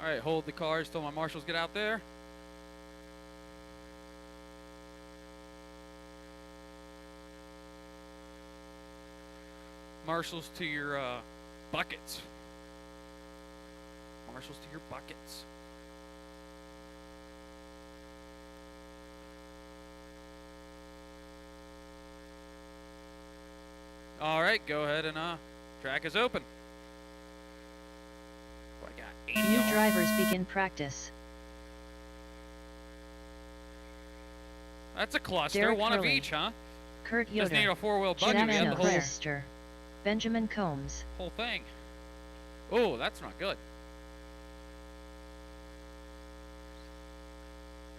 Alright, hold the cars till my marshals get out there. Marshals to your buckets. Marshals to your buckets. Alright, go ahead and track is open. Oh, I got 80 New drivers begin practice. That's a cluster, Derek one Hurley, of each, huh? Kurt Yoder, Just need a four-wheel buggy. We have the whole, Benjamin Combs, whole thing. Oh, that's not good.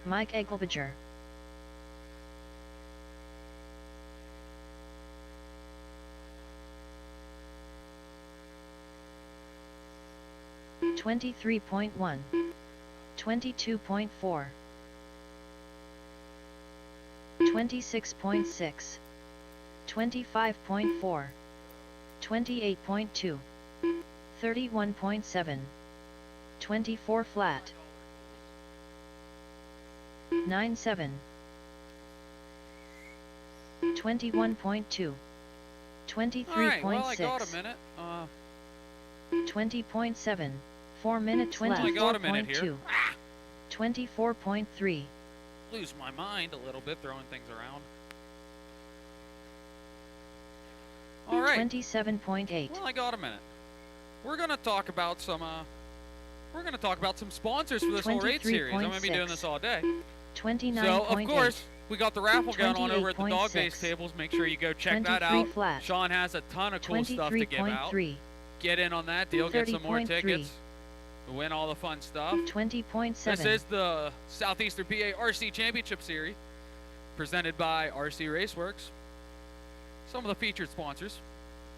Mike Egelbacher, $23.1, 22.4, 26.6, 25.4, 28.2, 31.7, 24 flat, 9.7, 21.2, 23.6, Alright, well, I got a minute. 20.7, 4 minutes, 24.2, 24.3. Lose my mind a little bit throwing things around. All right. 27.8. Well, I got a minute. We're gonna talk about some. We're gonna talk about some sponsors for this whole race series. I'm gonna be doing this all day. 29.8. So of course we got the raffle going on over at the dog base tables. Make sure you go check that out. Flat. Sean has a ton of cool stuff to give out. Get in on that deal. Get some more tickets. Win all the fun stuff. 20.7. This is the Southeastern PA RC Championship Series, presented by RC Raceworx. Some of the featured sponsors.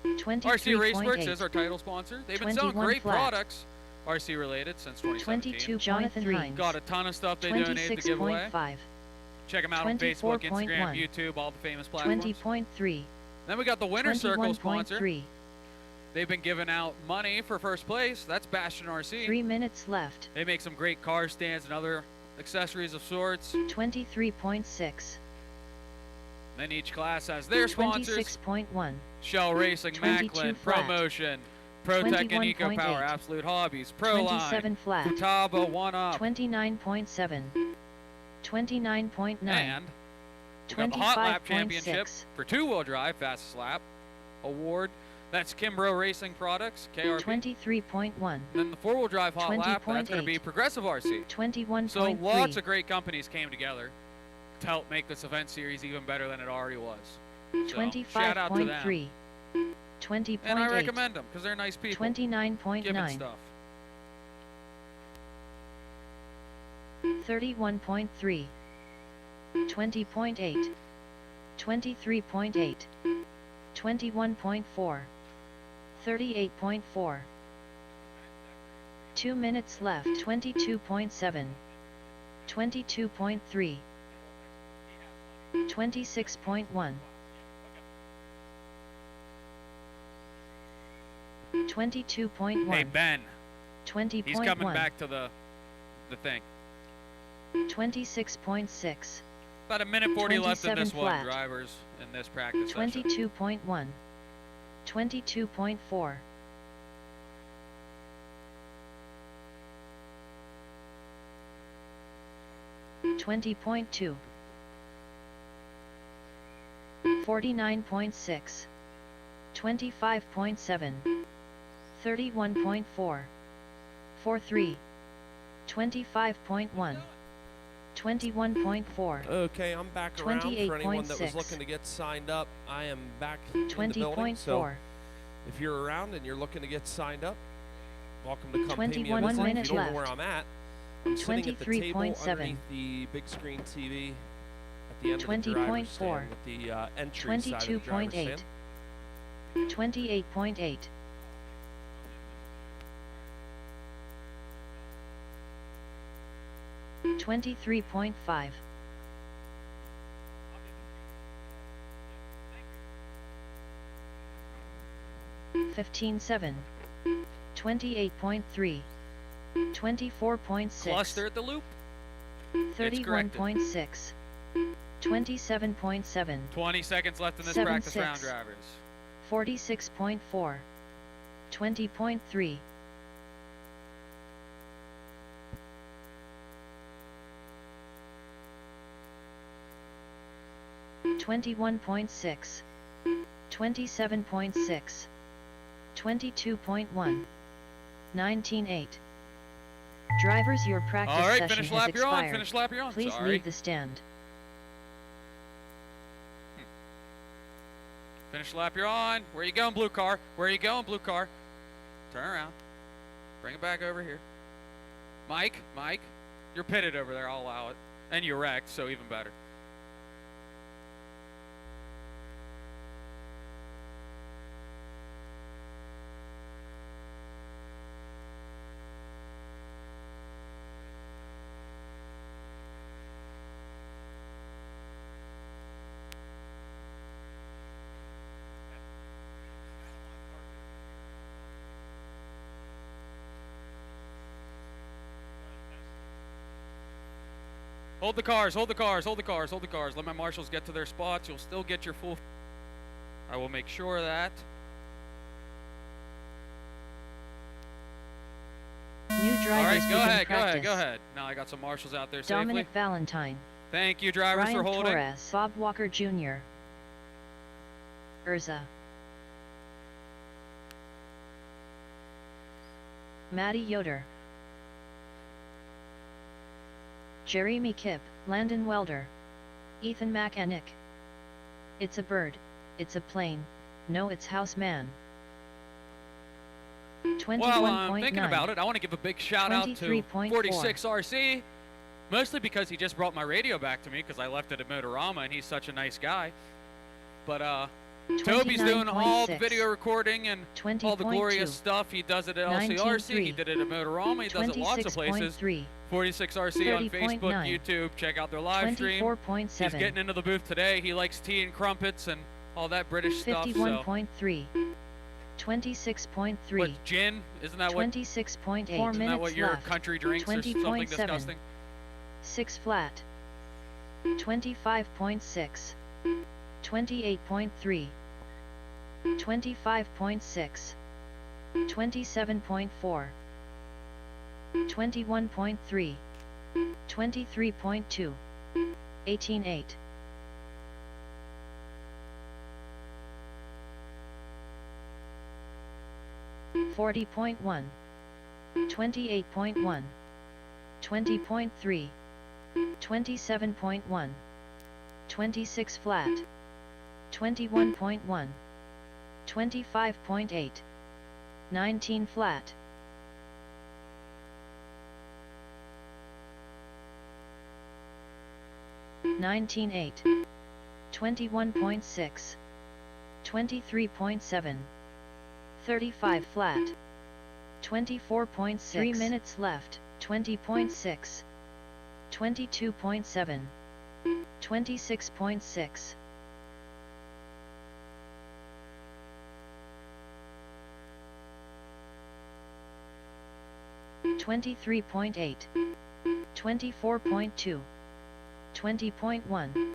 RC Raceworx is our title sponsor. They've been selling great products, RC related, since 2017. 22. Jonathan Hines. Got a ton of stuff they donated to give away. 26.5. Check them out on Facebook, Instagram, YouTube, all the famous platforms. 20.3. Then we got the Winner Circle sponsor. 3. They've been giving out money for first place. That's BastionRC. 3 minutes left. They make some great car stands and other accessories of sorts. 23.6. Then each class has their sponsors. 26.1. Schelle Racing, Maclan, ProMotion, Protek-EcoPower, Absolute Hobbyz, Proline, 27 flat. Futaba, 1UP. 29.7. 29.9. And we got the Hot Lap Championship for two-wheel drive, fastest lap award. That's Kimbrough Racing Products, KRP. 23.1. Then the four-wheel drive Hot Lap, that's going to be ProgressiveRC. 21.3. So lots of great companies came together to help make this event series even better than it already was. So, shout out to them. 25.3. 20.8. And I recommend them because they're nice people. 29.9. Giving stuff. 31.3. 20.8. 23.8. 21.4. 38.4. 2 minutes left. 22.7. 22.3. 26.1. 22.1. Hey Ben, 20.1. he's coming back to the thing. 26.6. About a minute 40 left in this flat. one, drivers, in this practice 22.1. 22.4. 20.2. 49.6. 25.7. 31.4. 43. 25.1. 21.4. Okay, I'm back around for anyone that was looking to get signed up. I am back in the building, so if you're around and you're looking to get signed up, welcome to come pay me a visit. If you don't know where I'm at, I'm sitting at the table underneath the big screen TV at the end of the driver's stand with the entry side of the driver's stand. 28.8. 23.5. 15.7. 28.3. 24.6. Cluster at the loop. 31.6. 27.7. 20 seconds left in this 7, practice 6. round, drivers. 46.4. 20.3. 21.6. 27.6. 22.1. 19.8. Drivers, your practice All right, session finish has lap expired. you're on. Finish lap you're on. Please Sorry. leave the stand. Finish lap you're on. Where you going, blue car? Where you going, blue car? Turn around. Bring it back over here. Mike, you're pitted over there. I'll allow it. And you wrecked, so even better. Hold the cars, hold the cars, hold the cars, hold the cars. Let my marshals get to their spots. You'll still get your full. I will make sure of that. New drivers. All right, go ahead, practice. go ahead. Now I got some marshals out there Dominic safely. Valentine. Thank you, drivers, Ryan for holding. Torres. Bob Walker Jr. Urza. Matty Yoder. Jeremy Kipp, Landon Welder. Ethan McAnick. It's a bird. It's a plane. No, it's Houseman. 21.9. Well, I'm thinking about it. I want to give a big shout out to 23.4. 46RC, mostly because he just brought my radio back to me because I left it at Motorama and he's such a nice guy. But Toby's doing all the video recording and all the glorious stuff. He does it at LCRC. He did it at Motorama. He does it lots of places. 46RC on Facebook, YouTube. Check out their live stream. He's getting into the booth today. He likes tea and crumpets and all that British stuff. 51.3. 26.3. What, gin? Isn't that what? 26.8. 4 Isn't minutes that what your left. country drinks or something disgusting? 6 flat. 25.6. 28.3. 25.6. 27.4. 21.3. 23.2. 18.8. 40.1. 28.1. 20.3. 27.1. 26 flat. 21.1. 25.8. 19 flat. 19.8. 21.6. 23.7. 35 flat. 24.6. 3 minutes left. 20.6. 22.7. 26.6. 23.8. 24.2. 20.1.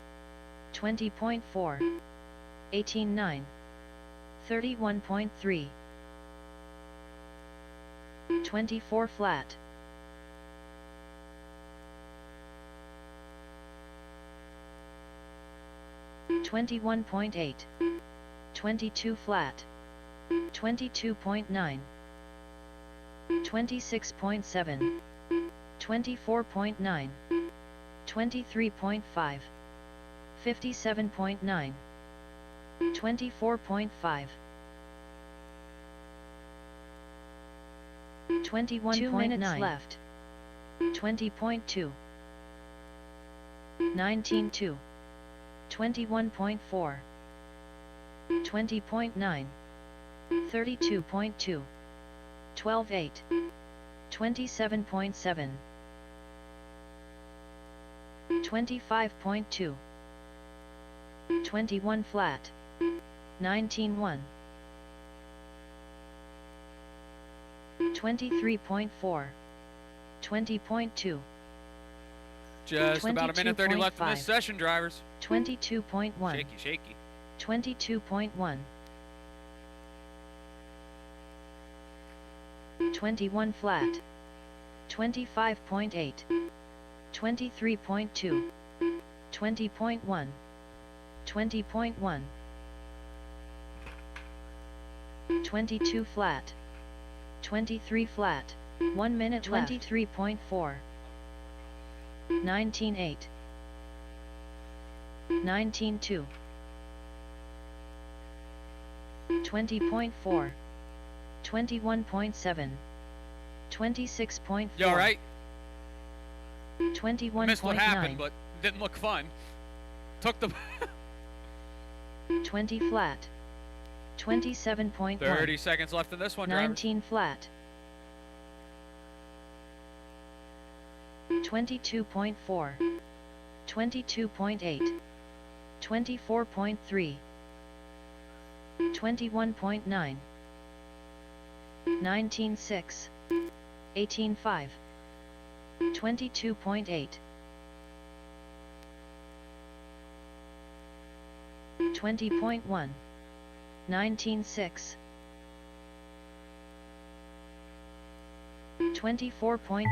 20.4. 18.9. 31.3. 24 flat. 21.8. 22 flat. 22.9. 26.7. 24.9. 23.5. 57.9. 24.5. 21.9. 2 minutes left. 20.2. 19.2. 21.4. 20.9. 32.2. 12.8. 27.7. 25.2. 21 flat. 19.1. 23.4. 20.2. Just about a minute 30 left in this session, drivers. 22.1. Shaky, shaky. 22.1. 21 flat. 25.8. 23.2. 20.1. 20.1. 22 flat. 23 flat. 1 minute 23.4. 19.8. 19.2. 20.4. 21.7. 26.4. You alright? 21.9. Missed what happened, but didn't look fun. Took the 20 flat. 27.1. 30 seconds left in this one, 19 flat. 22.4. 22.8. 24.3. 21.9. 19.6. 18.5. 22.8. 20.1. 19.6. 24.2.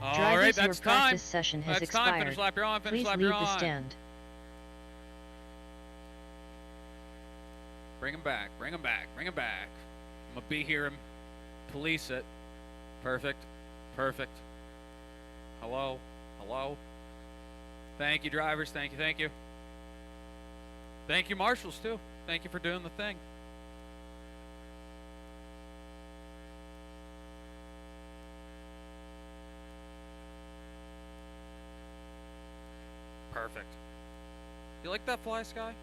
All right, that's your time. Practice session has That's expired. time. Finish lap you're on. Finish Please lap leave you're on. the stand. Bring him back. Bring him back. Bring him back. I'm gonna be here and police it. Perfect. Perfect. Hello. Hello. Thank you, drivers. Thank you. Thank you. Thank you, marshals, too. Thank you for doing the thing. Perfect. You like that fly, Sky? Okay.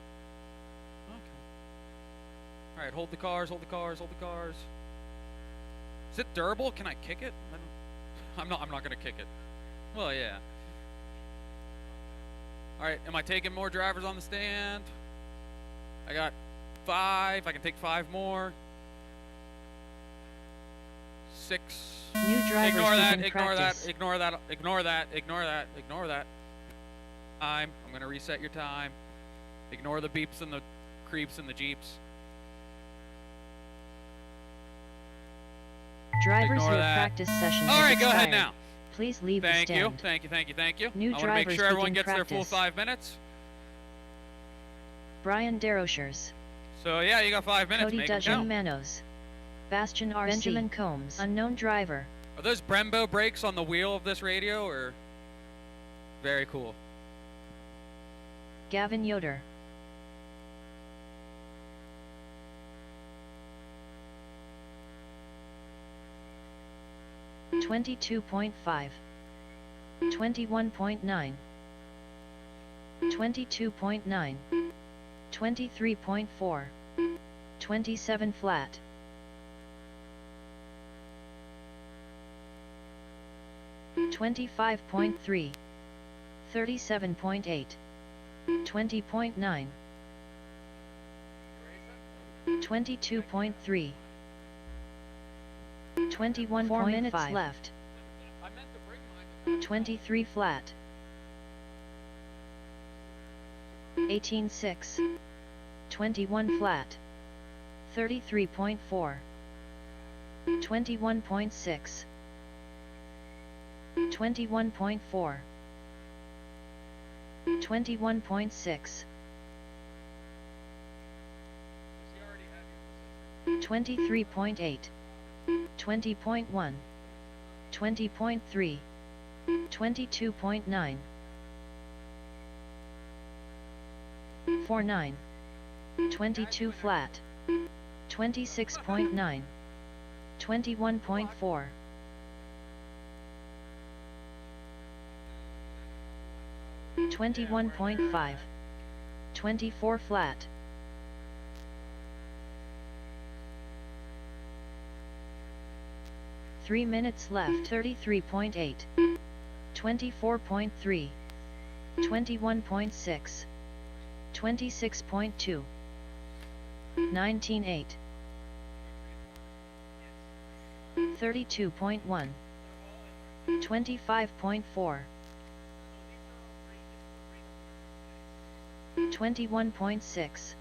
All right, hold the cars, hold the cars, hold the cars. Is it durable? Can I kick it? I'm not gonna kick it. Well, yeah. All right, am I taking more drivers on the stand? I got 5. I can take 5 more. 6. New drivers Ignore that, begin ignore practice. that, ignore that, ignore that, ignore that, ignore that. I'm gonna reset your time. Ignore the beeps and the creeps and the jeeps. Drivers, Ignore your that. practice session All has right, go ahead expired. now. Please leave the Thank you, stand. thank you, thank you, thank you, thank you. New I want to make drivers sure everyone begin gets their full practice. 5 minutes. Brian Derochers. So yeah, you got 5 minutes. Cody Make 'em Dudgeon count. Manos. BastionRC. Benjamin Combs. Unknown driver. Are those Brembo brakes on the wheel of this radio, or? Very cool. Gavin Yoder. $22.5. 21.9. 22.9. 23.4. 27 flat. 25.3. 37.8. 20.9. 22.3. 21.5. 4 minutes left. 23 flat. 18.6. 21 flat. 33.4. 21.6. 21.4. 21.6. 23.8. 20.1. 20.3. 22.9. 49. 22 flat. 26.9. 21.4. 21.5. 24 flat. 3 minutes left. 33.8. 24.3. 21.6. 26.2. 19.8. 32.1. 25.4, 21.6,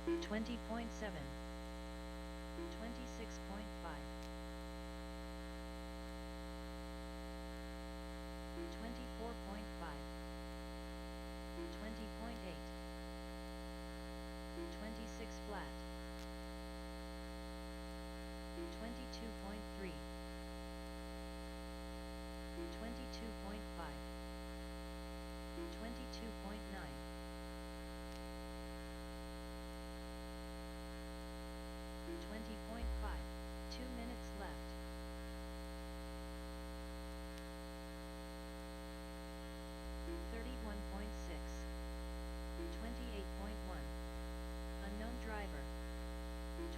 20.7, 26.5, 24.5, 20.8, 26 flat, 22.3, 22.5, 22.9, 20.5, 2 minutes left. 31.6, 28.1, unknown driver,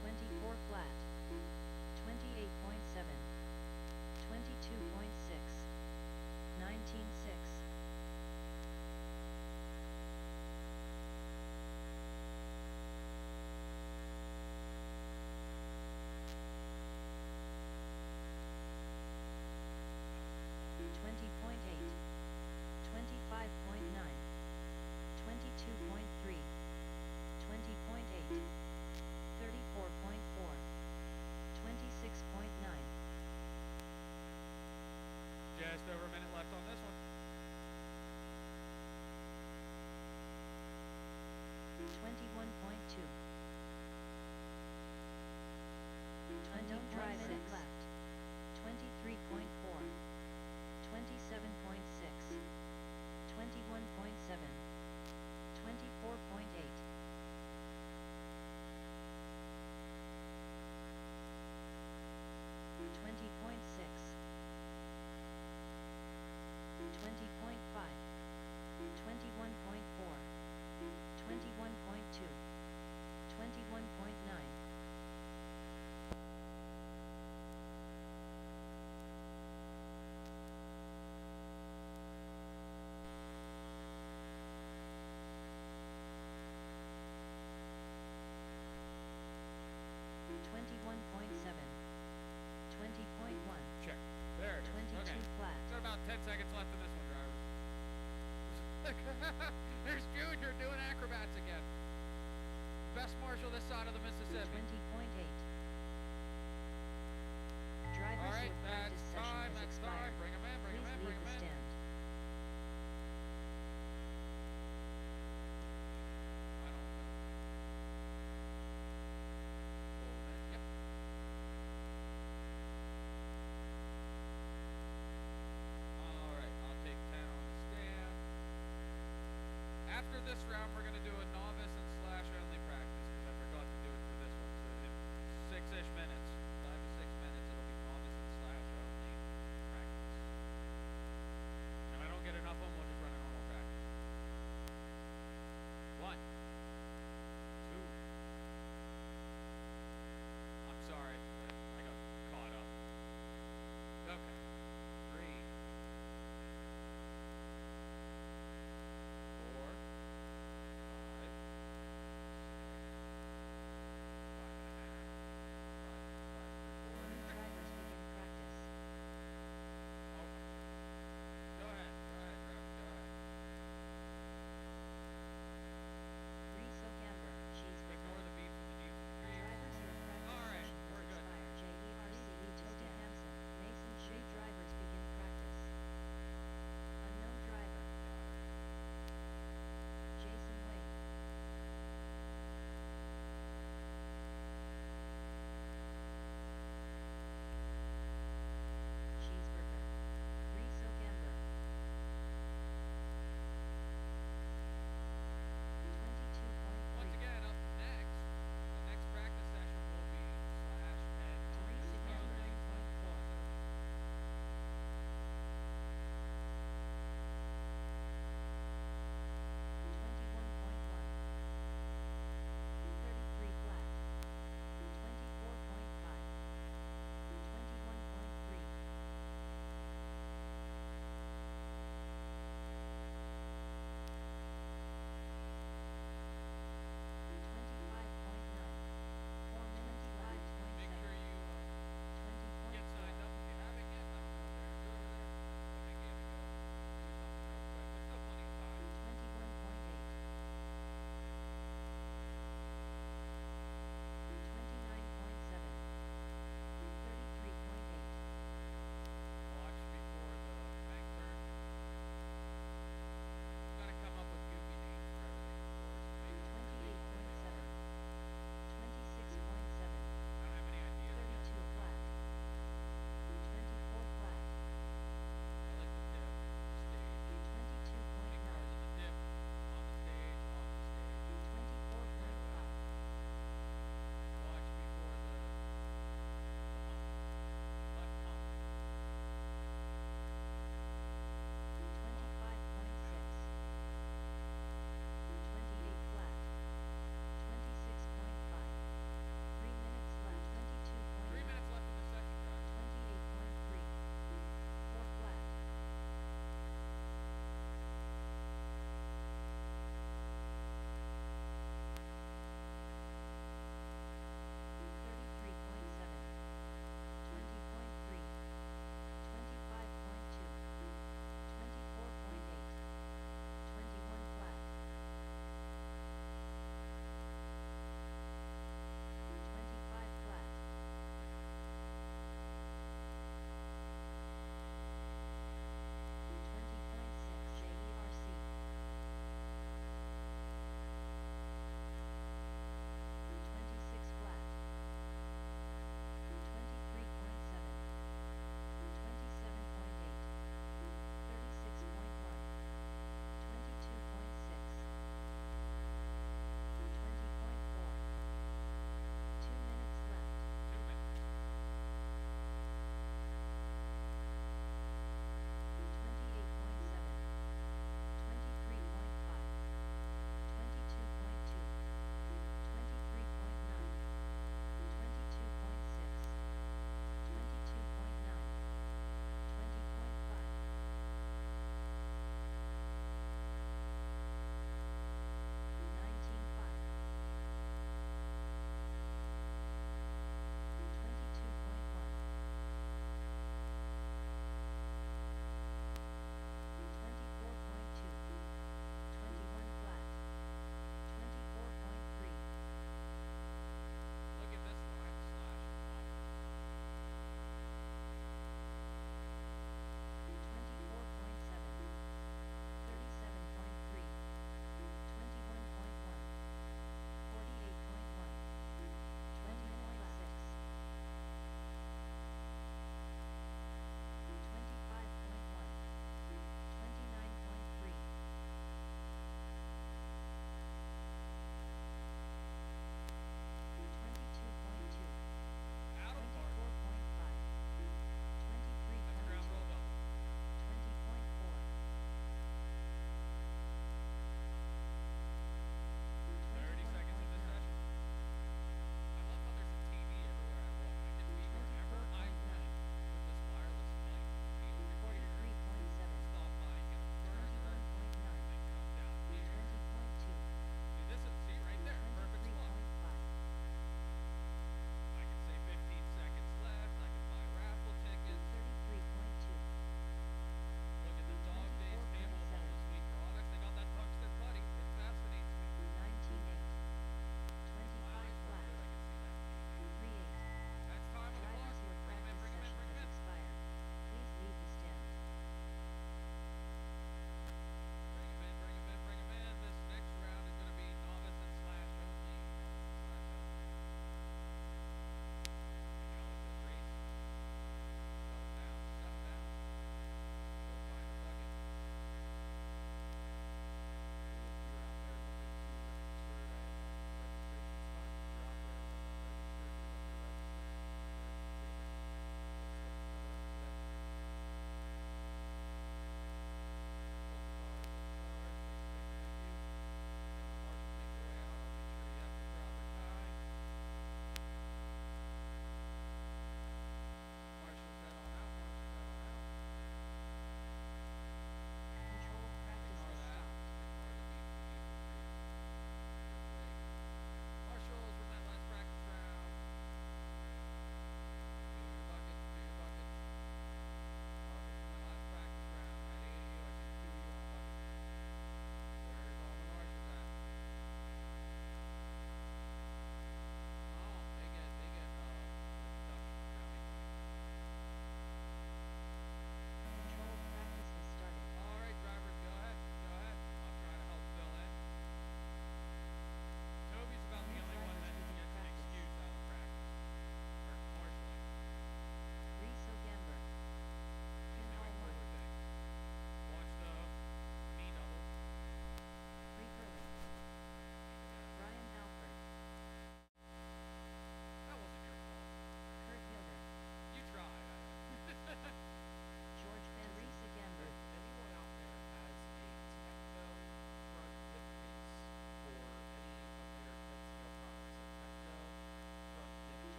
24 flat, 28.7, 22.6, 19.6. Just over a minute left on this one. 21.2. Unknown driver left. 23.4. 27.6. 21.7. 24.8. 20.6. 20.5, 21.4, 21.2, 21.9. Check. There it is. 22 okay. flat. Got about 10 seconds left in this one, drivers. There's Junior doing acrobats again. Best marshal this side of the Mississippi. 20.8. Drivers all right, your practice that's session time. has That's expired. time. Bring him in. Bring him in. Bring him in. Stand. I don't know. Yep. All right, I'll take 10 on the stand. After this round, we're going to do a novice and slash only practice because I forgot to do it for this one. So in 6-ish minutes, 5 to 6 minutes, it'll be novice and slash only practice. If I don't get enough of them, we'll just run a normal practice. 1, 2. I'm sorry, I got caught up. Okay. 3. 4, 5, 6, 5.5, 5, 5,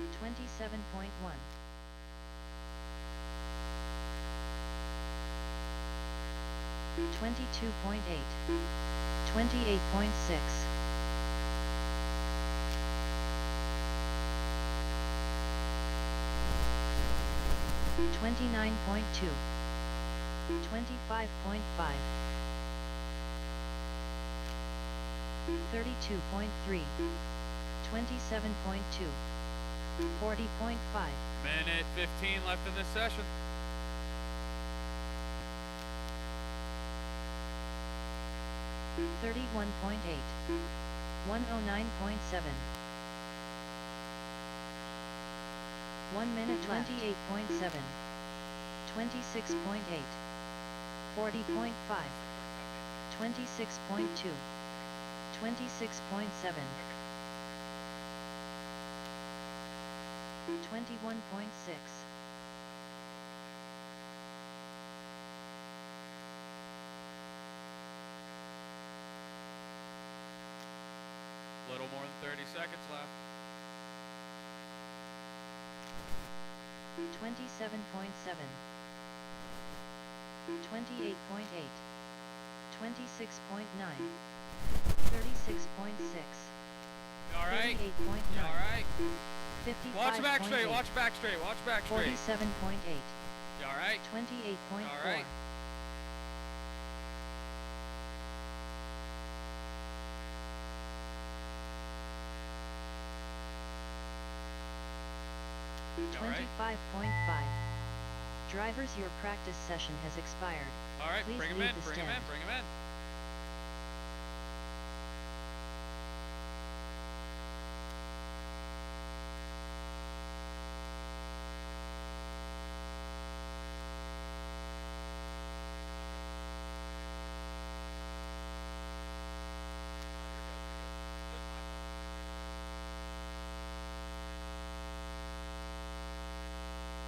27.1. 22.8. 28.6. 29.2. 25.5. 32.3. 27.2. 40.5. Minute 15 left in this session. 31.8. 109.7. 1 minute 28.7. 26.8. 40.5. 26.2. 26.7. 21.6. Little more than 30 seconds left. 27.7. 28.8. 26.9. 36.6. All right. 38.9. All right. 55. Watch back straight. Watch back straight. Watch back straight. 47.8. All right. 28.4. All right. All right. 25.5. Drivers, your practice session has expired. All right, Please bring him leave in, the bring him in, stand. bring him in.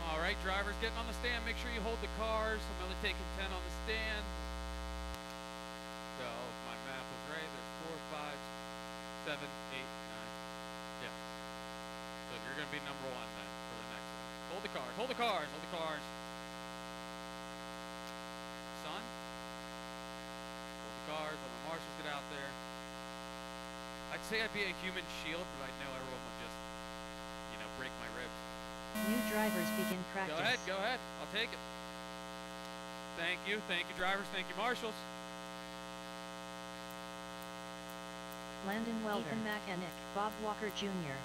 All right, drivers getting on the stand, make sure you hold the cars. I'm only taking 10 on the stand. So, if my math was right, there's 4, 5, 7, 8, 9. Yeah. So you're going to be number 1 then for the next one. Hold the cars, hold the cars, hold the cars. Son? Hold the cars, let the marshals get out there. I'd say I'd be a human shield, but I know everyone would just, you know, break my ribs. New drivers begin practice. Go ahead, I'll take it. Thank you drivers, thank you marshals. Landon Welder, Ethan Maclan, Bob Walker Jr.,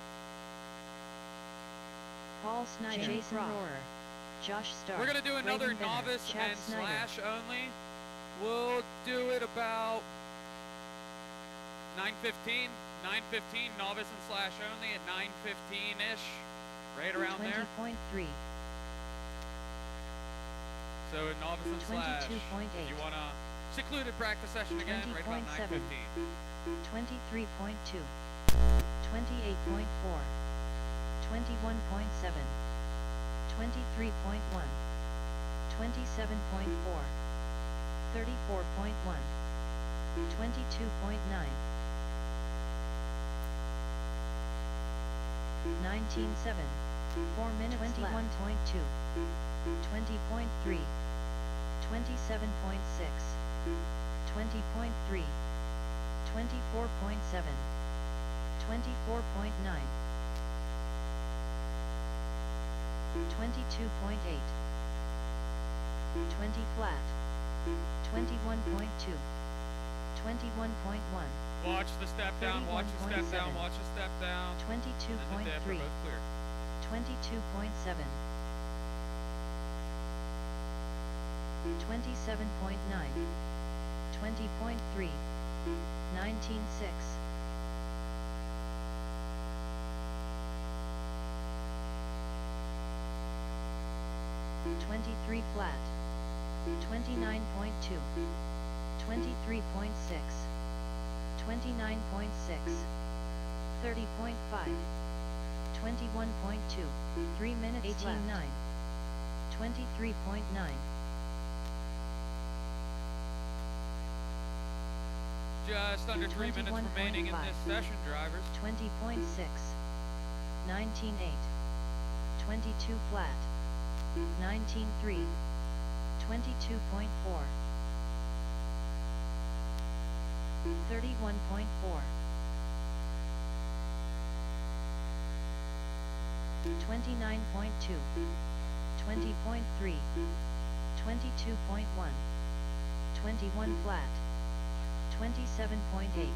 Paul Snyder, Jason Rohrer, Josh Starr. We're gonna do another Braden Benner, novice Chad and Snyder. slash only. We'll do it about 9:15. 9:15 novice and slash only at 9:15-ish. Right around there. 20.3. So novice and slash. 22.8. If you want a secluded practice session again, right about 20.7. 9:15. 23.2. 28.4. 21.7. 23.1. 27.4. 34.1. 22.9. 19.7. 4 minutes 21.2. 20.3. 27.6. 20.3. 24.7. 24.9. 22.8. 20 flat. 21.2. 21.1. Watch the step down, watch the step down, 31.7. watch the step down. 22.3. And the dip are both clear. 22.7. 27.9. 20.3. 19.6. 23 flat. 29.2. 23.6. 29.6. 30.5. 21.2. 3 minutes 18.9. 23.9. Just under 3 minutes remaining in this session, drivers. 20.6. 19.8. 22 flat. 19.3. 22.4. 31.4. 29.2. 20.3. 22.1. 21 flat. 27.8.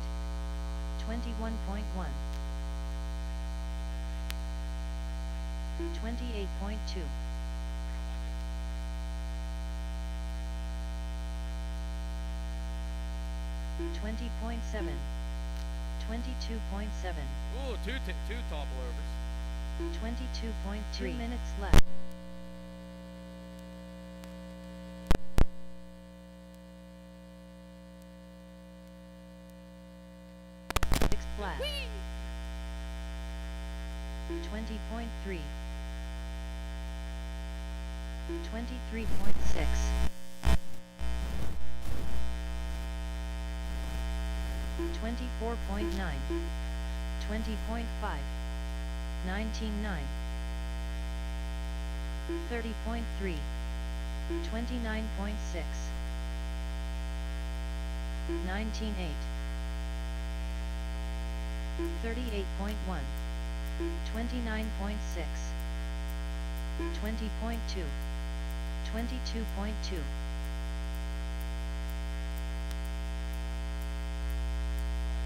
21.1. 28.2. 20.7. 22.7. Ooh, two topple overs. 22.2 minutes left. 6 flat. 20.3. 23.6. 24.9. 20.5. 19.9. 30.3. 29.6. 19.8. 38.1. 29.6. 20.2. 22.2.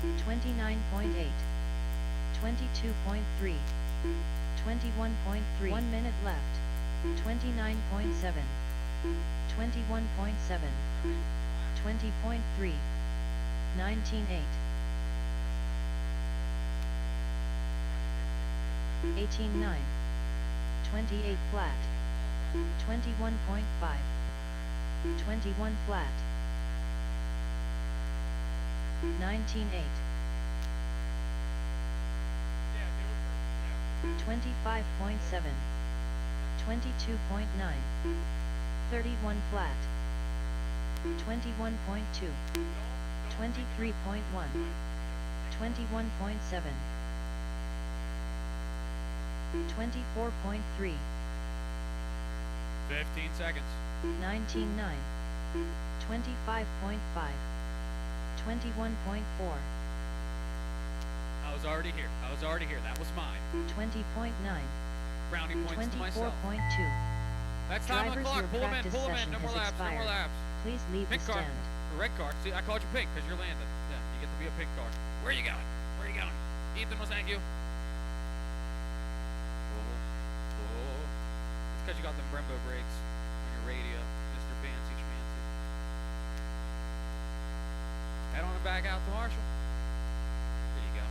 29.8. 22.3. 21.3. 1 minute left. 29.7. 21.7. 20.3. 19.8. 18.9. 28 flat. 21.5. 21 flat. 19.8. 25.7. 22.9. 31 flat. 21.2. 23.1. 21.7. 24.3. 15 seconds. 19.9. 25.5. 21.4. I was already here. That was mine. 20.9. Brownie points to myself. 24.2. That's time on the clock. Pull him in. No more laps. No more laps. Please leave pink the stand. Car. Red car. See, I called you pink because you're landing. Yeah, you get to be a pink car. Where are you going? Ethan will thank you. It's because you got them Brembo brakes on your radio, Mr. Fancy Schmancy. Head on and back out to Marshall. There you go.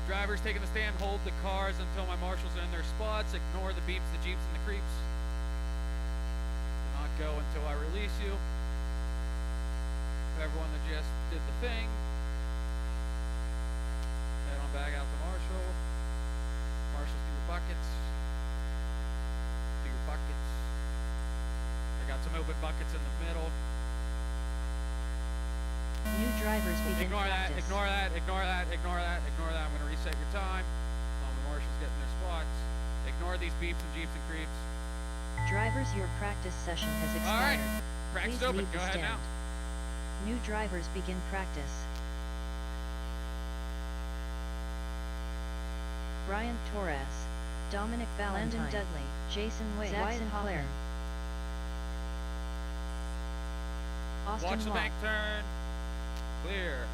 Drivers taking the stand, hold the cars until my marshals are in their spots. Ignore the beeps, the jeeps, and the creeps. Do not go until I release you. Everyone that just did the thing. Head on back out to Marshall. Marshals, do your buckets. Do your buckets. I got some open buckets in the middle. New drivers begin practice. Ignore that. I'm going to reset your time. While the marshals get in their spots. Ignore these beeps and jeeps and creeps. Drivers, your practice session has expired. All right. Practice Please open. leave Go the ahead stand. now. New drivers begin practice. Brian Torres, Dominic Valentine, Landon Dudley, Jason Way, Zach Sinclair, Austin Watch the bank turn. Clear.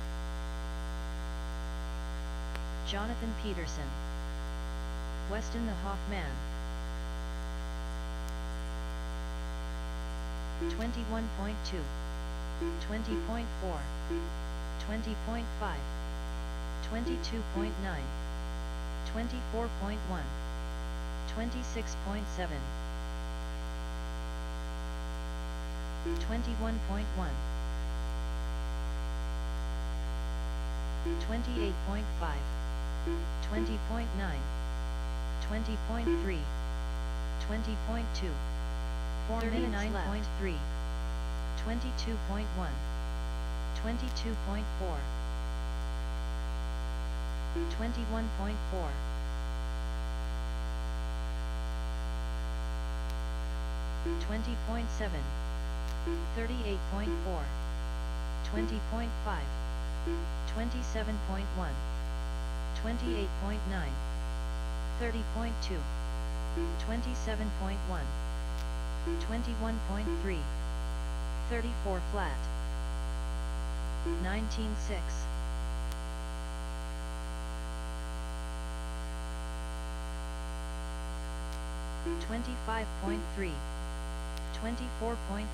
Jonathan Peterson, Weston the Hoffman, 21.2, 20.4, 20.5, 22.9, 24.1, 26.7, 21.1, 28.5, 20.9, 20.3, 20.2, 49.3, 22.1, 22.4, 21.4, 20.7, 38.4, 20.5, 27.1, 28.9, 30.2, 27.1, 21.3, 34 flat, 19.6, 25.3, 24.5,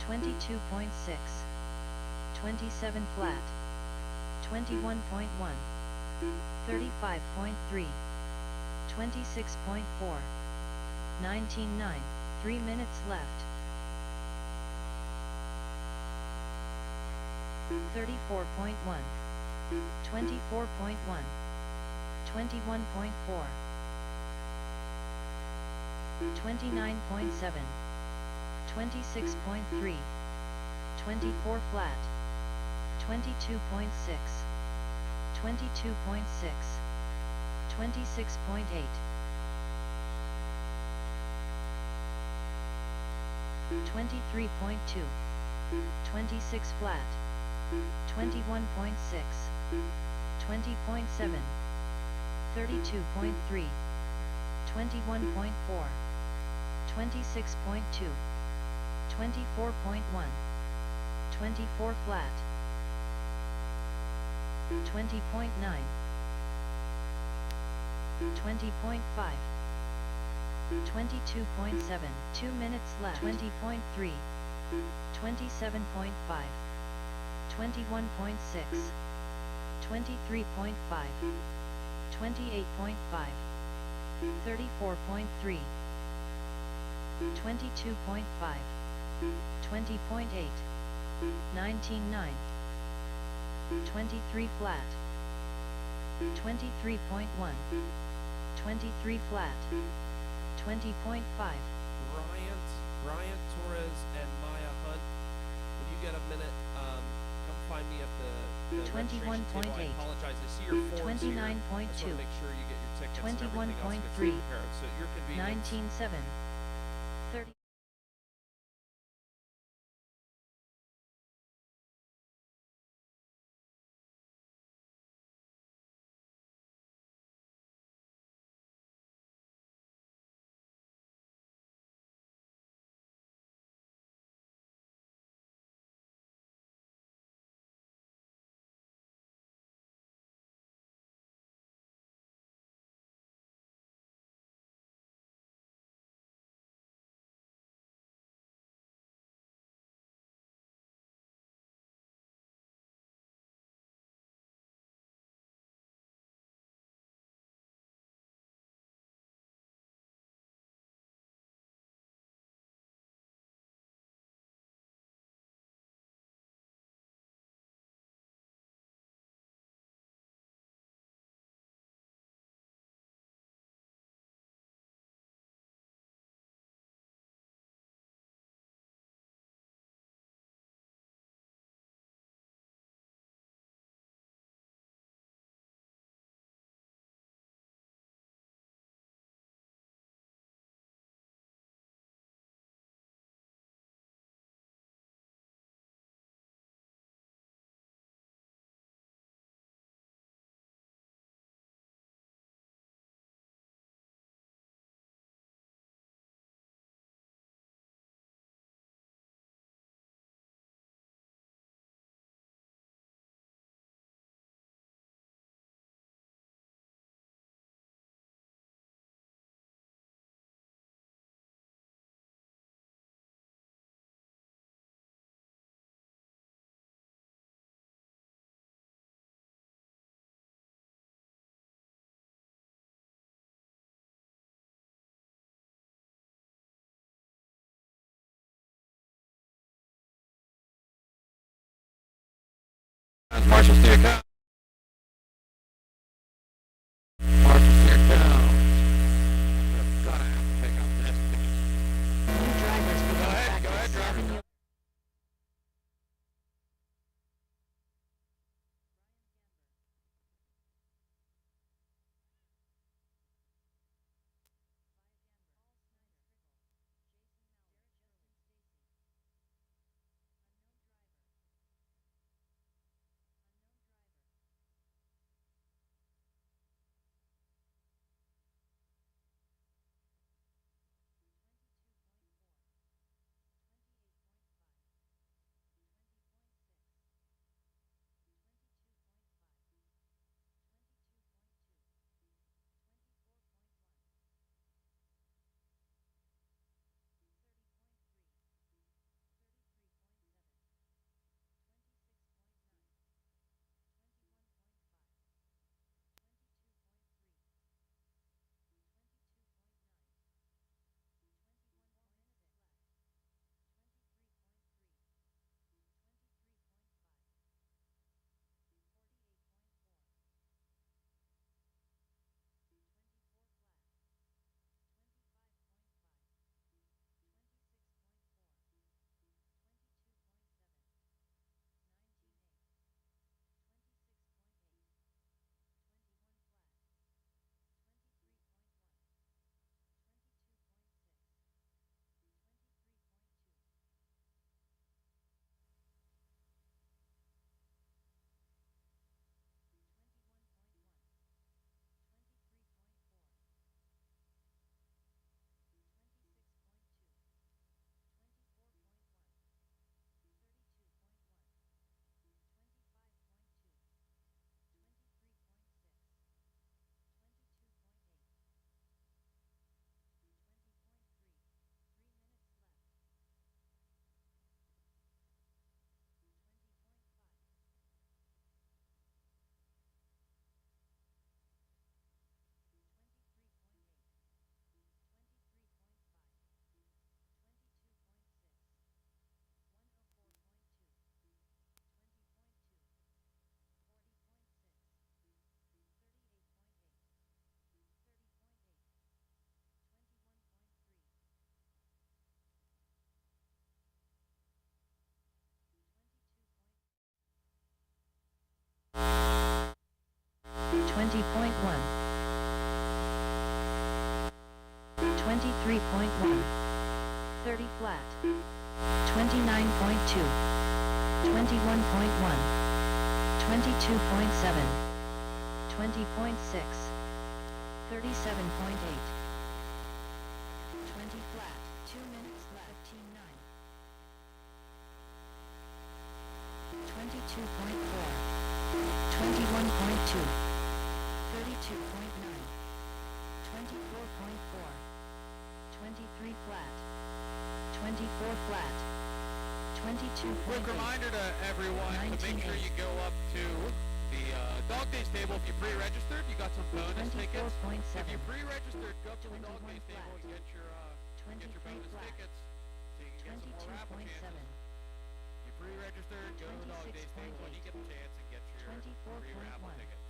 22.6, 27 flat, 21.1, 35.3, 26.4, 19.9, 3 minutes left. 34.1, 24.1, 21.4, 29.7, 26.3, 24 flat, 22.6, 22.6, 26.8, 23.2, 26 flat, 21.6, 20.7, 32.3, 21.4, 26.2, 24.1, 24 flat, 20.9, 20.5, 22.7, 2 minutes left. 20.3, 27.5, 21.6, 23.5, 28.5, 34.3, 22.5, 20.8, 19.9, 23 flat, 23.1, 23 flat, 20.5. Bryant Torres and Maya Hunt, when you get a minute, come find me at the 21.8. I apologize, I see your forms 29.2. here. I just want to make sure you get your tickets 21.3. and everything else gets taken care of. So at your convenience. 19.7, 30. Marshall, steer down. Marshall, steer down. We're gonna have to pick up this. Drivers Go ahead, driver. 20.1, 23.1, 30 flat, 29.2, 21.1, 22.7, 20.6, 37.8, 20 flat, 2 minutes left, 22.4, 21.2, 32.9, 24.4, 23 flat, 24 flat, 22.8. Quick reminder to everyone to make sure you go up to the Dog Days table. If you pre-registered, you got some bonus tickets. If you pre-registered, go up to the Dog Days table and get your bonus tickets so you can get some more raffle chances. If you pre-registered, go to the Dog Days table when you get the chance and get your free raffle tickets.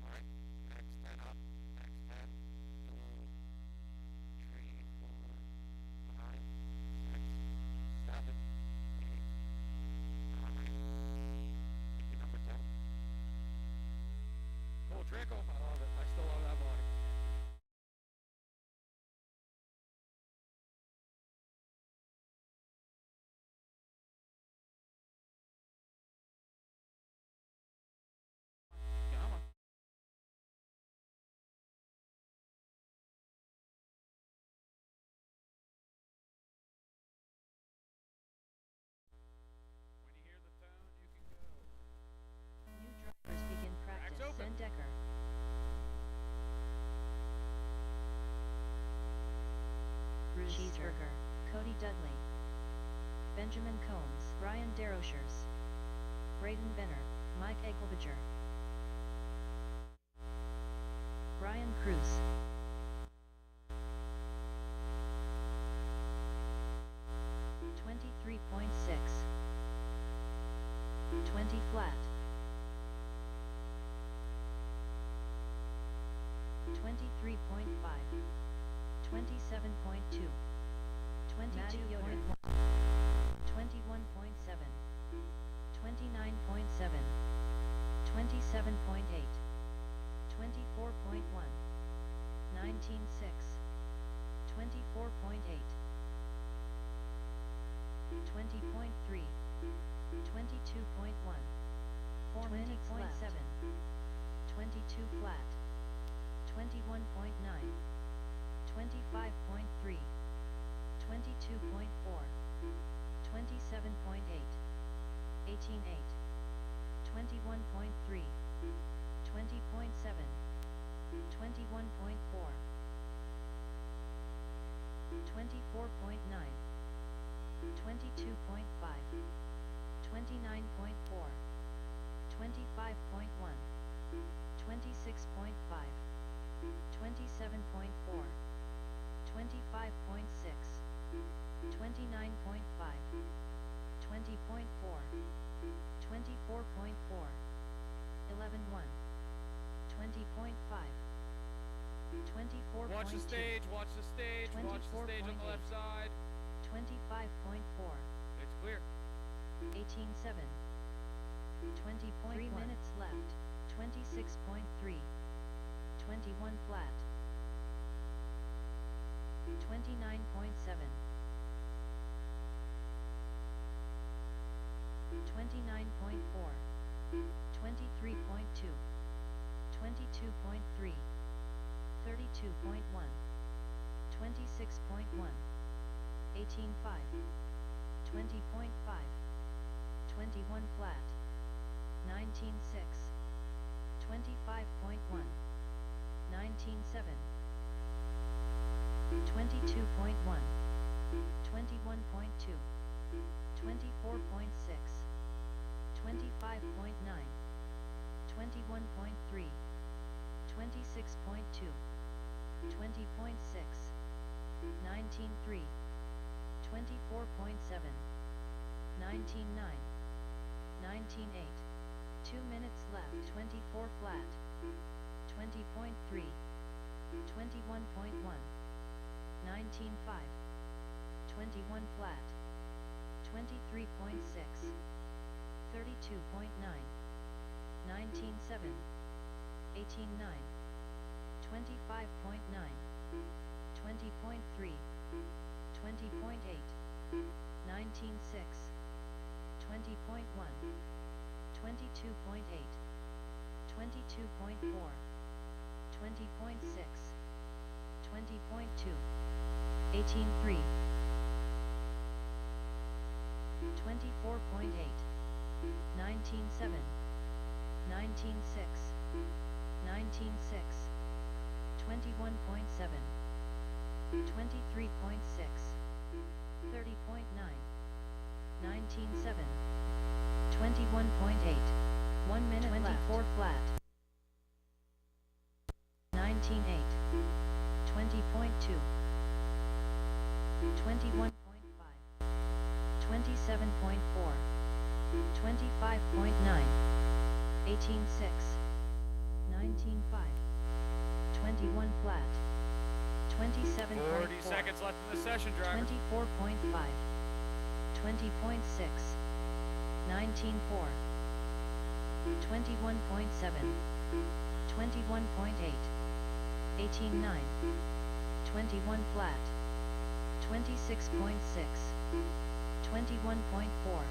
Flat, 27.5, 27.4, 32.8, 22.6. Trickle. I love it. I still love that body. Come on. When you hear the tone, you can go. New drivers begin practice. Sendecker. Cheeseburger, Cody Dudley, Benjamin Combs, Ryan Derrochers, Braden Benner, Mike Egelbiger, Brian Cruz, .6, 20 flat, 23.5, 27.2, 22.1, 21.7, 29.7, 27.8, 24.1, 19.6, 24.8, 20.3, 22.1, 20.7, 22 flat, 21.9, 25.3, 22.4, 27.8, 18.8, 21.3, 20.7, 21.4, 24.9, 22.5, 29.8, 29.4, 25.1, 26.5, 27.4, 25.6, 29.5, 20.4, 24.4, 11.1, 20.5, 24.2. Watch the stage, watch the stage, watch the stage on the left side. 25.4. It's clear. 18.7. 20.3 minutes left. 26.3. 21 flat. 29.7. 29.4. 23.2. 22.3. 32.1. 26.1. 18.5. 20.5. 21 flat. 19.6. 25.1. 19.7. 22.1. 21.2. 24.6. 25.9. 21.3. 26.2. 20.6. 19.3. 24.7. 19.9. 19.8. 2 minutes left. 24 flat. 20.3. 21.1. 19.5. 21 flat. 23.6. 32.9. 19.7. 18.9. 25.9. 20.3. 20.8. 19.6. 20.1. 22.8. 22.4. 20.6. 20.2. 18.3. 24.8. 19.7. 19.6. 19.6. 21.7. 23.6. 30.9. 19.7. 21.8. 1 minute 24 left. Flat. 19.8. 20.2. 21.5. 27.4. 25.9. 18.6. 19.5. 21 flat. 27.4. 40 seconds left in the session, driver. 24.5. 20.6. 19.4. 21.7. 21.8. 18.9. 21 flat. 26.6. 21.4.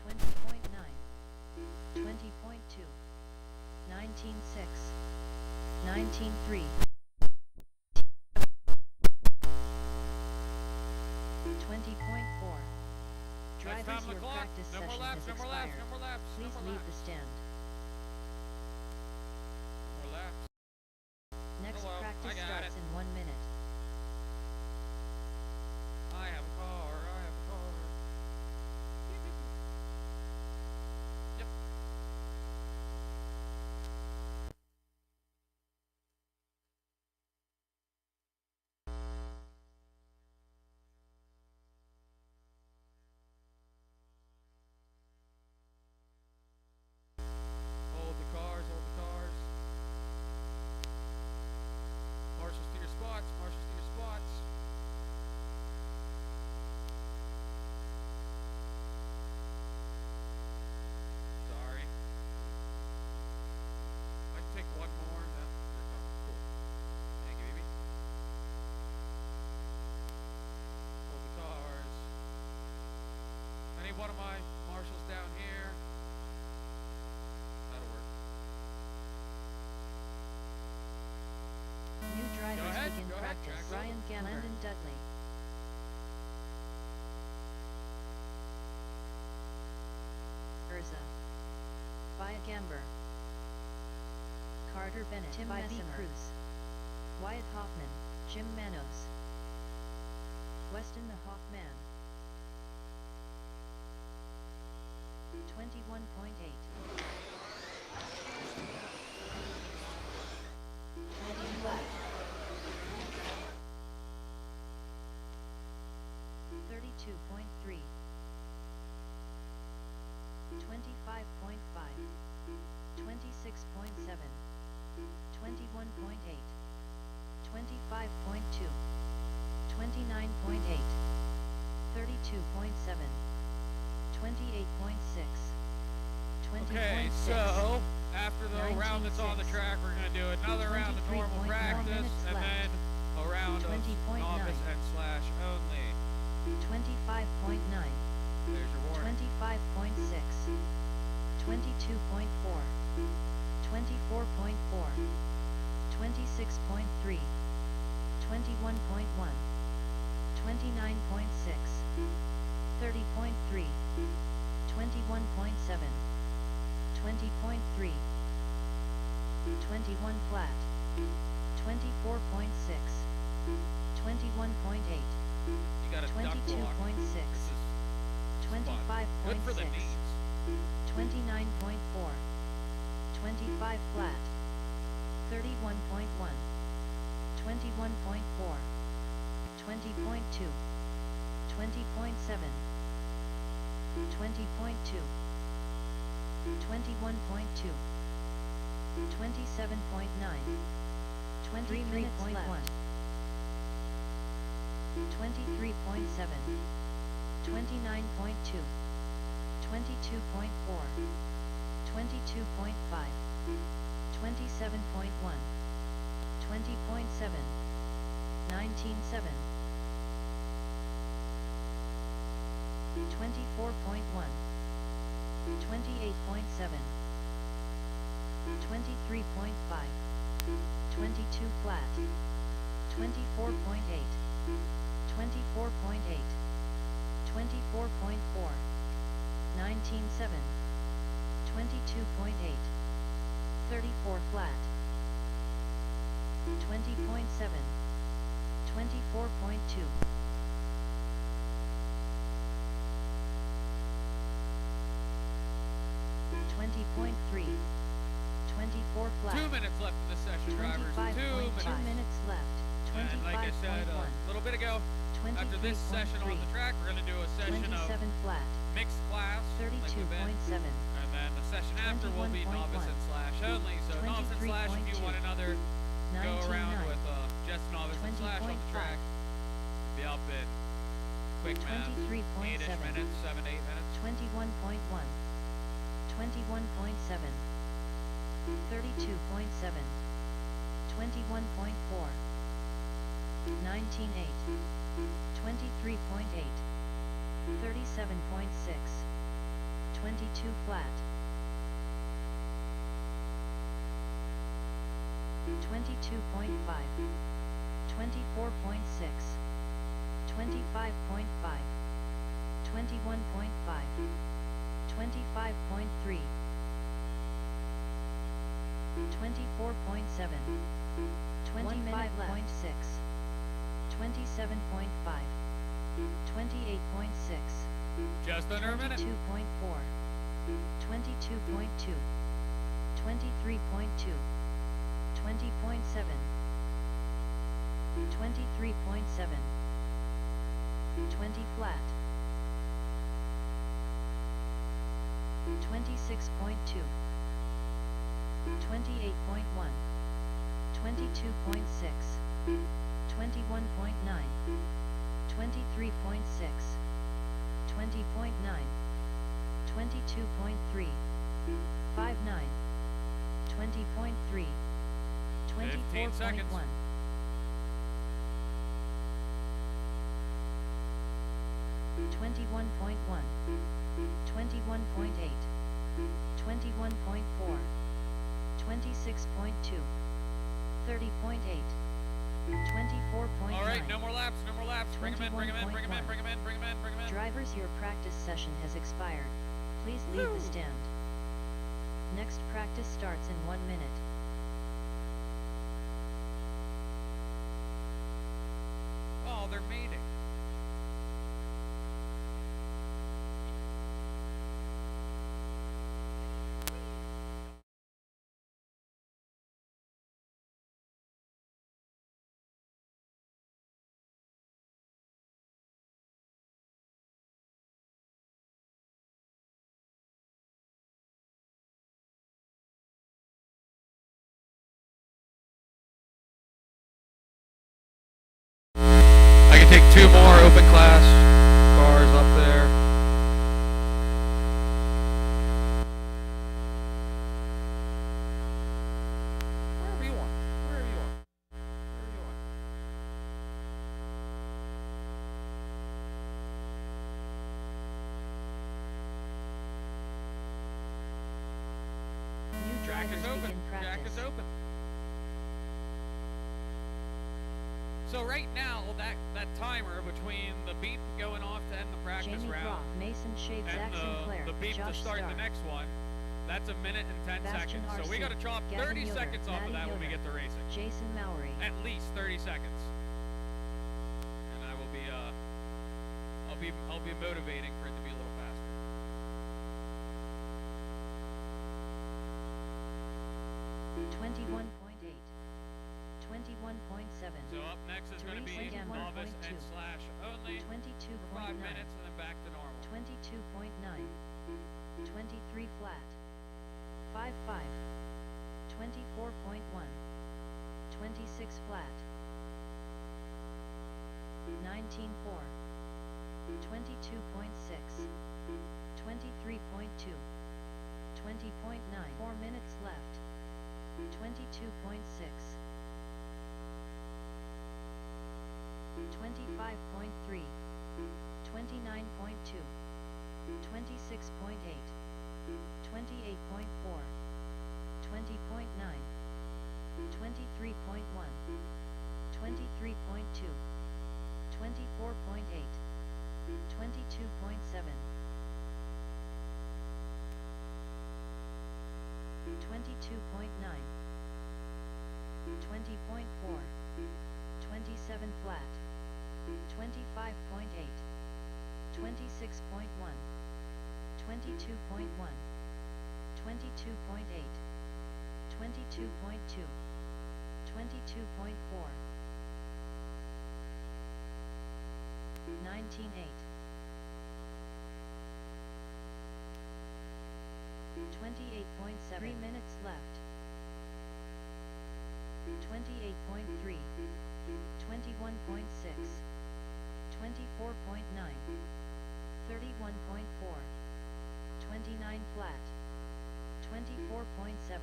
20.9. 20.2. 19.6. 19.3. 20.4. Drivers, your practice session has expired. Please leave the stand. More laps. Next practice starts in 1 minute. I have a car, I have a car. Yep. Hold the cars, hold the cars. Marshals to your spots, marshals to your spots. Sorry. I can take one more. No, you're coming. Cool. Thank you, baby. Hold the cars. I need one of my marshals down here. That'll work. New drivers ahead, begin go ahead, practice. Jack. Ryan Landon Dudley. Urza. Via Gamber. Carter Bennett. Tim Cruz. Wyatt Hoffman. Jim Manos. Weston the Hawkman. 21.8. 20 left. 32.3. 25.5. 26.7. 21.8. 25.2. 29.8. 32.7. 28.6. 20.6. Okay, so after the round that's on the track, we're going to do another round of normal practice, and then a round of novice and slash only. 25.9. There's your warning. 25.6. 22.4. 24.4. 26.3. 21.1. 29.6. 30.3. 21.7. 20.3. 21 flat. 24.6. 21.8. You got a 22.6. 25.6. Good for the knees. 29.4. 25 flat. 31.1. 21.4. 20.2. 20.7. 20.2. 21.2. 27.9. 23.1. 23.7. 29.2. 22.4. 22.5. 27.1. 20.7. 19.7. 24.1. 28.7. 23.5. 22 flat. 24.8. 24.8. 24.4. 19.7. 22.8. 34 flat. 20.7. 24.2. 20.3. 24 flat. 2 minutes left in this session, drivers. 2 minutes. Left. 25.1. And like I said a little bit ago, after this session on the track, we're going to do a session 27 of flat. mixed class, 32.7. and then the session after will be novice and slash only. So novice and slash, if you want another go around with just novice and slash on the track, be up in quick math, 8-ish minutes, 7 to 8 minutes. 21.1. 21.7. 32.7. 21.4. 19.8. 23.8. 37.6. 22 flat. 22.5. 24.6. 25.5. 21.5. 25.3. 24.7. 25.6. 27.5. 28.6. Just under a minute. 22.4. 22.2. 23.2. 20.7. 23.7. 20 flat. 26.2. 28.1. 22.6. 21.9. 23.6. 20.9. 22.3. 5.9. 20.3. 15 seconds. 24.1. 21.1. 21.8. 21.4. 26.2. 30.8. 24.9. All right, no more laps, no more laps. Bring them in, bring them in, bring them in, bring them in, bring them in, bring them in. Drivers, your practice session has expired. Please leave the stand. Next practice starts in 1 minute. they're mating. Take 2 more open class cars up there. Wherever you want. Wherever you want. Wherever you want. New Track is drivers open. begin Track practice. is open. So right now, that timer between the beep going off to end the practice Jamie round Croft, Mason Shade, and Zach Sinclair, the beep Josh to start Starr, the next one, that's a minute and 10 seconds. So we BastionRC, got to chop Gavin 30 Yoder, seconds off of Maddie that when we Yoder, get to racing. Jason Mowry. At least 30 seconds. And I will be I'll be motivating for it to be a little faster. 21.8, 21.7. So up next is going to be Teresa novice and 1.2, slash only for 5 22.9, minutes and then back to normal. 22.9, 23 flat, 5.5, 24.1, 26 flat, 19.4, 22.6, 23.2, 20.9, 4 minutes left, 22.6, 25.3, 29.2, 26.8, 28.4, 20.9, 23.1, 23.2, 24.8, 22.7, 22.9, 20.4, 27 flat, 25.8, 26.1, 22.1, 22.8, 22.2, 22.4, 19.8, 28.7, 3 minutes left, 28.3, 21.6, 24.9, 31.4, 29 flat, 24.7,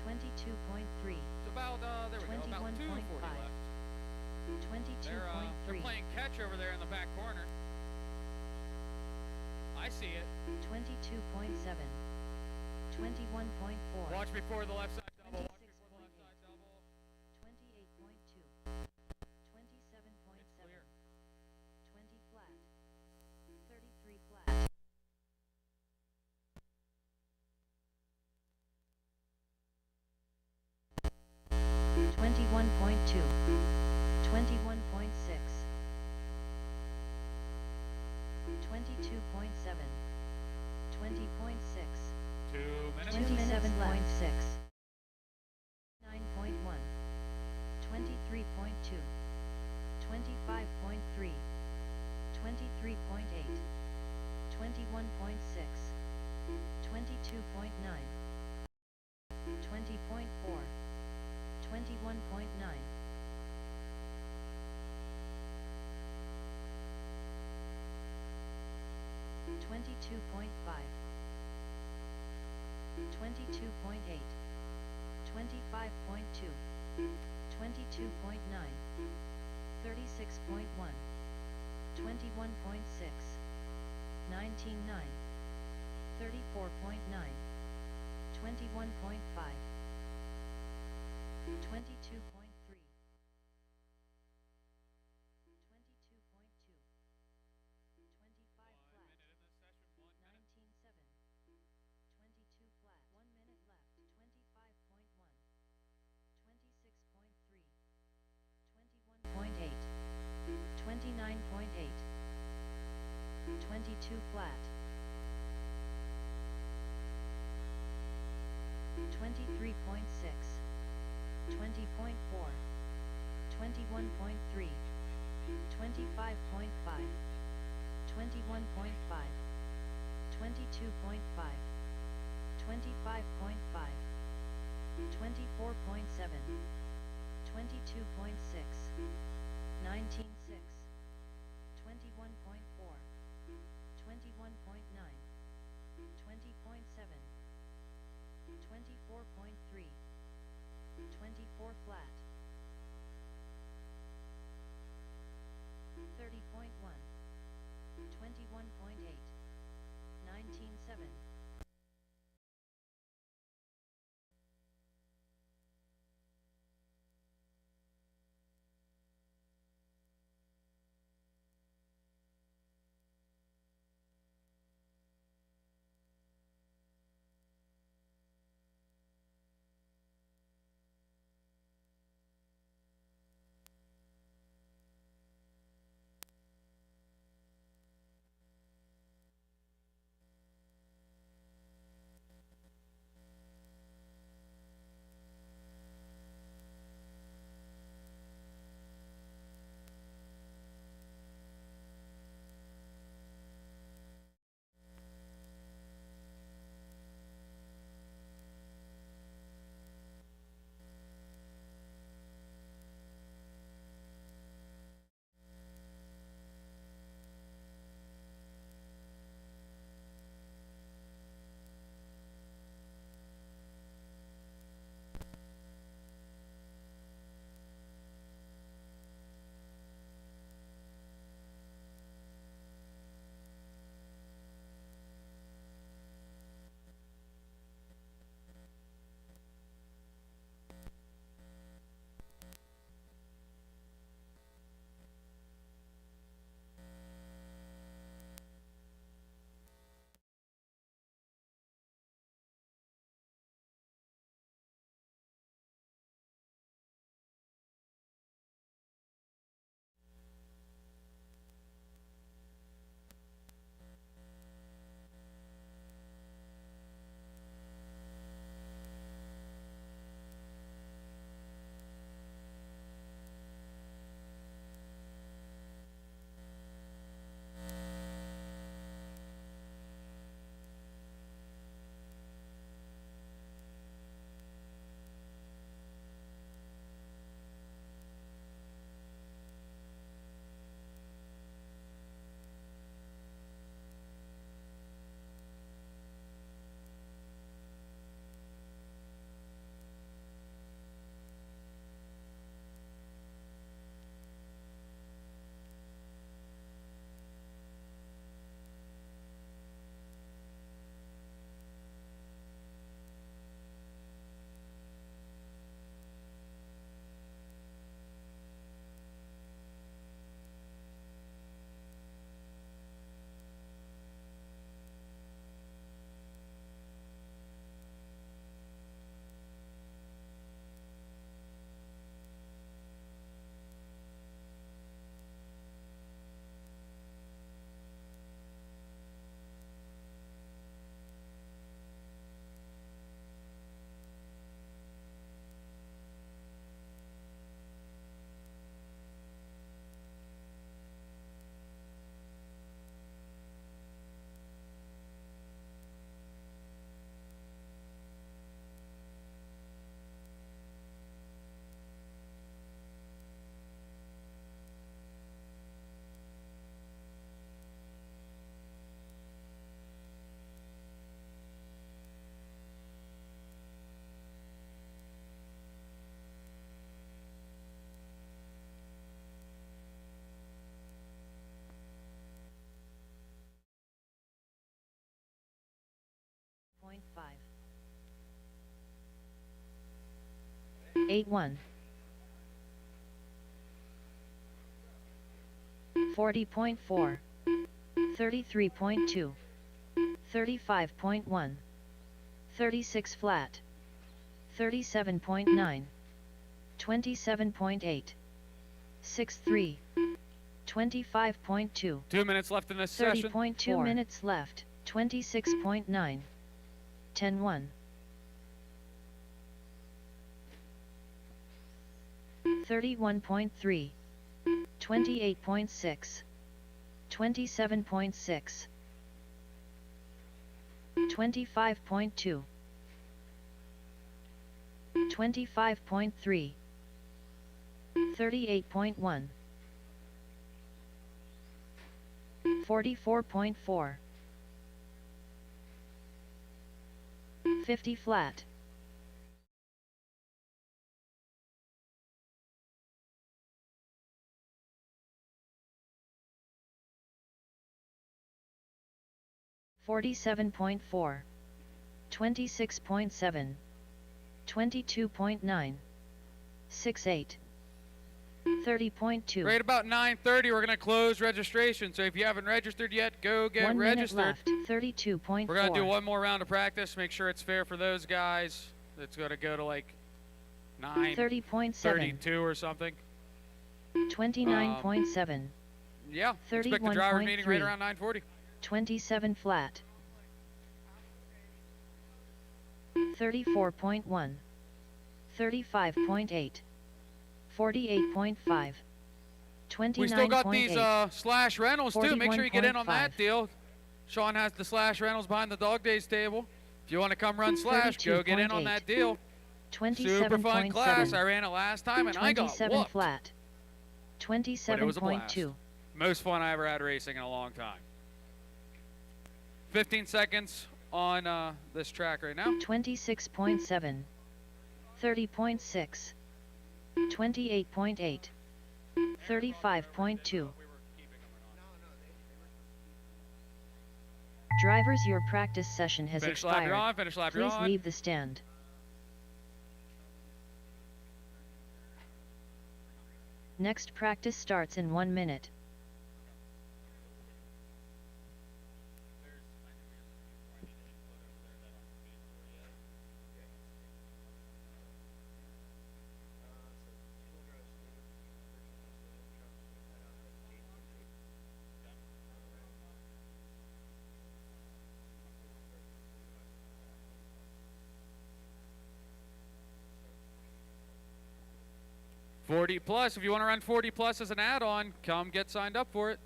22.3, It's about there we go, about 2:40 left. 22.3, They're playing catch over there in the back corner. I see it. 22.7, 21.4, Watch before the left side double. Watch before the left side double. 28.2, 27.7, It's clear. 20 flat, 33 flat. .2, 21.6, 22.7, 20.6, 2 minutes. 27.6, 9.1, 23.2, 25.3, 23.8, 21.6, 22.9, 20.4, 21.9, 22.5, 22.8, 25.2, 22.9, 36.1, 21.6, 19.9, 34.9, 21.5, 22.3, 22.2, 25 flat, 19.7, 22 flat, 1 minute left, 25.1, 26.3, 21.8, 23.6, 20.4, 21.3, 25.5, 21.5, 22.5, 25.5, 24.7, 22.6, 19.6, 21.4, 21.9, 20.7, 24.3, 24 flat, 30.1, 21.8, 19.7. .5 8.1 40.4 33.2 35.1 36 flat 37.9 27.8 6.3 25.2 2 minutes left in this session. 30.2 minutes left 26.9 10.1 31.3, 28.6, 27.6, 25.2, 25.3, 38.1, 44.4, 50 flat, 47.4, 26.7, 22.9, 68, 30.2. Right about 9:30, we're going to close registration. So if you haven't registered yet, go get 1 minute registered. left, 32.4. We're going to do one more round of practice. Make sure it's fair for those guys. It's going to go to like 30.7. 32 or something. 29.7. Yeah, expect the driver meeting right around 9:40. 27 flat. 34.1. 35.8. 48.5. 29.8. We still got these Slash Rentals too. Make sure you get in on that deal. Sean has the Slash Rentals behind the Dog Days table. If you want to come run Slash, go get in on that deal. 27. Super fun class. I ran it last time and I got whooped. 27 flat. 27.2. Most fun I ever had racing in a long time. 15 seconds on this track right now. 26.7. 30.6. 28.8. 35.2. Drivers, your practice session has expired. Finish lap, you're on. Finish lap, you're on. Please leave the stand. Next practice starts in 1 minute. $40 plus. If you want to run $40 plus as an add-on, come get signed up for it.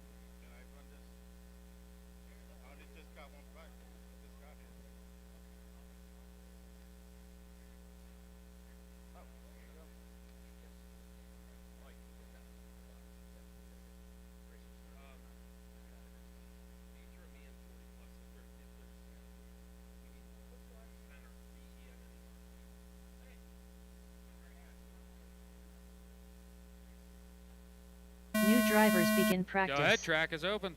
New drivers begin practice. Go ahead, track is open.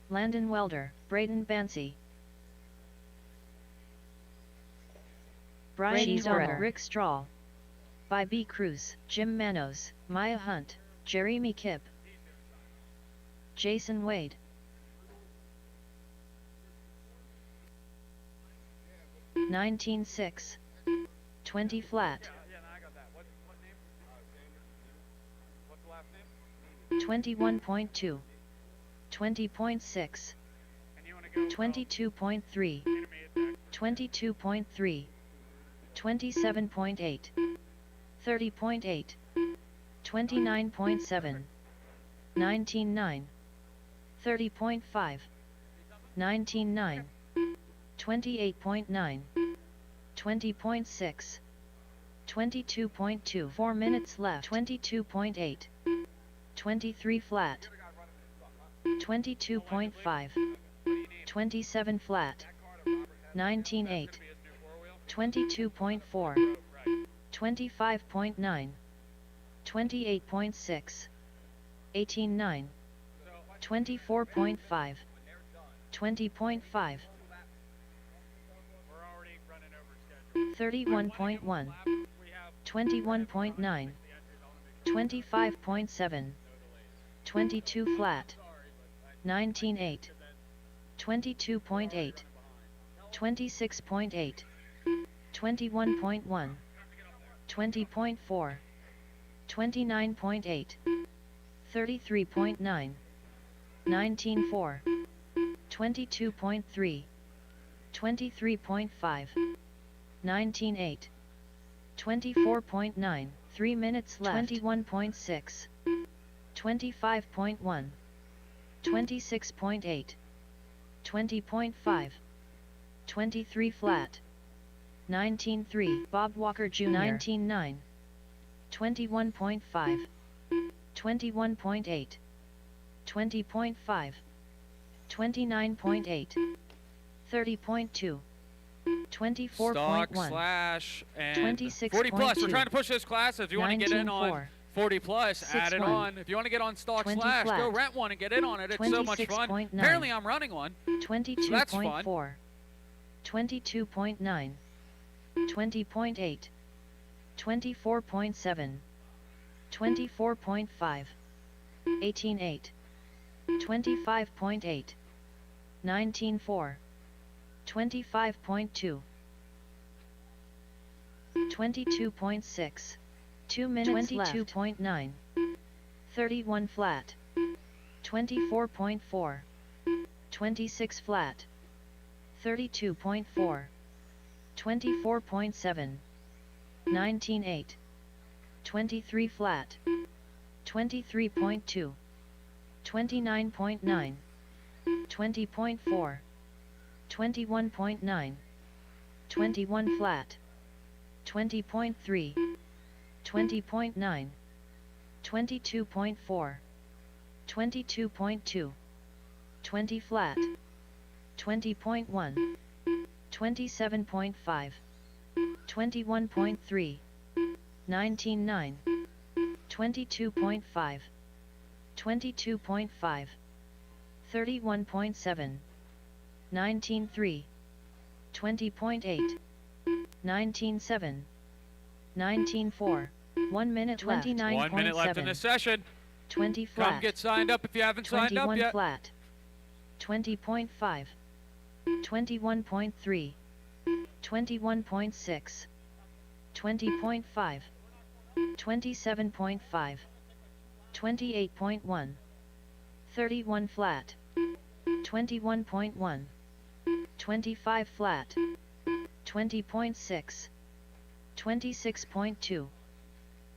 Landon Welder, Braden Bancy, Brian Zara, Rick Strahl, by B. Cruz, Jim Manos, Maya Hunt, Jeremy Kipp, Jason Wade, (19.6), 20 flat, 21.2, 20.6, 22.3, 22.3, 27.8, 30.8, 29.7, 19.9, 30.5, 19.9, 28.9, 20.6, 22.2, 4 minutes left, 22.8, 23 flat, 22.5, 27 flat, 19.8, 22.4, 25.9, 28.6, 18.9, 24.5, 20.5, 31.1, 21.9, 25.7, 22 flat, 19.8, 22.8, 26.8, 21.1, 20.4, 29.8, 33.9, 19.4, 22.3, 23.5, 19.8, 24.9, 3 minutes left. 21.6, 25.1, 26.8, 20.5, 23 flat, 19.3, Bob Walker Jr. 19.9, 21.5, 21.8, 20.5, 29.8, 30.2, 24.1, slash and 26. 40 plus. We're trying to push this class. If you want to get in on 40 plus, add it on. If you want to get on stock slash, flat. go rent one and get in on it. It's so much fun. 26.9. Apparently I'm running one. 22.4, so that's fun. 22.9, 20.8, 24.7, 24.5, 18.8, 25.8, 19.4, 25.2, 22.6, 2 minutes 22.9, 31 flat, 24.4, 26 flat, 32.4, 24.7, 19.8, 23 flat, 23.2, 29.9, 20.4, 21.9, 21 flat, 20.3, 20.9, 22.4, 22.2, 20 flat, 20.1, 27.5, 21.3, 19.9, 22.5, 22.5, 31.7, 19.3, 20.8, 19.7, 19.4, 1 minute left. 29.7. 1 minute left in the session. 20 flat. Come get signed up if you haven't signed up yet. 21 flat. 20.5, 21.3, 21.6, 20.5, 27.5, 28.1, 31 flat, 21.1, 25 flat, 20.6, 26.2,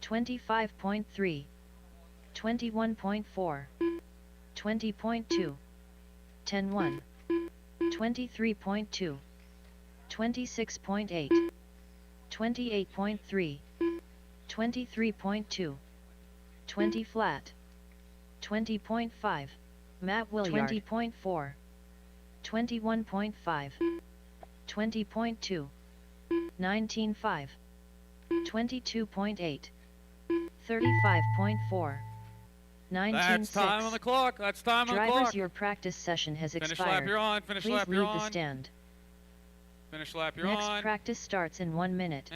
25.3, 21.4, 20.2, 10.1, 23.2, 26.8, 28.3, 23.2, 20 flat, 20.5, Matt Williard, 20.4, 21.5, 20.2, 19.5, 22.8, 35.4, 19.6. That's time on the clock. That's time on the clock. Drivers, your practice session has expired. Finish lap, you're on. Finish lap, you're on. Please leave the stand. Finish lap, you're Next on. practice starts in 1 minute.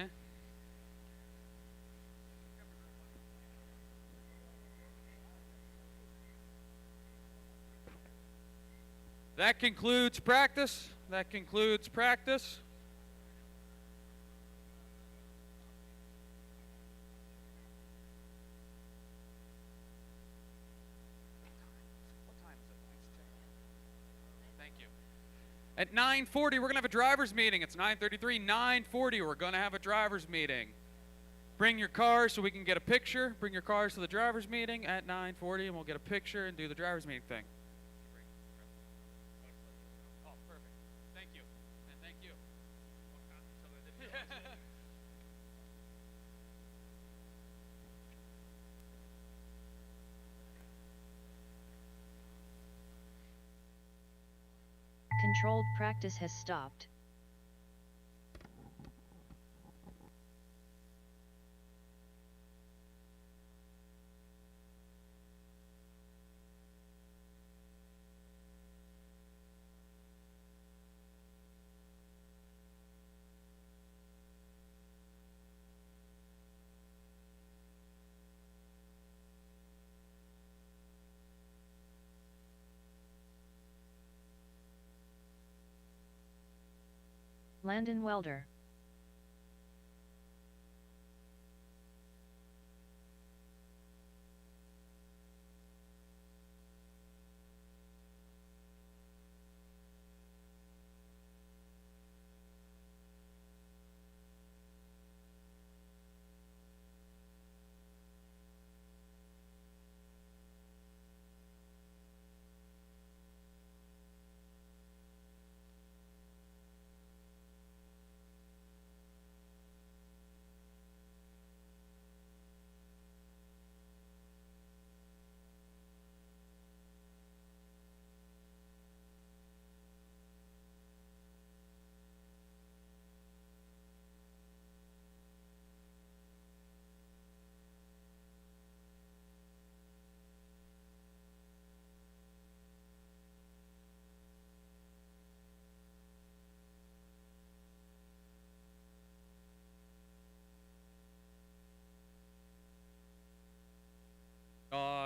That concludes practice. That concludes practice. Thank you. At 9:40, we're going to have a driver's meeting. It's 9:33, 9:40, we're going to have a driver's meeting. Bring your cars so we can get a picture. Bring your cars to the driver's meeting at 9:40, and we'll get a picture and do the driver's meeting thing. Oh, perfect. Thank you. And thank you. Controlled practice has stopped. Landon Welder.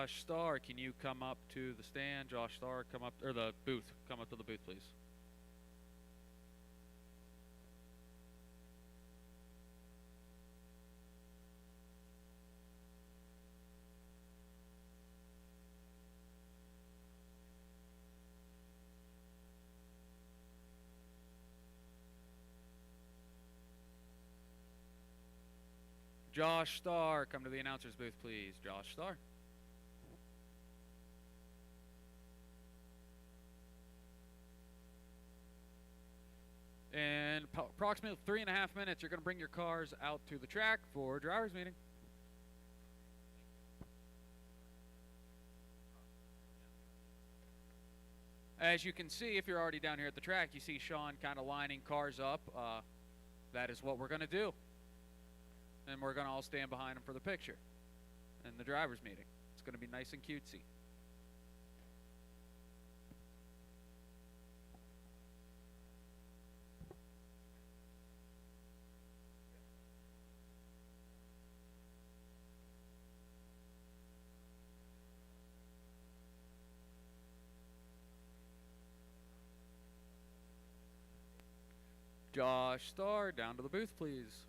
Josh Starr, can you come up to the stand? Josh Starr, come up, or the booth. Come up to the booth, please. Josh Starr, come to the announcer's booth, please. Josh Starr. In approximately 3.5 minutes, you're going to bring your cars out to the track for driver's meeting. As you can see, if you're already down here at the track, you see Sean kind of lining cars up. That is what we're going to do. And we're going to all stand behind him for the picture and the driver's meeting. It's going to be nice and cutesy. Josh Starr, down to the booth, please.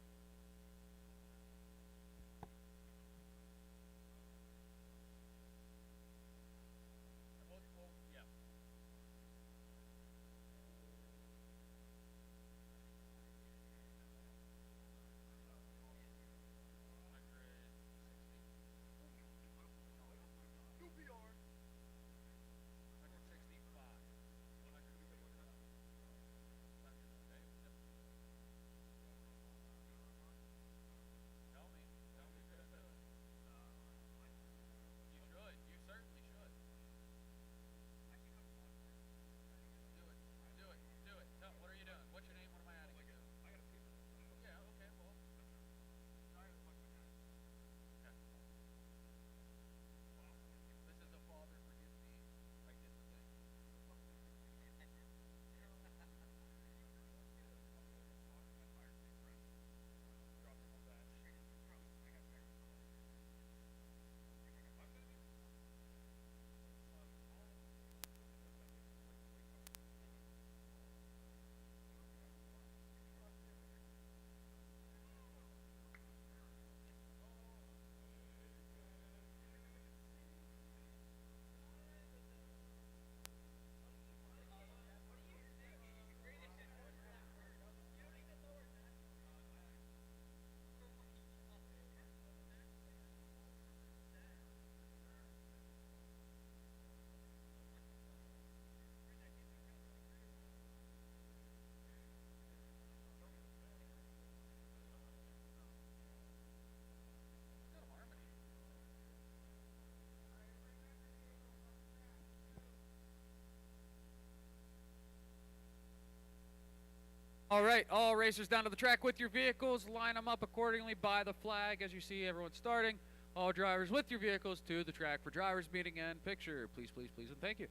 All right, all racers down to the track with your vehicles. Line them up accordingly by the flag as you see everyone starting. All drivers with your vehicles to the track for driver's meeting and picture. Please, please, please, and thank you.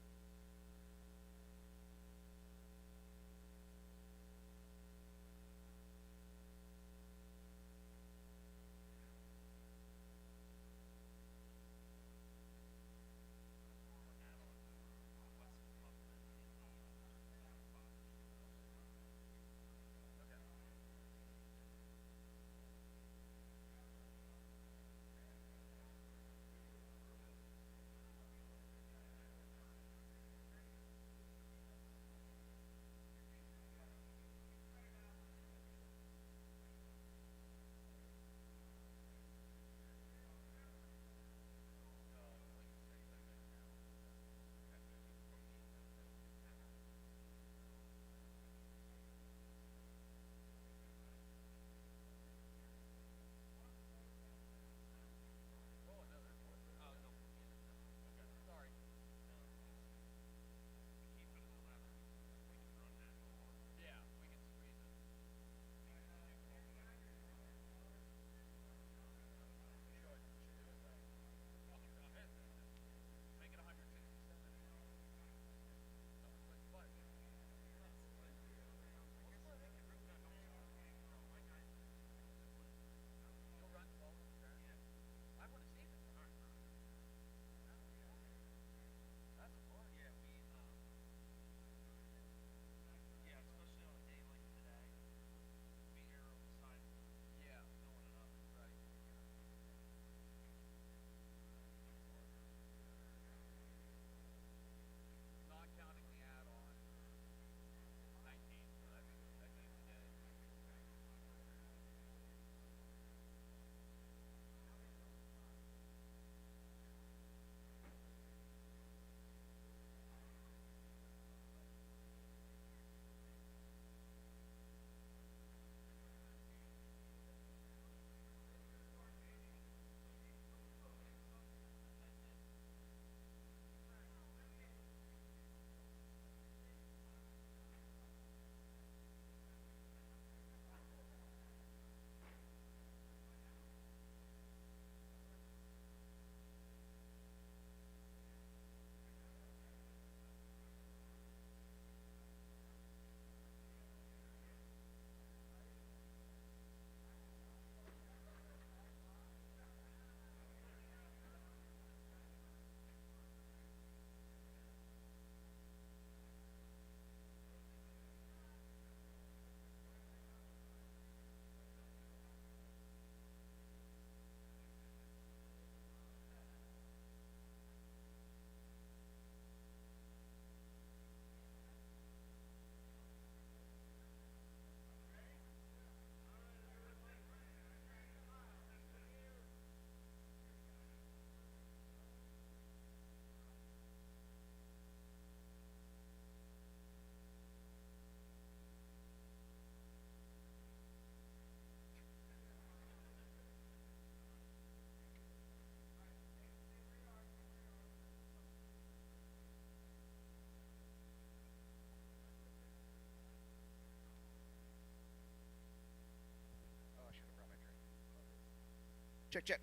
Check, check.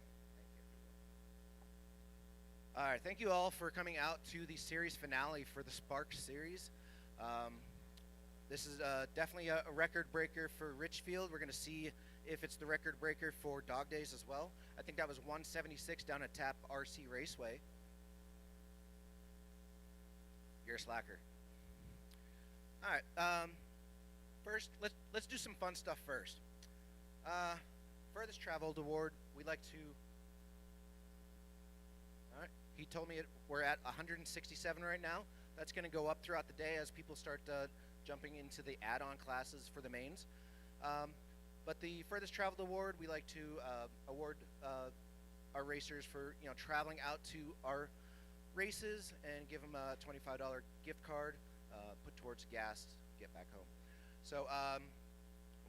All right, thank you all for coming out to the series finale for the SPARC series. This is definitely a record breaker for Richfield. We're going to see if it's the record breaker for dog days as well. I think that was 176 down at RC Raceway. You're a slacker. All right, first, let's do some fun stuff first. Furthest traveled award, we like to. All right, he told me we're at 167 right now. That's going to go up throughout the day as people start jumping into the add-on classes for the mains. But the furthest traveled award, we like to award our racers for traveling out to our races and give them a $25 gift card, put towards gas, get back home. So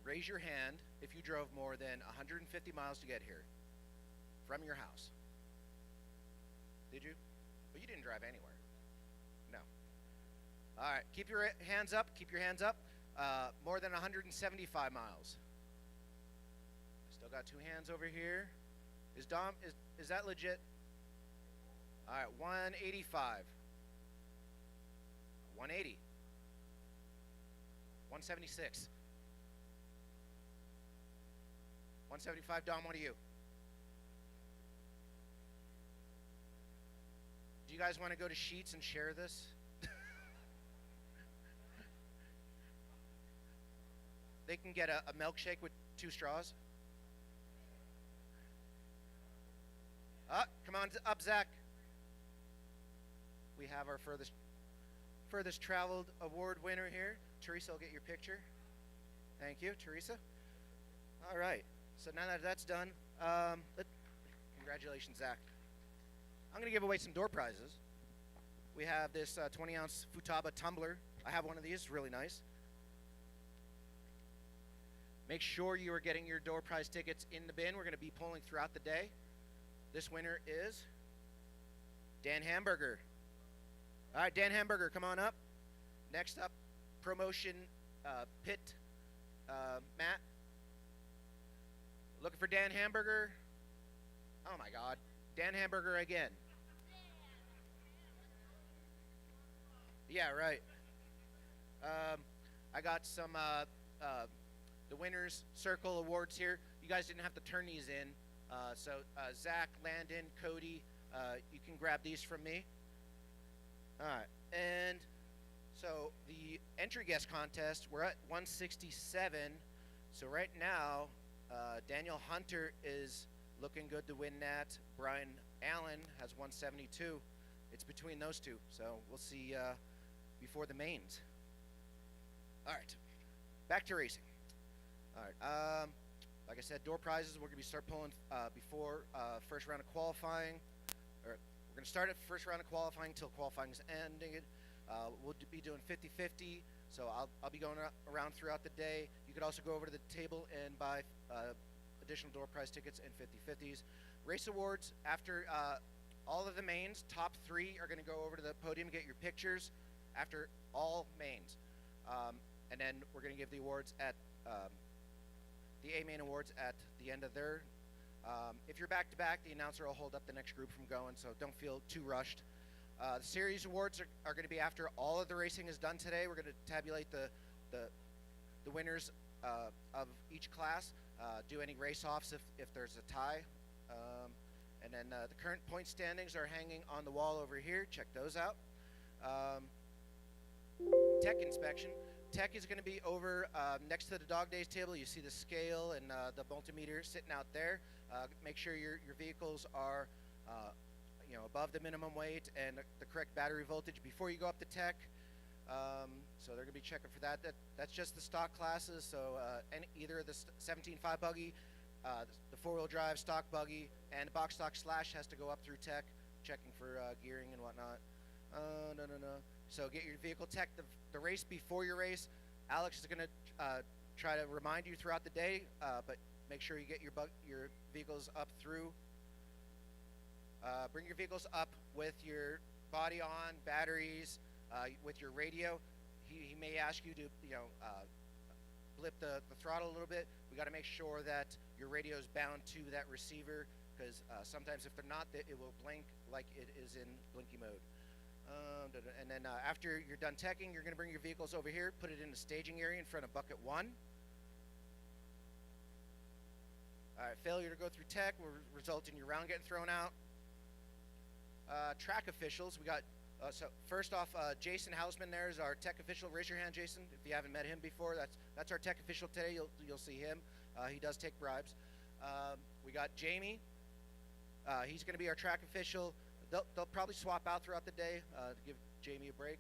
raise your hand if you drove more than 150 miles to get here from your house. Did you? But you didn't drive anywhere. No. All right, keep your hands up. Keep your hands up. More than 175 miles. Still got 2 hands over here. Is that legit? All right, 185. 180. 176. 175, Dom, what are you? Do you guys want to go to Sheets and share this? They can get a milkshake with 2 straws. Come on up, Zach. We have our furthest traveled award winner here. Teresa will get your picture. Thank you, Teresa. All right. So now that that's done, congratulations, Zach. I'm going to give away some door prizes. We have this 20-ounce Futaba tumbler. I have one of these, really nice. Make sure you are getting your door prize tickets in the bin. We're going to be pulling throughout the day. This winner is Dan Hamburger. All right, Dan Hamburger, come on up. Next up, promotion pit Matt. Looking for Dan Hamburger. Oh my God, Dan Hamburger again. Yeah, right. I got some the winners circle awards here. You guys didn't have to turn these in. So Zach, Landon, Cody, you can grab these from me. All right, and so the entry guess contest, we're at 167. So right now, Daniel Hunter is looking good to win that. Brian Allen has 172. It's between those two, so we'll see before the mains. All right, back to racing. All right, like I said, door prizes, we're going to start pulling before first round of qualifying. Or we're going to start at first round of qualifying until qualifying is ending. We'll be doing 50-50, so I'll be going around throughout the day. You could also go over to the table and buy additional door prize tickets and 50-50s. Race awards, after all of the mains, top 3 are going to go over to the podium and get your pictures after all mains. And then we're going to give the awards at the A-Main Awards at the end of their. If you're back-to-back, the announcer will hold up the next group from going, so don't feel too rushed. The series awards are going to be after all of the racing is done today. We're going to tabulate the winners of each class, do any race-offs if there's a tie. And then the current point standings are hanging on the wall over here. Check those out. Tech inspection. Tech is going to be over next to the dog days table. You see the scale and the multimeter sitting out there. Make sure your vehicles are above the minimum weight and the correct battery voltage before you go up to tech. So they're going to be checking for that. That's just the stock classes. So either the 17.5 buggy, the 4-wheel drive stock buggy, and the box stock slash has to go up through tech, checking for gearing and whatnot. No. So get your vehicle tech the race before your race. Alex is going to try to remind you throughout the day, but make sure you get your vehicles up through. Bring your vehicles up with your body on, batteries, with your radio. He may ask you to blip the throttle a little bit. We got to make sure that your radio is bound to that receiver, because sometimes if they're not, it will blink like it is in blinky mode. And then after you're done teching, you're going to bring your vehicles over here, put it in the staging area in front of bucket 1. All right, failure to go through tech will result in your round getting thrown out. Track officials, we got, so first off, Jason Hausman there is our tech official. Raise your hand, Jason, if you haven't met him before. That's our tech official today. You'll see him. He does take bribes. We got Jamie. He's going to be our track official. They'll probably swap out throughout the day to give Jamie a break.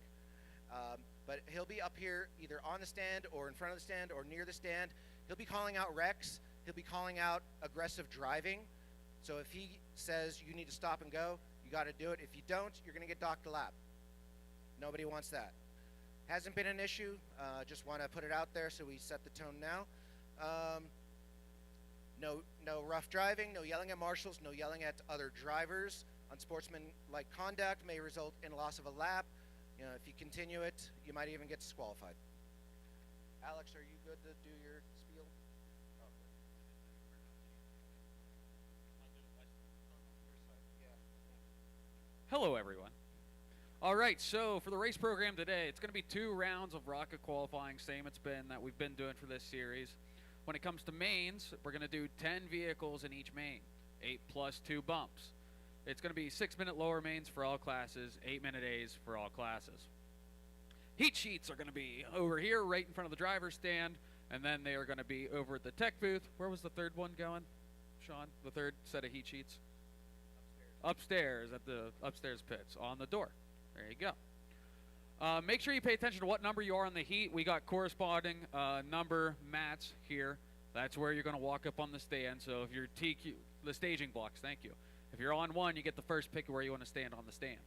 But he'll be up here either on the stand or in front of the stand or near the stand. He'll be calling out wrecks. He'll be calling out aggressive driving. So if he says you need to stop and go, you got to do it. If you don't, you're going to get docked a lap. Nobody wants that. Hasn't been an issue. Just want to put it out there so we set the tone now. No rough driving, no yelling at marshals, no yelling at other drivers. Unsportsmanlike conduct may result in loss of a lap. You know, if you continue it, you might even get disqualified. Alex, are you good to do your spiel? Hello, everyone. All right, so for the race program today, it's going to be 2 rounds of rocket qualifying, same it's been that we've been doing for this series. When it comes to mains, we're going to do 10 vehicles in each main, 8 plus 2 bumps. It's going to be 6-minute lower mains for all classes, 8-minute A's for all classes. Heat sheets are going to be over here right in front of the driver's stand, and then they are going to be over at the tech booth. Where was the third one going, Sean? The third set of heat sheets? Upstairs at the upstairs pits on the door. There you go. Make sure you pay attention to what number you are on the heat. We got corresponding number mats here. That's where you're going to walk up on the stand. So if you're TQ, the staging blocks, thank you. If you're on 1, you get the first pick of where you want to stand on the stand.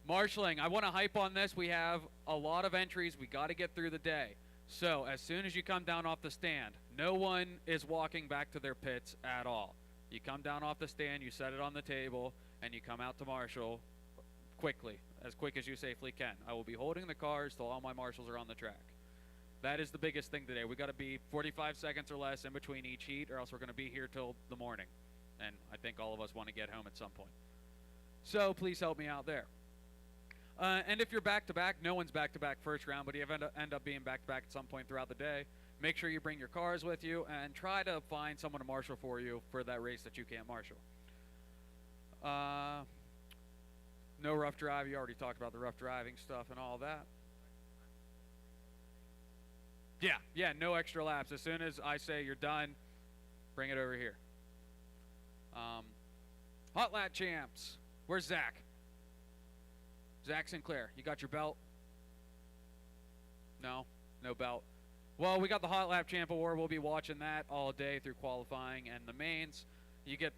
Marshalling, I want to hype on this. We have a lot of entries. We got to get through the day. So as soon as you come down off the stand, no one is walking back to their pits at all. You come down off the stand, you set it on the table, and you come out to marshal quickly, as quick as you safely can. I will be holding the cars till all my marshals are on the track. That is the biggest thing today. We got to be 45 seconds or less in between each heat, or else we're going to be here till the morning. And I think all of us want to get home at some point. So please help me out there. And if you're back-to-back, no one's back-to-back first round, but you end up being back-to-back at some point throughout the day, make sure you bring your cars with you and try to find someone to marshal for you for that race that you can't marshal. No rough drive. You already talked about the rough driving stuff and all that. Yeah, no extra laps. As soon as I say you're done, bring it over here. Hot lap champs. Where's Zach? Zach Sinclair, you got your belt? No belt. Well, we got the Hot Lap Champ Award. We'll be watching that all day through qualifying and the mains. You get,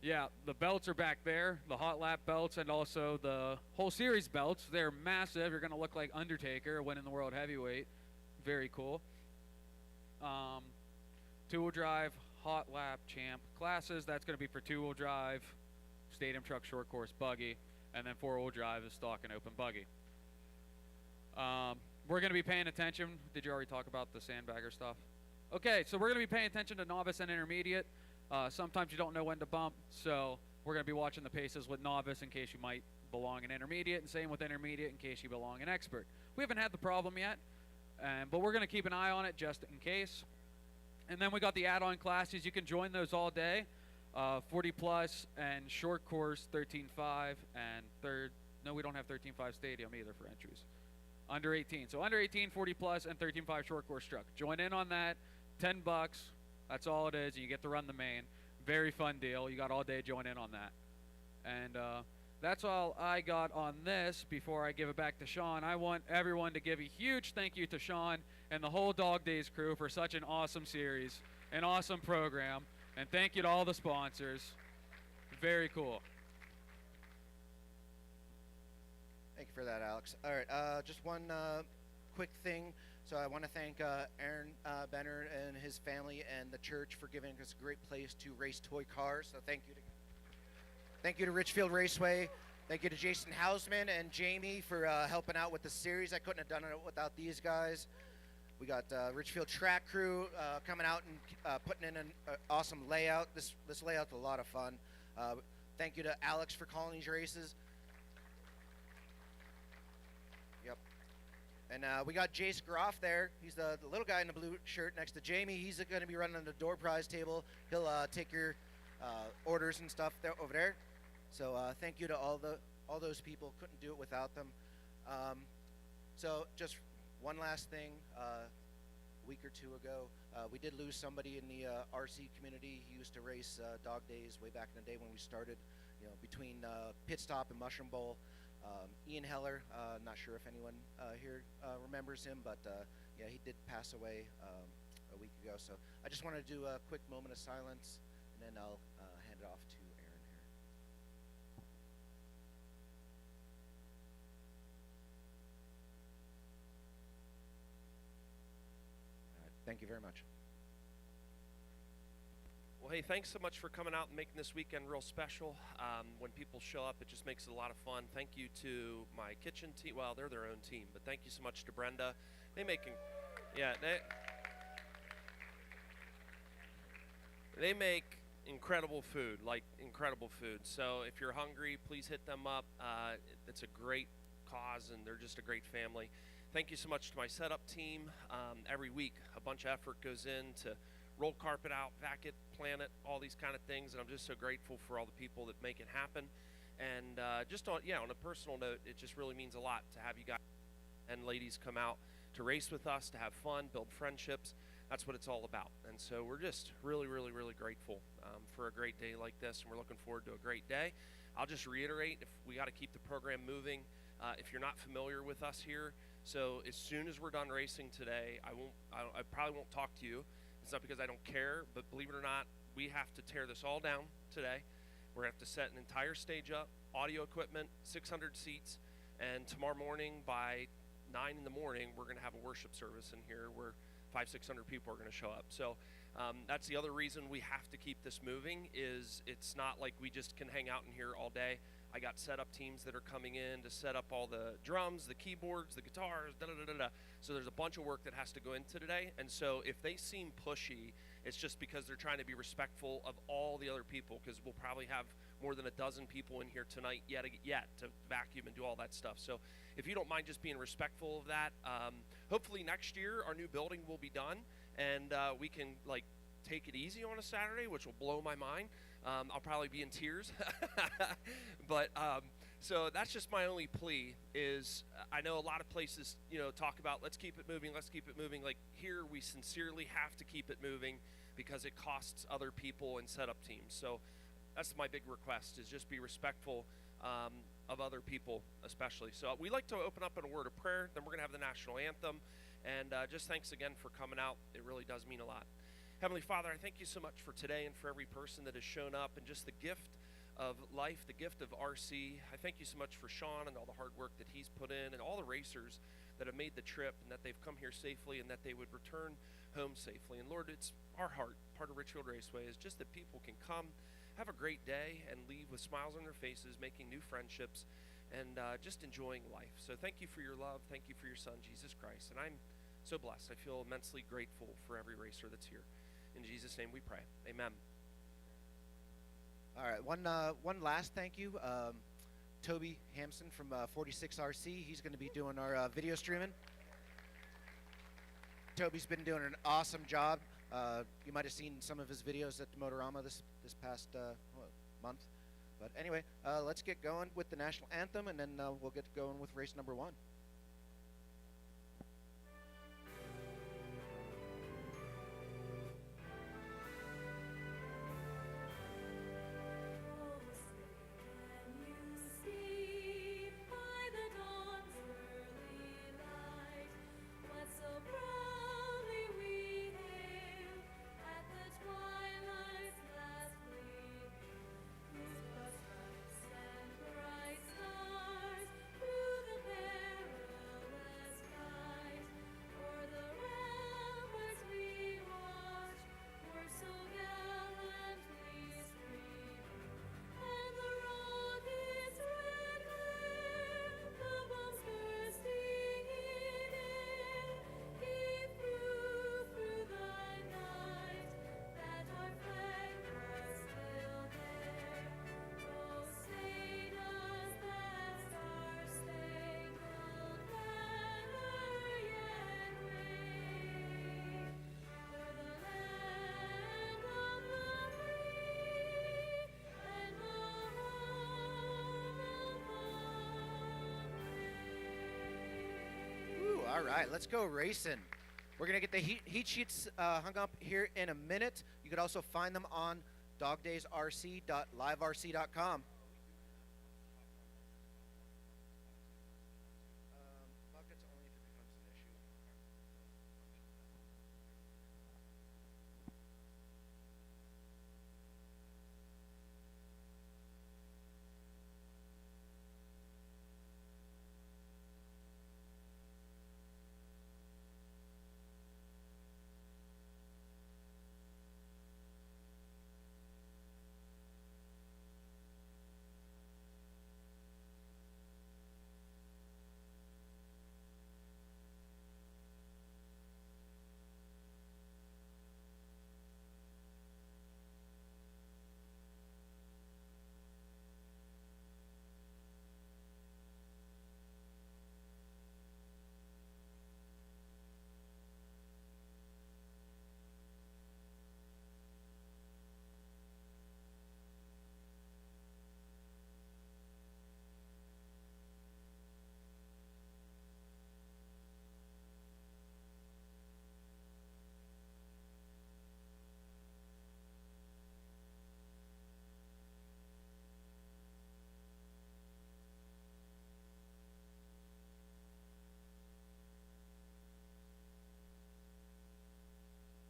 yeah, the belts are back there, the Hot Lap belts and also the whole series belts. They're massive. You're going to look like Undertaker winning the World Heavyweight. Very cool. 2-wheel drive Hot Lap Champ classes. That's going to be for 2-wheel drive, stadium truck, short course, buggy. And then 4-wheel drive is stock and open buggy. We're going to be paying attention. Did you already talk about the sandbagger stuff? Okay, so we're going to be paying attention to novice and intermediate. Sometimes you don't know when to bump, so we're going to be watching the paces with novice in case you might belong in intermediate, and same with intermediate in case you belong in expert. We haven't had the problem yet, but we're going to keep an eye on it just in case. And then we got the add-on classes. You can join those all day. 40 plus and short course 13.5 and third. No, we don't have 13.5 stadium either for entries. Under 18. So under 18, 40 plus and 13.5 short course truck. Join in on that. $10. That's all it is. And you get to run the main. Very fun deal. You got all day. Join in on that. And that's all I got on this. Before I give it back to Sean, I want everyone to give a huge thank you to Sean and the whole Dog Days crew for such an awesome series, an awesome program. And thank you to all the sponsors. Very cool. Thank you for that, Alex. All right, just one quick thing. So I want to thank Aaron Benner and his family and the church for giving us a great place to race toy cars. So thank you to Richfield Raceway. Thank you to Jason Hausman and Jamie for helping out with the series. I couldn't have done it without these guys. We got Richfield track crew coming out and putting in an awesome layout. This layout's a lot of fun. Thank you to Alex for calling these races. Yep. And we got Jace Groff there. He's the little guy in the blue shirt next to Jamie. He's going to be running the door prize table. He'll take your orders and stuff there, over there. So thank you to all those people. Couldn't do it without them. So just one last thing. A week or two ago, we did lose somebody in the RC community. He used to race dog days way back in the day when we started, you know, between Pit Stop and Mushroom Bowl. Ian Heller, not sure if anyone here remembers him, but yeah, he did pass away a week ago. So I just want to do a quick moment of silence, and then I'll hand it off to Aaron here. All right, thank you very much. Well, hey, thanks so much for coming out and making this weekend real special. When people show up, it just makes it a lot of fun. Thank you to my kitchen team. Well, they're their own team, but thank you so much to Brenda. They make incredible food, like incredible food. So if you're hungry, please hit them up. It's a great cause, and they're just a great family. Thank you so much to my setup team. Every week, a bunch of effort goes in to roll carpet out, vac it, plant it, all these kind of things, and I'm just so grateful for all the people that make it happen. And just on a personal note, it just really means a lot to have you guys and ladies come out to race with us, to have fun, build friendships. That's what it's all about. And so we're just really, really, really grateful for a great day like this, and we're looking forward to a great day. I'll just reiterate, if we got to keep the program moving, if you're not familiar with us here, so as soon as we're done racing today, I probably won't talk to you. It's not because I don't care, but believe it or not, we have to tear this all down today. We're going to have to set an entire stage up, audio equipment, 600 seats, and tomorrow morning by 9 in the morning, we're going to have a worship service in here where 500-600 people are going to show up. So that's the other reason we have to keep this moving, is it's not like we just can hang out in here all day. I got setup teams that are coming in to set up all the drums, the keyboards, the guitars, So there's a bunch of work that has to go into today. And so if they seem pushy, it's just because they're trying to be respectful of all the other people, because we'll probably have more than a dozen people in here tonight yet to vacuum and do all that stuff. So if you don't mind just being respectful of that, hopefully next year our new building will be done, and we can take it easy on a Saturday, which will blow my mind. I'll probably be in tears. But so that's just my only plea, is I know a lot of places, talk about let's keep it moving. Like here, we sincerely have to keep it moving because it costs other people and setup teams. So that's my big request, is just be respectful of other people especially. So we like to open up in a word of prayer, then we're going to have the national anthem. And just thanks again for coming out. It really does mean a lot. Heavenly Father, I thank you so much for today and for every person that has shown up, and just the gift of life, the gift of RC. I thank you so much for Sean and all the hard work that he's put in, and all the racers that have made the trip, and that they've come here safely, and that they would return home safely. And Lord, it's our heart, part of Richfield Raceway, is just that people can come, have a great day, and leave with smiles on their faces, making new friendships, and just enjoying life. So thank you for your love. Thank you for your son, Jesus Christ. And I'm so blessed. I feel immensely grateful for every racer that's here. In Jesus' name we pray. Amen. All right, one last thank you. Toby Hampson from 46RC. He's going to be doing our video streaming. Toby's been doing an awesome job. You might have seen some of his videos at the Motorama this past month. But anyway, let's get going with the national anthem, and then we'll get going with race number 1. All right, let's go racing. We're going to get the heat sheets hung up here in a minute. You could also find them on dogdaysrc.liverc.com. Buckets only if it becomes an issue.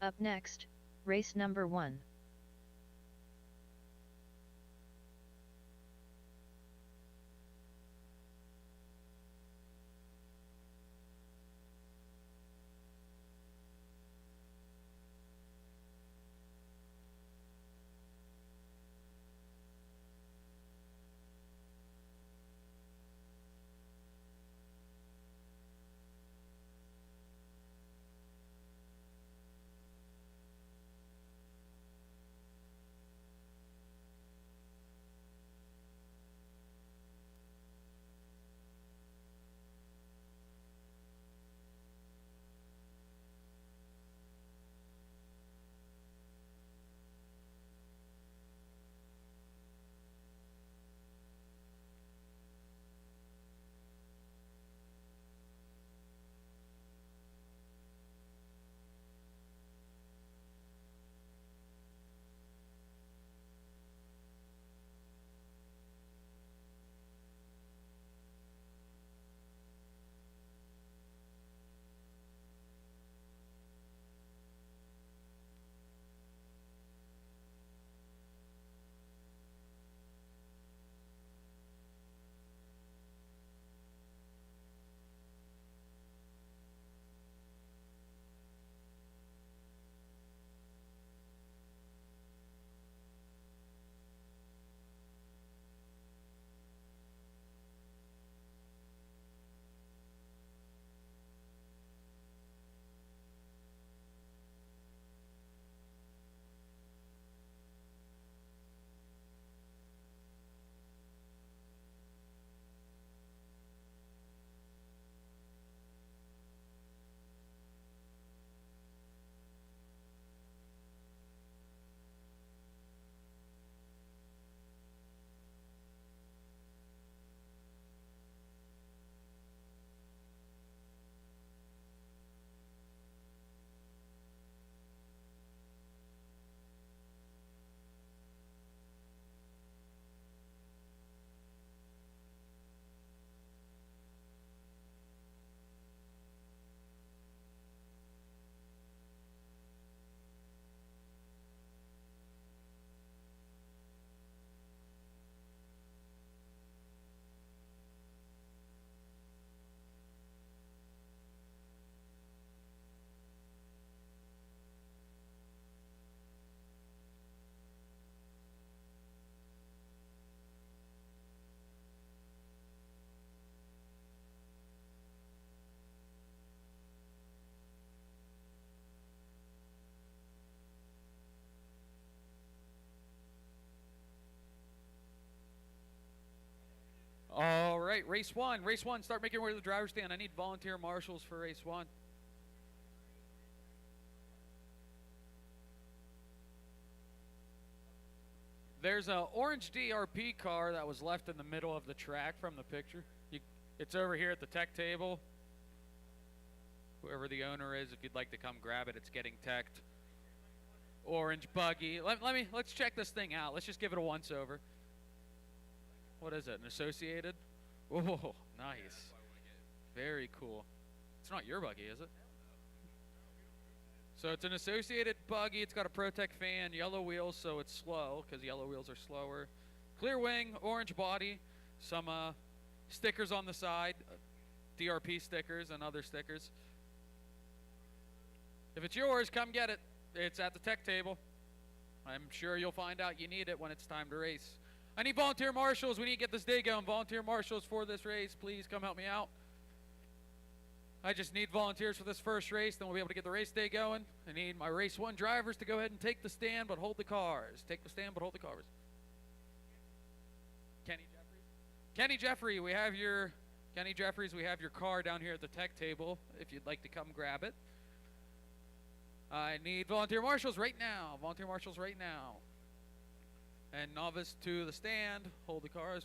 Up next, race number 1. All right, race 1. Race 1, start making your way to the driver's stand. I need volunteer marshals for race 1. There's an orange DRP car that was left in the middle of the track from the picture. It's over here at the tech table. whoever the owner is, if you'd like to come grab it, it's getting teched. Orange buggy. Let's check this thing out. Let's just give it a once over. What is it? An Associated? Oh, nice. Very cool. It's not your buggy, is it? So it's an Associated buggy. It's got a Protek fan, yellow wheels, so it's slow because yellow wheels are slower. Clear wing, orange body, some stickers on the side, DRP stickers and other stickers. If it's yours, come get it. It's at the tech table. I'm sure you'll find out you need it when it's time to race. I need volunteer marshals. We need to get this day going. Volunteer marshals for this race. Please come help me out. I just need volunteers for this first race, then we'll be able to get the race day going. I need my race 1 drivers to go ahead and take the stand, but hold the cars. Take the stand, but hold the cars. Kenny Jeffrey, we have your Kenny Jeffries. We have your car down here at the tech table. If you'd like to come grab it. I need volunteer marshals right now. Volunteer marshals right now. And novice to the stand. Hold the cars.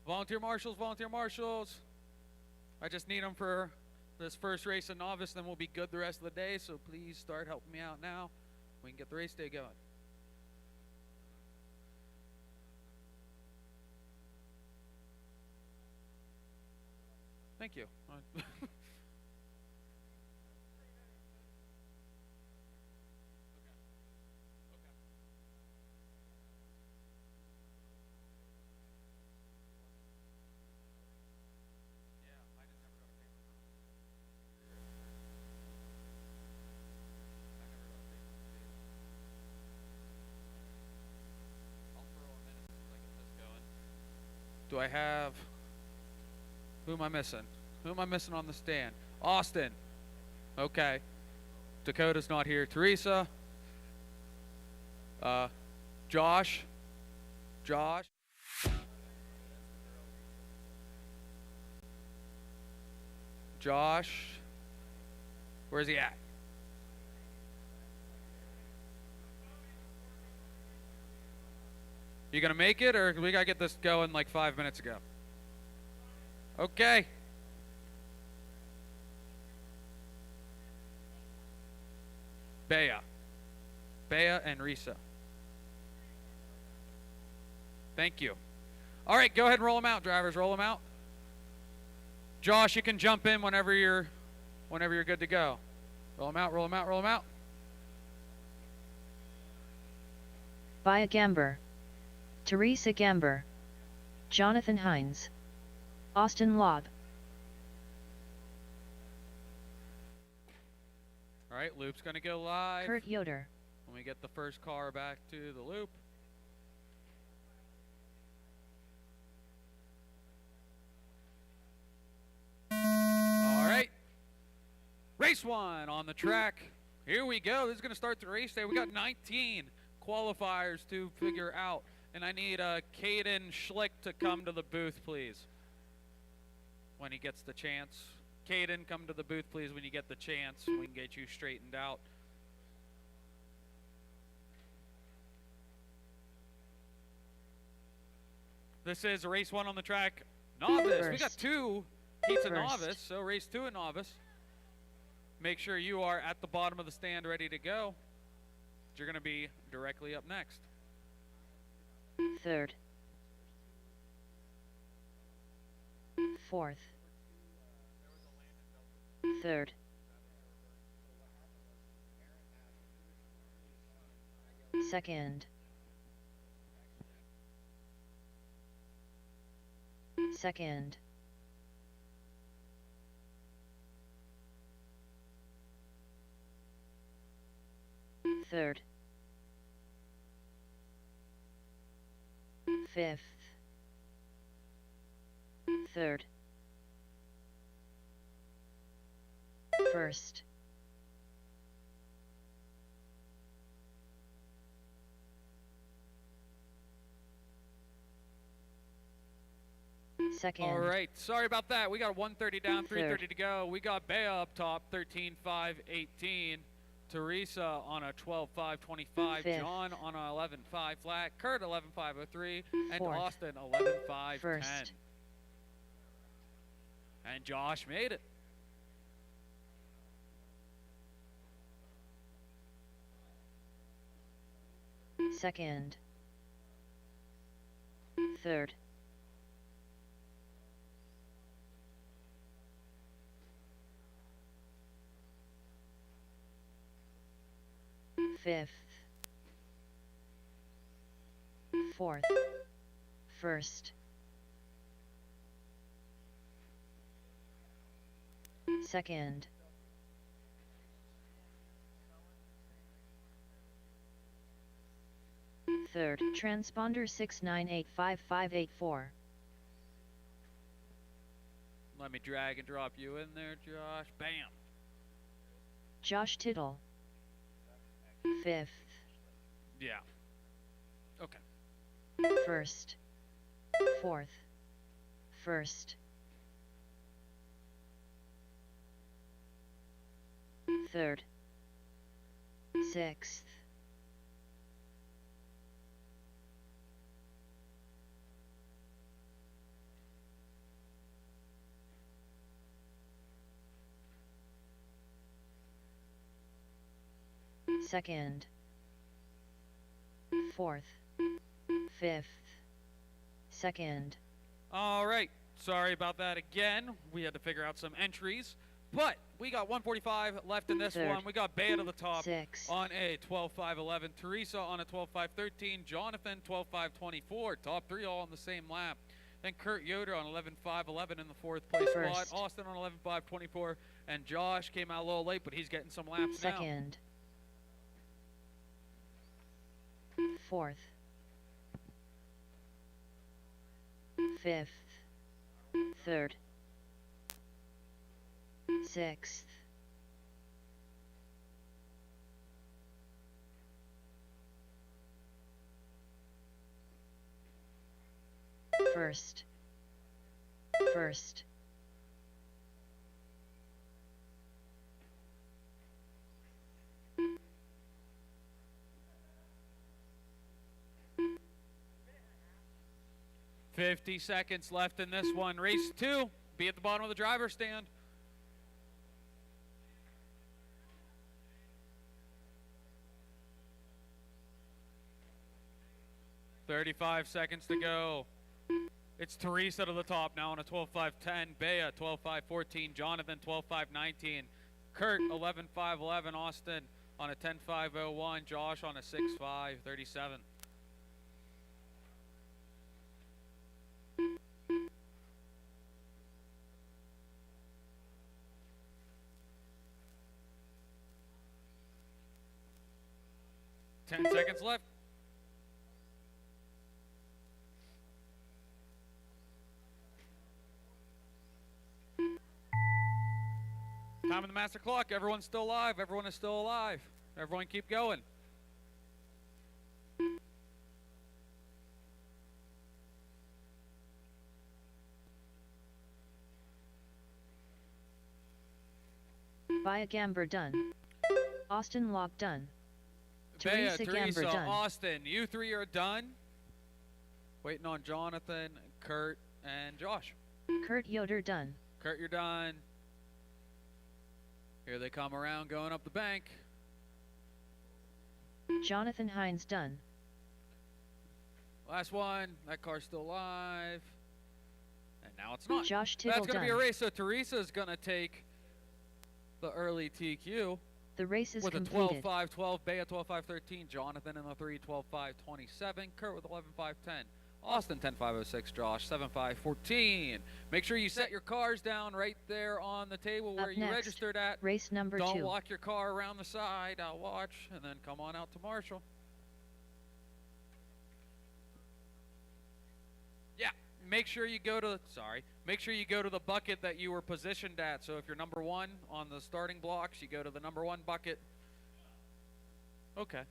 Volunteer marshals, volunteer marshals. I just need them for this first race of novice, then we'll be good the rest of the day, so please start helping me out now. We can get the race day going. Thank you. Do I have, who am I missing? Who am I missing on the stand? Austin. Okay. Dakota's not here. Teresa. Josh. Where's he at? You gonna make it, or we gotta get this going like 5 minutes ago? Okay. Bea and Risa. Thank you. All right, go ahead and roll them out, drivers. Roll them out. Josh, you can jump in whenever you're good to go. Roll them out. Roll them out. Roll them out. Bea Gamber. Teresa Gamber, Jonathan Hines, Austin Lobb. All right, loop's gonna go live. Kurt Yoder. When we get the first car back to the loop. All right, race 1 on the track. Here we go. This is gonna start the race day. We got 19 qualifiers to figure out. And I need Caden Schlick to come to the booth, please, when he gets the chance. Caden, come to the booth, please, when you get the chance. We can get you straightened out. This is race 1 on the track. Novice. We got 2 heats of novice, so race 2 and novice. Make sure you are at the bottom of the stand ready to go. You're going to be directly up next. Third, fourth, third, second, second, third, fifth, third, first, Second. All right, sorry about that. We got 130 down, 330 Third. to go. We got Bea up top, 13.518. Teresa on a 12.525. Fifth. John on a 11.5 flat. Kurt 11.503. And Fourth. Austin 11.510. First. And Josh made it. Second. Third. Fifth. Fourth. First. Second. Third. Transponder 6985584. Let me drag and drop you in there, Josh. Bam. Josh Tittle. Fifth. Yeah. Okay. First. Fourth. First. Third. Sixth. Second. Fourth. Fifth. Second. All right. Sorry about that again. We had to figure out some entries. But we got 145 left in this Third. one. We got Bea to the top Six. on a 12.511. Teresa on a 12.513. Jonathan 12.524. Top three all on the same lap. Then Kurt Yoder on 11.511 in the fourth place First. spot. Austin on 11.524. And Josh came out a little late, but he's getting some laps now. Second. Fourth. Fifth. Third. Sixth. First. First. $50 seconds left in this one. Race 2. Be at the bottom of the driver's stand. $35 seconds to go. It's Teresa to the top now on a 12.510. Bea 12.514. Jonathan 12.519. Kurt 11.511. Austin on a 10.501. Josh on a 6.537. Ten seconds left. Time of the master clock. Everyone's still alive. Everyone is still alive. Everyone keep going. Bia Gamber done. Austin Locke done. Bea, Teresa Teresa, Gamber done. Austin, you three are done. Waiting on Jonathan, Kurt, and Josh. Kurt Yoder done. Kurt, you're done. Here they come around going up the bank. Jonathan Hines done. Last one. That car's still alive. And now it's not. Josh Tittle That's going to be a done. race. So Teresa's going to take the early TQ. The race is with completed. a 12.512, Bea 12.513, Jonathan in the 3, 12.527, Kurt with 11.510, Austin 10.506, Josh 7.514. Make sure you set your cars down right there on the table where Up you next, registered at. race number Don't 2. walk your car around the side. I'll watch, and then come on out to Marshall. Yeah, make sure you go to, make sure you go to the bucket that you were positioned at. So if you're number 1 on the starting blocks, you go to the number 1 bucket. Okay.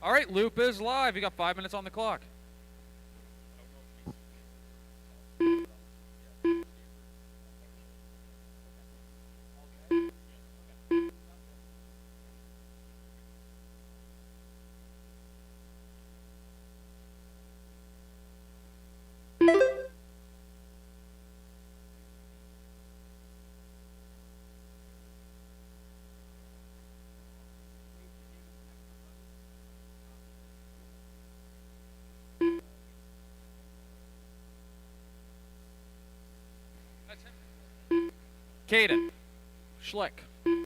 All right, loop is live. You got 5 minutes on the clock. Caden, Schleck. I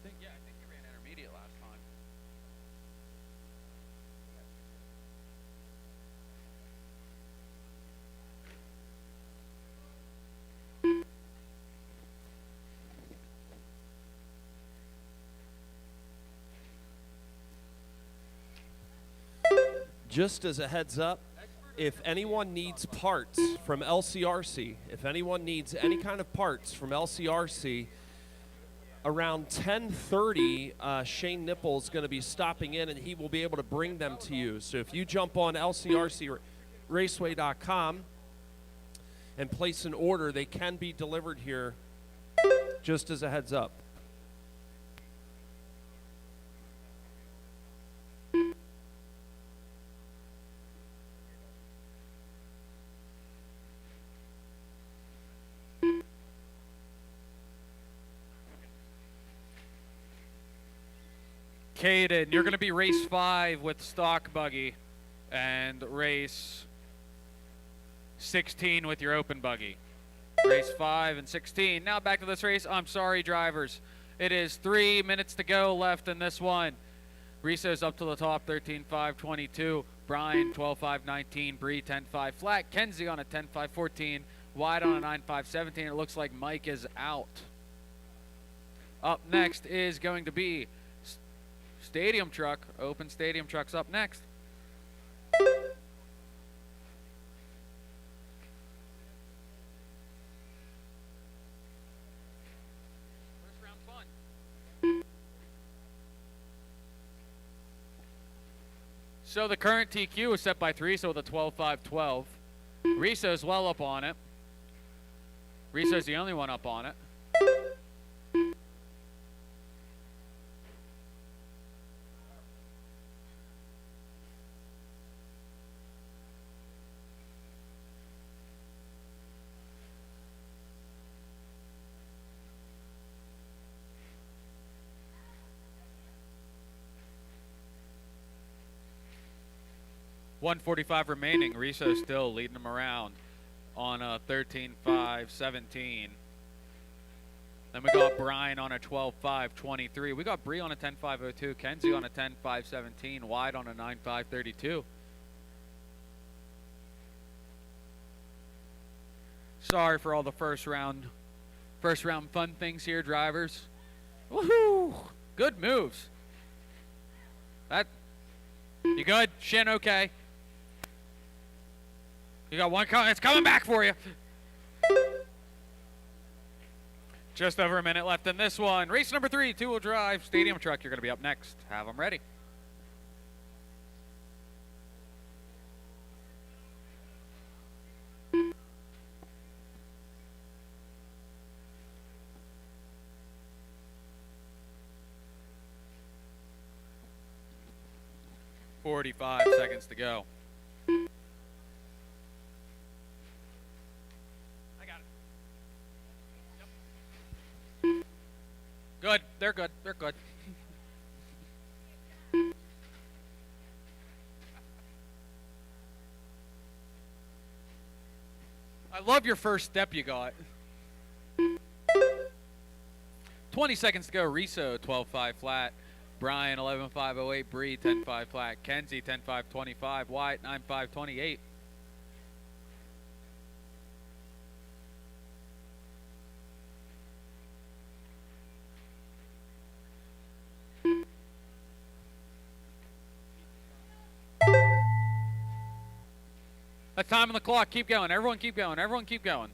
think he ran intermediate last time. Just as a heads up, if anyone needs parts from LCRC, if anyone needs any kind of parts from LCRC, around 10:30, Shane Nipple's going to be stopping in, and he will be able to bring them to you. So if you jump on LCRCRaceway.com and place an order, they can be delivered here, just as a heads up. Caden, you're going to be race 5 with stock buggy and race 16 with your open buggy. Race 5 and 16. Now back to this race. I'm sorry, drivers. It is 3 minutes to go left in this one. Riso's up to the top, 13.5.22. Brian, 12.5.19. Bree, 10.5 flat. Kenzie on a 10.5.14. Wide on a 9.5.17. It looks like Mike is out. Up next is going to be Stadium Truck. Open Stadium Truck's up next. First round fun. So the current TQ is set by 3, so with a 12.5.12. Riso's well up on it. Riso's the only one up on it. 1:45 remaining. Riso still leading them around on a 13.5.17. Then we got Brian on a 12.5.23. We got Bree on a 10.5.02. Kenzie on a 10.5.17. Wide on a 9.5.32. Sorry for all the first round fun things here, drivers. Woohoo! Good moves. You good? Shin okay? You got one coming. It's coming back for you. Just over a minute left in this one. Race number 3, two-wheel drive, Stadium Truck. You're going to be up next. Have them ready. .45 seconds to go. I got it. Yep. Good. They're good. They're good. I love your first step you got. 20 seconds to go. Riso, 12.5 flat. Brian, 11.508. Bree, 10.5 flat. Kenzie, 10.525. White, 9.528. That's time on the clock. Keep going. Everyone keep going. Everyone keep going.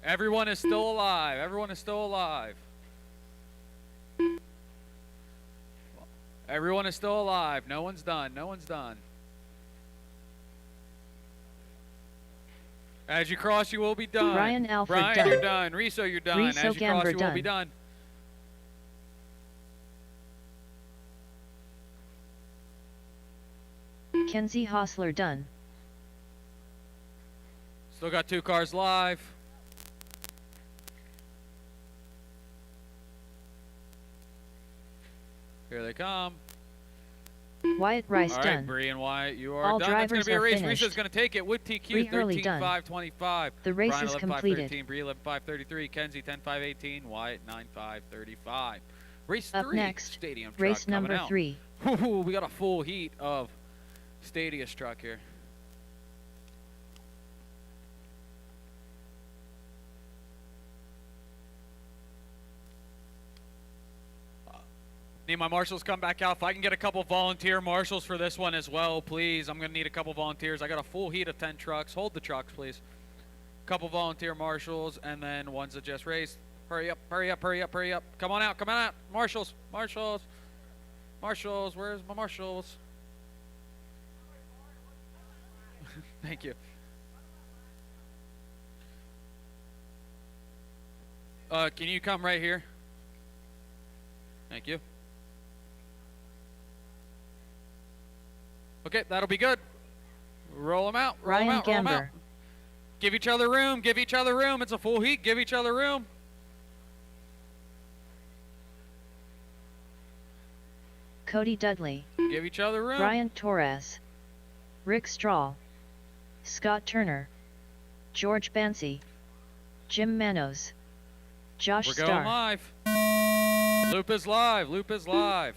Everyone is still alive. Everyone is still alive. Everyone is still alive. No one's done. No one's done. As you cross, you will be done. Brian Alfred Brian, done. you're done. Riso, you're done. Riso As you Gamber cross, you will done. be done. Kenzie Hostler done. Still got 2 cars live. Here they come. Wyatt Rice All right, done. Bree and Wyatt, you are All done. That's going drivers to be a are race. finished. Risa's going to take it with TQ, 13.525. The race Brian is 11.513, completed. Bree 11.533, Kenzie 10.518, Wyatt 9.535. Race Up 3, next, Stadium truck race coming number out. 3. Ooh, we got a full heat of Stadius truck here. Need my marshals come back out. If I can get a couple volunteer marshals for this one as well, please. I'm going to need a couple volunteers. I got a full heat of 10 trucks. Hold the trucks, please. Couple volunteer marshals, and then ones that just raced. Hurry up, hurry up, hurry up, hurry up. Come on out, come on out. Marshals, marshals, marshals. Where's my marshals? Thank you. Can you come right here? Thank you. Okay, that'll be good. Roll them out. Roll them out. Roll them out. Give each other room. Give each other room. It's a full heat. Give each other room. Cody Dudley. Give each other room. Brian Torres. Rick Strahl. Scott Turner. George Bancy. Jim Manos. Josh We're Starr. going live. Loop is live. Loop is live.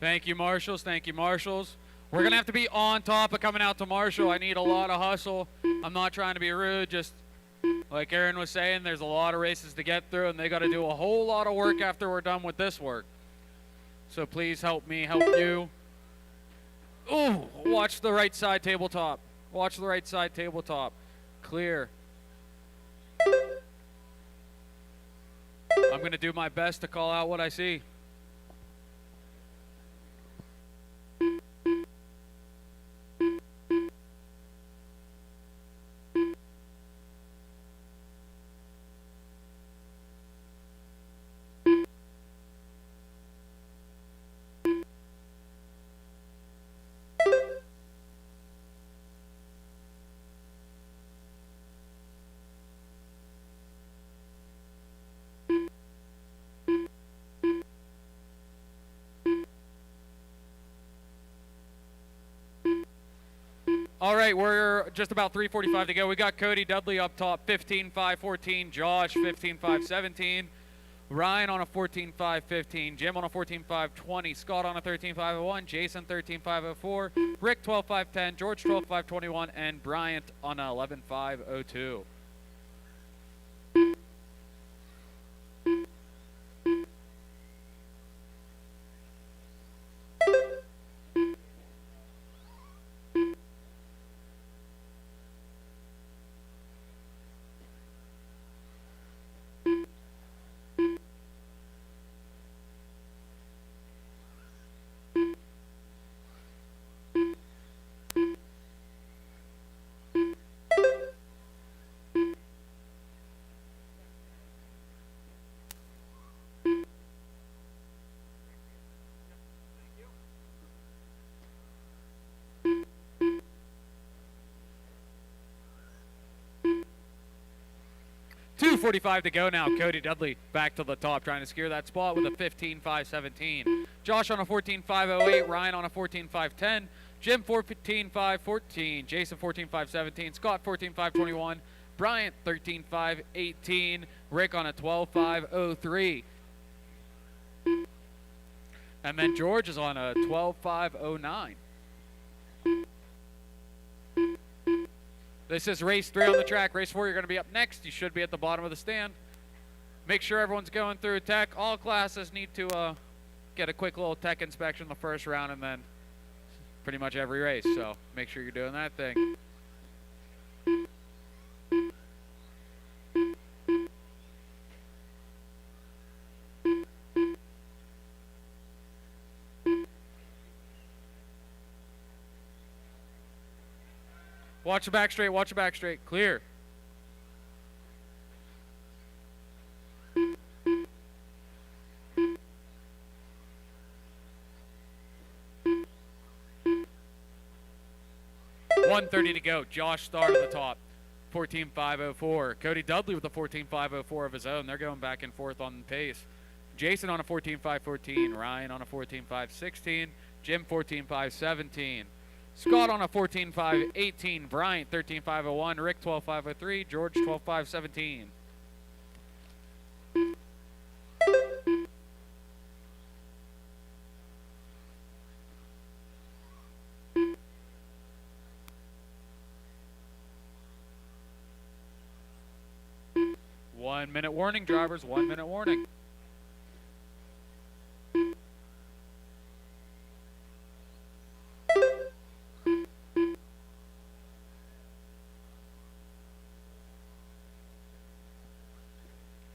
Thank you, marshals. Thank you, marshals. We're going to have to be on top of coming out to Marshall. I need a lot of hustle. I'm not trying to be rude. Just like Aaron was saying, there's a lot of races to get through, and they got to do a whole lot of work after we're done with this work. So please help me help you. Ooh, watch the right side tabletop. Watch the right side tabletop. Clear. I'm going to do my best to call out what I see. All right, we're just about 3:45 to go. We got Cody Dudley up top, 15.514. Josh, 15.517. Ryan on a 14.515. Jim on a 14.520. Scott on a 13.501. Jason, 13.504. Rick, 12.510. George, 12.521. And Bryant on a 11.502. .45 to go now. Cody Dudley back to the top, trying to secure that spot with a 15.517. Josh on a 14.508. Ryan on a 14.510. Jim 14.514. Jason 14.517. Scott 14.521. Bryant 13.518. Rick on a 12.503. And then George is on a 12.509. This is race 3 on the track. Race 4, you're going to be up next. You should be at the bottom of the stand. Make sure everyone's going through tech. All classes need to get a quick little tech inspection the first round, and then pretty much every race, so make sure you're doing that thing. Watch the back straight, watch the back straight. Clear. .130 to go. Josh Starr at the top. 14.504. Cody Dudley with a 14.504 of his own. They're going back and forth on pace. Jason on a 14.514. Ryan on a 14.516. Jim 14.517. Scott on a 14.518. Bryant 13.501. Rick 12.503. George 12.517. One minute warning, drivers. 1 minute warning.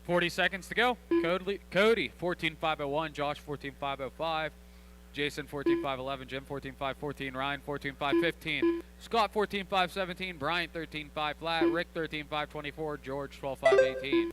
.40 to go. Cody 14.501. Josh 14.505. Jason 14.511. Jim 14.514. Ryan 14.515. Scott 14.517. Bryant 13.5 flat. Rick 13.524. George 12.518.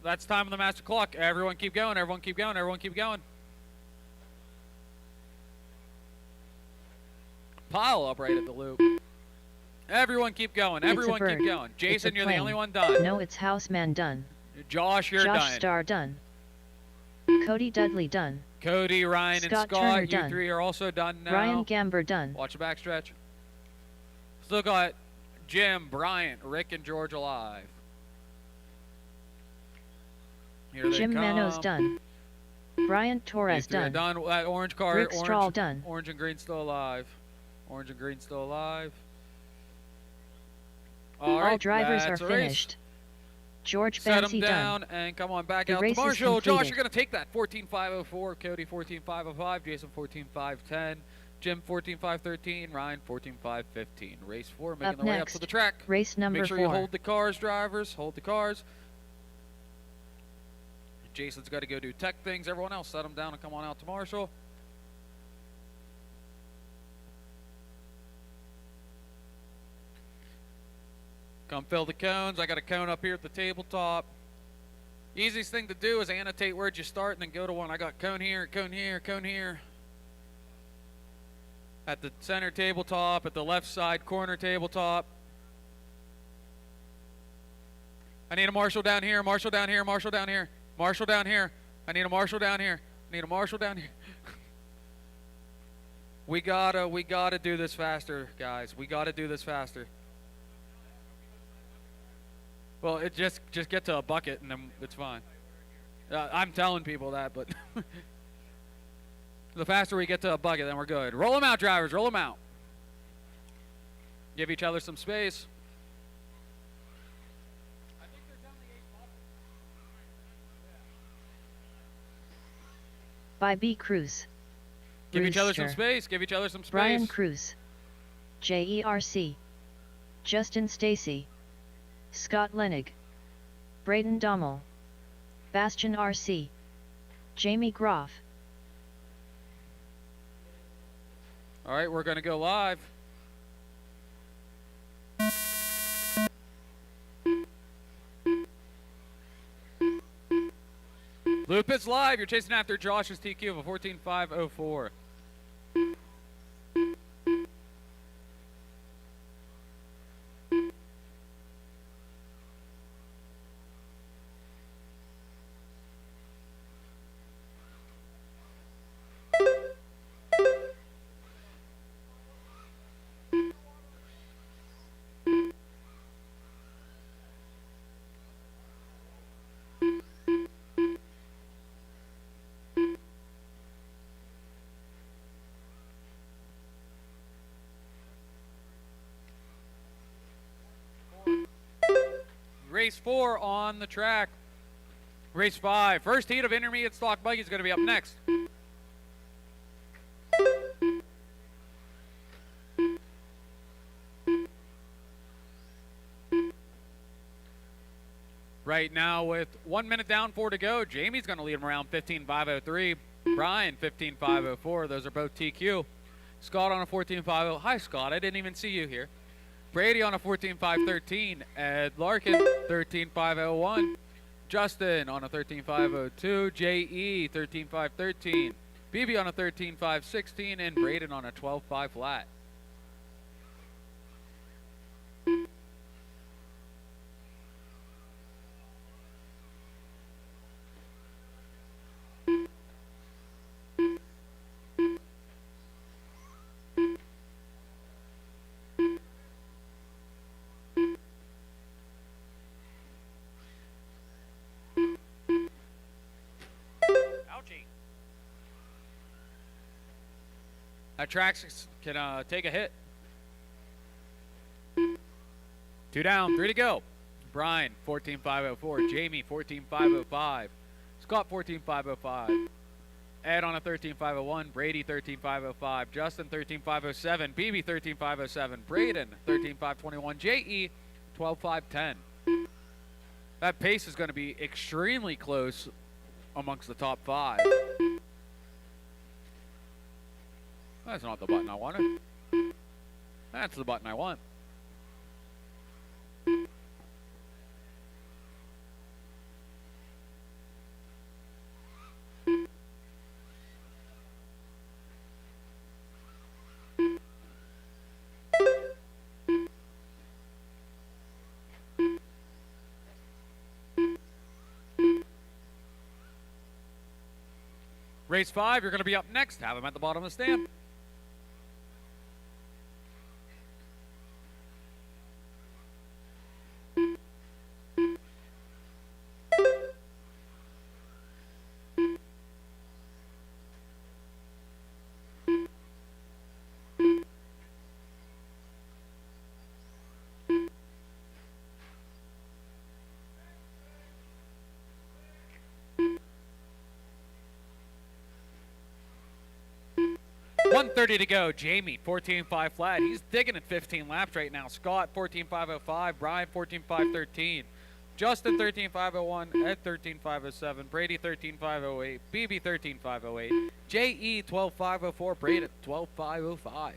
That's time on the master clock. Everyone keep going. Everyone keep going. Everyone keep going. Pile up right at the loop. Everyone keep going. Everyone keep going. Jason, you're the only one done. No, it's Houseman done. Josh, you're done. Josh Starr done. Cody Dudley done. Cody, Ryan, and Scott, you three are also done now. Ryan Gamber done. Watch the backstretch. Still got Jim, Bryant, Rick, and George alive. Here Jim Mano's done. Bryant Torres done. Done. That orange car. Rick Strahl done. Orange and green still alive. Orange and green still alive. All drivers are finished. George Fancy done. Set them down and come on back out to Marshall. Josh, you're going to take that. 14.504. Cody 14.505. Jason 14.510. Jim 14.513. Ryan 14.515. Race 4 making their way up to the track. Race number 4. Make sure you hold the cars, drivers. Hold the cars. Jason's got to go do tech things. Everyone else, set them down and come on out to Marshall. Come fill the cones. I got a cone up here at the tabletop. Easiest thing to do is annotate where'd you start and then go to one. I got cone here, cone here, cone here. At the center tabletop, at the left side corner tabletop. I need a Marshall down here, Marshall down here, Marshall down here. Marshall down here. I need a Marshall down here. I need a Marshall down here. we gotta do this faster, guys. We gotta do this faster. Well, it just get to a bucket and then it's fine. I'm telling people that, but the faster we get to a bucket, then we're good. Roll them out, drivers. Roll them out. Give each other some space. By B. Cruz. Give each other some space. Give each other some space. Brian Cruz. JERC. Justin Stacy. Scott Lenig. Braden Dommel. BastionRC. Jamie Groff. All right, we're going to go live. Loop is live. You're chasing after Josh's TQ of a 14.504. race 4 on the track. Race 5, first heat of intermediate stock buggy is going to be up next. Right now with 1 minute down, 4 to go, Jamie's going to lead him around 15.503. Brian, 15.504. Those are both TQ. Scott on a 14.50. Hi, Scott. I didn't even see you here. Brady on a 14.513. Ed Larkin, 13.501. Justin on a 13.502. J.E., 13.513. BB on a 13.516. And Braden on a 12.5 flat. That track can take a hit. 2 down, 3 to go. Brian, 14.504. Jamie, 14.505. Scott, 14.505. Ed on a 13.501. Brady, 13.505. Justin, 13.507. BB, 13.507. Braden, 13.521. JE, 12.510. That pace is going to be extremely close amongst the top 5. That's not the button I wanted. That's the button I want. Race 5, you're going to be up next. Have him at the bottom of the stand. .130 to go. Jamie, 14.5 flat. He's digging at 15 laps right now. Scott, 14.505. Brian, 14.513. Justin, 13.501. Ed, 13.507. Brady, 13.508. BB, 13.508. JE, 12.504. Braden, 12.505.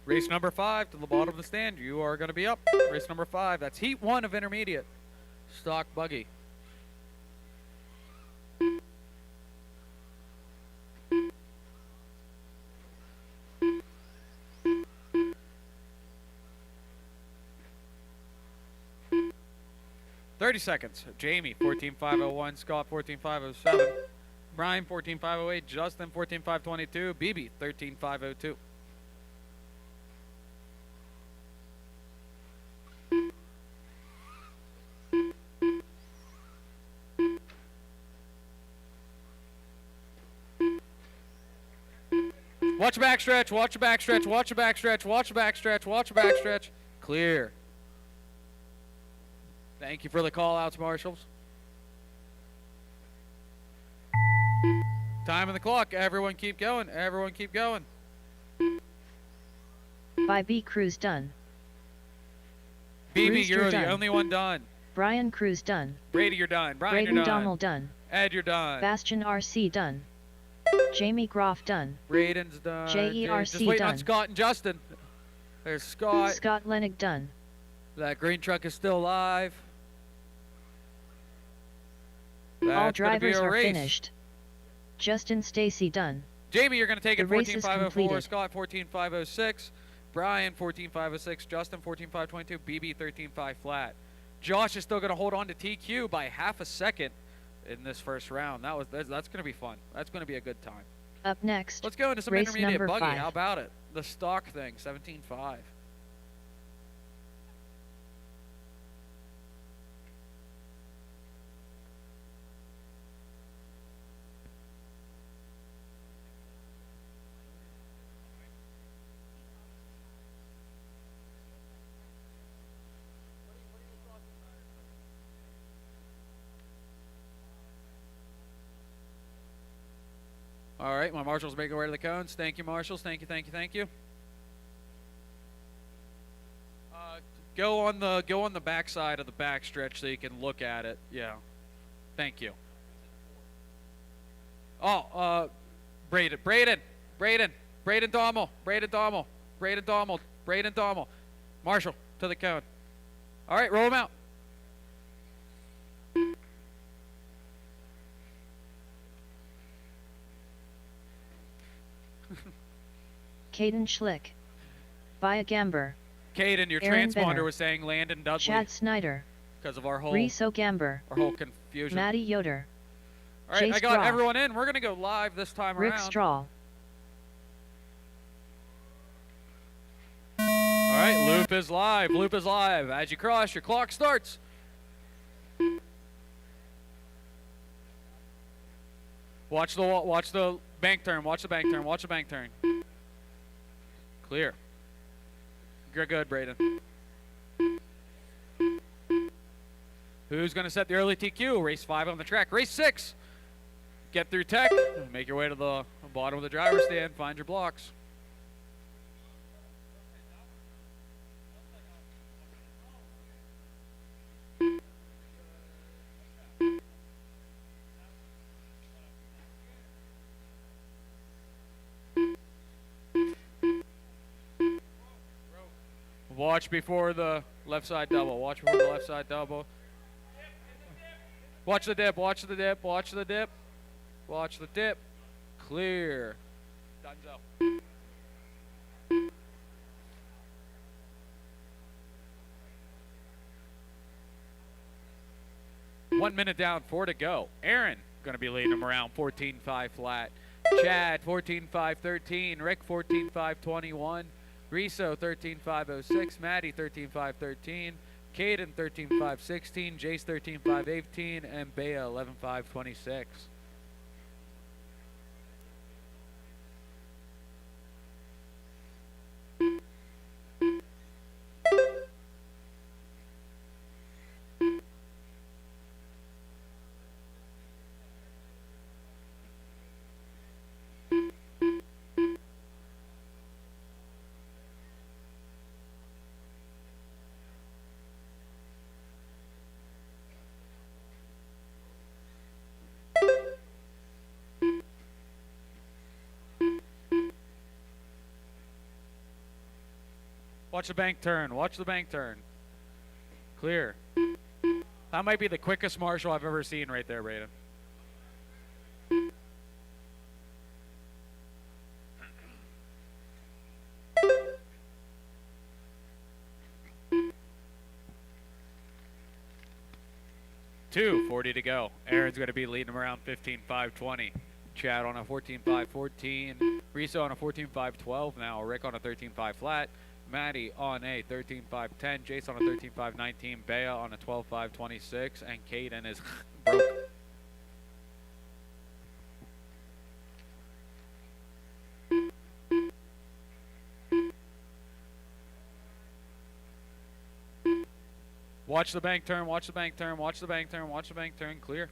Race number 5 to the bottom of the stand. You are going to be up. Race number 5. That's heat 1 of intermediate stock buggy. .30 seconds. Jamie, 14.501. Scott, 14.507. Brian, 14.508. Justin, 14.522. BB, 13.502. Watch the backstretch, watch the backstretch, watch the backstretch, watch the backstretch, watch the backstretch. Clear. Thank you for the call outs, marshals. Time on the clock. Everyone keep going. Everyone keep going. By B Cruz done. BB, Rooster you're done. the only one done. Brian Cruz done. Brady, you're done. Brian, Braden you're done. Donald done. Ed, you're done. BastionRC done. Jamie Groff done. Braden's done. JERC Just waiting done. on Scott and Justin. There's Scott. Scott Lennick done. That green truck is still alive. All That's gonna be drivers a are race. Finished. Justin Stacy done. Jamie, you're going to take it The race is 14.504. completed. Scott, 14.506. Brian, 14.506. Justin, 14.522. BB, 13.5 flat. Josh is still going to hold on to TQ by half a second in this first round. That's going to be fun. That's going to be a good time. Up next, let's go into some race intermediate number buggy. 5. How about it? The stock thing, 17.5. All right, my marshals make their way to the cones. Thank you, marshals. Thank you, thank you, thank you. Go on the back side of the back stretch so you can look at it. Yeah, thank you. Oh, Braden Dommel, Marshall to the cone. All right, roll them out. Caden Schlick. Via Gamber. Caden, your Aaron transponder Benner. was saying Landon Dudley. Chad Snyder. Because of our whole Riso Gamber. confusion. Maddie Yoder. All right, Chase I got Straw. everyone in. We're going to go live this time Rick around. Strahl. All right, loop is live. Loop is live. As you cross, your clock starts. Watch the bank turn. Watch the bank turn. Watch the bank turn. Clear. You're good, Braden. Who's going to set the early TQ? Race 5 on the track. Race 6. Get through tech. Make your way to the bottom of the driver's stand. Find your blocks. Watch before the left side double. Watch before the left side double. Watch the dip. Watch the dip. Watch the dip. Watch the dip. Clear. Dunzo. One minute down, 4 to go. Aaron going to be leading him around 14.5 flat. Chad 14.5.13. Rick 14.5.21. Riso 13.506, Maddie 13.513, Caden 13.516, Jace 13.518, and Bea 11.526. Watch the bank turn. Watch the bank turn. Clear. That might be the quickest marshal I've ever seen right there, Braden. $2:40 to go. Aaron's going to be leading him around 15.520. Chad on a 14.514. Riso on a 14.512 now. Rick on a 13.5 flat. Maddie on a 13.510, Jace on a 13.519, Bea on a 12.526, and Caden is broke. Watch the bank turn, watch the bank turn, watch the bank turn, watch the bank turn, clear.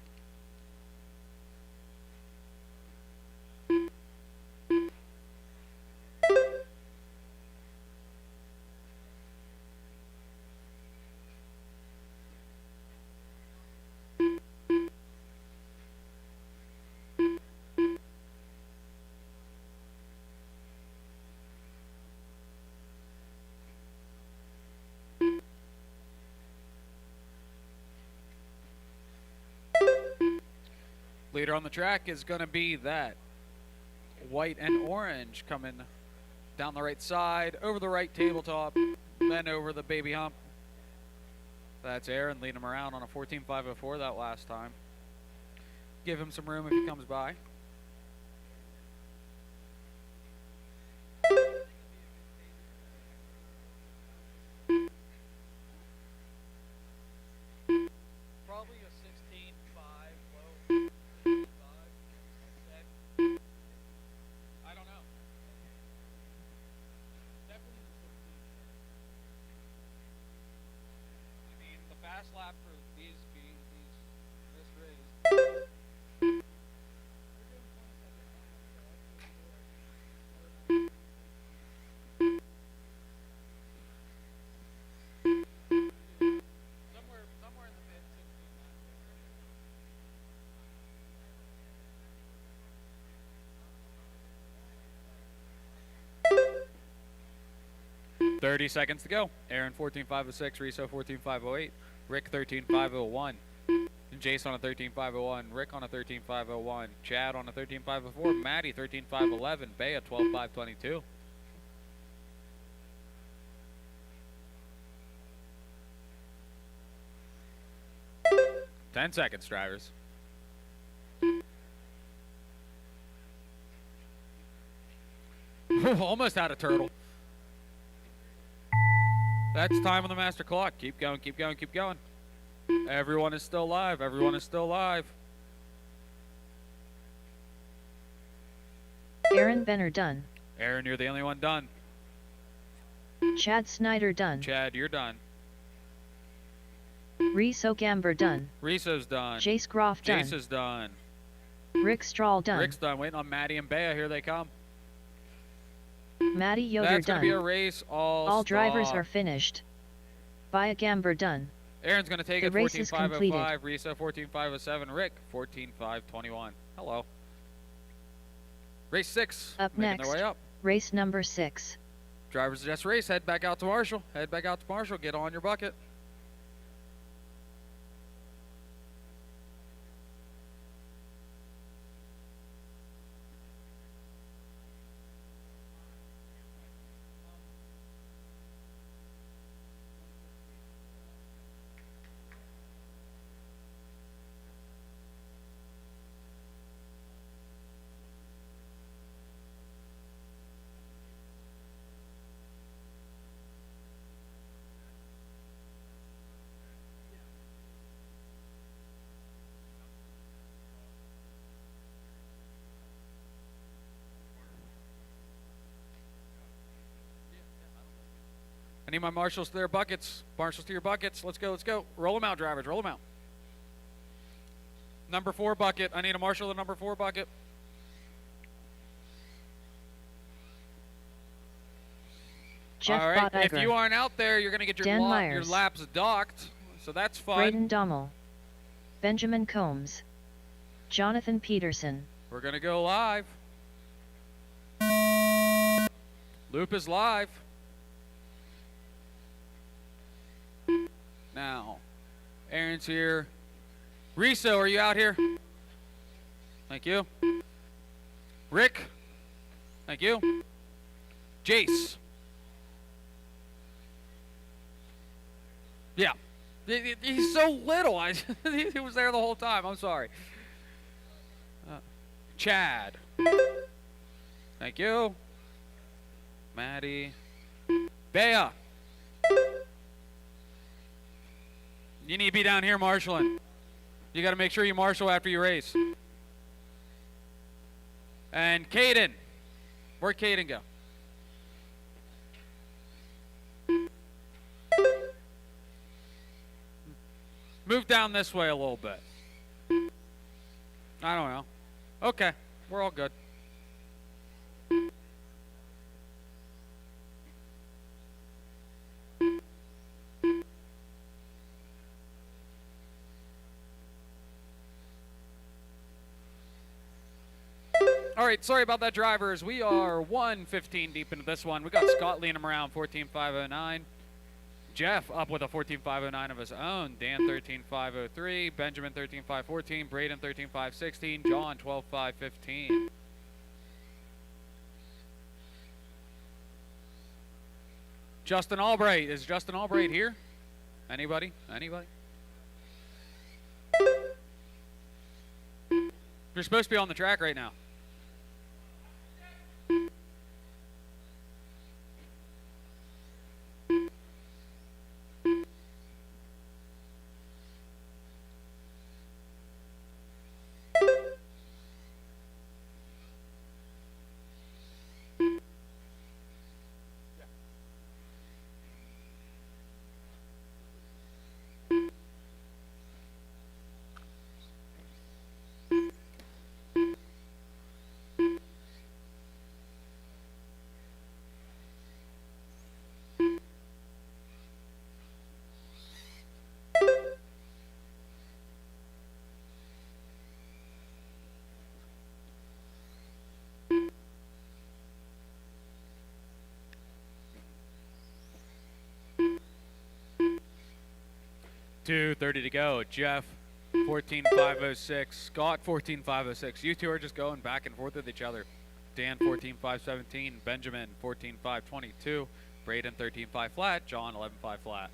Leader on the track is going to be that white and orange coming down the right side, over the right tabletop, then over the baby hump. That's Aaron leading him around on a 14.504 that last time. Give him some room if he comes by. 30 seconds to go. Aaron 14.506, Riso 14.508, Rick 13.501, Jace on a 13.501, Rick on a 13.501, Chad on a 13.504, Maddie 13.511, Bea 12.522. Ten seconds, drivers. Almost out of turtle. That's time on the master clock. Keep going, keep going, keep going. Everyone is still live. Everyone is still live. Aaron Benner done. Aaron, you're the only one done. Chad Snyder done. Chad, you're done. Riso Gamber done. Riso's done. Jace Groff done. Jace is done. Rick Strahl done. Rick's done. Waiting on Maddie and Bea. Here they come. Maddie Yoder That's done. That's going to be a race all drivers are finished. Bia Gamber done. Aaron's going to take it. The race is completed. 14.505. Riso 14.507. Rick 14.521. Hello. Race 6. Up making next. Their way up. Race number 6. Drivers suggest race. Head back out to Marshall. Head back out to Marshall. Get on your bucket. I need my marshals to their buckets. Marshals to your buckets. Let's go, let's go. Roll them out, drivers. Roll them out. Number 4 bucket. I need a marshal to number 4 bucket. Jeff All right. Bottiger. If you aren't out there, you're going to get your laps docked. So that's fun. Braden Dommel. Benjamin Combs. Jonathan Peterson. We're going to go live. Loop is live. Now, Aaron's here. Riso, are you out here? Thank you. Rick? Thank you. Jace? Yeah. He's so little. He was there the whole time. I'm sorry. Chad? Thank you. Maddie? Bea? You need to be down here marshaling. You got to make sure you marshal after you race. And Caden. Where'd Caden go? Move down this way a little bit. I don't know. Okay. We're all good. All right, sorry about that, drivers. We are 1:15 deep into this one. We got Scott leading him around 14.509. Jeff up with a 14.509 of his own. Dan 13.503. Benjamin 13.514. Braden 13.516. John 12.515. Justin Albright. Is Justin Albright here? Anybody? Anybody? You're supposed to be on the track right now. 2:30 to go. Jeff, 14.506. Scott, 14.506. You two are just going back and forth with each other. Dan, 14.517. Benjamin, 14.522. Braden, 13.5 flat. John, 11.5 flat.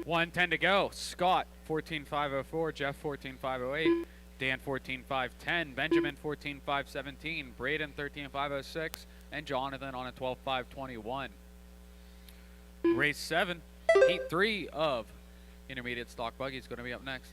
$110 to go. Scott, 14.504. Jeff, 14.508. Dan, 14.510. Benjamin, 14.517. Braden, 13.506. And Jonathan on a 12.521. Race 7, Heat 3 of Intermediate Stock Buggy is going to be up next.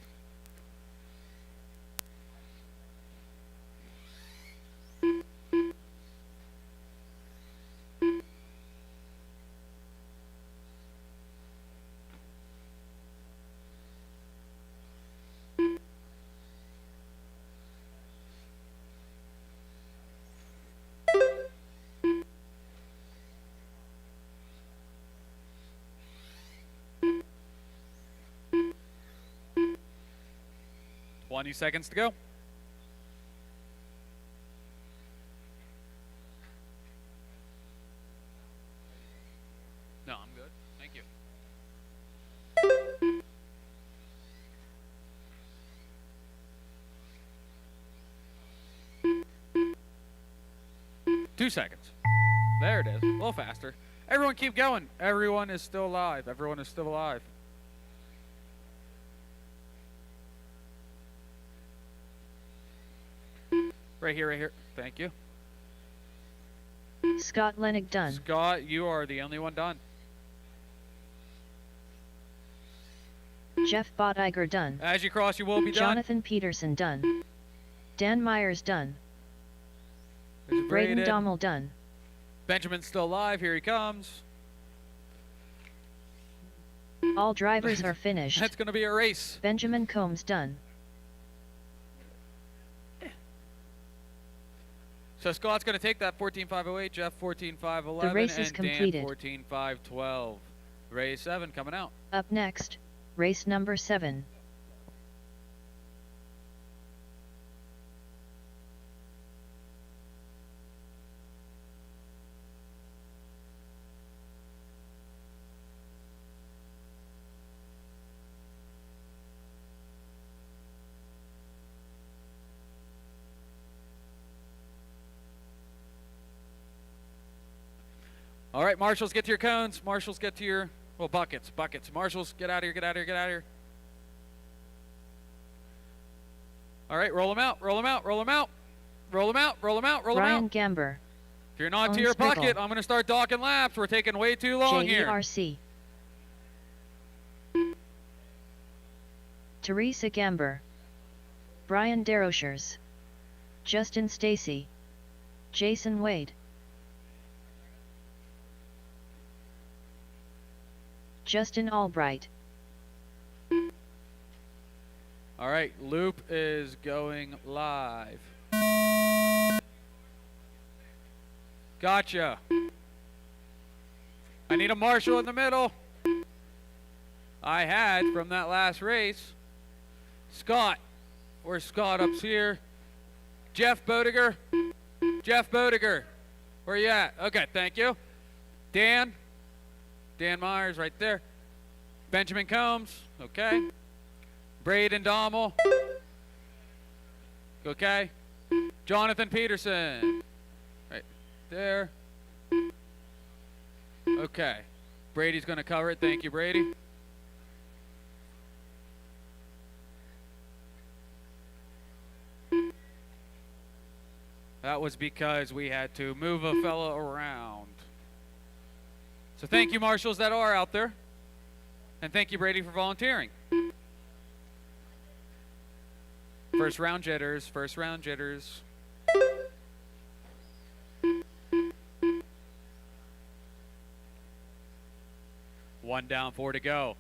$20 seconds to go. No, I'm good. Thank you. Two seconds. There it is. A little faster. Everyone keep going. Everyone is still alive. Everyone is still alive. Right here, right here. Thank you. Scott Lenig done. Scott, you are the only one done. Jeff Bottiger done. As you cross, you will be done. Jonathan Peterson done. Dan Myers done. Braden Dommel done. Benjamin's still alive. Here he comes. All drivers are finished. That's going to be a race. Benjamin Combs done. So Scott's going to take that 14.508, Jeff 14.511, the race is and completed. Dan 14.512. Race 7 coming out. Up next, race number 7. All right, marshals, get to your cones. Marshals, get to your, well, buckets. Marshals, get out of here, get out of here, get out of here. All right, roll them out, roll them out, roll them out. Roll them out, roll them out, roll them out. Ryan Gamber. If you're not to your bucket, I'm going to start docking laps. We're taking way too long here. JERC. Teresa Gamber. Brian Derochers. Justin Stacy. Jason Wade. Justin Albright. All right, loop is going live. Gotcha. I need a marshal in the middle. I had from that last race. Scott. Where's Scott? Up here. Jeff Bodiger. Jeff Bodiger. Where you at? Okay, thank you. Dan. Dan Myers right there. Benjamin Combs. Okay. Braden Dommel. Okay. Jonathan Peterson. Right there. Okay. Brady's going to cover it. Thank you, Brady. That was because we had to move a fella around. So thank you, marshals that are out there. And thank you, Brady, for volunteering. First round jitters, first round jitters. One down, 4 to go.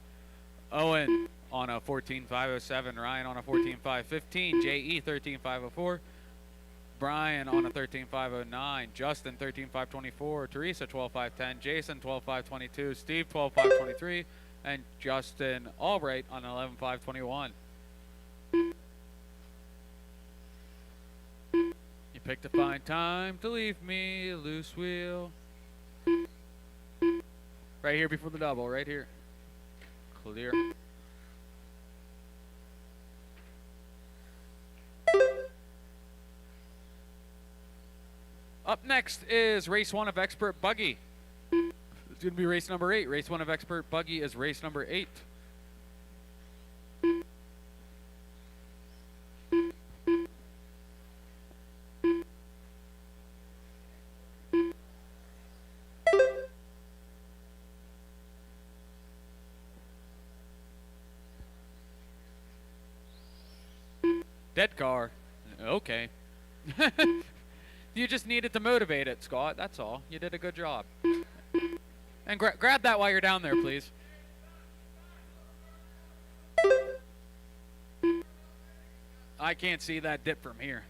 Owen on a 14.507, Ryan on a 14.515, JE 13.504, Brian on a 13.509, Justin 13.524, Teresa 12.510, Jason 12.522, Steve 12.523, and Justin Albright on 11.521. You picked a fine time to leave me a loose wheel. Right here before the double, right here. Clear. Up next is race 1 of Expert Buggy. It's going to be race number 8. Race 1 of Expert Buggy is race number 8. Dead car. Okay. You just needed to motivate it, Scott. That's all. You did a good job. And grab that while you're down there, please. I can't see that dip from here.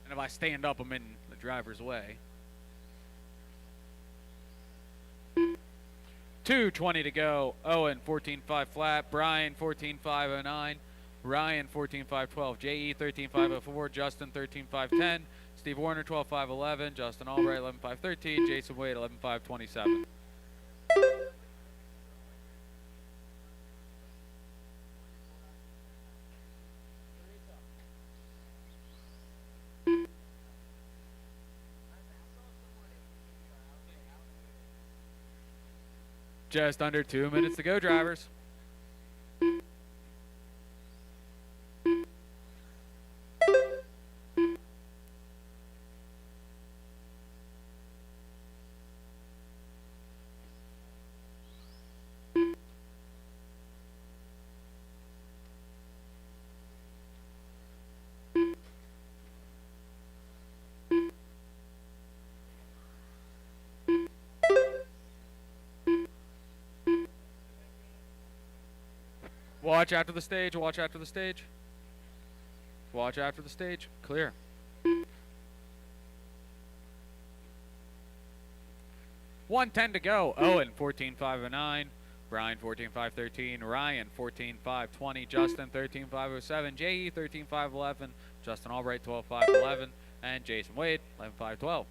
And if I stand up, I'm in the driver's way. 2:20 to go. Owen 14.5 flat. Brian 14.509. Ryan 14.512, JE 13.504, Justin 13.510, Steve Warner 12.511, Justin Albright 11.513, Jason Wade 11.527. Just under 2 minutes to go, drivers. Watch after the stage, watch after the stage. Watch after the stage. Clear. $110 to go. Owen 14.509, Brian 14.513, Ryan 14.520, Justin 13.507, JE 13.511, Justin Albright 12.511, and Jason Wade 11.512.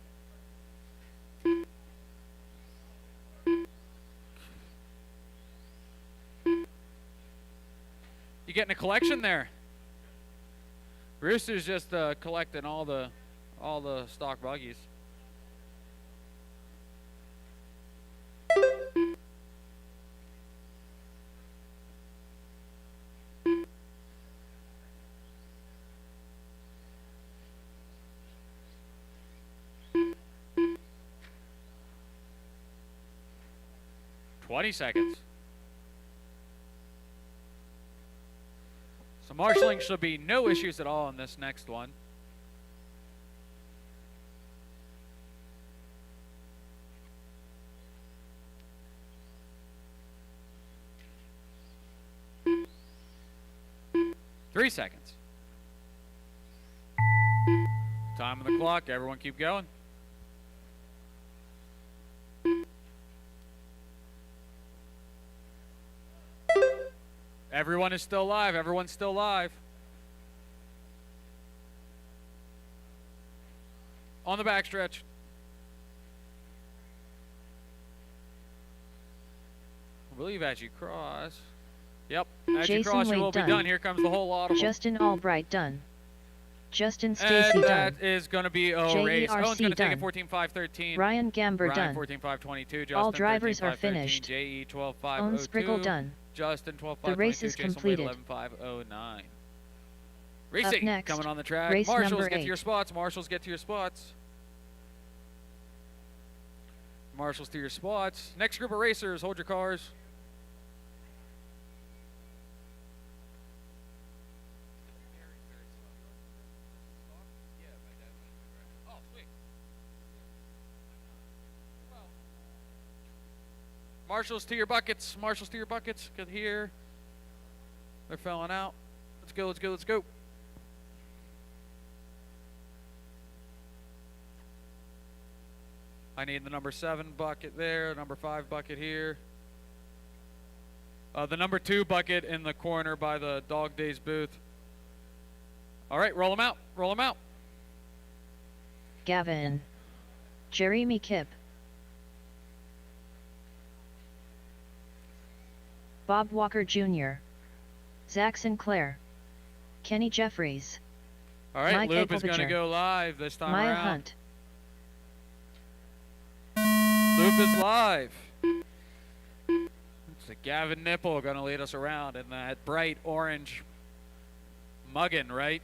You getting a collection there? Rooster's just collecting all the stock buggies. $20 seconds. So marshalling should be no issues at all in this next one. Three seconds. Time on the clock. Everyone keep going. Everyone is still live. Everyone's still live. On the backstretch. I believe as you cross. Yep. As you cross, you will be done. Here comes the whole lot of them. Justin Albright done. Justin Stacy done. That is going to be a race. Owen's going to take it 14.513. Ryan Gamber Ryan done. 14.522. Justin All drivers are 13.513. finished. JE 12.502. Owen Spriggle done. Justin 12.522. The race is Jason completed. Wade 11.509. Racing next, coming on the track. race Marshals, number get 8. to your spots. Marshals, get to your spots. Marshals to your spots. Next group of racers, hold your cars. Marshals to your buckets. Marshals to your buckets. Get here. They're filling out. Let's go, let's go, let's go. I need the number 7 bucket there, number 5 bucket here. The number 2 bucket in the corner by the Dog Days booth. All right, roll them out, roll them out. Gavin. Jeremy Kipp. Bob Walker Jr. Zach Sinclair. Kenny Jeffries. All right, Mike Loop is going to Eichelbiger. go live this time Maya around. Hunt. Loop is live. It's a Gavin Nipple going to lead us around in that bright orange muggin, right?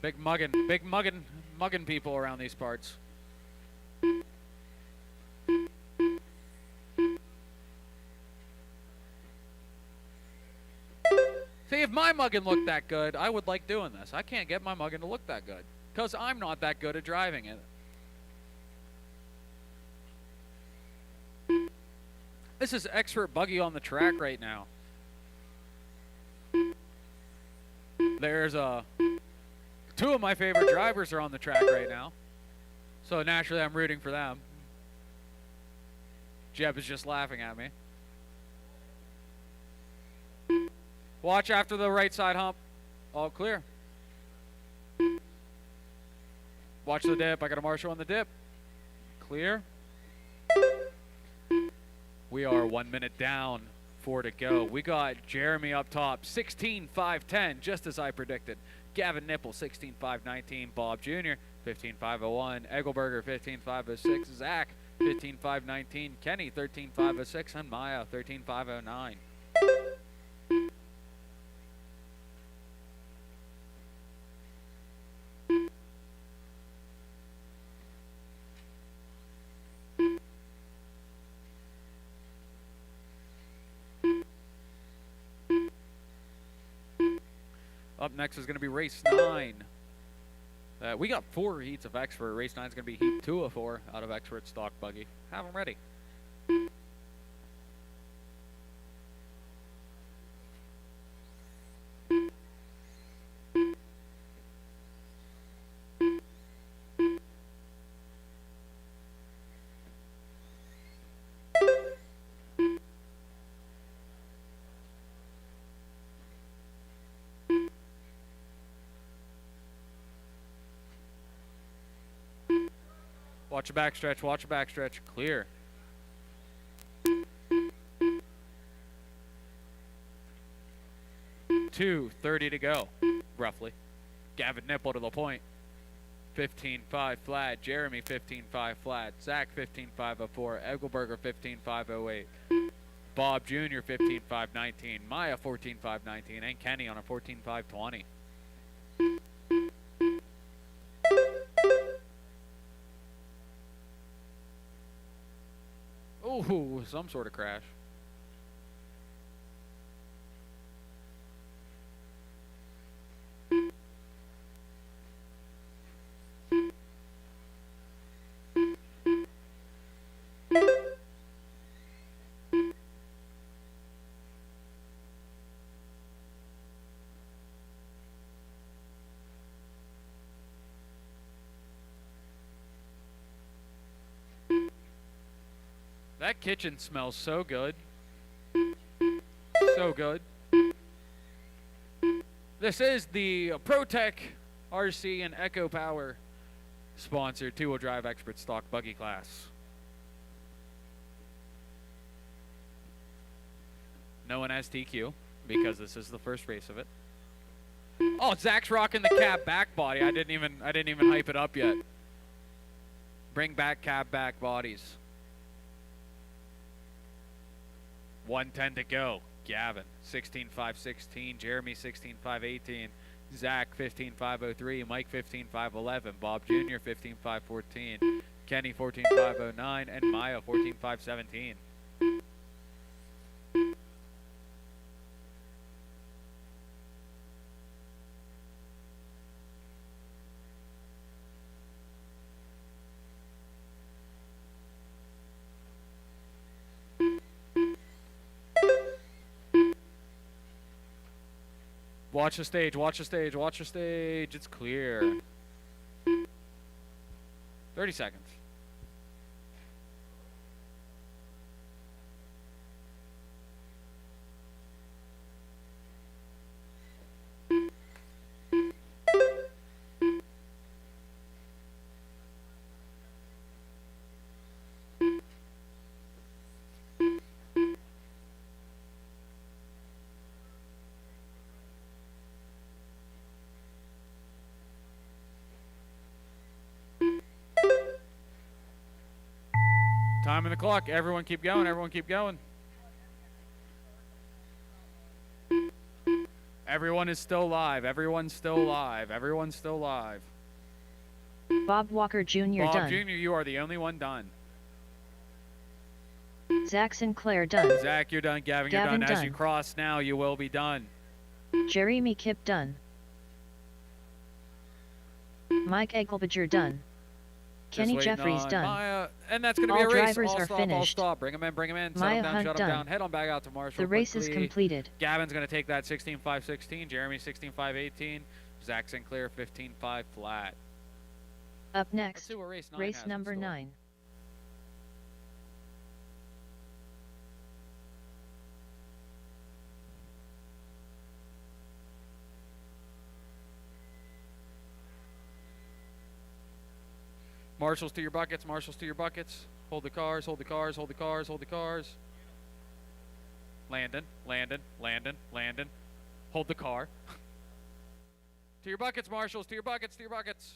Big muggin people around these parts. See, if my muggin looked that good, I would like doing this. I can't get my muggin to look that good because I'm not that good at driving it. This is expert buggy on the track right now. There's 2 of my favorite drivers are on the track right now. So naturally I'm rooting for them. Jeb is just laughing at me. Watch after the right side hump. All clear. Watch the dip. I got a marshal on the dip. Clear. We are 1 minute down, 4 to go. We got Jeremy up top, 16.510, just as I predicted. Gavin Nipple, 16.519. Bob Jr., 15.501. Egelberger, 15.506. Zach, 15.519. Kenny, 13.506. And Maya, 13.509. Up next is going to be race 9. We got 4 heats of expert. Race 9 is going to be heat 2 of 4 out of expert stock buggy. Have them ready. Watch a backstretch, watch a backstretch. Clear. .230 to go, roughly. Gavin Nipple to the point. 15.5 flat. Jeremy 15.5 flat. Zach 15.504. Egelberger 15.508. Bob Jr. 15.519. Maya 14.519. And Kenny on a 14.520. Ooh, some sort of crash. That kitchen smells so good. So good. This is the Protek-EcoPower and EcoPower sponsored 2-wheel drive expert stock buggy class. No one has TQ because this is the first race of it. Oh, Zach's rocking the cab back body. I didn't even hype it up yet. Bring back cab back bodies. 1:10 to go. Gavin, 16.516. Jeremy, 16.518. Zach 15.503, Mike 15.511, Bob Jr. 15.514, Kenny 14.509, and Maya 14.517. Watch the stage, watch the stage, watch the stage. It's clear. 30 seconds. Time in the clock. Everyone keep going. Everyone keep going. Everyone is still live. Everyone's still live. Everyone's still live. Bob Walker Jr. Bob done. Jr., you are the only one done. Zach Sinclair done. Zach, you're done. Gavin, you're done. As you cross now, you will be done. Jeremy Kip done. Mike Egelbager done. Kenny Jeffries done. Maya, and that's going to be a race. All drivers are finished. All stop. Bring them in, bring them in. Maya Set them down, Hunt shut them down. Head on back out to Marshall. The race quickly. is completed. Gavin's going to take that 16.516. Jeremy 16.518. Zach Sinclair 15.5 flat. Up next, Let's see what race number 9. Marshals to your buckets, marshals to your buckets. Hold the cars, hold the cars, hold the cars, hold the cars. Landon, Landon, Landon, Landon. Hold the car. To your buckets, marshals, to your buckets, to your buckets.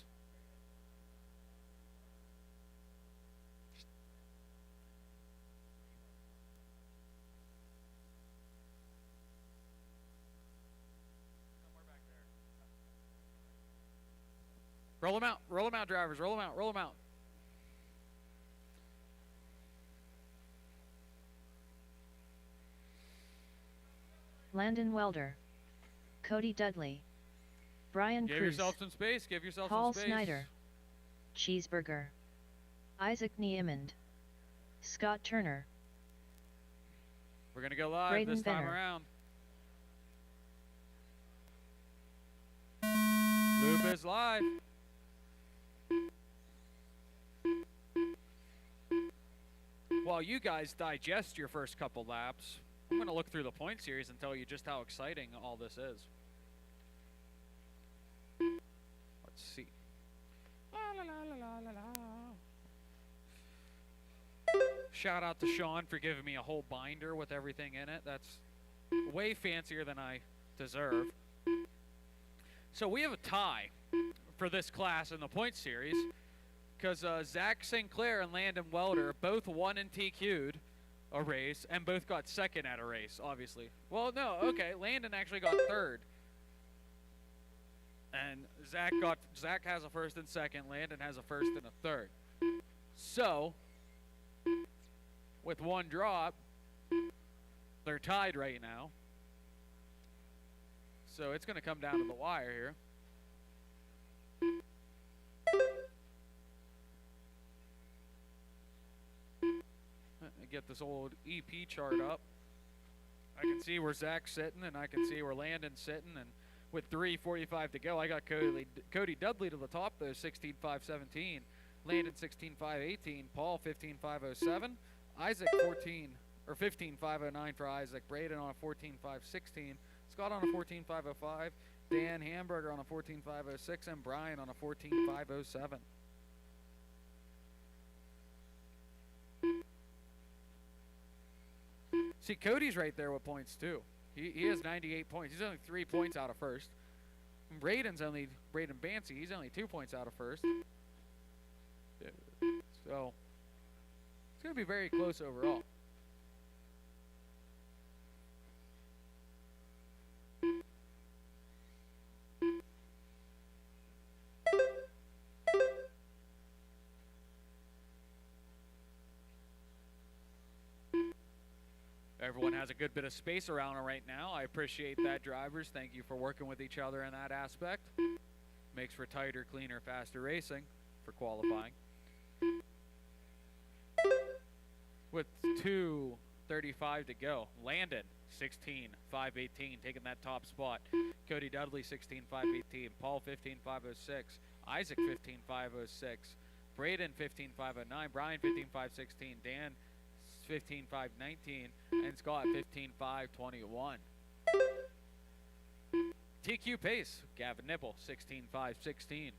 Roll them out, drivers, roll them out, roll them out. Landon Welder, Cody Dudley, Brian Cruz, Give yourself some space, give yourself Paul some space. Snyder, Cheeseburger, Isaac Niemond, Scott Turner. We're going to go live Braden this time Benner. around. Loop is live. While you guys digest your first couple laps, I'm going to look through the point series and tell you just how exciting all this is. Let's see. La, la, la, la, la, la. Shout out to Sean for giving me a whole binder with everything in it. That's way fancier than I deserve. So we have a tie for this class in the point series because Zach Sinclair and Landon Welder both won and TQ'd a race and both got second at a race, obviously. Well, no, okay, Landon actually got third. And Zach has a first and second, Landon has a first and a third. So, with one drop, they're tied right now. So it's going to come down to the wire here. Let me get this old EP chart up. I can see where Zach's sitting, and I can see where Landon's sitting, and with 3:45 to go, I got Cody Dudley to the top, though, 16.517. Landon 16.518. Paul 15.507. Isaac 15.509 for Isaac. Braden on a 14.516. Scott on a 14.505. Dan Hamburger on a 14.506. And Brian on a 14.507. See, Cody's right there with points, too. He has 98 points. He's only 3 points out of first. And Braden Bancy, he's only 2 points out of first. So, it's going to be very close overall. Everyone has a good bit of space around them right now. I appreciate that, drivers. Thank you for working with each other in that aspect. Makes for tighter, cleaner, faster racing for qualifying. With 2:35 to go, Landon 16.518 taking that top spot. Cody Dudley 16.518, Paul 15.506, Isaac 15.506, Braden 15.509, Brian 15.516, Dan 15.519, and Scott 15.521. TQ pace, Gavin Nibble 16.516.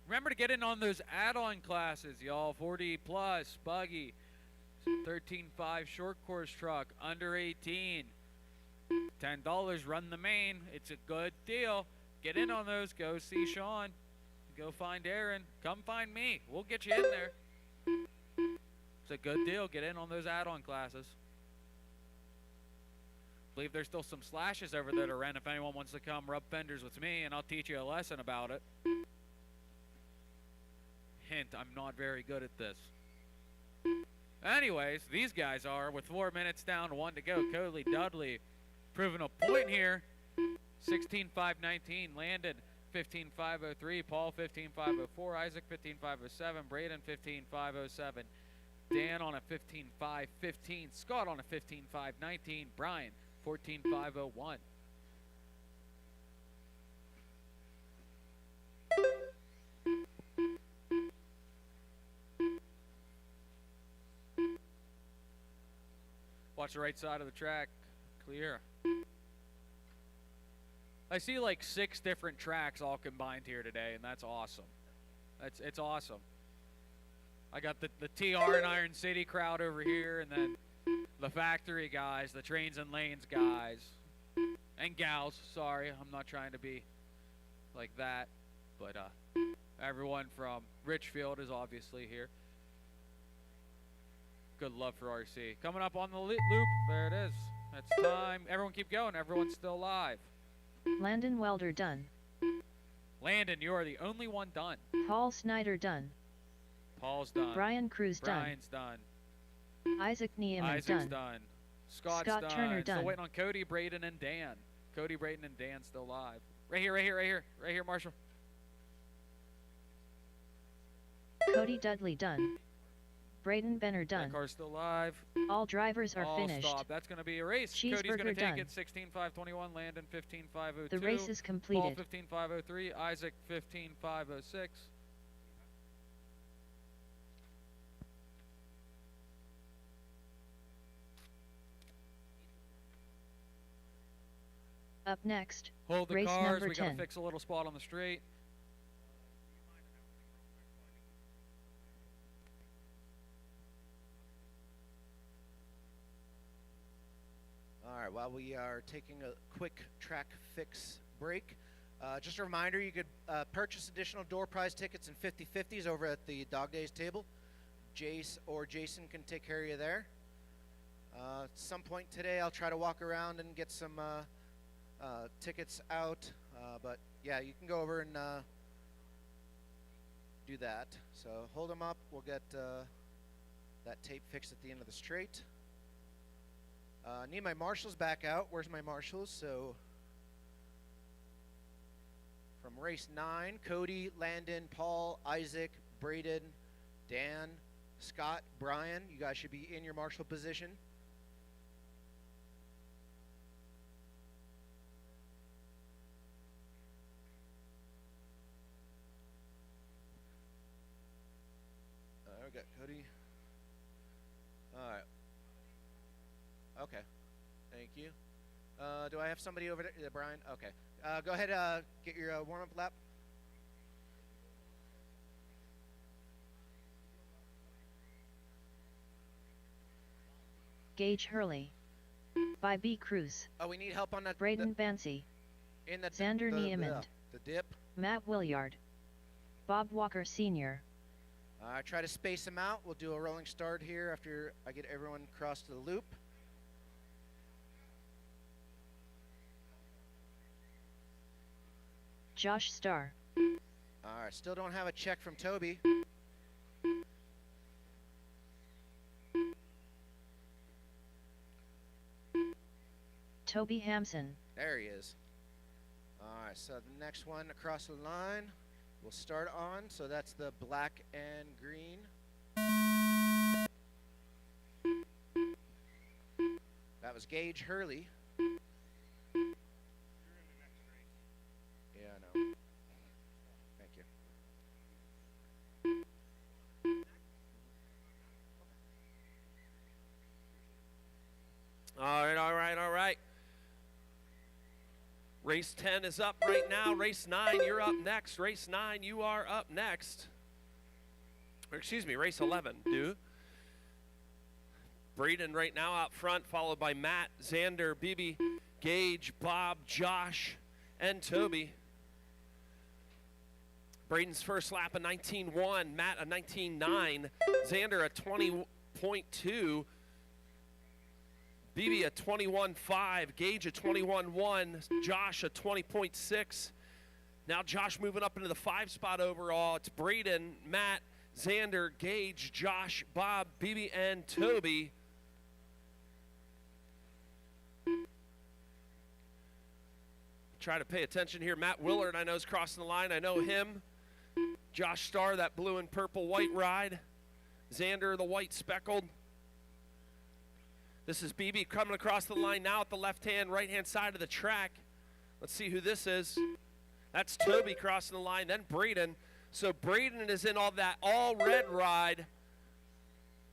Remember to get in on those add-on classes, y'all. 40 plus, buggy, 13.5 short course truck, under 18. $10, run the main. It's a good deal. Get in on those. Go see Sean. Go find Aaron. Come find me. We'll get you in there. It's a good deal. Get in on those add-on classes. I believe there's still some slashes over there to rent if anyone wants to come rub fenders with me, and I'll teach you a lesson about it. Hint, I'm not very good at this. Anyways, these guys are with 4 minutes down, 1 to go. Cody Dudley proving a point here. 16.519. Landon 15.503. Paul 15.504. Isaac 15.507. Braden 15.507. Dan on a 15.515. Scott on a 15.519. Brian 14.501. Watch the right side of the track. Clear. I see like 6 different tracks all combined here today, and that's awesome. It's awesome. I got the TR and Iron City crowd over here, and then the factory guys, the trains and lanes guys, and gals. Sorry, I'm not trying to be like that, but everyone from Richfield is obviously here. Good love for RC. Coming up on the loop. There it is. It's time. Everyone keep going. Everyone's still live. Landon Welder done. Landon, you are the only one done. Paul Snyder done. Paul's done. Brian Cruz done. Brian's done. Isaac Niemann Isaac's done. done. Scott's Scott done. Turner done. Still waiting on Cody, Braden, and Dan. Cody, Braden, and Dan still live. Right here, right here, right here. Right here, Marshall. Cody Dudley done. Braden Benner done. That car's still live. All drivers are finished. Stop. That's going to be a race. Cody's going to take it 16.521. Landon 15.502. The race is completed. Paul 15.503. Isaac 15.506. Up next, hold the race cars. number We 10. got to fix a little spot on the straight. All right, while we are taking a quick track fix break, just a reminder, you could purchase additional door prize tickets and 50/50s over at the Dog Days table. Jace or Jason can take care of you there. At some point today, I'll try to walk around and get some tickets out, but yeah, you can go over and do that. So hold them up. We'll get that tape fixed at the end of the straight. Need my marshals back out. Where's my marshals? So from race 9, Cody, Landon, Paul, Isaac, Braden, Dan, Scott, Brian, you guys should be in your marshal position. We got Cody. All right. Okay. Thank you. Do I have somebody over there? Brian? Okay. Go ahead, get your warm-up lap. Gage Hurley. By B. Cruz. Oh, we need help on that. Braden Bancy. In the Xander Niemand. The dip. Matt Williard. Bob Walker Sr. Try to space them out. We'll do a rolling start here after I get everyone across to the loop. Josh Starr. All right, still don't have a check from Toby. Toby Hampson. There he is. All right, so the next one across the line we'll start on. So that's the black and green. That was Gage Hurley. Yeah, I know. Thank you. All right. Race 10 is up right now. Race 9, you're up next. Race 9, you are up next. Or excuse me, race 11, dude. Braden right now out front, followed by Matt, Xander, Bibi, Gage, Bob, Josh, and Toby. Braden's first lap a 19.1, Matt a 19.9, Xander a 20.2, Bibi a 21.5, Gage a 21.1, Josh a 20.6. Now Josh moving up into the 5 spot overall. It's Braden, Matt, Xander, Gage, Josh, Bob, Bibi, and Toby. Try to pay attention here. Matt Willard, I know, is crossing the line. I know him. Josh Starr, that blue and purple white ride. Xander, the white speckled. This is Bibi coming across the line now at the left-hand, right-hand side of the track. Let's see who this is. That's Toby crossing the line, then Braden. So Braden is in all red ride,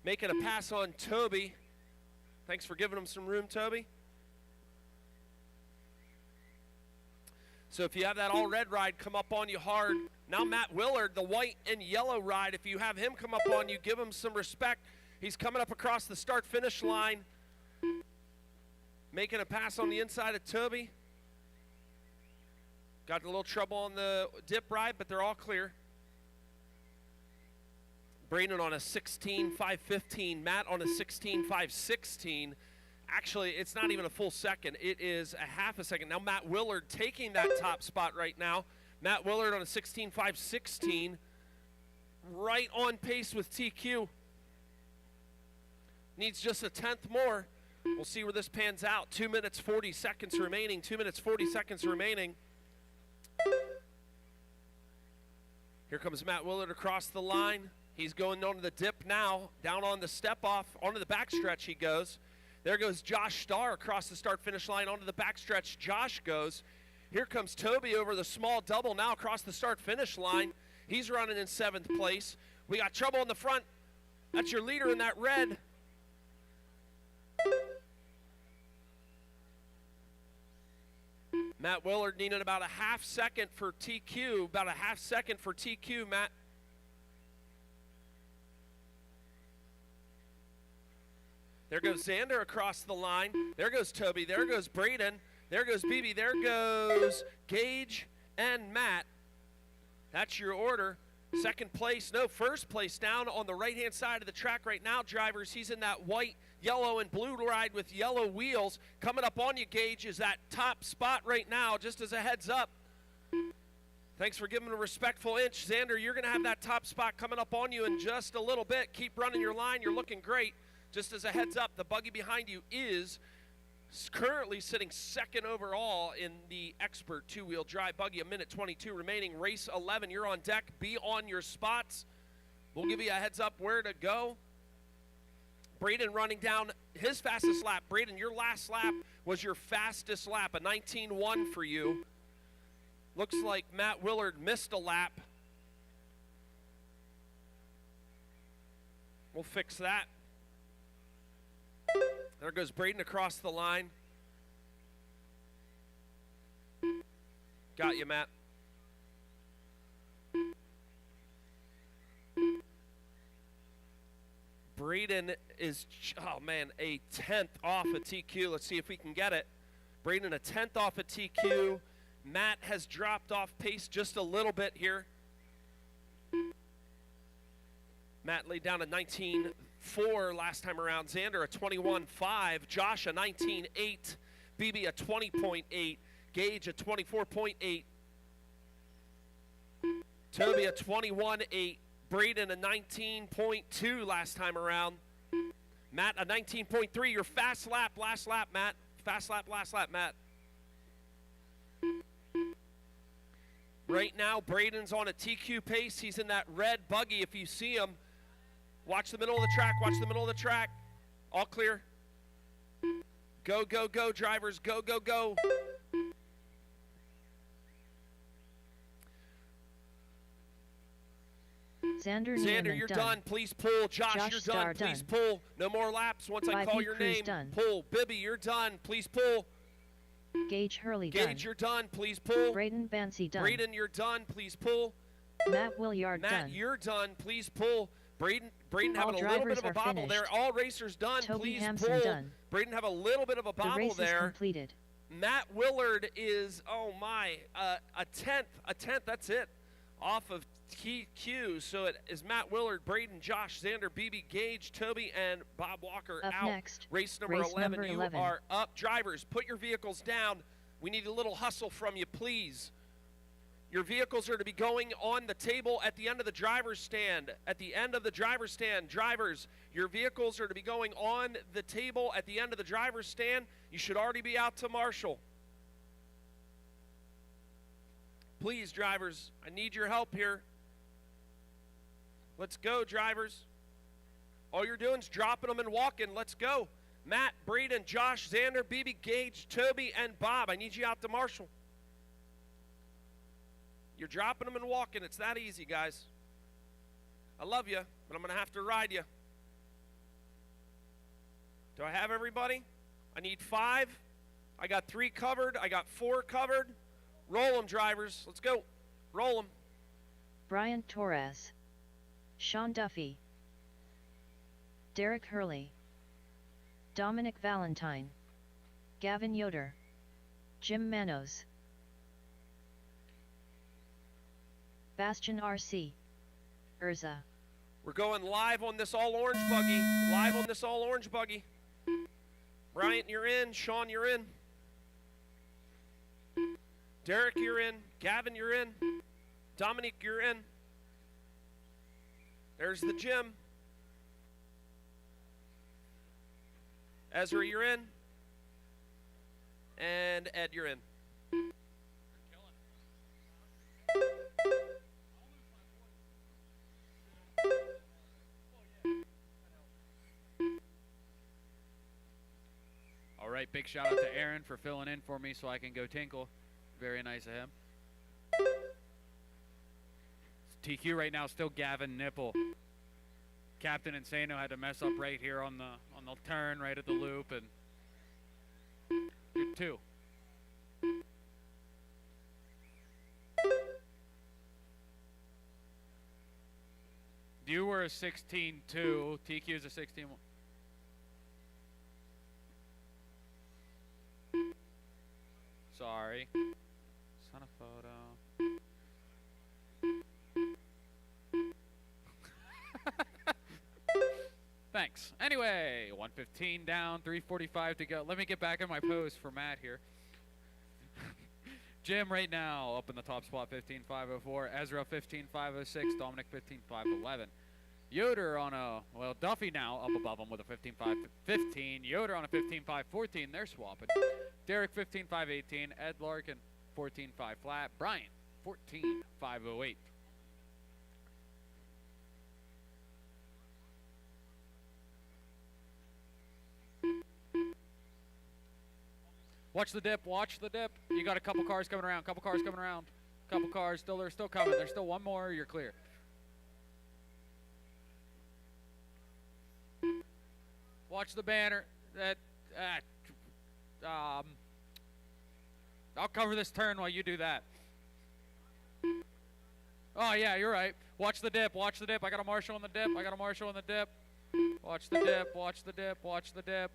making a pass on Toby. Thanks for giving him some room, Toby. So if you have that all red ride come up on you hard, now Matt Willard, the white and yellow ride, if you have him come up on you, give him some respect. He's coming up across the start-finish line, making a pass on the inside of Toby. Got a little trouble on the dip ride, but they're all clear. Braden on a 16.515, Matt on a 16.516. Actually, it's not even a full second. It is a half a second. Now Matt Willard taking that top spot right now. Matt Willard on a 16.516. Right on pace with TQ. Needs just a tenth more. We'll see where this pans out. 2 minutes, 40 seconds remaining. 2 minutes, 40 seconds remaining. Here comes Matt Willard across the line. He's going onto the dip now. Down on the step off. Onto the backstretch he goes. There goes Josh Starr across the start-finish line. Onto the backstretch Josh goes. Here comes Toby over the small double now across the start-finish line. He's running in 7th place. We got trouble in the front. That's your leader in that red. Matt Willard needed about a half second for TQ. About a half second for TQ, Matt. There goes Xander across the line. There goes Toby. There goes Braden. There goes Bibi. There goes Gage and Matt. That's your order. Second place, no, first place down on the right-hand side of the track right now, drivers. He's in that white, yellow, and blue ride with yellow wheels. Coming up on you, Gage, is that top spot right now, just as a heads up. Thanks for giving a respectful inch. Xander, you're going to have that top spot coming up on you in just a little bit. Keep running your line. You're looking great. Just as a heads up, the buggy behind you is currently sitting second overall in the expert two-wheel drive buggy. 1:22 remaining. Race 11, you're on deck. Be on your spots. We'll give you a heads up where to go. Braden running down his fastest lap. Braden, your last lap was your fastest lap, a 19.1 for you. Looks like Matt Willard missed a lap. We'll fix that. There goes Braden across the line. Got you, Matt. Braden is, oh man, a 10th off a TQ. Let's see if we can get it. Braden a 10th off a TQ. Matt has dropped off pace just a little bit here. Matt laid down a 19.4 last time around. Xander a 21.5. Josh a 19.8. BB a 20.8. Gage a 24.8. Toby a 21.8. Braden a 19.2 last time around. Matt a 19.3. Your fast lap, last lap, Matt. Fast lap, last lap, Matt. Right now, Braden's on a TQ pace. He's in that red buggy if you see him. Watch the middle of the track. Watch the middle of the track. All clear. Go, go, go, drivers. Go, go, go. Xander, you're done. Please pull. Josh, you're done. Please pull. No more laps once I call your name. Pull. Bibby, you're done. Please pull. Gage Hurley Gage, you're done. Please pull. Braden Bancy done. Braden, you're done. Please pull. Matt Williard done. Matt, you're done. Please pull. Braden having a little bit of a bobble there. All racers done. Toby Please Hampson pull. Done. Braden have a little bit of a bobble the race there. Is completed. Matt Willard is, oh my, a 10th. That's it. Off of TQ. So it is Matt Willard, Braden, Josh, Xander, BB, Gage, Toby, and Bob Walker up out. Next, race number 11. You are up. Drivers, put your vehicles down. We need a little hustle from you, please. Your vehicles are to be going on the table at the end of the driver's stand. At the end of the driver's stand, drivers, your vehicles are to be going on the table at the end of the driver's stand. You should already be out to marshal. Please, drivers, I need your help here. Let's go, drivers. All you're doing is dropping them and walking. Let's go. Matt, Braden, Josh, Xander, BB, Gage, Toby, and Bob. I need you out to marshal. You're dropping them and walking. It's that easy, guys. I love you, but I'm going to have to ride you. Do I have everybody? I need 5. I got 3 covered. I got 4 covered. Roll them, drivers. Let's go. Roll them. Brian Torres. Sean Duffy. Derek Hurley. Dominic Valentine. Gavin Yoder. Jim Manos. BastionRC. Urza. We're going live on this all-orange buggy. Live on this all-orange buggy. Bryant, you're in. Sean, you're in. Derek, you're in. Gavin, you're in. Dominic, you're in. There's the Jim. Ezra, you're in. And Ed, you're in. All right, big shout out to Aaron for filling in for me so I can go tinkle. Very nice of him. TQ right now still Gavin Nipple. Captain Insano had to mess up right here on the turn right at the loop, and you're 2. You were a 16-2. TQ is a 16-1. Sorry. Son of photo. Thanks. Anyway, 1:15 down, 3:45 to go. Let me get back in my pose for Matt here. Jim right now up in the top spot, 15.504. Ezra 15.506. Dominic 15.511. Yoder on a, well, Duffy now up above him with a 15.515. Yoder on a 15.514. They're swapping. Derek 15.518. Ed Larkin 14.5 flat. Brian 14.508. Watch the dip, watch the dip. You got a couple cars coming around, couple cars, they're still coming. There's still one more, you're clear. Watch the banner. I'll cover this turn while you do that. Oh yeah, you're right. Watch the dip, I got a marshal on the dip, Watch the dip, watch the dip, watch the dip.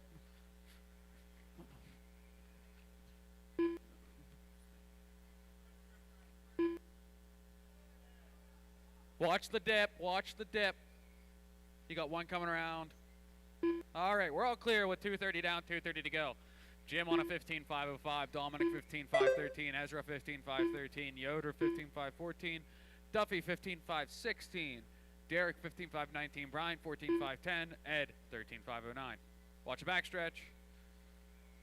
Watch the dip, watch the dip. You got one coming around. All right, we're all clear with 230 down, 230 to go. Jim on a 15.505, Dominic 15.513, Ezra 15.513, Yoder 15.514, Duffy 15.516, Derek 15.519, Brian 14.510, Ed 13.509. Watch a backstretch.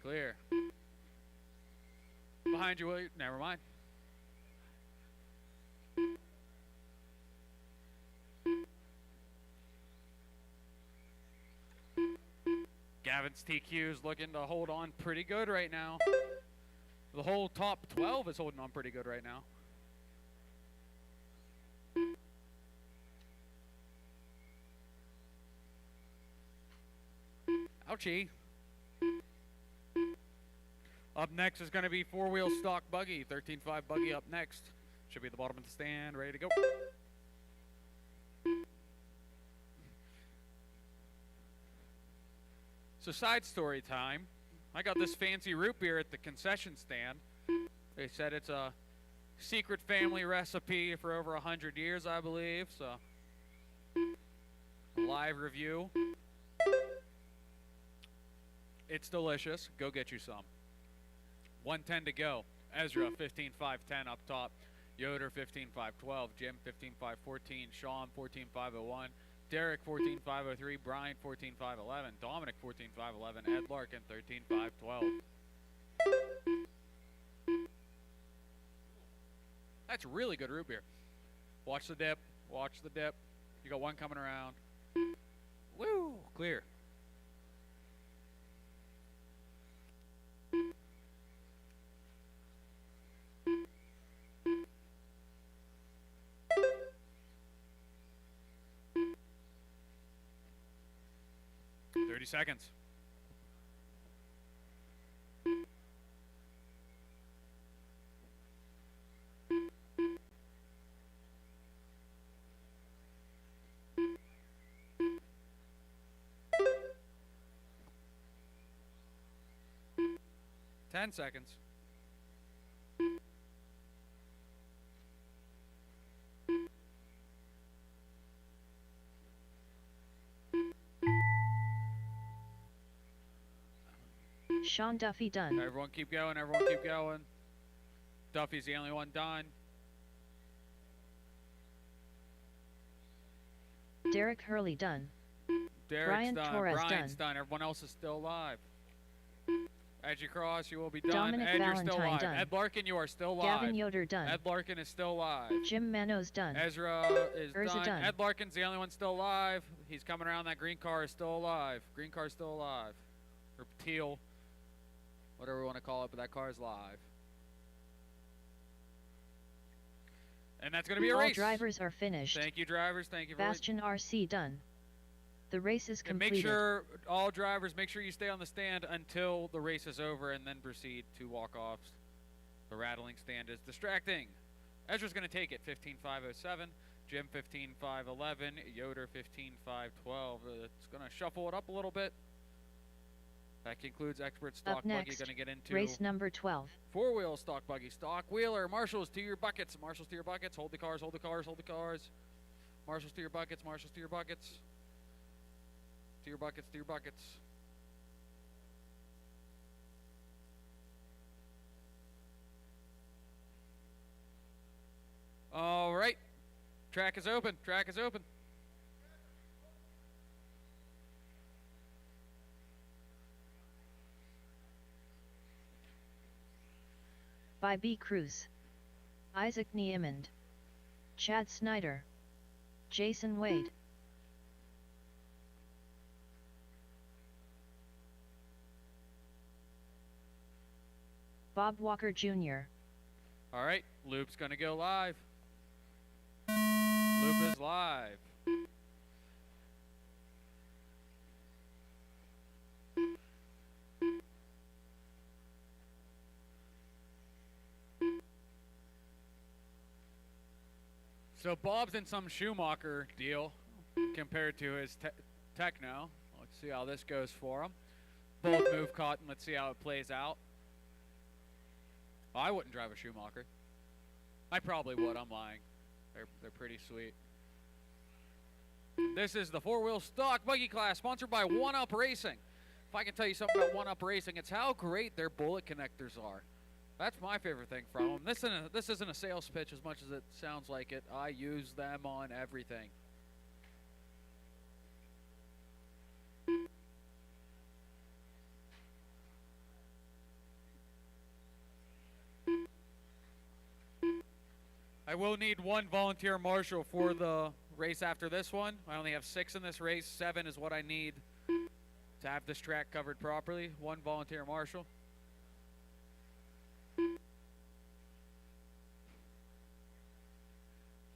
Clear. Behind you, William. Never mind. Gavin's TQ is looking to hold on pretty good right now. The whole top 12 is holding on pretty good right now. Ouchie. Up next is going to be four-wheel stock buggy. 13.5 buggy up next. Should be at the bottom of the stand, ready to go. So side story time. I got this fancy root beer at the concession stand. They said it's a secret family recipe for over 100 years, I believe. So, live review. It's delicious. Go get you some. 110 to go. Ezra 15.510 up top. Yoder 15.512. Jim 15.514. Sean 14.501. Derek 14.503. Brian 14.511. Dominic 14.511. Ed Larkin 13.512. That's really good root beer. Watch the dip. Watch the dip. You got one coming around. Woo! Clear. Seconds. Ten seconds. Sean Duffy done. Everyone keep going, everyone keep going. Duffy's the only one done. Derek Hurley done. Derek's Brian done. Torres Brian's done. done. Everyone else is still alive. As you cross, you will be done. Dominic Ed, you're still Valentine alive. done. Ed Larkin, you are still alive. Gavin Yoder done. Ed Larkin is still alive. Jim Manos done. Ezra is Urza done. Ed Larkin's the only one still alive. He's coming around. That green car is still alive. Green car is still alive. Or teal. Whatever we want to call it, but that car is live. And that's going to be a All race. drivers are finished. Thank you, drivers. Thank you very much. BastionRC done. The race is And completed. make sure, all drivers, make sure you stay on the stand until the race is over and then proceed to walk-offs. The rattling stand is distracting. Ezra's going to take it, 15.507. Jim, 15.511. Yoder, 15.512. It's going to shuffle it up a little bit. That concludes expert stock Up buggy. next, Going to get into race number 12. four-wheel stock buggy. Stock wheeler. Marshals to your buckets. Marshals to your buckets. Hold the cars. Hold the cars. Hold the cars. Marshals to your buckets. Marshals to your buckets. To your buckets. To your buckets. All right. Track is open. Track is open. By B. Cruz, Isaac Niemond, Chad Snyder, Jason Wade. Bob Walker Jr. All right. Loop's going to go live. Loop is live. So Bob's in some Schumacher deal compared to his Protek now. Let's see how this goes for him. Bold move caught, and let's see how it plays out. Oh, I wouldn't drive a Schumacher. I probably would. I'm lying. They're pretty sweet. This is the four-wheel stock buggy class, sponsored by One Up Racing. If I can tell you something about One Up Racing, it's how great their bullet connectors are. That's my favorite thing from them. This isn't a sales pitch as much as it sounds like it. I use them on everything. I will need one volunteer marshal for the race after this one. I only have 6 in this race. 7 is what I need to have this track covered properly. One volunteer marshal.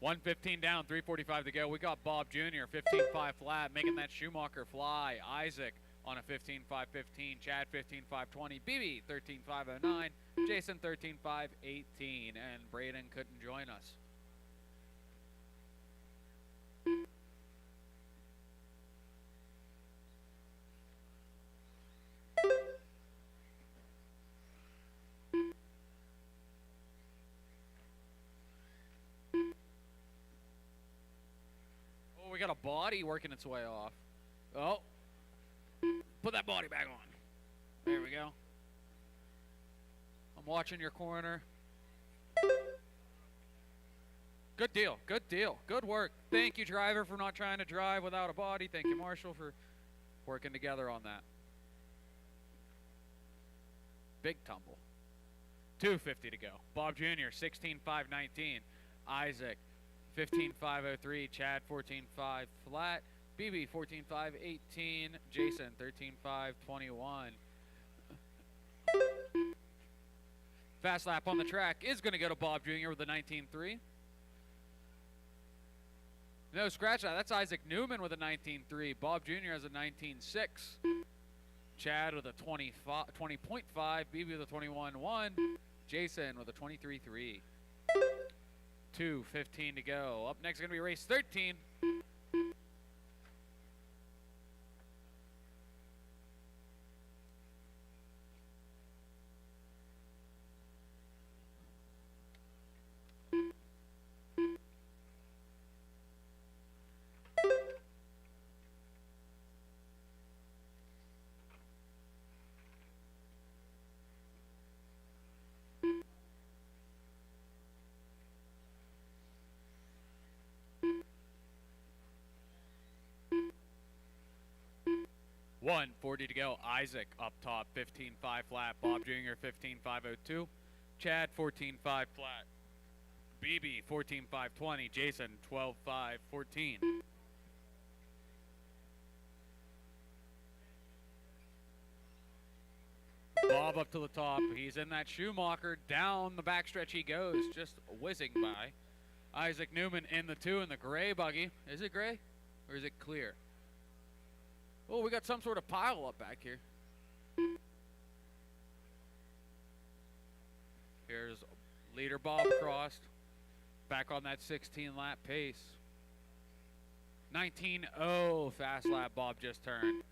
$115 down, 3:45 to go. We got Bob Jr., 15.5 flat, making that Schumacher fly. Isaac on a 15.515, Chad 15.520, BB 13.509, Jason 13.518, and Braden couldn't join us. Oh, we got a body working its way off. Oh. Put that body back on. There we go. I'm watching your corner. Good deal. Good deal. Good work. Thank you, driver, for not trying to drive without a body. Thank you, Marshall, for working together on that. Big tumble. 250 to go. Bob Jr., 16.519. Isaac, 15.503. Chad, 14.5 flat. BB 14.518, Jason 13.521. Fast lap on the track is going to go to Bob Jr. with a 19.3. No, scratch that. That's Isaac Newman with a 19.3. Bob Jr. has a 19.6. Chad with a 20.5. BB with a 21.1. Jason with a 23.3. 2:15 to go. Up next is going to be race 13. $140 to go. Isaac up top, 15.5 flat. Bob Jr., 15.502. Chad, 14.5 flat. BB, 14.520. Jason, 12.514. Bob up to the top. He's in that Schumacher. Down the backstretch he goes, just whizzing by. Isaac Newman in the 2 in the gray buggy. Is it gray or is it clear? Oh, we got some sort of pile up back here. Here's leader Bob crossed. Back on that 16-lap pace. 19.0 fast lap Bob just turned.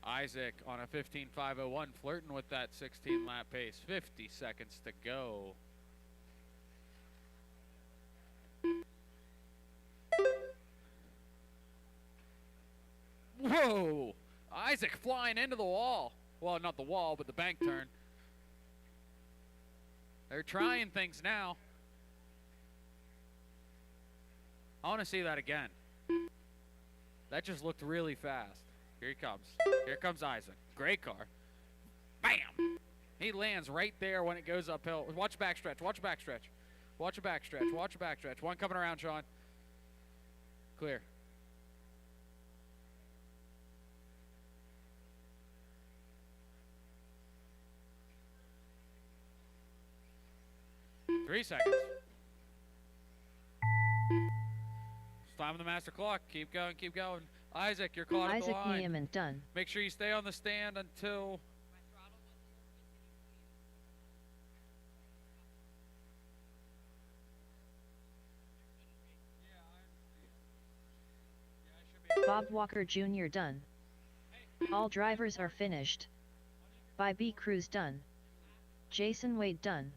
Isaac on a 15.501 flirting with that 16-lap pace. 50 seconds to go. Whoa! Isaac flying into the wall. Well, not the wall, but the bank turn. They're trying things now. I want to see that again. That just looked really fast. Here he comes. Here comes Isaac. Great car. Bam! He lands right there when it goes uphill. Watch backstretch. Watch backstretch. Watch a backstretch. Watch a backstretch. One coming around, Sean. Clear. Three seconds. It's time of the master clock. Keep going, keep going. Isaac, you're caught at the line. Isaac Niemann done. Make sure you stay on the stand until... Bob Walker Jr. done. All drivers are finished. By B. Cruz done. Jason Wade done.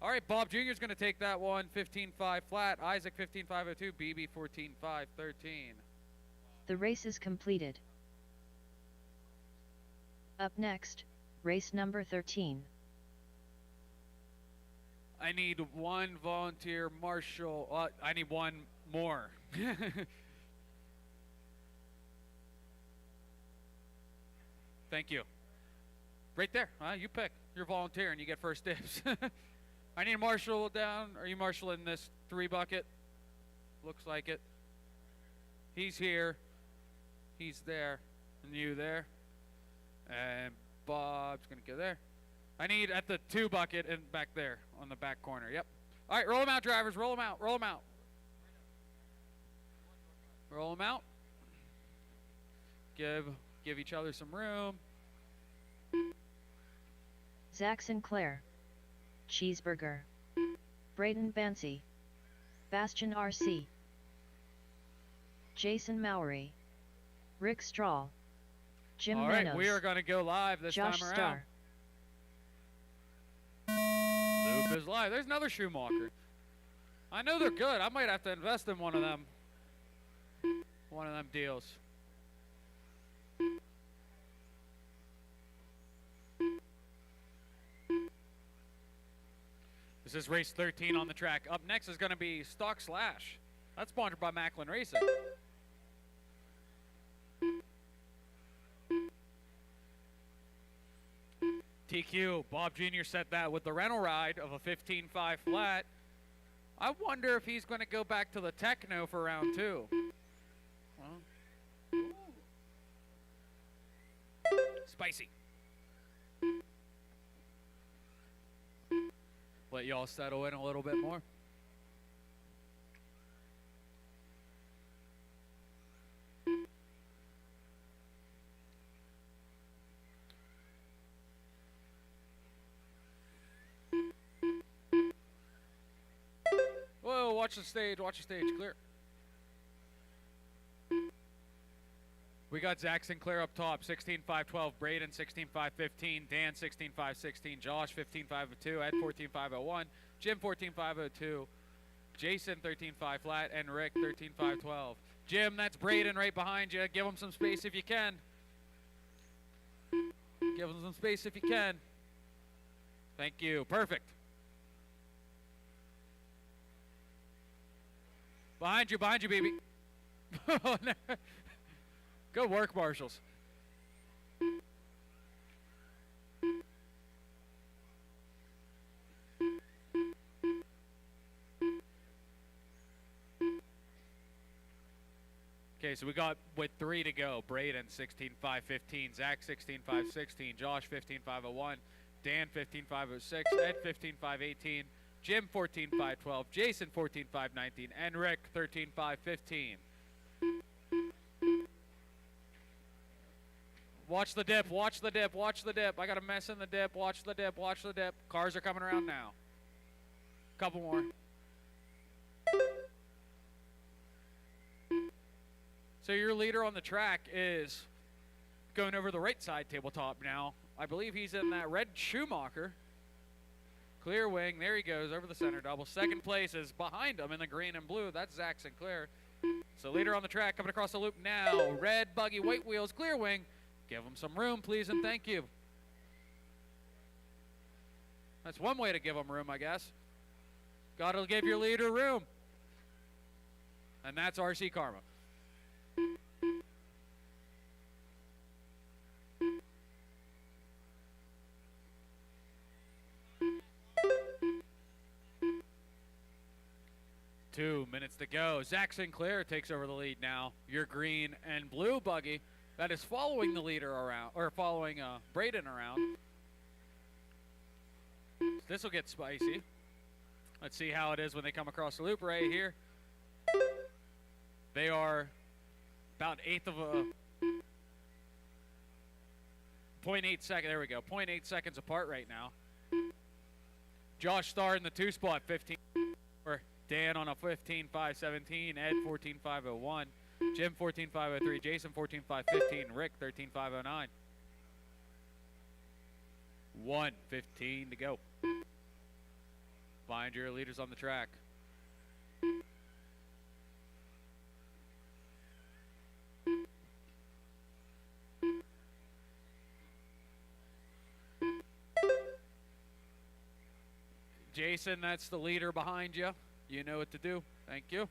All right, Bob Jr. is going to take that one, 15.5 flat. Isaac 15.502, BB 14.513. The race is completed. Up next, race number 13. I need one volunteer marshal. I need one more. Thank you. Right there. You pick. You're volunteering. You get first dibs. I need a marshal down. Are you marshaling this 3 bucket? Looks like it. He's here. He's there. And you there. And Bob's going to go there. I need at the 2 bucket and back there on the back corner. Yep. All right, roll them out, drivers. Roll them out. Roll them out. Roll them out. Give each other some room. Zach Sinclair. Cheeseburger. Braden Bancy. BastionRC. Jason Mowry. Rick Strahl. Jim All right, Manos. we are going to go live this Josh time around. Starr. Loop is live. There's another Schumacher. I know they're good. I might have to invest in one of them. One of them deals. This is race 13 on the track. Up next is going to be Stock Slash. That's sponsored by Maclan Racing. TQ, Bob Jr. set that with the rental ride of a 15.5 flat. I wonder if he's going to go back to the Techno for round 2. Well, spicy. Let y'all settle in a little bit more. Whoa, watch the stage, clear. We got Zach Sinclair up top, 16.512, Braden 16.515, Dan 16.516, Josh 15.502, Ed 14.501, Jim 14.502, Jason 13.5 flat, and Rick 13.512. Jim, that's Braden right behind you. Give him some space if you can. Give him some space if you can. Thank you. Perfect. Behind you, baby. Good work, marshals. Okay, so we got with 3 to go. Braden 16.515, Zach 16.516, Josh 15.501, Dan 15.506, Ed 15.518, Jim 14.512, Jason 14.519, and Rick 13.515. Watch the dip, watch the dip, watch the dip. I got a mess in the dip. Watch the dip, watch the dip. Cars are coming around now. Couple more. So your leader on the track is going over the right side tabletop now. I believe he's in that red Schumacher. Clear wing, there he goes, over the center double. Second place is behind him in the green and blue. That's Zach Sinclair. So leader on the track coming across the loop now. Red buggy, white wheels, clear wing. Give him some room, please, and thank you. That's one way to give him room, I guess. Gotta give your leader room. And that's RC Karma. Two minutes to go. Zach Sinclair takes over the lead now. Your green and blue buggy that is following the leader around, or following Braden around. This will get spicy. Let's see how it is when they come across the loop right here. They are about eighth of 0.8 seconds. There we go. 0.8 seconds apart right now. Josh Starr in the 2 spot, 15. Dan on a 15.517. Ed 14.501. Jim 14.503. Jason 14.515. Rick 13.509. 1:15 to go. Find your leaders on the track. Jason, that's the leader behind you. You know what to do. Thank you.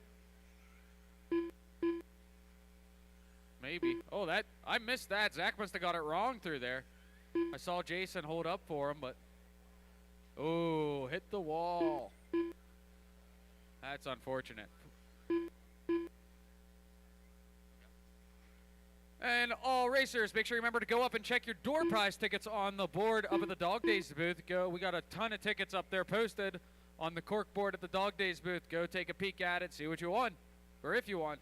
Maybe. Oh, that I missed that. Zach must have got it wrong through there. I saw Jason hold up for him, but oh, hit the wall. That's unfortunate. And all racers, make sure you remember to go up and check your door prize tickets on the board up at the Dog Days booth. We got a ton of tickets up there posted on the cork board at the Dog Days booth. Go take a peek at it, see what you won, or if you won.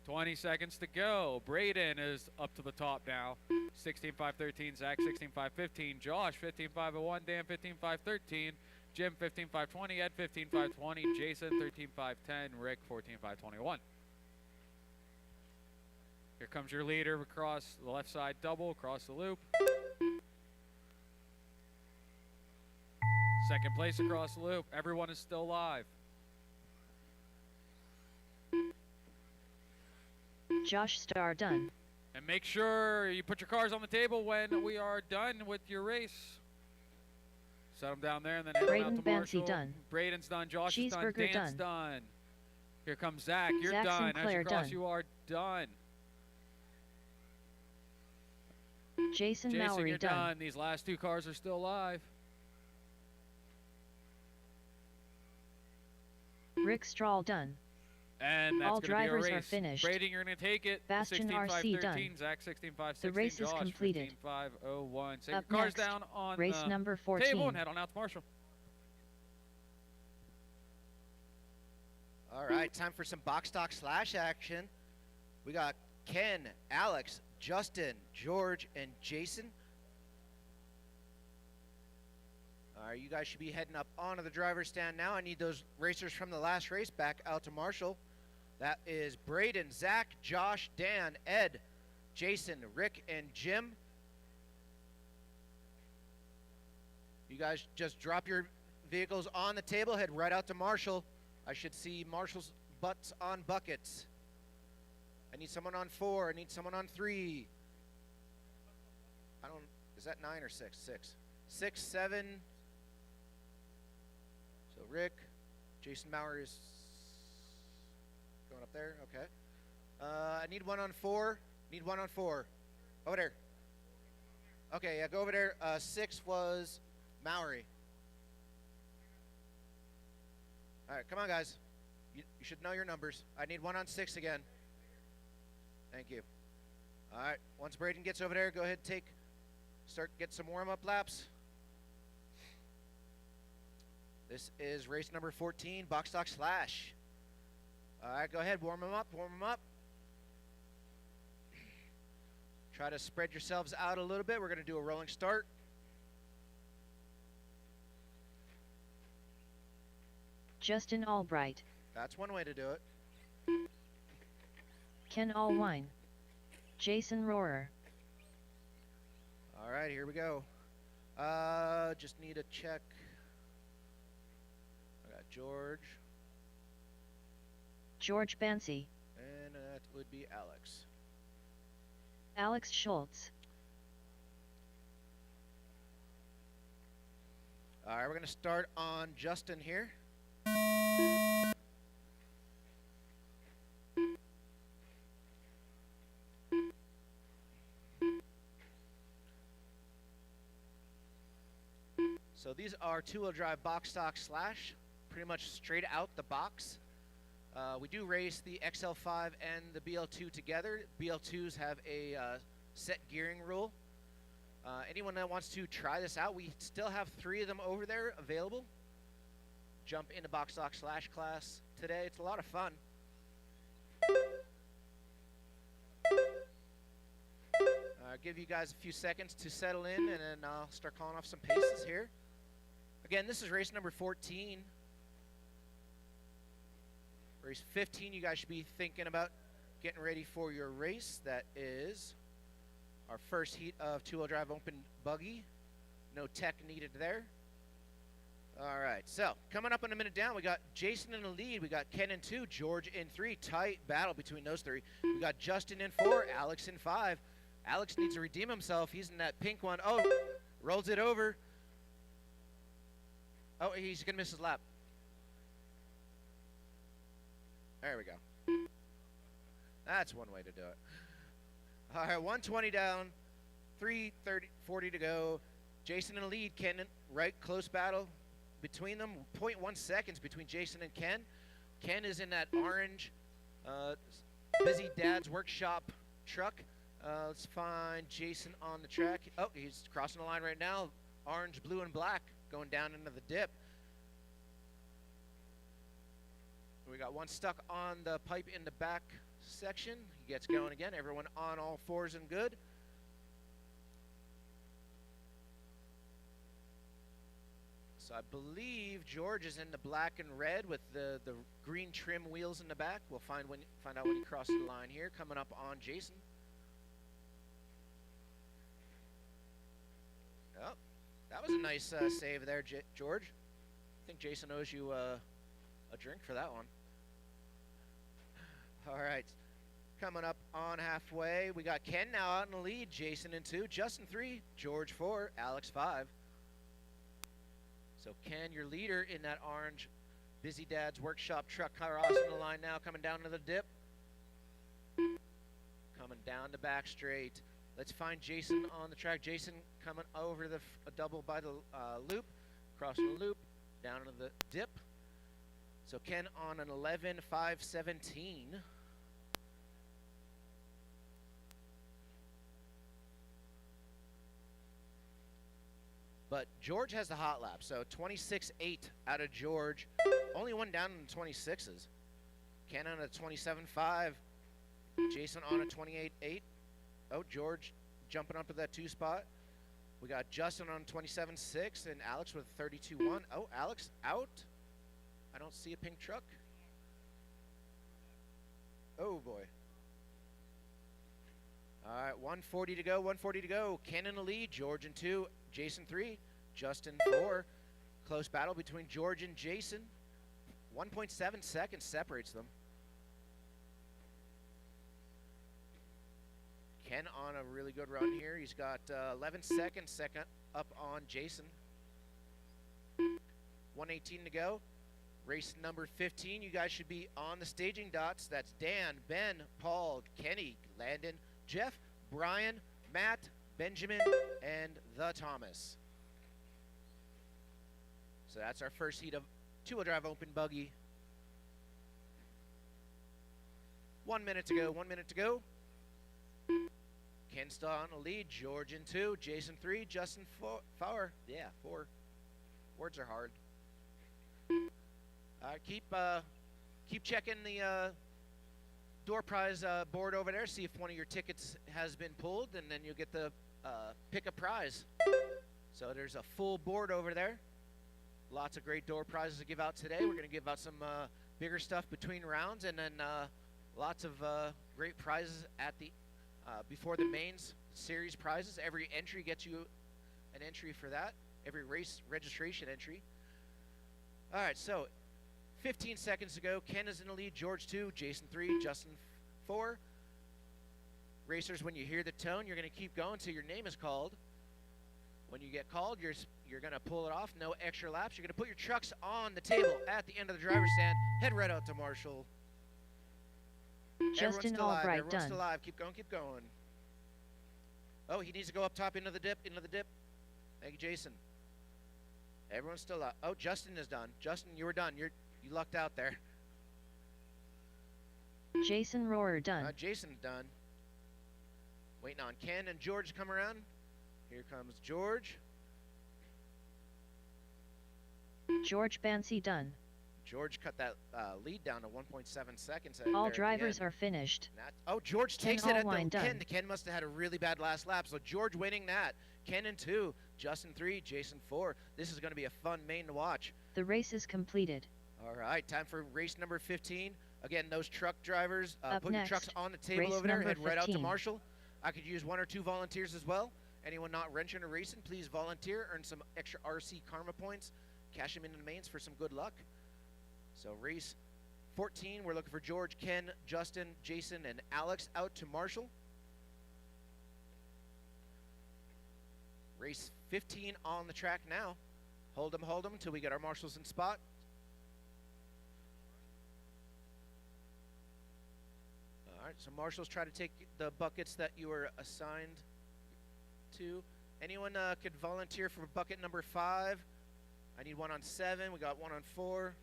20 seconds to go. Braden is up to the top now. 16.513, Zach 16.515, Josh 15.501, Dan 15.513, Jim 15.520, Ed 15.520, Jason 13.510, Rick 14.521. Here comes your leader across the left side double, across the loop. Second place across the loop. Everyone is still live. Josh Starr done. And make sure you put your cars on the table when we are done with your race. Set them down there and then head out to Marshall. Done. Braden's done. Josh is done. Dan's done. Here comes Zach. You're Zach done. Sinclair As you cross, done. you are done. Jason Mowry you're done. These last 2 cars are still live. Rick Strahl done. And that's all drivers be a race. are finished. Braden, you're going to take it. BastionRC done. Zach 16.516. The race is Josh, completed. 15.501. Set Up your cars next, down on race the number 14. table and head on out to Marshall. All right, time for some box stock slash action. We got Ken, Alex, Justin, George, and Jason. All right, you guys should be heading up onto the driver's stand now. I need those racers from the last race back out to Marshall. That is Braden, Zach, Josh, Dan, Ed, Jason, Rick, and Jim. You guys just drop your vehicles on the table, head right out to Marshall. I should see Marshall's butts on buckets. I need someone on 4. I need someone on 3. Is that 9 or 6? 6. 6, 7. So Rick, Jason Maurer is going up there. Okay. I need one on 4. Need one on 4. Over there. Okay, yeah, go over there. 6 was Maury. All right, come on, guys. You should know your numbers. I need one on 6 again. Thank you. All right, once Braden gets over there, go ahead and get some warm-up laps. This is race number 14, box stock slash. All right, go ahead, warm them up, warm them up. Try to spread yourselves out a little bit. We're going to do a rolling start. Justin Albright. That's one way to do it. Ken Allwine. Jason Rohrer. All right, here we go. Just need to check. I got George. George Bancy. And that would be Alex. Alex Schultz. All right, we're going to start on Justin here. So these are two-wheel drive box stock slash, pretty much straight out the box. We do race the XL5 and the BL2 together. BL2s have a set gearing rule. Anyone that wants to try this out, we still have 3 of them over there available. Jump into box stock slash class today. It's a lot of fun. give you guys a few seconds to settle in, and then I'll start calling off some paces here. Again, this is race number 14. Race 15, you guys should be thinking about getting ready for your race. That is our first heat of two-wheel drive open buggy. No tech needed there. All right, so coming up in a minute down, we got Jason in the lead. We got Ken in 2, George in 3. Tight battle between those 3. We got Justin in 4, Alex in 5. Alex needs to redeem himself. He's in that pink one. Oh, rolls it over. Oh, he's going to miss his lap. There we go. That's one way to do it. All right, 120 down, 3:40 to go. Jason in the lead, Ken in right, close battle between them. 0.1 seconds between Jason and Ken. Ken is in that orange Busy Dad's Workshop truck. Let's find Jason on the track. Oh, he's crossing the line right now. Orange, blue, and black going down into the dip. We got one stuck on the pipe in the back section. He gets going again. Everyone on all fours and good. So I believe George is in the black and red with the green trim wheels in the back. We'll find out when he crosses the line here. Coming up on Jason. Oh, that was a nice save there, George. I think Jason owes you a drink for that one. All right, coming up on halfway, we got Ken now out in the lead. Jason in 2, Justin 3, George 4, Alex 5. So Ken, your leader in that orange Busy Dad's Workshop truck, crossing the line now, coming down to the dip. Coming down the back straight. Let's find Jason on the track. Jason coming over the double by the loop, crossing the loop, down to the dip. So Ken on an 11.517. But George has the hot lap, so 26.8 out of George. Only one down in the 26s. Ken on a 27.5. Jason on a 28.8. Oh, George jumping up to that 2 spot. We got Justin on 27.6 and Alex with 32.1. Oh, Alex out. I don't see a pink truck. Oh, boy. All right, 140 to go, 140 to go. Ken in the lead, George in 2, Jason 3, Justin 4. Close battle between George and Jason. 1.7 seconds separates them. Ken on a really good run here. He's got 11 seconds, second up on Jason. 118 to go. Race number 15. You guys should be on the staging dots. That's Dan, Ben, Paul, Kenny, Landon, Jeff, Brian, Matt, Benjamin, and the Thomas. So that's our first heat of two-wheel drive open buggy. 1 minute to go, 1 minute to go. Ken still on the lead, George in 2, Jason 3, Justin 4. Yeah, 4. Words are hard. Keep checking the door prize board over there. See if one of your tickets has been pulled, and then you'll get the pick a prize. So there's a full board over there. Lots of great door prizes to give out today. We're going to give out some bigger stuff between rounds, and then lots of great prizes at the before the mains series prizes. Every entry gets you an entry for that. Every race registration entry. All right, so 15 seconds to go. Ken is in the lead, George 2, Jason 3, Justin 4. Racers, when you hear the tone, you're going to keep going until your name is called. When you get called, you're going to pull it off. No extra laps. You're going to put your trucks on the table at the end of the driver's stand. Head right out to Marshall. Justin Albright Everyone's still alive. Keep going, keep going. Oh, he needs to go up top into the dip, Thank you, Jason. Everyone's still out. Oh, Justin is done. Justin, you were done. You lucked out there. Jason Rohrer done. Jason's done. Waiting on Ken and George to come around. Here comes George. George Bancy done. George cut that lead down to 1.7 seconds. All drivers are finished. Oh, George takes it at the Ken. Ken must have had a really bad last lap. So George winning that. Ken in 2, Justin 3, Jason 4. This is going to be a fun main to watch. The race is completed. All right, time for race number 15. Again, those truck drivers, put next, your trucks on the table over there. Head right out to Marshall. I could use 1 or 2 volunteers as well. Anyone not wrenching or racing, please volunteer. Earn some extra RC karma points. Cash them into the mains for some good luck. So race 14, we're looking for George, Ken, Justin, Jason, and Alex out to Marshall. Race 15 on the track now. Hold them until we get our marshals in spot. All right, so marshals, try to take the buckets that you were assigned to. Anyone could volunteer for bucket number 5. I need 1 on 7. We got 1 on 4.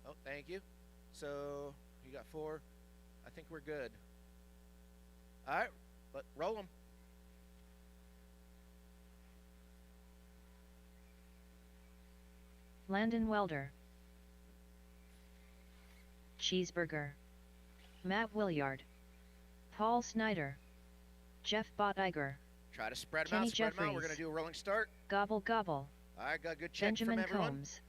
Oh, thank you. So you got 4. I think we're good. All right, roll them. Landon Welder. Cheeseburger. Matt Williard. Paul Snyder. Jeff Bottiger. Try to spread them out, We're going to do a rolling start. Gobble gobble. All right, got a good check Benjamin from everyone. Combs.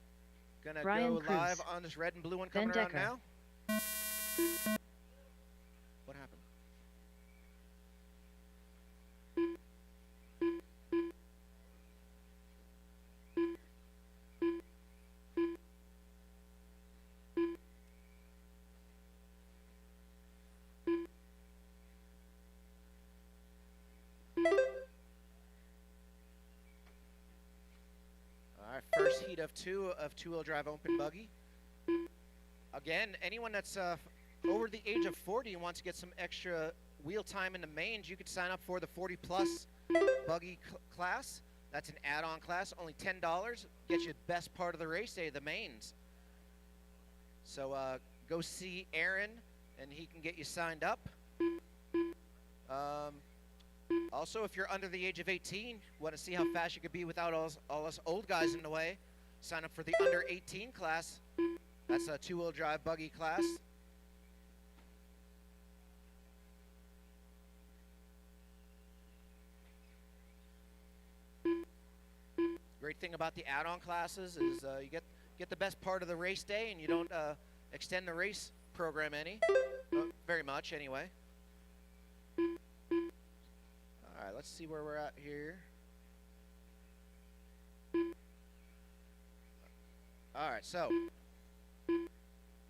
Gonna Brian go Cruz. live on this red and blue one coming around now. What happened? All right, first heat of 2 of two-wheel drive open buggy. Again, anyone that's over the age of 40 and wants to get some extra wheel time in the mains, you could sign up for the 40-plus buggy class. That's an add-on class, only $10. Gets you the best part of the race day, the mains. So go see Aaron, and he can get you signed up. Also, if you're under the age of 18, want to see how fast you could be without all us old guys in the way, sign up for the under 18 class. That's a two-wheel drive buggy class. Great thing about the add-on classes is you get the best part of the race day, and you don't extend the race program very much anyway. All right, let's see where we're at here. All right, so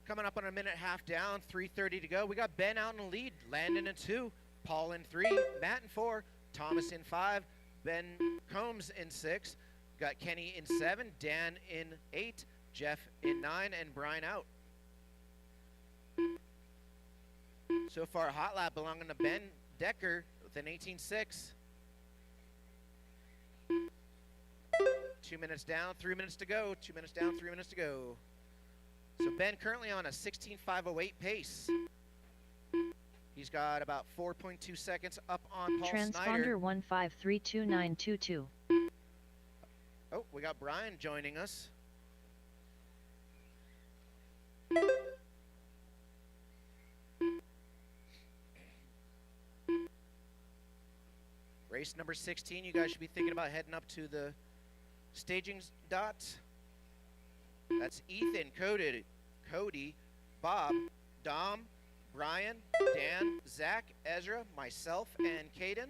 coming up on a minute and a half down, 3:30 to go. We got Ben out in the lead, Landon in 2, Paul in 3, Matt in 4, Thomas in 5, Ben Combs in 6. Got Kenny in 7, Dan in 8, Jeff in 9, and Brian out. So far, a hot lap belonging to Ben Decker with an 18.6. 2 minutes down, 3 minutes to go. 2 minutes down, 3 minutes to go. So Ben currently on a 16.508 pace. He's got about 4.2 seconds up on Paul Snyder. Transponder 1532922. Oh, we got Brian joining us. Race number 16, you guys should be thinking about heading up to the staging dot. That's Ethan, Cody, Bob, Dom, Brian, Dan, Zach, Ezra, myself, and Caden.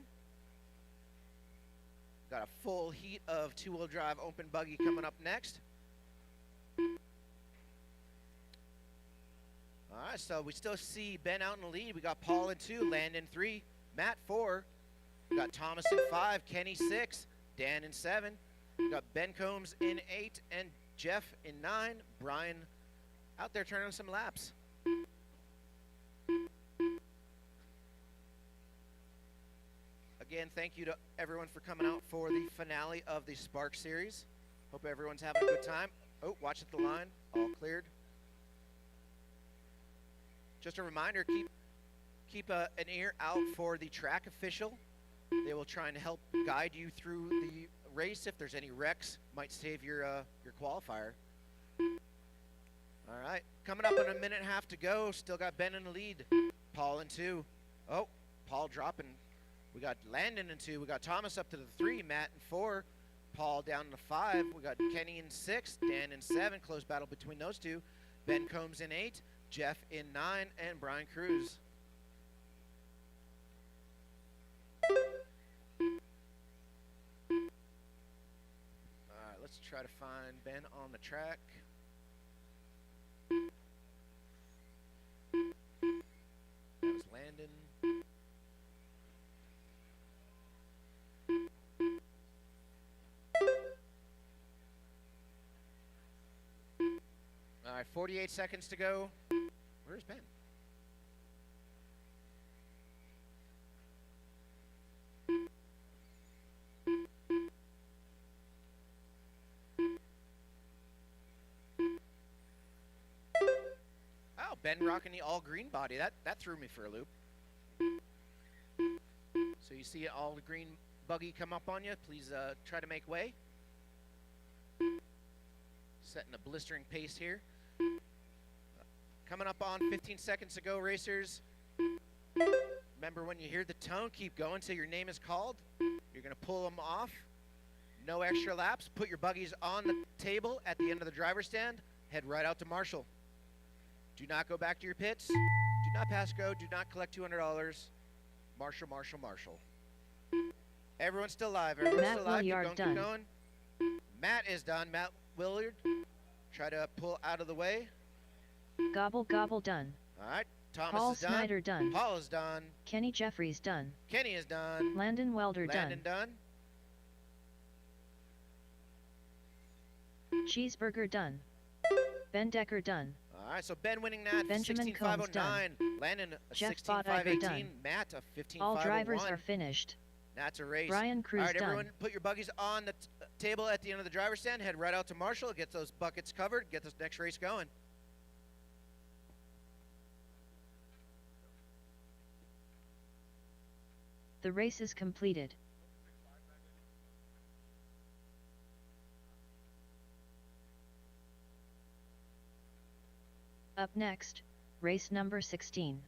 Got a full heat of two-wheel drive open buggy coming up next. All right, so we still see Ben out in the lead. We got Paul in 2, Landon 3, Matt 4. We got Thomas in 5, Kenny 6, Dan in 7. We got Ben Combs in 8 and Jeff in 9. Brian out there turning some laps. Again, thank you to everyone for coming out for the finale of the SPARC series. Hope everyone's having a good time. Oh, watch at the line. All cleared. Just a reminder, keep an ear out for the track official. They will try and help guide you through the race. If there's any wrecks, might save your qualifier. All right, coming up in a minute and a half to go. Still got Ben in the lead. Paul in 2. Oh, Paul dropping. We got Landon in 2. We got Thomas up to the 3. Matt in 4. Paul down to 5. We got Kenny in 6. Dan in 7. Close battle between those two. Ben Combs in 8. Jeff in 9. And Brian Cruz. All right, let's try to find Ben on the track. That was Landon. All right, 48 seconds to go. Where's Ben? Oh, Ben rocking the all green body. That threw me for a loop. So you see all the green buggy come up on you. Please try to make way. Setting a blistering pace here. Coming up on 15 seconds to go, racers. Remember, when you hear the tone, keep going till your name is called. You're going to pull them off. No extra laps. Put your buggies on the table at the end of the driver's stand. Head right out to Marshall. Do not go back to your pits. Do not pass go. Do not collect $200. Marshall, Marshall, Marshall. Everyone's still live. Everyone's still live. Keep going, keep going. Matt is done. Matt Willard. Try to pull out of the way. Gobble, gobble, done. All right. Thomas Paul is done. Snyder done. Paul is done. Kenny Jeffries done. Kenny is done. Landon Welder Landon done. done. Cheeseburger done. Ben Decker done. All right, so Ben winning that. Benjamin Combs 16.509. Landon a Jeff 16.518. done. Matt a 15.501. All drivers are finished. That's a race. Brian Cruz All right, done. everyone, put your buggies on the table at the end of the driver's stand. Head right out to Marshall. Get those buckets covered. Get this next race going. The race is completed. Up next, race number 16.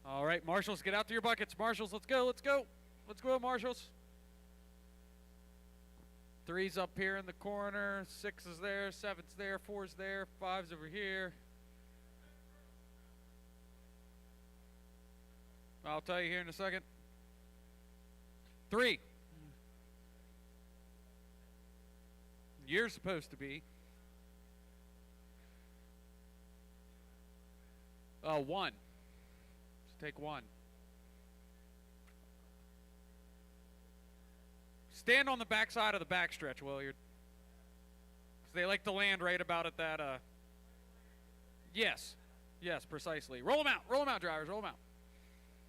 All right, Marshals, get out to your buckets. Marshals, let's go, let's go. Let's go, Marshals. 3's up here in the corner. 6 is there, 7's there, 4's there, 5's over here. I'll tell you here in a second. 3. You're supposed to be. 1. Just take 1. Stand on the backside of the backstretch, Williard. They like to land right about at that. Yes. Yes, precisely. Roll them out, drivers. Roll them out.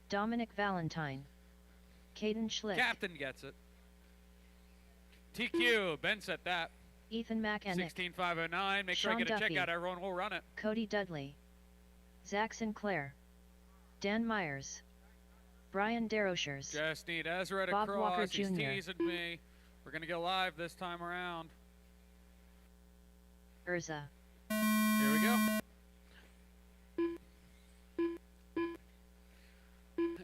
Dominic Valentine. Caden Schlick. Captain gets it. TQ, Ben set that. Ethan McEnick. 16.509. Make sure I get a check out. Everyone will run it. Cody Dudley. Zach Sinclair. Dan Myers. Brian Derochers. Just need Ezra to Bob cross. Walker He's Jr. teasing me. We're going to go live this time around. Urza. Here we go.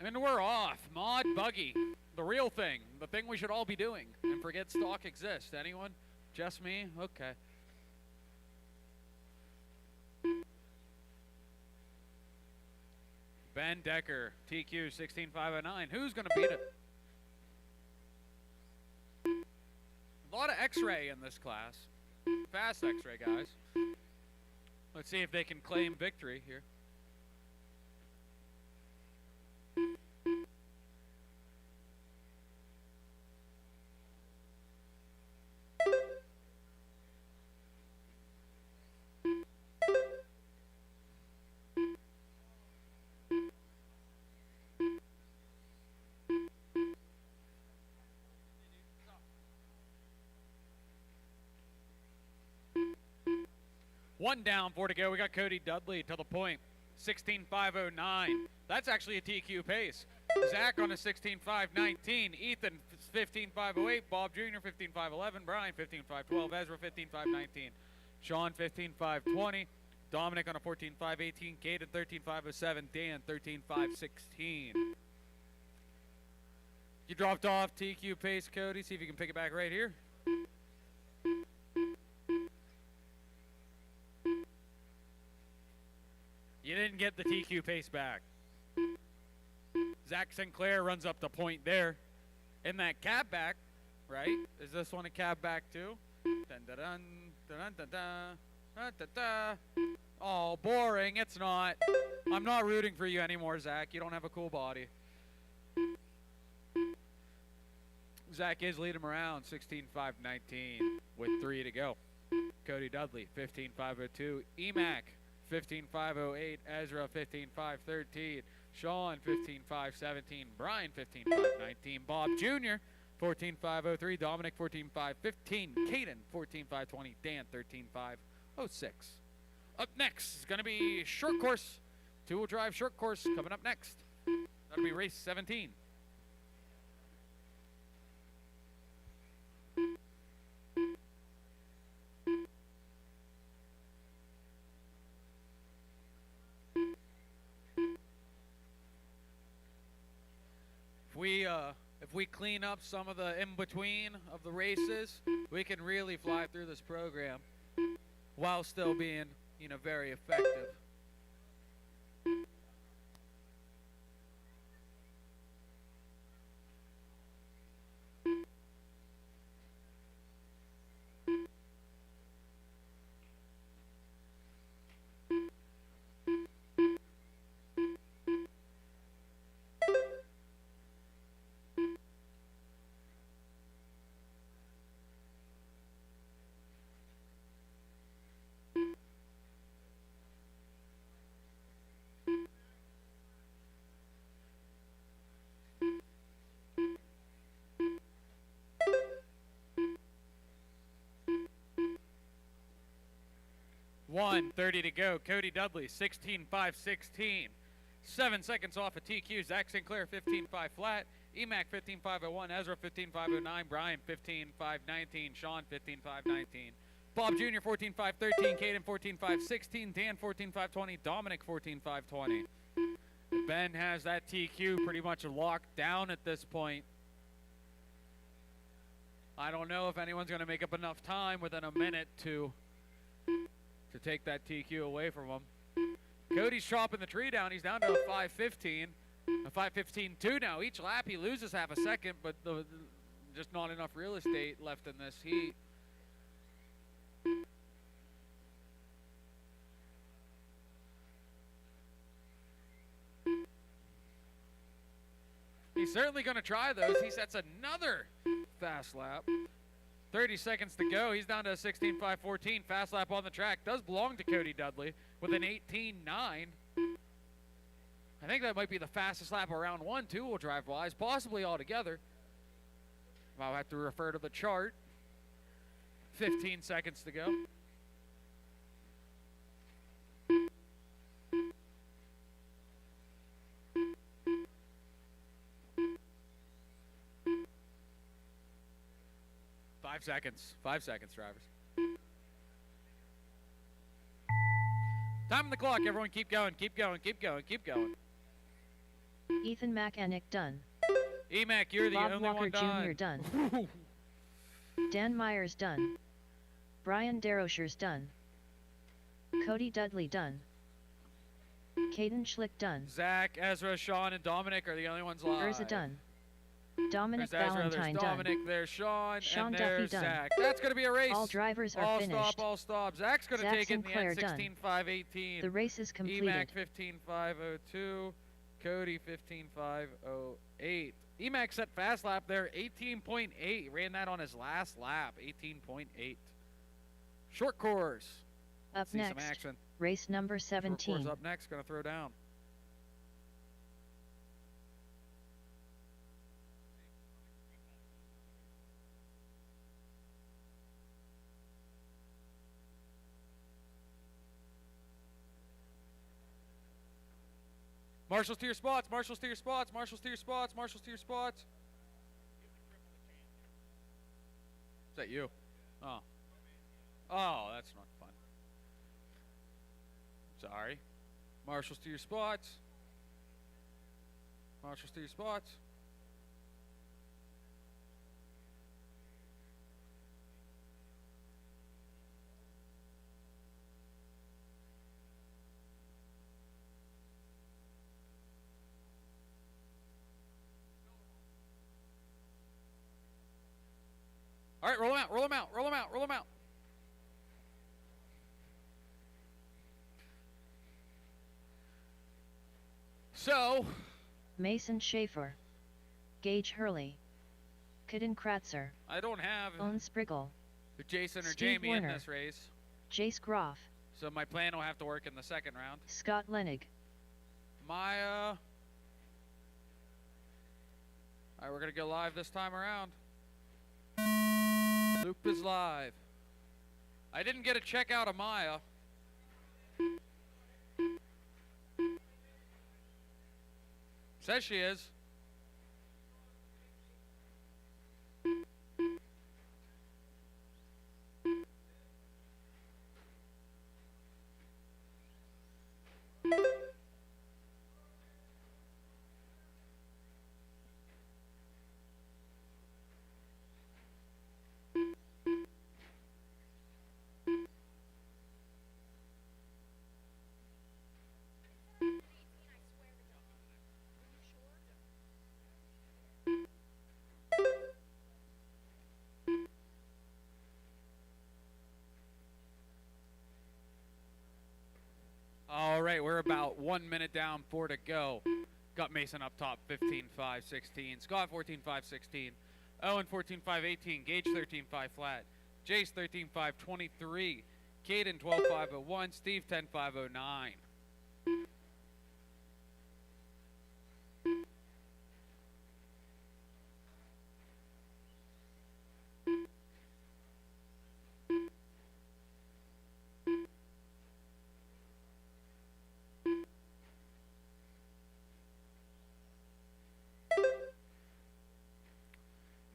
And we're off. Mod buggy. The real thing. The thing we should all be doing. And forget stock exists. Anyone? Just me? Okay. Ben Decker, TQ 16.509. Who's going to beat it? A lot of X-ray in this class. Fast X-ray, guys. Let's see if they can claim victory here. One down, 4 to go. We got Cody Dudley to the point. 16.509. That's actually a TQ pace. Zach on a 16.519. Ethan 15.508. Bob Jr. 15.511. Brian 15.512. Ezra 15.519. Sean 15.520. Dominic on a 14.518. Caden 13.507. Dan 13.516. You dropped off TQ pace, Cody. See if you can pick it back right here. You didn't get the TQ pace back. Zach Sinclair runs up the point there. In that cab back, right? Is this one a cab back too? Dun, dun, dun, dun, dun, dun, dun, dun, dun. Oh, boring. It's not. I'm not rooting for you anymore, Zach. You don't have a cool body. Zach is leading him around 16.519 with 3 to go. Cody Dudley 15.502. EMAC 15.508. Ezra 15.513. Sean 15.517. Brian 15.519. Bob Jr. 14.503. Dominic 14.515. Caden 14.520. Dan 13.506. Up next is going to be short course. Two-wheel drive short course coming up next. That'll be race 17. If we clean up some of the in-between of the races, we can really fly through this program while still being, very effective. .1:30 to go. Cody Dudley, 16.516. 7 seconds off of TQ. Zach Sinclair, 15.5 flat. EMAC, 15.501. Ezra, 15.509. Brian, 15.519. Sean, 15.519. Bob Jr., 14.513. Caden, 14.516. Dan, 14.520. Dominic, 14.520. Ben has that TQ pretty much locked down at this point. I don't know if anyone's going to make up enough time within a minute to take that TQ away from him. Cody's chopping the tree down. He's down to a 5.15. A 5.15.2 now. Each lap he loses half a second, but just not enough real estate left in this heat. He's certainly going to try those. He sets another fast lap. 30 seconds to go. He's down to a 16.514. Fast lap on the track. Does belong to Cody Dudley with an 18.9. I think that might be the fastest lap of round one, two-wheel drive-wise, possibly altogether. I'll have to refer to the chart. 15 seconds to go. Five seconds, drivers. Time on the clock, everyone. Keep going. Ethan Macanic done. EMAC, you're the Bob only Walker one done. Jr. done. Dan Myers done. Brian Derosher's done. Cody Dudley done. Caden Schlick done. Zach, Ezra, Sean, and Dominic are the only ones live. Urza done. Dominic there's Ezra, Valentine there's Dominic, done. there's Sean and Duffy there's done. Zach. That's going to be a race. All drivers are finished. All stop. Zach's going to Zach take Sinclair it in the end, 16.518. The race is completed. EMAC 15.502. Cody 15.508. EMAC set fast lap there, 18.8. Ran that on his last lap, 18.8. Short course. Up see next, some action. Race number 17. Short course up next, going to throw down. Marshals to your spots, marshals to your spots, marshals to your spots, marshals to your spots. Is that you? Oh. Oh, that's not fun. Sorry. Marshals to your spots. Marshals to your spots. All right, roll them out, roll them out, roll them out, roll them out. So, Mason Schaefer, Gage Hurley, Kaden Kratzer, I don't have Owen Spriggle, Jason or Steve Jamie Warner, in this race. Jace Groff, So my plan will have to work in the second round. Scott Lenig. Maya. All right, we're going to go live this time around. Loop is live. I didn't get a check out of Maya. Says she is. All right, we're about 1 minute down, 4 to go. Got Mason up top, 15-5-16. Scott 14-5-16. Owen 14-5-18. Gage 13-5 flat. Jace 13-5-23. Caden 12-5-01. Steve 10-5-09.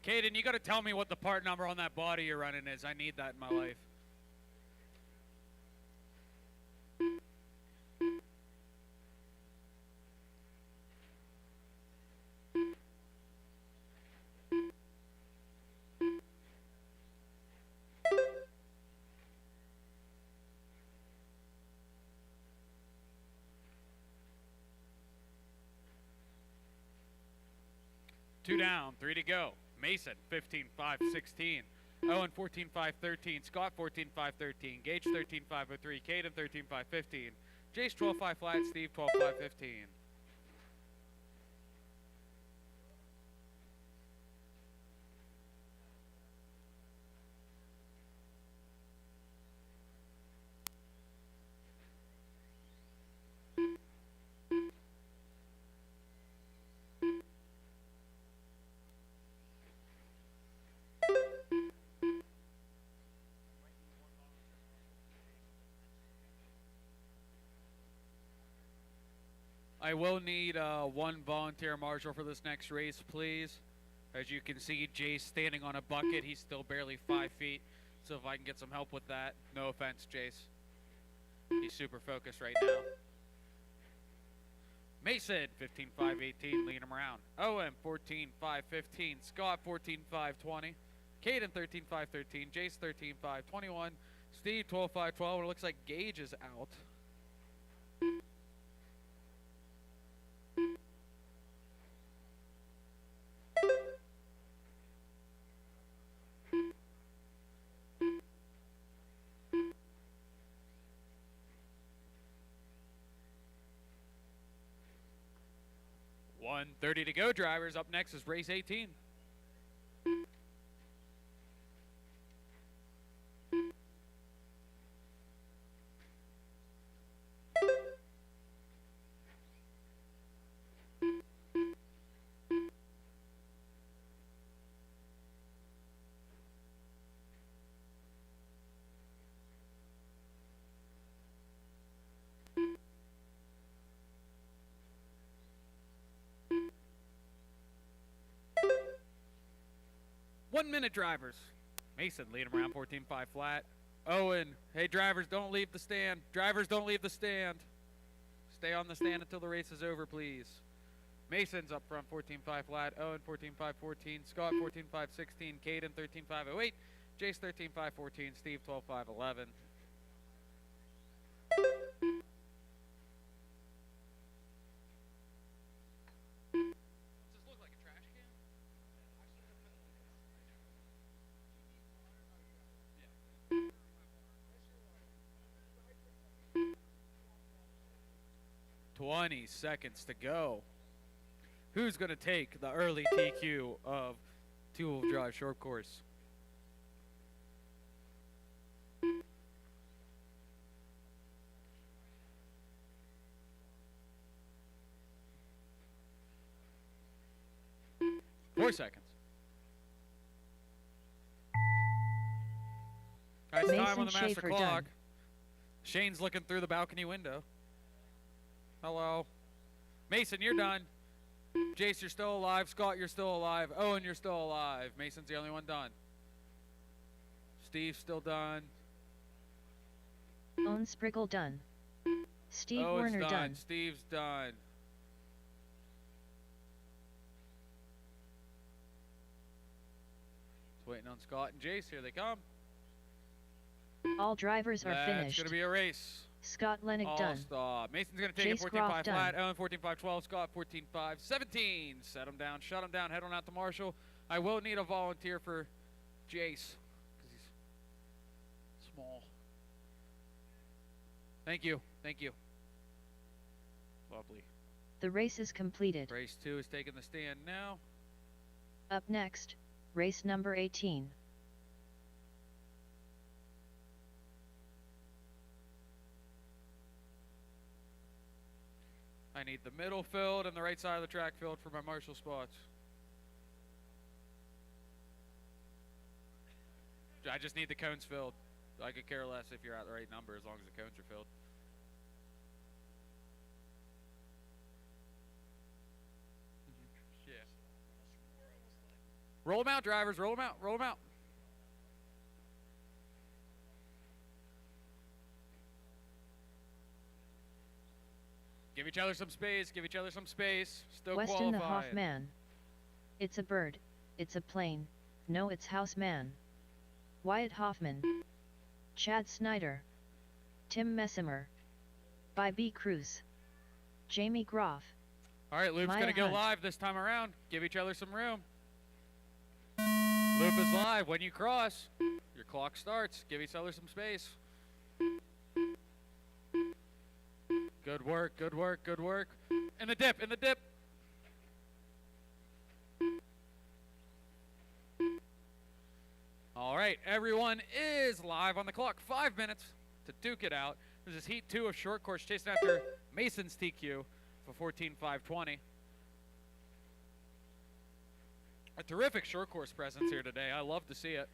Caden, you got to tell me what the part number on that body you're running is. I need that in my life. Two down, 3 to go. Mason, 15-5-16. Owen, 14-5-13. Scott, 14-5-13. Gage, 13-5-03. Caden, 13-5-15. Jace, 12-5 flat. Steve, 12-5-15. I will need one volunteer marshal for this next race, please. As you can see, Jay's standing on a bucket. He's still barely 5 feet. So if I can get some help with that. No offense, Jace. He's super focused right now. Mason, 15-5-18, leading him around. Owen, 14-5-15. Scott, 14-5-20. Caden, 13-5-13. Jace, 13-5-21. Steve, 12-5-12. It looks like Gage is out. .130 to go, drivers. Up next is race 18. 1 minute drivers. Mason leading around 14.5 flat. Owen, hey drivers, don't leave the stand. Drivers, don't leave the stand. Stay on the stand until the race is over, please. Mason's up front, 14.5 flat. Owen, 14.5.14. Scott, 14.5.16. Caden, 13.5.08. Jace, 13.5.14. Steve, 12.5.11. Yeah. 20 seconds to go. Who's going to take the early TQ of two-wheel drive short course? Four seconds. All right, it's time on the master clock. Done. Shane's looking through the balcony window. Hello. Mason, you're done. Jace, you're still alive. Scott, you're still alive. Owen, you're still alive. Mason's the only one done. Steve's still done. Owen Spriggle done. Steve Owen's Warner done. Steve's done. Just waiting on Scott and Jace. Here they come. All drivers are finished. It's going to be a race. Scott Lennox done. Stop. Mason's going to take it 14.5 flat. Owen 14.5.12. Scott 14.5.17. Set him down. Shut him down. Head on out to Marshall. I will need a volunteer for Jace because he's small. Thank you. Thank you. Lovely. The race is completed. Race 2 is taking the stand now. Up next, race number 18. I need the middle filled and the right side of the track filled for my marshal spots. I just need the cones filled. I could care less if you're at the right number as long as the cones are filled. Yeah. Roll them out, drivers. Roll them out. Roll them out. Give each other some space. Give each other some space. Still Weston the qualifying. Hoffman. It's a bird. It's a plane. No, it's Houseman. Wyatt Hoffman. Chad Snyder. Tim Messimer. By B. Cruz. Jamie Groff. All right, Loop's going to go live this time around. Give each other some room. Loop is live. When you cross, your clock starts. Give each other some space. Good work, good work, good work. In the dip, in the dip. All right, everyone is live on the clock. 5 minutes to duke it out. This is Heat 2 of short course, chasing after Mason's TQ for 14.520. A terrific short course presence here today. I love to see it.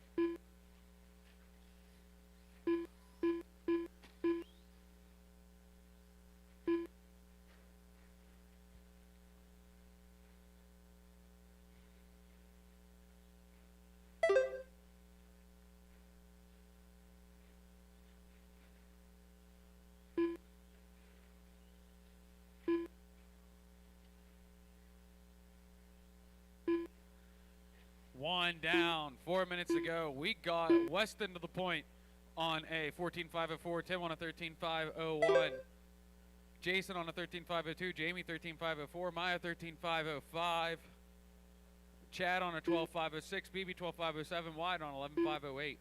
One down, 4 minutes to go. We got Weston to the point on a 14.504, Tim on a 13.501, Jason on a 13.502, Jamie 13.504, Maya 13.505, Chad on a 12.506, BB 12.507, Wyatt on 11.508.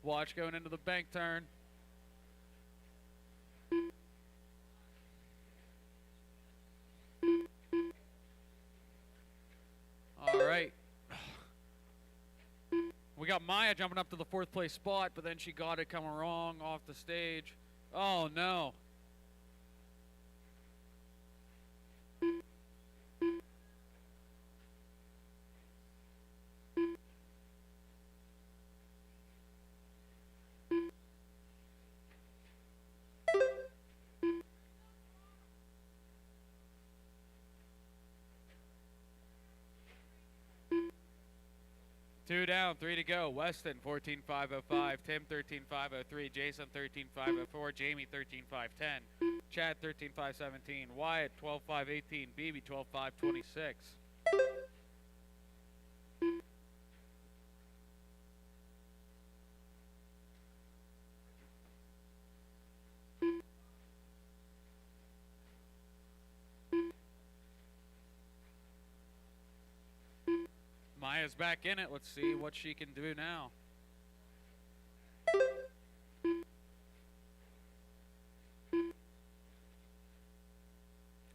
Watch going into the bank turn. All right. We got Maya jumping up to the 4th place spot, but then she got it coming wrong off the stage. Oh, no. 2 down, 3 to go. Weston 14.505, Tim 13.503, Jason 13.504, Jamie 13.510, Chad 13.517, Wyatt 12.518, BB 12.526. Maya's back in it. Let's see what she can do now.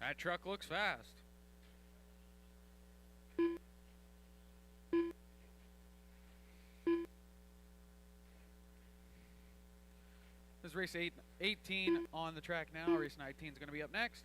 That truck looks fast. This is race 18 on the track now. Race 19 is going to be up next.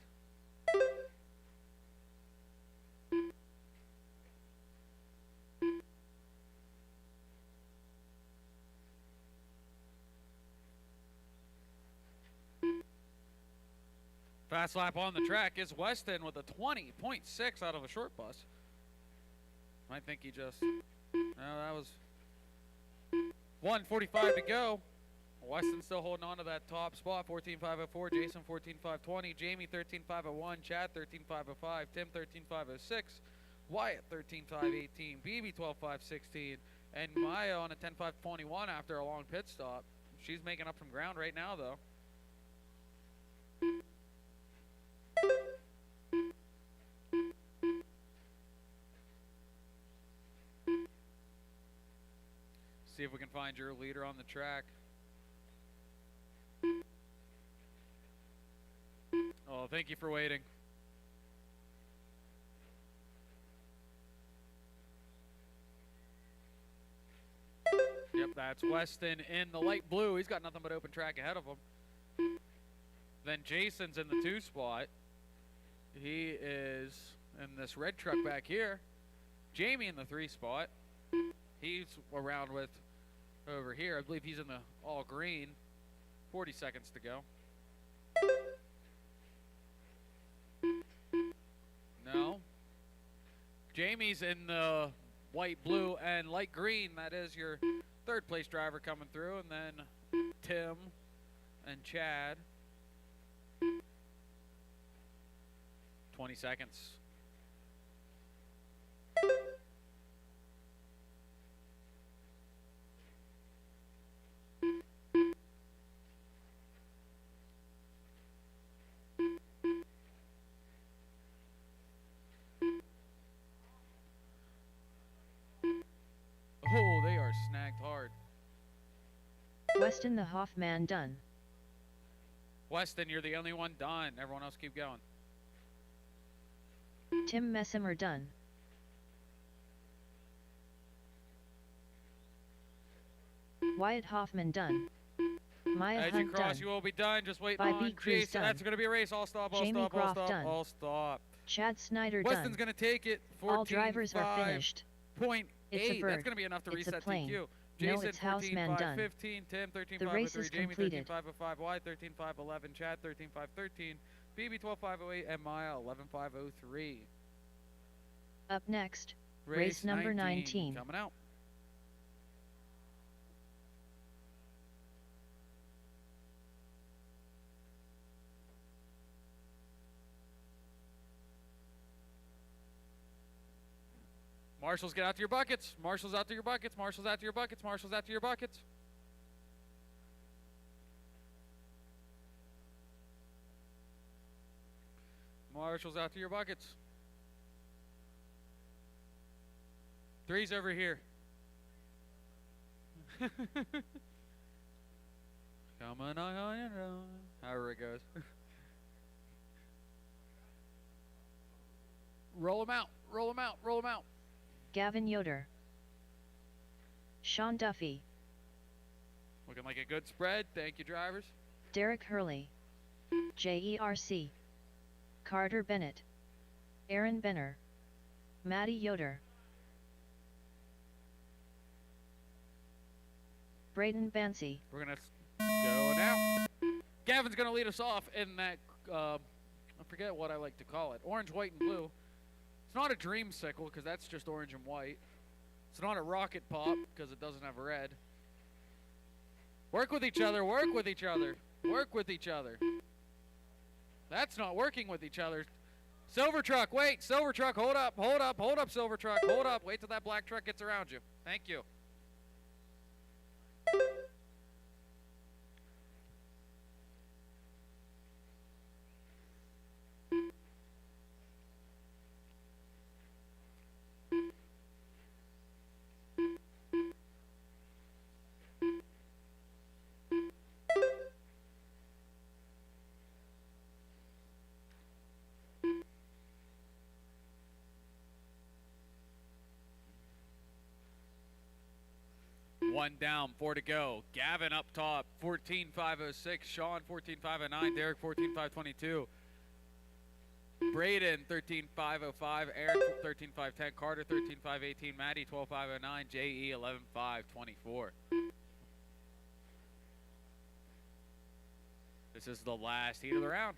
Fast lap on the track is Weston with a 20.6 out of a short bus. I think he just, no, that was 1:45 to go. Weston still holding on to that top spot. 14.504, Jason 14.520, Jamie 13.501, Chad 13.505, Tim 13.506, Wyatt 13.518, BB 12.516, and Maya on a 10.521 after a long pit stop. She's making up some ground right now, though. See if we can find your leader on the track. Oh, thank you for waiting. Yep, that's Weston in the light blue. He's got nothing but open track ahead of him. Then Jason's in the 2 spot. He is in this red truck back here. Jamie in the 3 spot. He's around with over here. I believe he's in the all green. 40 seconds to go. No. Jamie's in the white, blue, and light green. That is your 3rd place driver coming through. And then Tim and Chad. 20 seconds. Oh, they are snagged hard. Weston the Hoffman done. Weston, you're the only one done. Everyone else keep going. Tim Messimer done. Wyatt Hoffman done. Maya As Hunt you cross, done. you will be done. Just wait By on B. Cruz Jason. done. That's going to be a race. All stop, all Jamie stop, all Groff stop, done. all stop. Chad Snyder Weston's done. going to take it. All drivers are finished. 14.8. It's a bird. That's going to be enough to It's a reset plane. TQ. No, Jason it's Houseman done. 14.515, Tim The race 13.503, is Jamie completed. 13.505, Wyatt 13.511, Chad 13.513, BB 12.508, and Maya 11.503. Up next, race number 19. Coming out. Marshals, get out to your buckets. Marshals, out to your buckets. Marshals, out to your buckets. Marshals, out to your buckets. Marshals, out to your buckets. 3's over here. Coming on your own. However it goes. Roll them out. Roll them out. Roll them out. Gavin Yoder. Sean Duffy. Looking like a good spread. Thank you, drivers. Derek Hurley. JERC. Carter Bennett. Aaron Benner. Maddie Yoder. Braden Bancy. We're going to go now. Gavin's going to lead us off in that, I forget what I like to call it, orange, white, and blue. It's not a dreamsicle because that's just orange and white. It's not a rocket pop because it doesn't have a red. Work with each other, work with each other, work with each other. That's not working with each other. Silver truck, wait, silver truck, hold up, hold up, hold up, silver truck, hold up. Wait till that black truck gets around you. Thank you. One down, 4 to go. Gavin up top, 14.506. Sean, 14.509. Derek, 14.522. Braden, 13.505. Aaron, 13.510. Carter, 13.518. Maddie, 12.509. JE, 11.524. This is the last heat of the round.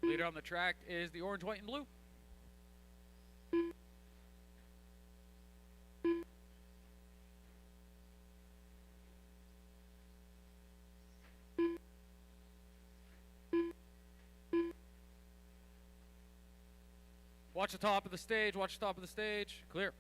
Leader on the track is the orange, white, and blue. Watch the top of the stage, watch the top of the stage. Clear.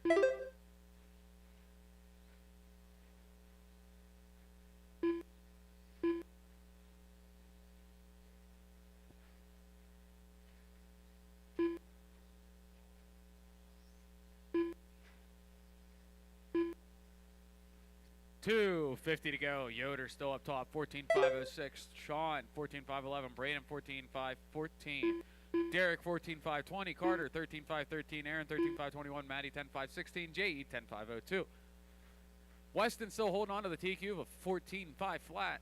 .250 to go. Yoder still up top. 14.506. Sean 14.511. Braden 14.514. Derek 14.520. Carter 13.513. Aaron 13.521. Maddie 10.516. JE 10.502. Weston still holding on to the TQ of a 14.5 flat.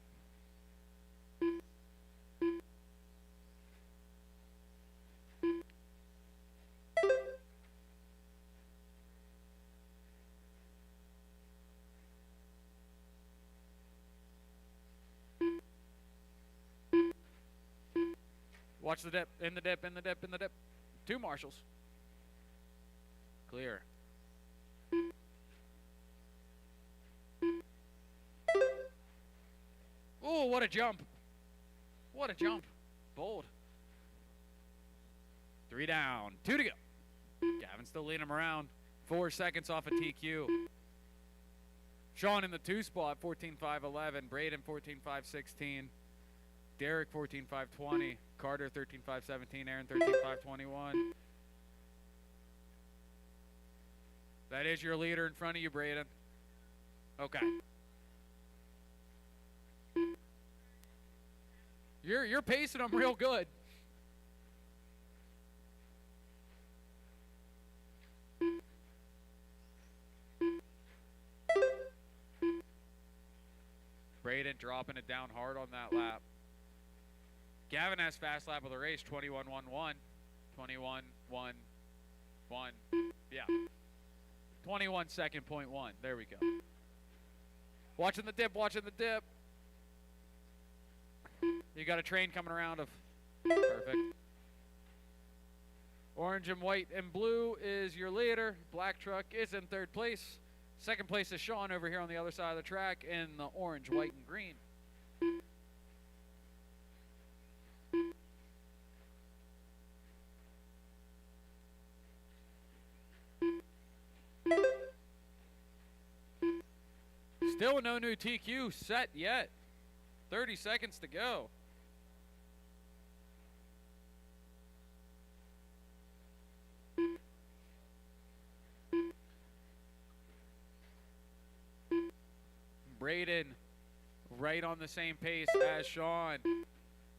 Watch the dip, in the dip, in the dip, in the dip. 2 marshals. Clear. Oh, what a jump. What a jump. Bold. 3 down, 2 to go. Gavin's still leading him around. 4 seconds off a TQ. Sean in the 2 spot, 14.511. Braden 14.516. Derek 14.520. Carter 13.517. Aaron 13.521. That is your leader in front of you, Braden. Okay. You're pacing them real good. Braden dropping it down hard on that lap. Gavin has fast lap of the race, 21.11. 21.11. Yeah. 21 second .1. There we go. Watching the dip, watching the dip. You got a train coming around of perfect. Orange and white and blue is your leader. Black truck is in 3rd place. 2nd place is Sean over here on the other side of the track in the orange, white, and green. Still no new TQ set yet. 30 seconds to go. Braden right on the same pace as Sean.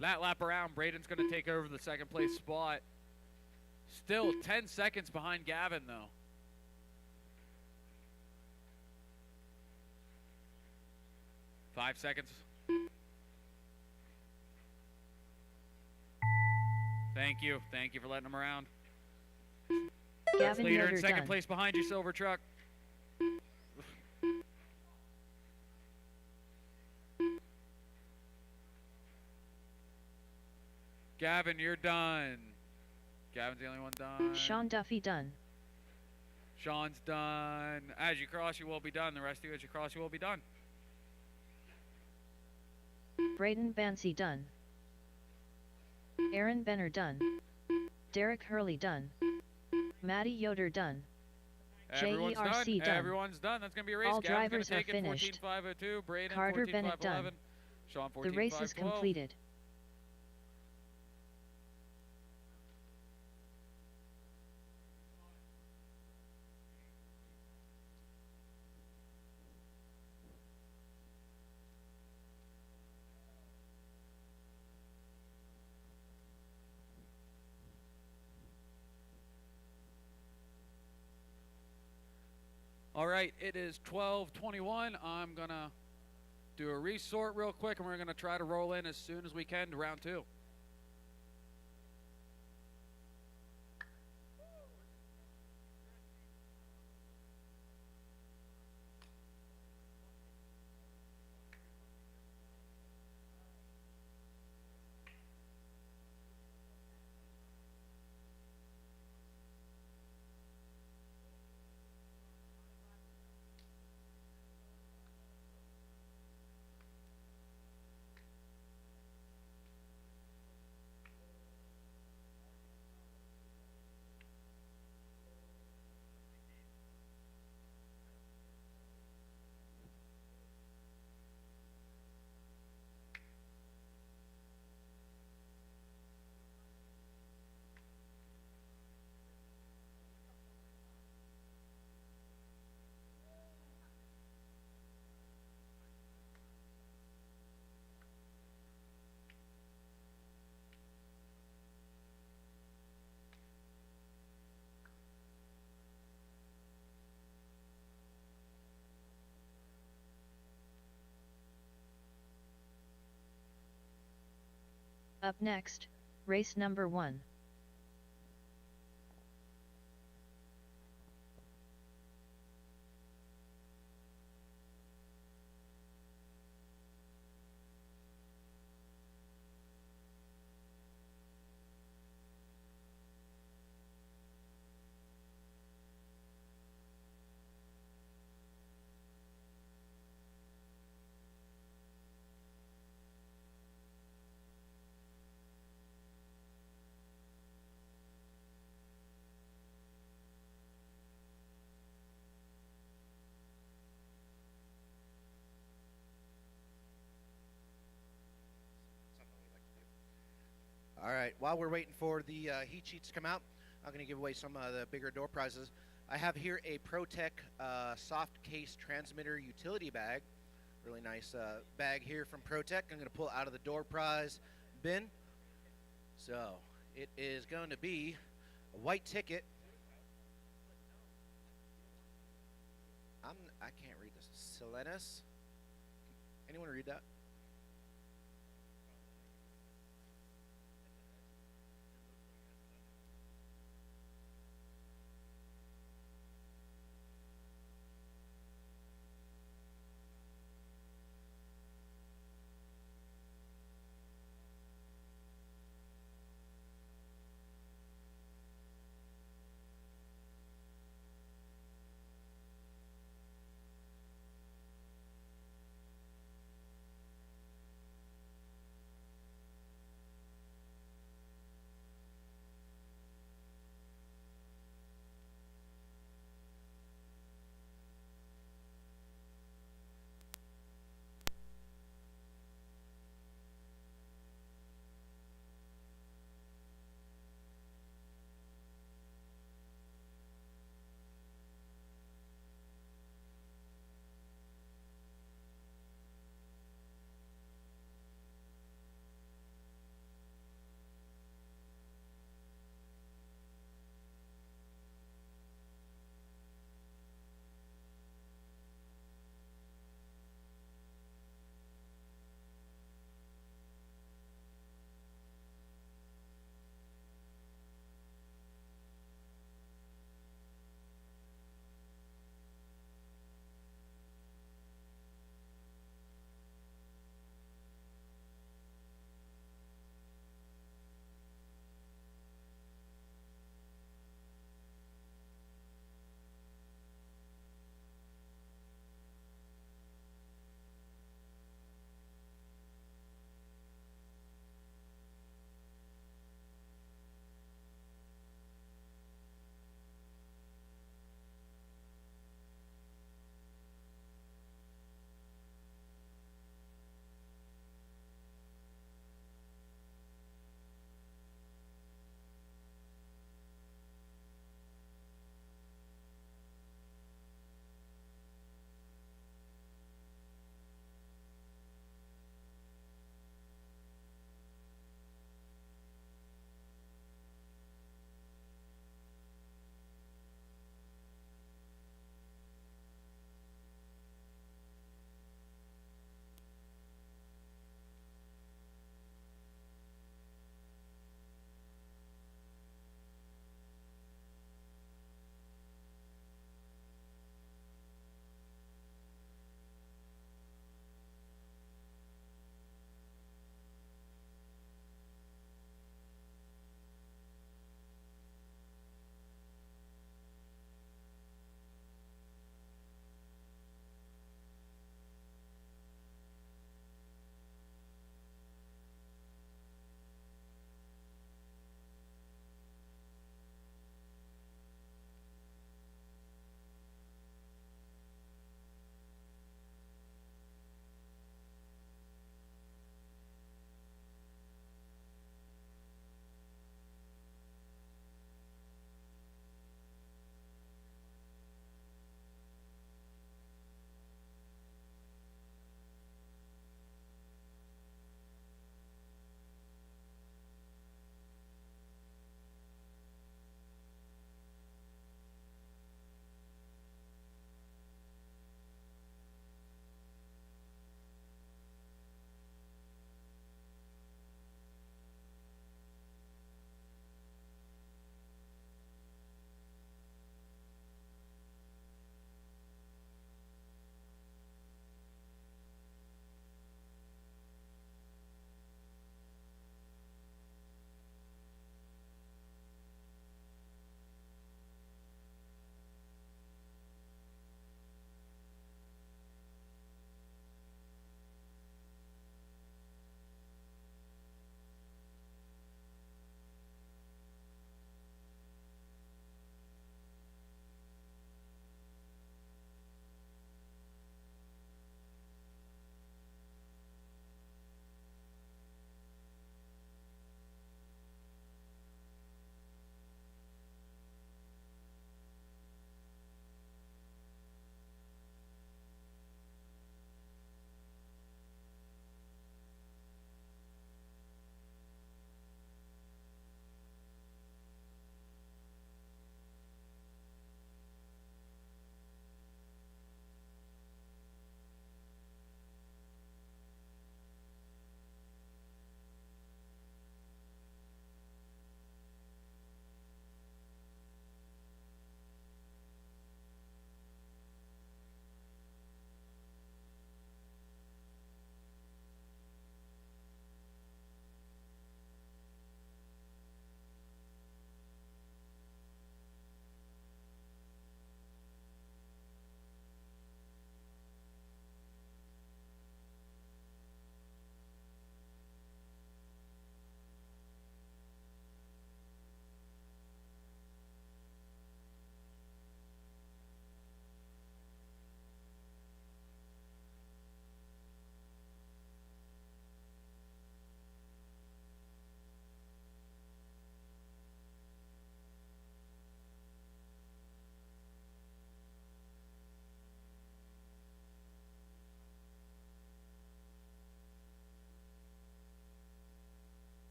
That lap around, Braden's going to take over the 2nd place spot. Still 10 seconds behind Gavin, though. Five seconds. Thank you. Thank you for letting him around. Gavin leader Yoder in 2nd done. place behind you, silver truck. Gavin, you're done. Gavin's the only one done. Sean Duffy done. Sean's done. As you cross, you will be done. The rest of you, as you cross, you will be done. Braden Bancy done. Aaron Benner done. Derek Hurley done. Maddie Yoder done. Everyone's JERC done. done. Everyone's done. That's going to be a race. All Gavin's drivers are take it, finished. 14.502. Braden, Carter 14.511. Bennett done. Sean, 14.512. The race is completed. All right, it is 12:21. I'm going to do a resort real quick, and we're going to try to roll in as soon as we can to round 2. Up next, race number 1. All right, while we're waiting for the heat sheets to come out, I'm going to give away some of the bigger door prizes. I have here a Protek soft case transmitter utility bag. Really nice bag here from Protek. I'm going to pull out of the door prize bin. So it is going to be a white ticket. I can't read this. Selenis. Anyone read that?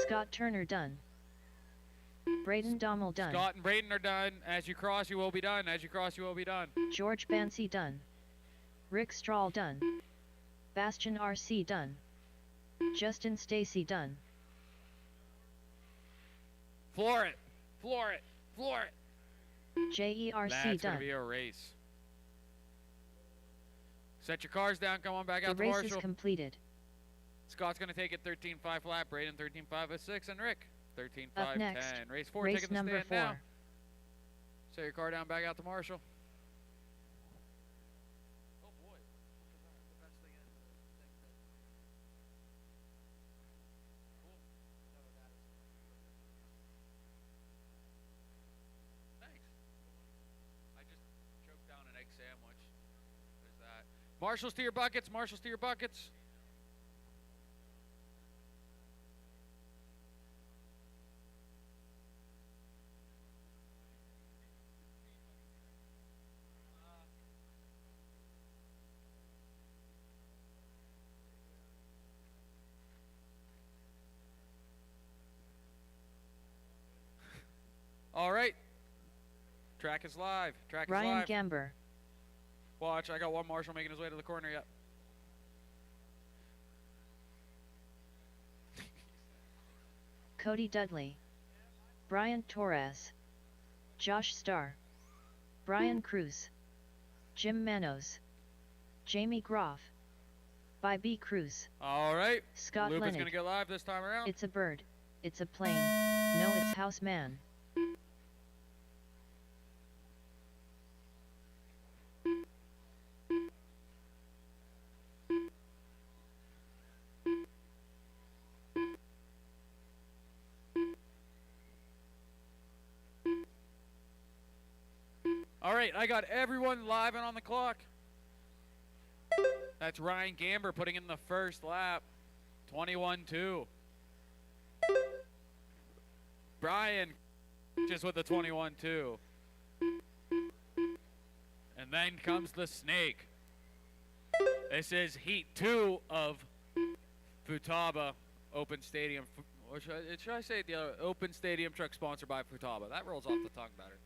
Scott Turner done. Braden Dommel done. Scott and Braden are done. As you cross, you will be done. As you cross, you will be done. George Bancy done. Rick Strahl done. BastionRC done. Justin Stacy done. Floor it. Floor it. Floor it. JERC That's done. That's going to be a race. Set your cars down. Come on back out to Marshall. Marshall. The race is completed. Scott's going to take it 13.5 flat. Braden 13.506. And Rick 13.510. Up next, race 4. race taking number the stand 4. now. Set your car down back out to Marshall. Oh boy. The best thing in. Cool. Thanks. I just choked down an egg sandwich. There's that. Marshals to your buckets. Marshals to your buckets. All right. Track is live. Track is live. Ryan Gamber. Watch, I got one marshal making his way to the corner yet. Cody Dudley. Brian Torres. Josh Starr. Brian Cruz. Jim Manos. Jamie Groff. By B. Cruz. All right. Scott Luke is Lennig. going to get live this time around. It's a bird. It's a plane. No, it's house man. All right, I got everyone live and on the clock. That's Ryan Gamber putting in the first lap. 21-2. Brian just with the 21-2. And then comes the snake. This is heat 2 of Futaba Open Stadium. Or should I say the Open Stadium truck sponsored by Futaba? That rolls off the tongue better.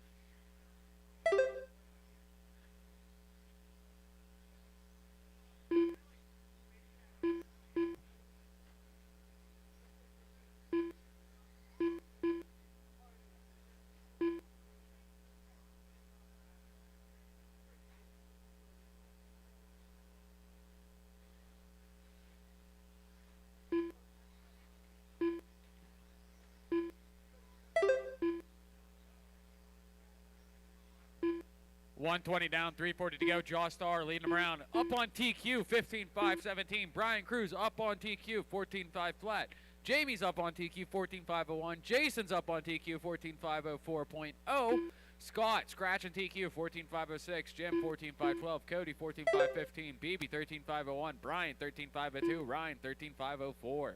.120 down, 340 to go. Josh Starr leading them around. Up on TQ, 15.517. Brian Cruz up on TQ, 14.5 flat. Jamie's up on TQ, 14.501. Jason's up on TQ, 14.504.0. Scott scratching TQ, 14.506. Jim, 14.512. Cody, 14.515. BB, 13.501. Brian, 13.502. Ryan, 13.504.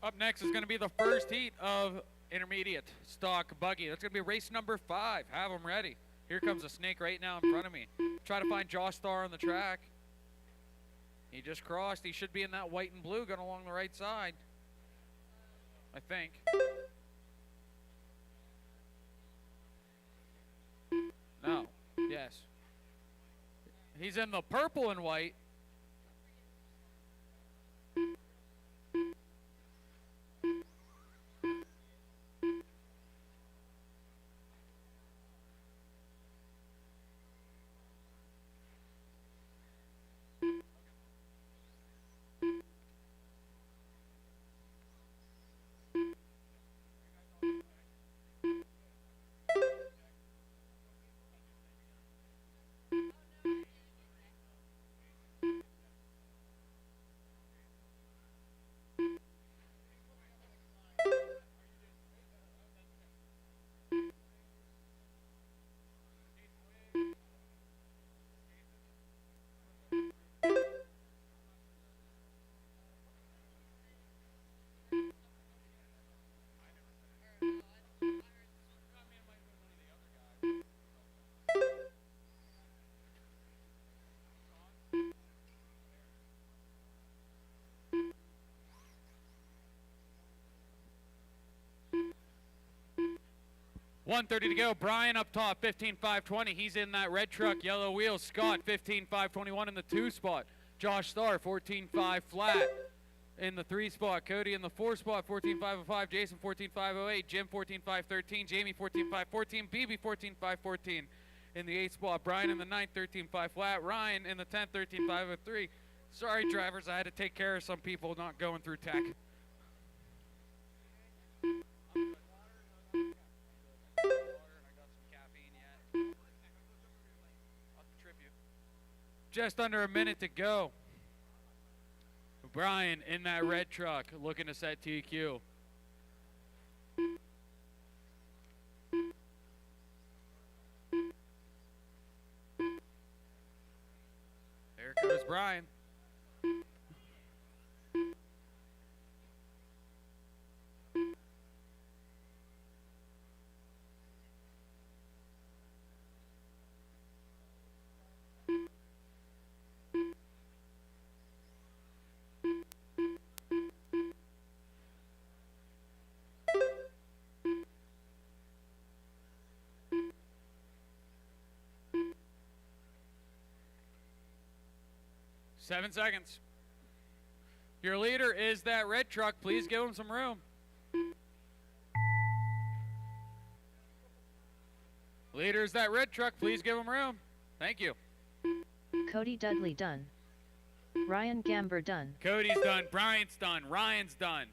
Up next is going to be the first heat of intermediate stock buggy. That's going to be race number 5. Have them ready. Here comes a snake right now in front of me. Try to find Josh Starr on the track. He just crossed. He should be in that white and blue going along the right side, I think. No. Yes. He's in the purple and white. 1:30 to go. Brian up top, 15.520. He's in that red truck, yellow wheels. Scott, 15.521 in the 2 spot. Josh Starr, 14.5 flat in the 3 spot. Cody in the 4 spot, 14.505. Jason, 14.508. Jim, 14.513. Jamie, 14.514. BB, 14.514 in the 8 spot. Brian in the 9th, 13.5 flat. Ryan in the 10th, 13.503. Sorry, drivers, I had to take care of some people not going through tech. Just under a minute to go. Brian in that red truck looking to set TQ. There goes Brian. Seven seconds. Your leader is that red truck. Please give him some room. Leader is that red truck. Please give him room. Thank you. Cody Dudley done. Ryan Gamber done. Cody's done. Brian's done. Ryan's done.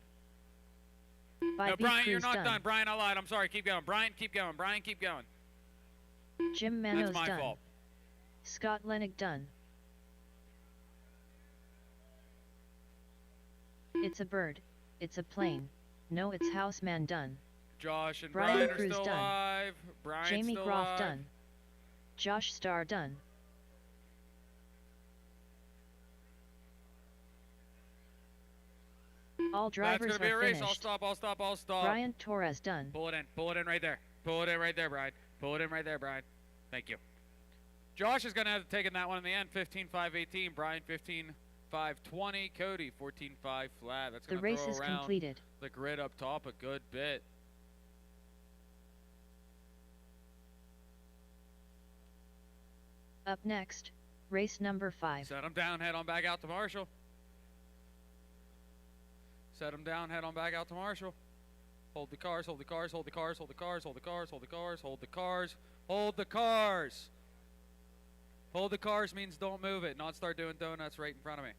No, Brian, you're not done. Brian, I lied. I'm sorry. Keep going. Brian, keep going. Brian, keep going. Jim Manos That's my done. fault. Scott Lennick done. It's a bird. It's a plane. No, it's houseman done. Josh and Brian Brian Cruz are still done. alive. Brian's Jamie still Groff alive. done. Josh Starr done. All drivers That's gonna be are a race. finished. I'll stop. Brian Torres done. Pull it in right there. Pull it in right there, Brian. Pull it in right there, Brian. Thank you. Josh is gonna have to take in that one in the end. 15.518. Brian 15.520. Cody 14.5 flat. That's gonna The race throw is around completed. the grid up top a good bit. Up next, race number 5. Set him down, head on back out to Marshall. Set him down, head on back out to Marshall. Hold the cars, hold the cars, hold the cars, hold the cars, hold the cars, hold the cars, hold the cars, hold the cars. Hold the cars means don't move it, not start doing donuts right in front of me.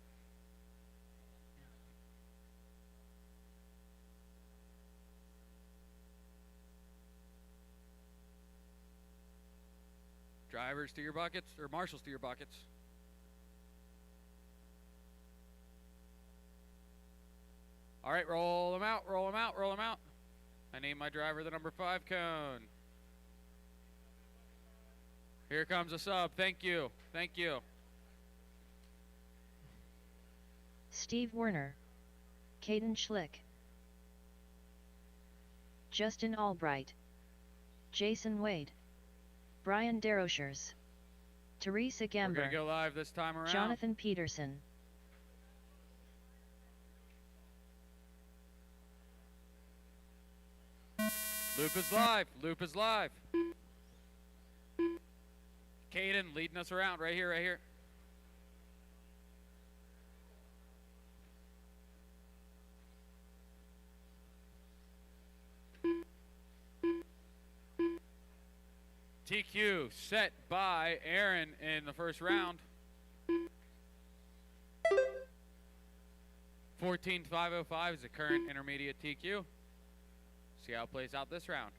Drivers to your buckets, or marshals to your buckets. All right, roll them out, roll them out, roll them out. I named my driver the number 5 cone. Here comes a sub. Thank you. Thank you. Steve Werner. Caden Schlick. Justin Albright. Jason Wade. Brian Derochers. Teresa We're Gamber. going to go live this time around. Jonathan Peterson. Loop is live. Loop is live. Caden leading us around right here, right here. TQ set by Aaron in the first round. 14.505 is the current intermediate TQ. See how it plays out this round.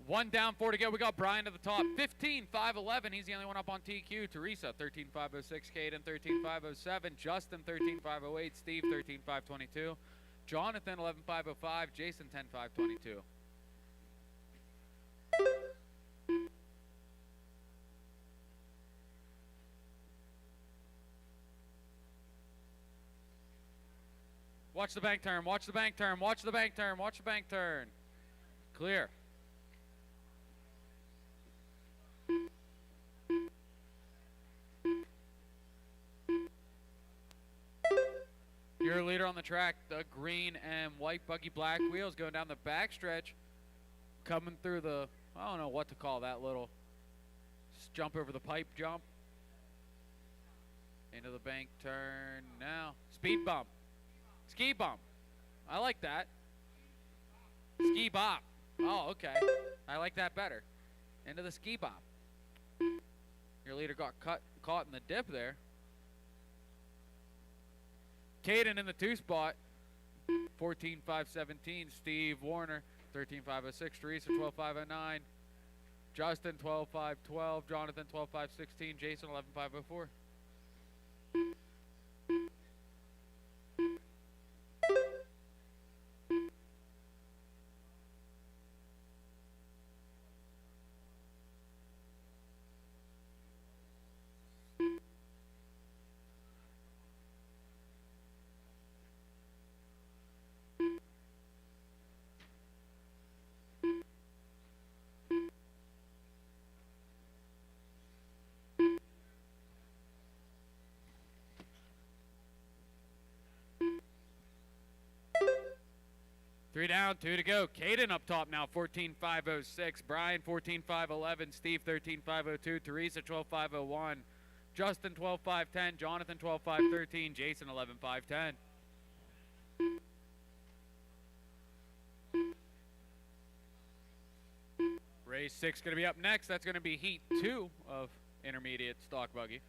One down, 4 to go. We got Brian at the top. 15.511. He's the only one up on TQ. Teresa, 13.506. Caden, 13.507. Justin, 13.508. Steve, 13.522. Jonathan, 11.505. Jason, 10.522. Watch the bank turn, watch the bank turn, watch the bank turn, watch the bank turn. Clear. Your leader on the track, the green and white buggy black wheels going down the back stretch, coming through the, I don't know what to call that little jump over the pipe jump. Into the bank turn now. Speed bump. Ski bump. I like that. Ski bop. Oh, okay. I like that better. Into the ski bop. Your leader got caught in the dip there. Caden in the 2 spot. 14.517. Steve Warner. 13.506. Teresa 12.509. Justin 12.512. Jonathan 12.516. Jason 11.504. Three down, 2 to go. Caden up top now, 14.506. Brian, 14.511. Steve, 13.502. Teresa, 12.501. Justin, 12.510. Jonathan, 12.513. Jason, 11.510. Race 6 going to be up next. That's going to be heat 2 of intermediate stock buggy.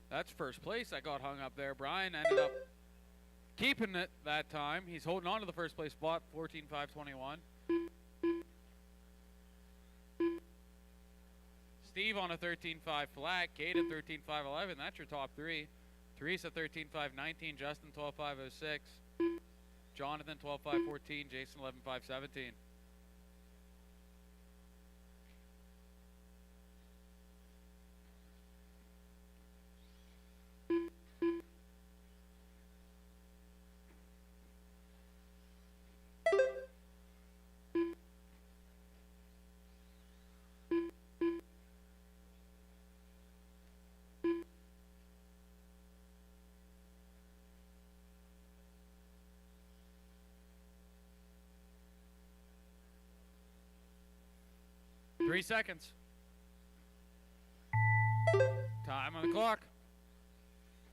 That's first place. I got hung up there. Brian ended up keeping it that time. He's holding on to the first place spot, 14.521. Steve on a 13.5 flat. Caden 13.511. That's your top 3. Teresa 13.519. Justin 12.506. Jonathan 12.514. Jason 11.517. Three seconds. Time on the clock.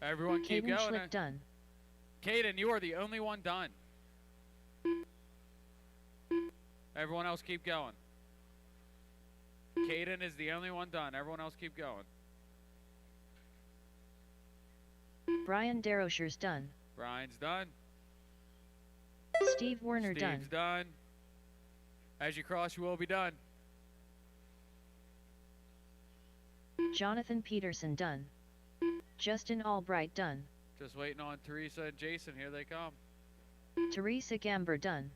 Everyone keep Caden going. Schlick done. Caden, you are the only one done. Everyone else keep going. Caden is the only one done. Everyone else keep going. Brian Derosher's done. Brian's done. Steve Werner done. Steve's done. As you cross, you will be done. Jonathan Peterson done. Justin Albright done. Just waiting on Teresa and Jason. Here they come. Teresa Gamber done.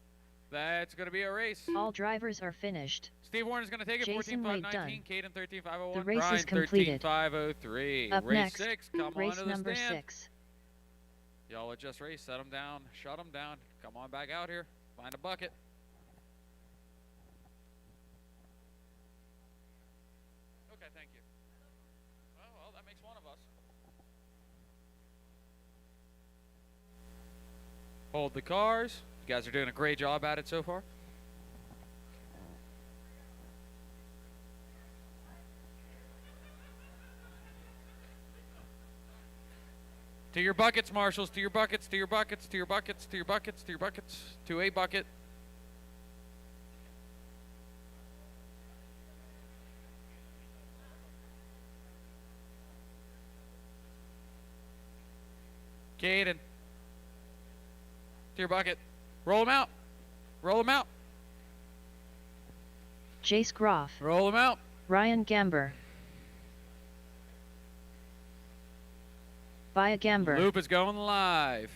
That's going to be a race. All drivers are finished. Steve Warner's going to take it. Jason 14.519. Caden 13.501. The race Brian is completed. 13.503. Up Race next, 6. Come race on to the number stand. 6. Y'all adjust race. Set them down. Shut them down. Come on back out here. Find a bucket. Okay, thank you. Well, that makes one of us. Hold the cars. You guys are doing a great job at it so far. To your buckets, marshals. To your buckets, to your buckets, to your buckets, to your buckets, to your buckets. To a bucket. Caden. To your bucket. Roll him out. Roll him out. Jace Groff. Roll him out. Ryan Gamber. Via Gamber. Loop is going live.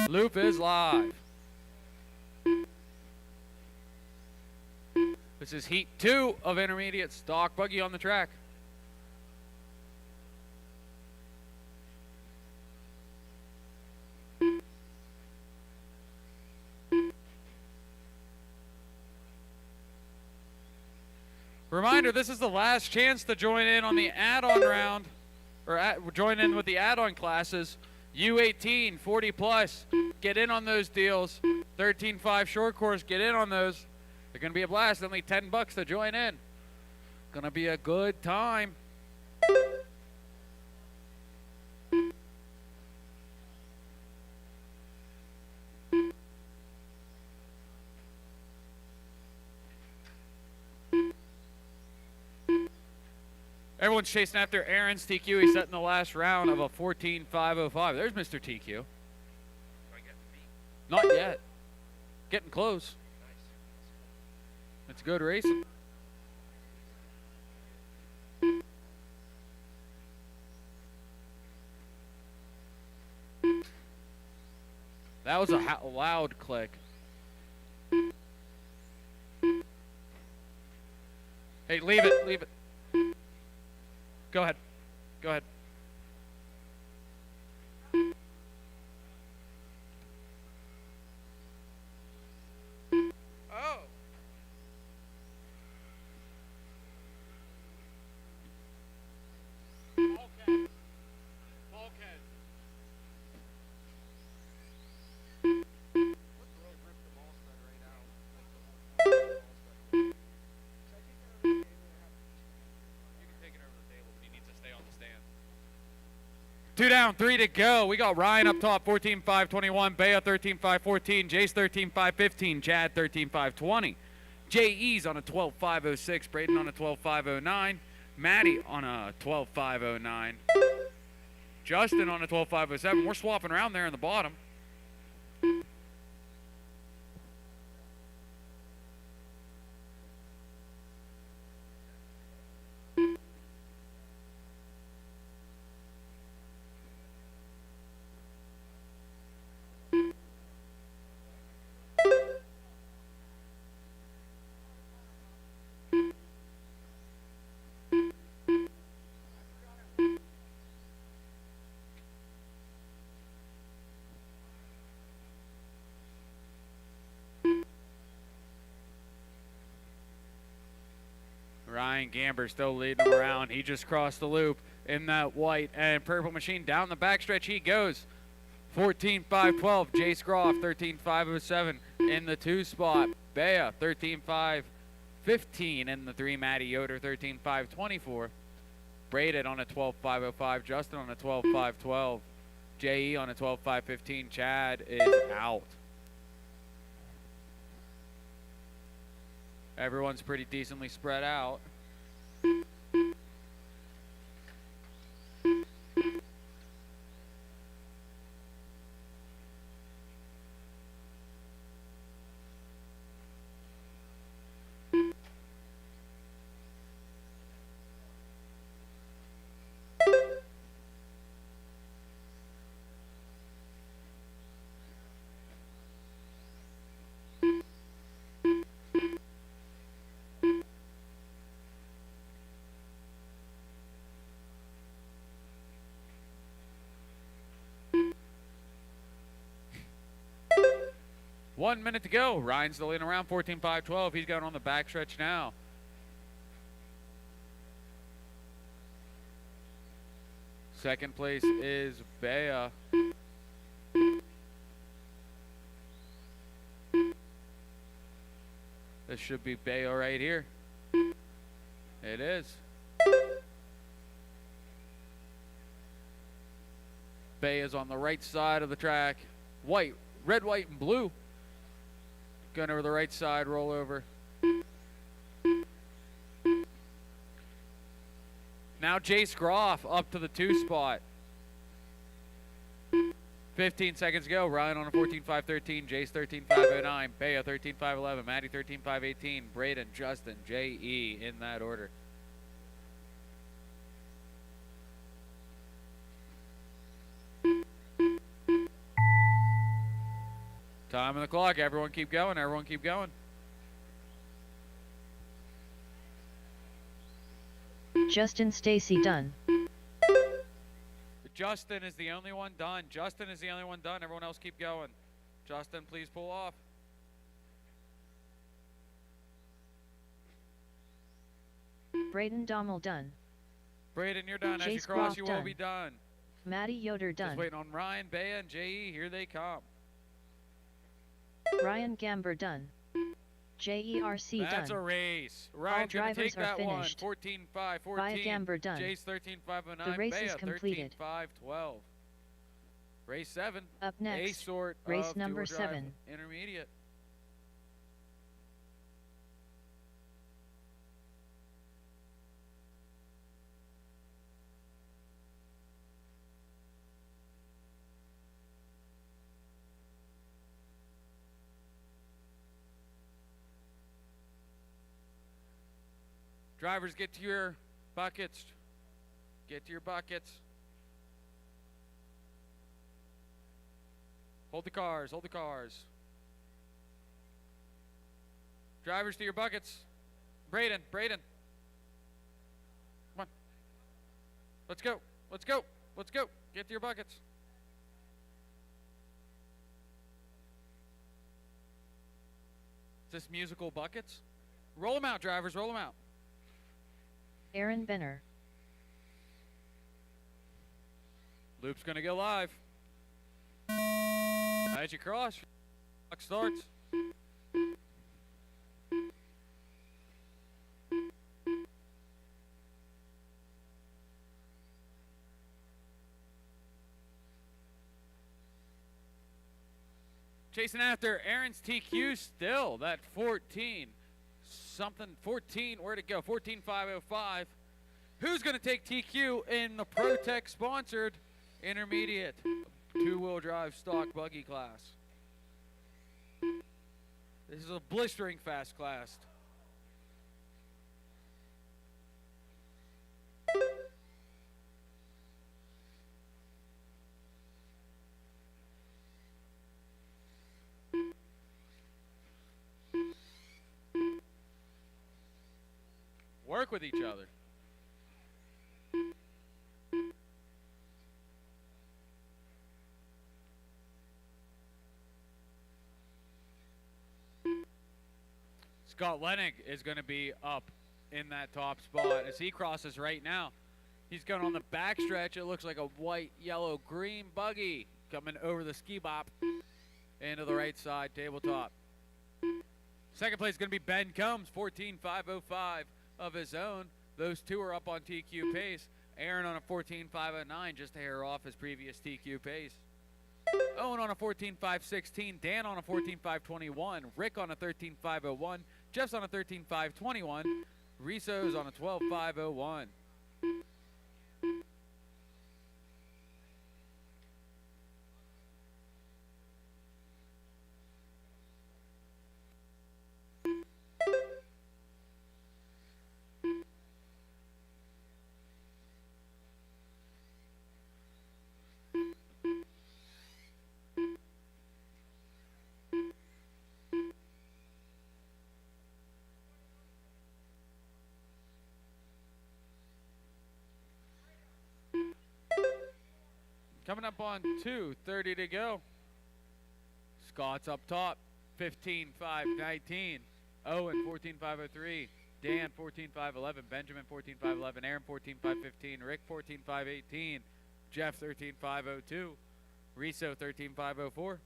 Loop is live. This is heat 2 of intermediate. Stock buggy on the track. Reminder, this is the last chance to join in on the add-on round, or join in with the add-on classes. U18, 40 plus, get in on those deals. 13.5 short course, get in on those. They're going to be a blast, only $10 to join in. Going to be a good time. Everyone's chasing after Aaron's TQ. He's setting the last round of a 14.505. There's Mr. TQ. Not yet. Getting close. It's good racing. That was a loud click. Hey, leave it, leave it. Go ahead. Go ahead. Oh. Bulkhead. Bulkhead. Two down, 3 to go. We got Ryan up top, 14.521. Bea 13.514. Jace 13.515. Chad 13.520. J.E.'s on a 12.506. Braden on a 12.509. Maddie on a 12.509. Justin on a 12.507. We're swapping around there in the bottom. Ryan Gamber still leading him around. He just crossed the loop in that white and purple machine. Down the backstretch he goes. 14.512. Jace Groff, 13.507 in the 2 spot. Bea, 13.515 in the 3. Maddie Yoder, 13.524. Braden on a 12.505. Justin on a 12.512. J.E. on a 12.515. Chad is out. Everyone's pretty decently spread out. One minute to go. Ryan's still in around 14.512. He's going on the backstretch now. Second place is Bea. This should be Bea right here. It is. Bea is on the right side of the track. White, red, white, and blue. Going over the right side, roll over. Now Jace Groff up to the 2 spot. 15 seconds to go. Ryan on a 14.513, Jace 13.509, Bea 13.511, Maddie 13.518, Braden, Justin, J.E. in that order. Time on the clock. Everyone keep going. Everyone keep going. Justin Stacy done. Justin is the only one done. Justin is the only one done. Everyone else keep going. Justin, please pull off. Braden Dommel done. Braden, you're done. As you Chase cross, Groff you done. will be done. Maddie Yoder done. Just waiting on Ryan, Bea, and J.E. Here they come. Ryan Gamber done. JERC done. That's a race. Ryan's going to take that finished. one. 14.5, 14. Via Gamber done. Jace 13.509. The race Bea, is completed. 13.512. Race 7. Up next, A sort race of number two-wheel drive 7. Intermediate. Drivers, get to your buckets. Get to your buckets. Hold the cars, hold the cars. Drivers to your buckets. Braden, Braden. Come on. Let's go, let's go, let's go. Get to your buckets. Is this musical buckets? Roll them out, drivers, roll them out. Aaron Benner. Loop's gonna go live. As you cross, clock starts. Chasing after Aaron's TQ still, that 14. Something 14, where'd it go? 14.505. Who's going to take TQ in the Protek sponsored intermediate two-wheel drive stock buggy class? This is a blistering fast class. Work with each other. Scott Lennig is going to be up in that top spot as he crosses right now. He's going on the back stretch. It looks like a white, yellow, green buggy coming over the ski bop into the right side tabletop. Second place is going to be Ben Combs, 14.505 of his own. Those two are up on TQ pace. Aaron on a 14.509, just a hair off his previous TQ pace. Owen on a 14.516, Dan on a 14.521, Rick on a 13.501, Jeff's on a 13.521, Riso's on a 12.501. Coming up on 2:30 to go. Scott's up top, 15.519. Owen, 14.503. Dan, 14.511. Benjamin, 14.511. Aaron, 14.515. Rick, 14.518. Jeff, 13.502. Riso, 13.504.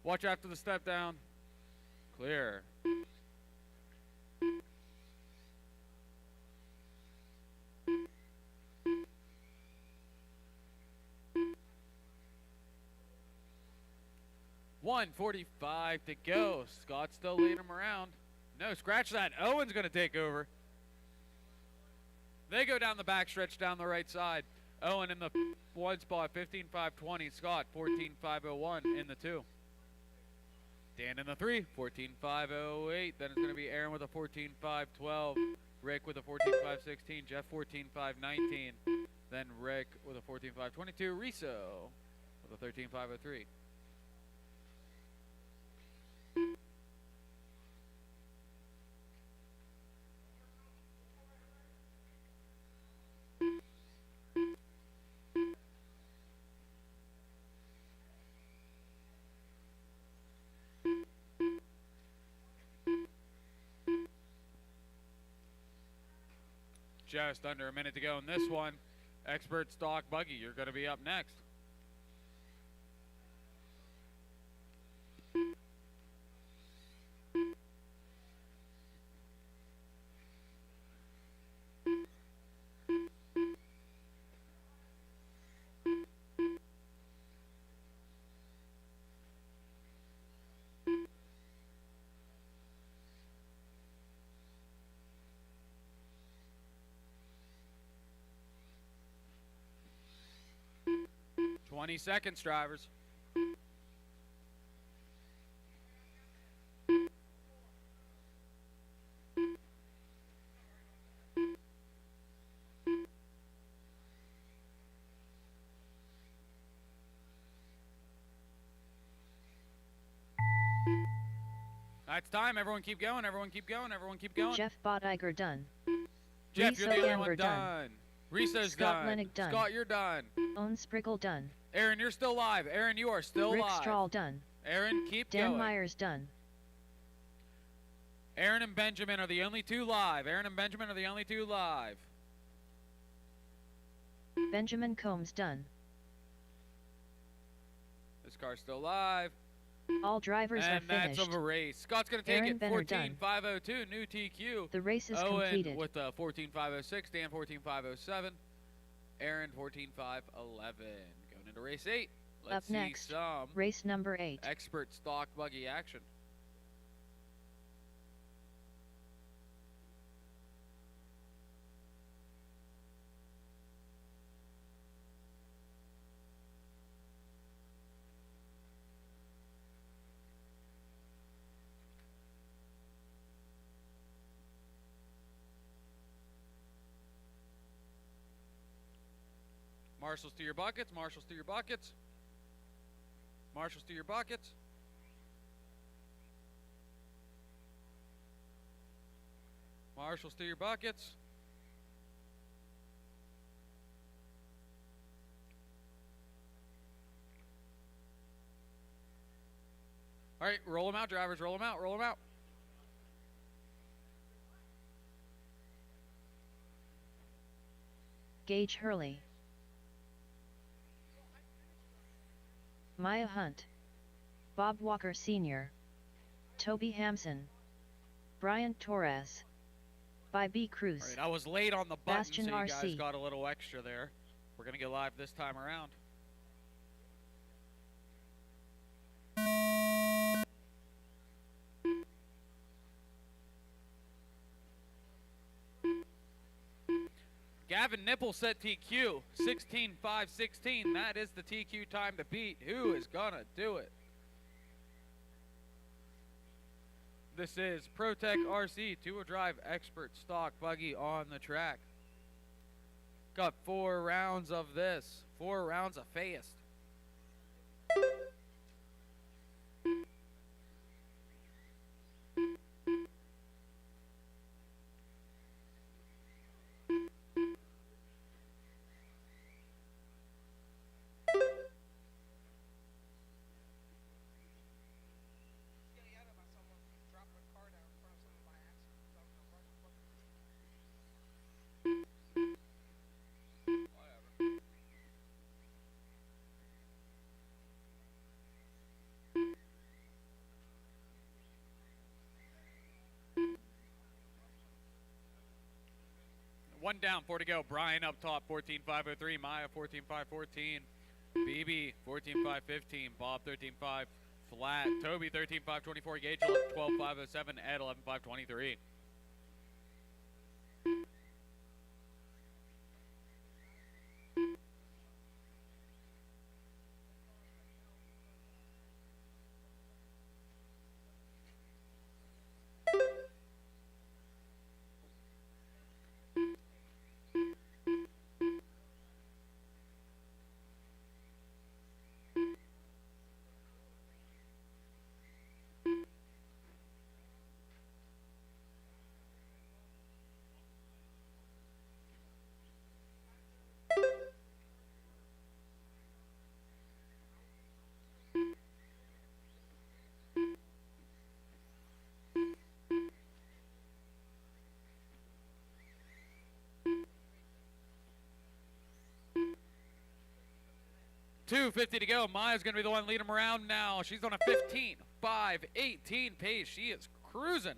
Watch after the step down. Clear. .145 to go. Scott's still leading him around. No, scratch that. Owen's going to take over. They go down the backstretch down the right side. Owen in the 1 spot, 15.520. Scott, 14.501 in the 2. Dan in the 3, 14.508. Then it's going to be Aaron with a 14.512. Rick with a 14.516. Jeff, 14.519. Then Rick with a 14.522. Riso with a 13.503. Just under a minute to go in this one. Expert Stock Buggy, you're going to be up next. Twenty seconds, drivers. That's time. Everyone keep going. Everyone keep going. Everyone keep going. Jeff Bottiger done. Jeff, you're the only one Amber done. Riso's Scott done. Lennick done. Scott, you're done. Owen Spriggle done. Aaron, you're still live. Aaron, you are still Rick live. Strahl done. Aaron, keep Dan going. Myers done. Aaron and Benjamin are the only two live. Aaron and Benjamin are the only two live. Benjamin Combs done. This car's still live. All drivers are and finished. that's of a race. Scott's going to take Aaron it. Benner done. 14.502, new TQ. The race is Owen completed. with 14.506, Dan 14.507, Aaron 14.511. Going into race 8. Let's Up see next, some race number 8. expert stock buggy action. Marshals to your buckets, marshals to your buckets. Marshals to your buckets. Marshals to your buckets. All right, roll them out, drivers, roll them out, roll them out. Gage Hurley. Maya Hunt. Bob Walker Sr. Toby Hampson. Brian Torres. By B. Cruz. All right, I was late on the button, so you guys BastionRC. got a little extra there. We're going to get live this time around. Gavin Nipple set TQ, 16.516. That is the TQ time to beat. Who is going to do it? This is Protek-RC, two-wheel drive expert stock buggy on the track. Got 4 rounds of this. 4 rounds of fast. 1 down, 4 to go. Brian up top, 14.503. Maya, 14.514. BB, 14.515. Bob, 13.5 flat. Toby, 13.524. Gage, 12.507. Ed, 11.523. $2.50 to go. Maya's going to be the one leading them around now. She's on a 15.518 pace. She is cruising.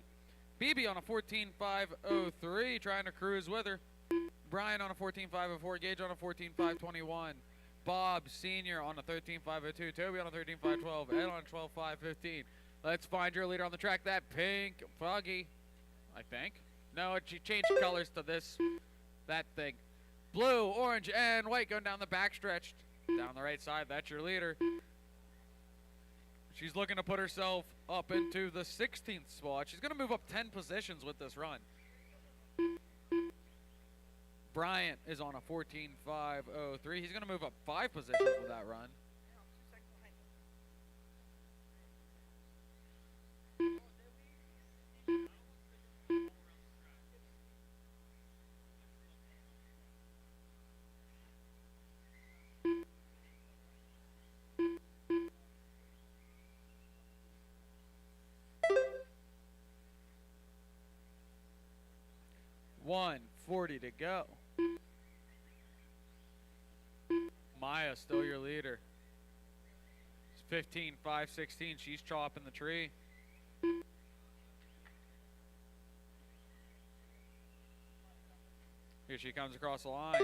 BB on a 14.503, trying to cruise with her. Brian on a 14.504. Gage on a 14.521. Bob Sr. on a 13.502. Toby on a 13.512. Ed on a 12.515. Let's find your leader on the track. That pink foggy, I think. No, she changed colors to that thing. Blue, orange, and white going down the backstretch. Down the right side, that's your leader. She's looking to put herself up into the 16th spot. She's going to move up 10 positions with this run. Bryant is on a 14.503. He's going to move up 5 positions with that run. $1.40 to go. Maya still your leader. It's 15.516. She's chopping the tree. Here she comes across the line.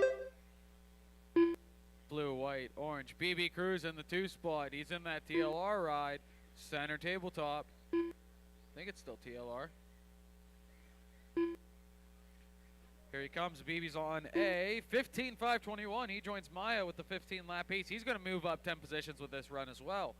Blue, white, orange. BB Cruz in the 2 spot. He's in that TLR ride. Center tabletop. I think it's still TLR. Here he comes. BB's on a 15.521. He joins Maya with the 15 lap pace. He's going to move up 10 positions with this run as well.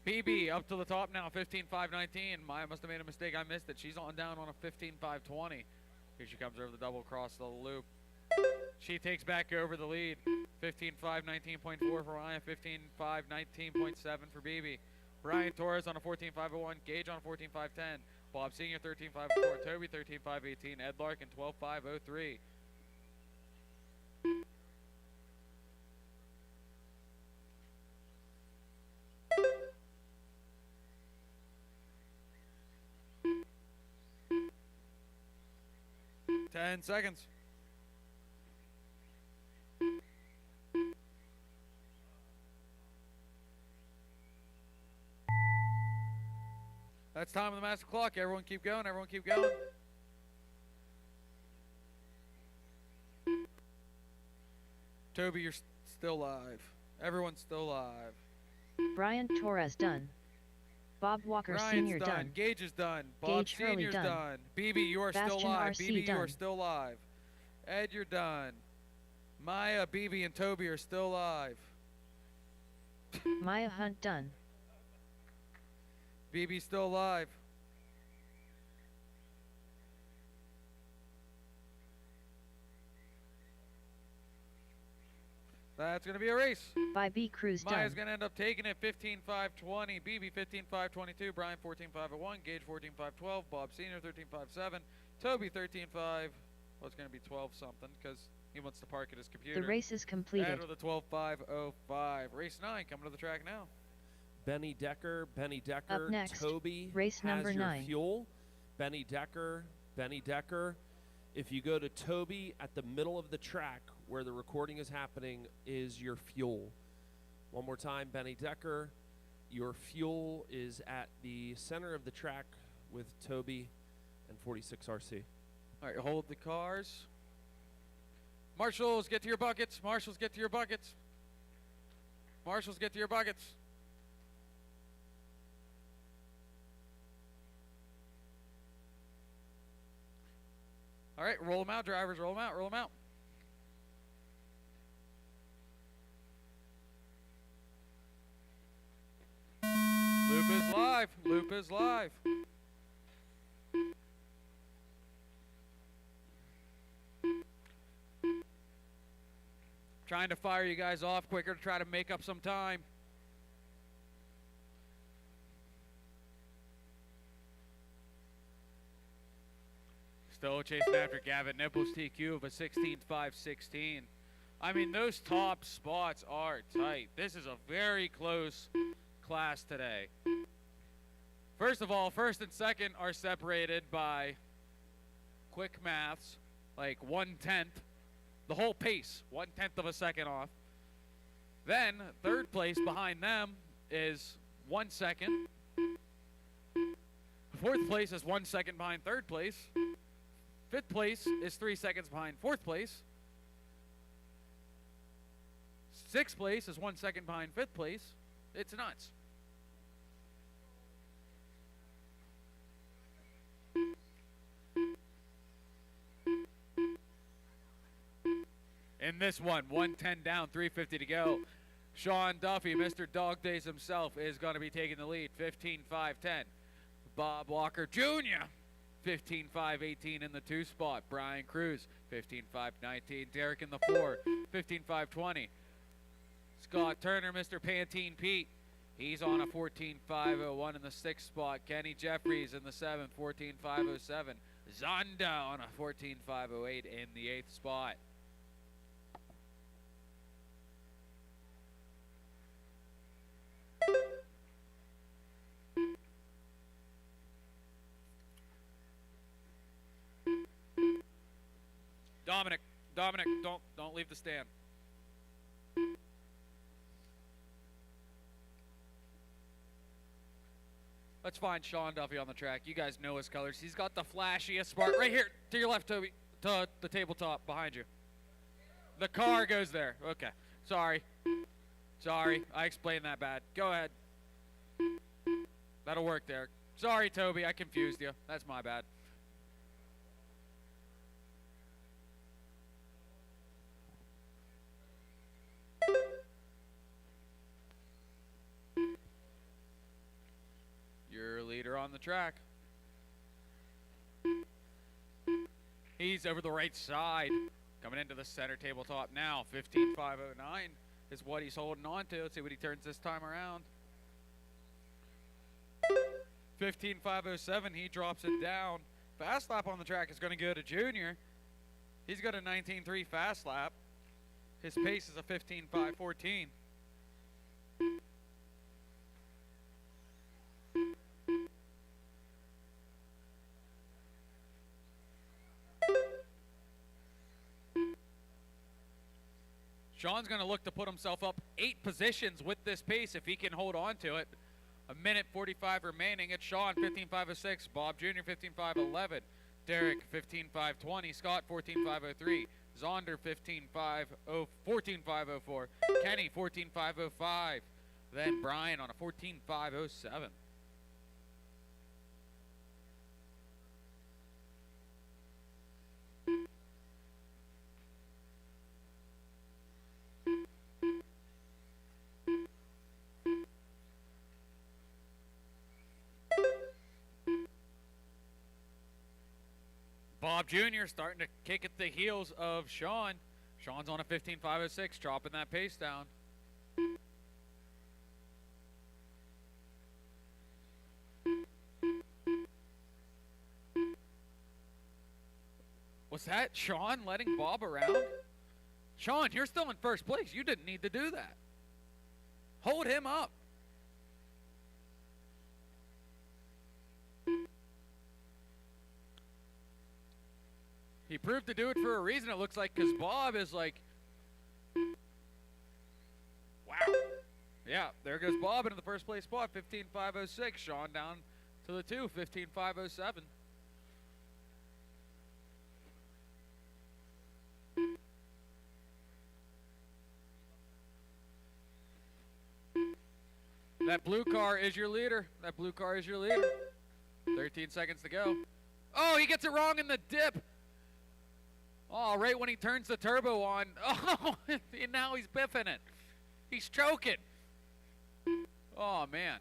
BB up to the top now, 15.519. Maya must have made a mistake. I missed it. She's on down on a 15.520. Here she comes over the double across the loop. She takes back over the lead. 15.519.4 for Maya, 15.519.7 for BB. Brian Torres on a 14.501. Gage on a 14.510. Bob Sr. 13.504. Toby 13.518. Ed Larkin 12.503. Ten seconds. That's time of the master clock. Everyone keep going. Everyone keep going. Toby, you're still live. Everyone's still live. Brian Torres done. Bob Walker Ryan's Sr. done. Gage is done. Bob Gage Sr.'s done. BB, you are still live. BB, you are still live. Ed, you're done. Maya, BB, and Toby are still live. Maya Hunt done. BB still live. That's going to be a race. By B Cruz done. Maya's going to end up taking it 15.520. BB 15.522. Brian 14.501. Gage 14.512. Bob Sr. 13.57. Toby 13.5. Well, it's going to be 12 something because he wants to park at his computer. The race is completed. Ed with a 12.505. Race 9 coming to the track now. Benny Decker. Up next, Toby race has number your 9. fuel. Benny Decker. If you go to Toby, at the middle of the track where the recording is happening is your fuel. One more time, Benny Decker. Your fuel is at the center of the track with Toby and 46RC. All right, hold the cars. Marshals, get to your buckets. Marshals, get to your buckets. Marshals, get to your buckets. All right, roll them out, drivers. Roll them out, roll them out. Loop is live. Loop is live. Trying to fire you guys off quicker to try to make up some time. Still chasing after Gavin Nipples TQ of a 16.516. I mean, those top spots are tight. This is a very close class today. First of all, first and second are separated by quick maths, like 1/10. The whole pace, 1/10 of a second off. Then, third place behind them is 1 second. Fourth place is 1 second behind third place. Fifth place is 3 seconds behind fourth place. Sixth place is 1 second behind fifth place. It's nuts. In this one, 110 down, 350 to go. Sean Duffy, Mr. Dog Days himself, is going to be taking the lead, 15.510. Bob Walker Jr., 15.518 in the 2 spot. Brian Cruz, 15.519. Derek in the 4, 15.520. Scott Turner, Mr. Pantene Pete, he's on a 14.501 in the 6th spot. Kenny Jeffries in the 7th, 14.507. Zonda on a 14.508 in the 8th spot. Dominic, don't leave the stand. Let's find Sean Duffy on the track. You guys know his colors. He's got the flashiest spark right here to your left, Toby, to the tabletop behind you. The car goes there. Okay. Sorry, I explained that bad. Go ahead. That'll work there. Sorry, Toby, I confused you. That's my bad. Your leader on the track. He's over the right side. Coming into the center tabletop now. 15.509 is what he's holding on to. Let's see what he turns this time around. 15.507, he drops it down. Fast lap on the track is going to go to Junior. He's got a 19.3 fast lap. His pace is a 15.514. Sean's going to look to put himself up 8 positions with this pace if he can hold on to it. A minute 45 remaining. It's Sean, 15.506. Bob Jr., 15.511. Derek, 15.520. Scott, 14.503. Zonder, 14.504. Kenny, 14.505. Then Brian on a 14.507. Bob Jr. starting to kick at the heels of Sean. Sean's on a 15.506, dropping that pace down. Was that Sean letting Bob around? Sean, you're still in first place. You didn't need to do that. Hold him up. He proved to do it for a reason, it looks like, because Bob is like, wow. Yeah, there goes Bob into the first place spot, 15.506. Sean down to the 2, 15.507. That blue car is your leader. That blue car is your leader. 13 seconds to go. Oh, he gets it wrong in the dip. Oh, right when he turns the turbo on. Oh, and now he's biffing it. He's choking. Oh, man.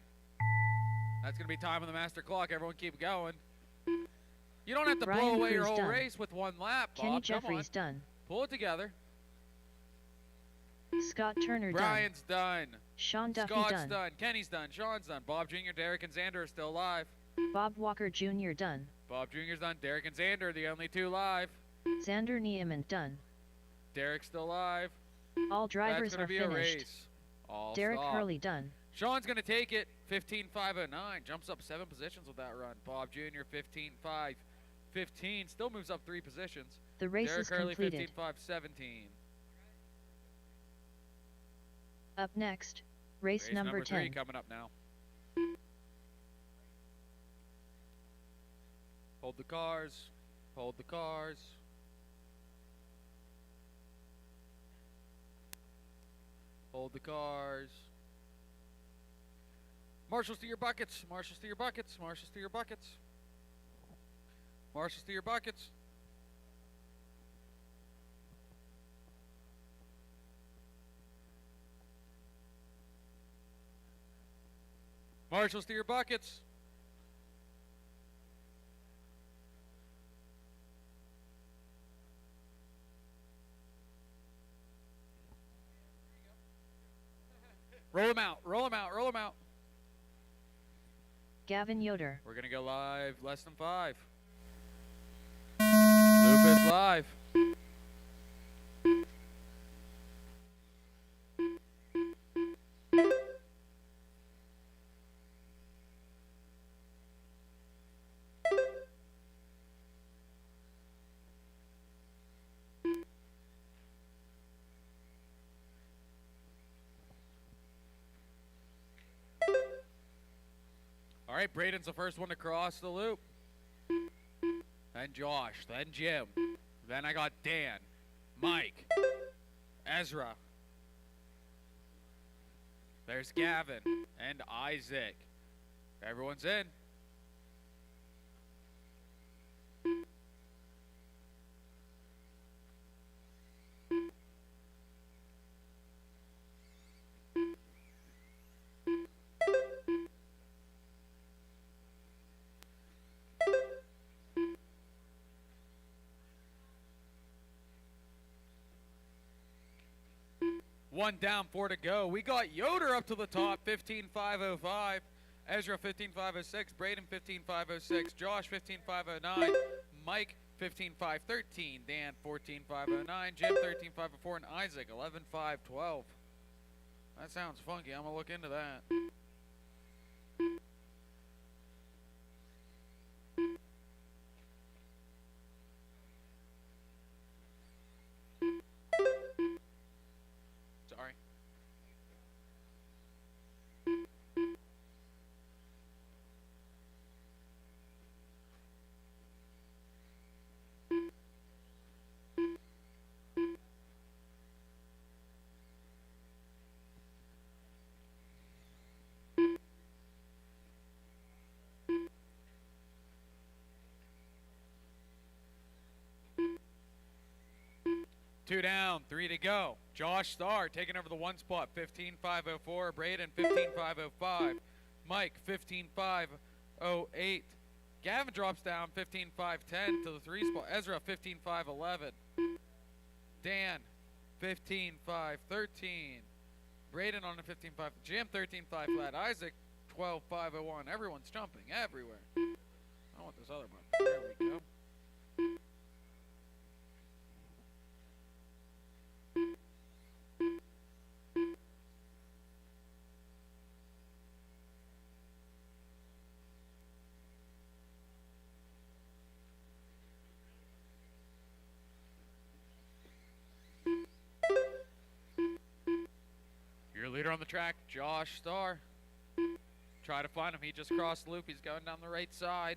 That's going to be time on the master clock. Everyone keep going. You don't have to blow away your whole race with one lap, Bob. Kenny Jeffries done. Pull it together. Scott Turner Brian's done. Sean Duffy Scott's done. Kenny's done. Sean's done. Bob Jr., Derek, and Xander are still alive. Bob Walker Jr. done. Bob Jr.'s done. Derek and Xander, the only 2 live. Xander Niemann done. Derek's still alive. All drivers are finished. Be a race. All Derek stop. Hurley done. Sean's going to take it. 15.509. Jumps up 7 positions with that run. Bob Jr. 15.515. Still moves up 3 positions. The race Derek is Hurley, completed. 15.517. Up next, race number 10. 3 coming up now. Hold the cars. Hold the cars. Hold the cars. Marshals to your buckets. Marshals to your buckets. Marshals to your buckets. Marshals to your buckets. Marshals to your buckets. Roll them out, roll them out, roll them out. Gavin Yoder. We're going to go live less than 5. Loop is live. All right, Braden's the first one to cross the loop. Then Josh, then Jim. Then I got Dan, Mike, Ezra. There's Gavin and Isaac. Everyone's in. One down, 4 to go. We got Yoder up to the top, 15.505. Ezra, 15.506. Braden, 15.506. Josh, 15.509. Mike, 15.513. Dan, 14.509. Jim, 13.504. And Isaac, 11.512. That sounds funky. I'm going to look into that. Sorry. Two down, 3 to go. Josh Starr taking over the 1 spot, 15.504. Braden, 15.505. Mike, 15.508. Gavin drops down, 15.510 to the 3 spot. Ezra, 15.511. Dan, 15.513. Braden on the 15.5. Jim, 13.5 flat. Isaac, 12.501. Everyone's jumping everywhere. I want this other one. There we go. Your leader on the track, Josh Starr. Try to find him. He just crossed the loop. He's going down the right side.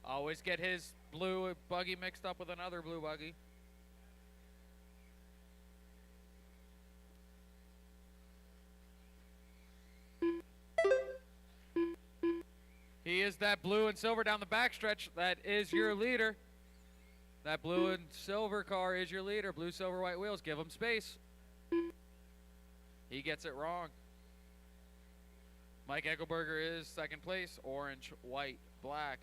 Always get his blue buggy mixed up with another blue buggy. He is that blue and silver down the backstretch. That is your leader. That blue and silver car is your leader. Blue, silver, white wheels. Give him space. He gets it wrong. Mike Eckelberger is second place. Orange, white, black.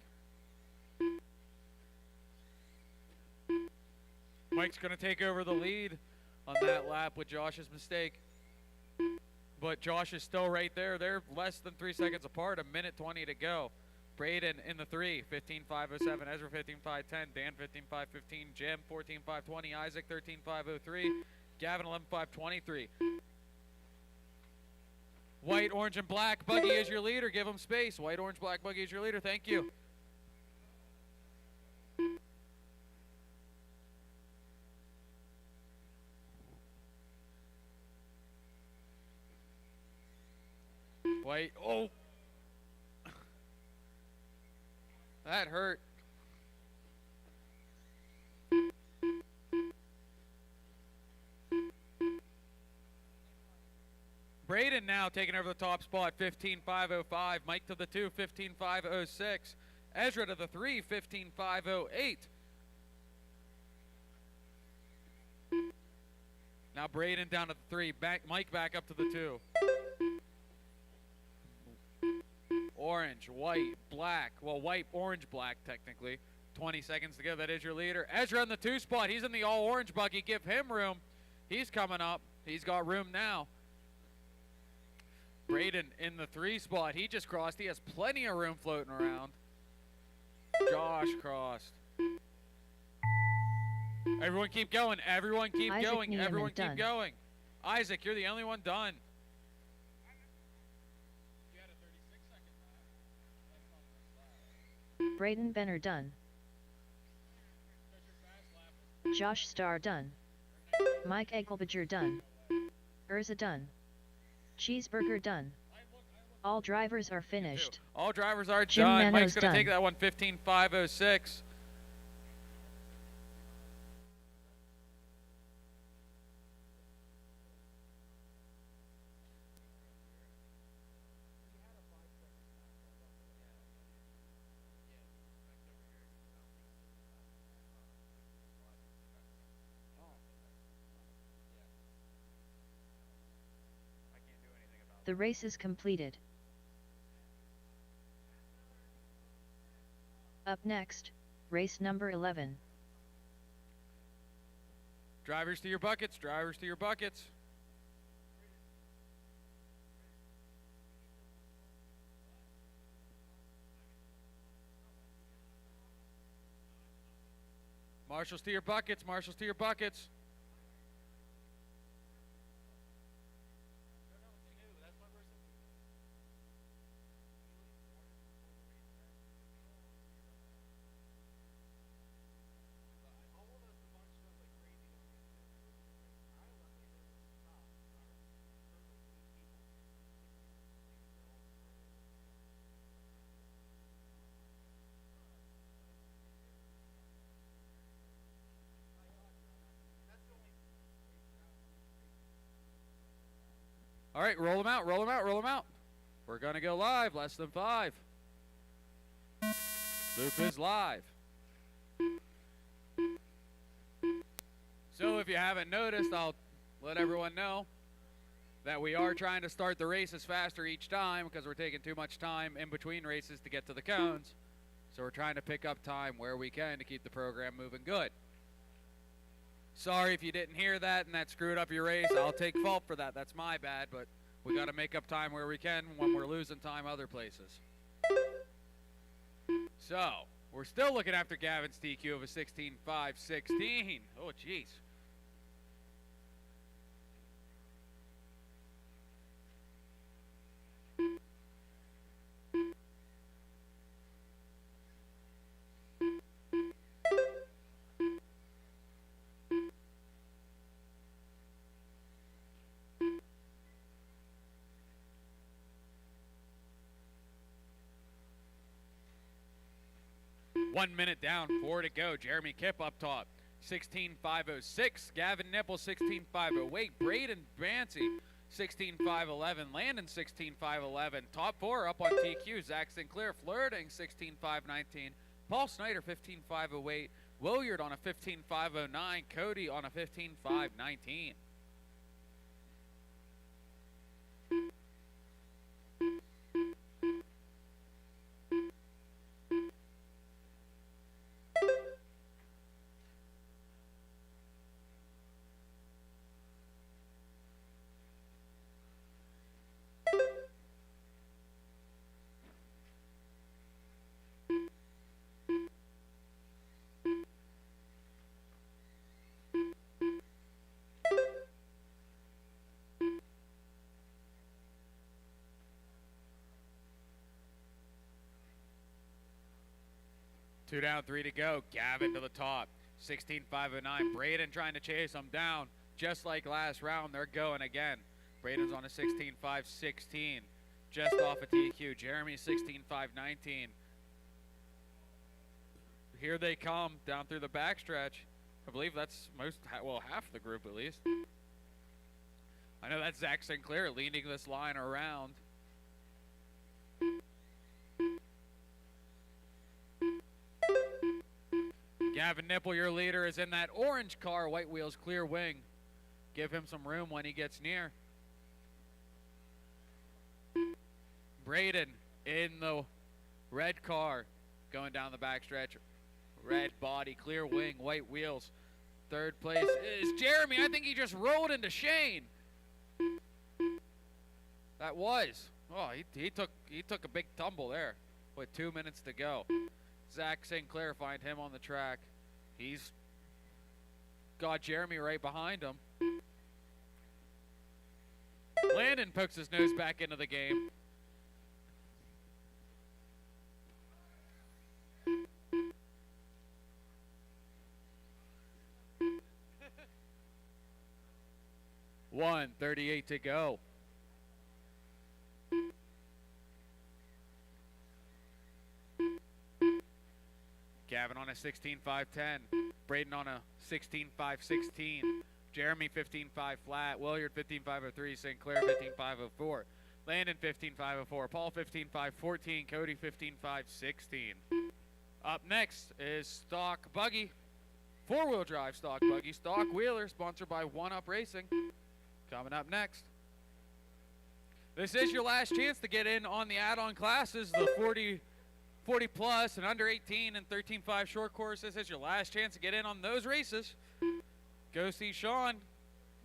Mike's going to take over the lead on that lap with Josh's mistake. But Josh is still right there. They're less than 3 seconds apart. 1:20 to go. Braden in the 3, 15.507. Ezra 15.510. Dan 15.515. Jim 14.520. Isaac 13.503. Gavin 11.523. White, orange, and black. Buggy is your leader. Give him space. White, orange, black. Buggy is your leader. Thank you. White. Oh. That hurt. Braden now taking over the top spot, 15.505. Mike to the 2, 15.506. Ezra to the 3, 15.508. Now Braden down to the 3. Mike back up to the 2. Orange, white, black. Well, white, orange, black, technically. 20 seconds to go. That is your leader. Ezra in the 2 spot. He's in the all-orange buggy. Give him room. He's coming up. He's got room now. Braden in the 3 spot. He just crossed. He has plenty of room floating around. Josh crossed. Everyone keep going. Everyone keep going. Everyone keep going. Isaac, you're the only one done. Braden Benner done. Josh Starr done. Mike Eckelberger done. Urza done. Cheeseburger done. All drivers are finished. All drivers are Jim done. Mano's Mike's going to done. take that one, 15.506. The race is completed. Up next, race number 11. Drivers to your buckets. Drivers to your buckets. Marshals to your buckets. Marshals to your buckets. All right, roll them out, roll them out, roll them out. We're going to go live, less than 5. Loop is live. So if you haven't noticed, I'll let everyone know that we are trying to start the races faster each time because we're taking too much time in between races to get to the cones. So we're trying to pick up time where we can to keep the program moving good. Sorry if you didn't hear that and that screwed up your race. I'll take fault for that. That's my bad, but we got to make up time where we can when we're losing time other places. So, we're still looking after Gavin's TQ of a 16.516. Oh, jeez. 1 minute down, 4 to go. Jeremy Kipp up top, 16.506. Gavin Nipple, 16.508. Braden Bancy, 16.511. Landon, 16.511. Top 4 up on TQ. Zach Sinclair flirting, 16.519. Paul Snyder, 15.508. Williard on a 15.509. Cody on a 15.519. Two down, 3 to go. Gavin to the top. 16.509. Braden trying to chase him down. Just like last round, they're going again. Braden's on a 16.516. Just off of TQ. Jeremy 16.519. Here they come down through the backstretch. I believe that's half the group at least. I know that's Zach Sinclair leading this line around. Gavin Nipple, your leader, is in that orange car, white wheels, clear wing. Give him some room when he gets near. Braden in the red car going down the backstretch. Red body, clear wing, white wheels. Third place is Jeremy. I think he just rolled into Shane. That was. Oh, he took a big tumble there with 2 minutes to go. Zach Sinclair, find him on the track. He's got Jeremy right behind him. Landon pokes his nose back into the game. $1:38 to go. Gavin on a 16.510. Braden on a 16.516. Jeremy 15.5 flat. Williard 15.503. Sinclair 15.504. Landon 15.504. Paul 15.514. Cody 15.516. Up next is Stock Buggy. Four-wheel drive Stock Buggy. Stock Wheeler, sponsored by One Up Racing. Coming up next. This is your last chance to get in on the add-on classes, the 40 plus and under 18 and 13.5 short course. This is your last chance to get in on those races. Go see Sean,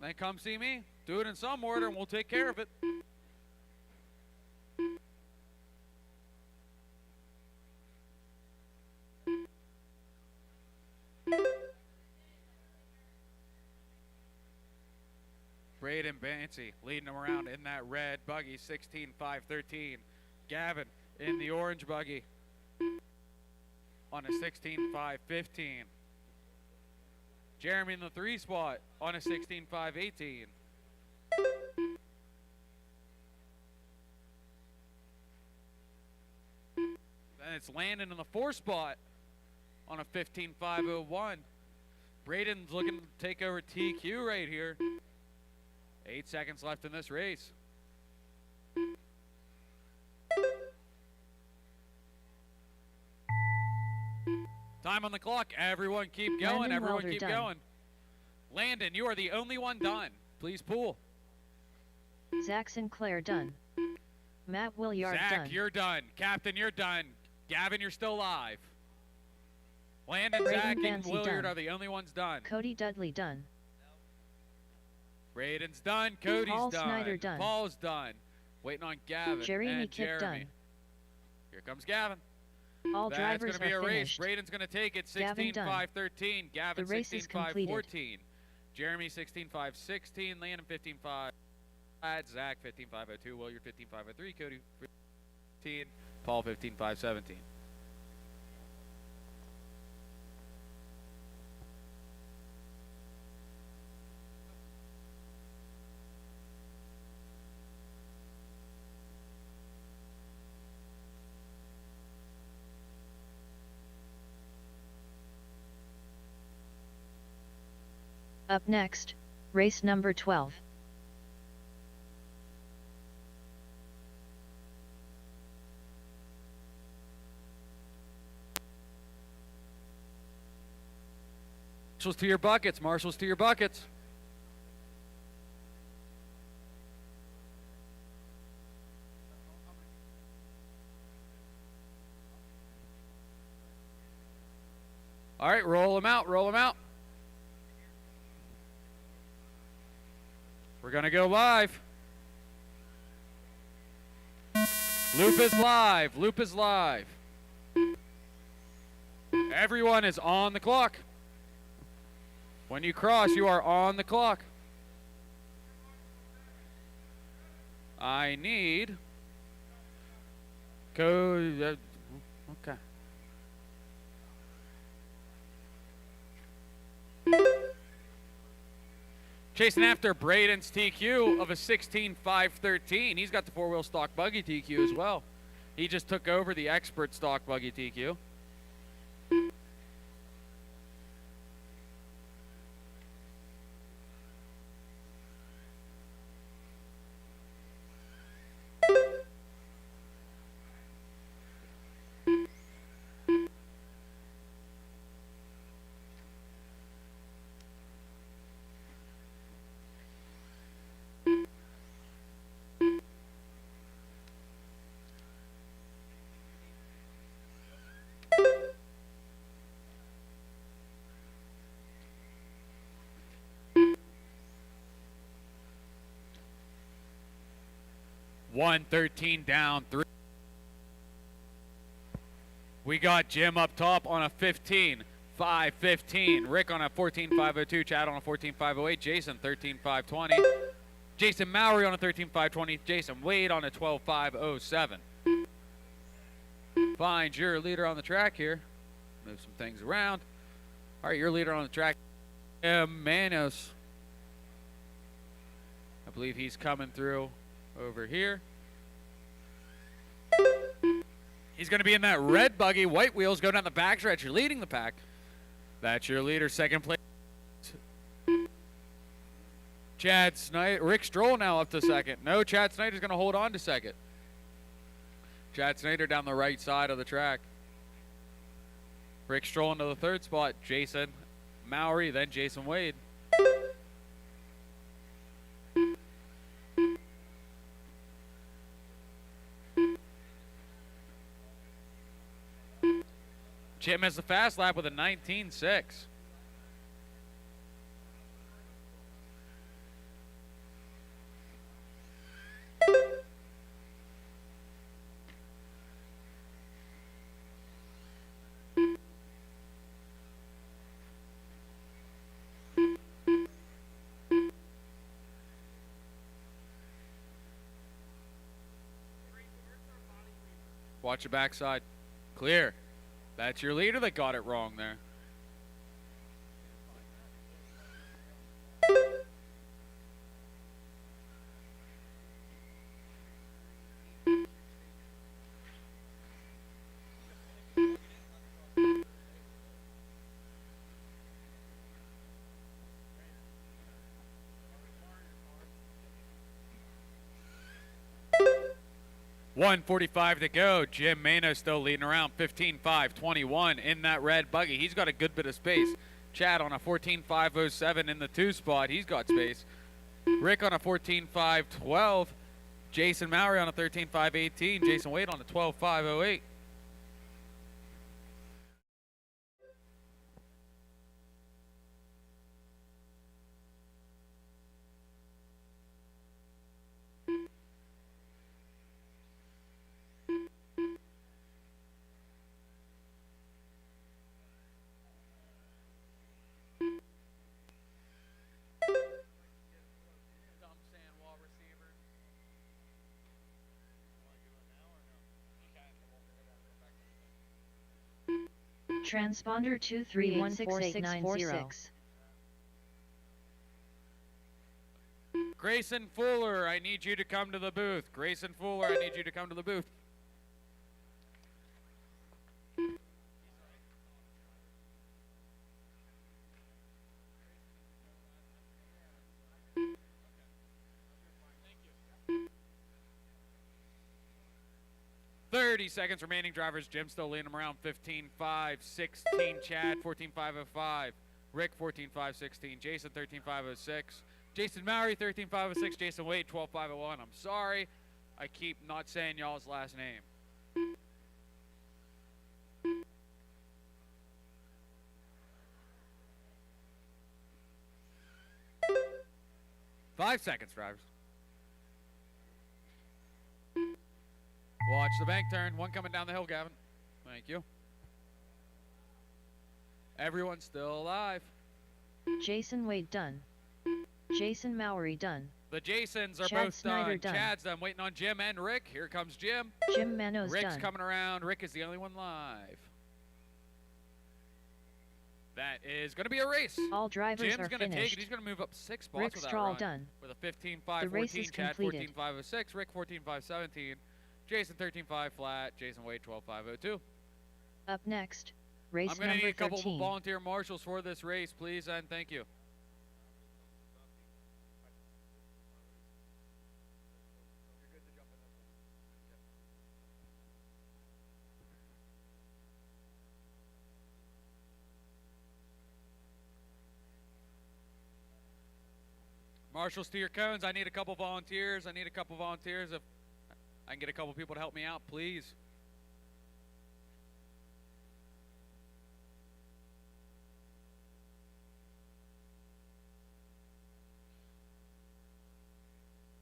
then come see me. Do it in some order and we'll take care of it. Braden Bancy leading them around in that red buggy, 16.513. Gavin in the orange buggy on a 16.515. Jeremy in the 3 spot on a 16.518. Then it's Landon in the 4 spot on a 15.501. Braden's looking to take over TQ right here. 8 seconds left in this race. Time on the clock. Everyone keep going. Landon Everyone Wilder keep done. going. Landon, you are the only one done. Please pull. Zach Sinclair done. Matt Williard Zach, done. you're done. Captain, you're done. Gavin, you're still alive. Landon, Braden Zach, and Bancy Williard done. are the only ones done. Cody Dudley done. Braden's done. Cody's Paul done. Snyder done. Paul's done. Waiting on Gavin Jeremy and Kipp Jeremy. done. Here comes Gavin. All That's drivers going to be have a race. finished. Braden's going to take it. Gavin done. 16.513. Gavin The race is completed. 16.514. Jeremy 16.516. Landon 15.5. Zach 15.502. Williard 15.503. Cody 15. Paul 15.517. Up next, race number 12. Marshals to your buckets, marshals to your buckets. All right, roll them out, roll them out. We're gonna go live. Loop is live, loop is live. Everyone is on the clock. When you cross, you are on the clock. I need okay. Chasing after Braden's TQ of a 16.513. He's got the four-wheel stock buggy TQ as well. He just took over the expert stock buggy TQ. One 13 down, 3. We got Jim up top on a 15.515. Rick on a 14.502. Chad on a 14.508. Jason 13.520. Jason Mowry on a 13.520. Jason Wade on a 12.507. Find your leader on the track here. Move some things around. All right, your leader on the track, Manos. I believe he's coming through over here. He's going to be in that red buggy. White wheels go down the back stretch. You're leading the pack. That's your leader. Second place. Chad Snyder. Rick Stroll now up to second. No, Chad Snyder's going to hold on to second. Chad Snyder down the right side of the track. Rick Stroll into the third spot. Jason Mowry, then Jason Wade. Jim has the fast lap with a 19.6. Watch the backside. Clear. That's your leader that got it wrong there. .145 to go. Jim Manos still leading around 15.521 in that red buggy. He's got a good bit of space. Chad on a 14.507 in the 2 spot. He's got space. Rick on a 14.512. Jason Mowry on a 13.518. Jason Wade on a 12.508. Transponder 2316896. Grayson Fuller, I need you to come to the booth. Grayson Fuller, I need you to come to the booth. 30 seconds remaining. Drivers, Jim still leading them around 15.5, 16, Chad 14.505, Rick 14.516, Jason 13.506, Jason Mowry 13.506, Jason Wade 12.501. I'm sorry, I keep not saying y'all's last name. Five seconds, drivers. Watch the bank turn. One coming down the hill, Gavin. Thank you. Everyone's still alive. Jason Wade done. Jason Mowry done. The Jasons are Chad both Snyder done. Chad's done. Waiting on Jim and Rick. Here comes Jim. Jim Manos Rick's done. coming around. Rick is the only one live. That is going to be a race. All drivers Jim's are going to finished. take it. He's going to move up 6 spots Rick with that Strahl run. done. With a 15.5, The race 14, is Chad completed. 14.506, Rick 14.517, Jason 13.5 flat, Jason Wade 12.502. Up next, race I'm going to number need a couple 13. volunteer marshals for this race, please, and thank you. Marshals to your cones. I need a couple volunteers. If I can get a couple people to help me out, please.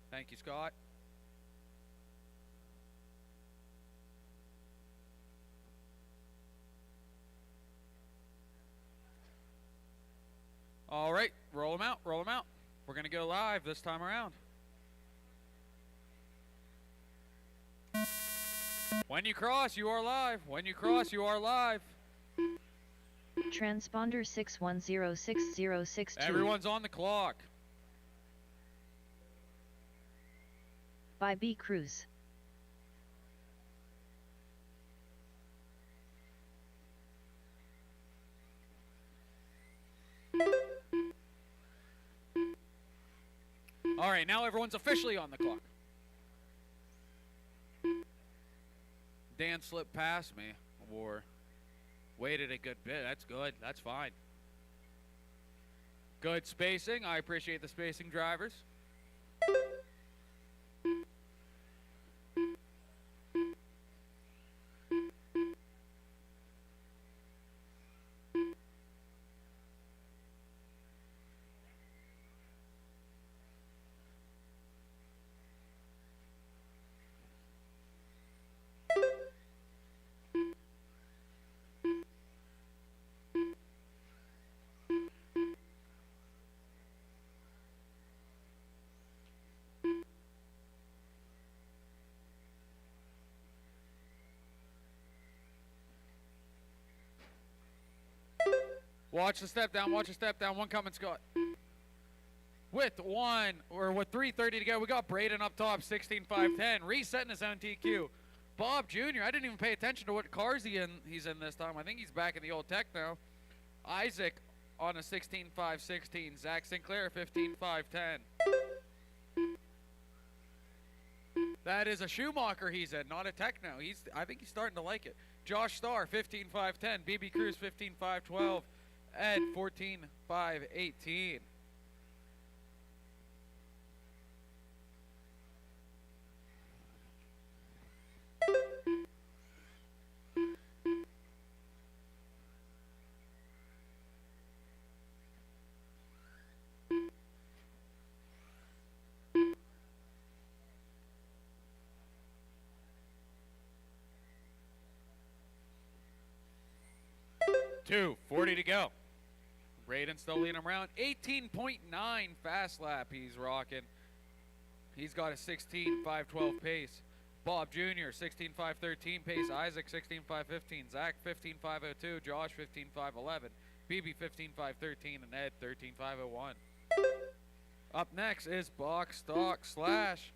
Thank you, Scott. All right, roll them out, roll them out. We're going to go live this time around. When you cross, you are live. When you cross, you are live. Transponder 6106062. Everyone's on the clock. By B. Cruz. All right, now everyone's officially on the clock. Dan slipped past me, or waited a good bit. That's good. That's fine. Good spacing. I appreciate the spacing, drivers. Watch the step down, watch the step down. One coming, Scott. With 3:30 to go, we got Braden up top, 16.510, resetting his own TQ. Bob Jr., I didn't even pay attention to what cars he's in this time. I think he's back in the old tech now. Isaac on a 16.516. Zach Sinclair, 15.510. That is a Schumacher he's in, not a Techno. I think he's starting to like it. Josh Starr, 15.510. BB Cruz, 15.512. Ed, 14.518. .240 to go. Braden still leading him around. 18.9 fast lap he's rocking. He's got a 16.512 pace. Bob Jr., 16.513 pace. Isaac, 16.515. Zach, 15.502. Josh, 15.511. BB, 15.513. And Ed, 13.501. Up next is Box Stock Slash.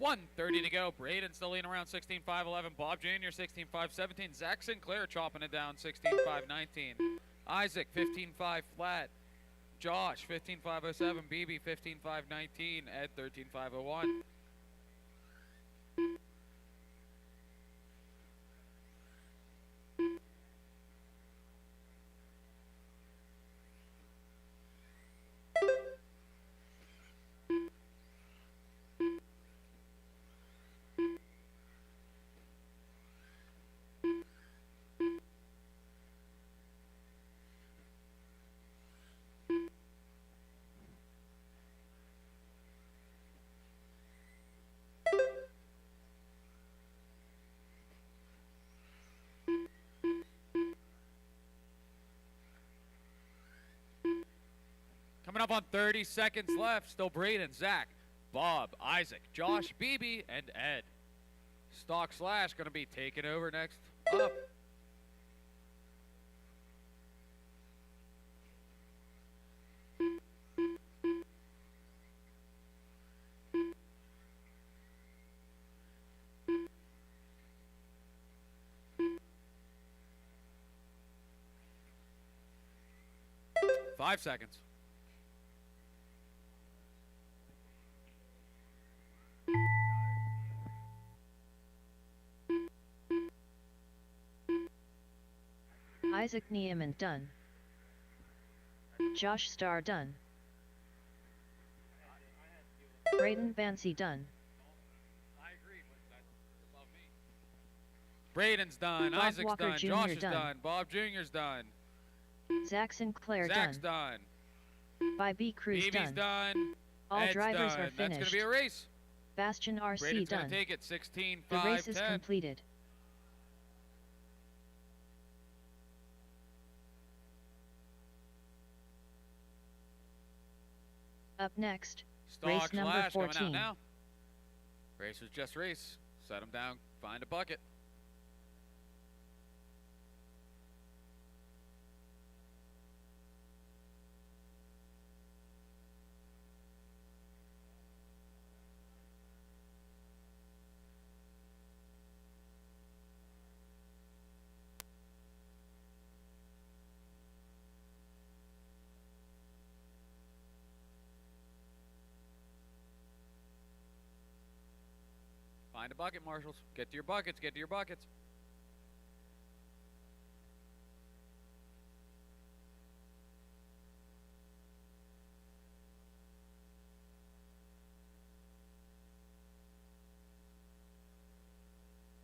1:30 to go. Braden still leading around 16.511. Bob Jr. 16.517. Zach Sinclair chopping it down 16.519. Isaac 15.5 flat. Josh 15.507. BB 15.519. Ed 13.501. Coming up on 30 seconds left, still Braden, Zach, Bob, Isaac, Josh, BB, and Ed. Stock Slash going to be taking over next up. Five seconds. Isaac Niemann done. Josh Starr done. Braden Bancy done. I agree, but that's above me. Braden's done. Bob Isaac's Walker done. Jr. Josh is done. done. Bob Jr.'s done. Zach Sinclair Zach's done. done. By B Cruz BB's done. All Ed's drivers done. are That's going finished. to be a race. BastionRC Braden's going done. to take it 16-5-10. The race is completed. Up next, Stock race number Slash 14. coming out now. Racers just race. Set them down. Find a bucket. Find a bucket, marshals. Get to your buckets. Get to your buckets.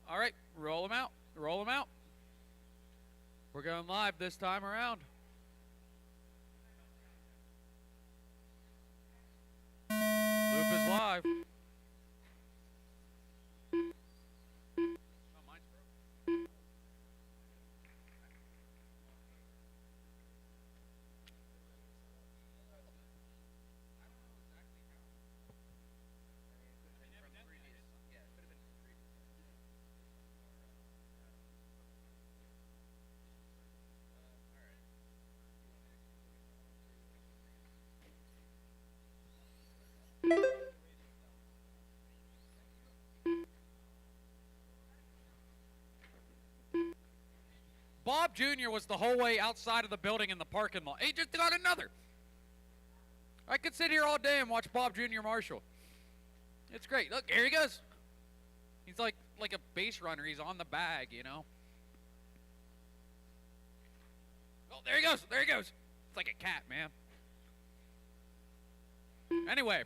All right, roll them out. Roll them out. We're going live this time around. Loop is live. Bob Jr. was the whole way outside of the building in the parking lot. He just got another. I could sit here all day and watch Bob Jr. marshal. It's great. Look, here he goes. He's like a base runner. He's on the bag, you know. Oh, there he goes. There he goes. It's like a cat, man. Anyway,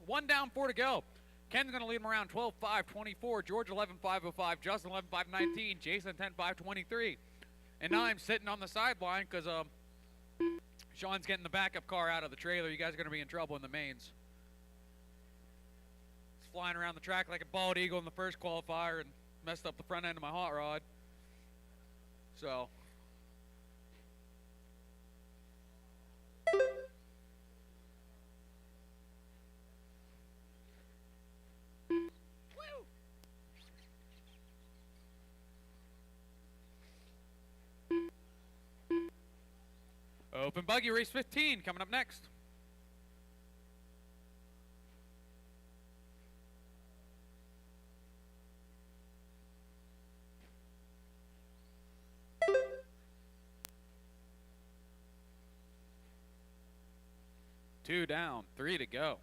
1 down, 4 to go. Ken's going to lead him around 12.5-24. George 11.505. Justin 11.519. Jason 10.523. And now I'm sitting on the sideline because Sean's getting the backup car out of the trailer. You guys are going to be in trouble in the mains. It's flying around the track like a bald eagle in the first qualifier and messed up the front end of my hot rod. So. Open buggy race 15 coming up next. 2 down, 3 to go.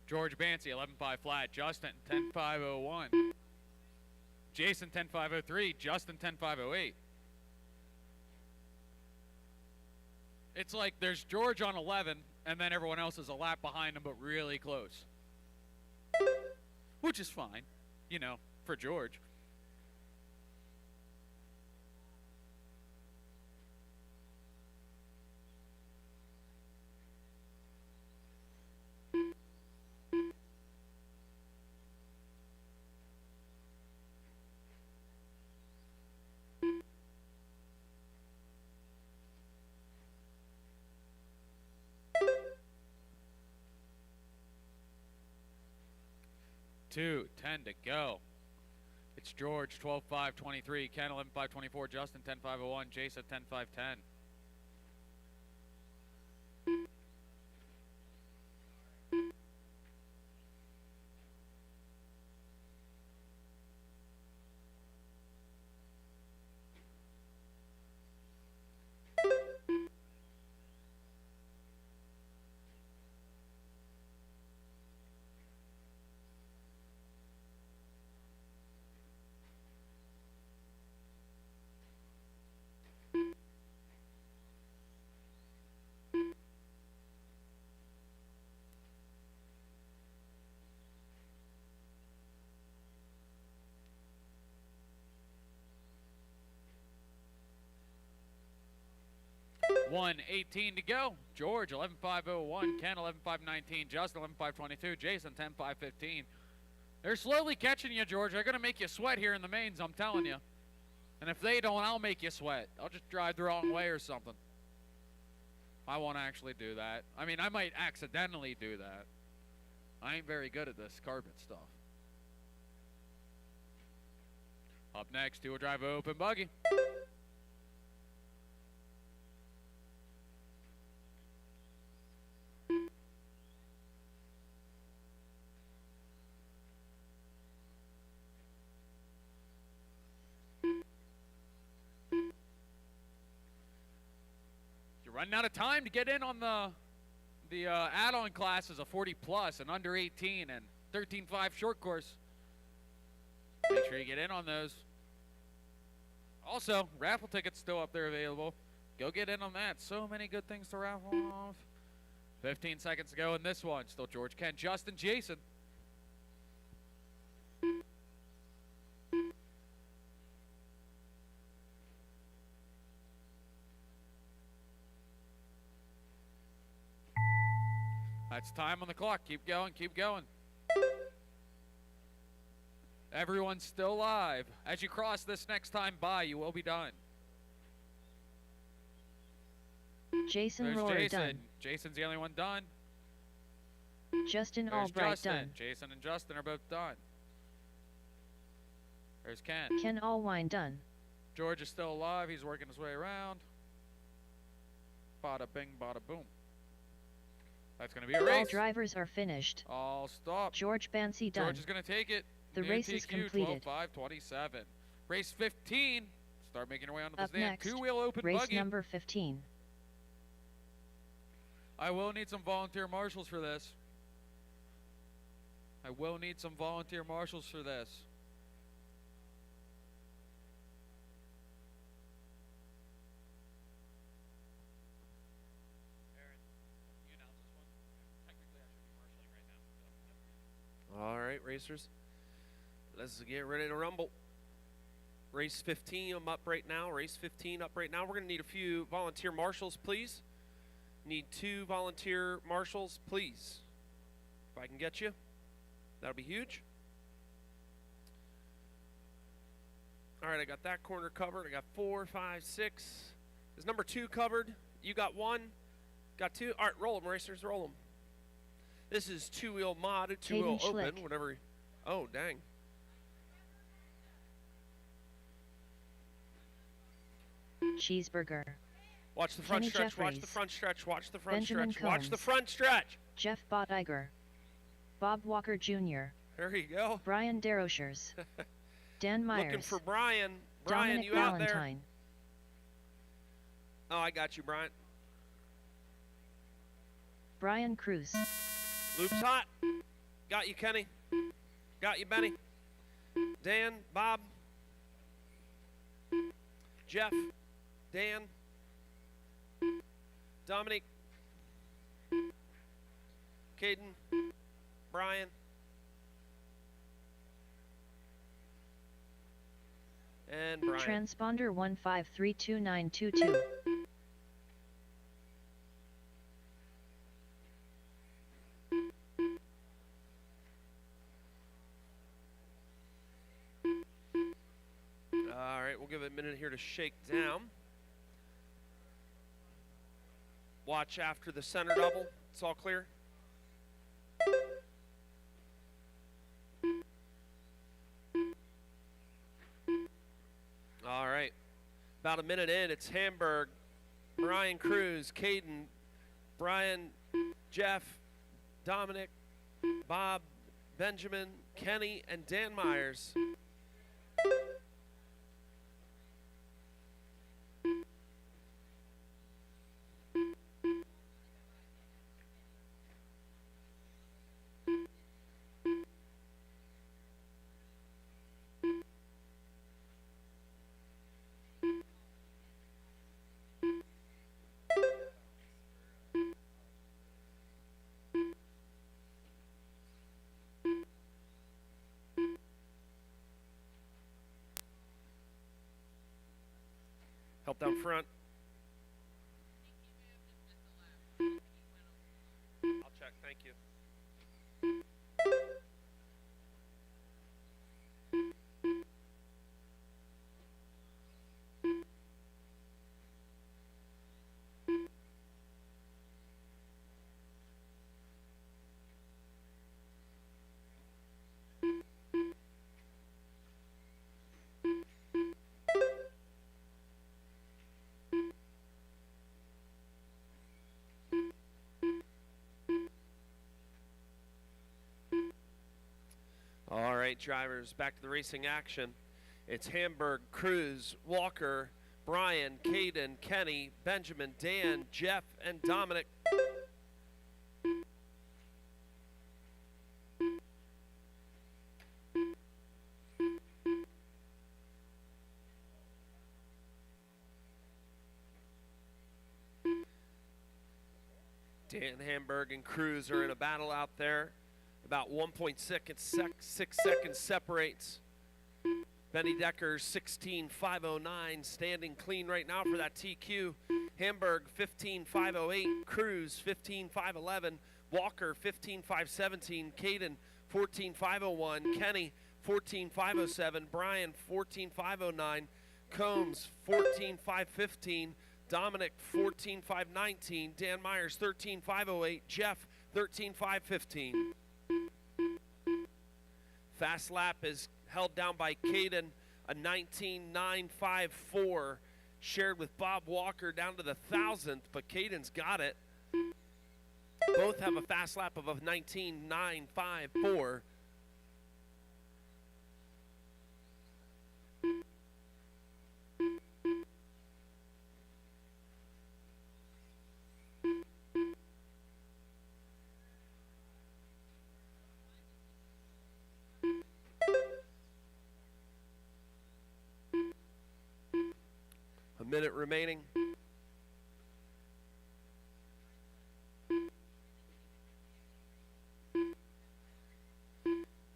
George Bancy, 11.5 flat. Justin, 10.501. Jason, 10.503. Justin, 10.508. It's like there's George on 11, and then everyone else is a lap behind him, but really close. Which is fine, you know, for George. Two, 10 to go. It's George, 12.523. Ken, 11.524. Justin, 10.501. Jason, 10.510. One 18 to go. George 11.501. Ken 11.519. Justin 11.522. Jason 10.515. They're slowly catching you, George. They're gonna make you sweat here in the mains, I'm telling you. And if they don't, I'll make you sweat. I'll just drive the wrong way or something. I won't actually do that. I mean, I might accidentally do that. I ain't very good at this carbon stuff. Up next, two-wheel drive open buggy. Running out of time to get in on the add-on classes of 40 plus and under 18 and 13.5 short course. Make sure you get in on those. Also, raffle tickets still up there available. Go get in on that. So many good things to raffle off. 15 seconds to go in this one. Still George, Ken, Justin, Jason. That's time on the clock. Keep going, keep going. Everyone's still live. As you cross this next time by, you will be done. Jason Rohr done. Jason's the only one done. Justin There's Albright Justin. done. Jason and Justin are both done. There's Ken. Ken Allwine done. George is still alive. He's working his way around. Bada bing, bada boom. That's going to be a race. All drivers are finished. All stop. George Bancy done. George is going to take it. The race is completed. 12.527. Race 15. Start making your way onto the Up stand. next, Two-wheel open race buggy. number 15. I will need some volunteer marshals for this. I will need some volunteer marshals for this. All right, racers. Let's get ready to rumble. Race 15, I'm up right now. Race 15 up right now. We're going to need a few volunteer marshals, please. Need 2 volunteer marshals, please. If I can get you, that'll be huge. All right, I got that corner covered. I got 4, 5, 6. Is number 2 covered? You got 1? Got 2? All right, roll them, racers, roll them. This is two-wheel modded, two-wheel open, whatever. Oh, dang. Cheeseburger. Watch the front Kenny stretch, Jeffries. watch the front stretch, watch the front Benjamin stretch, watch Combs. the front stretch. Jeff Bottiger. Bob Walker Jr. There you go. Brian Derochers. Dan Myers. Looking for Brian. Brian, Dominic you out there? Valentine. Oh, I got you, Brian. Brian Cruz. Loop's hot. Got you, Kenny. Got you, Benny. Dan, Bob, Jeff, Dan, Dominic, Caden, Brian, and Brian. Transponder 1532922. All right, we'll give it a minute here to shake down. Watch after the center double. It's all clear. All right, about a minute in, it's Hamburg, Brian Cruz, Caden, Brian, Jeff, Dominic, Bob, Benjamin, Kenny, and Dan Myers. Help down front. I'll check, thank you. All right, drivers, back to the racing action. It's Hamburg, Cruz, Walker, Brian, Caden, Kenny, Benjamin, Dan, Jeff, and Dominic. Dan, Hamburg, and Cruz are in a battle out there. About 1.6 seconds separates. Benny Decker 16.509, standing clean right now for that TQ. Hamburg 15.508, Cruz 15.511, Walker 15.517, Caden 14.501, Kenny 14.507, Brian 14.509, Combs 14.515, Dominic 14.519, Dan Myers 13.508, Jeff 13.515. Fast lap is held down by Caden, a 19.954, shared with Bob Walker down to the 1,000th, but Caden's got it. Both have a fast lap of a 19.954. A minute remaining.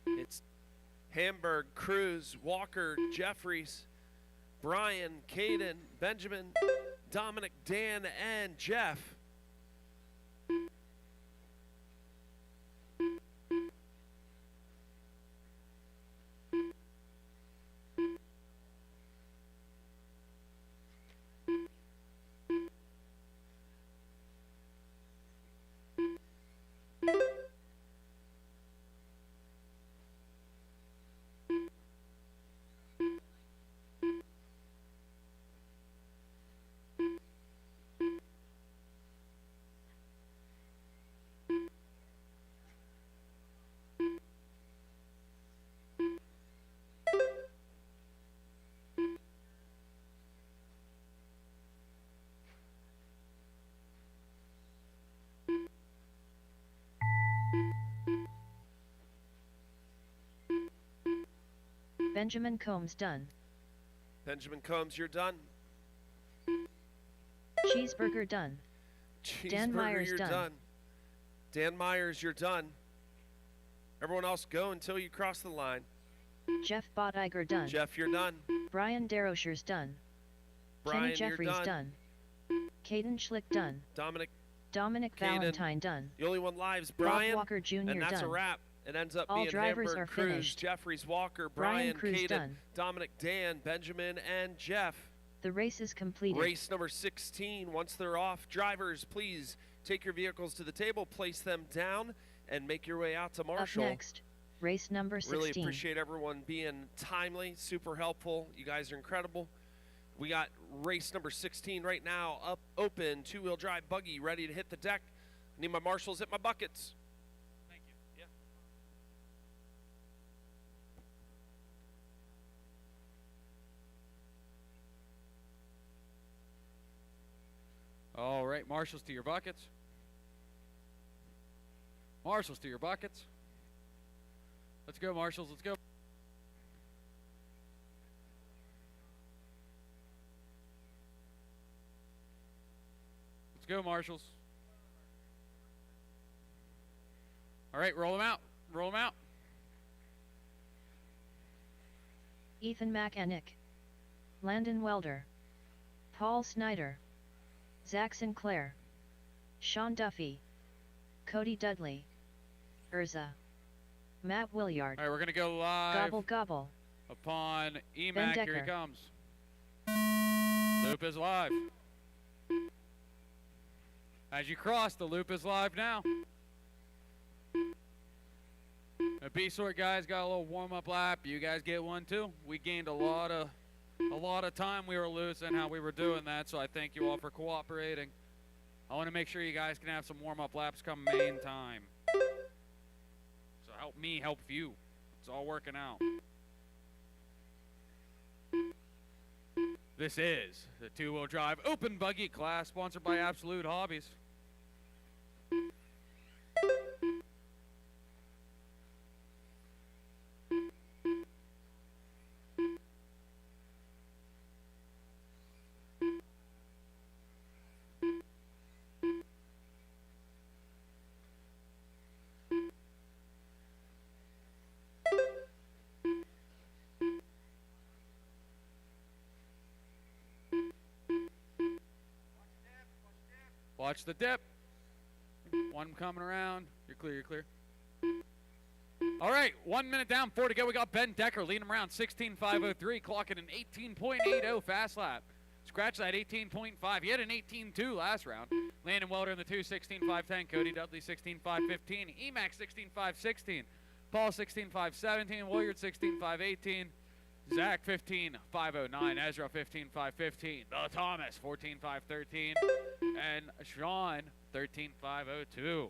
It's Hamburg, Cruz, Walker, Jeffries, Brian, Caden, Benjamin, Dominic, Dan, and Jeff. Benjamin Combs done. Benjamin Combs, you're done. Cheeseburger done. Dan Myers you're done. Dan Myers, you're done. Everyone else go until you cross the line. Jeff Bottiger done. Jeff, you're done. Brian Derosher's done. Brian, Kenny Jeffries you're done. Caden Schlick done. Dominic Valentine done. The only one live's Brian. Bob Walker Jr. And that's done. a wrap. It ends up All being drivers Hamburg, are Cruz, finished. Jeffries, Walker, Brian, Caden, done. Dominic, Dan, Benjamin, and Jeff. The race is completed. Race number 16. Once they're off, drivers, please take your vehicles to the table, place them down, and make your way out to Marshall. Up next, race number 16. Really appreciate everyone being timely, super helpful. You guys are incredible. We got race number 16 right now up, open, two-wheel drive buggy, ready to hit the deck. I need my marshals at my buckets. Thank you. Yeah. All right, marshals to your buckets. Marshals to your buckets. Let's go, marshals, let's go. Let's go, marshals. All right, roll them out. Roll them out. Ethan Mechanic. Landon Welder. Paul Snyder. Zach Sinclair. Sean Duffy. Cody Dudley. Urza. Matt Williard. All right, we're going to go live. Gobble Gobble. Upon EMAC, here he comes. Loop is live. As you cross, the loop is live now. The B-Sort guys got a little warm-up lap. You guys get one too. We gained a lot of time we were losing how we were doing that, so I thank you all for cooperating. I want to make sure you guys can have some warm-up laps come main time. So help me help you. It's all working out. This is the two-wheel drive open buggy class sponsored by Absolute Hobbyz. Watch the dip. One coming around. You're clear, you're clear. All right, 1 minute down, 4 to go. We got Ben Decker leading him around 16.503, clocking an 18.80 fast lap. Scratch that 18.5. He had an 18.2 last round. Landon Welder in the 2, 16.510. Cody Dudley, 16.515. Emac, 16.516. Paul, 16.517. Williard, 16.518. Zach, 15.509. Ezra, 15.515. Bill Thomas, 14.513. And Sean, 13.502.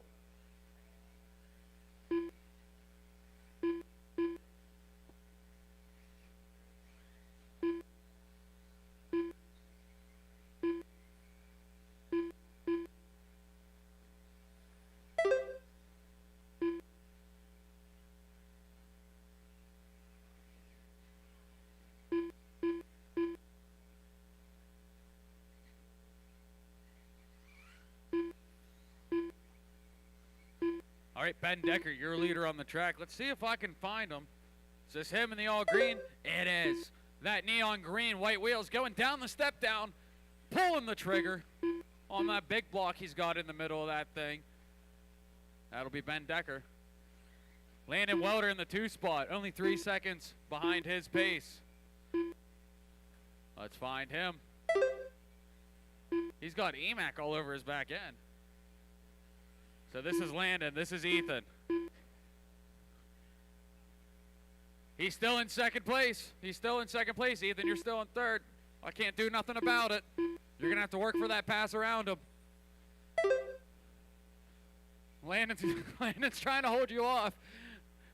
All right, Ben Decker, your leader on the track. Let's see if I can find him. Is this him in the all green? It is. That neon green, white wheels going down the step down, pulling the trigger on that big block he's got in the middle of that thing. That'll be Ben Decker. Landon Welder in the 2 spot, only 3 seconds behind his pace. Let's find him. He's got EMAC all over his back end. So this is Landon, this is Ethan. He's still in second place. He's still in second place. Ethan, you're still in third. I can't do nothing about it. You're gonna have to work for that pass around him. Landon's trying to hold you off.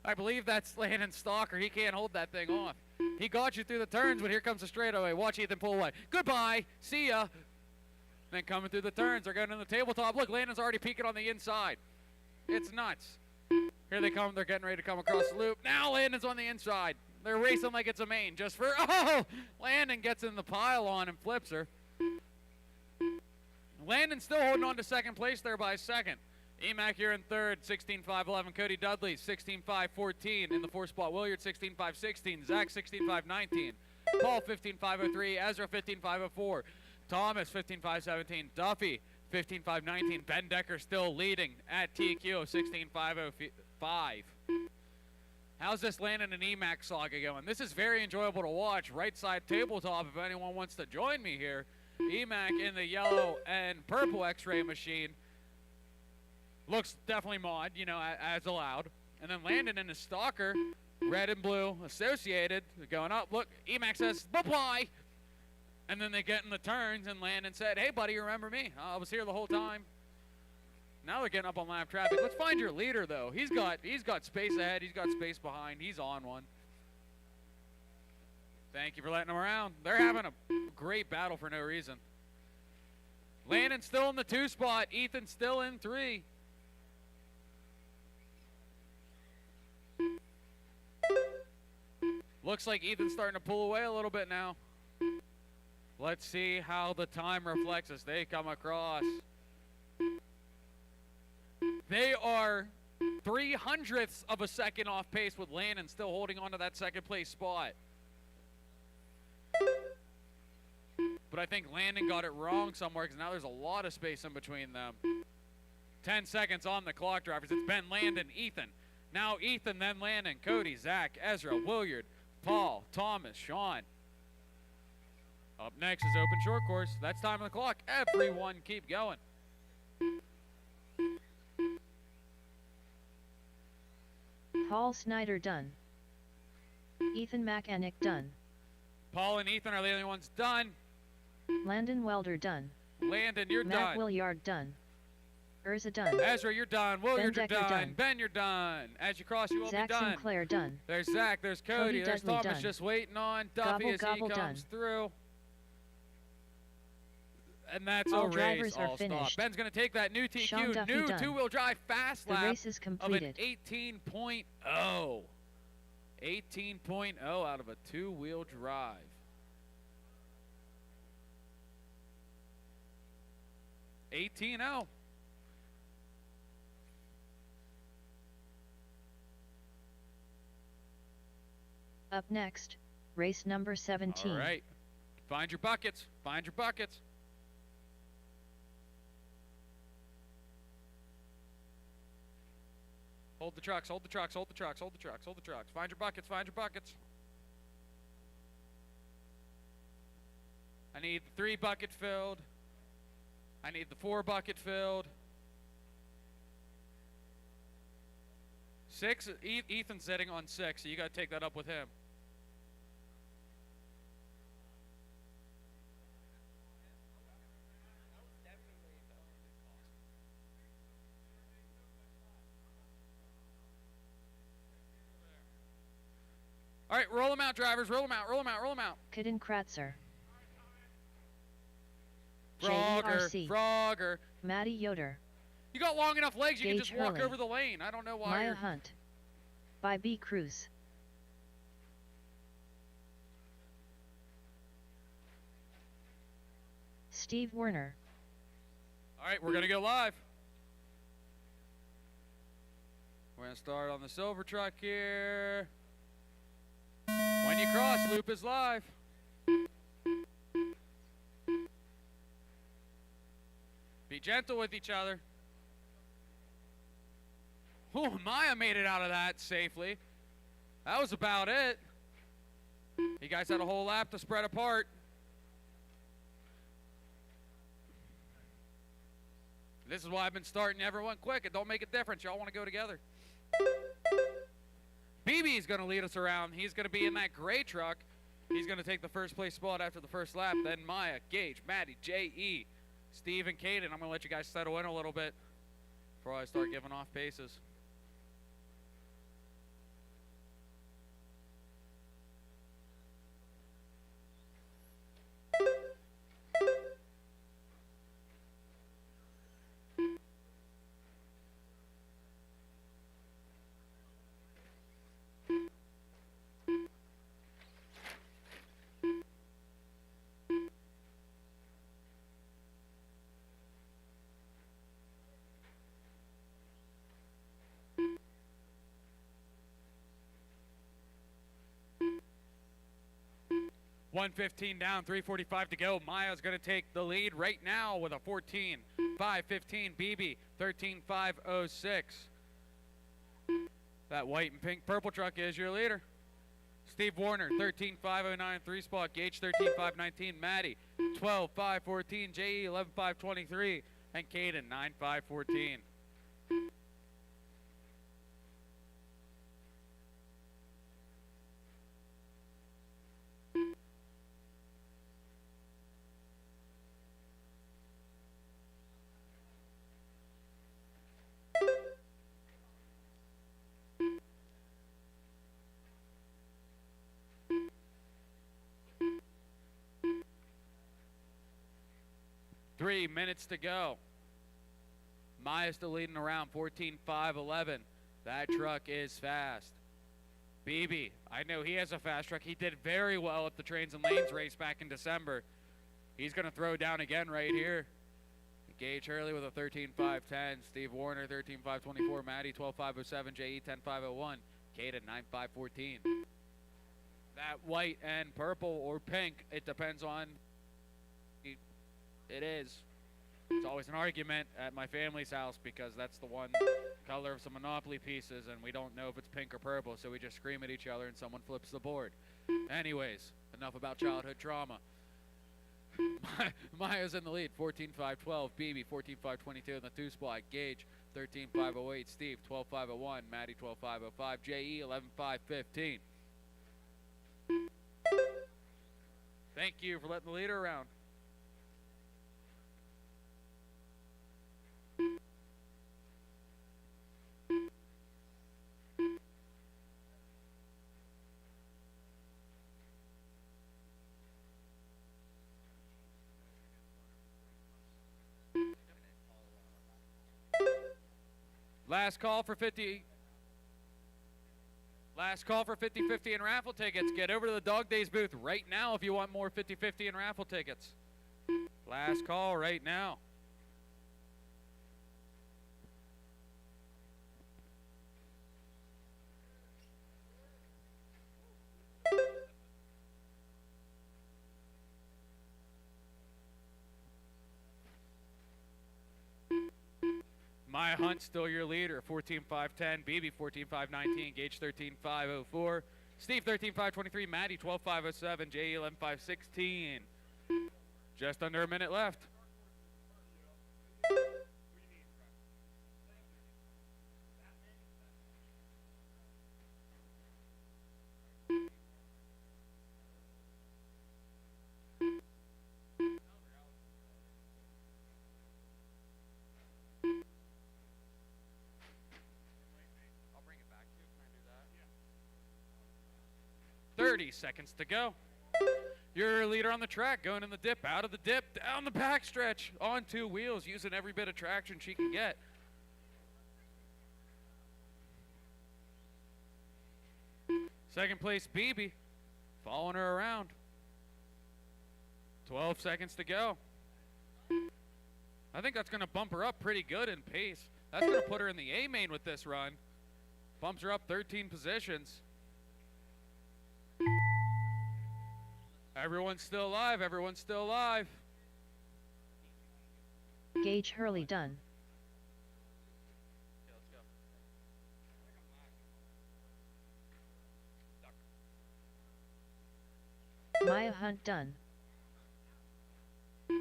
I believe that's Landon's stalker. He can't hold that thing off. He got you through the turns, but here comes the straightaway. Watch Ethan pull away. Goodbye, see ya. Then coming through the turns, they're going to the tabletop. Look, Landon's already peeking on the inside. It's nuts. Here they come. They're getting ready to come across the loop. Now Landon's on the inside. They're racing like it's a main just for, oh! Landon gets in the pylon and flips her. Landon still holding on to second place there by a second. Emac here in third, 16.511. Cody Dudley, 16.514. In the fourth spot, Williard, 16.516. Zach, 16.519. Paul, 15.503. Ezra, 15.504. Thomas, 15.517. Duffy, 15.519. Ben Decker still leading at TQ, 16.505. How's this Landon and Emac saga going? This is very enjoyable to watch. Right side tabletop if anyone wants to join me here. Emac in the yellow and purple X-ray machine. Looks definitely mod, you know, as allowed. And then Landon in his stalker, red and blue, associated, going up. Look, Emac says, bye-bye. And then they get in the turns, and Landon said, hey, buddy, you remember me? I was here the whole time. Now they're getting up on lap traffic. Let's find your leader, though. He's got space ahead. He's got space behind. He's on one. Thank you for letting them around. They're having a great battle for no reason. Landon's still in the 2 spot. Ethan's still in 3. Looks like Ethan's starting to pull away a little bit now. Let's see how the time reflects as they come across. They are 0.03 of a second off pace with Landon still holding on to that second place spot. But I think Landon got it wrong somewhere because now there's a lot of space in between them. 10 seconds on the clock, drivers. It's been Landon, Ethan. Now Ethan, then Landon, Cody, Zach, Ezra, Williard, Paul, Thomas, Sean. Up next is open short course. That's time on the clock. Everyone keep going. Paul Snyder done. Ethan Mechanic done. Paul and Ethan are the only ones done. Landon Welder done. Landon, you're Matt done. Williard done. Urza done. Ezra, you're done. Williard, you're Decker done. done. Ben, you're done. As you cross, you will Zach be done. Sinclair done. There's Zach, there's Cody, there's Dudley Thomas done. just waiting on Duffy as he Gobble comes done. through. And that's All a race, drivers are all stop. finished. Ben's going to take that new Sean TQ, Duffy new done. two-wheel drive fast The lap race is of an completed. 18.0. 18.0 out of a two-wheel drive. $18.0. Up next, race number 17. All right. Find your buckets. Find your buckets. Hold the trucks, hold the trucks, hold the trucks, hold the trucks, hold the trucks. Find your buckets, find your buckets. I need the 3 bucket filled. I need the 4 bucket filled. 6, Ethan's sitting on 6, so you got to take that up with him. All right, roll them out, drivers. Roll them out, roll them out, roll them out. Kidden Kratzer. Frogger, JRC. Frogger. Matty Yoder. You got long enough legs, you can Gage just walk Hurley. over the lane. I don't know why Maya you're... Hunt. By B. Cruz. Steve Werner. All right, we're going to go live. We're going to start on the silver truck here. When you cross, loop is live. Be gentle with each other. Oh, Maya made it out of that safely. That was about it. You guys had a whole lap to spread apart. This is why I've been starting everyone quick. It don't make a difference. Y'all want to go together. BB's going to lead us around. He's going to be in that gray truck. He's going to take the first place spot after the first lap. Then Maya, Gage, Maddie, J.E., Steve, and Caden. I'm going to let you guys settle in a little bit before I start giving off paces. 1:15 down, 3:45 to go. Maya's going to take the lead right now with a 14.515. BB 13.506. That white and pink purple truck is your leader. Steve Warner 13.509 3 spot. Gage 13.519. Maddie 12.514. JE 11.523. And Caden 9.514. Three minutes to go. Maya's still leading around 14.511. That truck is fast. BB, I know he has a fast truck. He did very well at the Trains and Lanes race back in December. He's going to throw down again right here. Gage Hurley with a 13.510. Steve Warner 13.524. Maddie 12.507. JE 10.501. Caden 9.514. That white and purple or pink, it depends on. It is. It's always an argument at my family's house because that's the one color of some Monopoly pieces and we don't know if it's pink or purple, so we just scream at each other and someone flips the board. Anyways, enough about childhood trauma. Maya's in the lead, 14.512. BB 14.522 in the 2 spot. Gage 13.508. Steve 12.501. Maddie 12.505. JE 11.515. Thank you for letting the leader around. Last call for 50. Last call for 50/50 and raffle tickets. Get over to the Dog Days booth right now if you want more 50/50 and raffle tickets. Last call right now. Maya Hunt still your leader, 14.510. BB 14.519. Gage 13.504. Steve 13.523. Maddie 12.507. JE 11.516. Just under a minute left. I'll bring it back to you. Can I do that? Yeah. 30 seconds to go. Your leader on the track, going in the dip, out of the dip, down the backstretch, on 2 wheels, using every bit of traction she can get. Second place, BB, following her around. 12 seconds to go. I think that's going to bump her up pretty good in pace. That's going to put her in the A main with this run. Bumps her up 13 positions. Everyone's still alive. Everyone's still alive. Gage Hurley done. Maya Hunt done.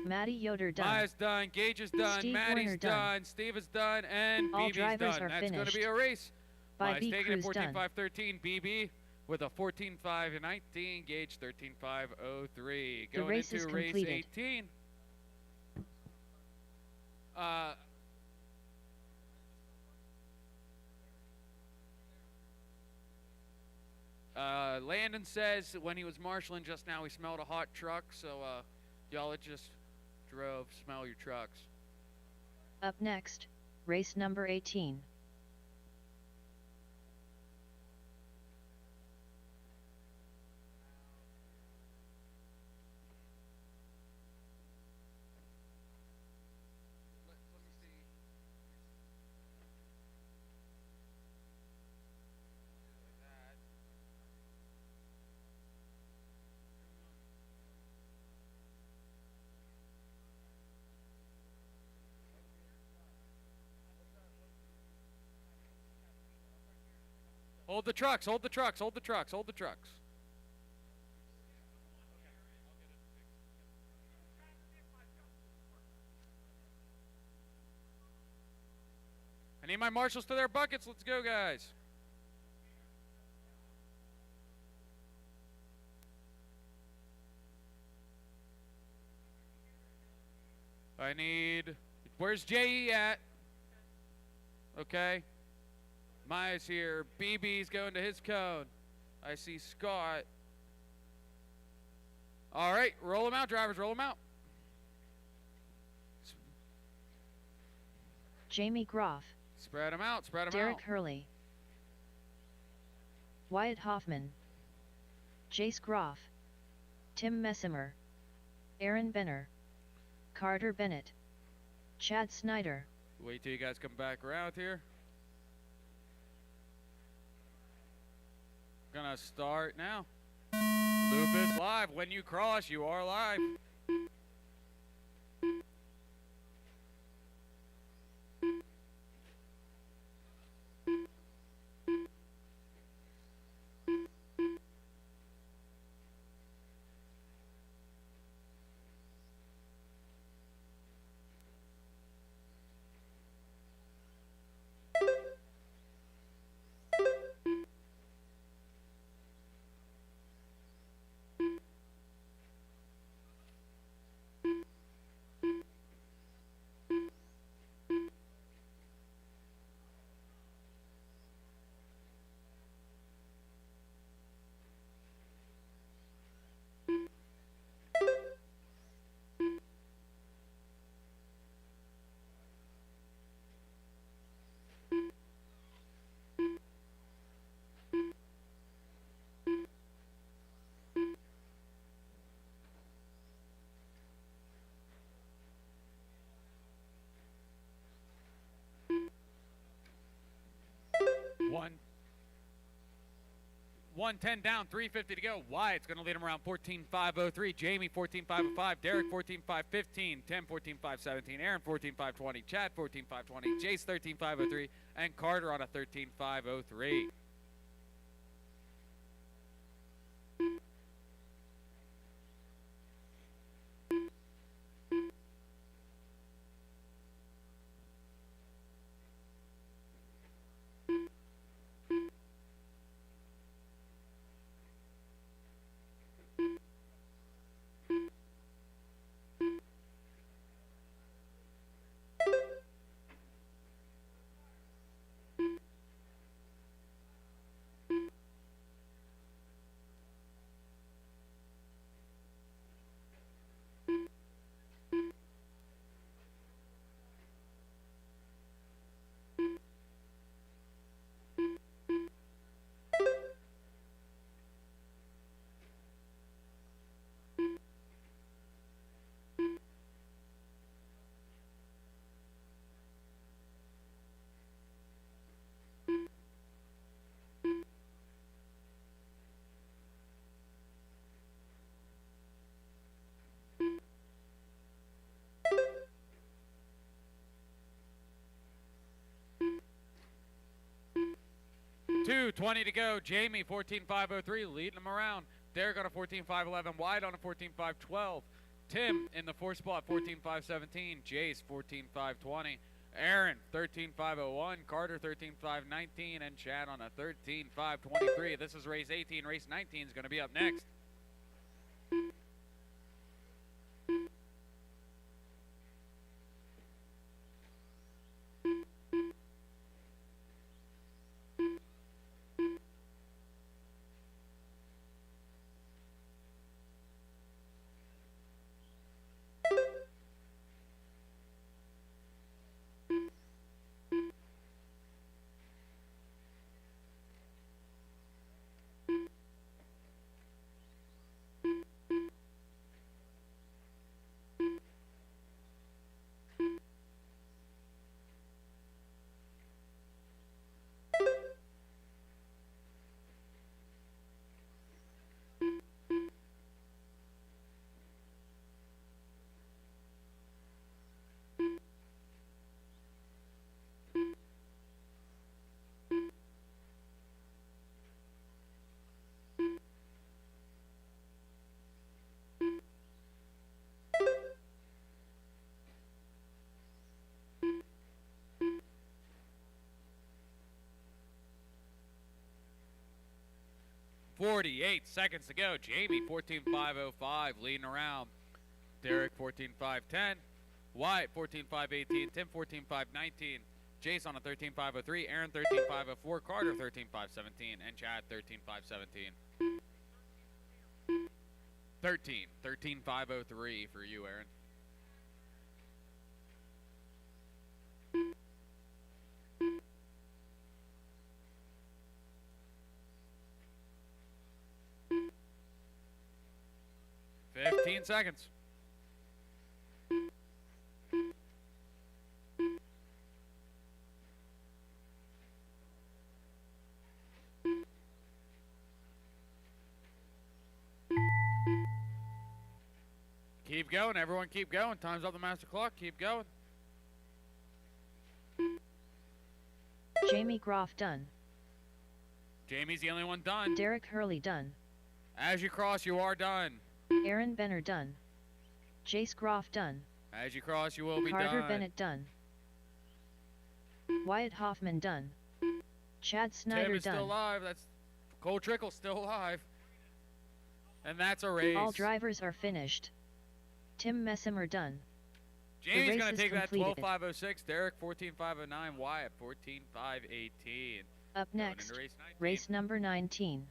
Maddie Yoder done. Maya's done. Gage is done. Steve Maddie's Warner done. Steve is done. And all BB's drivers done. are That's going to finished. be a race. By Maya's B taking it Cruz done. 14.513. BB with a 14.519. Gage 13.503. The Going race into is race completed. 18. Landon says when he was marshaling just now, he smelled a hot truck. So y'all that just drove, smell your trucks. Up next, race number 18. Hold the trucks, hold the trucks, hold the trucks, hold the trucks. I need my marshals to their buckets. Let's go, guys. I need... Where's J.E. at? Okay. Maya's here. BB's going to his cone. I see Scott. All right, roll them out, drivers. Roll them out. Jamie Groff. Spread them out. Spread them Derek out. Hurley. Wyatt Hoffman. Jace Groff. Tim Messimer. Aaron Benner. Carter Bennett. Chad Snyder. Wait till you guys come back around here. Gonna start now. Loop is live. When you cross, you are live. One. 110 down, 350 to go. Wyatt's going to lead him around 14.503. Jamie 14.505. Derek 14.515. Tim 14.517. Aaron 14.520. Chad 14.520. Jace 13.503. And Carter on a 13.503. .220 to go. Jamie 14.503 leading them around. Derek on a 14.511. Wyatt on a 14.512. Tim in the 4th spot 14.517. Jace 14.520. Aaron 13.501. Carter 13.519. And Chad on a 13.523. This is race 18. Race 19 is going to be up next. 48 seconds to go. Jamie, 14.505, leading around. Derek, 14.510. Wyatt, 14.518. Tim, 14.519. Jace on a 13.503. Aaron, 13.504. Carter, 13.517. And Chad, 13.517. 13.503 for you, Aaron. Fifteen seconds. Keep going, everyone, keep going. Time's up the master clock. Keep going. Jamie Groff done. Jamie's the only one done. Derek Hurley done. As you cross, you are done. Aaron Benner done. Jace Groff done. As you cross, you will be Carter done. Bennett done. Wyatt Hoffman done. Chad Snyder Tim is done. still alive. That's Cole Trickle still alive. And that's a race. All drivers are finished. Tim Messimer done. Jamie's going to take completed. that 12.506. Derek 14.509. Wyatt 14.518. Up next, race number 19.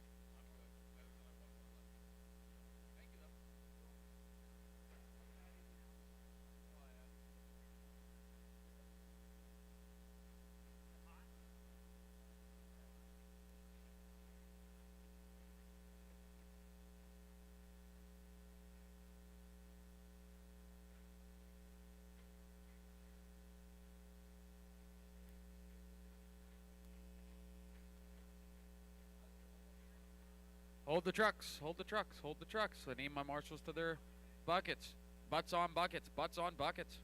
Hold the trucks, hold the trucks, hold the trucks. I need my marshals to their buckets. Butts on buckets, butts on buckets.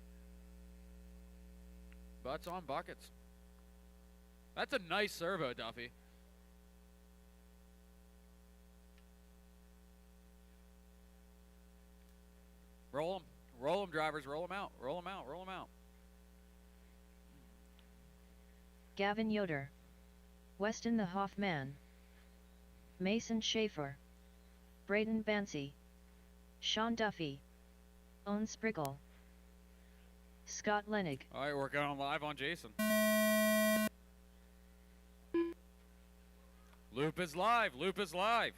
Butts on buckets. That's a nice servo, Duffy. Roll them, drivers, roll them out, roll them out, roll them out. Gavin Yoder. Weston the Hoffman. Mason Schaefer. Braden Bancy. Sean Duffy. Owen Spriggle. Scott Lenig. All right, we're going live on Jason. Loop is live, loop is live.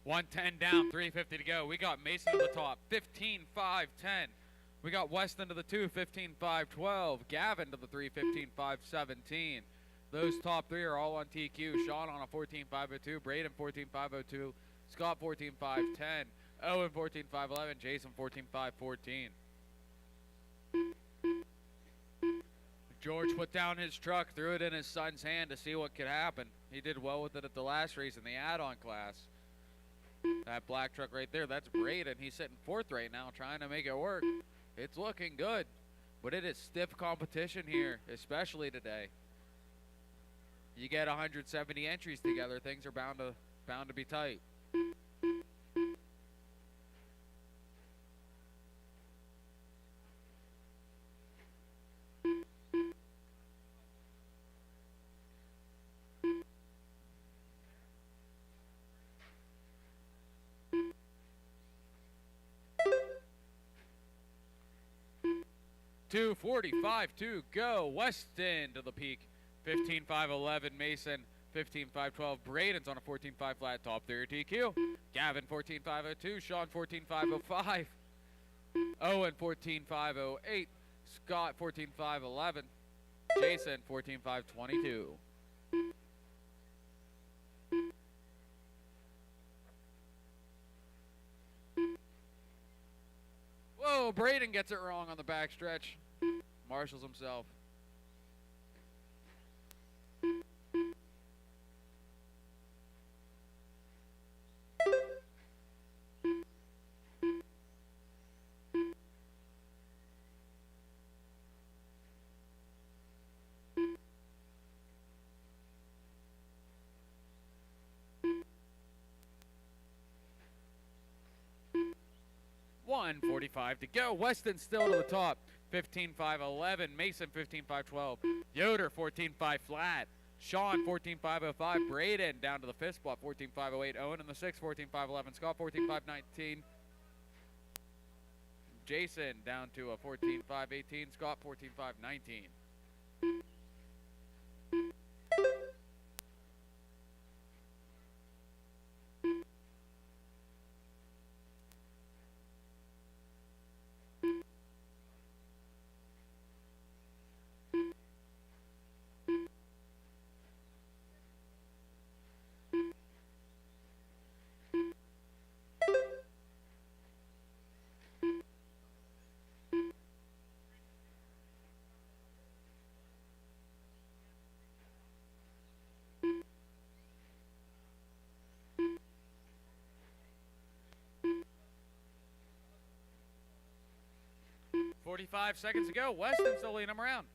$110 down, $350 to go. We got Mason to the top, 15.510. We got Weston to the 2, 15.512. Gavin to the 3, 15.517. Those top three are all on TQ. Sean on a 14.502. Braden 14.502. Scott 14.510. Owen 14.511. Jason 14.514. George put down his truck, threw it in his son's hand to see what could happen. He did well with it at the last race in the add-on class. That black truck right there, that's Braden. He's sitting fourth right now trying to make it work. It's looking good, but it is stiff competition here, especially today. You get 170 entries together, things are bound to be tight. $245 to go. Weston to the peak. 15.511 Mason, 15.512 Braden's on a 14.5 flat, top 30 TQ. Gavin 14.502, Sean 14.505, Owen 14.508, Scott 14.511, Jason 14.522. Whoa, Braden gets it wrong on the backstretch. Marshals himself. .145 to go. Weston still to the top. 15.511. Mason 15.512. Yoder 14.5 flat. Sean 14.505. Braden down to the fifth spot 14.508. Owen in the sixth 14.511. Scott 14.519. Jason down to a 14.518. Scott 14.519. .45 seconds to go. Weston still leading him around.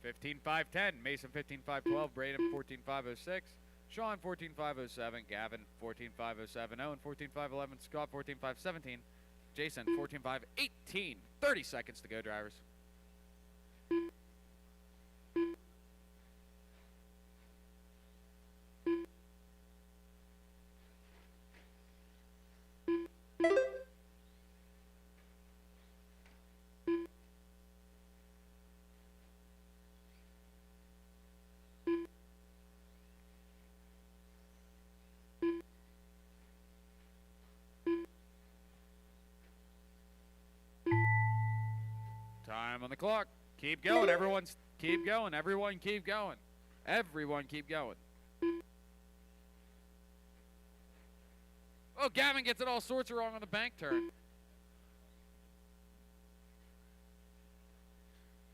15.510. Mason 15.512. Braden 14.506. Sean 14.507. Gavin 14.507. Owen 14.511. Scott 14.517. Jason 14.518. 30 seconds to go, drivers. Time on the clock. Keep going. Everyone keep going. Everyone keep going. Everyone keep going. Oh, Gavin gets it all sorts of wrong on the bank turn.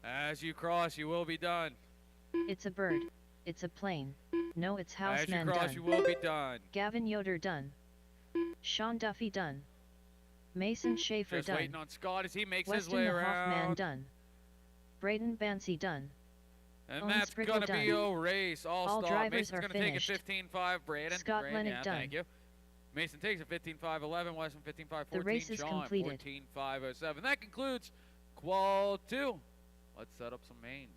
As you cross, you will be done. It's a bird. It's a plane. No, it's houseman As you cross, done. you will be done. Gavin Yoder done. Sean Duffy done. Mason Schaefer Just done. waiting on Scott as he makes Weston his way the around. Hoffman done. Braden Bancy done. And Owen that's Sprickle going to done. be a race. All Stop. drivers Mason's are going to take it finished. 15.5. Braden. Scott Braden, Lennox done. Thank you. Mason takes it 15.511. Weston 15.514. The race is Sean completed. 14.507. That concludes Qual 2. Let's set up some mains.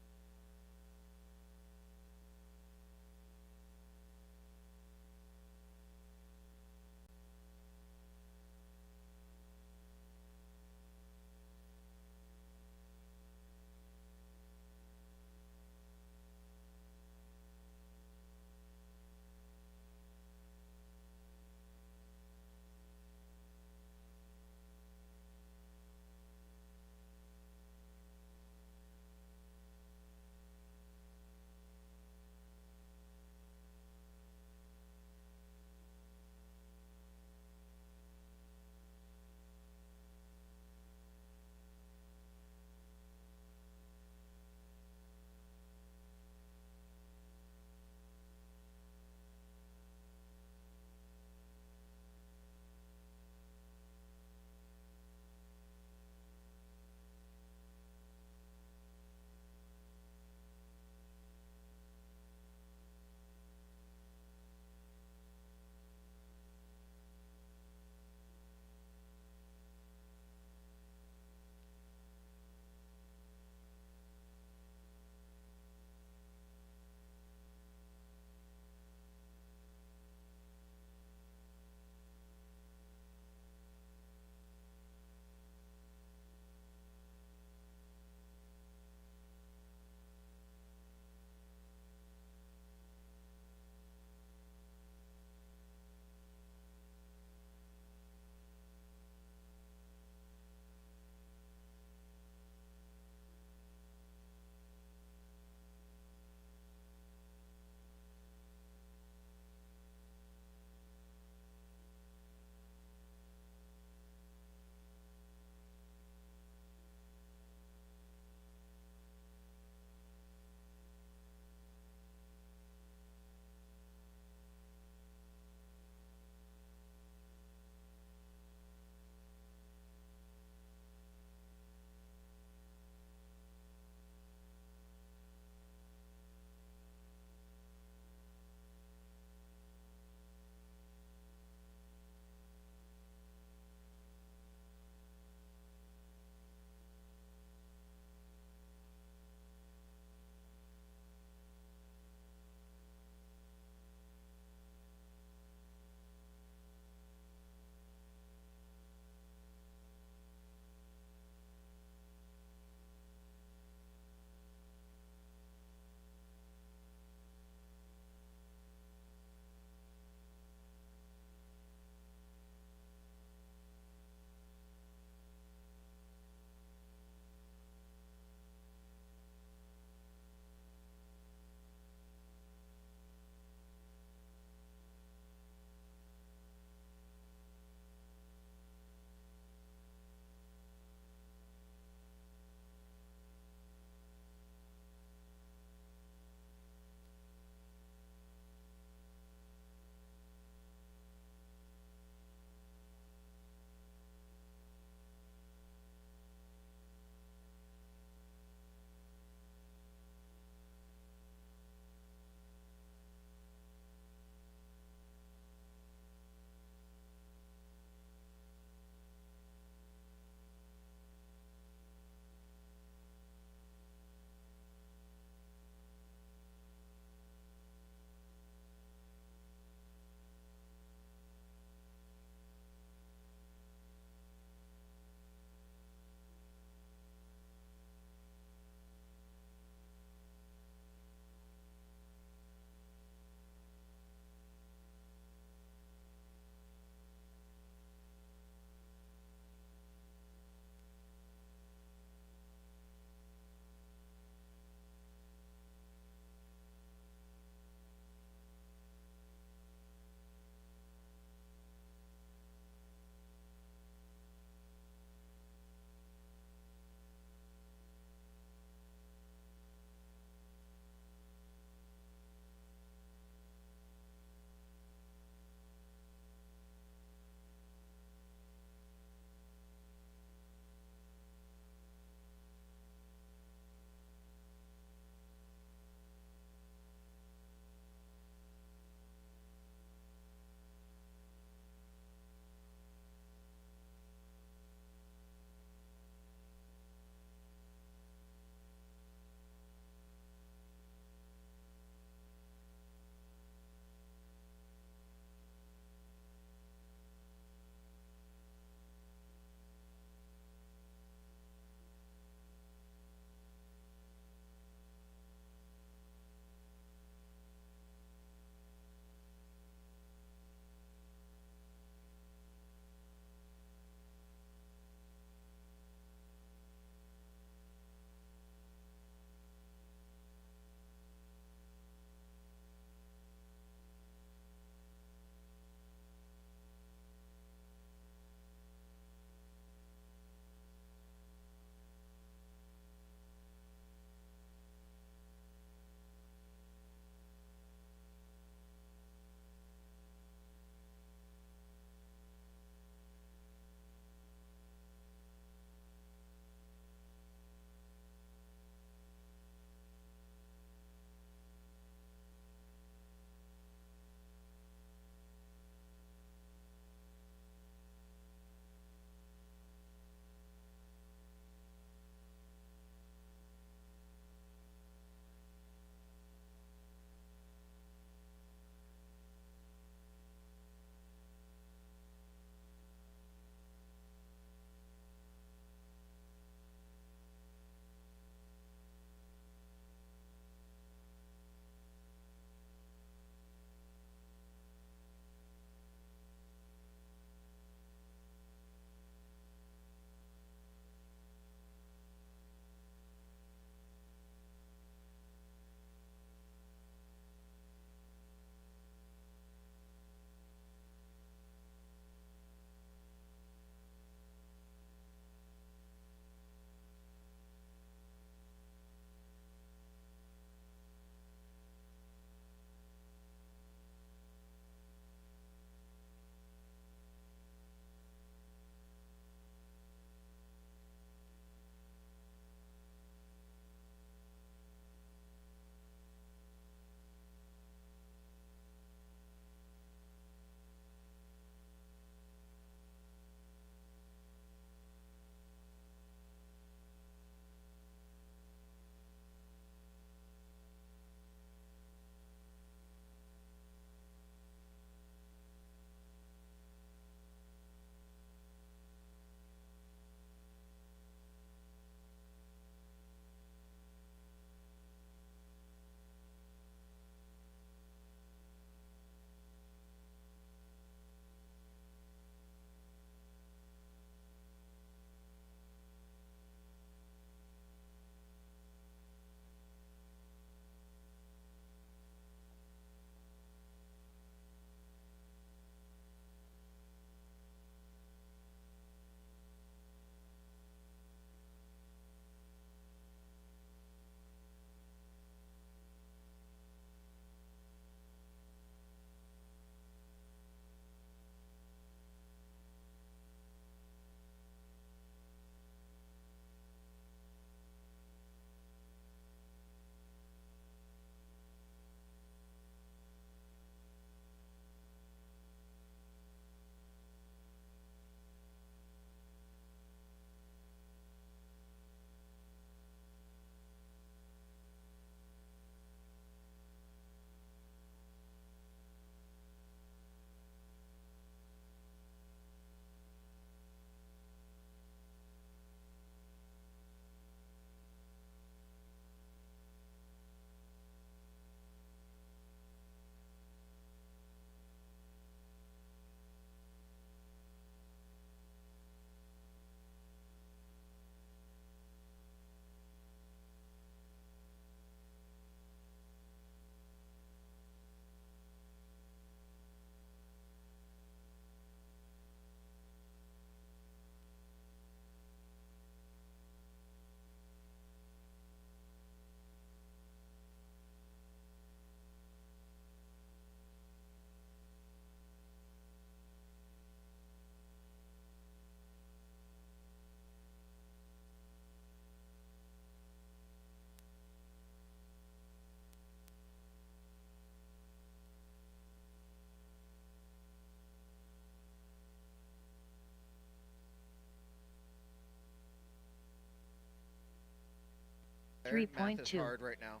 Math is hard right now.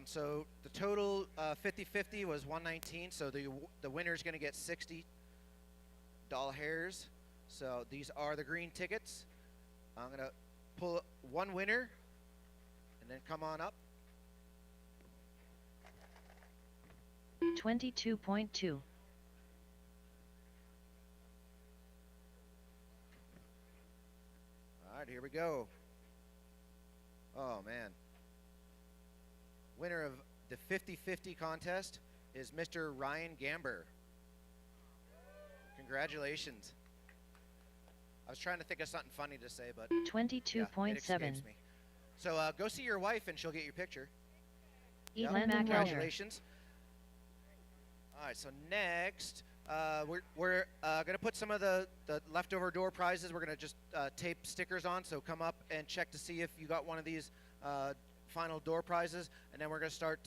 So the total 50-50 was 119. So the winner is going to get 60 doll hairs. So these are the green tickets. I'm going to pull one winner and then come on up. 22.2. All right, here we go. Oh, man. Winner of the 50-50 contest is Mr. Ryan Gamber. Congratulations. I was trying to think of something funny to say, but 22.7. So go see your wife and she'll get your picture. Congratulations. All right, so next, we're going to put some of the leftover door prizes. We're going to just tape stickers on, so come up and check to see if you got one of these final door prizes, and then we're going to start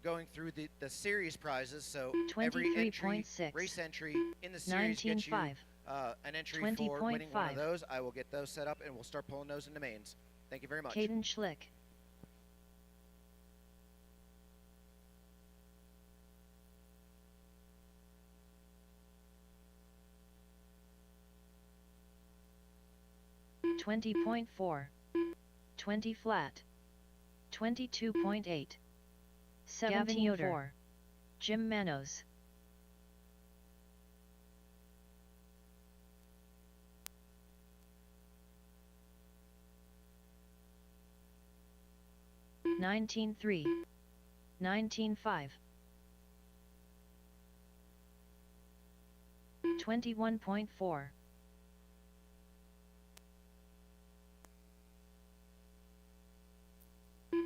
going through the series prizes. So every entry, race entry in the series gets you an entry for winning one of those. I will get those set up, and we'll start pulling those into mains. Thank you very much. Caden Schlick. $20.4, 20 flat, 22.8, 17.4, Jim Manos. $19.3, 19.5, 21.4.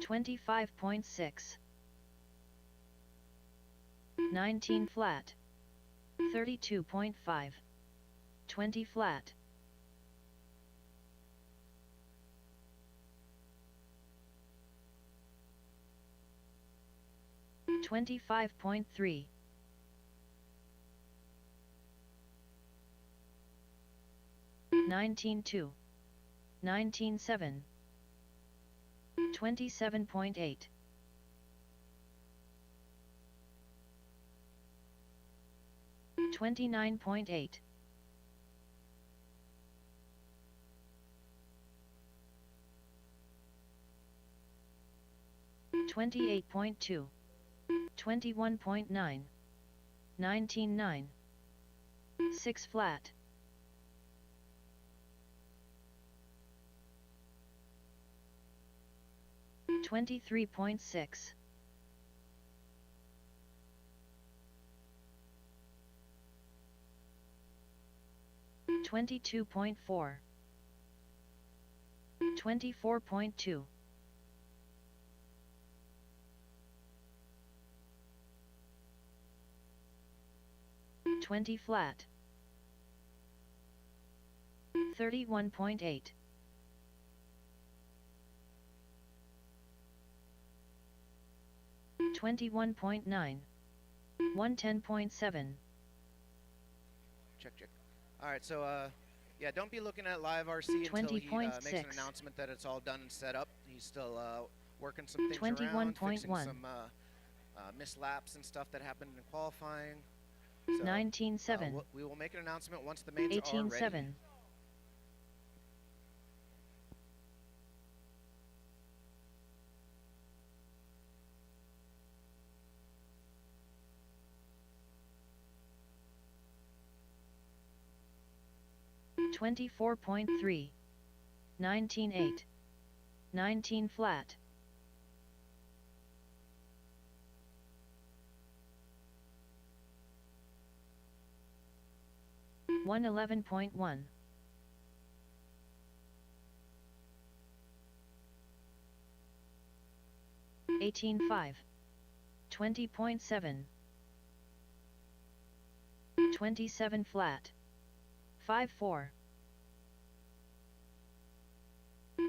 25.6, 19 flat, 32.5, 20 flat, 25.3, 19.2, 19.7, 27.8, 29.8, 28.2, 21.9, 19.9, 6 flat, 23.6, 22.4, 24.2, 20 flat, 31.8, 21.9, 110.7. Check. All right, so yeah, don't be looking at live RC until he makes an announcement that it's all done and set up. He's still working some things around, fixing some missed laps and stuff that happened in qualifying. So, 19.7. We will make an announcement once the mains are ready. 18.7. $24.3, 19.8, 19 flat, 111.1, 18.5, 20.7, 27 flat, 5.4,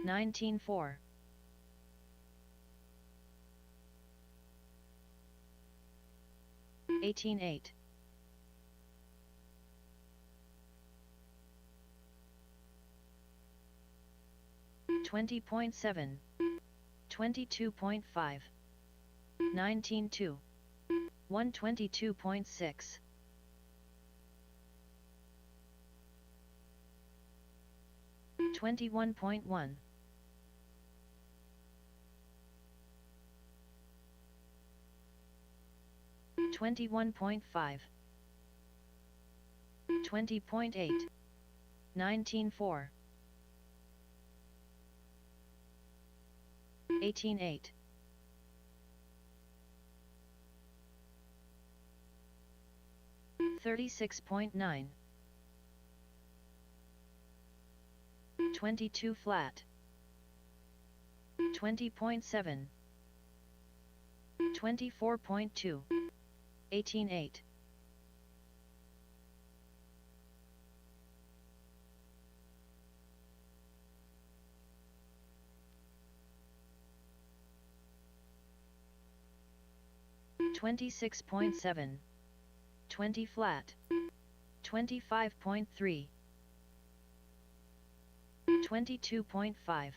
19.4, 18.8, 20.7, 22.5. 19.2. 122.6. 21.1. 21.5. 20.8. 19.4. 18.8. 36.9. 22 flat. 20.7. 24.2. 18.8. 26.7. 20 flat. 25.3. 22.5.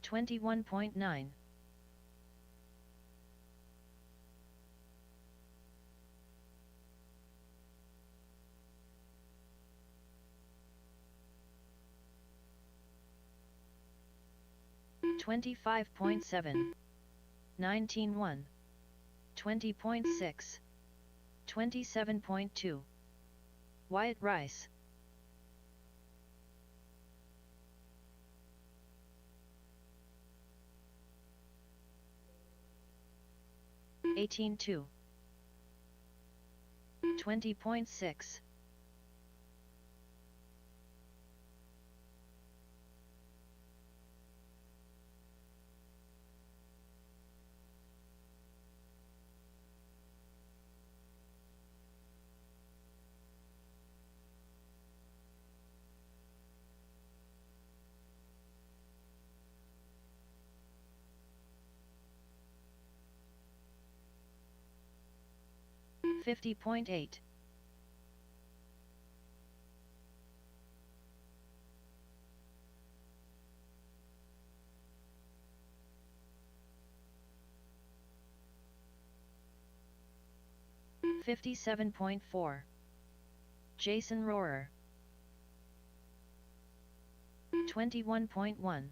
21.9. 25.7. 19.1. 20.6. 27.2. Wyatt Rice. 18.2. 20.6. 50.8. 57.4. Jason Rohrer. 21.1.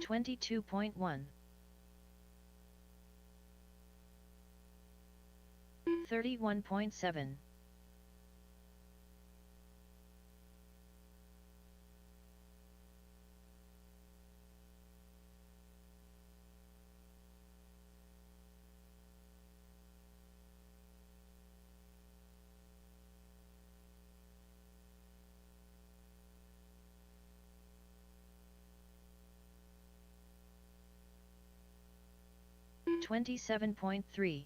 22.1. 31.7. 27.3.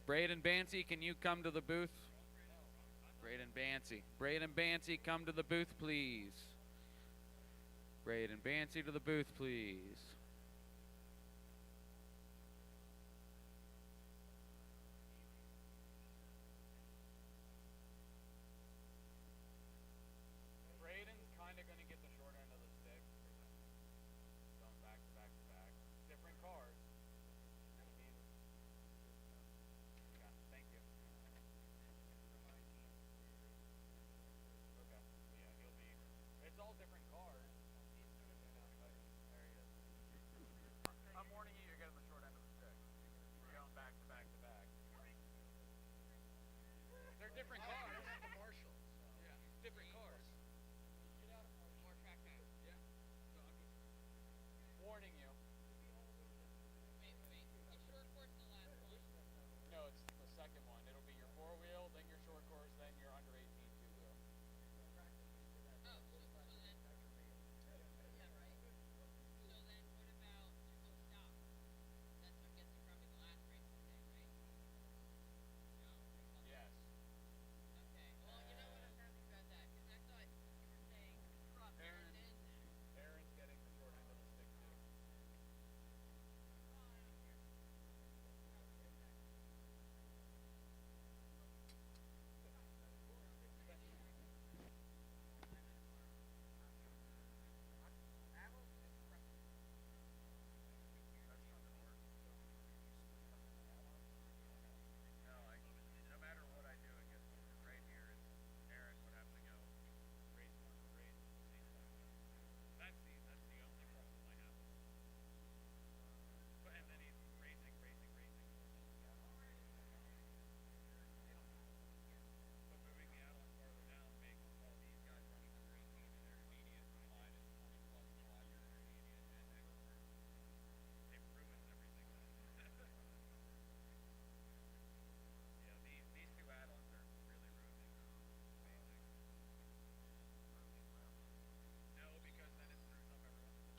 Braden Bancy, can you come to the booth? Braden Bancy, come to the booth, please. Braden Bancy to the booth, please. Braden's kind of going to get the short end of the stick. Going back to back to back. Different cars. Thank you. Okay. Yeah, he'll be. It's all different cars. There he is.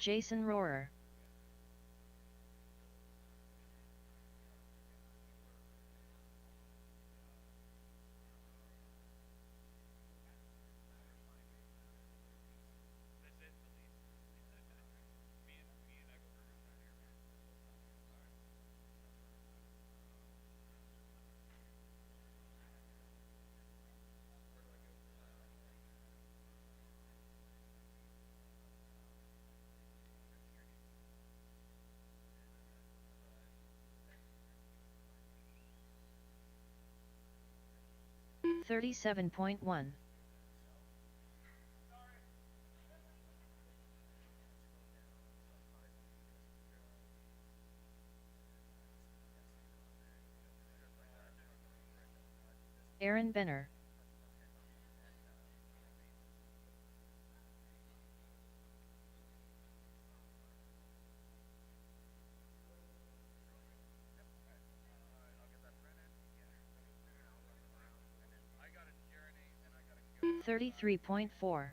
Jason Rohrer. $37.1. Aaron Benner. $33.4.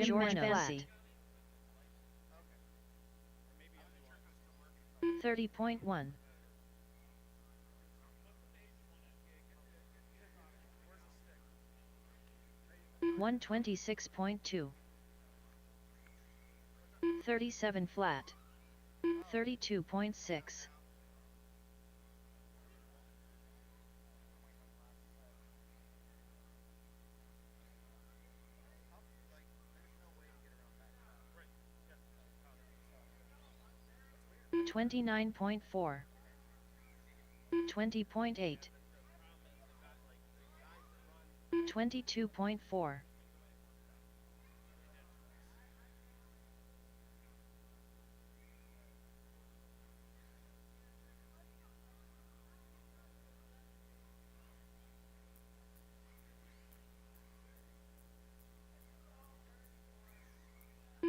George Benzi. 30.1. $126.2. 37 flat. 32.6. $29.4. 20.8. 22.4.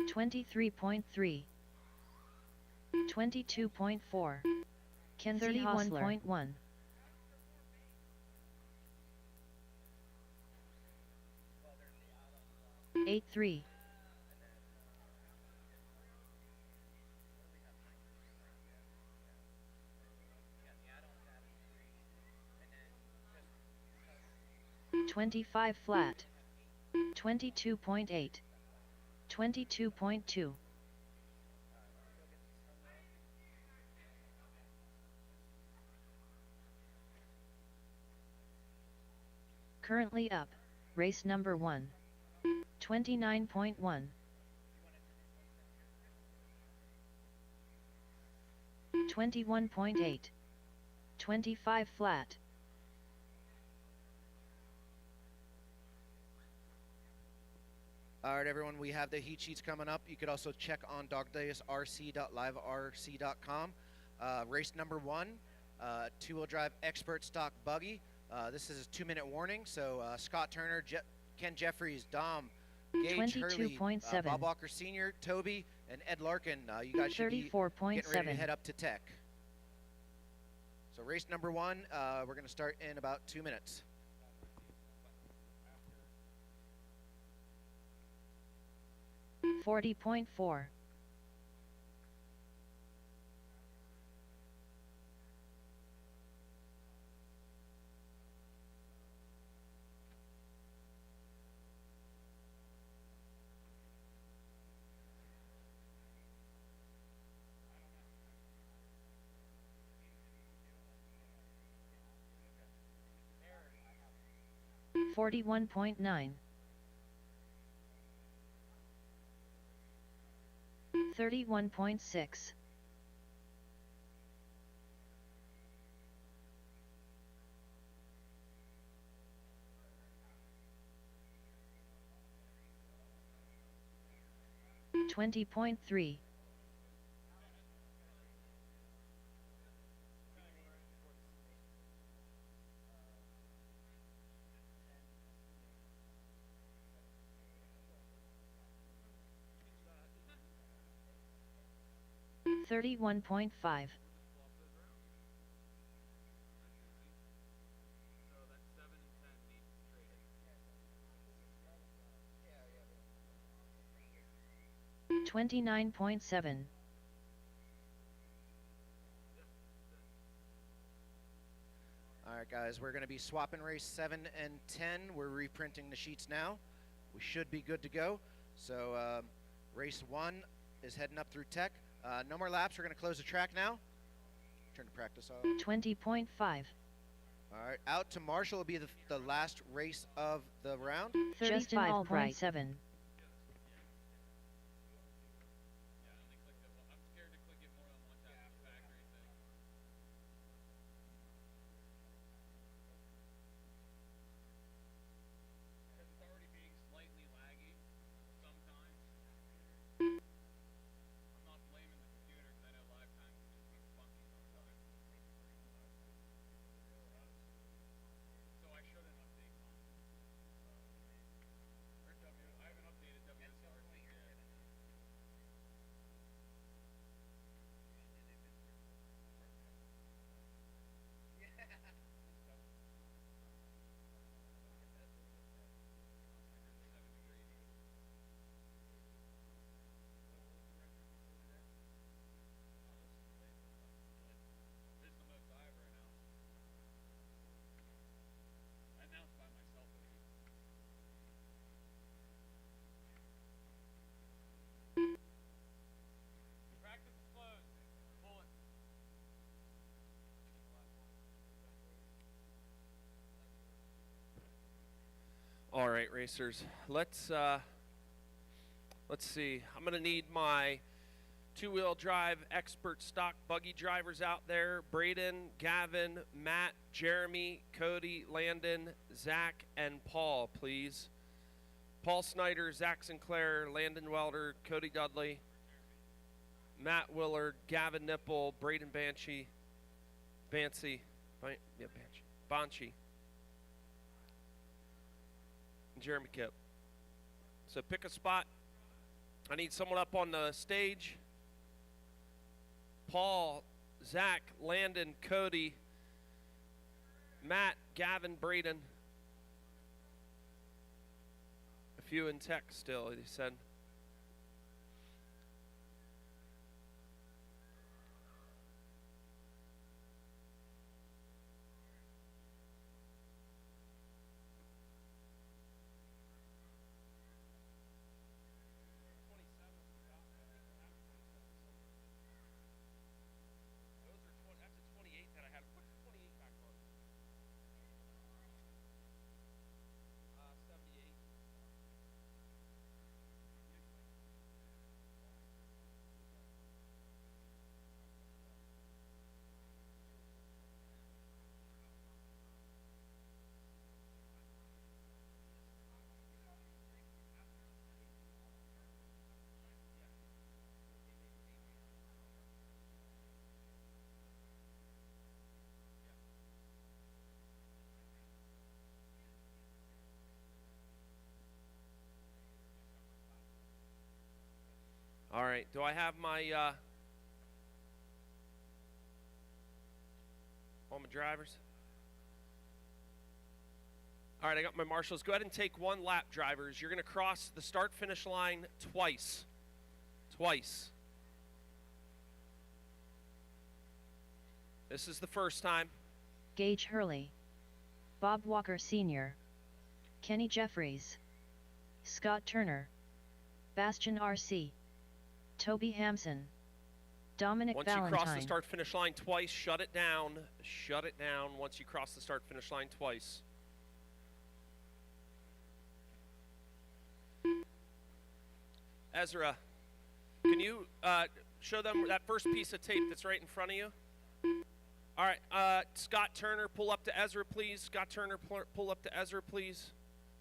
$23.3. 22.4. Kenzie 31.1. $8.3. $25 flat. 22.8. 22.2. Currently up, race number 1. 29.1. 21.8. 25 flat. Alright everyone, we have the heat sheets coming up. You could also check on dogdaysrc.liverc.com. Race number 1, two-wheel drive expert stock buggy. This is a 2-minute warning, so Scott Turner, Ken Jeffries, Dom, Gage Hurley, Bob Walker Sr., Toby, and Ed Larkin. You guys should be getting ready to head up to Tech. So race number 1, we're going to start in about 2 minutes. $40.4. 41.9. 31.6. 20.3. 31.5. 29.7. All right, guys, we're going to be swapping race 7 and 10. We're reprinting the sheets now. We should be good to go. So race 1 is heading up through Tech. No more laps. We're going to close the track now. Turn to practice off. 20.5. All right, out to Marshall will be the last race of the round. 35.7. All right, racers. Let's see. I'm gonna need my two-wheel drive expert stock buggy drivers out there. Braden, Gavin, Matt, Jeremy, Cody, Landon, Zach, and Paul, please. Paul Snyder, Zach Sinclair, Landon Welder, Cody Dudley, Matt Willard, Gavin Nipple, Braden Banshee, Banshee, and Jeremy Kipp. So pick a spot. I need someone up on the stage. Paul, Zach, Landon, Cody, Matt, Gavin, Braden. A few in tech still, he said. All right, do I have my all my drivers? All right, I got my marshals. Go ahead and take one lap, drivers. You're going to cross the start-finish line twice. Twice. This is the first time. Gage Hurley, Bob Walker Sr., Kenny Jeffries, Scott Turner, BastionRC, Toby Hampson, Dominic Valentine. Once you cross the start-finish line twice, shut it down. Shut it down once you cross the start-finish line twice. Ezra, can you show them that first piece of tape that's right in front of you? All right, Scott Turner, pull up to Ezra, please. Scott Turner, pull up to Ezra, please.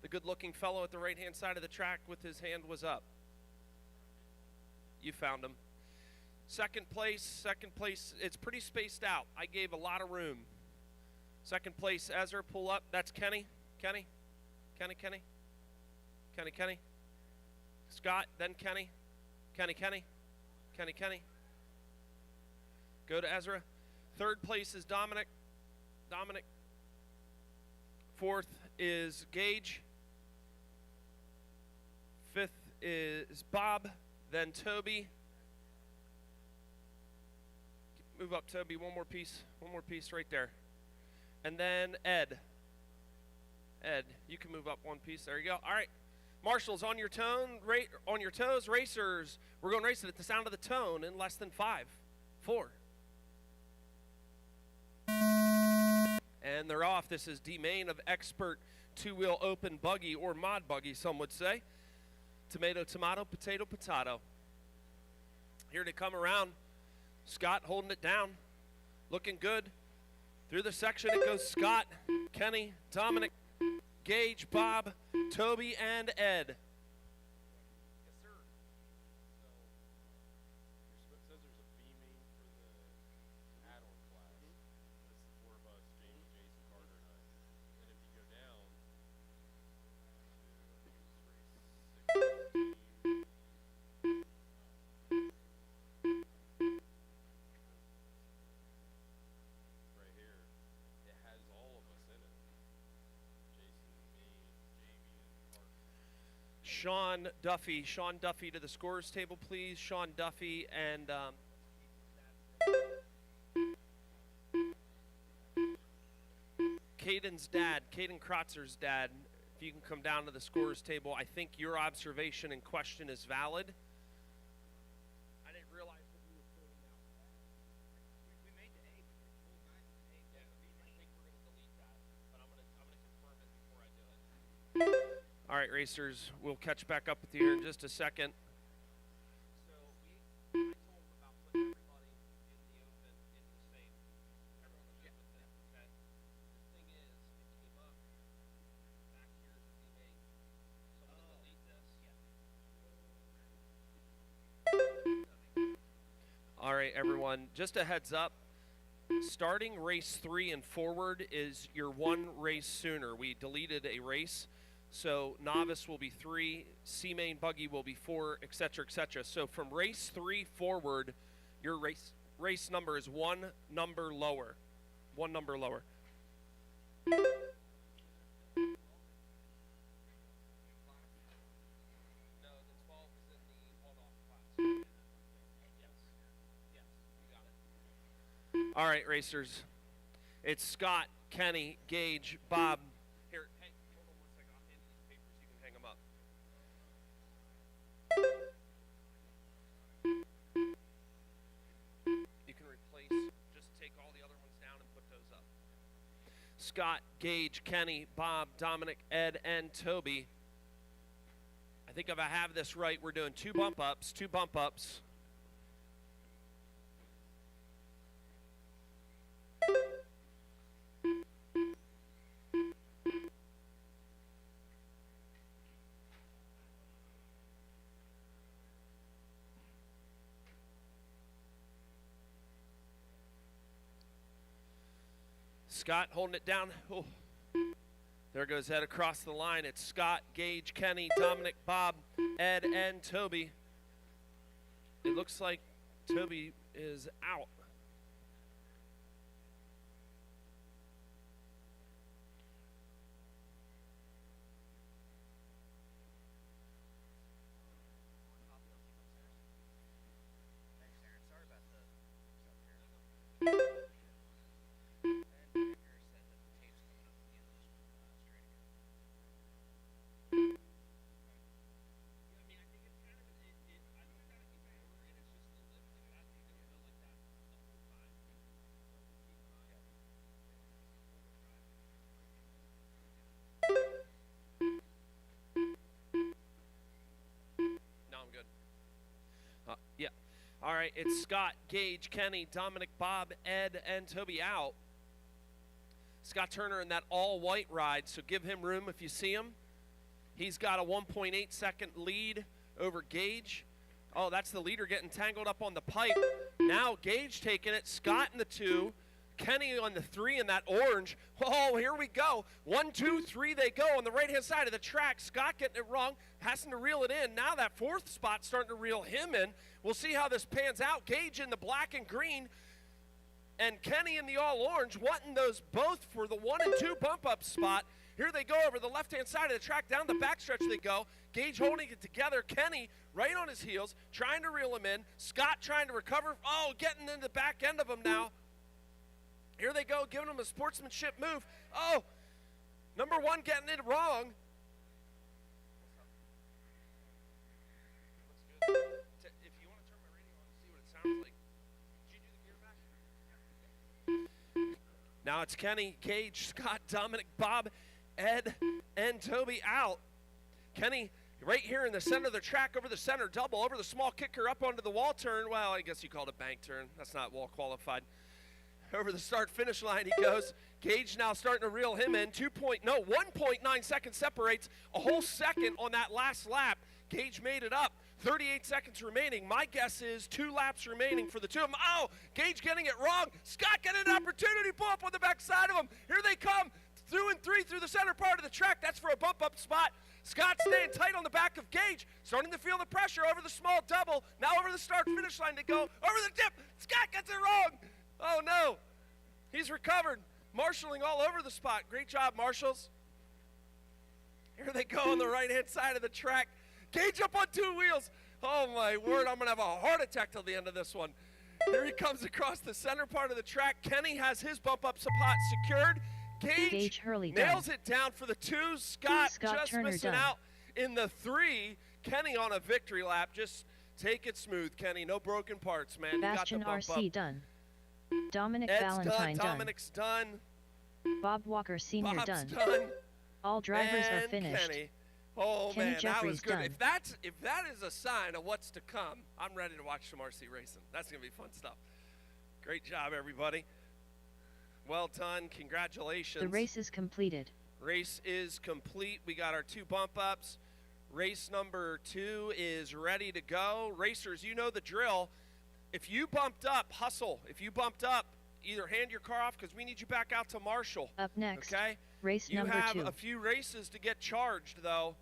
The good-looking fellow at the right-hand side of the track with his hand was up. You found him. Second place, it's pretty spaced out. I gave a lot of room. Second place, Ezra, pull up. That's Kenny. Kenny. Scott, then Kenny. Kenny. Go to Ezra. Third place is Dominic. Fourth is Gage. Fifth is Bob, then Toby. Move up, Toby, one more piece right there. And then Ed. Ed, you can move up one piece. There you go. All right. Marshals, on your toes. Racers, we're going racing at the sound of the tone in less than 5, 4. And they're off. This is D Main of Expert two-wheel open buggy, or mod buggy, some would say. Tomato, potato. Here to come around. Scott holding it down. Looking good. Through the section it goes Scott, Kenny, Dominic, Gage, Bob, Toby, and Ed. Yes, sir. So, it says there's a B main for the add-on class. That's the 4 of us, Jamie, Jason, Carter, and I. And if you go down to, I think it's race 16. Right here, it has all of us in it. Jason, me, Jamie, and Carter. Sean Duffy to the scorers table, please. Sean Duffy and Caden's dad, Caden Krotzer's dad. If you can come down to the scorers table, I think your observation and question is valid. I didn't realize that we were filling out. We made the A, full 9 A. Yeah, I think we're going to delete that, but I'm going to confirm it before I do it. All right, racers, we'll catch back up with you here in just a second. So I told them about putting everybody in the open in the same. Everyone was good with that. Okay. The thing is, it came up back here at the main. So I'm going to delete this. Yeah. All right, everyone. Just a heads up. Starting race 3 and forward is your one race sooner. We deleted a race. So novice will be 3, C-main buggy will be 4, etc., etc. So from race 3 forward, your race number is 1 number lower. 1 number lower. No, the 12 is in the hold-off class. Yes, you got it. All right, racers. It's Scott, Kenny, Gage, Bob. Here, hey, hold on one second. I'll hand you these papers. You can hang them up. You can replace, just take all the other ones down and put those up. Scott, Gage, Kenny, Bob, Dominic, Ed, and Toby. I think if I have this right, we're doing 2 bump ups. Scott holding it down. Oh. There goes Ed across the line. It's Scott, Gage, Kenny, Dominic, Bob, Ed, and Toby. It looks like Toby is out. All right, it's Scott, Gage, Kenny, Dominic, Bob, Ed, and Toby out. Scott Turner in that all-white ride, so give him room if you see him. He's got a 1.8-second lead over Gage. Oh, that's the leader getting tangled up on the pipe. Now Gage taking it, Scott in the 2, Kenny on the 3 in that orange. Oh, here we go. 1, 2, 3 they go on the right-hand side of the track. Scott getting it wrong, having to reel it in. Now that 4th spot starting to reel him in. We'll see how this pans out. Gage in the black and green and Kenny in the all-orange, wanting those both for the 1 and 2 bump-up spot. Here they go over the left-hand side of the track. Down the backstretch they go. Gage holding it together. Kenny right on his heels, trying to reel him in. Scott trying to recover. Oh, getting in the back end of him now. Here they go, giving him a sportsmanship move. Oh, number 1 getting it wrong. If you want to turn my radio on to see what it sounds like. Did you do the gear back? Now it's Kenny, Gage, Scott, Dominic, Bob, Ed, and Toby out. Kenny right here in the center of the track, over the center double, over the small kicker, up onto the wall turn. Well, I guess you called it bank turn. That's not wall qualified. Over the start-finish line he goes. Gage now starting to reel him in. 1.9 seconds separates. A whole second on that last lap. Gage made it up. 38 seconds remaining. My guess is 2 laps remaining for the two of them. Oh, Gage getting it wrong. Scott getting an opportunity. Pull up on the back side of him. Here they come. 2 and 3 through the center part of the track. That's for a bump-up spot. Scott staying tight on the back of Gage. Starting to feel the pressure over the small double. Now over the start-finish line to go. Over the dip. Scott gets it wrong. Oh, no. He's recovered. Marshalling all over the spot. Great job, Marshals. Here they go on the right-hand side of the track. Gage up on 2 wheels. Oh, my word. I'm going to have a heart attack till the end of this one. Here he comes across the center part of the track. Kenny has his bump-up spot secured. Gage nails it down for the 2. Scott just Turner missing out in the 3. Kenny on a victory lap. Just take it smooth, Kenny. No broken parts, man. BastionRC done. Dominic Ed's Valentine done. Dominic's done. Bob Walker Sr. Bob's done. All drivers and are finished. Kenny. Oh, Kenny man, Jeffries that was good. done. If that is a sign of what's to come, I'm ready to watch some RC racing. That's going to be fun stuff. Great job, everybody. Well done. Congratulations. The race is completed. Race is complete. We got our 2 bump-ups. Race number 2 is ready to go. Racers, you know the drill. If you bumped up, hustle. If you bumped up, either hand your car off because we need you back out to Marshall. Up next, okay? race number 2. You have a few races to get charged, though.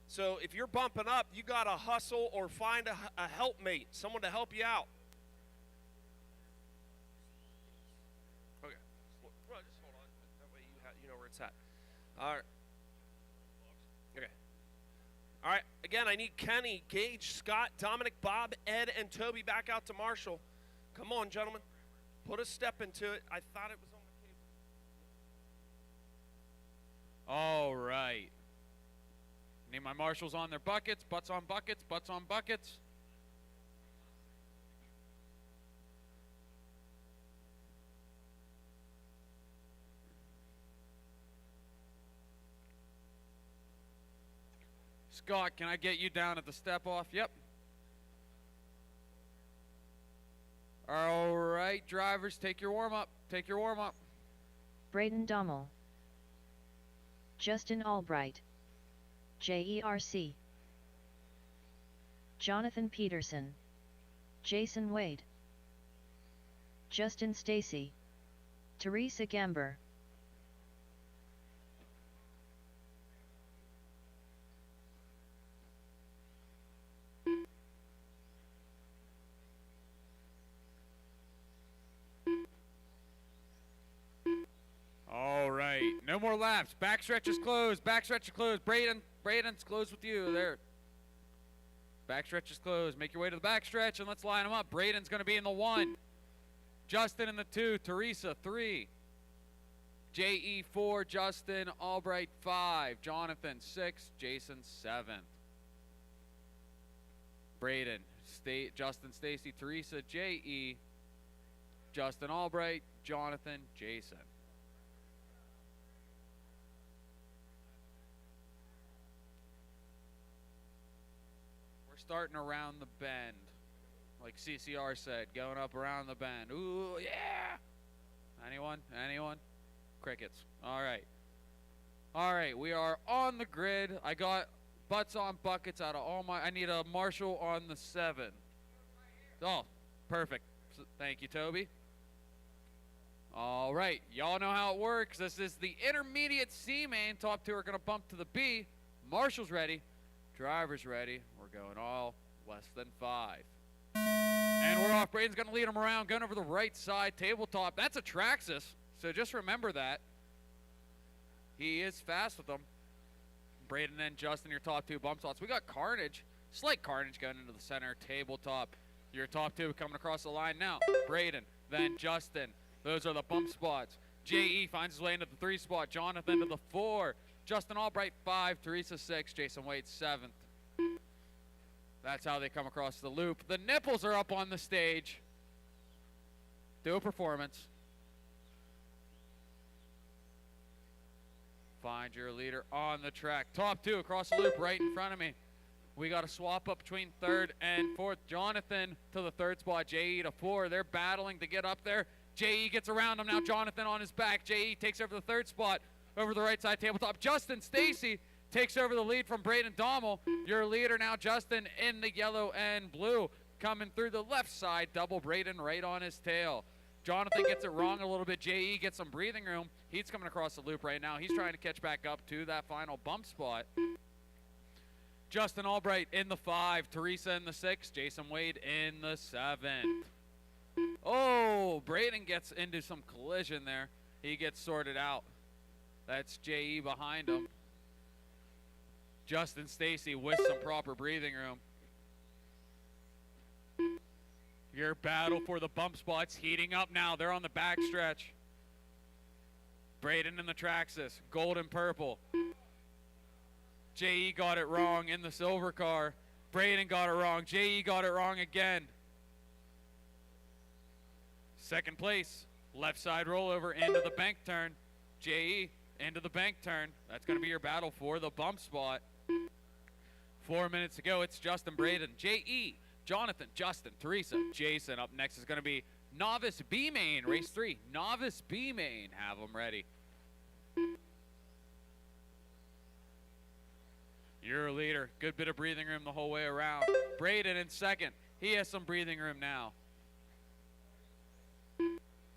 So if you're bumping up, you got to hustle or find a helpmate, someone to help you out. Okay. Well, just hold on. That way you know where it's at. All right. Okay. All right. Again, I need Kenny, Gage, Scott, Dominic, Bob, Ed, and Toby back out to Marshall. Come on, gentlemen. Put a step into it. I thought it was on the table. All right. Need my marshals on their buckets, butts on buckets, butts on buckets. Scott, can I get you down at the step off? Yep. All right, drivers, take your warm up. Take your warm up. Braden Dommel. Justin Albright. JERC. Jonathan Peterson. Jason Wade. Justin Stacy. Teresa Gamber. All right, no more laps. Backstretch is closed. Backstretch is closed. Braden's closed with you there. Backstretch is closed. Make your way to the backstretch and let's line them up. Braden's going to be in the 1. Justin in the 2. Teresa 3. JE 4. Justin Albright 5. Jonathan 6. Jason 7th. Braden, Justin, Stacy, Teresa, JE, Justin Albright, Jonathan, Jason. Starting around the bend. like CCR said, going up around the bend. Ooh, yeah! Anyone? Anyone? Crickets. All right. All right, we are on the grid. I got butts on buckets out of all my... I need a marshal on the 7. Oh, perfect. Thank you, Toby. All right, y'all know how it works. This is the intermediate C main. Top 2 are going to bump to the B. Marshal's ready. Driver's ready. We're going all less than 5. And we're off. Braden's going to lead them around, going over the right side, tabletop. That's a Traxxas, so just remember that. He is fast with them. Braden and Justin, your top 2 bump spots. We got Carnage, slight Carnage going into the center, tabletop. Your top 2 coming across the line now. Braden, then Justin. Those are the bump spots. J.E. finds his way into the 3 spot. Jonathan to the 4. Justin Albright 5. Teresa 6. Jason Wade 7th. That's how they come across the loop. The nipples are up on the stage. Do a performance. Find your leader on the track. Top 2 across the loop right in front of me. We got a swap up between 3rd and 4th. Jonathan to the 3rd spot. J.E. to 4. They're battling to get up there. J.E. gets around him now. Jonathan on his back. J.E. takes over the 3rd spot over the right side tabletop. Justin Stacy takes over the lead from Braden Dommel. Your leader now, Justin, in the yellow and blue. Coming through the left side. Double Braden right on his tail. Jonathan gets it wrong a little bit. J.E. gets some breathing room. He's coming across the loop right now. He's trying to catch back up to that final bump spot. Justin Albright in the 5. Teresa in the 6. Jason Wade in the 7th. Oh, Braden gets into some collision there. He gets sorted out. That's J.E. behind him. Justin Stacy with some proper breathing room. Your battle for the bump spots heating up now. They're on the back stretch. Braden in the Traxxas, gold and purple. J.E. got it wrong in the silver car. Braden got it wrong. J.E. got it wrong again. 2nd place, left side rollover into the bank turn. J.E. into the bank turn. That's going to be your battle for the bump spot. 4 minutes to go. It's Justin, Braden, J.E., Jonathan, Justin, Teresa, Jason. Up next is going to be Novice B main, race 3. Novice B main. Have them ready. Your leader. Good bit of breathing room the whole way around. Braden in 2nd. He has some breathing room now.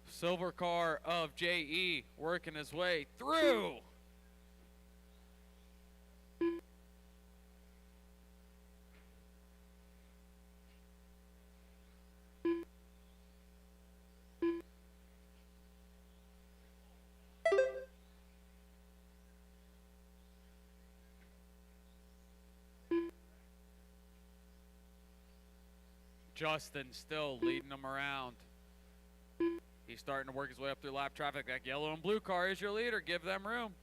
Silver car of J.E. working his way through. Justin still leading them around. He's starting to work his way up through lap traffic. That yellow and blue car is your leader. Give them room.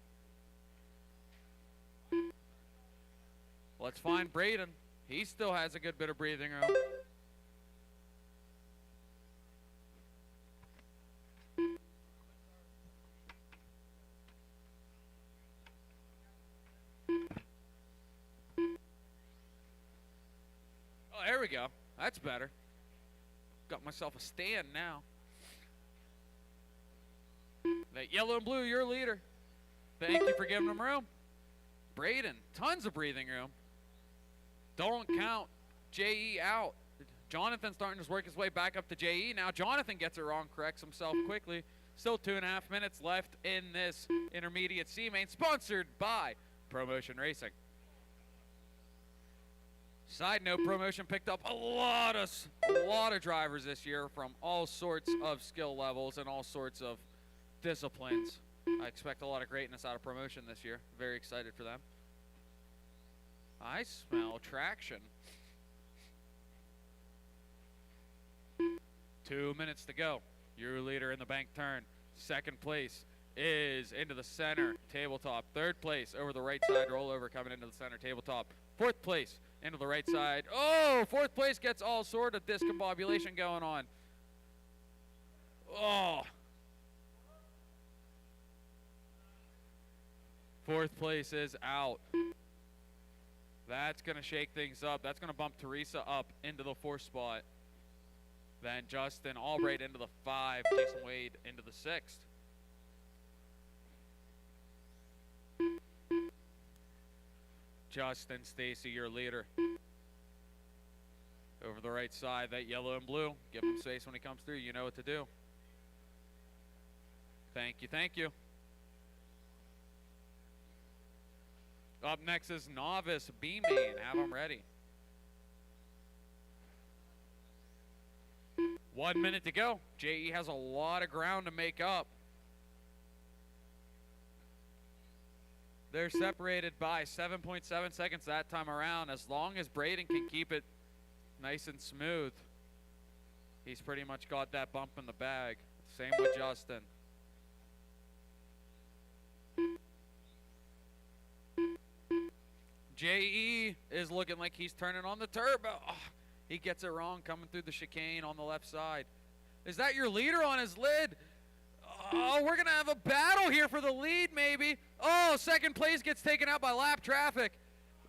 Let's find Braden. He still has a good bit of breathing room. Oh, there we go. That's better. Got myself a stand now. That yellow and blue, your leader. Thank you for giving them room. Braden, tons of breathing room. Don't count J.E. out. Jonathan starting to work his way back up to J.E. Now Jonathan gets it wrong, corrects himself quickly. Still 2.5 minutes left in this intermediate C main, sponsored by ProMotion Racing. Side note, ProMotion picked up a lot of drivers this year from all sorts of skill levels and all sorts of disciplines. I expect a lot of greatness out of ProMotion this year. Very excited for them. I smell traction. 2 minutes to go. Your leader in the bank turn. 2nd place is into the center tabletop. 3rd place over the right side rollover coming into the center tabletop. 4th place into the right side. Oh, 4th place gets all sort of discombobulation going on. Oh. 4th place is out. That's going to shake things up. That's going to bump Teresa up into the 4th spot. Then Justin Albright into the 5. Jason Wade into the 6th. Justin Stacy, your leader. Over the right side, that yellow and blue. Give him space when he comes through. You know what to do. Thank you, thank you. Up next is Novice B-Main. Have them ready. 1 minute to go. JE has a lot of ground to make up. They're separated by 7.7 seconds that time around. As long as Braden can keep it nice and smooth, he's pretty much got that bump in the bag. Same with Justin. JE is looking like he's turning on the turbo. Oh, he gets it wrong coming through the chicane on the left side. Is that your leader on his lid? Oh, we're going to have a battle here for the lead, maybe. Oh, second place gets taken out by lap traffic.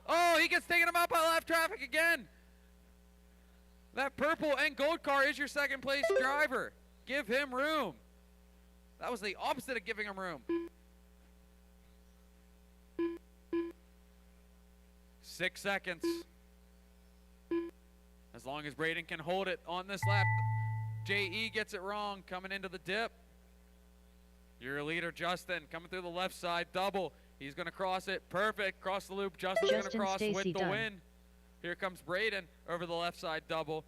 Oh, he gets taken out by lap traffic again. That purple and gold car is your second place driver. Give him room. That was the opposite of giving him room. 6 seconds. As long as Braden can hold it on this lap. JE gets it wrong coming into the dip. Your leader, Justin, coming through the left side, double. He's going to cross it. Perfect. Cross the loop. Justin's going to cross with the win. Here comes Braden over the left side, double.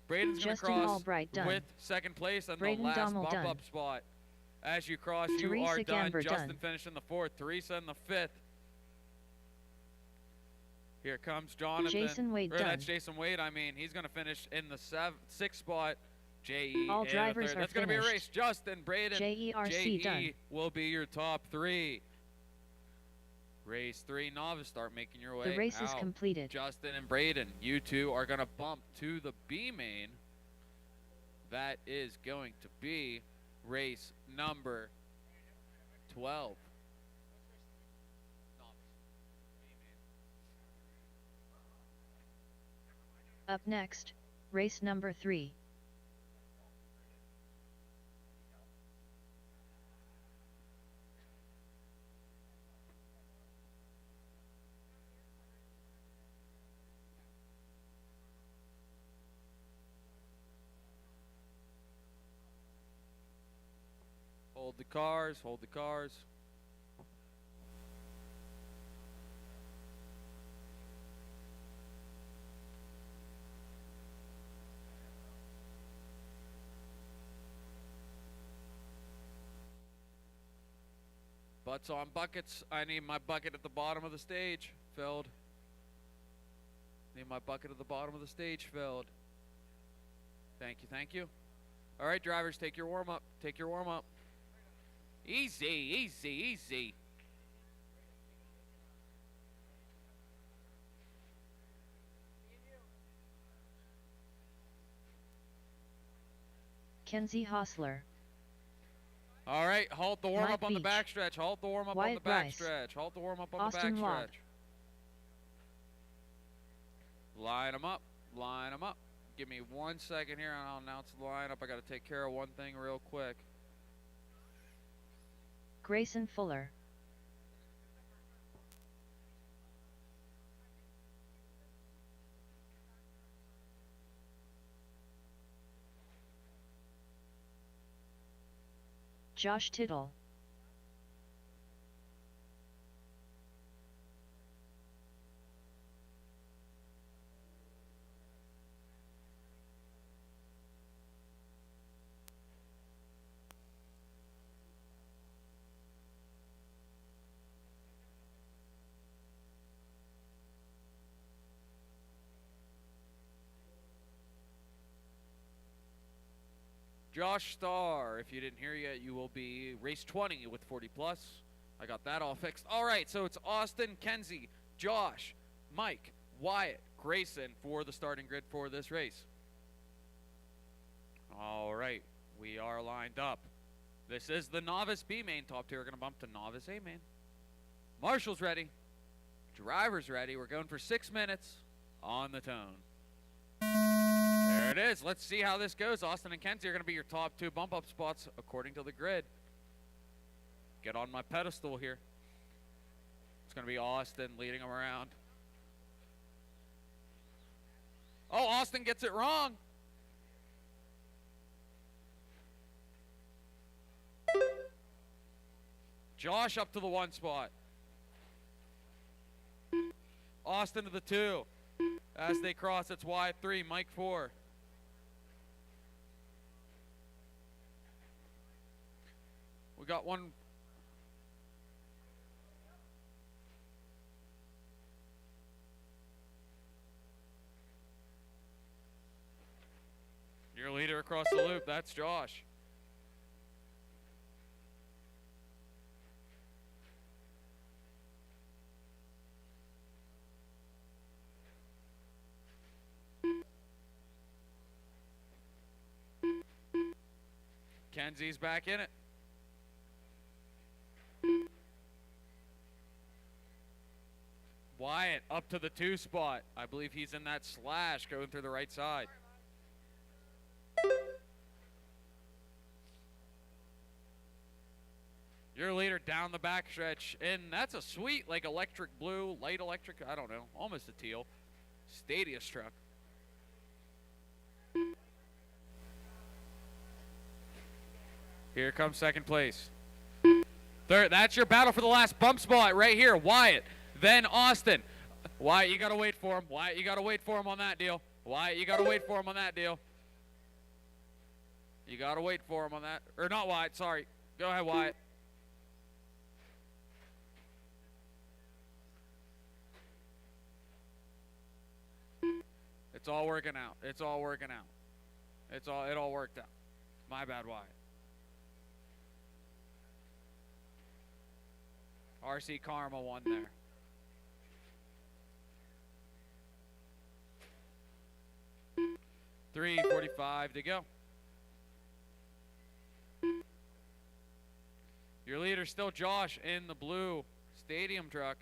Braden's going to cross with second place and the last bump-up spot. As you cross, you are done. Justin finishing the 4th. Teresa in the 5th. Here comes Jonathan. Jason Wade done. That's Jason Wade. I mean, he's going to finish in the 6th spot. JE. All drivers are That's going to be a race. Justin, Braden, JERC done. will be your top 3. Race 3, Novice, start making your way The race out. is completed. Justin and Braden, you two are going to bump to the B main. That is going to be race number 12. Up next, race number 3. Hold the cars, hold the cars. Butts on buckets. I need my bucket at the bottom of the stage filled. Need my bucket at the bottom of the stage filled. Thank you, thank you. All right, drivers, take your warm-up. Take your warm-up. Easy, easy, easy. Kenzie Hostler. All right, halt the warm-up Mike on the Beach. backstretch. Halt the warm-up on the Wyatt Rice. backstretch. Halt the warm-up on Austin the Watt. backstretch. Line them up. Line them up. Give me 1 second here, and I'll announce the lineup. I got to take care of one thing real quick. Grayson Fuller. Josh Tittle. Josh Starr, if you didn't hear yet, you will be race 20 with 40 plus. I got that all fixed. All right, so it's Austin, Kenzie, Josh, Mike, Wyatt, Grayson for the starting grid for this race. All right, we are lined up. This is the Novice B main. Top two are going to bump to Novice A main. Marshall's ready. Driver's ready. We're going for 6 minutes on the tone. There it is. Let's see how this goes. Austin and Kenzie are going to be your top 2 bump-up spots according to the grid. Get on my pedestal here. It's going to be Austin leading them around. Oh, Austin gets it wrong. Josh up to the 1 spot. Austin to the 2. As they cross, it's Wyatt 3, Mike 4. We got one. Your leader across the loop, that's Josh. Kenzie's back in it. Wyatt up to the 2 spot. I believe he's in that slash going through the right side. Your leader down the backstretch, and that's a sweet, like, electric blue, light electric, I don't know, almost a teal, Stadius truck. Here comes second place. Third, that's your battle for the last bump spot right here. Wyatt, then Austin. Wyatt, you got to wait for him. Wyatt, you got to wait for him on that deal. Wyatt, you got to wait for him on that deal. You got to wait for him on that. Or not Wyatt, sorry. Go ahead, Wyatt. It's all working out. It's all working out. It all worked out. My bad, Wyatt. RC Karma won there. $3:45 to go. Your leader's still Josh in the blue stadium truck.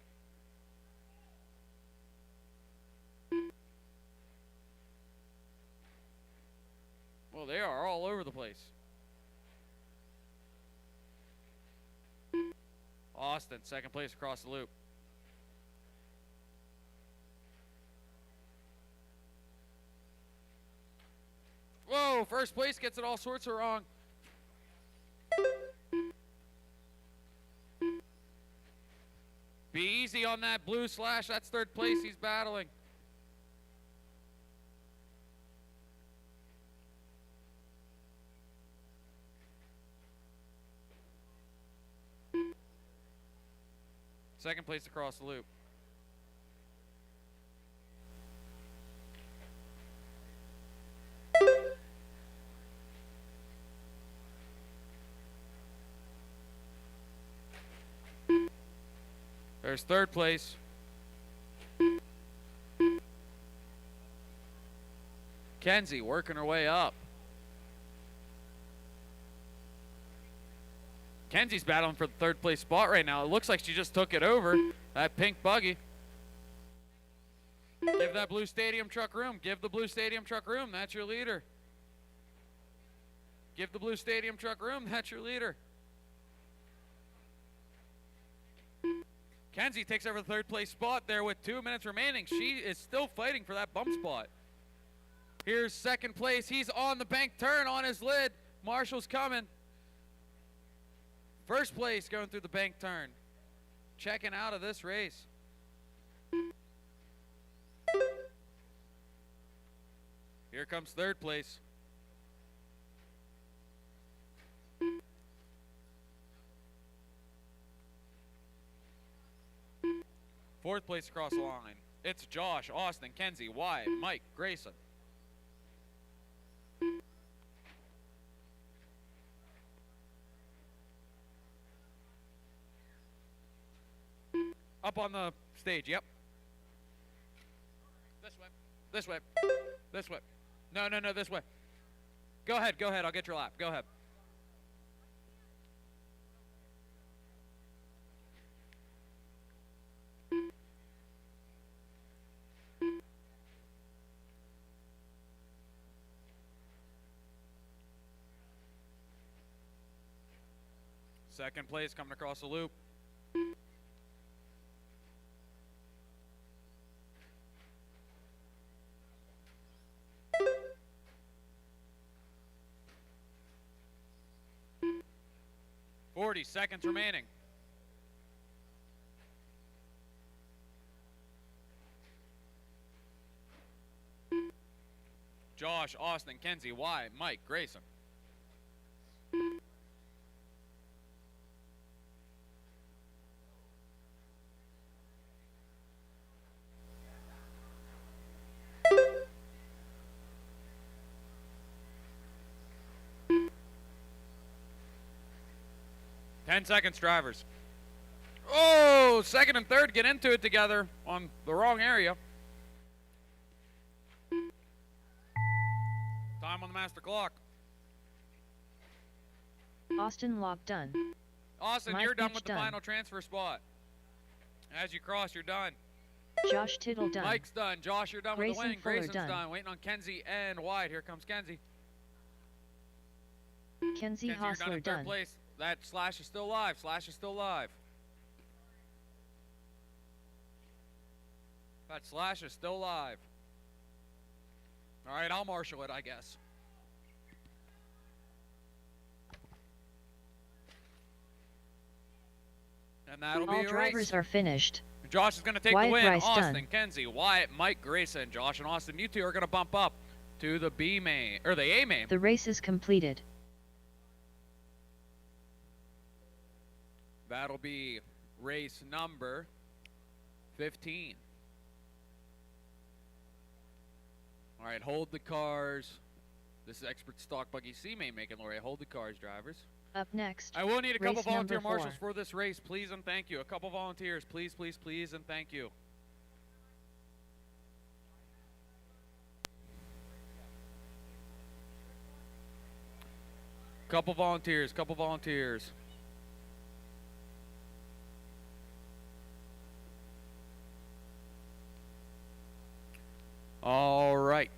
Well, they are all over the place. Austin, second place across the loop. Whoa, first place gets it all sorts of wrong. Be easy on that blue slash. That's third place he's battling. Second place across the loop. There's third place. Kenzie working her way up. Kenzie's battling for the third place spot right now. It looks like she just took it over. That pink buggy. Give that blue stadium truck room. Give the blue stadium truck room. That's your leader. Give the blue stadium truck room. That's your leader. Kenzie takes over the third place spot there with 2 minutes remaining. She is still fighting for that bump spot. Here's second place. He's on the bank turn on his lid. Marshall's coming. First place going through the bank turn. Checking out of this race. Here comes third place. Fourth place across the line. It's Josh, Austin, Kenzie, Wyatt, Mike, Grayson. Up on the stage, yep. This way. This way. This way. No, this way. Go ahead, I'll get your lap. Go ahead. Second place coming across the loop. Seconds remaining. Josh, Austin, Kenzie, Wyatt, Mike, Grayson. Ten seconds, drivers. Oh, second and third get into it together on the wrong area. Time on the master clock. Austin lock done. Austin, Mike you're done Beach with the done. final transfer spot. As you cross, you're done. Josh Tittle done. Mike's done. Josh, you're done with the Grayson wing. Fuller Grayson's done. done. Waiting on Kenzie and Wyatt. Here comes Kenzie. Kenzie Kenzie, you're done Hostler in third done. place. That slash is still live. Slash is still live. That slash is still live. All right, I'll marshal it, I guess. And that'll be All a drivers race. are finished. Josh is going to take Wyatt the win. Bryce Austin, done. Kenzie, Wyatt, Mike, Grayson, Josh, and Austin. You two are going to bump up to the B main, or the A main. The race is completed. That'll be race number 15. All right, hold the cars. This is Expert Stock Buggy C main making Lori. Hold the cars, drivers. Up next, I will need a couple race volunteer number marshals 4. for this race, please and thank you. A couple volunteers, please, please, please, and thank you. Couple volunteers, couple volunteers. All right.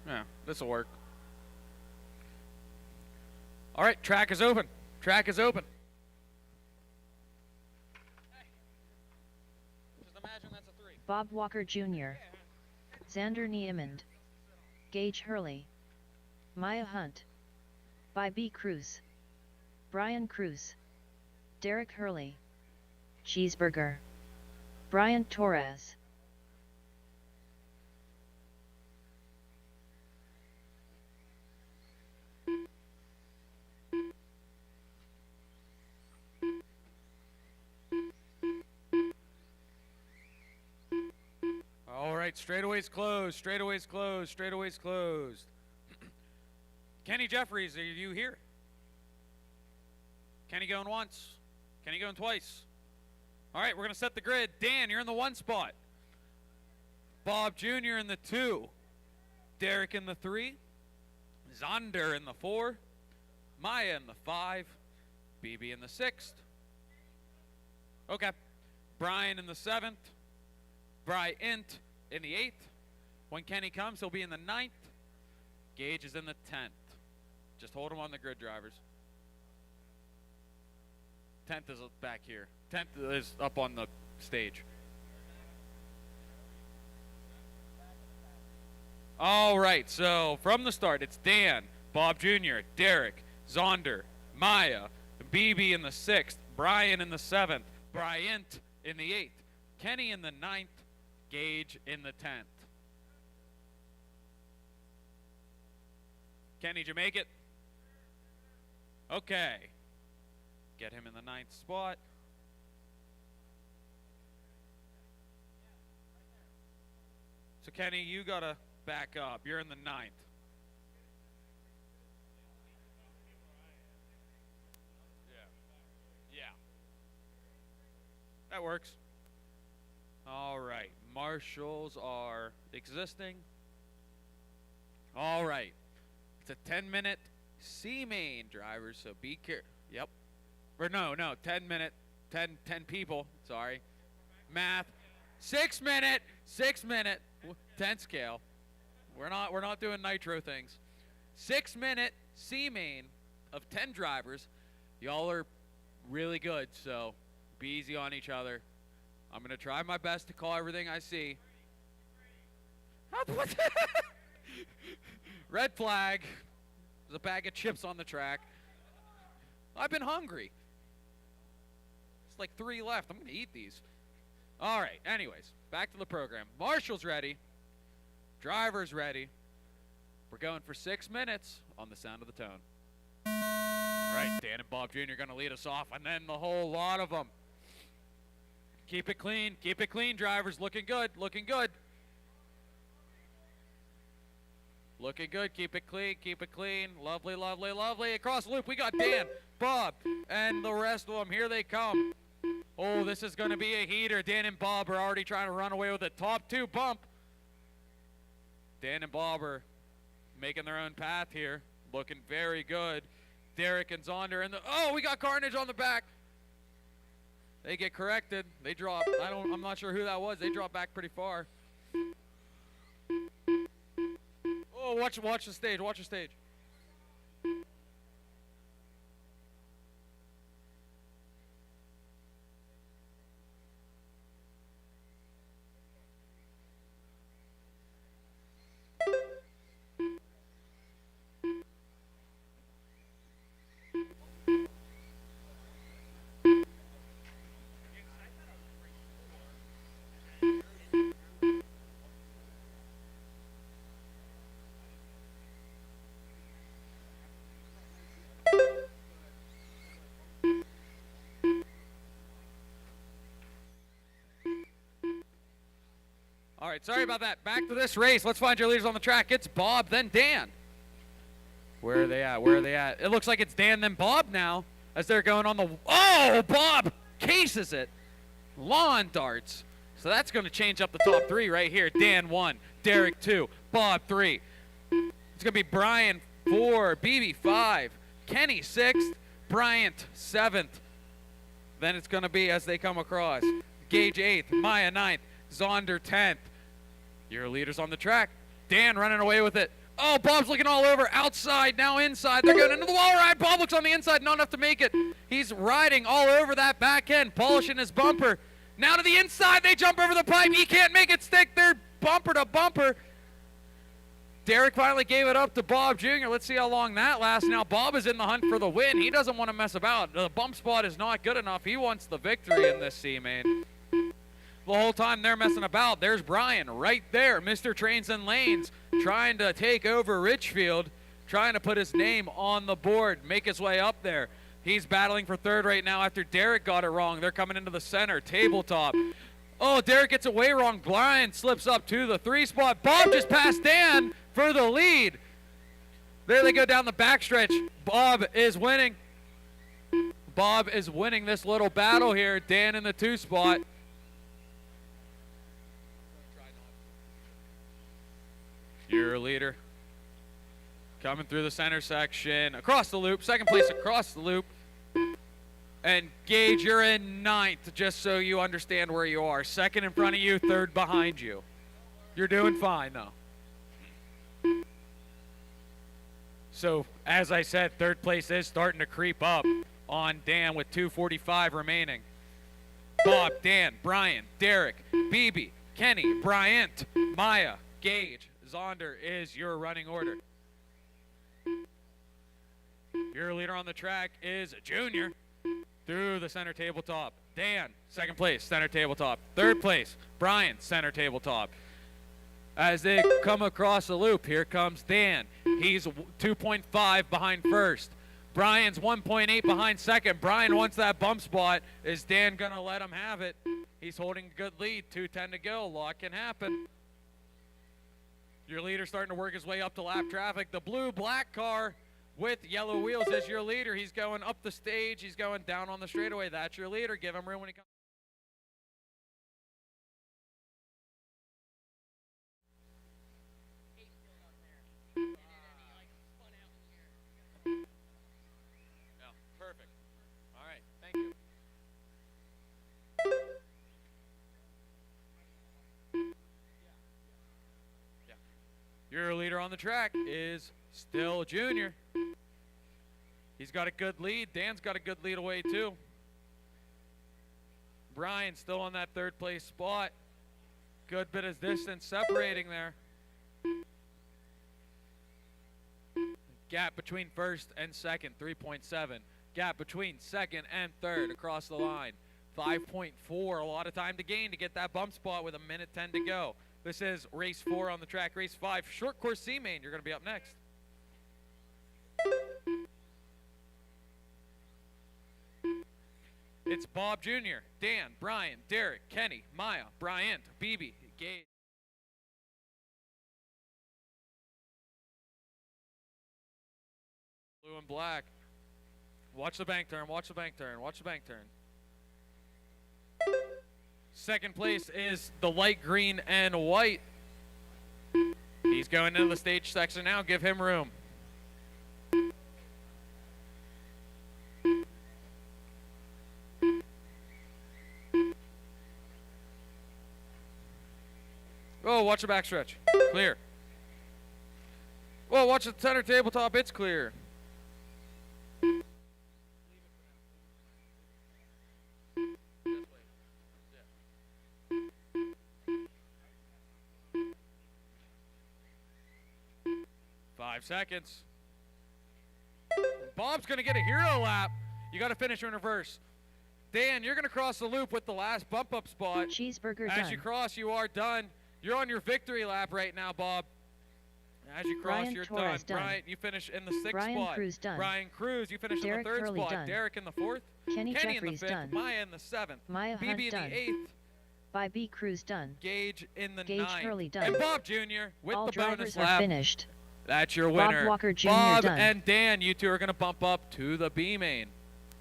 Yeah, this will work. All right, track is open. Track is open. Hey. Just imagine that's a 3. Bob Walker Jr., Xander Niemond, Gage Hurley, Maya Hunt, By B. Cruz, Brian Cruz, Derek Hurley, Cheeseburger, Brian Torres. All right, straightaways closed, straightaways closed, straightaways closed. Kenny Jeffries, are you here? Kenny going once. Kenny going twice. All right, we're going to set the grid. Dan, you're in the 1 spot. Bob Jr. in the 2. Derek in the 3. Zonder in the 4. Maya in the 5. BB in the 6th. Okay. Brian in the 7th. Bryant in the 8th. When Kenny comes, he'll be in the 9th. Gage is in the 10th. Just hold him on the grid, drivers. 10th is back here. 10th is up on the stage. All right, so from the start, it's Dan, Bob Jr., Derek, Zonder, Maya, BB in the 6th, Brian in the 7th, Bryant in the 8th, Kenny in the 9th, Gage in the 10th. Kenny, did you make it? Okay. Get him in the 9th spot. So Kenny, you gotta back up. You're in the 9th. Yeah. That works. All right. Marshals are existing. All right. It's a 10-minute C main, drivers, so be careful. Yep. Or no, 10-minute, 10 people, sorry. Math. 6 minute, 10 scale. We're not doing nitro things. 6-minute C main of 10 drivers. Y'all are really good, so be easy on each other. I'm going to try my best to call everything I see. Red flag. There's a bag of chips on the track. I've been hungry. It's like 3 left. I'm going to eat these. All right, anyways, back to the program. Marshall's ready. Driver's ready. We're going for 6 minutes on the sound of the tone. All right, Dan and Bob Jr. going to lead us off, and then the whole lot of them. Keep it clean, drivers. Looking good, looking good. Looking good, keep it clean. Lovely, lovely, lovely. Across the loop, we got Dan, Bob, and the rest of them. Here they come. Oh, this is going to be a heater. Dan and Bob are already trying to run away with it. Top 2 bump. Dan and Bob are making their own path here. Looking very good. Derek and Zonder and oh, we got carnage on the back. They get corrected. They drop. I'm not sure who that was. They drop back pretty far. Oh, watch the stage. Watch the stage. All right, sorry about that. Back to this race. Let's find your leaders on the track. It's Bob, then Dan. Where are they at? Where are they at? It looks like it's Dan, then Bob now as they're going on the... Oh, Bob cases it. Lawn darts. So that's going to change up the top 3 right here. Dan 1, Derek 2, Bob 3. It's going to be Brian 4, BB 5, Kenny 6th, Bryant 7th. Then it's going to be as they come across. Gage 8th, Maya 9th, Zonder 10th. Your leaders on the track. Dan running away with it. Oh, Bob's looking all over. Outside, now inside. They're going into the wall ride. Bob looks on the inside, not enough to make it. He's riding all over that back end, polishing his bumper. Now to the inside, they jump over the pipe. He can't make it stick. They're bumper to bumper. Derek finally gave it up to Bob Jr. Let's see how long that lasts. Now Bob is in the hunt for the win. He doesn't want to mess about. The bump spot is not good enough. He wants the victory in this C-main. The whole time they're messing about, there's Brian right there, Mr. Trains and Lanes, trying to take over Richfield, trying to put his name on the board, make his way up there. He's battling for 3rd right now after Derek got it wrong. They're coming into the center, tabletop. Oh, Derek gets it way wrong. Brian slips up to the 3 spot. Bob just passed Dan for the lead. There they go down the backstretch. Bob is winning. Bob is winning this little battle here. Dan in the 2 spot. Your leader coming through the center section, across the loop, 2nd place across the loop. And Gage, you're in 9th, just so you understand where you are. 2nd in front of you, 3rd behind you. You're doing fine, though. So, as I said, 3rd place is starting to creep up on Dan with 2:45 remaining. Bob, Dan, Brian, Derek, BB, Kenny, Bryant, Maya, Gage, Zonder is your running order. Your leader on the track is Junior through the center tabletop. Dan, 2nd place, center tabletop. 3rd place, Brian, center tabletop. As they come across the loop, here comes Dan. He's 2.5 behind 1st. Brian's 1.8 behind 2nd. Brian wants that bump spot. Is Dan going to let him have it? He's holding a good lead. 2:10 to go. A lot can happen. Your leader starting to work his way up to lap traffic. The blue-black car with yellow wheels is your leader. He's going up the stage. He's going down on the straightaway. That's your leader. Give him room when he comes. Yeah, perfect. All right, thank you. Your leader on the track is still Junior. He's got a good lead. Dan's got a good lead away too. Brian still on that third place spot. Good bit of distance separating there. Gap between first and second, 3.7. Gap between second and third across the line, 5.4. A lot of time to gain to get that bump spot with 1:10 to go. This is race 4 on the track. Race 5, short course C main. You're going to be up next. It's Bob Jr., Dan, Brian, Derek, Kenny, Maya, Bryant, BB, Gage. Blue and black. Watch the bank turn, watch the bank turn, watch the bank turn. Second place is the light green and white. He's going into the stage section now. Give him room. Oh, watch the backstretch. Clear. Whoa, watch the center tabletop. It's clear. Five seconds. Bob's going to get a hero lap. You got to finish in reverse. Dan, you're going to cross the loop with the last bump up spot. Cheeseburger As done. you cross, you are done. You're on your victory lap right now, Bob. As you cross, Brian you're Torres done. done. Brian, you finish in the 6th Brian spot. Cruz done. Brian Cruz, you finish Derek in the 3rd Hurley spot. done. Derek in the 4th. Kenny Kenny Jeffries in the 5th. done. Maya in the 7th. Maya BB Hunt in done. the 8th. By B Cruz done. Gage in the Gage 9th. Hurley done. And Bob Jr. with All the bonus drivers are lap. finished. That's your winner. Bob Walker Jr. Bob done. and Dan, you two are going to bump up to the B main.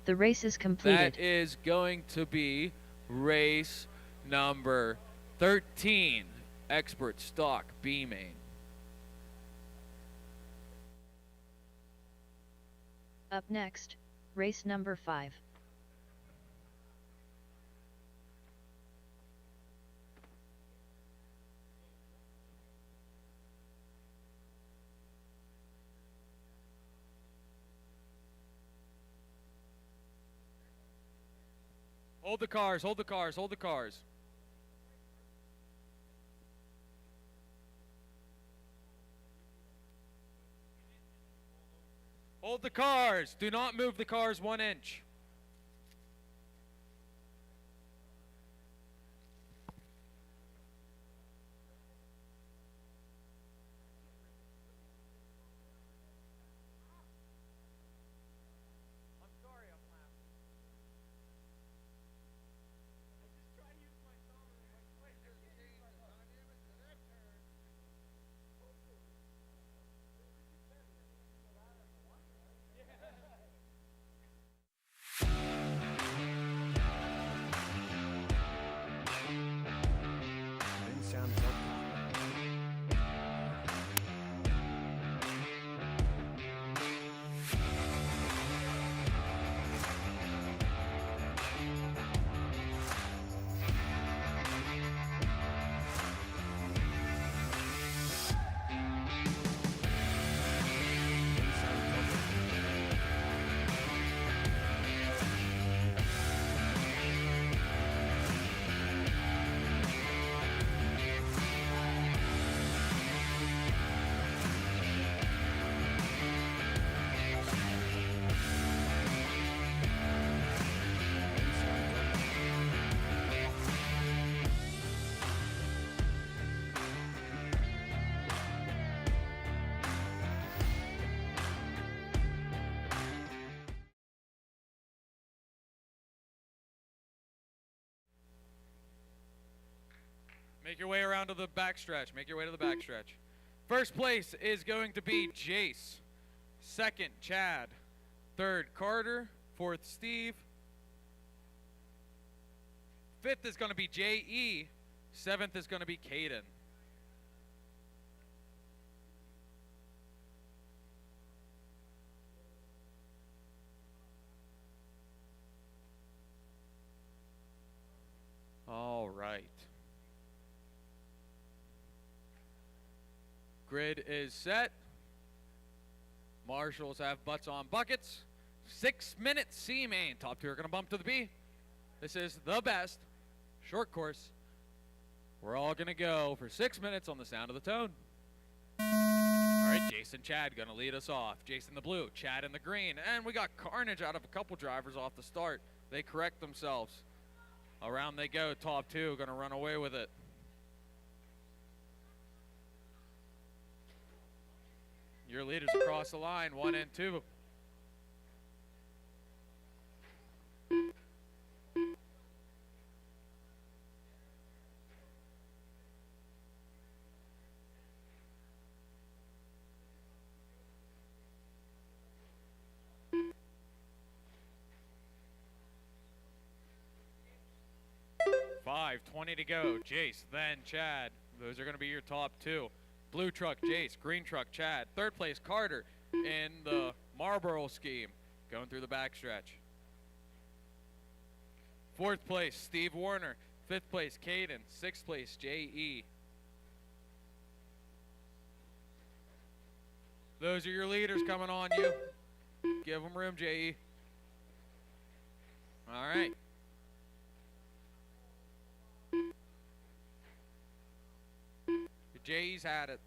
The race is completed. That is going to be race number 13, Expert Stock B main. Up next, race number 5. Hold the cars, hold the cars, hold the cars. Hold the cars. Do not move the cars 1 inch. Make your way around to the backstretch. Make your way to the backstretch. First place is going to be Jace. Second, Chad. Third, Carter. Fourth, Steve. Fifth is going to be J.E. Seventh is going to be Caden. All right. Grid is set. Marshals have butts on buckets. 6 minutes C main. Top two are going to bump to the B. This is the best short course. We're all going to go for 6 minutes on the sound of the tone. All right, Jason Chad going to lead us off. Jason the blue, Chad in the green. And we got carnage out of a couple drivers off the start. They correct themselves. Around they go. Top two going to run away with it. Your leaders across the line, 1 and 2. Five, 20 to go. Jace, then Chad. Those are going to be your top two. Blue truck, Jace. Green truck, Chad. Third place, Carter in the Marlboro scheme, going through the backstretch. Fourth place, Steve Warner. Fifth place, Caden. Sixth place, J.E. Those are your leaders coming on you. Give them room, J.E. All right. Jay's had it.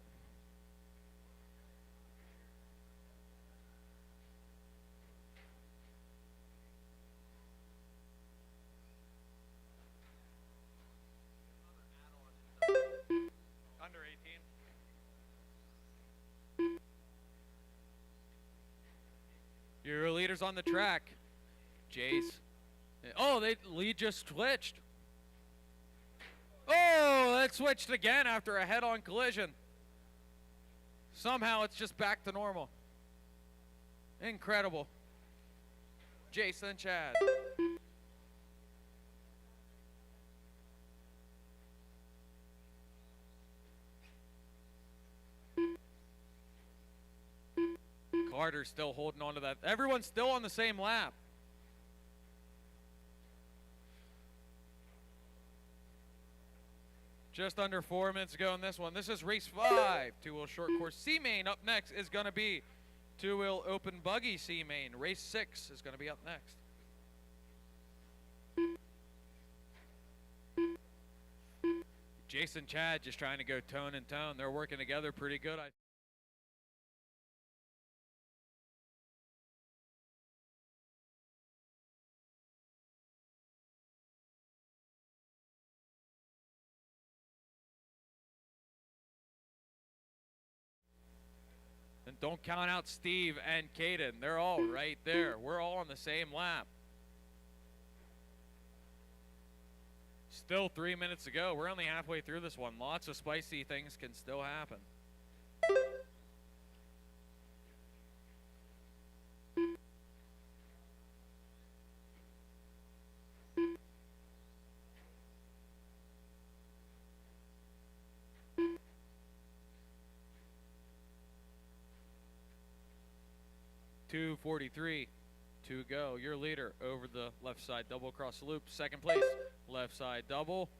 Under 18. Your leaders on the track. Jay's. Oh, the lead just switched. Oh, that switched again after a head-on collision. Somehow it's just back to normal. Incredible. Jason Chad. Carter's still holding on to that. Everyone's still on the same lap. Just under 4 minutes ago in this one. This is race 5, two-wheel short course C main. Up next is going to be two-wheel open buggy C main. Race 6 is going to be up next. Jason Chad just trying to go tone and tone. They're working together pretty good. And don't count out Steve and Caden. They're all right there. We're all on the same lap. Still 3 minutes to go. We're only halfway through this one. Lots of spicy things can still happen. .243 to go. Your leader over the left side double across the loop. Second place, left side double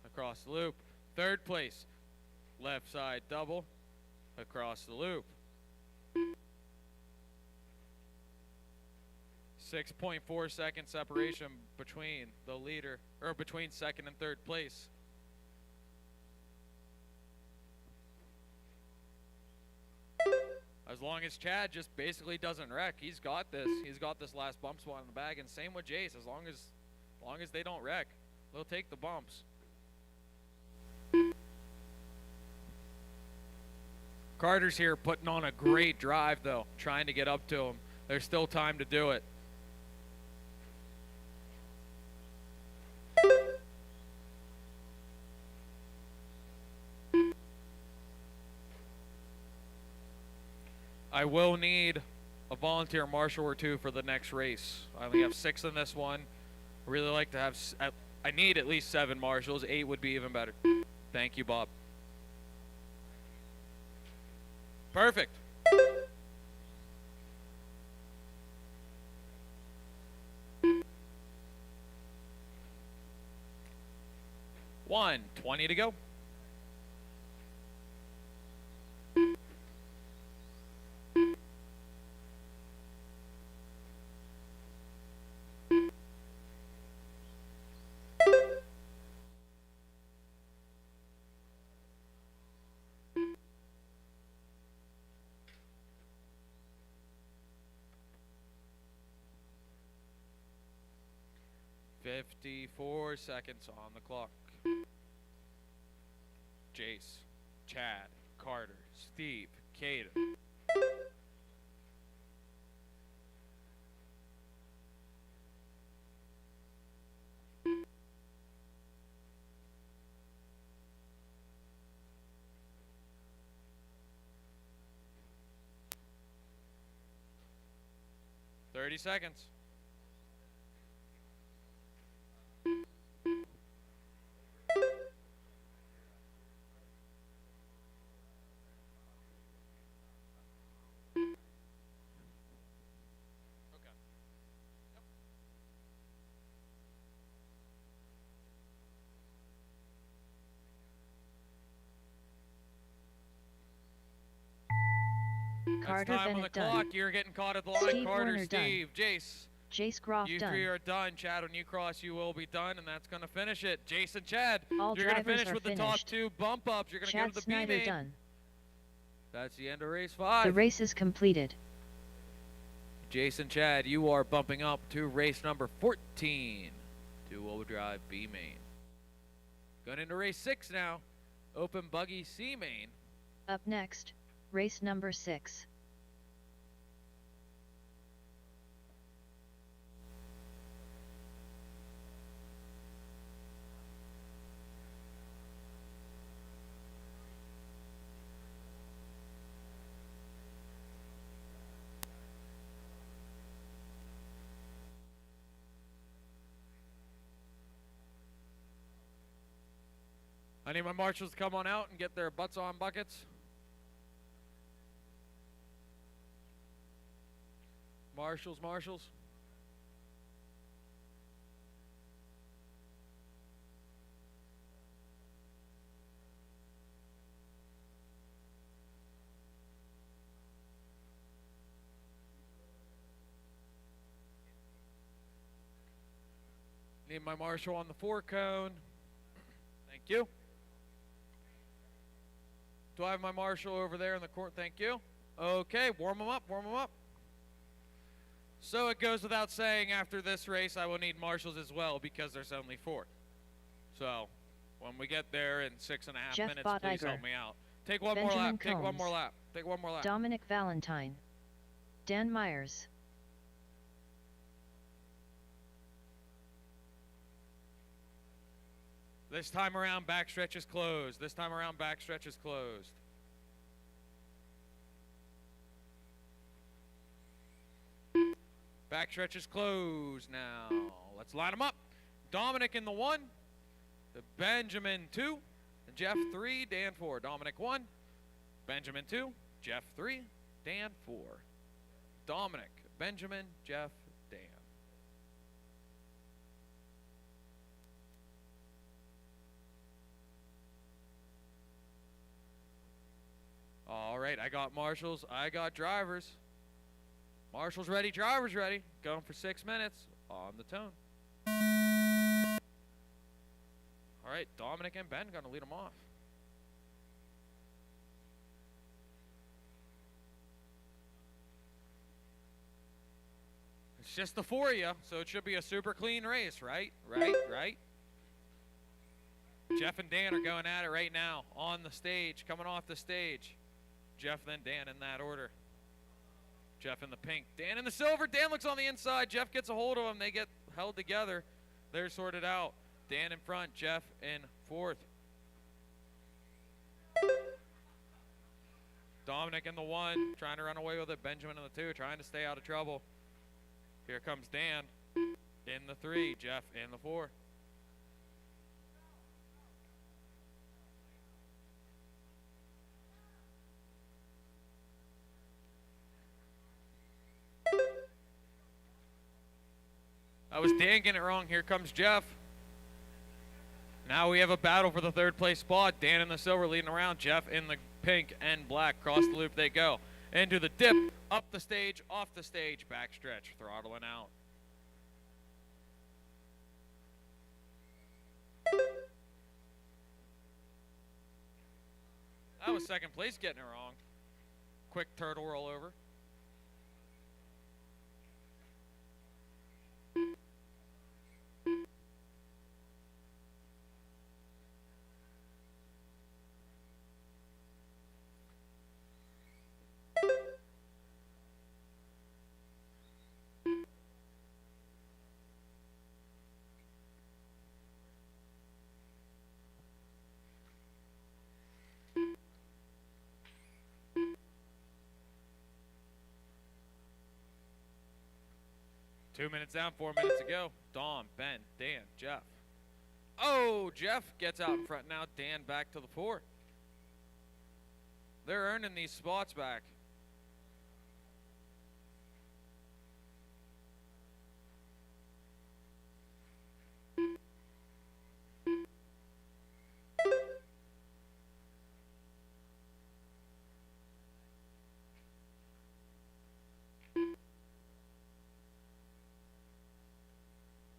across the loop. Third place, left side double across the loop. 6.4 second separation between the leader, or between second and third place. As long as Chad just basically doesn't wreck, he's got this. He's got this last bump spot in the bag, and same with Jace. As long as they don't wreck, they'll take the bumps. Carter's here putting on a great drive, though, trying to get up to him. There's still time to do it. I will need a volunteer marshal or two for the next race. I only have 6 in this one. I really like to have, I need at least 7 marshals. 8 would be even better. Thank you, Bob. Perfect. $120 to go. 54 seconds on the clock. Jace, Chad, Carter, Steve, Caden. Thirty seconds. Carter Time on the Bennett done. clock. You're getting caught at the line. Steve Carter, Warner Steve, done. Jace. Jace Groff You done. three are done. Chad, when you cross, you will be done, and that's going to finish it. Jason, Chad, All you're going to drivers finish are with the finished. top two bump ups. You're going to go Chad to the Snyder B-main. done. That's the end of race 5. The race is completed. Jason, Chad, you are bumping up to race number 14. Two-wheel drive B-main. Going into race 6 now. Open buggy C-main. Up next, race number 6. I need my marshals to come on out and get their butts on buckets. Marshals, marshals. Need my marshal on the 4-cone. Thank you. Do I have my marshal over there in the court? Thank you. Okay, warm them up, warm them up. So it goes without saying, after this race, I will need marshals as well because there's only 4. So when we get there in 6.5 Jeff minutes, please Bottiger. help me out. Take one Benjamin more lap. Take one Combs. more lap. Take one more lap. Dominic Valentine. Dan Myers. This time around, backstretch is closed. This time around, backstretch is closed. Backstretch is closed now. Let's line them up. Dominic in the 1, the Benjamin 2, Jeff 3, Dan 4. Dominic 1, Benjamin 2, Jeff 3, Dan 4. Dominic, Benjamin, Jeff, Dan. All right, I got marshals, I got drivers. Marshals ready, drivers ready. Going for 6 minutes on the tone. All right, Dominic and Ben going to lead them off. It's just the 4 of you, so it should be a super clean race, right? Right? Jeff and Dan are going at it right now on the stage, coming off the stage. Jeff, then Dan in that order. Jeff in the pink, Dan in the silver. Dan looks on the inside. Jeff gets a hold of him. They get held together. They're sorted out. Dan in front, Jeff in 4th. Dominic in the 1, trying to run away with it. Benjamin in the 2, trying to stay out of trouble. Here comes Dan in the 3, Jeff in the 4. I was Dan getting it wrong. Here comes Jeff. Now we have a battle for the 3rd place spot. Dan in the silver leading around. Jeff in the pink and black. Cross the loop they go. Into the dip. Up the stage. Off the stage. Backstretch. Throttling out. That was 2nd place getting it wrong. Quick turtle rollover. 2 minutes down, 4 minutes to go. Dom, Ben, Dan, Jeff. Oh, Jeff gets out in front now. Dan back to the 4. They're earning these spots back.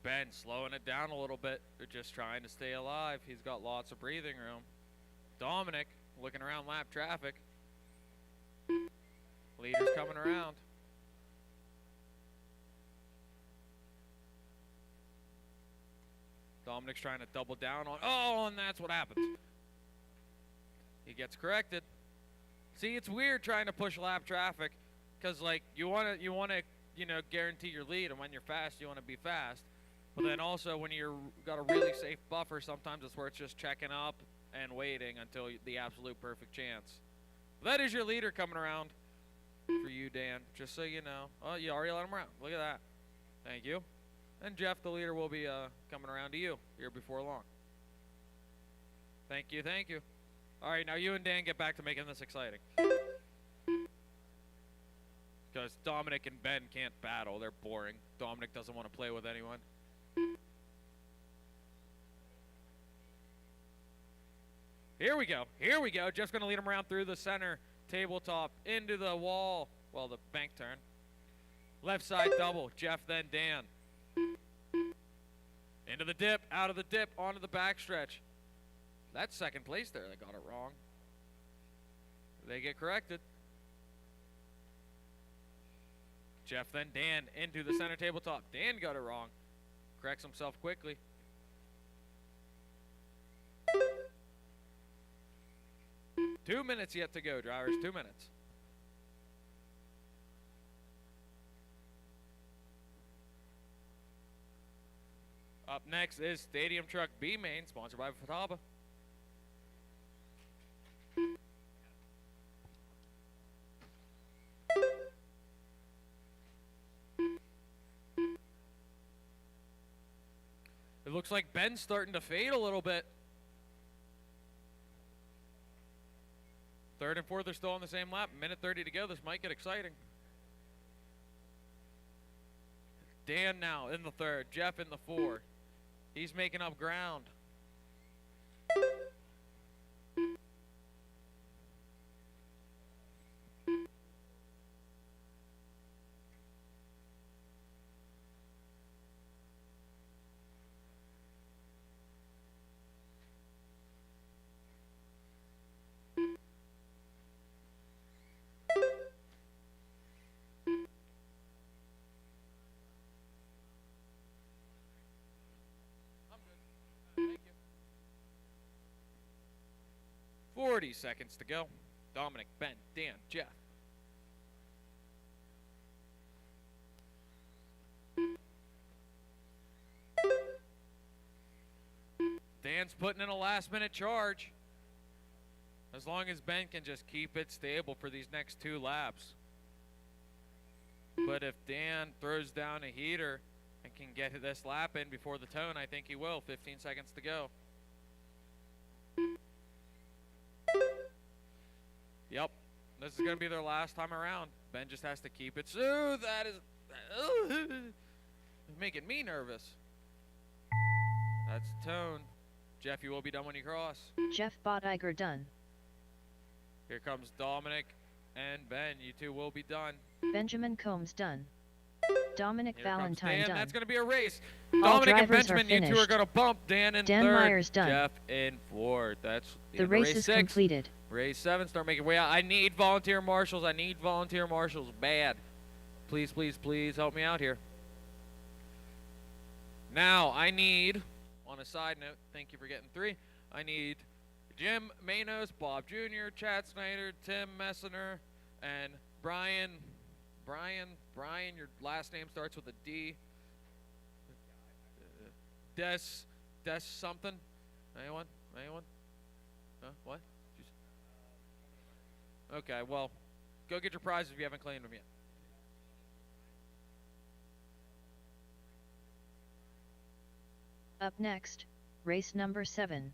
Ben slowing it down a little bit. They're just trying to stay alive. He's got lots of breathing room. Dominic looking around lap traffic. Leader's coming around. Dominic's trying to double down on. Oh, and that's what happens. He gets corrected. See, it's weird trying to push lap traffic, because like you want to guarantee your lead, and when you're fast, you want to be fast. But then also when you're got a really safe buffer, sometimes it's where it's just checking up and waiting until the absolute perfect chance. That is your leader coming around for you, Dan, just so you know. Oh, you already let him around. Look at that. Thank you. And Jeff, the leader, will be coming around to you here before long. Thank you, thank you. All right, now you and Dan get back to making this exciting. Because Dominic and Ben can't battle. They're boring. Dominic doesn't want to play with anyone. Here we go. Here we go. Jeff's going to lead him around through the center tabletop into the wall. Well, the bank turn. Left side double. Jeff, then Dan. Into the dip. Out of the dip. Onto the backstretch. That's second place there. They got it wrong. They get corrected. Jeff, then Dan into the center tabletop. Dan got it wrong. Corrects himself quickly. Two minutes yet to go, drivers. 2 minutes. Up next is Stadium Truck B Main, sponsored by Futaba. It looks like Ben's starting to fade a little bit. Third and fourth are still on the same lap. Minute 30 to go. This might get exciting. Dan now in the third. Jeff in the 4. He's making up ground. Thank you. 40 seconds to go. Dominic, Ben, Dan, Jeff. Dan's putting in a last-minute charge. As long as Ben can just keep it stable for these next 2 laps. But if Dan throws down a heater and can get this lap in before the tone, I think he will. 15 seconds to go. Yep, this is going to be their last time around. Ben just has to keep it smooth. That is making me nervous. That's the tone. Jeff, you will be done when you cross. Jeff Bottiger done. Here comes Dominic and Ben. You two will be done. Benjamin Combs done. Dominic Valentine Dan. done. That's going to be a race. All Dominic and drivers Benjamin, you two are going to bump. Dan in Dan third. Myers done. Jeff in fourth. That's the race is 6. completed. Race 7, start making way out. I need volunteer marshals. I need volunteer marshals bad. Please, please, please help me out here. Now, I need, on a side note, thank you for getting 3. I need Jim Manos, Bob Jr., Chad Snyder, Tim Messner, and Brian, your last name starts with a D. Des something. Anyone? Huh? What? Okay, well, go get your prizes if you haven't claimed them yet. Up next, race number 7.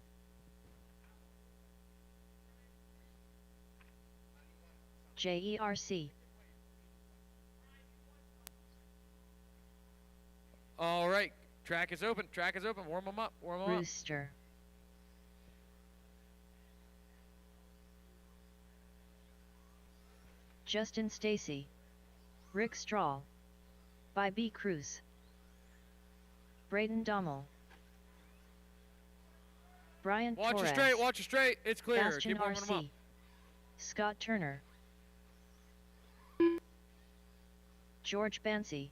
JERC. All right, track is open, warm them up, Rooster. Justin Stacy. Rick Strahl. By B. Cruz. Braden Dommel. Brian Torres. Watch your straight, it's clear. BastionRC. Scott Turner. George Bancy.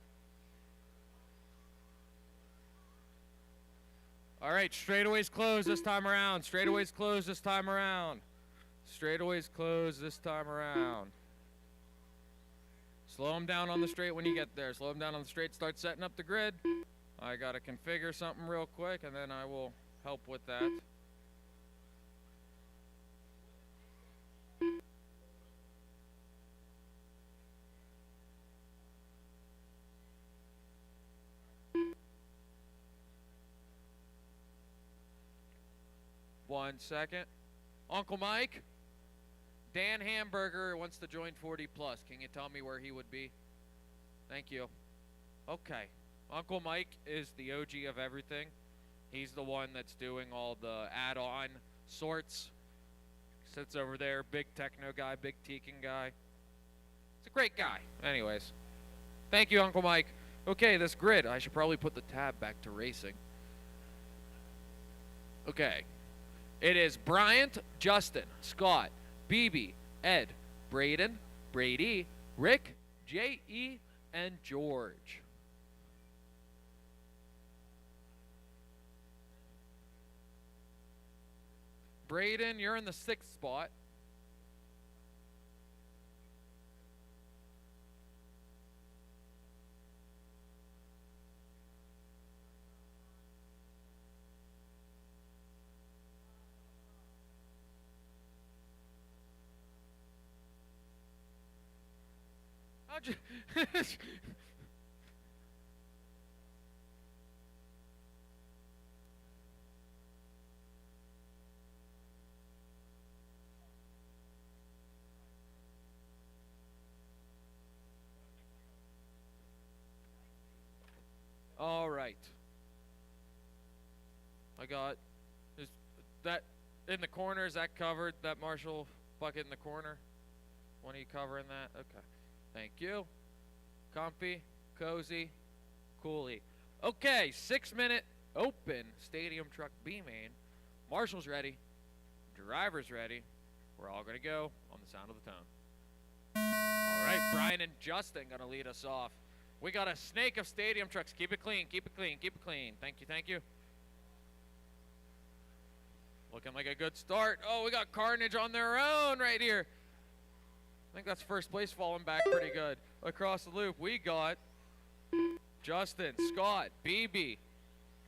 All right, straightaways closed this time around. Straightaways closed this time around. Straightaways closed this time around. Slow them down on the straight when you get there. Slow them down on the straight. Start setting up the grid. I got to configure something real quick, and then I will help with that. One second. Uncle Mike, Dan Hamburger wants to join 40 plus. Can you tell me where he would be? Thank you. Okay. Uncle Mike is the OG of everything. He's the one that's doing all the add-on sorts. Sits over there, big techno guy, big teaking guy. It's a great guy. Anyways. Thank you, Uncle Mike. Okay, this grid. I should probably put the tab back to racing. Okay. It is Bryant, Justin, Scott, BB, Ed, Braden, Brady, Rick, J.E., and George. Braden, you're in the 6th spot. All right. I got, is that in the corner, is that covered, that Marshall bucket in the corner? One of you covering that? Okay. Thank you. Comfy, cozy, coolie. Okay, 6-minute open stadium truck B main. Marshall's ready. Driver's ready. We're all going to go on the sound of the tone. All right, Brian and Justin going to lead us off. We got a snake of stadium trucks. Keep it clean, keep it clean, keep it clean. Thank you, thank you. Looking like a good start. Oh, we got Carnage on their own right here. I think that's first place, falling back pretty good. Across the loop, we got Justin, Scott, BB,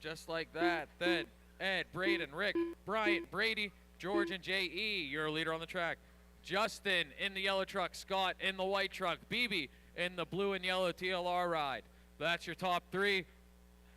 just like that. Then Ed, Braden, Rick, Bryant, Brady, George, and J.E., your leader on the track. Justin in the yellow truck, Scott in the white truck, BB in the blue and yellow TLR ride. That's your top 3.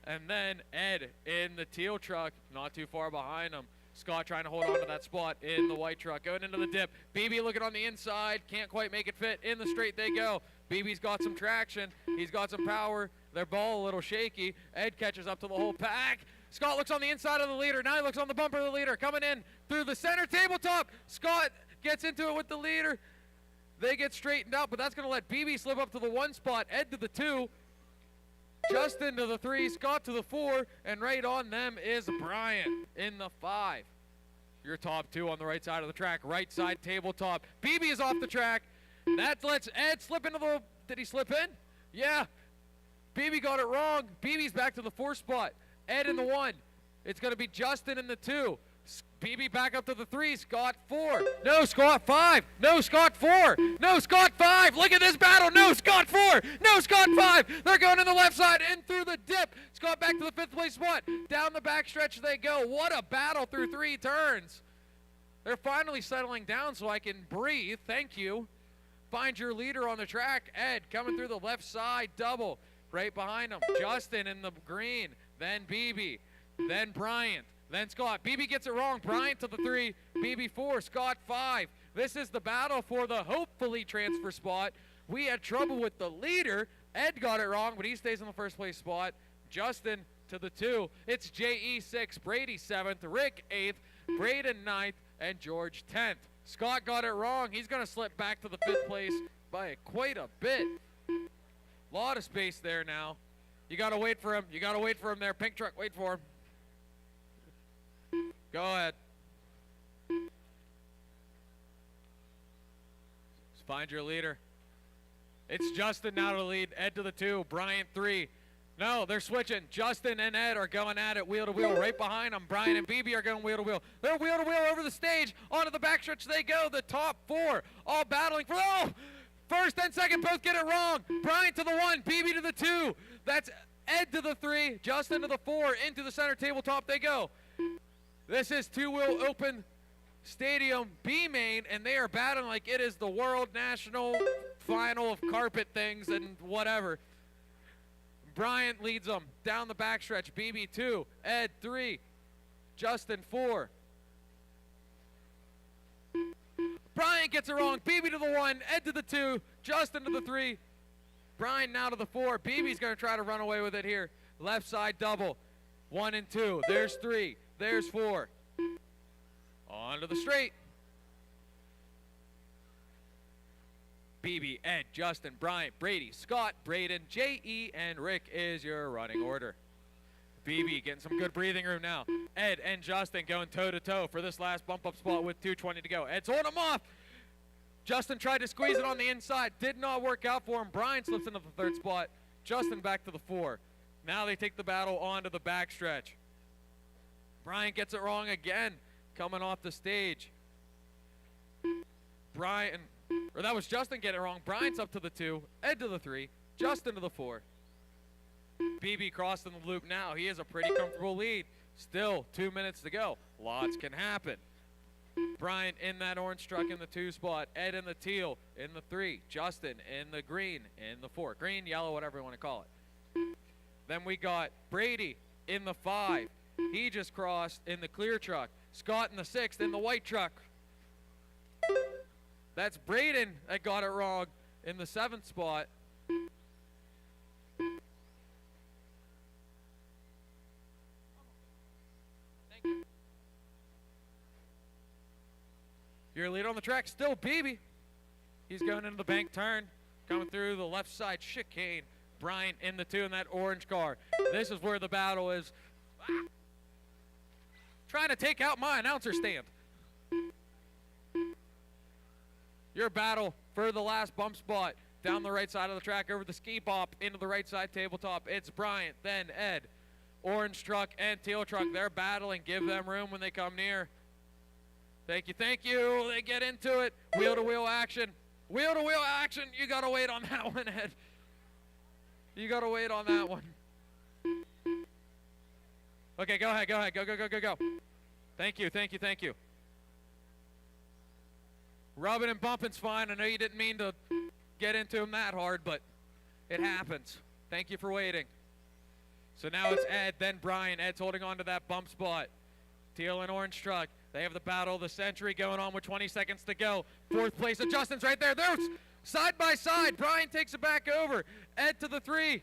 And then Ed in the teal truck, not too far behind him. Scott trying to hold on to that spot in the white truck. Going into the dip. BB looking on the inside. Can't quite make it fit. In the straight they go. BB's got some traction. He's got some power. Their ball a little shaky. Ed catches up to the whole pack. Scott looks on the inside of the leader. Now he looks on the bumper of the leader. Coming in through the center tabletop. Scott gets into it with the leader. They get straightened out, but that's going to let BB slip up to the 1 spot. Ed to the 2. Justin to the 3, Scott to the 4, and right on them is Brian in the 5. Your top 2 on the right side of the track, right side tabletop. BB is off the track. That lets Ed slip into the, did he slip in? Yeah. BB got it wrong. BB's back to the 4 spot. Ed in the 1. It's going to be Justin in the 2. BB back up to the 3, Scott 4. No, Scott 5. No, Scott 4. No, Scott 5. Look at this battle. No, Scott 4. No, Scott 5. They're going in the left side, in through the dip. Scott back to the 5th place spot. Down the back stretch they go. What a battle through 3 turns. They're finally settling down so I can breathe. Thank you. Find your leader on the track. Ed coming through the left side double. Right behind him. Justin in the green. Then BB. then Bryant, then Scott. BB gets it wrong. Bryant to the 3, BB 4, Scott 5. This is the battle for the hopefully transfer spot. We had trouble with the leader. Ed got it wrong, but he stays in the first place spot. Justin to the 2. It's JE 6, Brady 7th, Rick 8th, Braden 9th, and George 10th. Scott got it wrong. He's going to slip back to the 5th place by quite a bit. Lot of space there now. You got to wait for him. You got to wait for him there. Pink truck, wait for him. Go ahead. Just find your leader. It's Justin now to lead. Ed to the 2. Brian 3. No, they're switching. Justin and Ed are going at it wheel to wheel. Right behind them, Brian and BB are going wheel to wheel. They're wheel to wheel over the stage. Onto the backstretch they go. The top 4 all battling for, oh! First and second both get it wrong. Brian to the 1, BB to the 2. That's Ed to the 3, Justin to the 4. Into the center tabletop they go. This is two-wheel open stadium B main, and they are battling like it is the world national final of carpet things and whatever. Bryant leads them down the backstretch. BB 2, Ed 3, Justin 4. Bryant gets it wrong. BB to the 1, Ed to the 2, Justin to the 3. Brian now to the 4. BB's going to try to run away with it here. Left side double. 1 and 2. There's 3. There's 4. On to the straight. BB, Ed, Justin, Bryant, Brady, Scott, Braden, J.E., and Rick is your running order. BB getting some good breathing room now. Ed and Justin going toe-to-toe for this last bump-up spot with 2:20 to go. Ed's holding him off. Justin tried to squeeze it on the inside. Did not work out for him. Brian slips into the 3rd spot. Justin back to the 4. Now they take the battle onto the backstretch. Brian gets it wrong again, coming off the stage. That was Justin getting it wrong. Brian's up to the 2, Ed to the 3, Justin to the 4. BB crossing the loop now. He has a pretty comfortable lead. Still 2 minutes to go. Lots can happen. Brian in that orange truck in the 2 spot. Ed in the teal in the 3. Justin in the green in the 4. Green, yellow, whatever you want to call it. Then we got Brady in the 5. He just crossed in the clear truck. Scott in the 6th in the white truck. That's Braden that got it wrong in the 7th spot. Thank you. Your lead on the track, still BB. He's going into the bank turn, coming through the left side chicane. Brian in the 2 in that orange car. This is where the battle is. Trying to take out my announcer stand. Your battle for the last bump spot down the right side of the track over the ski bop into the right side tabletop. It's Bryant, then Ed. Orange truck and teal truck, they're battling. Give them room when they come near. Thank you, thank you. They get into it. Wheel-to-wheel action. Wheel-to-wheel action. You got to wait on that one, Ed. You got to wait on that one. Okay, go ahead, go ahead. Go, go, go, go, go. Thank you, thank you, thank you. Rubbing and bumping's fine. I know you didn't mean to get into him that hard, but it happens. Thank you for waiting. So now it's Ed, then Brian. Ed's holding on to that bump spot. Teal and orange truck. They have the battle of the century going on with 20 seconds to go. 4th place of Justin's right there. There's side by side. Brian takes it back over. Ed to the 3.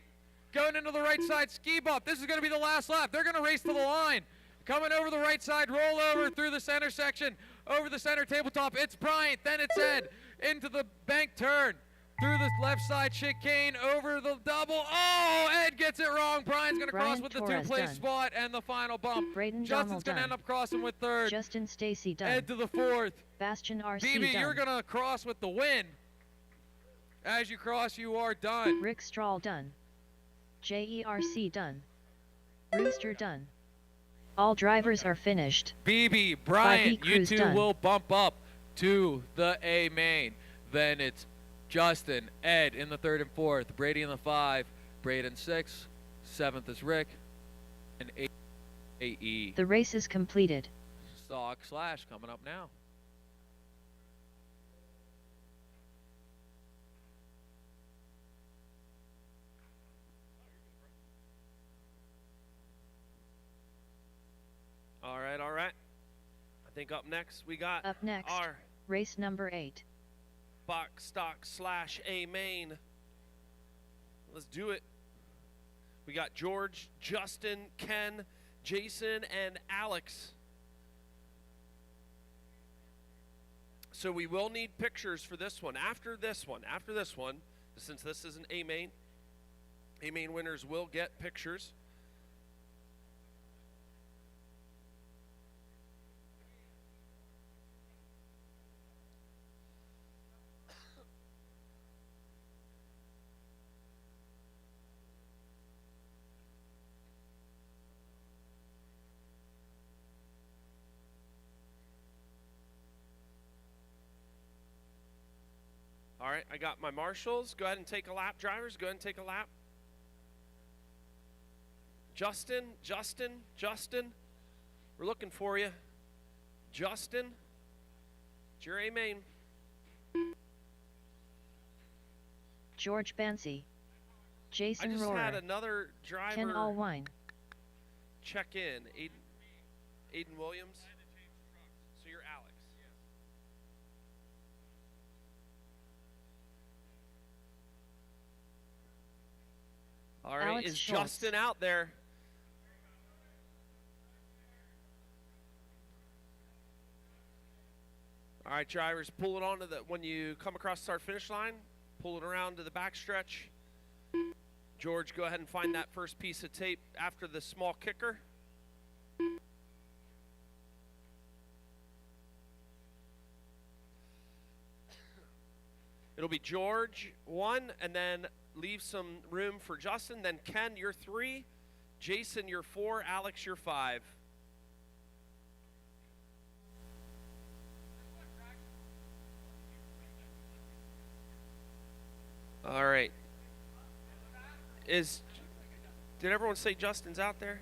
Going into the right side ski bump. This is going to be the last lap. They're going to race to the line. Coming over the right side, roll over through the center section. Over the center tabletop, it's Bryant, then it's Ed. Into the bank turn. Through the left side chicane, over the double. Oh, Ed gets it wrong. Brian's going to cross with the 2-place spot and the final bump. Braden Justin's going to end up crossing with 3rd. Justin Stacy done. Ed to the 4th. BastionRC BB, done. you're going to cross with the win. As you cross, you are done. Rick Strahl done. JERC done. Rooster done. All drivers are finished. BB, Bryant, you 2 done. will bump up to the A main. Then it's Justin, Ed in the 3rd and 4th, Brady in the 5, Braden 6, 7th is Rick, and 8 AE. The race is completed. Stock slash coming up now. think up next we got up next, our race number 8. box stock / A main. Let's do it. We got George, Justin, Ken, Jason, and Alex. So we will need pictures for this one. After this one, since this is an A main winners will get pictures. All right, I got my marshals. Go ahead and take a lap, drivers. Go ahead and take a lap. Justin. We're looking for you. Justin, it's your A main. George Bancy. Jason I just Rohrer. had another driver Ken Allwine. check in. Aiden Williams. So you're Alex. All right, Alex is Schultz. Justin out there? All right, drivers, pull it onto the, when you come across the start-finish line, pull it around to the backstretch. George, go ahead and find that first piece of tape after the small kicker. It'll be George 1, and then leave some room for Justin. Then Ken, you're 3. Jason, you're 4. Alex, you're 5. All right. Did everyone say Justin's out there?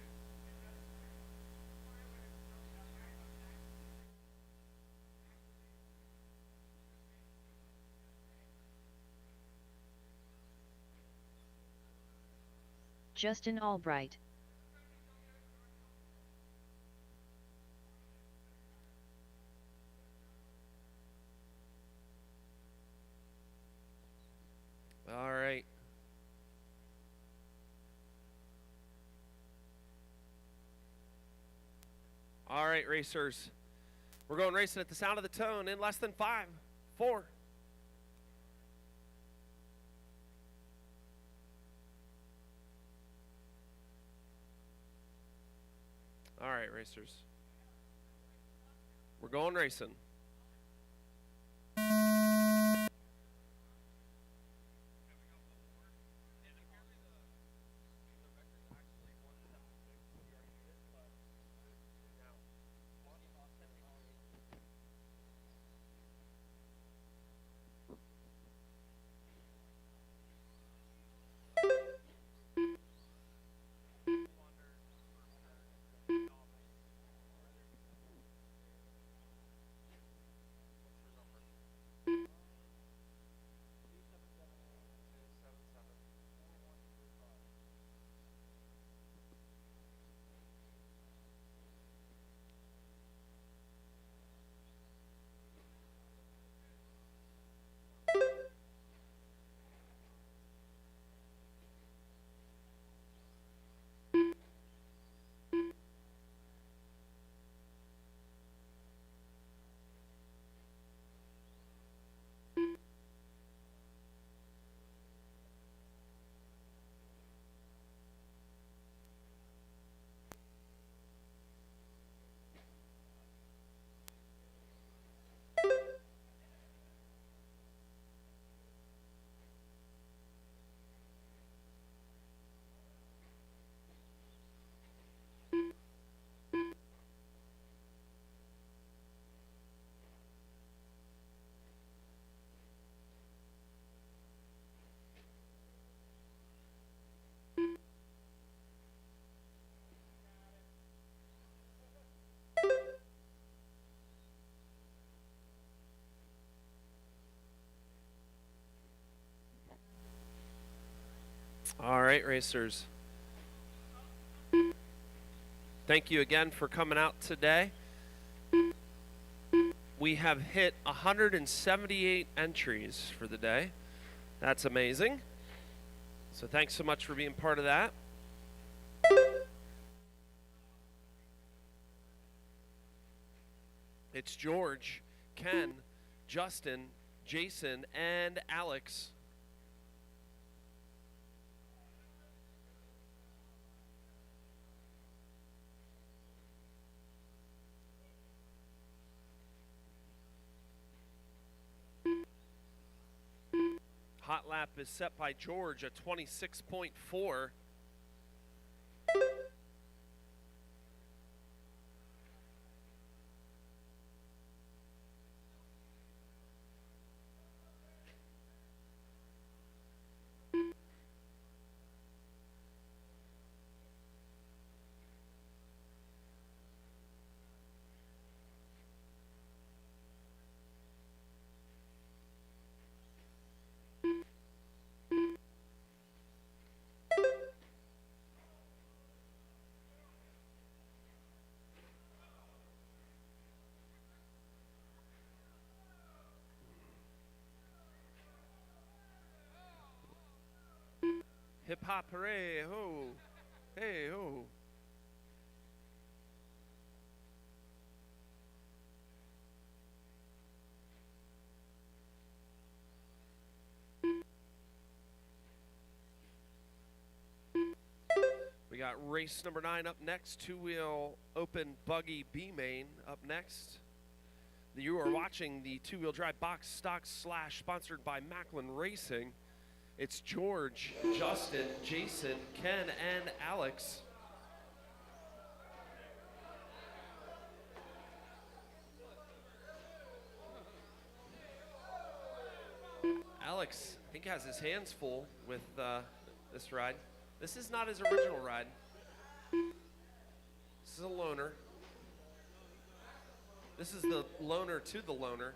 Justin Albright. All right. All right, racers. We're going racing at the sound of the tone in less than 5, 4. All right, racers. We're going racing. All right, racers. Thank you again for coming out today. We have hit 178 entries for the day. That's amazing. So thanks so much for being part of that. It's George, Ken, Justin, Jason, and Alex. Hot lap is set by George at 26.4. Hip hop hooray, ho, hey ho. We got race number 9 up next, two-wheel open buggy B main up next. You are watching the two-wheel drive box stock slash sponsored by Maclan Racing. It's George, Justin, Jason, Ken, and Alex. Alex, I think, has his hands full with this ride. This is not his original ride. This is a loaner. This is the loaner to the loaner.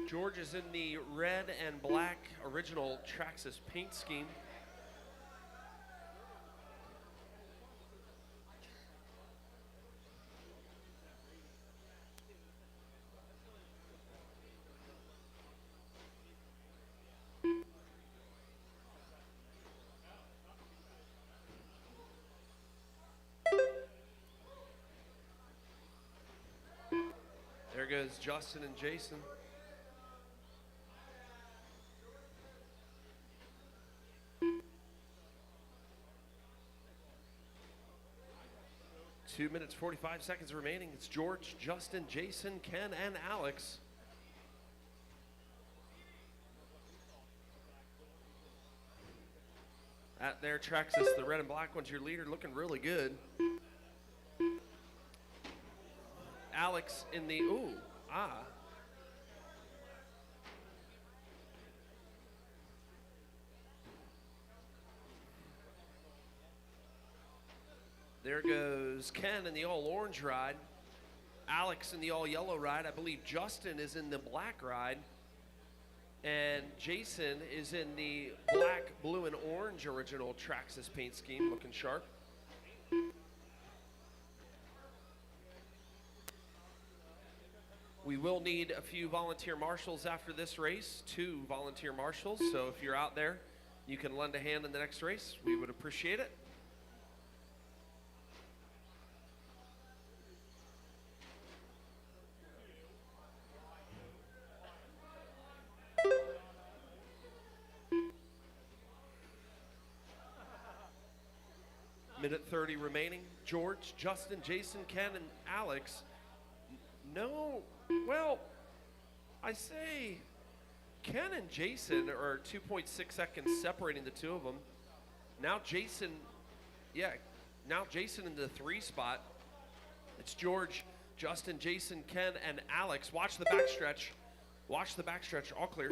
George is in the red and black original Traxxas paint scheme. There goes Justin and Jason. Two minutes, 45 seconds remaining. It's George, Justin, Jason, Ken, and Alex. At their Traxxas, the red and black one's your leader, looking really good. Alex in the, There goes Ken in the all-orange ride. Alex in the all-yellow ride. I believe Justin is in the black ride. And Jason is in the black, blue, and orange original Traxxas paint scheme, looking sharp. We will need a few volunteer marshals after this race, 2 volunteer marshals. So if you're out there, you can lend a hand in the next race. We would appreciate it. Minute 30 remaining. George, Justin, Jason, Ken, and Alex. No, well, I say Ken and Jason are 2.6 seconds separating the two of them. Now Jason, now Jason in the 3 spot. It's George, Justin, Jason, Ken, and Alex. Watch the backstretch. Watch the backstretch, all clear.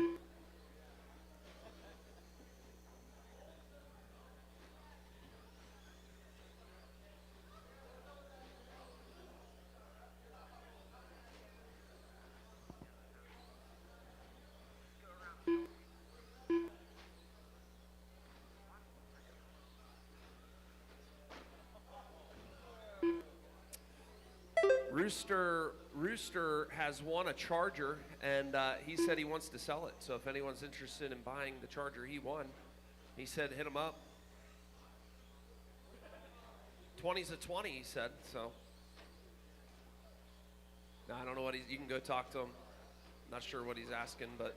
Rooster has won a Charger, and he said he wants to sell it. So if anyone's interested in buying the Charger he won, he said hit him up. 20's a 20, he said. So now, I don't know what you can go talk to him. Not sure what he's asking, but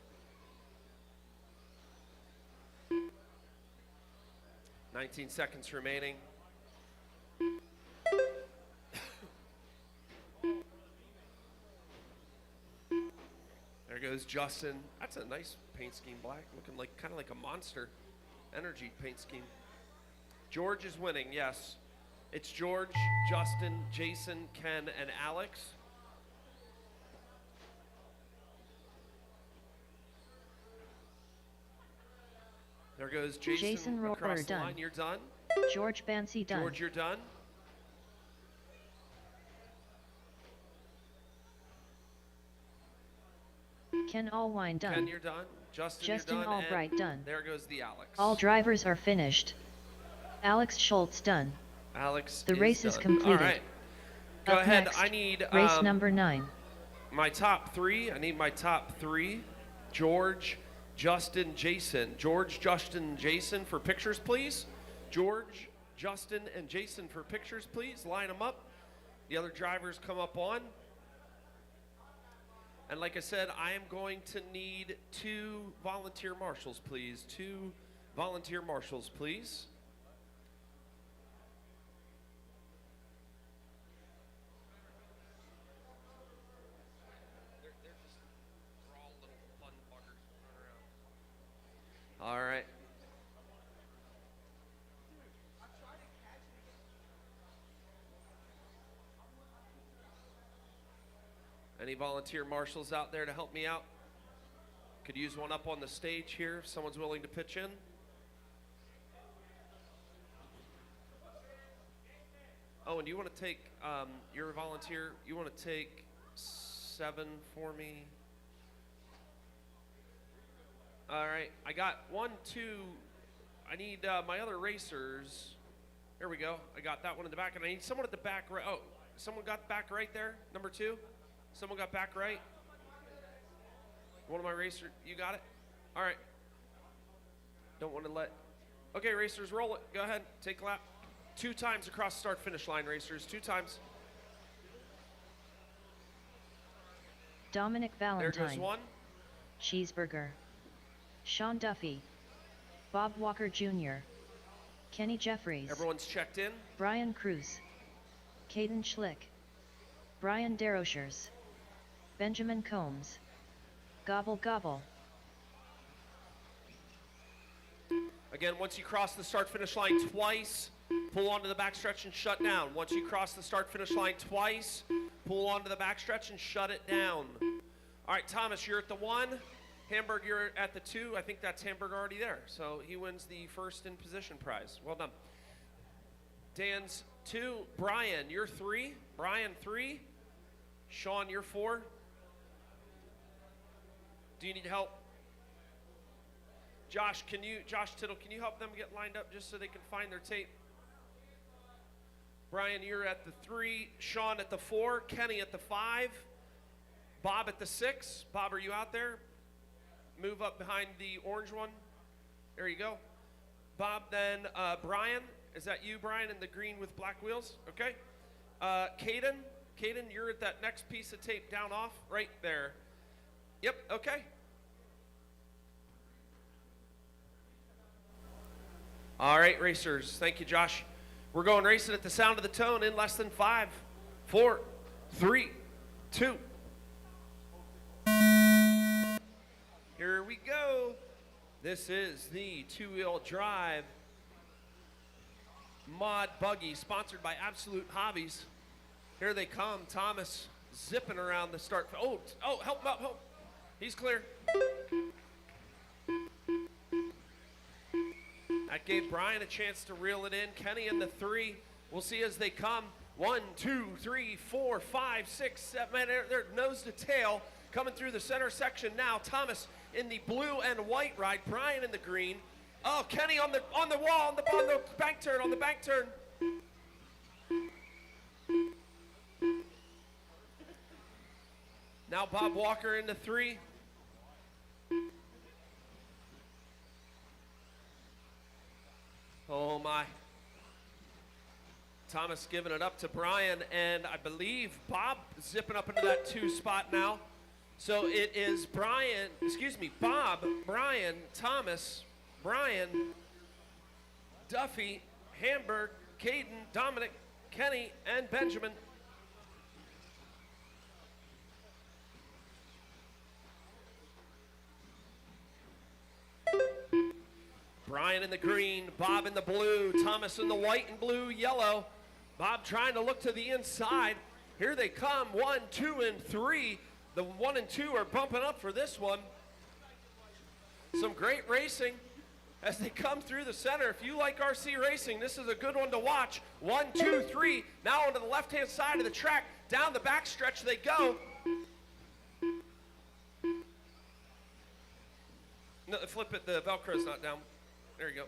19 seconds remaining. There goes Justin. That's a nice paint scheme, black, looking like kind of like a Monster Energy paint scheme. George is winning, yes. It's George, Justin, Jason, Ken, and Alex. There goes Jason across the line. You're done. George Bancy done. George, you're done. Ken Allwine done. Ken, you're done. Justin Justin you're done. Albright done. There goes the Alex. All drivers are finished. Alex Schultz done. Alex The race done. is completed. All right. Go Up ahead. next, I need race number 9. My top 3. I need my top 3. George, Justin, Jason. George, Justin, Jason for pictures, please. George, Justin, and Jason for pictures, please. Line them up. The other drivers come up on. And like I said, I am going to need 2 volunteer marshals, please. 2 volunteer marshals, please. They're just raw little fun buggers running around. All right. Any volunteer marshals out there to help me out? Could use one up on the stage here if someone's willing to pitch in. Oh, and do you want to take, you're a volunteer, you want to take 7 for me? All right, I got 1, 2, I need my other racers. There we go, I got that one in the back, and I need someone at the back right, oh, someone got back right there, number 2? Someone got back right? One of my racers, you got it? All right. Don't want to let, okay, racers, roll it. Go ahead, take a lap. 2 times across the start finish line, racers, 2 times. Dominic Valentine. There goes 1. Cheeseburger. Sean Duffy. Bob Walker Jr. Kenny Jeffries. Everyone's checked in. Brian Cruz. Caden Schlick. Brian Derochers. Benjamin Combs. Gobble Gobble. Again, once you cross the start finish line twice, pull onto the backstretch and shut down. Once you cross the start finish line twice, pull onto the backstretch and shut it down. All right, Thomas, you're at the 1. Hamburg, you're at the 2. I think that's Hamburg already there. So he wins the first in position prize. Well done. Dan's 2. Brian, you're 3. Brian, 3. Sean, you're 4. Do you need help? Josh Tittle, can you help them get lined up just so they can find their tape? Brian, you're at the 3. Sean at the 4. Kenny at the 5. Bob at the 6. Bob, are you out there? Move up behind the orange one. There you go. Bob, then Brian. Is that you, Brian, in the green with black wheels? Okay. Caden, you're at that next piece of tape down off, right there. Yep, okay. All right, racers. Thank you, Josh. We're going racing at the sound of the tone in less than 5, 4, 3, 2. Here we go. This is the 2-wheel drive mod buggy sponsored by Absolute Hobbyz. Here they come. Thomas zipping around the start. Oh, help him up, help. He's clear. That gave Brian a chance to reel it in. Kenny in the 3. We'll see as they come. 1, 2, 3, 4, 5, 6, 7. They're nose to tail coming through the center section now. Thomas in the blue and white ride. Brian in the green. Oh, Kenny on the wall, on the bank turn, Now Bob Walker into 3. Oh my. Thomas giving it up to Brian, and I believe Bob zipping up into that 2 spot now. So it is Bob, Brian, Thomas, Brian, Duffy, Hamburg, Caden, Dominic, Kenny, and Benjamin. Brian in the green, Bob in the blue, Thomas in the white and blue, yellow. Bob trying to look to the inside. Here they come, 1, 2, and 3. The 1 and 2 are bumping up for this one. Some great racing as they come through the center. If you like RC racing, this is a good one to watch. 1, 2, 3. Now onto the left-hand side of the track. Down the backstretch they go. No, flip it. The Velcro's not down. There you go.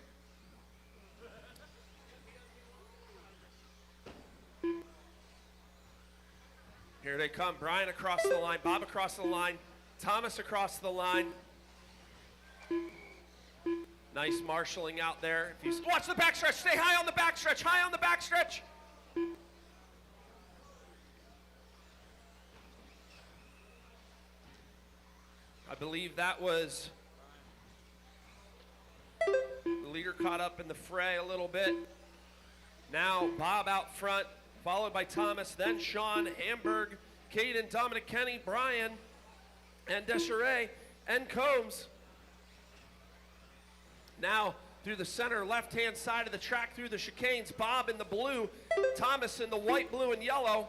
Here they come. Brian across the line. Bob across the line. Thomas across the line. Nice marshalling out there. If you watch the backstretch. Stay high on the backstretch. High on the backstretch. I believe that was the leader caught up in the fray a little bit. Now Bob out front, followed by Thomas, then Sean, Hamburg, Caden, Dominic, Kenny, Brian, and Desiree, and Combs. Now through the center left-hand side of the track through the chicanes, Bob in the blue, Thomas in the white, blue, and yellow.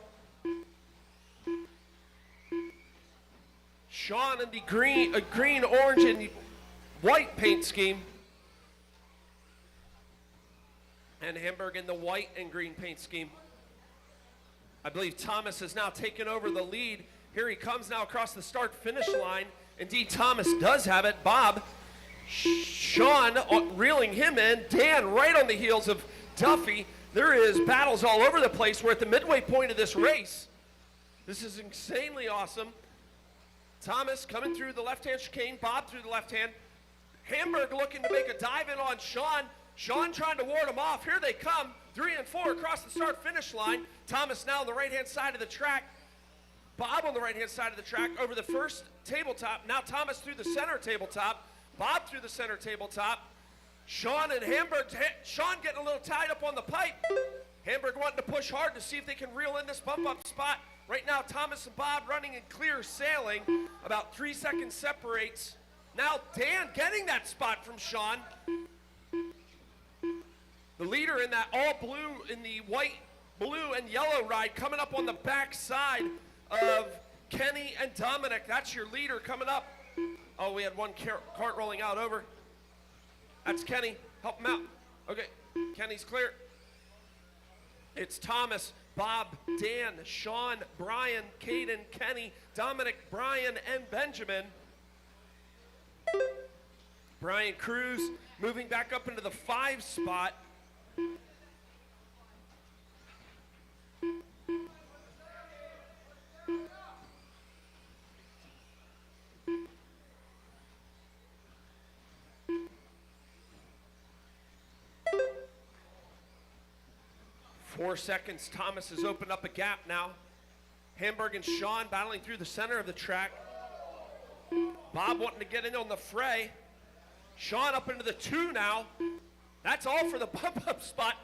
Sean in the green, orange, and white paint scheme. And Hamburg in the white and green paint scheme. I believe Thomas has now taken over the lead. Here he comes now across the start-finish line. Indeed, Thomas does have it. Bob, Sean reeling him in. Dan right on the heels of Duffy. There is battles all over the place. We're at the midway point of this race. This is insanely awesome. Thomas coming through the left-hand chicane. Bob through the left-hand. Hamburg looking to make a dive in on Sean. Sean trying to ward him off. Here they come. 3 and 4 across the start-finish line. Thomas now on the right-hand side of the track. Bob on the right-hand side of the track over the first tabletop. Now Thomas through the center tabletop. Bob through the center tabletop. Sean and Hamburg. Sean getting a little tied up on the pipe. Hamburg wanting to push hard to see if they can reel in this bump-up spot. Right now, Thomas and Bob running in clear sailing. About 3 seconds separates. Now Dan getting that spot from Sean. The leader in that all blue, in the white, blue, and yellow ride coming up on the back side of Kenny and Dominic. That's your leader coming up. Oh, we had one cart rolling out over. That's Kenny. Help him out. Okay, Kenny's clear. It's Thomas, Bob, Dan, Sean, Brian, Caden, Kenny, Dominic, Brian, and Benjamin. Brian Cruz moving back up into the 5 spot. Four seconds. Thomas has opened up a gap now. Hamburg and Sean battling through the center of the track. Bob wanting to get in on the fray. Sean up into the 2 now. That's all for the bump-up spot.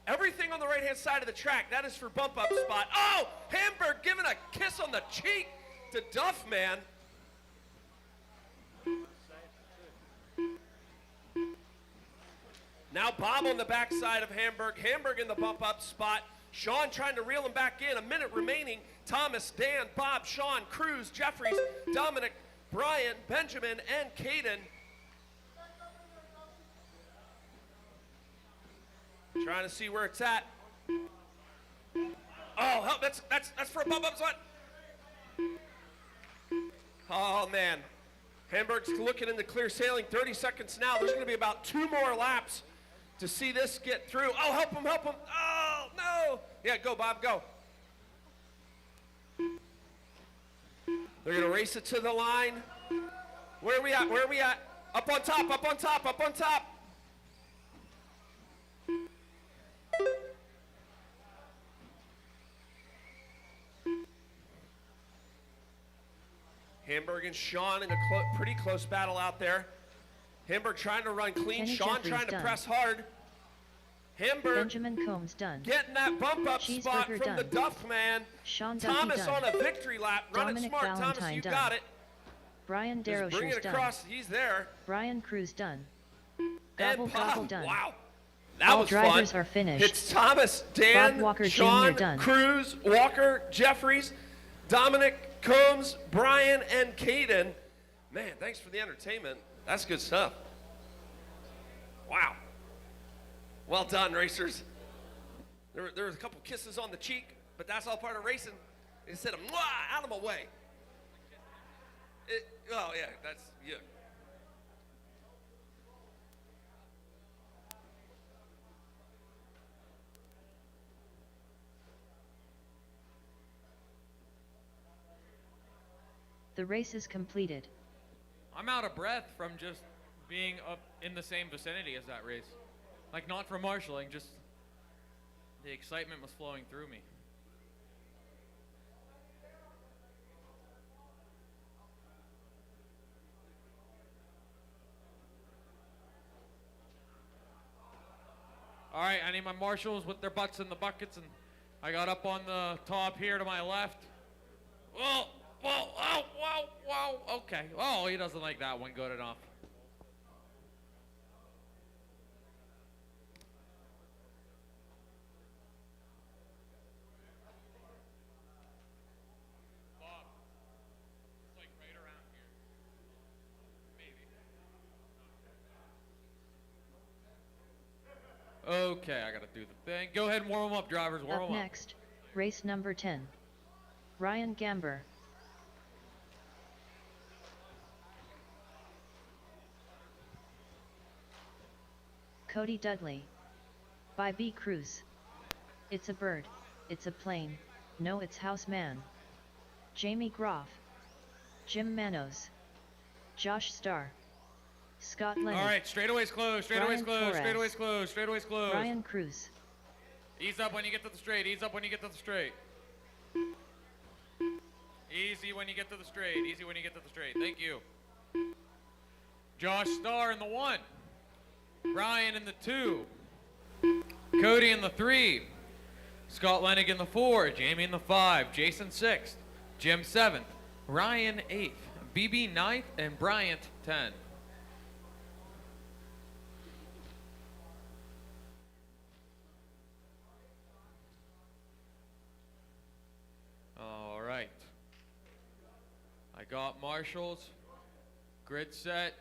Everything on the right-hand side of the track, that is for bump-up spot. Oh, Hamburg giving a kiss on the cheek to Duffman. Now Bob on the backside of Hamburg. Hamburg in the bump-up spot. Sean trying to reel him back in. A minute remaining. Thomas, Dan, Bob, Sean, Cruz, Jeffries, Dominic, Brian, Benjamin, and Caden. Trying to see where it's at. Oh, help, that's for a bump-up spot. Oh, man. Hamburg's looking into clear sailing. 30 seconds now. There's going to be about 2 more laps to see this get through. Oh, help him, help him. Oh, no. Yeah, go, Bob, go. They're going to race it to the line. Where are we at? Where are we at? Up on top, up on top, up on top. Hamburg and Sean in a pretty close battle out there. Hamburg trying to run clean. Kenny Sean Jeffries trying to done. press hard. Hamburg Benjamin Combs done. getting that bump up spot Cheeseburger from the done. Duff man. Sean Duffy Thomas done. on a victory lap. Run it Dominic smart, Thomas. Valentine You done. got it. Brian Just bring Darrocher's it done. across. He's there. Brian Cruz done. Gobble And gobble Bob. done. Wow. That All was drivers fun. are finished. It's Thomas, Dan, Bob Walker Jr. Sean, done. Cruz, Walker, Jeffries, Dominic, Combs, Brian, and Caden. Man, thanks for the entertainment. That's good stuff. Wow. Well done, racers. There was a couple kisses on the cheek, but that's all part of racing. Instead of, "Mwah," out of my way. Oh, yeah, that's, yeah. The race is completed. I'm out of breath from just being up in the same vicinity as that race. Like, not from marshaling, just the excitement was flowing through me. All right, I need my marshals with their butts in the buckets, and I got up on the top here to my left. Whoa, whoa, whoa, whoa, whoa, okay. Oh, he doesn't like that one good enough. Bob, it's like right around here. Maybe. Okay, I gotta do the thing. Go ahead and warm them up, drivers. Warm Up them up. next, race number 10. Ryan Gamber. Cody Dudley. By B. Cruz. It's a bird, it's a plane, no it's houseman. Jamie Groff. Jim Manos. Josh Starr. Scott Leonard. All right, straightaways closed, straightaways Brian closed, Torres. straightaways closed, straightaways closed. Ryan Cruz. Ease up when you get to the straight, ease up when you get to the straight. Easy when you get to the straight, easy when you get to the straight. Thank you. Josh Starr in the 1. Brian in the 2. Cody in the 3. Scott Leonard in the 4. Jamie in the 5. Jason 6th. Jim 7th. Ryan 8th. BB 9th. And Bryant 10th. All right. I got marshals. Grid set.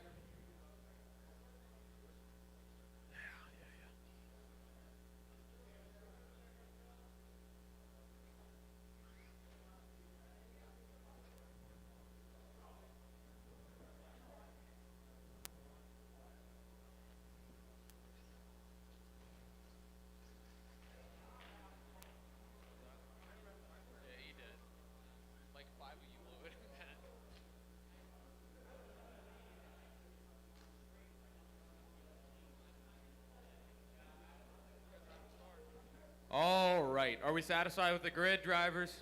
All right, are we satisfied with the grid, drivers?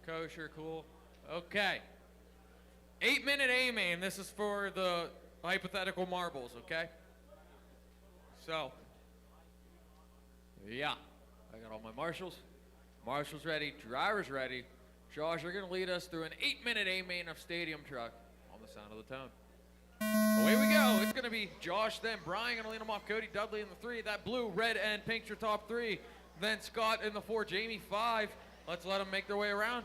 Kosher, cool. Okay. 8-minute A-main, this is for the hypothetical marbles, okay? So, yeah, I got all my marshals. Marshals ready, drivers ready. Josh, you're gonna lead us through an 8-minute A-main of Stadium Truck on the sound of the tone. Away we go. It's going to be Josh, then Brian going to lead him off. Cody Dudley in the 3. That blue, red, and pink's your top 3. Then Scott in the 4. Jamie 5. Let's let them make their way around.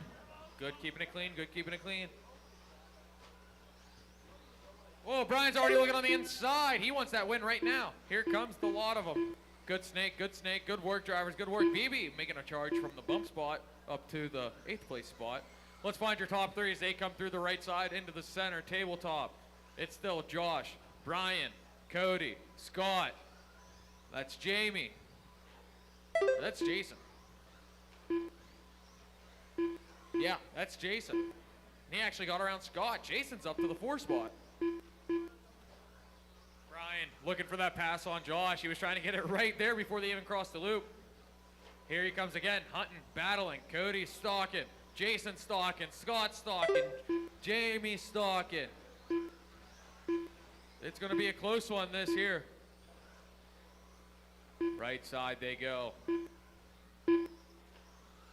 Good keeping it clean. Good keeping it clean. Whoa, Brian's already looking on the inside. He wants that win right now. Here comes the lot of them. Good snake. Good snake. Good work, drivers. Good work. BB making a charge from the bump spot up to the 8th place spot. Let's find your top 3 as they come through the right side into the center tabletop. It's still Josh, Brian, Cody, Scott. That's Jamie. That's Jason. Yeah, that's Jason. And he actually got around Scott. Jason's up to the 4 spot. Brian looking for that pass on Josh. He was trying to get it right there before they even crossed the loop. Here he comes again, hunting, battling. Cody stalking, Jason stalking, Scott stalking, Jamie stalking. It's going to be a close one this here. Right side they go.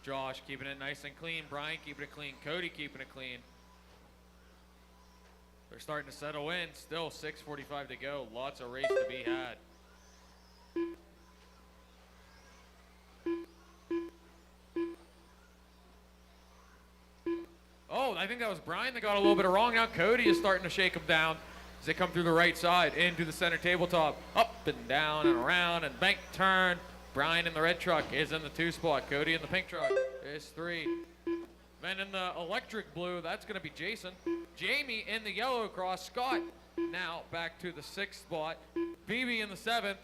Josh keeping it nice and clean. Brian keeping it clean. Cody keeping it clean. They're starting to settle in. Still 6:45 to go. Lots of race to be had. Oh, I think that was Brian that got a little bit wrong. Now Cody is starting to shake him down as they come through the right side into the center tabletop. Up and down and around and bank turn. Brian in the red truck is in the 2 spot. Cody in the pink truck is 3. Then in the electric blue, that's going to be Jason. Jamie in the yellow cross. Scott now back to the 6th spot. BB in the 7th.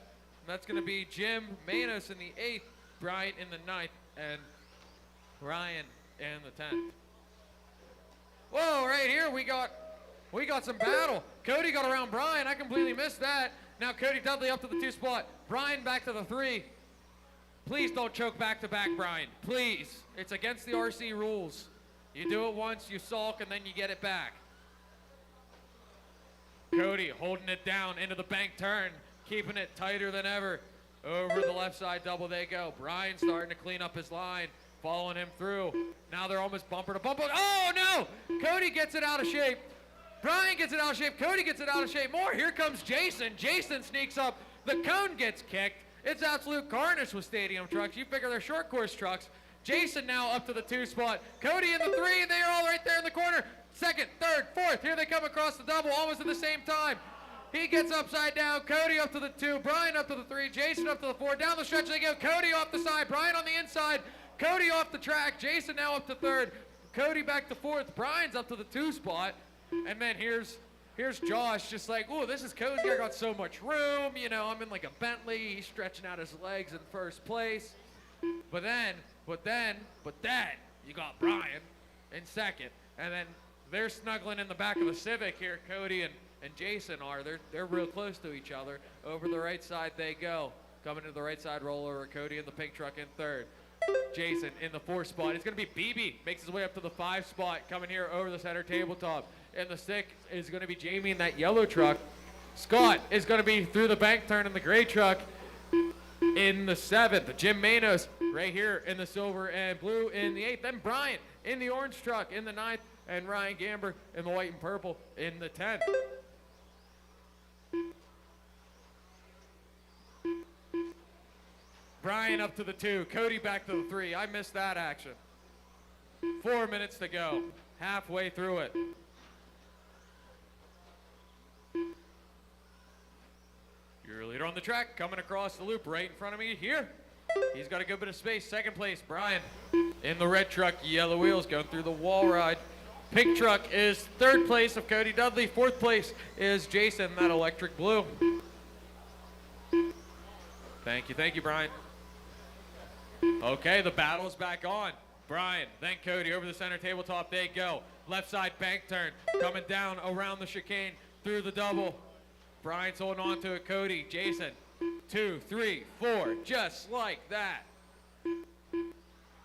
That's going to be Jim Manos in the 8th. Brian in the 9th. And Ryan in the 10th. Whoa, right here we got some battle. Cody got around Brian. I completely missed that. Now Cody Dudley up to the 2 spot. Brian back to the 3. Please don't choke back-to-back, Brian. Please. It's against the RC rules. You do it once, you sulk, and then you get it back. Cody holding it down into the bank turn, keeping it tighter than ever. Over the left side double they go. Brian starting to clean up his line, following him through. Now they're almost bumper to bumper. Oh, no! Cody gets it out of shape. Brian gets it out of shape. Cody gets it out of shape more. Here comes Jason. Jason sneaks up. The cone gets kicked. It's absolute carnage with stadium trucks. You figure they're short course trucks. Jason now up to the 2 spot. Cody in the 3, and they are all right there in the corner. 2nd, 3rd, 4th. Here they come across the double almost at the same time. He gets upside down. Cody up to the 2. Brian up to the 3. Jason up to the 4. Down the stretch they go. Cody off the side. Brian on the inside. Cody off the track. Jason now up to 3rd. Cody back to 4th. Brian's up to the 2 spot. And then here's Josh just like, oh, this is cozy. I got so much room. You know, I'm in like a Bentley. He's stretching out his legs in 1st place. But then, you got Brian in 2nd. And then they're snuggling in the back of the Civic here. Cody and Jason are. They're real close to each other. Over the right side they go. Coming to the right side rollover. Cody in the pink truck in 3rd. Jason in the 4th spot. It's going to be BB. Makes his way up to the 5 spot. Coming here over the center tabletop. In the 6th is going to be Jamie in that yellow truck. Scott is going to be through the bank turn in the gray truck in the 7th. Jim Manos right here in the silver and blue in the 8th. Then Brian in the orange truck in the 9th. And Ryan Gamber in the white and purple in the 10th. Brian up to the 2. Cody back to the 3. I missed that action. 4 minutes to go. Halfway through it. Your leader on the track coming across the loop right in front of me here. He's got a good bit of space. 2nd place, Brian in the red truck, yellow wheels going through the wall ride. Pink truck is 3rd place of Cody Dudley. 4th place is Jason, that electric blue. Thank you, Brian. Okay, the battle is back on. Brian, then Cody over the center tabletop. They go. Left side bank turn. Coming down around the chicane through the double. Brian's holding on to it. Cody, Jason. 2, 3, 4. Just like that.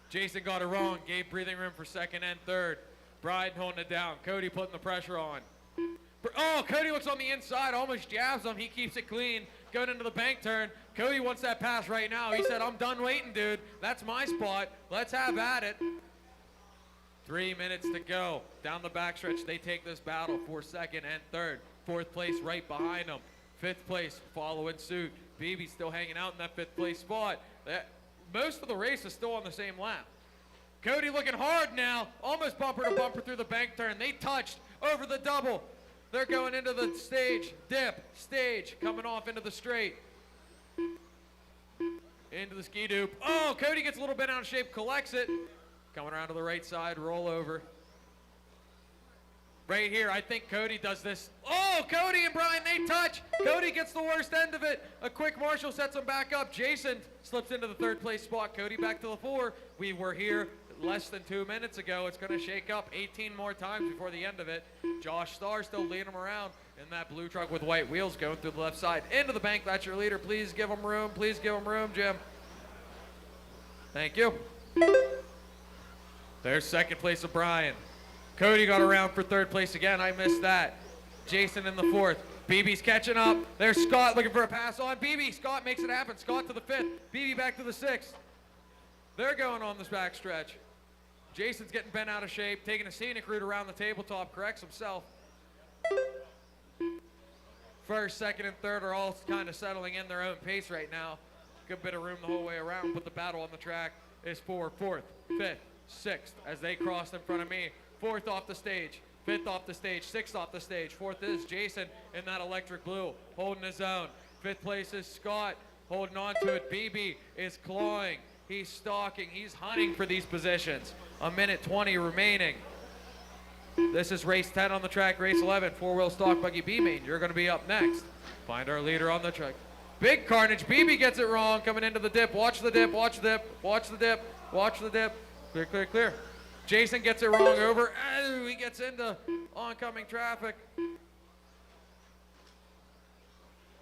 Jason got it wrong. Gave breathing room for 2nd and 3rd. Brian holding it down. Cody putting the pressure on. Oh, Cody looks on the inside. Almost jabs him. He keeps it clean. Going into the bank turn. Cody wants that pass right now. He said, I'm done waiting, dude. That's my spot. Let's have at it. 3 minutes to go. Down the backstretch, they take this battle for 2nd and 3rd. 4th place right behind them. 5th place following suit. BB's still hanging out in that 5th place spot. Most of the race is still on the same lap. Cody looking hard now. Almost bumper to bumper through the bank turn. They touched over the double. They're going into the stage. Dip. Stage. Coming off into the straight. Into the ski doop. Oh, Cody gets a little bit out of shape. Collects it. Coming around to the right side. Roll over. Right here, I think Cody does this. Oh, Cody and Brian, they touch. Cody gets the worst end of it. A quick Marshall sets him back up. Jason slips into the 3rd place spot. Cody back to the 4. We were here less than 2 minutes ago. It's going to shake up 18 more times before the end of it. Josh Starr still leading him around in that blue truck with white wheels going through the left side. Into the bank, that's your leader. Please give him room. Please give him room, Jim. Thank you. There's second place of Brian. Cody got around for third place again. I missed that. Jason in the fourth. BB's catching up. There's Scott looking for a pass on BB. Scott makes it happen. Scott to the fifth. BB back to the sixth. They're going on this back stretch. Jason's getting bent out of shape, taking a scenic route around the tabletop, corrects himself. First, second, and third are all kind of settling in their own pace right now. Good bit of room the whole way around, but the battle on the track is for fourth, fifth, sixth as they cross in front of me. Fourth off the stage, fifth off the stage, sixth off the stage. Fourth is Jason in that electric blue, holding his own. Fifth place is Scott, holding on to it. BB is clawing. He's stalking. He's hunting for these positions. A minute 20 remaining. This is race 10 on the track, race 11, four-wheel stock buggy B-main. You're going to be up next. Find our leader on the track. Big carnage. BB gets it wrong coming into the dip. Watch the dip, watch the dip, watch the dip, watch the dip. Clear, clear, clear. Jason gets it wrong over. Oh, he gets into oncoming traffic.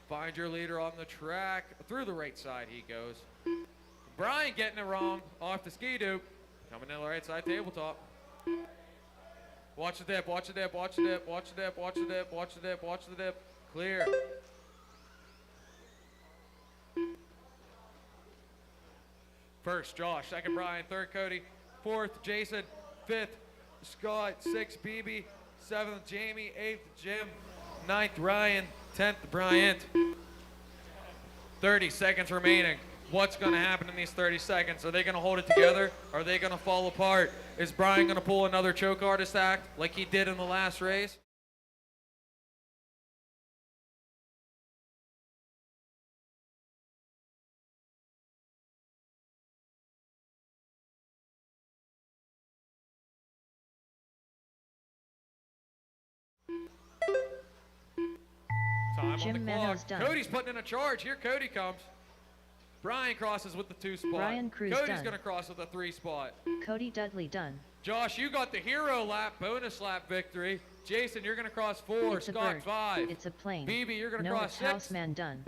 Find your leader on the track. Through the right side he goes. Brian getting it wrong off the ski-doo. Coming in the right side tabletop. Watch the dip, watch the dip, watch the dip, watch the dip, watch the dip, watch the dip, watch the dip. Clear. First, Josh. Second, Brian. Third, Cody. Fourth, Jason. Fifth, Scott. Sixth, BB. Seventh, Jamie. Eighth, Jim. Ninth, Ryan. 10th, Bryant. 30 seconds remaining. What's going to happen in these 30 seconds? Are they going to hold it together? Are they going to fall apart? Is Brian going to pull another choke artist act like he did in the last race? Time Jim on the Mano's clock. done. Cody's putting in a charge. Here Cody comes. Brian crosses with the 2 spot. Brian Cruz Cody's done. going to cross with a 3 spot. Cody Dudley done. Josh, you got the hero lap, bonus lap victory. Jason, you're going to cross 4. It's a Scott, bird. 5. It's a plane. BB, you're going to No, cross it's 6. Houseman done.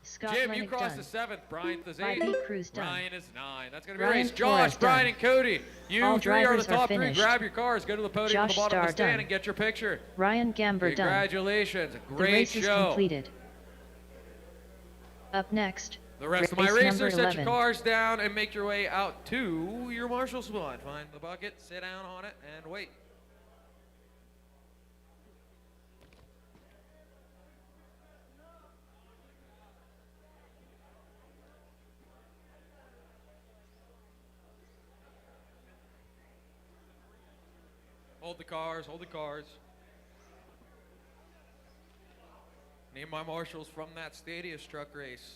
Scott Jim, you Lennick crossed done. the 7th. Brian is 8. Bobby Cruz done. Ryan is 9. That's going to be Ryan a race. Torres Josh, Brian, done. and Cody. You All 3 are the drivers are top 3. finished. Grab your cars. Go to the podium at the Josh bottom of the Starr stand done. and get your picture. Ryan Gamber done. Congratulations. The Great race is show. completed. Up next, The rest of my race number racers, set 11. your cars down and make your way out to your marshal spot. Find the bucket, sit down on it, and wait. Hold the cars, hold the cars. Name my marshals from that Stadius truck race.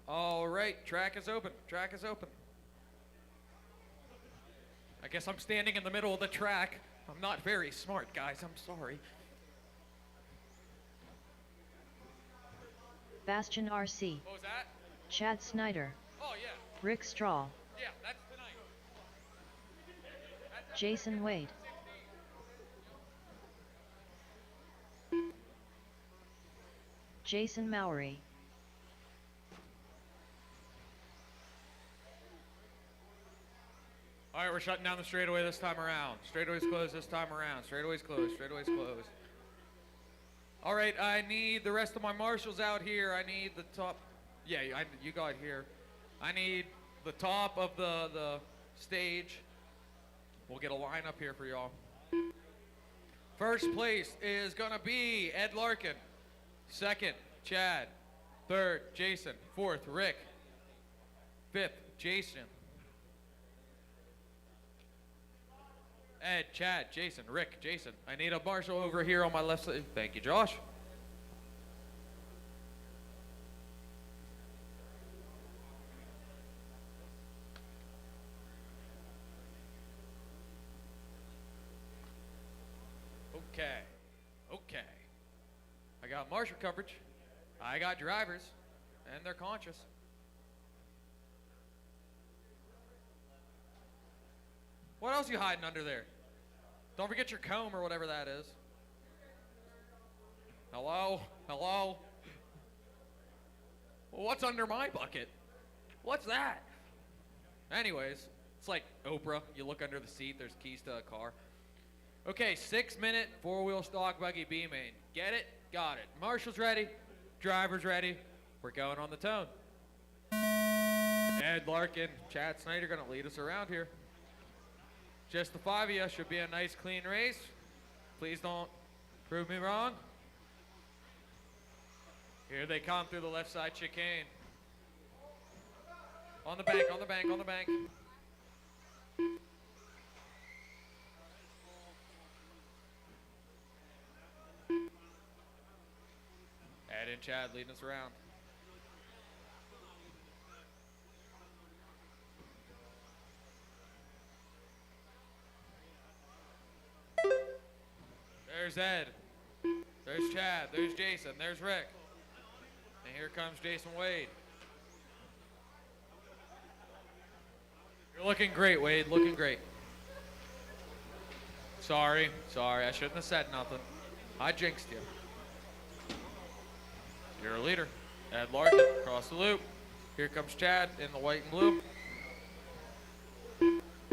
All right, track is open. Track is open. I guess I'm standing in the middle of the track. I'm not very smart, guys. I'm sorry. BastionRC. What was that? Chad Snyder. Oh, yeah. Rick Strahl. Yeah, that's tonight. Jason Wade. Jason Mowry. All right, we're shutting down the straightaway this time around. Straightaway's closed this time around. Straightaway's closed. Straightaway's closed. All right, I need the rest of my marshals out here. I need the top. Yeah, you got here. I need the top of the stage. We'll get a line up here for y'all. First place is going to be Ed Larkin. Second, Chad. Third, Jason. Fourth, Rick. Fifth, Jason. Ed, Chad, Jason, Rick, Jason. I need a marshal over here on my left side. Thank you, Josh. Okay. I got marshal coverage. I got drivers, and they're conscious. What else you hiding under there? Don't forget your comb or whatever that is. Hello? Hello? What's under my bucket? What's that? Anyways, it's like Oprah. You look under the seat, there's keys to a car. Okay, 6-minute four-wheel stock buggy B-main. Get it? Got it. Marshal's ready. Driver's ready. We're going on the tone. Ed Larkin, Chad Snyder gonna lead us around here. Just the 5 of you. Should be a nice, clean race. Please don't prove me wrong. Here they come through the left side chicane. On the bank, on the bank, on the bank. Ed and Chad leading us around. There's Ed. There's Chad. There's Jason. There's Rick. And here comes Jason Wade. You're looking great, Wade. Looking great. Sorry. I shouldn't have said nothing. I jinxed you. You're a leader. Ed Larkin, across the loop. Here comes Chad in the white and blue.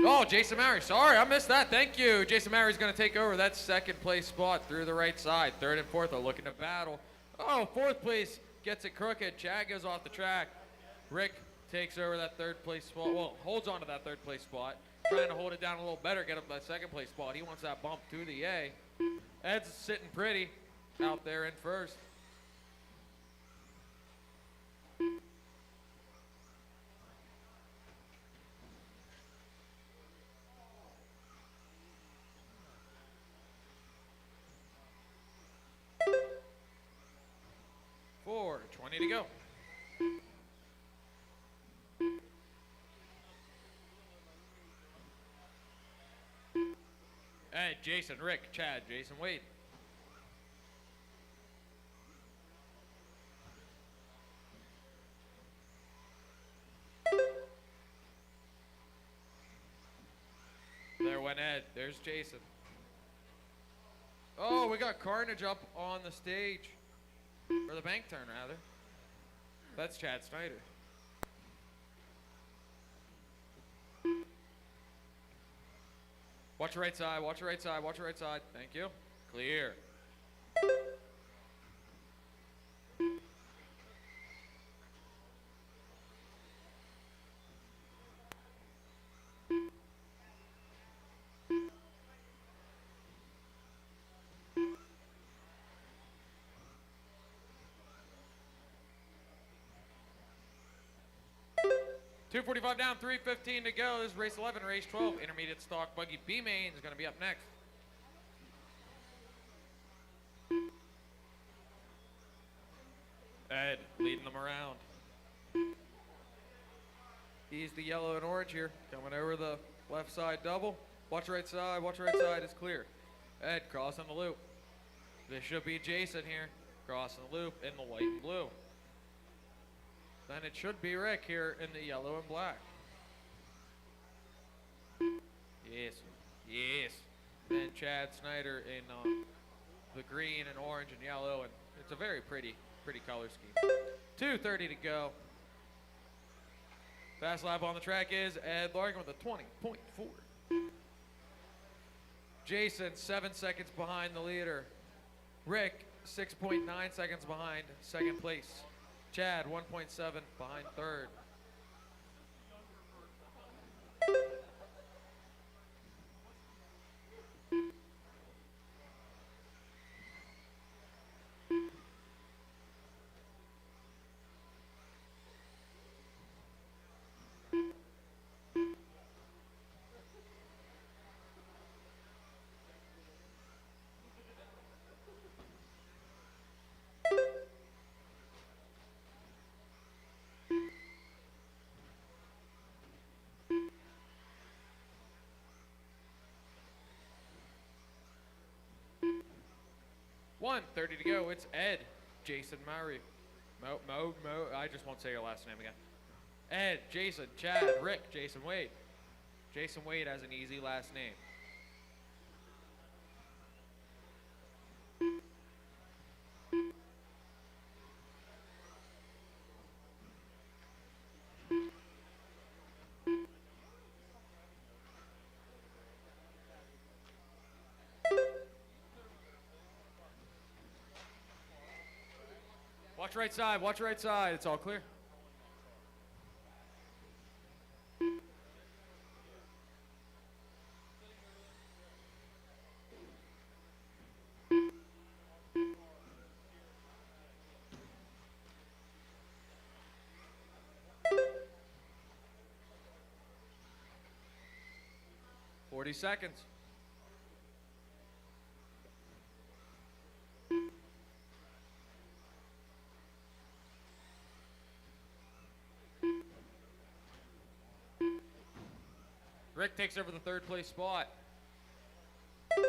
Oh, Jason Mary. Sorry, I missed that. Thank you. Jason Mary's going to take over that second place spot through the right side. Third and fourth are looking to battle. Oh, fourth place gets it crooked. Chad goes off the track. Rick takes over that third place spot. Well, holds on to that third place spot. Trying to hold it down a little better, get up that second place spot. He wants that bump to the A. Ed's sitting pretty out there in first. Four, 20 to go. Ed, Jason, Rick, Chad, Jason Wade. There went Ed. There's Jason. Oh, we got carnage up on the stage. Or the bank turn, rather. That's Chad Snyder. Watch your right side, watch your right side, watch your right side. Thank you. Clear. .245 down, 3:15 to go. This is race 11, race 12. Intermediate stock buggy B-main is going to be up next. Ed leading them around. He's the yellow and orange here, coming over the left side double. Watch right side, watch right side, it's clear. Ed crossing the loop. This should be Jason here, crossing the loop in the white and blue. Then it should be Rick here in the yellow and black. Yes, yes. Then Chad Snyder in the green and orange and yellow, and it's a very pretty color scheme. 2:30 to go. Fast lap on the track is Ed Larkin with a 20.4. Jason 7 seconds behind the leader. Rick 6.9 seconds behind second place. Chad 1.7 behind third. 21, 30 to go. It's Ed, Jason, Murray. Mo, I just won't say your last name again. Ed, Jason, Chad, Rick, Jason Wade. Jason Wade has an easy last name. Watch right side, watch right side. It's all clear. Seconds. Rick takes over the third place spot. I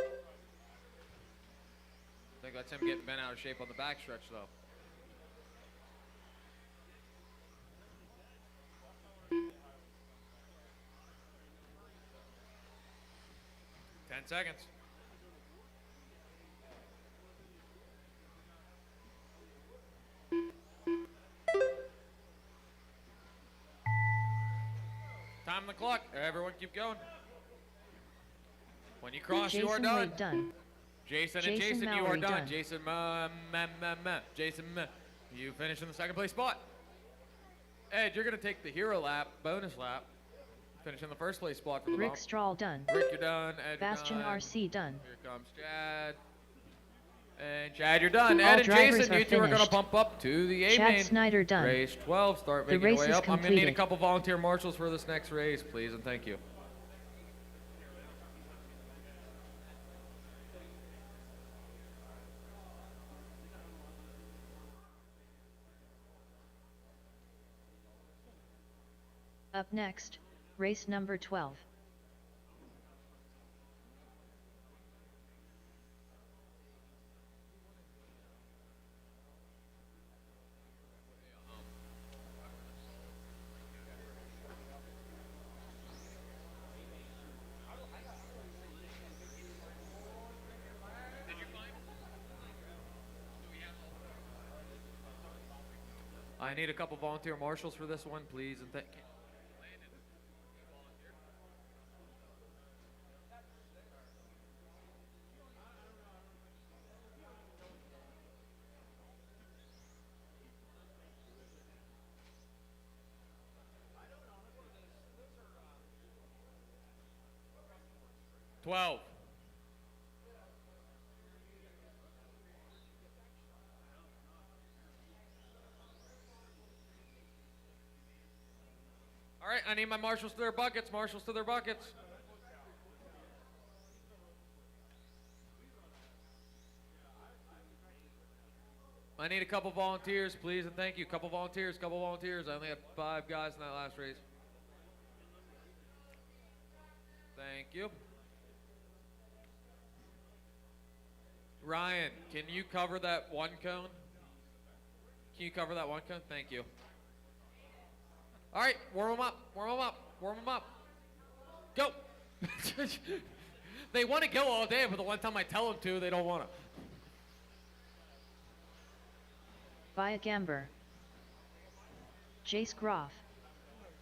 think that's him getting bent out of shape on the backstretch though. Seconds. Time the clock. Everyone keep going. When you cross, Jason you are done. Done. Jason and Jason, you are done. Jason, Jason, you finish in the second place spot. Ed, you're going to take the hero lap, bonus lap. Finish in the first place spot for the Rick bump. Strahl done. Rick, you're done. Ed, BastionRC done. Here comes Chad. And Chad, you're done. All Ed and drivers Jason, are you two are going to finished. bump up to the A Chad main. Snyder done. Race 12, start The making your race way is up. I'm going to need a completed. couple volunteer marshals for this next race, please, and thank you. Up next, race number 12. I need a couple volunteer marshals for this one, please, and thank you. 12. All right, I need my marshals to their buckets. Marshals to their buckets. I need a couple volunteers, please, and thank you. Couple volunteers, couple volunteers. I only had 5 guys in that last race. Thank you. Ryan, can you cover that one cone? Can you cover that one cone? Thank you. All right, warm them up, warm them up, warm them up. Go. They want to go all day, but the one time I tell them to, they don't want to. Via Gamber, Jace Groff,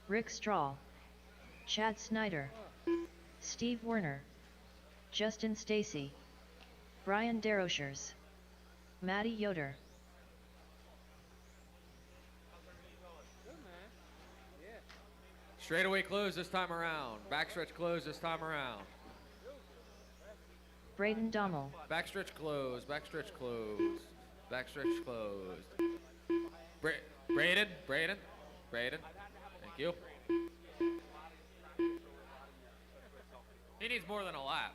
Rick Strahl, Chad Snyder, Steve Werner, Justin Stacy, Brian Derochers, Matty Yoder. Straightaway close this time around. Backstretch close this time around. Braden Dommel, Backstretch close, backstretch close, backstretch closed. Braden. Thank you. He needs more than a lap.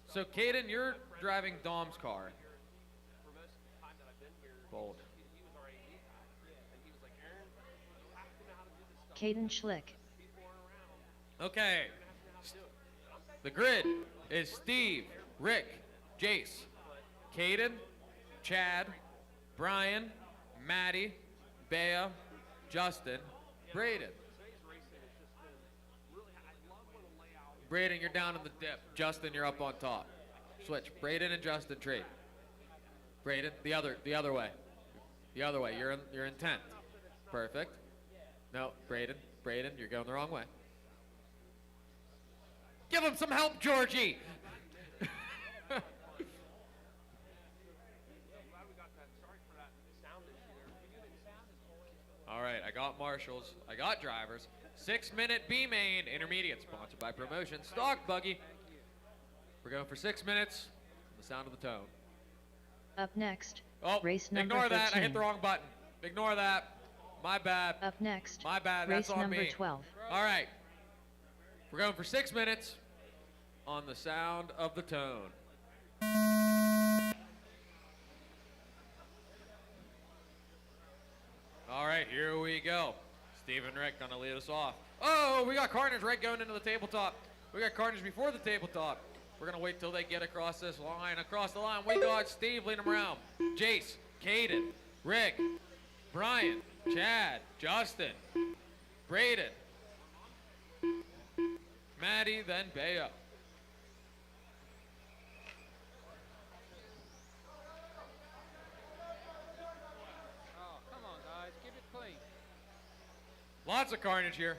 So, Caden, you're driving Dom's car. Bold. Caden Schlick, Okay. The grid is Steve, Rick, Jace, Caden, Chad, Brian, Maddie, Bea, Justin, Braden. Braden, you're down in the dip. Justin, you're up on top. Switch. Braden and Justin trade. Braden, the other way. The other way. You're in 10th. Perfect. No, Braden, you're going the wrong way. Give him some help, Georgie. All right, I got marshals, I got drivers. 6-minute B main intermediate, sponsored by Promotion Stock Buggy. We're going for 6 minutes. The sound of the tone. Up next, oh, race number ignore that. 13. I hit the wrong button. Ignore that. My bad. Up next, my bad. race That's on number me. 12. All right. We're going for 6 minutes on the sound of the tone. All right, here we go. Steve and Rick gonna lead us off. Oh, we got carnage right going into the tabletop. We got carnage before the tabletop. We're gonna wait till they get across this line. Across the line, we got Steve leading them around. Jace, Caden, Rick, Brian, Chad, Justin, Braden, Maddie, then Bea. Lots of carnage here.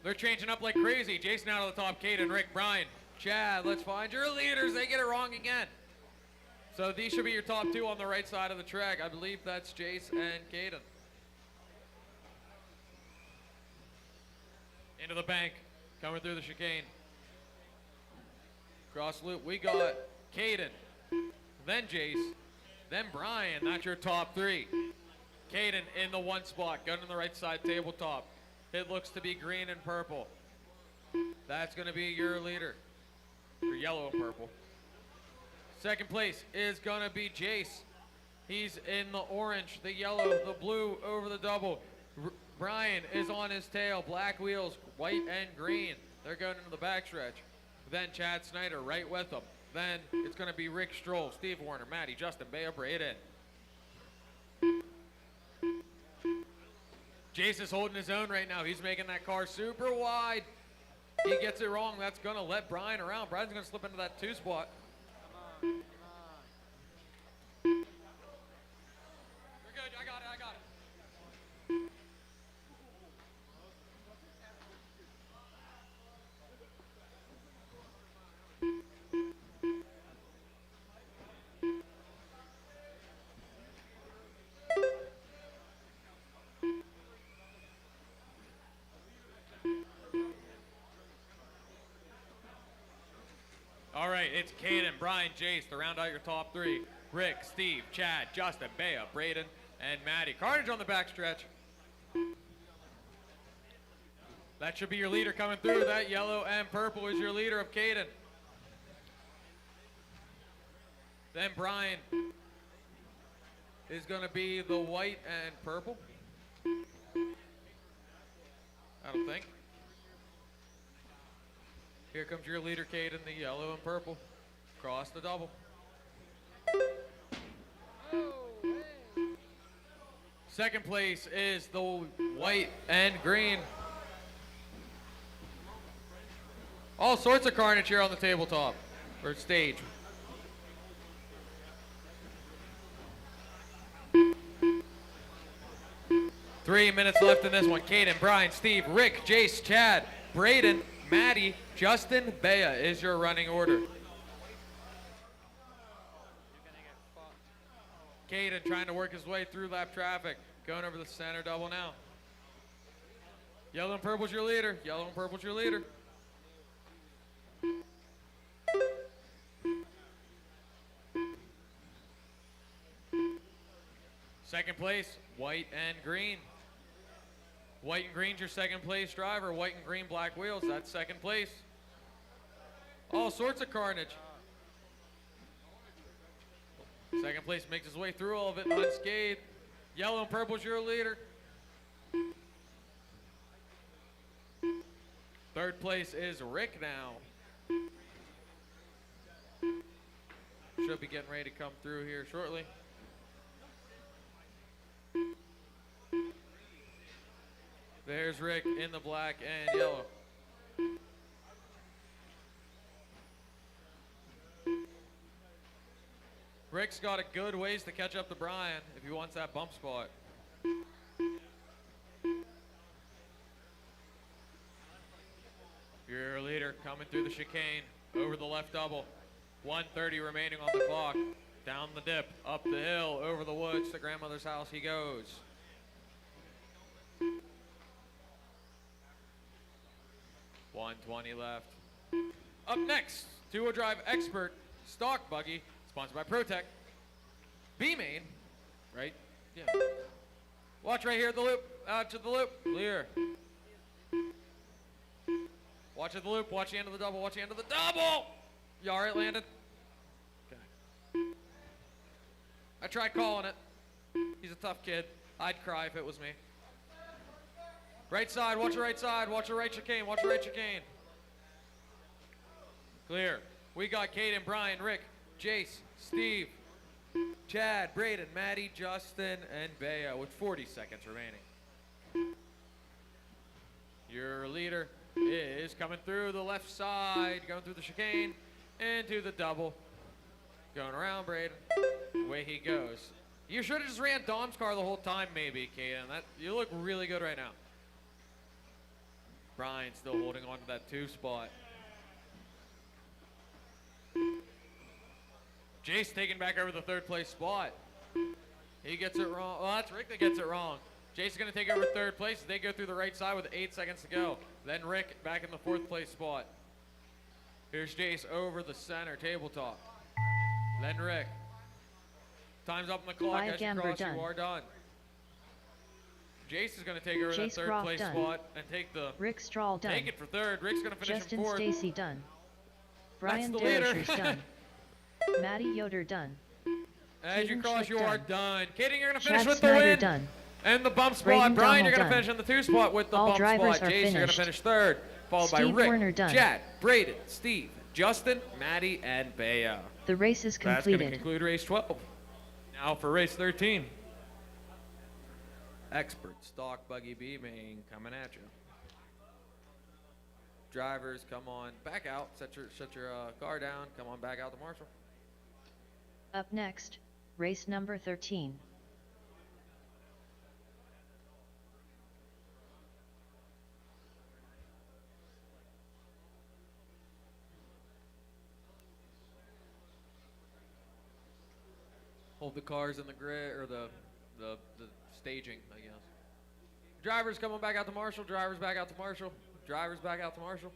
They're changing up like crazy. Jason out of the top, Caden, Rick, Brian, Chad, let's find your leaders. They get it wrong again. So these should be your top two on the right side of the track. I believe that's Jace and Caden. Into the bank, coming through the chicane. Cross loop, we got Caden, then Jace, then Brian. That's your top three. Caden in the one spot, gun on the right side tabletop. It looks to be green and purple. That's going to be your leader, or yellow and purple. Second place is going to be Jace. He's in the orange, the yellow, the blue over the double. Brian is on his tail, black wheels, white and green. They're going into the backstretch. Then Chad Snyder right with them. Then it's going to be Rick Stroll, Steve Warner, Maddie, Justin, Bea, Braden. Jace is holding his own right now. He's making that car super wide. He gets it wrong. That's going to let Brian around. Brian's going to slip into that 2 spot. Come on. You're good. I got it. All right, it's Caden, Brian, Jace to round out your top three. Rick, Steve, Chad, Justin, Bea, Braden, and Maddie. Carnage on the backstretch. That should be your leader coming through. That yellow and purple is your leader of Caden. Then Brian is going to be the white and purple. I don't think. Here comes your leader, Caden, the yellow and purple. Cross the double. Second place is the white and green. All sorts of carnage here on the tabletop, or stage. Three minutes left in this one. Caden, Brian, Steve, Rick, Jace, Chad, Braden, Maddie, Justin, Bea is your running order. Caden trying to work his way through lap traffic. Going over the center double now. Yellow and purple's your leader. Yellow and purple's your leader. Second place, white and green. White and green's your second place driver. White and green black wheels, that's second place. All sorts of carnage. Second place makes his way through all of it unscathed. Yellow and purple's your leader. Third place is Rick now. Should be getting ready to come through here shortly. There's Rick in the black and yellow. Rick's got a good ways to catch up to Brian if he wants that bump spot. Your leader coming through the chicane over the left double. 1:30 remaining on the clock. Down the dip, up the hill, over the woods to grandmother's house he goes. $120 left. Up next, two-wheel drive expert stock buggy, sponsored by Protek. B-main, right? Yeah. Watch right here at the loop, out to the loop, clear. Watch at the loop, watch the end of the double, watch the end of the double! You all right, Landon? Okay. I tried calling it. He's a tough kid. I'd cry if it was me. Right side, watch the right side, watch the right chicane, watch the right chicane. Clear. We got Caden, Brian, Rick, Jace, Steve, Chad, Braden, Maddie, Justin, and Bea with 40 seconds remaining. Your leader is coming through the left side, going through the chicane, into the double. Going around, Braden. Away he goes. You should have just ran Dom's car the whole time, maybe, Caden. You look really good right now. Brian still holding on to that 2 spot. Jace taking back over the 3rd place spot. He gets it wrong. Well, that's Rick that gets it wrong. Jace is going to take over 3rd place. They go through the right side with 8 seconds to go. Then Rick back in the 4th place spot. Here's Jace over the center tabletop. Then Rick. Time's up on the clock. As you cross, you are done. Jace is going to take over that 3rd place spot and take the Rick Strahl done. Take it for 3rd. Rick's going to finish Justin in 4th. Stacy done. Brian That's the leader. Derisher's done. Maddie Yoder done. As you cross, you are done. Kaden, you're going to Chad finish with Snyder the win. Done. And the bump spot. Braden Brian, you're Donald going to finish in the 2 spot with the All bump drivers spot. are Jace, you're going to finished. finish 3rd. Followed Steve by Rick, Warner done. Chad, Braden, Steve, Justin, Maddie, and Bea. The race is That's going to completed. conclude race 12. Now for race 13. Expert stock buggy B main coming at you. Drivers, come on back out. Set your car down. Come on back out to Marshall. Up next, race number 13. Hold the cars in the grid or the staging, I guess. Drivers coming back out to Marshall. Drivers back out to Marshall. Drivers back out to Marshall.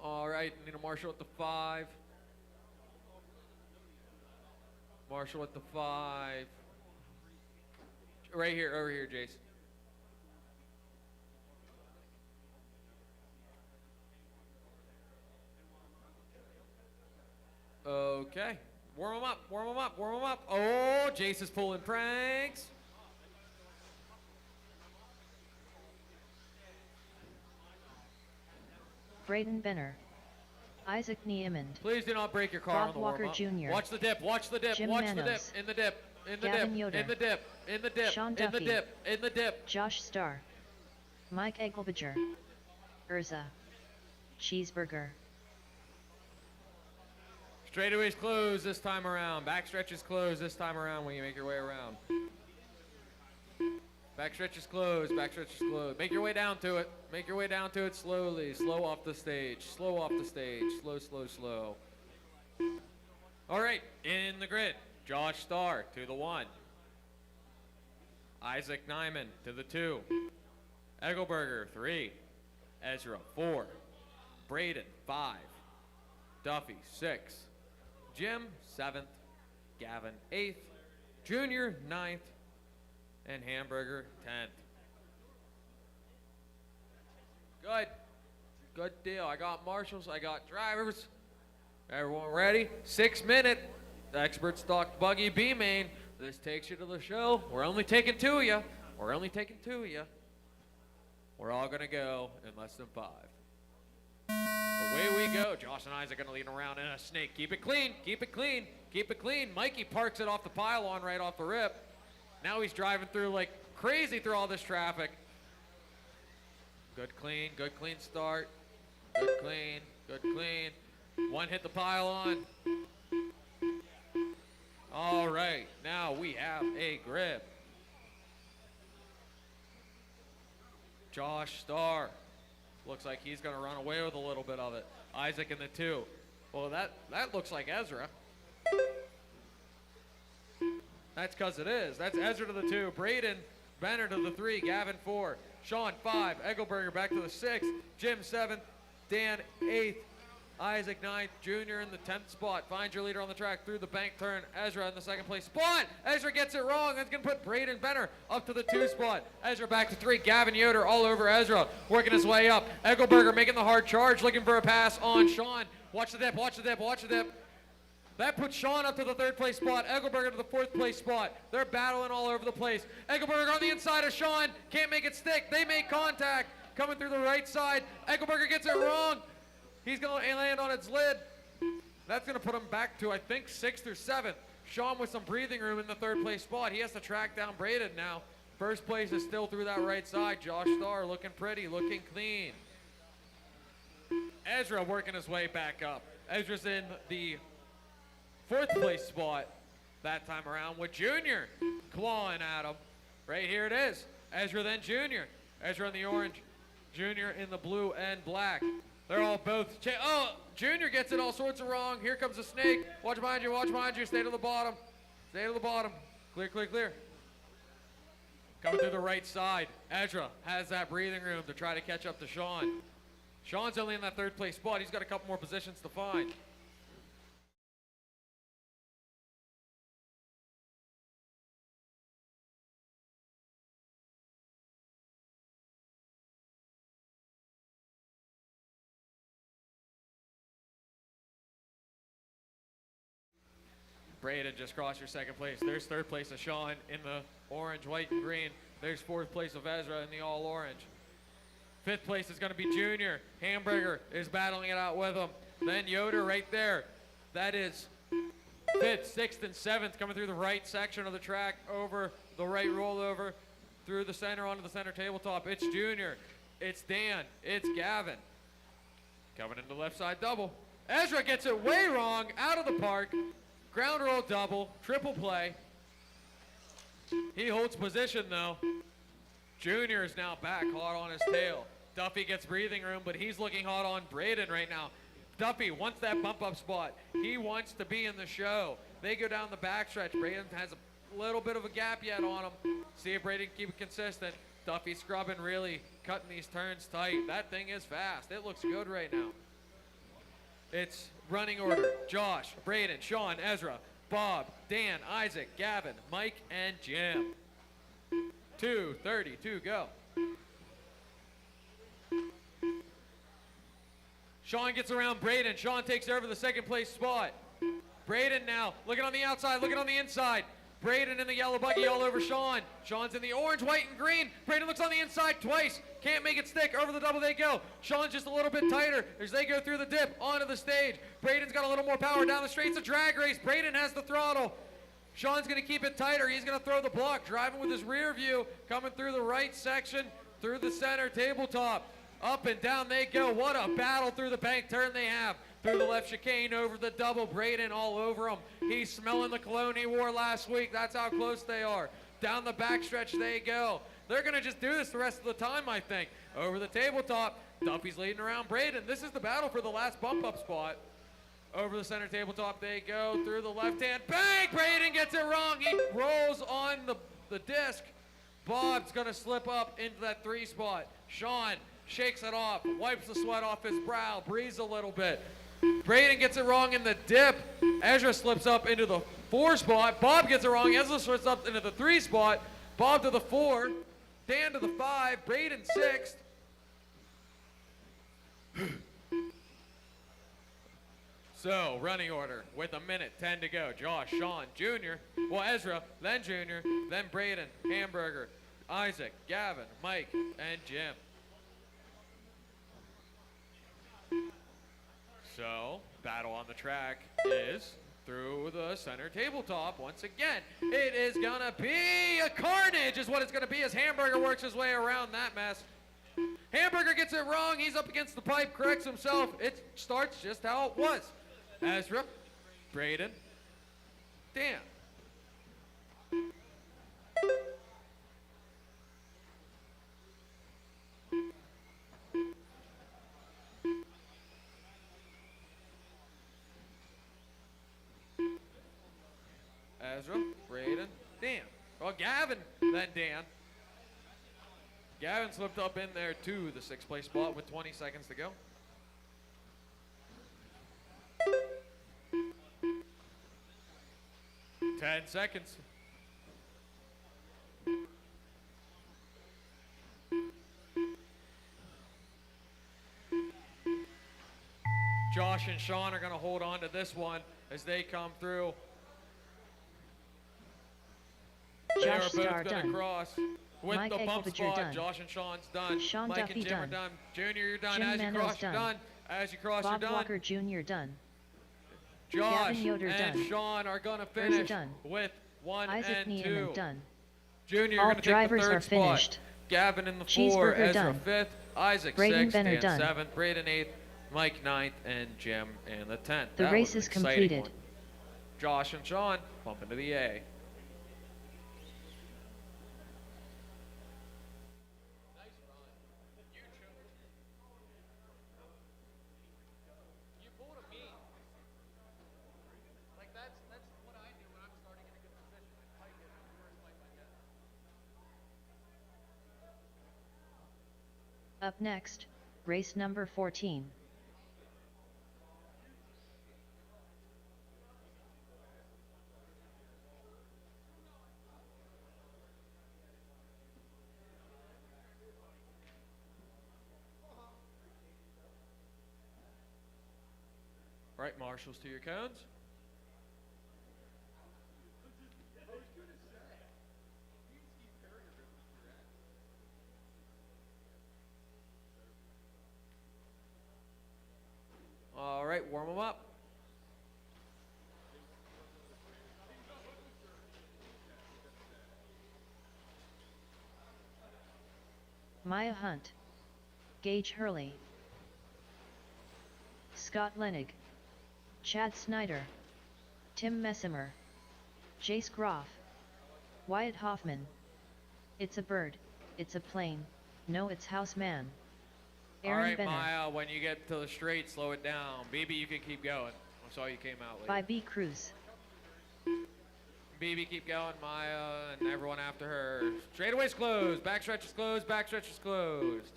All right, need a Marshall at the 5. Marshall at the 5. Right here, over here, Jace. Okay. Warm them up, warm them up, warm them up. Oh, Jace is pulling pranks. Braden Benner. Isaac Niemand. Please do not break your car Bob on the Walker warm-up. Jr. Watch the dip, watch the dip, Jim watch the dip, Manos. in the dip, in the Gavin dip, Yoder. in the dip, in the dip, Sean in the Duffy. dip, in the dip. Josh Starr. Mike Egelbacher. Urza. Cheeseburger. Straightaways closed this time around. Backstretch is closed this time around when you make your way around. Backstretch is closed, backstretch is closed. Make your way down to it. Make your way down to it slowly. Slow off the stage, slow off the stage. Slow, slow, slow. All right, in the grid. Josh Starr to the 1. Isaac Nyman to the 2. Egelberger 3. Ezra 4. Braden 5. Duffy 6. Jim 7th. Gavin 8th. Junior 9th. And Hamburger 10th. Good. Good deal. I got marshals. I got drivers. Everyone ready? 6 minute. Expert stock buggy B main. This takes you to the show. We're only taking 2 of you. We're only taking 2 of you. We're all gonna go in less than 5. Away we go. Josh and Isaac gonna lead around in a snake. Keep it clean. Keep it clean. Keep it clean. Mikey parks it off the pylon right off the rip. Now he's driving through like crazy through all this traffic. Good clean start. Good clean. Good clean. One hit the pylon. All right, now we have a grip. Josh Starr. Looks like he's gonna run away with a little bit of it. Isaac in the 2. Well, that looks like Ezra. That's because it is. That's Ezra to the 2. Braden Benner to the 3. Gavin 4. Sean 5. Egelberger back to the 6. Jim 7th. Dan 8th. Isaac 9th. Junior in the 10th spot. Finds your leader on the track through the bank turn. Ezra in the 2nd place spot. Ezra gets it wrong. That's going to put Braden Benner up to the 2 spot. Ezra back to 3. Gavin Yoder all over Ezra. Working his way up. Egelberger making the hard charge. Looking for a pass on Sean. Watch the dip. Watch the dip. Watch the dip. That puts Sean up to the 3rd place spot. Egelberger to the 4th place spot. They're battling all over the place. Egelberger on the inside of Sean. Can't make it stick. They make contact. Coming through the right side. Egelberger gets it wrong. He's going to land on its lid. That's going to put him back to, I think, 6th or 7th. Sean with some breathing room in the 3rd place spot. He has to track down Braden now. 1st place is still through that right side. Josh Starr looking pretty, looking clean. Ezra working his way back up. Ezra's in the 4th place spot that time around with Junior clawing at him. Right here it is. Ezra then Junior. Ezra in the orange. Junior in the blue and black. They're all both. Oh, Junior gets it all sorts of wrong. Here comes a snake. Watch behind you. Watch behind you. Stay to the bottom. Stay to the bottom. Clear, clear, clear. Coming through the right side. Ezra has that breathing room to try to catch up to Sean. Sean's only in that 3rd place spot. He's got a couple more positions to find. Braden just crossed your 2nd place. There's 3rd place of Sean in the orange, white, and green. There's 4th place of Ezra in the all orange. 5th place is going to be Junior. Hamburger is battling it out with him. Then Yoder right there. That is 5th, 6th, and 7th coming through the right section of the track, over the right rollover, through the center onto the center tabletop. It's Junior. It's Dan. It's Gavin. Coming into the left side double. Ezra gets it way wrong, out of the park. Ground roll double, triple play. He holds position though. Junior is now back, hot on his tail. Duffy gets breathing room, but he's looking hot on Braden right now. Duffy wants that bump up spot. He wants to be in the show. They go down the backstretch. Braden has a little bit of a gap yet on him. See if Braden can keep it consistent. Duffy scrubbing, really cutting these turns tight. That thing is fast. It looks good right now. It's running order. Josh, Braden, Sean, Ezra, Bob, Dan, Isaac, Gavin, Mike, and Jim. 2:32 go. Sean gets around Braden. Sean takes over the 2nd place spot. Braden now looking on the outside, looking on the inside. Braden in the yellow buggy all over Sean. Sean's in the orange, white, and green. Braden looks on the inside twice. Can't make it stick. Over the double they go. Sean's just a little bit tighter as they go through the dip onto the stage. Braden's got a little more power down the straight. It's a drag race. Braden has the throttle. Sean's going to keep it tighter. He's going to throw the block. Driving with his rear view. Coming through the right section. Through the center tabletop. Up and down they go. What a battle through the bank turn they have. Through the left chicane, over the double. Braden all over him. He's smelling the cologne he wore last week. That's how close they are. Down the backstretch they go. They're going to just do this the rest of the time, I think. Over the tabletop, Duffy's leading around Braden. This is the battle for the last bump-up spot. Over the center tabletop they go. Through the left hand. Bang! Braden gets it wrong. He rolls on the disc. Bob's going to slip up into that 3 spot. Sean shakes it off. Wipes the sweat off his brow. Breathes a little bit. Braden gets it wrong in the dip. Ezra slips up into the 4 spot. Bob gets it wrong. Ezra slips up into the 3 spot. Bob to the 4. Dan to the 5. Braden 6th. So, running order with 1:10 to go. Josh, Sean, Jr., well, Ezra, then Jr., then Braden, Hamburger, Isaac, Gavin, Mike, and Jim. So, battle on the track is through the center tabletop. Once again, it is gonna be a carnage is what it's gonna be as Hamburger works his way around that mess. Hamburger gets it wrong. He's up against the pipe, corrects himself. It starts just how it was. Ezra, Braden, Dan. Ezra, Braden, Dan. Well, Gavin, then Dan. Gavin slipped up in there to the 6th place spot with 20 seconds to go. Ten seconds. Josh and Sean are going to hold on to this one as they come through. They are both going to cross with Mike the bump Eggleton, spot. done. Josh and Sean's done. Sean Mike Duffy and Jim done. are done. Junior, you're done. Jim As you Manos cross, you're done. done. As you cross, Bob you're done. Walker Jr. done. Josh Gavin Yoder and done. Sean are going to Urza finish done. with 1 Isaac and 2. Niemann done. Junior, you're All going to take the drivers 3rd are spot. finished. Gavin in the 4, Cheeseburger Ezra done. 5th, Isaac Braden 6th, Benner Dan done. 7th, Braden 8th, Mike 9th, and Jim in the 10th. The That race was is an exciting completed. one. Josh and Sean bump into the A. Up next, race number 14. Right, marshals to your cones. All right, warm them up. Maya Hunt, Gage Hurley, Scott Lenig, Chad Snyder, Tim Messimer, Jace Groff, Wyatt Hoffman. It's a bird, it's a plane, no it's houseman. Aaron All right, Benner. Maya, when you get to the straight, slow it down. BB, you can keep going. I saw you came out late. By B. Cruz. BB, keep going, Maya, and everyone after her. Straightaway's closed, backstretch is closed, backstretch is closed.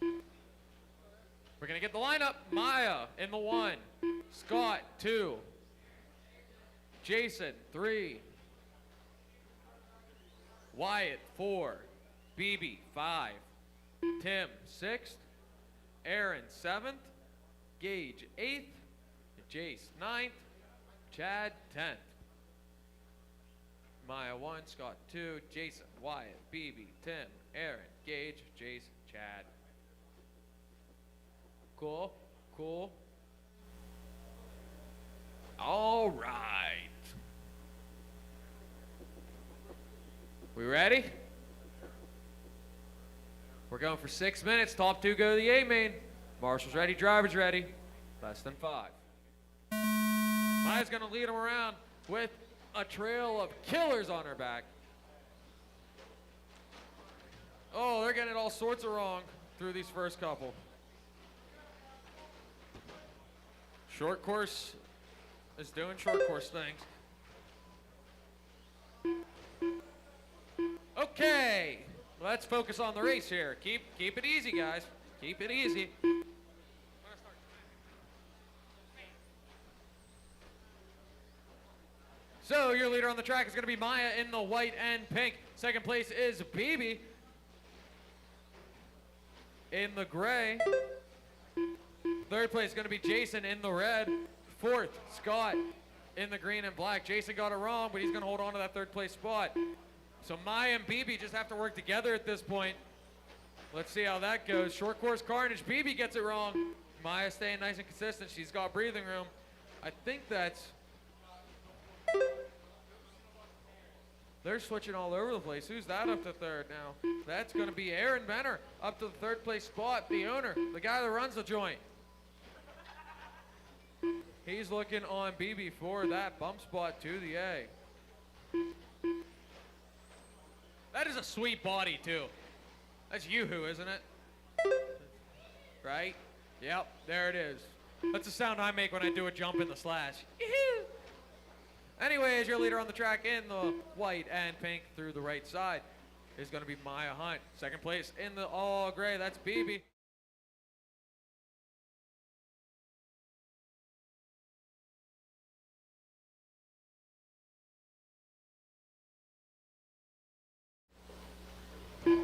We're gonna get the lineup. Maya in the 1, Scott 2, Jason 3, Wyatt 4, BB 5, Tim 6th, Aaron 7th, Gage 8th, Jace 9th, Chad 10th. Maya 1, Scott 2, Jason, Wyatt, BB, Tim, Aaron, Gage, Jace, Chad. Cool, cool. All right. We ready? We're going for 6 minutes. Top 2 go to the A main. Marshall's ready, driver's ready. Less than 5. Maya's gonna lead them around with a trail of killers on her back. Oh, they're getting it all sorts of wrong through these first couple. Short course is doing short course things. Okay, let's focus on the race here. Keep it easy, guys. Keep it easy. So your leader on the track is going to be Maya in the white and pink. Second place is BB in the gray. Third place is going to be Jason in the red. Fourth, Scott in the green and black. Jason got it wrong, but he's going to hold on to that third place spot. So Maya and BB just have to work together at this point. Let's see how that goes. Short course carnage. BB gets it wrong. Maya staying nice and consistent. She's got breathing room. I think that's... They're switching all over the place. Who's that up to third now? That's going to be Aaron Benner up to the third place spot, the owner, the guy that runs the joint. He's looking on BB for that bump spot to the A. That is a sweet body, too. That's Yoo-hoo, isn't it? Right? Yep, there it is. That's the sound I make when I do a jump in the slash. Yoo-hoo! Anyways, your leader on the track in the white and pink through the right side is going to be Maya Hunt. Second place in the all gray, that's BB.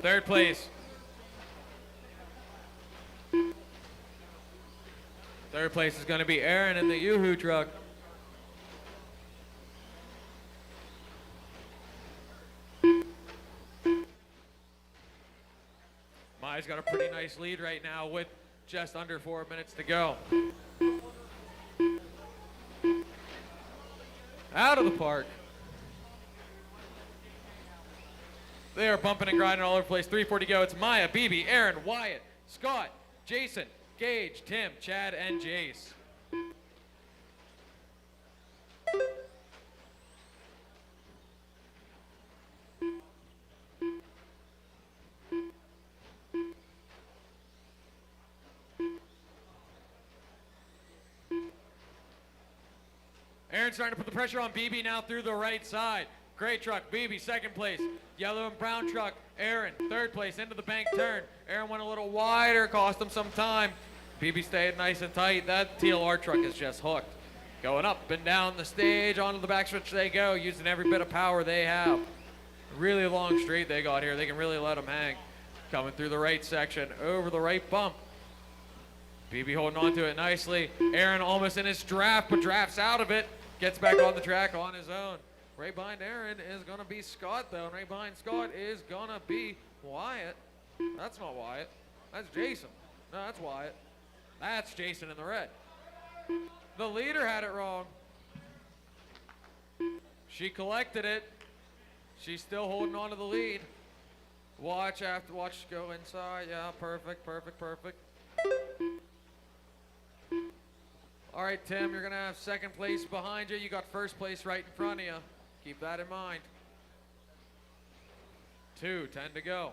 Third place. Third place is going to be Aaron in the Yoo-hoo truck. Maya's got a pretty nice lead right now with just under 4 minutes to go. Out of the park. They are bumping and grinding all over the place. 3:40 to go. It's Maya, BB, Aaron, Wyatt, Scott, Jason, Gage, Tim, Chad, and Jace. Aaron's starting to put the pressure on BB now through the right side. Gray truck, BB, second place. Yellow and brown truck, Aaron, third place, into the bank turn. Aaron went a little wider, cost him some time. BB stayed nice and tight. That TLR truck is just hooked. Going up and down the stage, onto the backstretch they go, using every bit of power they have. Really long straight they got here. They can really let them hang. Coming through the right section, over the right bump. BB holding on to it nicely. Aaron almost in his draft, but drafts out of it. Gets back on the track on his own. Right behind Aaron is going to be Scott, though. And right behind Scott is going to be Wyatt. That's not Wyatt. That's Jason. No, that's Wyatt. That's Jason in the red. The leader had it wrong. She collected it. She's still holding on to the lead. Watch go inside. Yeah, perfect, perfect, perfect. All right, Tim, you're going to have second place behind you. You got first place right in front of you. Keep that in mind. 10 to go.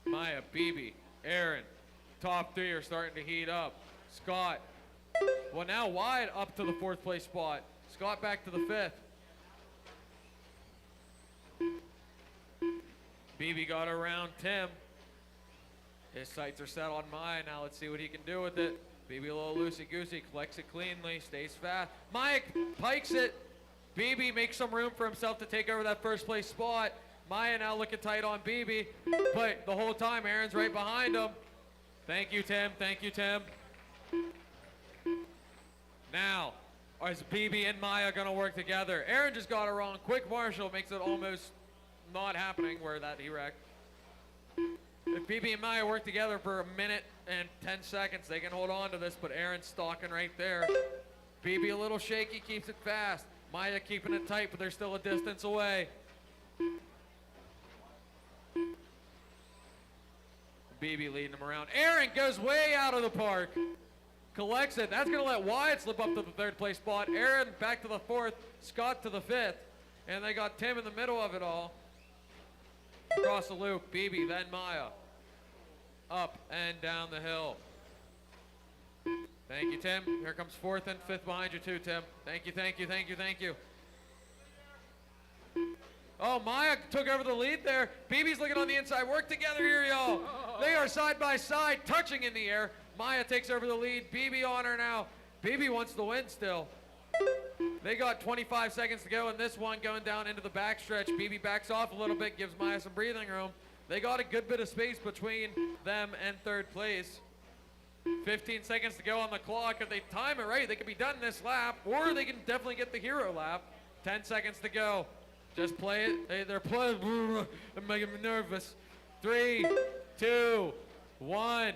Maya, BB, Aaron, top three are starting to heat up. Scott, well now Wyatt up to the fourth place spot. Scott back to the fifth. BB got around Tim. His sights are set on Maya. Now let's see what he can do with it. BB a little loosey-goosey, collects it cleanly, stays fast. Maya pikes it. BB makes some room for himself to take over that first place spot. Maya now looking tight on BB, but the whole time Aaron's right behind him. Thank you, Tim. Thank you, Tim. Now, is BB and Maya going to work together? Aaron just got it wrong. Quick Marshall makes it almost not happening where that he wrecked. If BB and Maya work together for a minute and 10 seconds, they can hold on to this, but Aaron's stalking right there. BB a little shaky, keeps it fast. Maya keeping it tight, but they're still a distance away. BB leading him around. Aaron goes way out of the park. Collects it. That's going to let Wyatt slip up to the third place spot. Aaron back to the fourth. Scott to the fifth. And they got Tim in the middle of it all. Across the loop, BB, then Maya. Up and down the hill. Thank you, Tim. Here comes fourth and fifth behind you too, Tim. Thank you, thank you, thank you, thank you. Oh, Maya took over the lead there. BB's looking on the inside. Work together here, y'all. They are side by side, touching in the air. Maya takes over the lead. BB on her now. BB wants to win still. They got 25 seconds to go in this one, going down into the backstretch. BB backs off a little bit, gives Maya some breathing room. They got a good bit of space between them and third place. 15 seconds to go on the clock. If they time it right, they can be done this lap, or they can definitely get the hero lap. 10 seconds to go. Just play it. Hey, they're playing. I'm making me nervous. 3, 2, 1.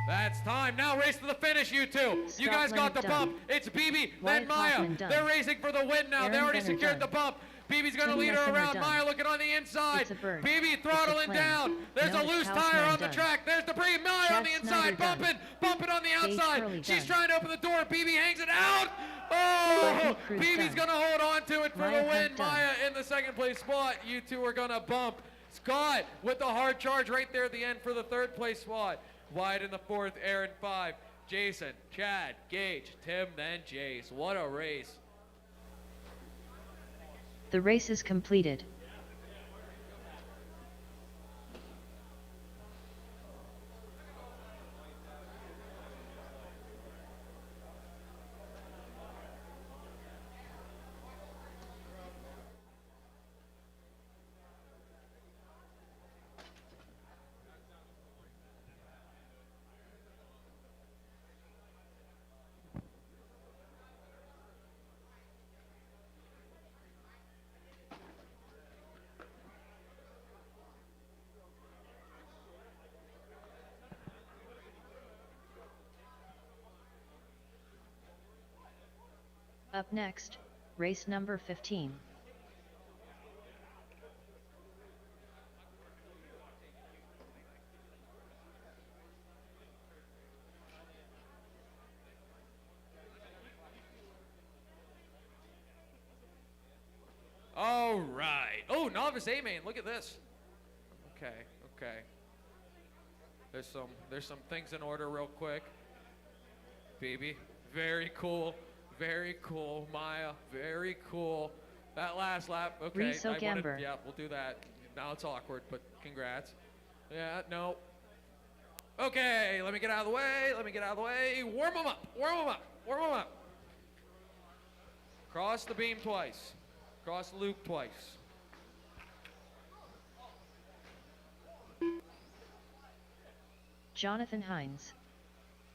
That's time. Now race to the finish, you two. Stop, you guys got the bump. It's BB, then Maya. They're racing for the win now. They already secured the bump. BB's going to lead her around. Maya looking on the inside. BB throttling down. There's a loose tire on the track. There's debris. Maya on the inside, bumping on the outside. She's trying to open the door. BB hangs it out. Oh, BB's going to hold on to it for the win. Maya in the second place spot. You two are going to bump. Scott with the hard charge right there at the end for the third place spot. Wide in the fourth, Aaron 5. Jason, Chad, Gage, Tim, then Jace. What a race. The race is completed. Up next, race number 15. All right. Oh, novice A-main. Look at this. Okay. There's some things in order real quick. Baby, very cool. Very cool, Maya. Very cool. That last lap, okay. Yeah, we'll do that. Now it's awkward, but congrats. Yeah, no. Okay, let me get out of the way. Warm them up. Cross the beam twice. Cross the loop twice. Jonathan Hines,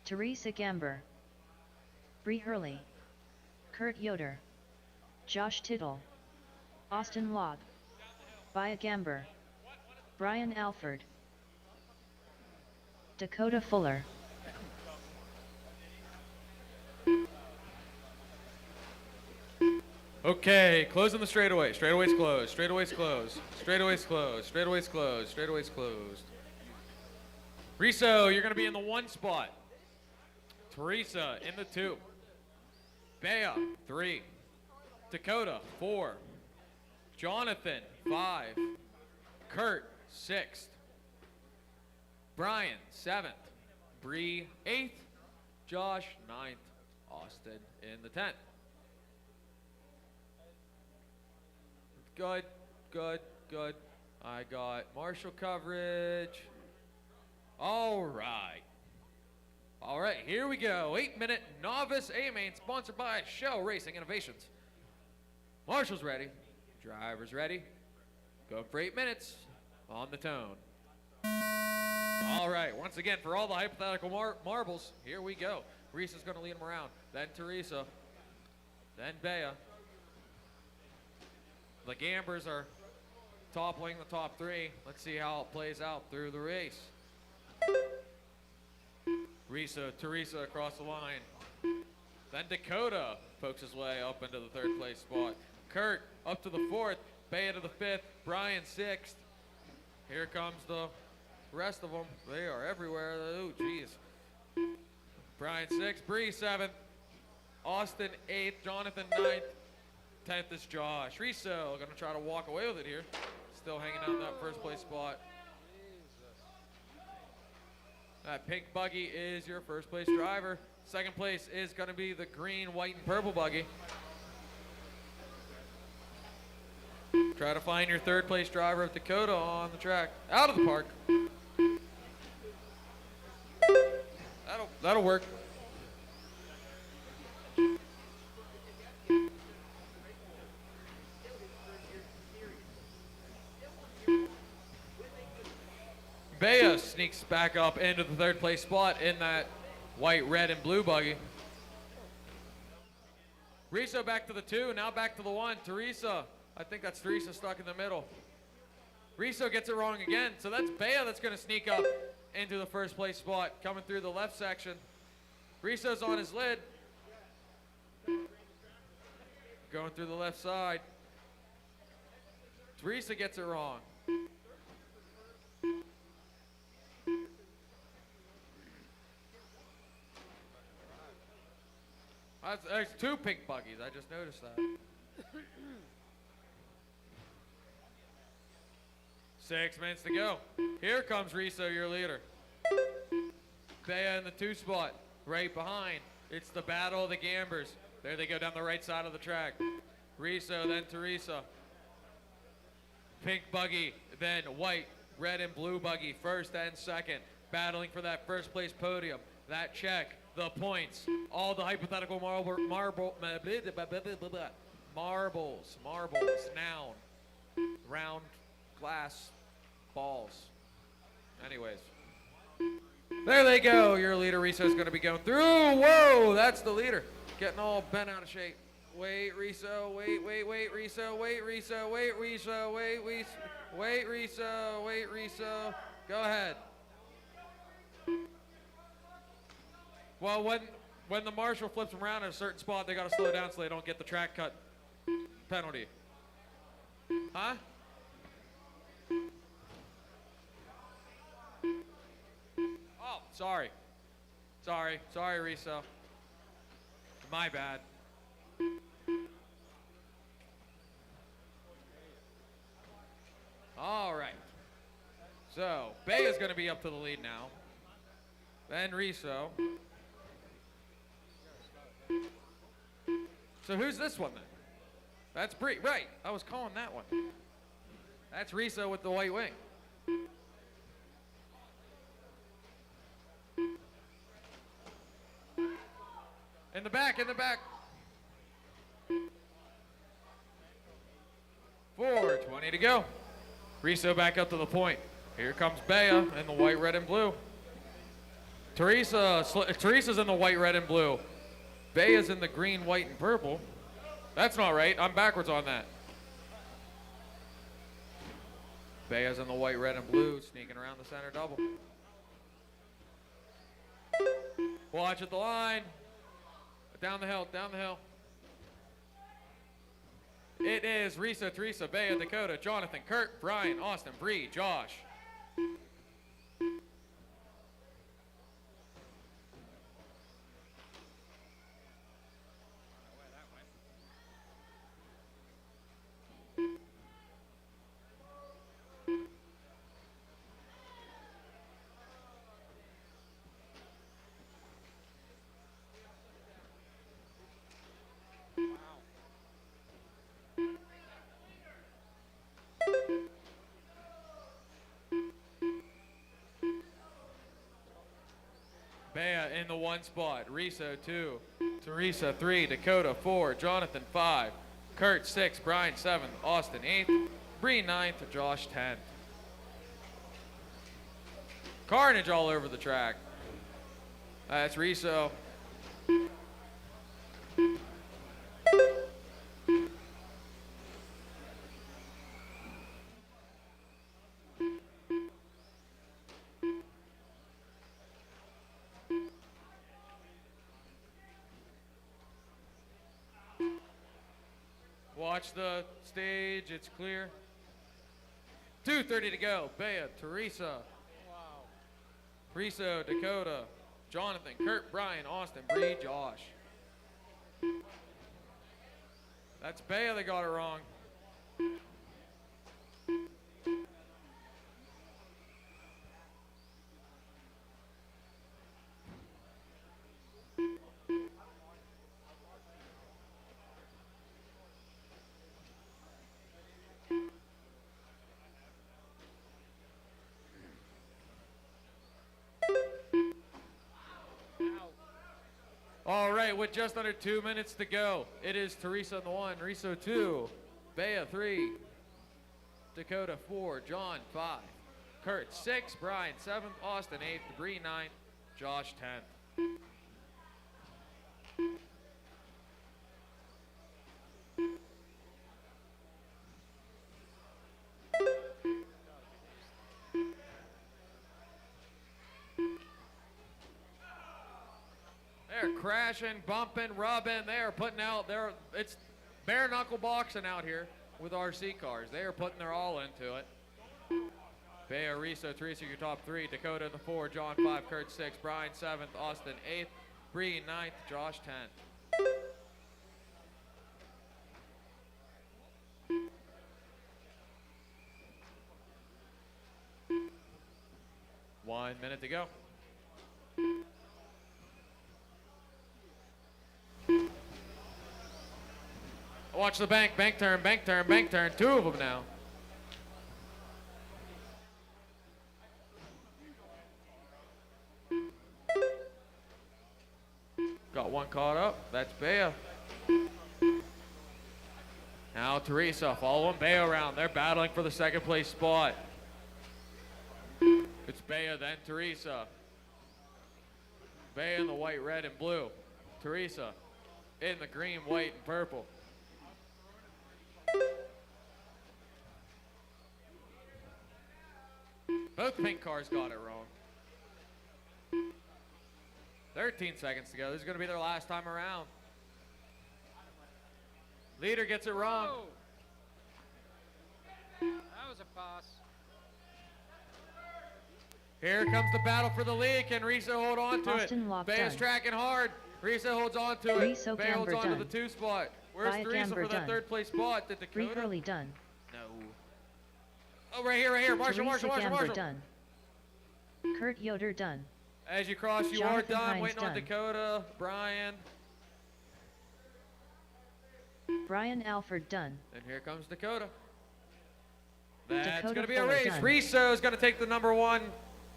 Teresa Gamber, Bree Hurley, Kurt Yoder, Josh Tittle, Austin Laub, Bia Gamber, Brian Alford, Dakota Fuller. Okay, closing the straightaway. Straightaway's closed. Riso, you're going to be in the 1 spot. Teresa in the 2. Bea, 3. Dakota, 4. Jonathan, 5. Kurt, 6th. Brian, 7th. Bree, 8th. Josh, 9th. Austin in the 10th. Good. I got Marshall coverage. All right, here we go. 8-minute novice A-main sponsored by Schelle Racing Innovations. Marshall's ready. Driver's ready. Go for 8 minutes on the tone. All right, once again, for all the hypothetical marbles, here we go. Risa's going to lead them around. Then Teresa. Then Bea. The Gambers are toppling the top 3. Let's see how it plays out through the race. Teresa across the line. Then Dakota pokes his way up into the 3rd place spot. Kurt up to the 4th. Bea to the 5th. Brian 6th. Here comes the rest of them. They are everywhere. Oh, geez. Brian 6th. Bree 7th. Austin 8th. Jonathan 9th. 10th is Josh. Riso going to try to walk away with it here. Still hanging out in that 1st place spot. That pink buggy is your 1st place driver. 2nd place is going to be the green, white, and purple buggy. Try to find your 3rd place driver of Dakota on the track. Out of the park. That'll work. sneaks back up into the third place spot in that white, red, and blue buggy. Riso back to the 2, now back to the 1. Teresa, I think that's Teresa stuck in the middle. Riso gets it wrong again, so that's Bea that's going to sneak up into the first place spot, coming through the left section. Riso's on his lid. Going through the left side. Teresa gets it wrong. There's 2 pink buggies, I just noticed that. 6 minutes to go. Here comes Riso, your leader. Bea in the 2 spot, right behind. It's the battle of the Gambers. There they go down the right side of the track. Riso, then Teresa. Pink buggy, then white, red, and blue buggy, first and second. Battling for that first place podium. That check, the points, all the hypothetical marbles, noun, round, glass, balls. Anyways. There they go. Your leader, Riso, is going to be going through. Whoa, that's the leader. Getting all bent out of shape. Wait, Riso, wait, Riso, wait, Riso, wait, Riso, wait, Riso. Go ahead. Well, when the marshal flips them around at a certain spot, they got to slow down so they don't get the track cut penalty. Huh? Oh, sorry, Riso. My bad. All right. So, Bea is going to be up to the lead now. Then Riso. So who's this one then? That's Bree. Right. I was calling that one. That's Riso with the white wing. In the back. 4:20 to go. Riso back up to the point. Here comes Bea in the white, red, and blue. Teresa's in the white, red, and blue. Bea's in the green, white, and purple. That's not right. I'm backwards on that. Bea's in the white, red, and blue, sneaking around the center double. Watch at the line. Down the hill. It is Riso, Teresa, Bea, Dakota, Jonathan, Kurt, Brian, Austin, Bree, Josh. Bea in the 1 spot. Riso 2. Teresa 3. Dakota 4. Jonathan 5. Kurt 6. Brian 7. Austin 8th. Bree 9th. Josh 10th. Carnage all over the track. That's Riso. Watch the stage, it's clear. 2:30 to go. Bea, Teresa. Wow. Riso, Dakota, Jonathan, Kurt, Brian, Austin, Bree, Josh. That's Bea that got it wrong. All right, with just under 2 minutes to go, it is Teresa in the 1, Riso 2, Bea 3, Dakota 4, John 5, Kurt 6th, Brian 7th, Austin 8th, Debris 9th, Josh 10th. They're crashing, bumping, rubbing. They are putting out it's bare knuckle boxing out here with RC cars. They are putting their all into it. Bea, Riso, Teresa, your top 3. Dakota in the 4, John 5, Kurt 6, Brian 7th, Austin 8th, Bree 9th, Josh 10th. One minute to go. Watch the bank turn, bank turn. 2 of them now. Got one caught up. That's Bea. Now Teresa following Bea around. They're battling for the 2nd place spot. It's Bea, then Teresa. Bea in the white, red, and blue. Teresa in the green, white, and purple. Both pink cars got it wrong. 13 seconds to go. This is going to be their last time around. Leader gets it wrong. Whoa. That was a pass. Here comes the battle for the lead. Can Risa hold on to Austin it? Bea's tracking hard. Risa holds on to it. Riso Bea holds Camber on to the done. 2 spot. Where's Via Teresa Camber for that done. 3rd place spot? Did Free Dakota? Hurley done. No. Oh, right here. Marshall. Camber done. Kurt Yoder done. As you cross, you Jonathan are done. Hines Waiting on done. Dakota, Brian. Brian Alford done. And here comes Dakota. That's Dakota going to be a Fuller race. done. Riso is going to take the number 1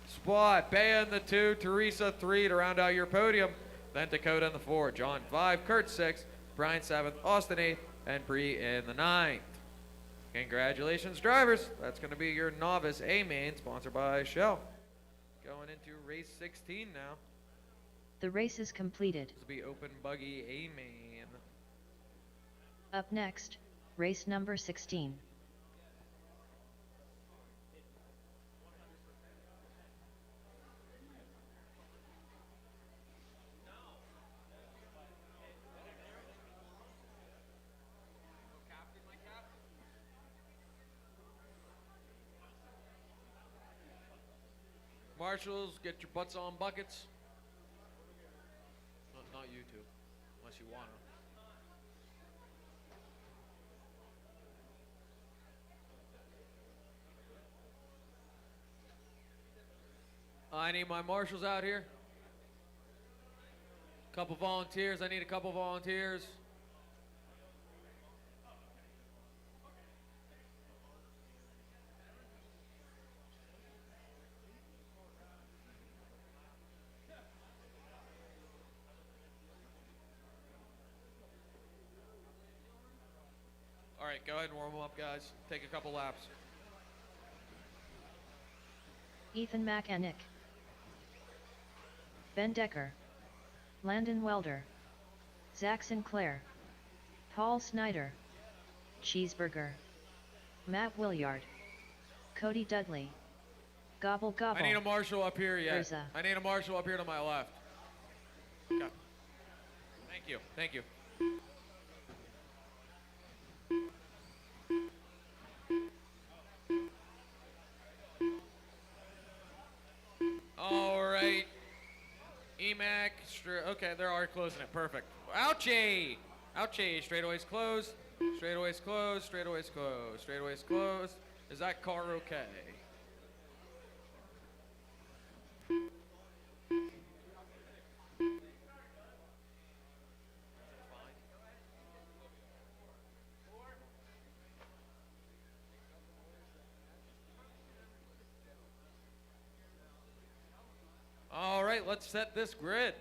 spot. Bea in the 2, Teresa 3 to round out your podium. Then Dakota in the 4, John 5, Kurt 6, Brian 7th, Austin 8th, and Bree in the 9th. Congratulations, drivers. That's going to be your novice A-main, sponsored by Schelle. Going into race 16 now. The race is completed. This will be open buggy A-main. Up next, race number 16. Marshals, get your butts on buckets. Not you two, unless you want to. I need my marshals out here. Couple volunteers. I need a couple volunteers. All right, go ahead and warm them up, guys. Take a couple laps. Ethan Mechanic, Ben Decker, Landon Welder, Zach Sinclair, Paul Snyder, Cheeseburger, Matt Williard, Cody Dudley, Gobble Gobble. I need a marshal up here yet. Urza. I need a marshal up here to my left. Okay. Thank you. Thank you. All right. EMAC. Okay, they're already closing it. Perfect. Ouchie! Ouchie. Straightaways closed. Straightaways closed. Straightaways closed. Straightaways closed. Is that car okay? All right, let's set this grid.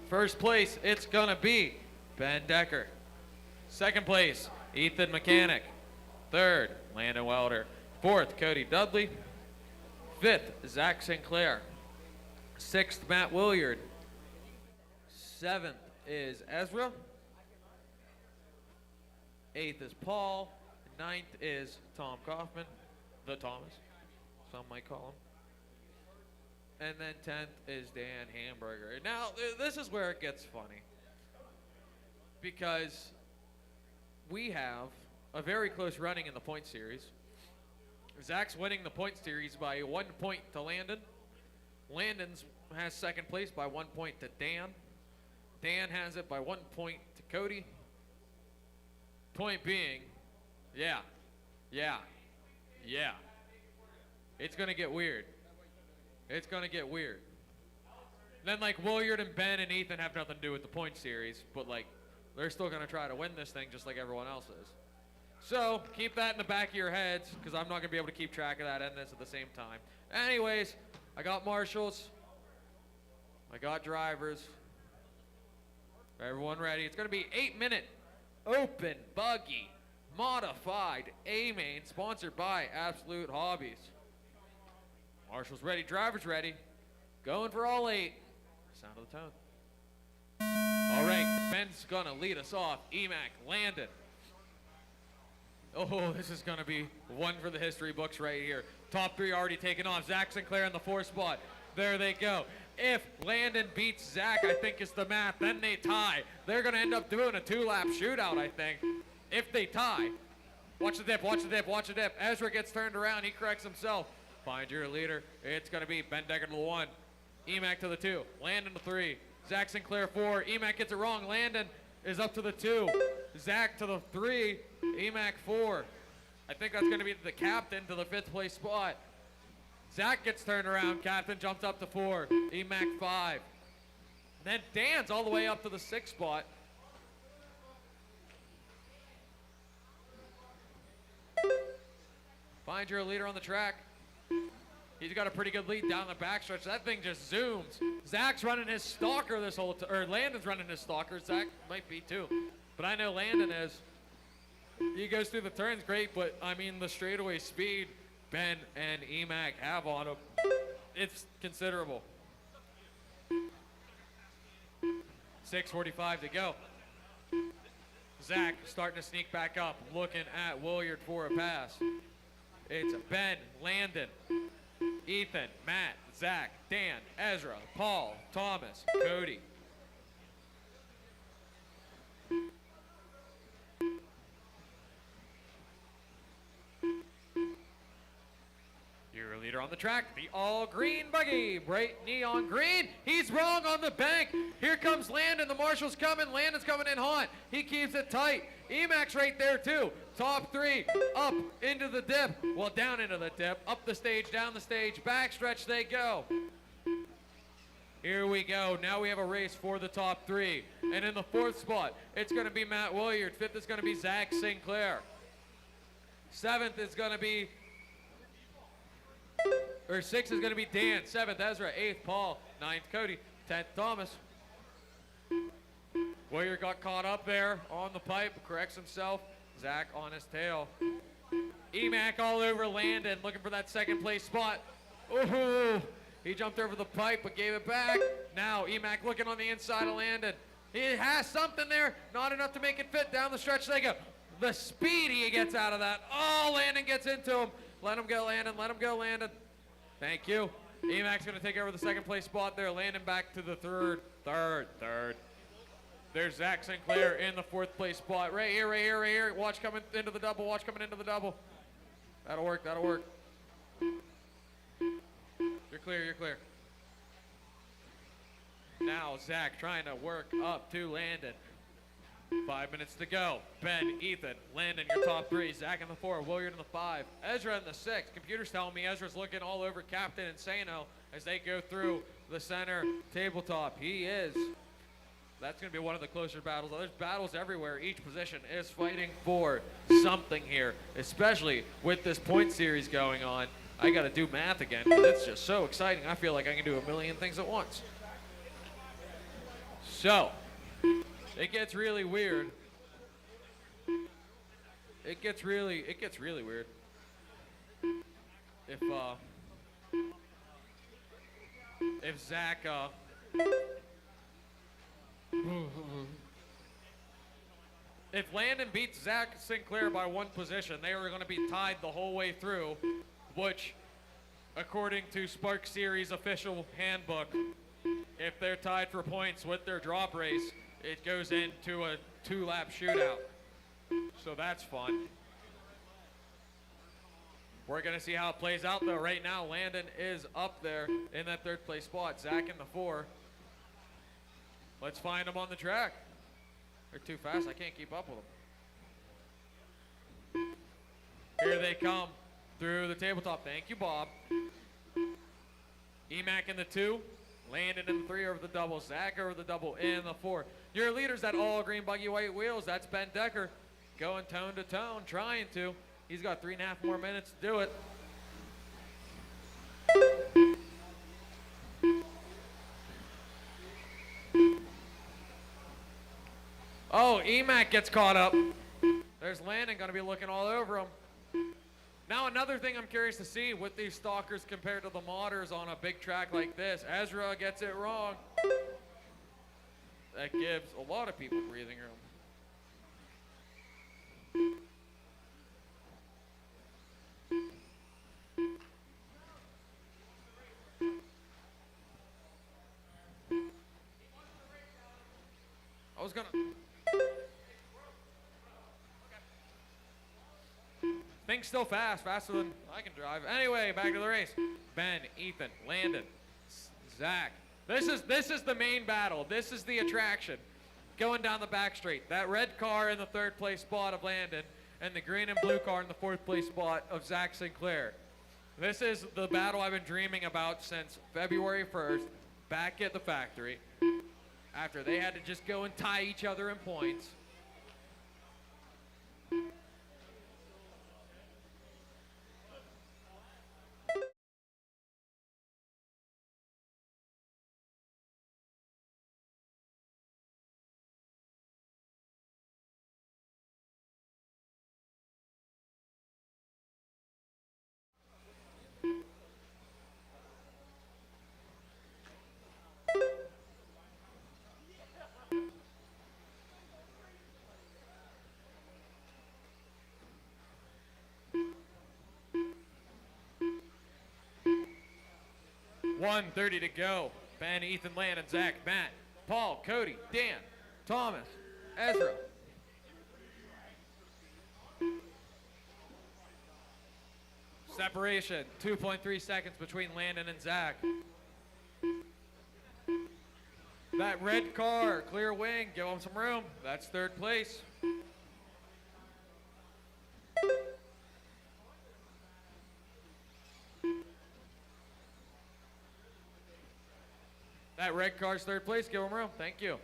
First place, it's gonna be Ben Decker. Second place, Ethan Mechanic. Third, Landon Welder. Fourth, Cody Dudley. 5th, Zach Sinclair. 6th, Matt Williard. 7th is Ezra. 8th is Paul. 9th is Tom Kaufman, the Thomas, some might call him. And then 10th is Dan Hamburger. Now, this is where it gets funny. Because we have a very close running in the point series. Zach's winning the point series by 1 point to Landon. Landon's has second place by 1 point to Dan. Dan has it by 1 point to Cody. Point being, yeah. It's gonna get weird. It's gonna get weird. Then like Williard and Ben and Ethan have nothing to do with the point series, but like they're still gonna try to win this thing just like everyone else is. So keep that in the back of your heads, because I'm not gonna be able to keep track of that and this at the same time. Anyways, I got marshals. I got drivers. Everyone ready? It's gonna be 8-minute open buggy modified A-main, sponsored by Absolute Hobbyz. Marshals ready, drivers ready. Going for all 8. Sound of the tone. All right, Ben's gonna lead us off. Emac, Landon. Oh, this is gonna be one for the history books right here. Top 3 already taken off. Zach Sinclair in the 4th spot. There they go. If Landon beats Zach, I think is the math, then they tie. They're gonna end up doing a 2-lap shootout, I think. If they tie. Watch the dip, watch the dip, watch the dip. Ezra gets turned around, he corrects himself. Find your leader. It's gonna be Ben Decker to the 1. Emac to the 2. Landon to 3. Zach Sinclair 4. Emac gets it wrong. Landon is up to the 2. Zach to the 3. Emac 4. I think that's gonna be the captain to the 5th place spot. Zach gets turned around. Captain jumps up to 4. Emac 5. Then Dan's all the way up to the 6th spot. Find your leader on the track. He's got a pretty good lead down the backstretch. That thing just zooms. Zach's running his stalker this whole time, or Landon's running his stalker. Zach might be too, but I know Landon is. He goes through the turns great, but I mean the straightaway speed Ben and Emac have on him, it's considerable. 6:45 to go. Zach starting to sneak back up, looking at Williard for a pass. It's Ben, Landon, Ethan, Matt, Zach, Dan, Ezra, Paul, Thomas, Cody. Your leader on the track, the all-green buggy, bright neon green. He's wrong on the bank. Here comes Landon. The marshal's coming. Landon's coming in hot. He keeps it tight. Emac's right there too. Top 3 up into the dip. Well, down into the dip. Up the stage, down the stage. Backstretch they go. Here we go. Now we have a race for the top 3. And in the 4th spot, it's going to be Matt Williard. 5th is going to be Zach Sinclair. 7th is going to be 6th is going to be Dan. 7th, Ezra. 8th, Paul. 9th, Cody. 10th, Thomas. Williard got caught up there on the pipe. Corrects himself. Zach on his tail. Emac all over Landon, looking for that 2nd place spot. Ooh, he jumped over the pipe but gave it back. Now Emac looking on the inside of Landon. He has something there. Not enough to make it fit. Down the stretch they go. The speed he gets out of that. Oh, Landon gets into him. Let him go, Landon. Let him go, Landon. Thank you. Emac's going to take over the 2nd place spot there. Landon back to the 3rd. There's Zach Sinclair in the 4th place spot. Right here. Watch coming into the double. That'll work. You're clear. Now Zach trying to work up to Landon. 5 minutes to go. Ben, Ethan, Landon, your top 3. Zach in the 4, Williard in the 5, Ezra in the 6. Computer's telling me Ezra's looking all over Captain and Sano as they go through the center tabletop. He is. That's going to be one of the closer battles. There's battles everywhere. Each position is fighting for something here, especially with this point series going on. I got to do math again because it's just so exciting. I feel like I can do a million things at once. So, it gets really weird. It gets really weird. If if Zach, if Landon beats Zach Sinclair by 1 position, they are going to be tied the whole way through, which, according to SPARC Series official handbook, if they're tied for points with their drop race, it goes into a 2-lap shootout. So that's fun. We're going to see how it plays out, though. Right now, Landon is up there in that 3rd place spot. Zach in the 4. Let's find them on the track. They're too fast. I can't keep up with them. Here they come through the tabletop. Thank you, Bob. Emac in the 2. Landon in the 3 over the double. Zach over the double in the 4. Your leaders, that all green buggy white wheels. That's Ben Decker going tone to tone, trying to. He's got 3.5 more minutes to do it. Oh, Emac gets caught up. There's Landon going to be looking all over him. Now another thing I'm curious to see with these stalkers compared to the modders on a big track like this. Ezra gets it wrong. That gives a lot of people breathing room. I was gonna... Things still fast, faster than I can drive. Anyway, back to the race. Ben, Ethan, Landon, Zach. This is the main battle. This is the attraction. Going down the back straight. That red car in the 3rd place spot of Landon, and the green and blue car in the 4th place spot of Zach Sinclair. This is the battle I've been dreaming about since February 1st, back at the factory, after they had to just go and tie each other in points. .130 to go. Ben, Ethan, Landon, Zach, Matt, Paul, Cody, Dan, Thomas, Ezra. Separation, 2.3 seconds between Landon and Zach. That red car, clear wing, give them some room. That's 3rd place. That red car's 3rd place. Give him room. Thank you.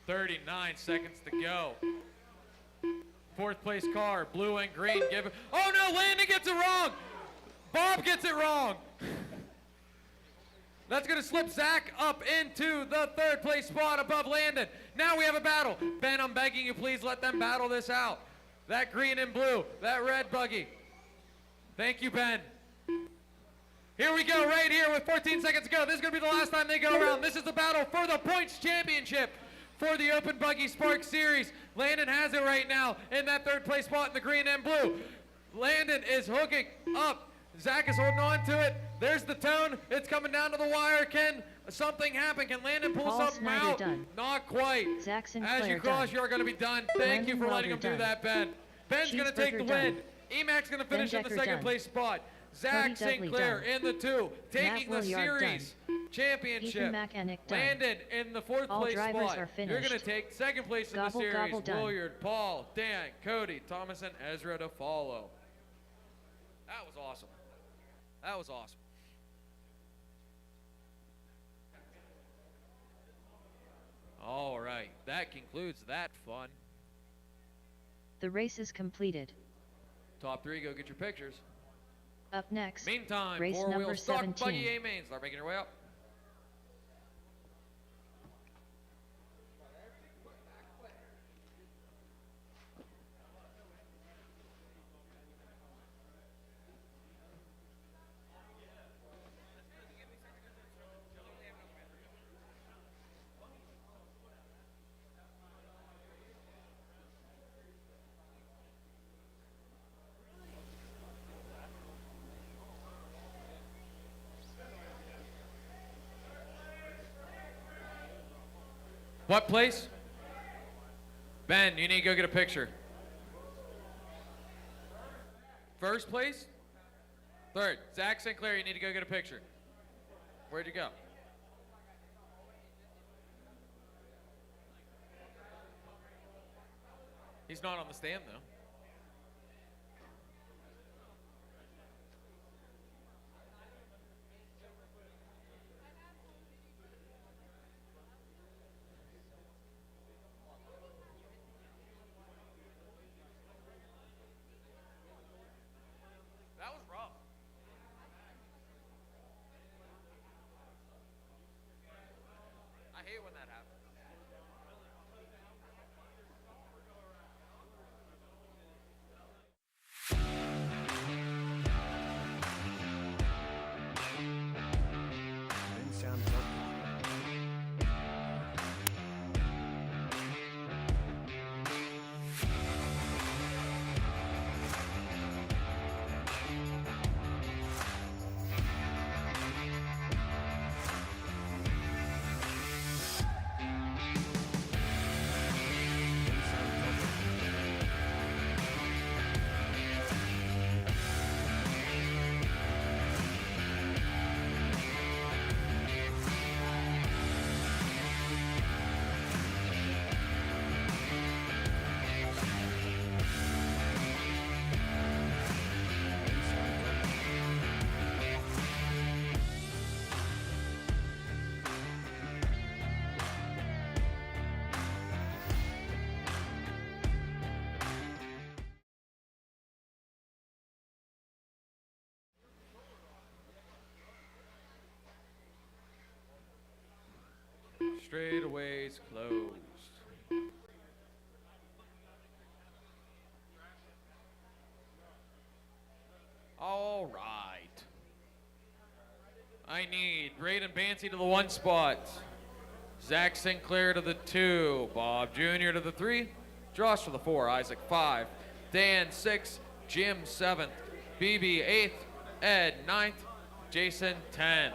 .39 seconds to go. 4th place car, blue and green. Give it. Oh no, Landon gets it wrong. Bob gets it wrong. That's going to slip Zach up into the 3rd place spot above Landon. Now we have a battle. Ben, I'm begging you, please let them battle this out. That green and blue, that red buggy. Thank you, Ben. Here we go, right here with 14 seconds to go. This is going to be the last time they go around. This is the battle for the points championship for the Open Buggy SPARC Series. Landon has it right now in that 3rd place spot in the green and blue. Landon is hooking up. Zach is holding on to it. There's the tone. It's coming down to the wire. Can something happen? Can Landon pull something out? Done. Not quite. Zach Sinclair As you cross, you're going to be done. Thank you for letting him do that, Ben. Ben's going to take the win. Emac's going to finish in the 2nd place spot. Zach Sinclair in the 2, taking the series championship. Landon in the 4th place spot. You're going to take 2nd place in the series. Williard, Paul, Dan, Cody, Thomas, and Ezra to follow. That was awesome. That was awesome. All right, that concludes that fun. The race is completed. Top 3, go get your pictures. Up next, Meantime, race four-wheel number stock 17. buggy A main. Start making your way up. What place? Ben, you need to go get a picture. First place? Third. Zach Sinclair, you need to go get a picture. Where'd you go? He's not on the stand, though. That was rough. I hate when that happens. Straightaways closed. All right. I need Braden Bancy to the 1 spot. Zach Sinclair to the 2. Bob Jr. to the 3. Josh to the 4. Isaac 5. Dan 6. Jim 7th. BB 8th. Ed 9th. Jason 10th.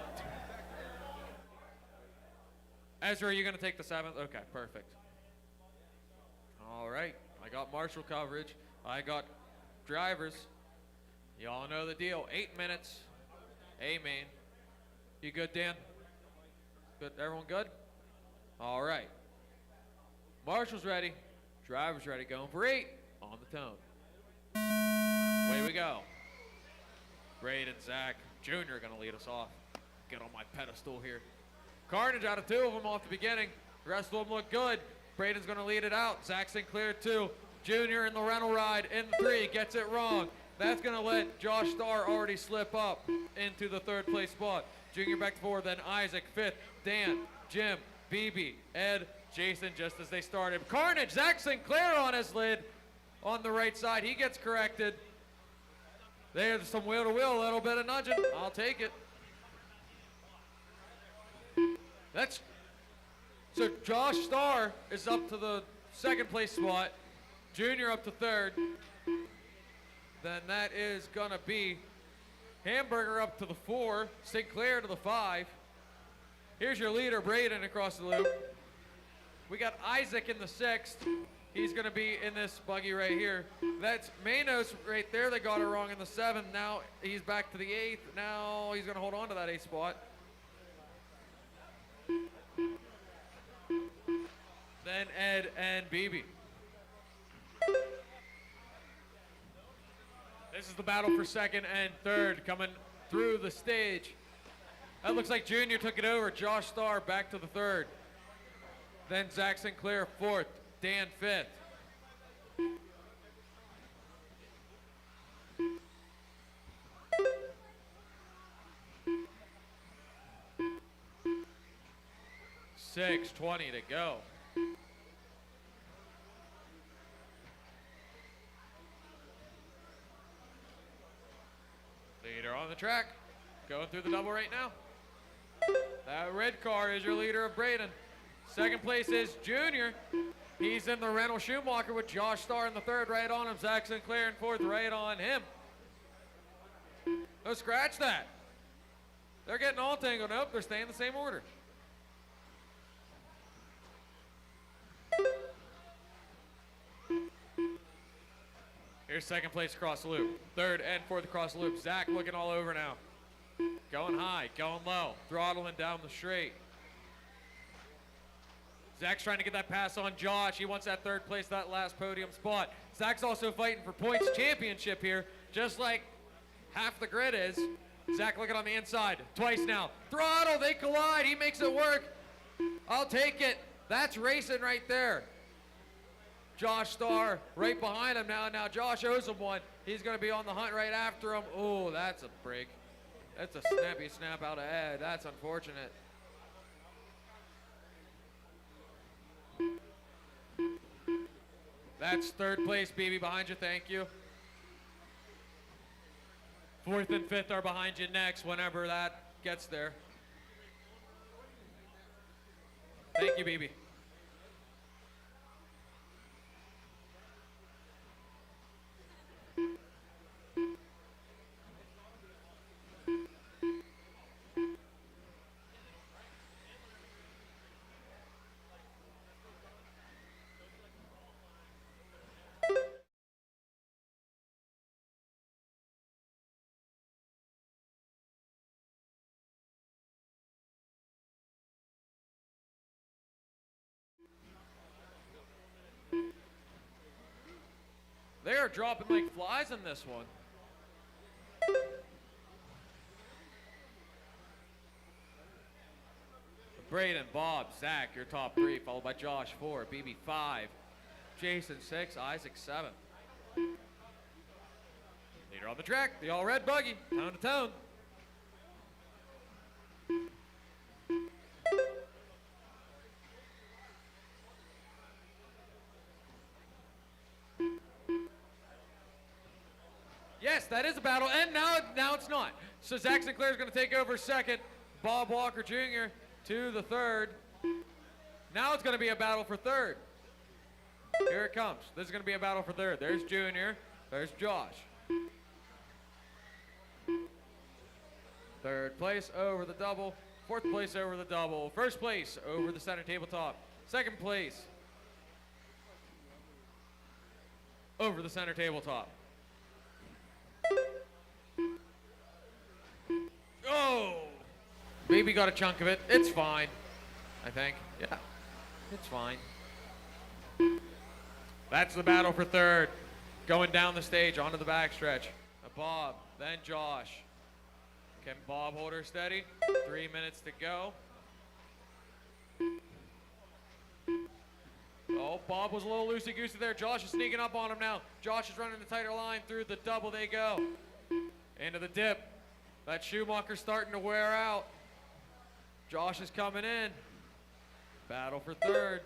Ezra, are you going to take the 7th? Okay, perfect. All right. I got marshal coverage. I got drivers. You all know the deal. 8 minutes. A-main. You good, Dan? Good. Everyone good? All right. Marshal's ready. Driver's ready. Going for 8 on the tone. Away we go. Braden, Zach, Jr. going to lead us off. Get on my pedestal here. Carnage out of 2 of them off the beginning. The rest of them look good. Braden's going to lead it out. Zach Sinclair 2. Junior in the rental ride in the 3. Gets it wrong. That's going to let Josh Starr already slip up into the 3rd place spot. Junior back to 4. Then Isaac 5th. Dan, Jim, BB, Ed, Jason just as they started. Carnage, Zach Sinclair on his lid on the right side. He gets corrected. There's some wheel to wheel, a little bit of nudging. I'll take it. So Josh Starr is up to the 2nd place spot. Junior up to 3rd. Then that is gonna be Hamburger up to the 4. Sinclair to the 5. Here's your leader, Braden, across the loop. We got Isaac in the 6th. He's gonna be in this buggy right here. That's Manos right there that got it wrong in the 7th. Now he's back to the 8th. Now he's gonna hold on to that 8th spot. Then Ed and BB. This is the battle for 2nd and 3rd coming through the stage. That looks like Junior took it over. Josh Starr back to the 3rd. Then Zach Sinclair 4th. Dan 5th. 6:20 to go. Leader on the track, going through the double right now. That red car is your leader of Braden. Second place is Junior. He's in the Renault Schumacher with Josh Starr in the third, right on him. Zach Sinclair in fourth, right on him. No, scratch that. They're getting all tangled. Nope, they're staying in the same order. Here's second place across the loop. Third and fourth across the loop. Zach looking all over now. Going high, going low, throttling down the straight. Zach's trying to get that pass on Josh. He wants that third place, that last podium spot. Zach's also fighting for points championship here, just like half the grid is. Zach looking on the inside, twice now. Throttle, they collide, he makes it work. I'll take it. That's racing right there. Josh Starr right behind him now. Now Josh owes him one. He's gonna be on the hunt right after him. Oh, that's a break. That's a snappy snap out ahead. That's unfortunate. That's third place, BB, behind you. Thank you. Fourth and fifth are behind you next whenever that gets there. Thank you, BB. They are dropping like flies in this one. Braden, Bob, Zach, your top three, followed by Josh, 4, BB, 5, Jason, 6, Isaac, 7. Leader on the track, the all red buggy, tone to tone. Yes, that is a battle, and now it's not. So Zach Sinclair is going to take over second. Bob Walker Jr. to the third. Now it's going to be a battle for third. Here it comes. This is going to be a battle for third. There's Junior. There's Josh. Third place over the double. Fourth place over the double. First place over the center tabletop. Second place over the center tabletop. Oh! Maybe got a chunk of it. It's fine, I think. Yeah, it's fine. That's the battle for third. Going down the stage onto the backstretch. Bob, then Josh. Can Bob hold her steady? 3 minutes to go. Oh, Bob was a little loosey-goosey there. Josh is sneaking up on him now. Josh is running the tighter line through the double. They go. Into the dip. That Schumacher's starting to wear out. Josh is coming in. Battle for third.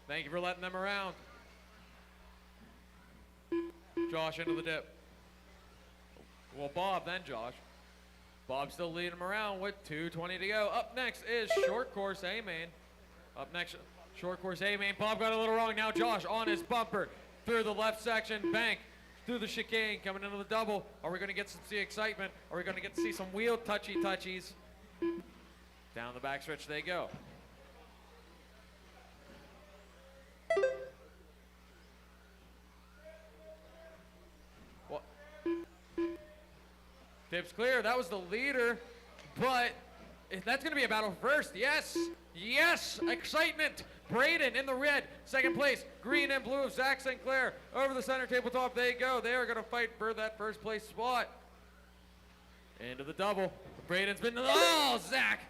Thank you for letting them around. Josh into the dip. Well, Bob, then Josh. Bob still leading him around with 2:20 to go. Up next is short course A-main. Up next, short course A-main. Bob got a little wrong. Now Josh on his bumper through the left section, bank through the chicane, coming into the double. Are we going to get to see excitement? Are we going to get to see some wheel touchy-touchies? Down the backstretch they go. What? Tips clear. That was the leader, but that's going to be a battle first. Yes, yes, excitement. Braden in the red, second place. Green and blue of Zach Sinclair. Over the center tabletop they go. They are going to fight for that first place spot. Into the double. Braden's been, oh, Zach.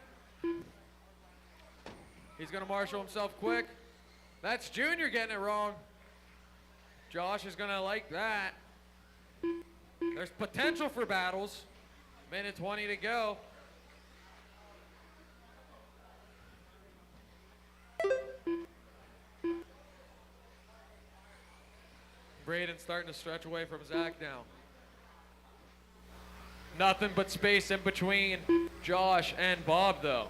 He's going to marshal himself quick. That's Junior getting it wrong. Josh is going to like that. There's potential for battles. Minute 20 to go. Braden starting to stretch away from Zach now. Nothing but space in between Josh and Bob, though.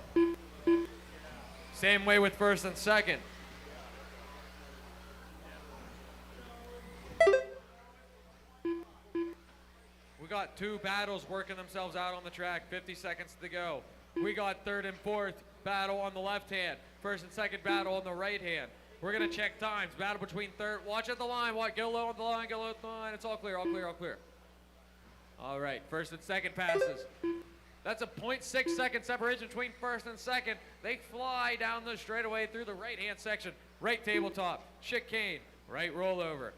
Same way with first and second. We got two battles working themselves out on the track, 50 seconds to go. We got third and fourth battle on the left hand, first and second battle on the right hand. We're gonna check times, battle between third, watch at the line, get low on the line, get low at the line, it's all clear, all clear, all clear. All right, first and second passes. That's a 0.6 second separation between first and second. They fly down the straightaway through the right-hand section. Right tabletop, chicane, right rollover.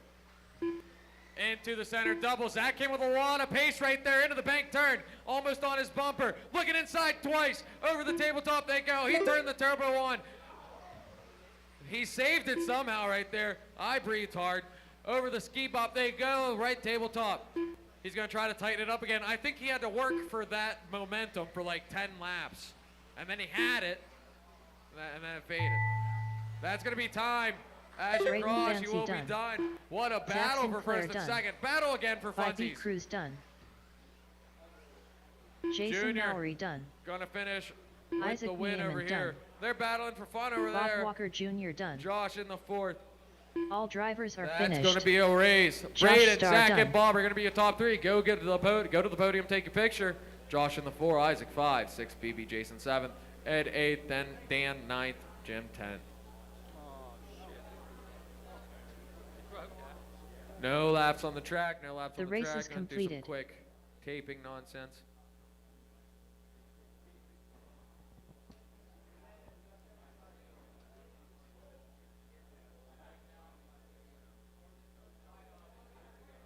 Into the center double. Zach came with a lot of pace right there into the bank turn. Almost on his bumper. Looking inside twice. Over the tabletop they go. He turned the turbo on. He saved it somehow right there. I breathed hard. Over the ski bop they go. Right tabletop. He's going to try to tighten it up again. I think he had to work for that momentum for like 10 laps. And then he had it. And then it faded. That's going to be time. As you cross, you will be done. What a battle for first and second. Battle again for funsies. Cruz done. Jason Mallory done. Going to finish with the win over here. They're battling for fun over there. Bob Walker Jr. done. Josh in the fourth. All drivers are finished. That's going to be a race. Braden, Zach, and Bob are going to be your top three. Go to the podium, take a picture. Josh in the 4, Isaac 5, 6, BB, Jason 7, Ed 8, then Dan 9th, Jim 10. No laps on the track, no laps on the track. The race is completed. Do some quick taping nonsense.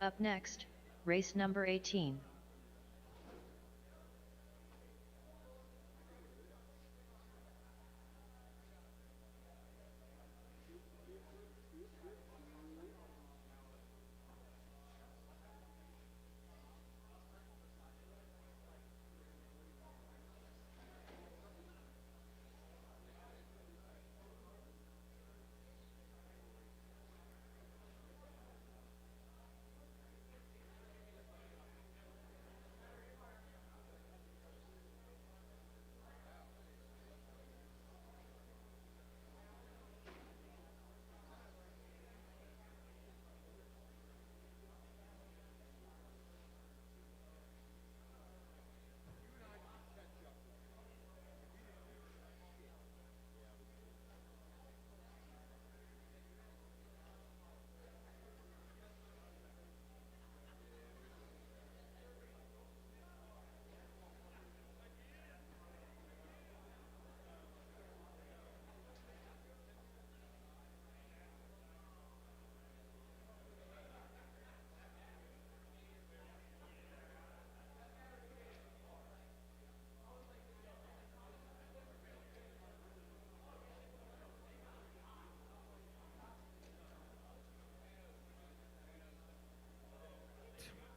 Up next, race number 18.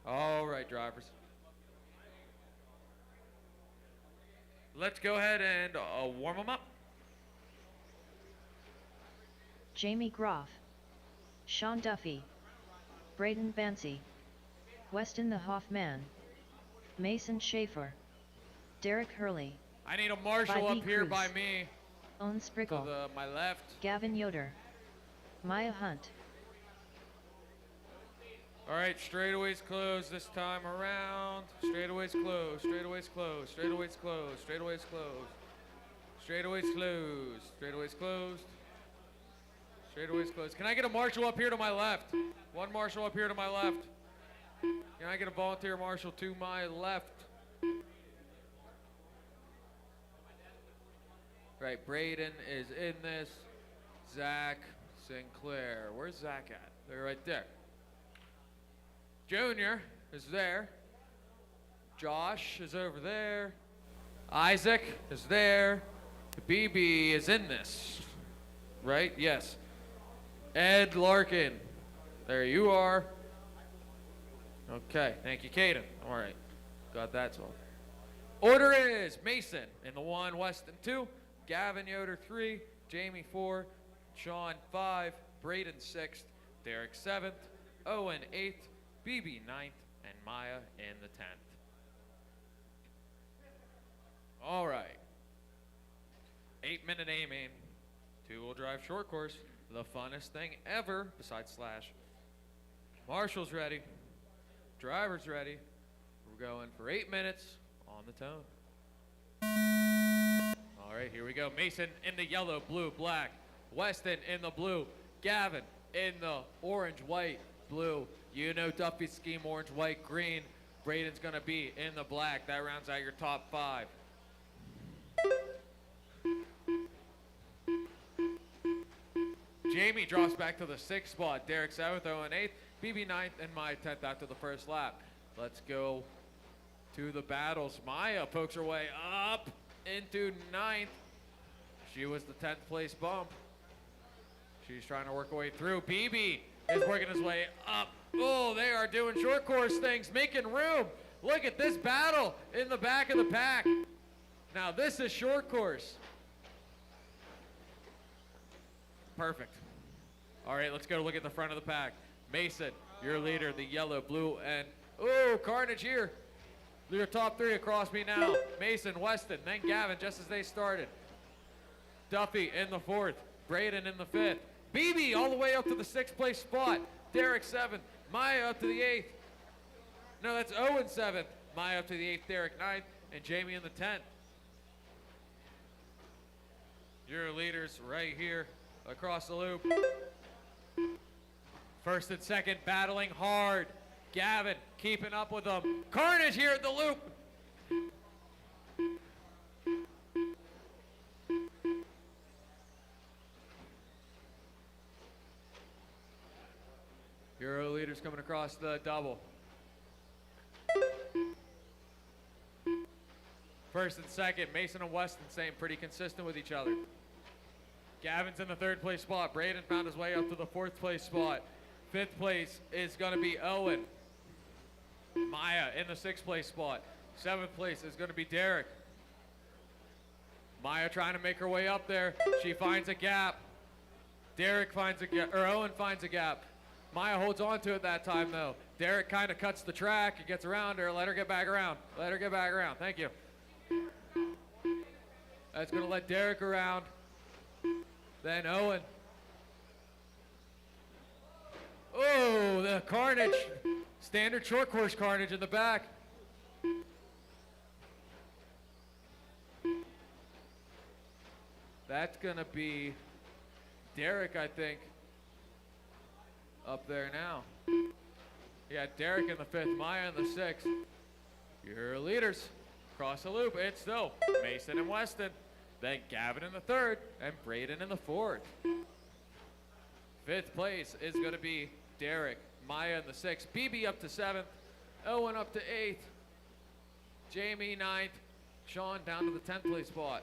All right, drivers. Let's go ahead and warm them up. Jamie Groff, Sean Duffy, Braden Bancy, Weston the Hoffman, Mason Schaefer, Derek Hurley. I need a marshal up here by me. Owen Sprickle. To my left. Gavin Yoder. Maya Hunt. All right, straightaways closed this time around. Straightaways closed, straightaways closed, straightaways closed, straightaways closed. Straightaways closed, straightaways closed. Straightaways closed. Can I get a marshal up here to my left? One marshal up here to my left. Can I get a volunteer marshal to my left? Right, Braden is in this. Zach Sinclair. Where's Zach at? They're right there. Junior is there. Josh is over there. Isaac is there. BB is in this. Right? Yes. Ed Larkin. There you are. Okay, thank you, Caden. All right, got that solved. Order is Mason in the 1, Weston 2, Gavin Yoder 3, Jamie 4, Sean 5, Braden 6th, Derek 7th, Owen 8th, BB 9th, and Maya in the 10th. All right. 8-minute aiming, 2-wheel drive short course, the funnest thing ever besides Slash. Marshall's ready, driver's ready. We're going for 8 minutes on the tone. All right, here we go. Mason in the yellow, blue, black. Weston in the blue. Gavin in the orange, white, blue. You know Duffy's scheme, orange, white, green. Braden's gonna be in the black. That rounds out your top 5. Jamie drops back to the 6th spot. Derek 7th, Owen 8th, BB 9th, and Maya 10th after the first lap. Let's go to the battles. Maya pokes her way up into 9th. She was the 10th place bump. She's trying to work her way through. BB is working his way up. Oh, they are doing short course things, making room. Look at this battle in the back of the pack. Now this is short course. Perfect. All right, let's go look at the front of the pack. Mason, your leader, the yellow, blue, and oh, carnage here. Your top 3 across me now. Mason, Weston, then Gavin, just as they started. Duffy in the 4th, Braden in the 5th. BB all the way up to the 6th place spot. Derek 7th, Maya up to the 8th. No, that's Owen 7th. Maya up to the 8th, Derek 9th, and Jamie in the 10th. Your leaders right here across the loop. 1st and 2nd battling hard. Gavin keeping up with them. Carnage here at the loop. Euro leaders coming across the double. 1st and 2nd, Mason and Weston staying pretty consistent with each other. Gavin's in the 3rd place spot. Braden found his way up to the 4th place spot. 5th place is going to be Owen. Maya in the 6th place spot. 7th place is going to be Derek. Maya trying to make her way up there. She finds a gap. Derek finds a gap, or Owen finds a gap. Maya holds on to it that time though. Derek kind of cuts the track. He gets around her. Let her get back around. Let her get back around. Thank you. That's going to let Derek around. Then Owen. Oh, the carnage. Standard short course carnage in the back. That's going to be Derek, I think, up there now. Yeah, Derek in the 5th, Maya in the 6th. Your leaders across the loop. It's still Mason and Weston. Then Gavin in the 3rd and Braden in the 4th. 5th place is going to be Derek. Maya in the 6th. BB up to 7th. Owen up to 8th. Jamie 9th. Sean down to the 10th place spot.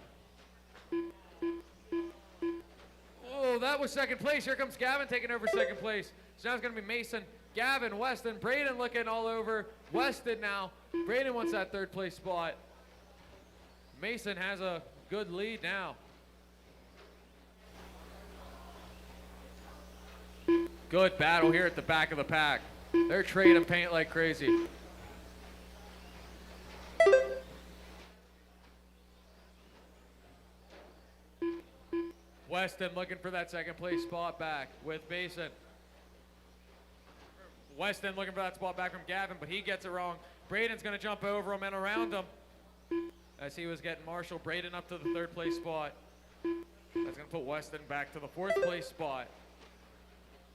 Oh, that was 2nd place. Here comes Gavin taking over 2nd place. So now it's going to be Mason, Gavin, Weston, Braden looking all over. Weston now. Braden wants that 3rd place spot. Mason has a good lead now. Good battle here at the back of the pack. They're trading paint like crazy. Weston looking for that 2nd place spot back with Mason. Weston looking for that spot back from Gavin, but he gets it wrong. Braden's going to jump over him and around him as he was getting Marshall. Braden up to the 3rd place spot. That's going to put Weston back to the 4th place spot.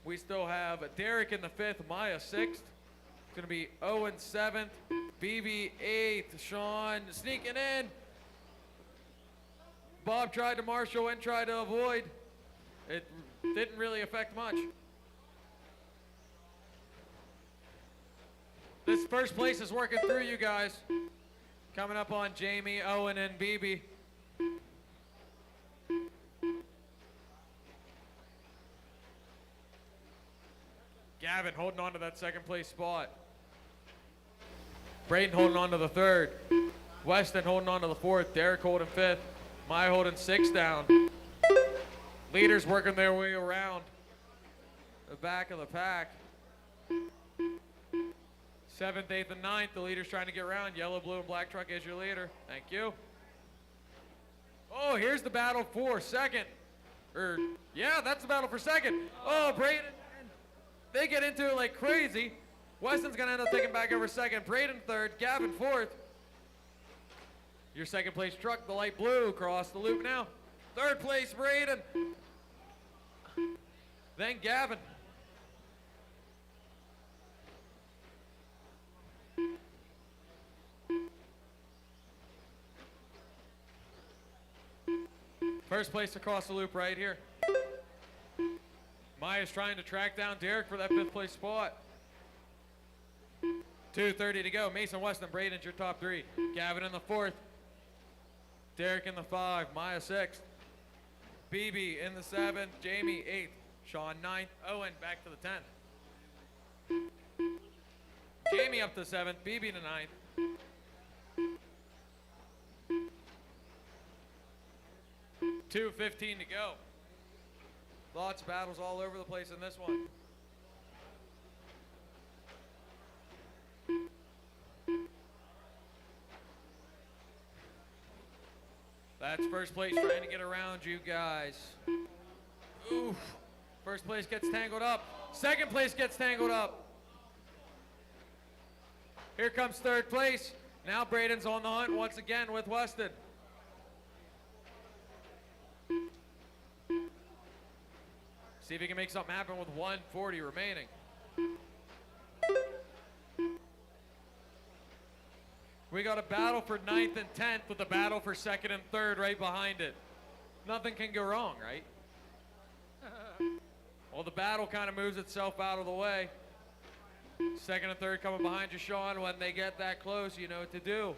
We still have Derek in the 5th, Maya 6th. It's going to be Owen 7th, BB 8th, Sean sneaking in. Bob tried to marshal and tried to avoid. It didn't really affect much. This 1st place is working through you guys. Coming up on Jamie, Owen, and BB. Gavin holding on to that 2nd place spot. Braden holding on to the third. Weston holding on to the fourth. Derek holding fifth. Maya holding sixth down. Leaders working their way around the back of the pack. 7th, 8th, and 9th. The leaders trying to get around. Yellow, blue, and black truck is your leader. Thank you. Oh, here's the battle for second. Yeah, that's the battle for second. Oh, Braden. They get into it like crazy. Weston's going to end up taking back over second. Braden third. Gavin fourth. Your second place truck, the light blue, across the loop now. Third place, Braden. Then Gavin. First place across the loop right here. Maya's trying to track down Derek for that 5th place spot. 2:30 to go. Mason, Weston, Braden's your top 3. Gavin in the 4th. Derek in the 5. Maya 6th. BB in the 7th. Jamie 8th. Sean 9th. Owen back to the 10th. Jamie up to 7th. BB to 9th. $2:15 to go. Lots of battles all over the place in this one. That's first place trying to get around you guys. Oof. First place gets tangled up. Second place gets tangled up. Here comes third place. Now Braden's on the hunt once again with Weston. See if he can make something happen with 1:40 remaining. We got a battle for 9th and 10th with a battle for 2nd and 3rd right behind it. Nothing can go wrong, right? Well, the battle kind of moves itself out of the way. 2nd and 3rd coming behind you, Sean. When they get that close, you know what to do.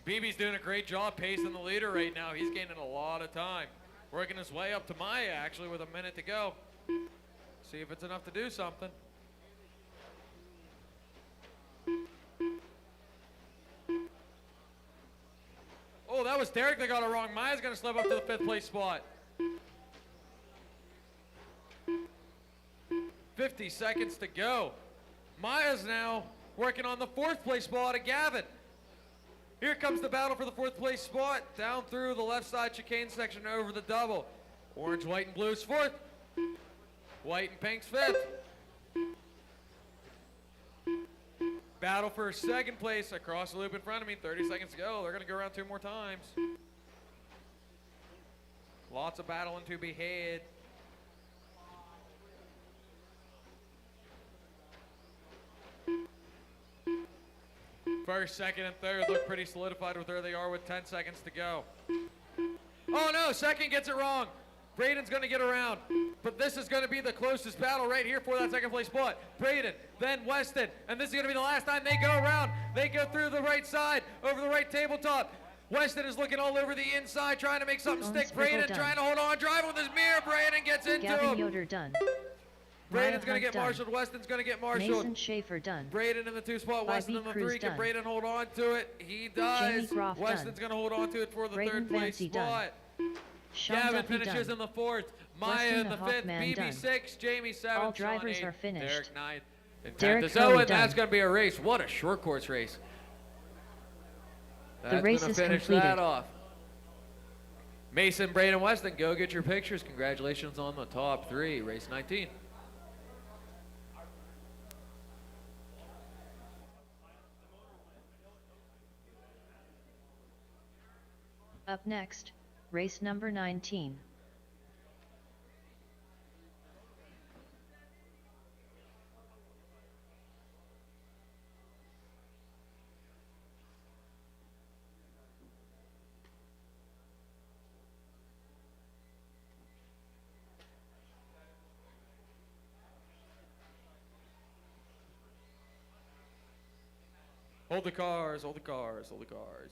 BB's doing a great job pacing the leader right now. He's gaining a lot of time. Working his way up to Maya, actually, with a minute to go. See if it's enough to do something. Oh, that was Derek that got it wrong. Maya's going to slip up to the 5th place spot. 50 seconds to go. Maya's now working on the 4th place spot of Gavin. Here comes the battle for the 4th place spot. Down through the left side chicane section over the double. Orange, white, and blue's 4th. White and pink's 5th. Battle for 2nd place across the loop in front of me. 30 seconds to go. They're going to go around 2 more times. Lots of battling to be had. First, 2nd, and 3rd look pretty solidified with where they are with 10 seconds to go. Oh no, 2nd gets it wrong. Braden's going to get around, but this is going to be the closest battle right here for that 2nd place spot. Braden, then Weston, and this is going to be the last time they go around. They go through the right side, over the right tabletop. Weston is looking all over the inside, trying to make something stick. Braden trying to hold on, driving with his mirror. Braden gets into him. Gavin Yoder done. Braden's going to get marshaled. Weston's going to get marshaled. Mason Schaefer done. Braden in the 2 spot. Weston in the 3. Can Braden hold on to it? He does. Weston's going to hold on to it for the Braden 3rd place spot. Gavin finishes in the 4th. Maya in the 5th. BB 6. Jamie 7. All drivers Sean 8, are finished. Derek 9th. And Derek 10th. So done. that's going to be a race. What a short course race. That's race gonna is finish completed. that off. Mason, Braden, Weston, go get your pictures. Congratulations on the top 3. Race 19. Up next, race number 19. Hold the cars, hold the cars, hold the cars.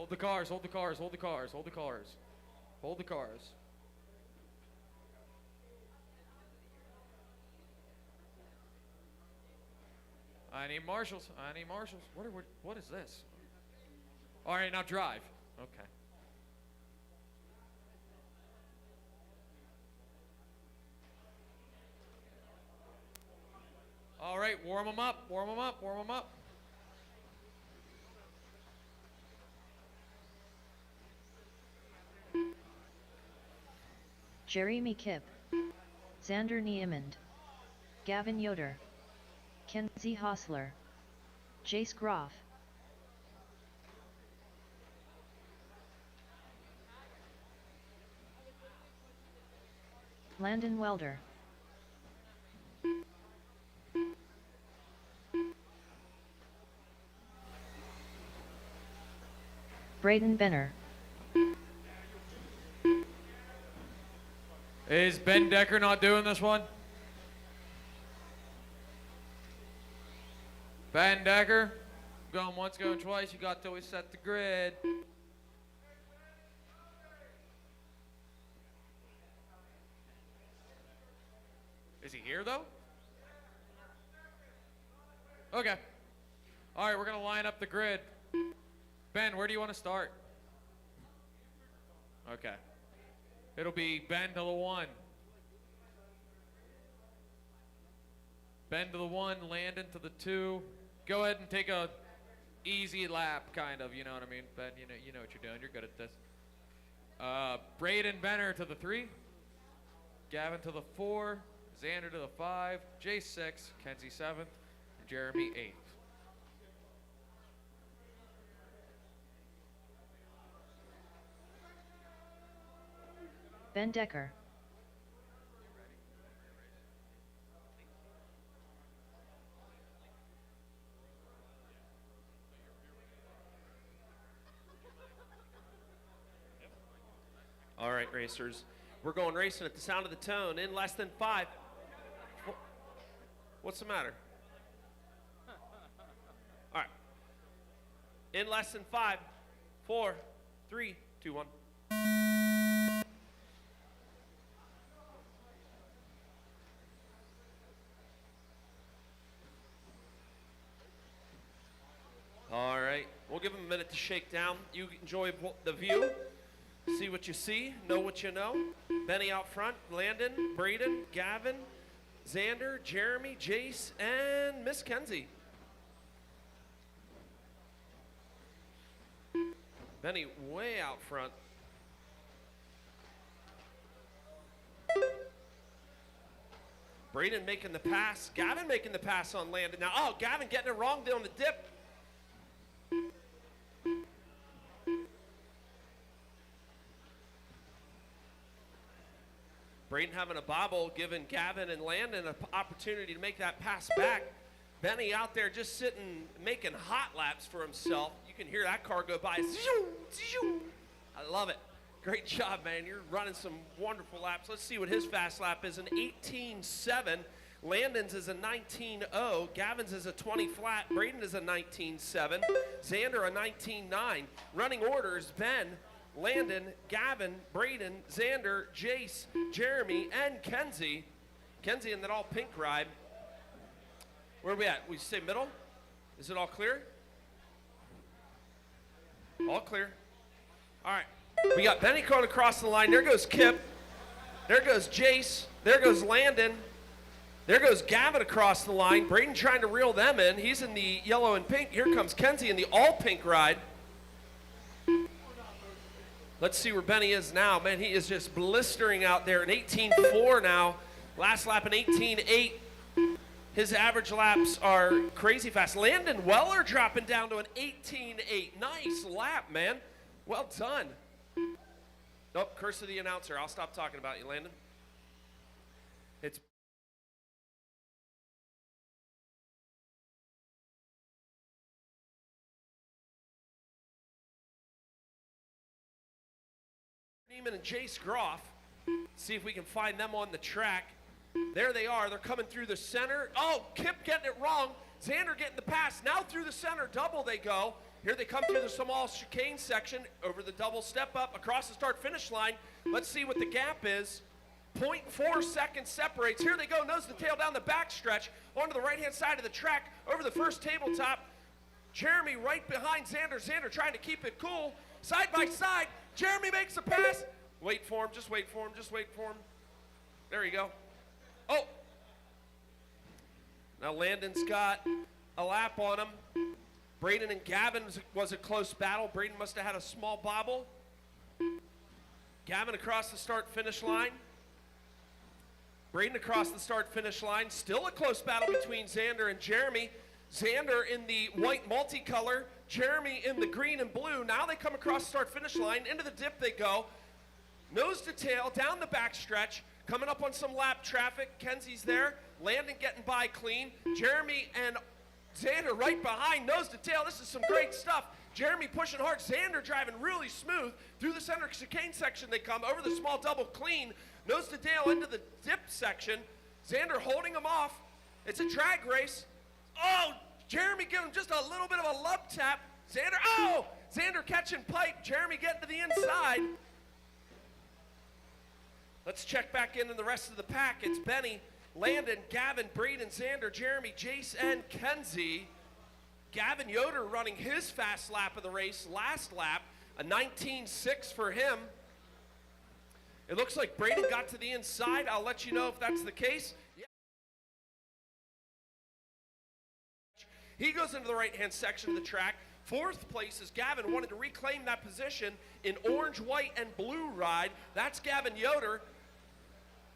Hold the cars, hold the cars, hold the cars, hold the cars. Hold the cars. I need marshals. I need marshals. What is this? All right, now drive. Okay. All right, warm them up, warm them up, warm them up. Jeremy Kipp, Xander Niemand, Gavin Yoder, Kenzie Hostler, Jace Groff, Landon Welder, Braden Benner. Is Ben Decker not doing this one? Ben Decker, going once, going twice. You got till we set the grid. Is he here though? Okay. All right, we're gonna line up the grid. Ben, where do you want to start? Okay. It'll be Ben to the 1. Ben to the 1, Landon to the 2. Go ahead and take a easy lap, kind of, you know what I mean? Ben, you know what you're doing. You're good at this. Braden Benner to the 3. Gavin to the 4. Xander to the 5. Jay 6. Kenzie 7th. And Jeremy 8th. Ben Decker. All right, racers. We're going racing at the sound of the tone in less than 5. What's the matter? All right. In less than 5, 4, 3, 2, 1. All right, we'll give them a minute to shake down. You enjoy the view, see what you see, know what you know. Benny out front, Landon, Braden, Gavin, Xander, Jeremy, Jace, and Miss Kenzie. Benny way out front. Braden making the pass, Gavin making the pass on Landon. Now, oh, Gavin getting it wrong down the dip. Braden having a bobble, giving Gavin and Landon an opportunity to make that pass back. Benny out there just sitting, making hot laps for himself. You can hear that car go by. I love it. Great job, man. You're running some wonderful laps. Let's see what his fast lap is. An 18.7. Landon's is a 19.0. Gavin's is a 20 flat. Braden is a 19.7. Xander a 19.9. Running orders, Ben, Landon, Gavin, Braden, Xander, Jace, Jeremy, and Kenzie. Kenzie in that all pink ride. Where are we at? We say middle? Is it all clear? All clear. All right. We got Benny going across the line. There goes Kip. There goes Jace. There goes Landon. There goes Gavin across the line. Braden trying to reel them in. He's in the yellow and pink. Here comes Kenzie in the all pink ride. Let's see where Benny is now. Man, he is just blistering out there. An 18.4 now. Last lap an 18.8. His average laps are crazy fast. Landon Weller dropping down to an 18.8. Nice lap, man. Well done. Nope, curse of the announcer. I'll stop talking about you, Landon. It's Neiman and Jace Groff. See if we can find them on the track. There they are. They're coming through the center. Oh, Kip getting it wrong. Xander getting the pass. Now through the center. Double they go. Here they come through the small chicane section, over the double step up, across the start-finish line. Let's see what the gap is. 0.4 seconds separates. Here they go, nose to tail down the backstretch, onto the right-hand side of the track, over the first tabletop. Jeremy right behind Xander. Xander trying to keep it cool. Side by side, Jeremy makes a pass. Wait for him, just wait for him, just wait for him. There you go. Oh! Now Landon's got a lap on him. Braden and Gavin was a close battle. Braden must have had a small bobble. Gavin across the start-finish line. Braden across the start-finish line. Still a close battle between Xander and Jeremy. Xander in the white multicolor, Jeremy in the green and blue. Now they come across the start-finish line. Into the dip they go. Nose to tail, down the backstretch. Coming up on some lap traffic. Kenzie's there. Landon getting by clean. Jeremy and Xander right behind, nose to tail. This is some great stuff. Jeremy pushing hard. Xander driving really smooth. Through the center chicane section they come. Over the small double clean. Nose to tail into the dip section. Xander holding him off. It's a drag race. Oh, Jeremy giving just a little bit of a love tap. Xander, oh! Xander catching pipe. Jeremy getting to the inside. Let's check back into the rest of the pack. It's Benny, Landon, Gavin, Braden, Xander, Jeremy, Jace, and Kenzie. Gavin Yoder running his fast lap of the race, last lap, a 19.6 for him. It looks like Braden got to the inside. I'll let you know if that's the case. Yeah. He goes into the right-hand section of the track. Fourth place is Gavin, wanted to reclaim that position in orange, white, and blue ride. That's Gavin Yoder.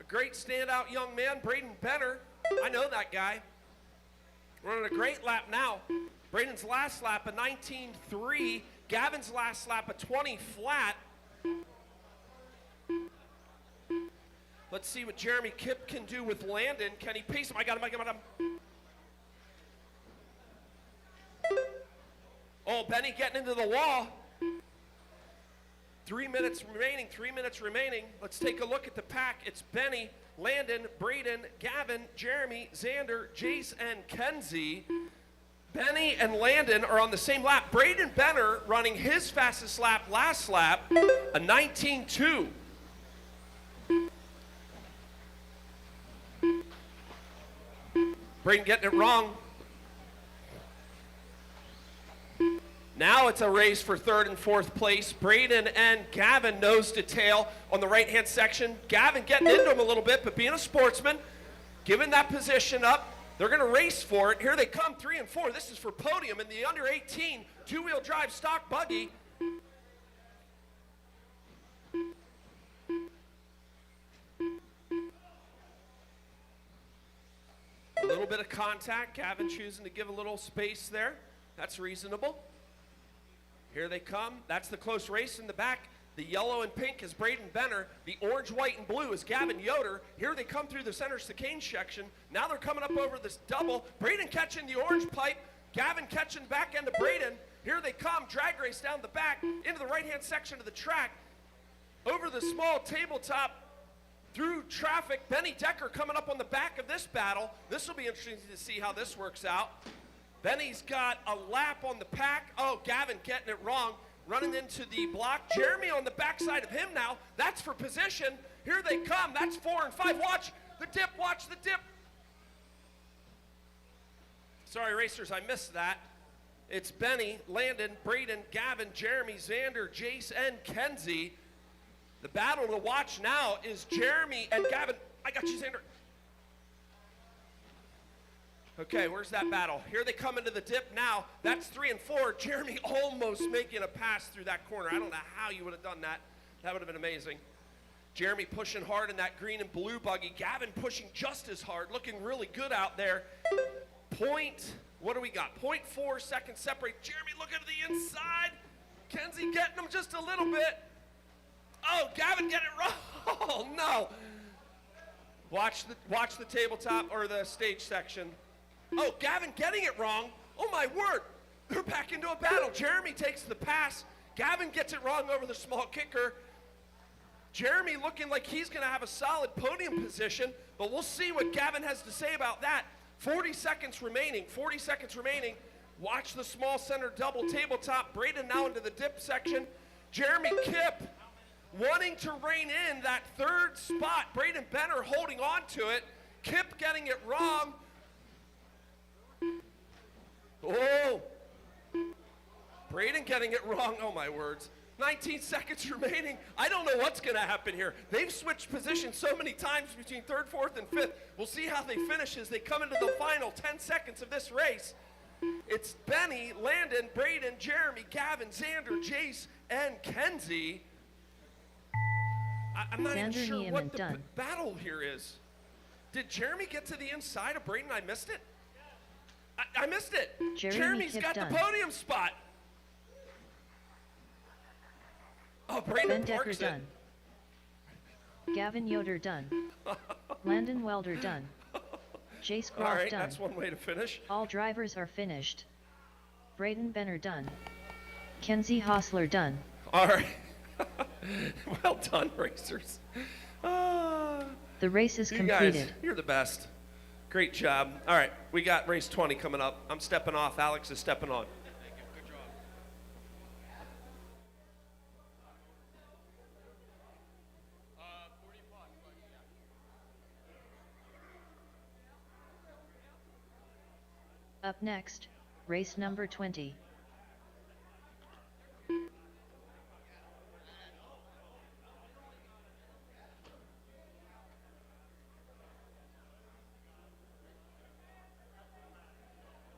A great standout young man. Braden Benner, I know that guy. Running a great lap now. Braden's last lap, a 19.3. Gavin's last lap, a 20 flat. Let's see what Jeremy Kipp can do with Landon. Can he pace him? I got him. Oh, Benny getting into the wall. 3 minutes remaining. Let's take a look at the pack. It's Benny, Landon, Braden, Gavin, Jeremy, Xander, Jace, and Kenzie. Benny and Landon are on the same lap. Braden Benner running his fastest lap last lap, a 19.2. Braden getting it wrong. Now it's a race for third and fourth place. Braden and Gavin nose to tail on the right-hand section. Gavin getting into him a little bit, but being a sportsman, giving that position up. They're going to race for it. Here they come, 3 and 4. This is for podium in the under 18 two-wheel drive stock buggy. A little bit of contact. Gavin choosing to give a little space there. That's reasonable. Here they come. That's the close race in the back. The yellow and pink is Braden Benner. The orange, white, and blue is Gavin Yoder. Here they come through the center chicane section. Now they're coming up over this double. Braden catching the orange pipe. Gavin catching the back end of Braden. Here they come. Drag race down the back into the right-hand section of the track. Over the small tabletop through traffic. Benny Decker coming up on the back of this battle. This will be interesting to see how this works out. Benny's got a lap on the pack. Oh, Gavin getting it wrong. Running into the block. Jeremy on the backside of him now. That's for position. Here they come. That's 4 and 5. Watch the dip. Watch the dip. Sorry, racers, I missed that. It's Benny, Landon, Braden, Gavin, Jeremy, Xander, Jace, and Kenzie. The battle to watch now is Jeremy and Gavin. I got you, Xander. Okay, where's that battle? Here they come into the dip now. That's 3 and 4. Jeremy almost making a pass through that corner. I don't know how you would have done that. That would have been amazing. Jeremy pushing hard in that green and blue buggy. Gavin pushing just as hard, looking really good out there. What do we got? 0.4 seconds separate. Jeremy looking to the inside. Kenzie getting him just a little bit. Oh, Gavin getting it wrong. Oh, no. Watch the tabletop or the stage section. Oh, Gavin getting it wrong. Oh, my word. They're back into a battle. Jeremy takes the pass. Gavin gets it wrong over the small kicker. Jeremy looking like he's going to have a solid podium position, but we'll see what Gavin has to say about that. 40 seconds remaining. Watch the small center double tabletop. Braden now into the dip section. Jeremy Kipp wanting to rein in that third spot. Braden Benner holding on to it. Kipp getting it wrong. Oh! Braden getting it wrong. Oh, my words. 19 seconds remaining. I don't know what's going to happen here. They've switched positions so many times between third, fourth, and fifth. We'll see how they finish as they come into the final 10 seconds of this race. It's Benny, Landon, Braden, Jeremy, Gavin, Xander, Jace, and Kenzie. I'm not even sure what the battle here is. Did Jeremy get to the inside of Braden? I missed it. I missed it. Jeremy's got the podium spot. Oh, Braden parks it. Done. Gavin Yoder done. Landon Welder done. Jace Groff All right, done. that's one way to finish. All drivers are finished. Braden Benner done. Kenzie Hostler done. All right. Well done, racers. The race is completed. Guys, you're the best. Great job. All right, we got race 20 coming up. I'm stepping off. Alex is stepping on. Thank you. Good job. Up next, race number 20.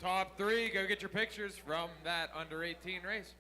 Top 3, go get your pictures from that under 18 race.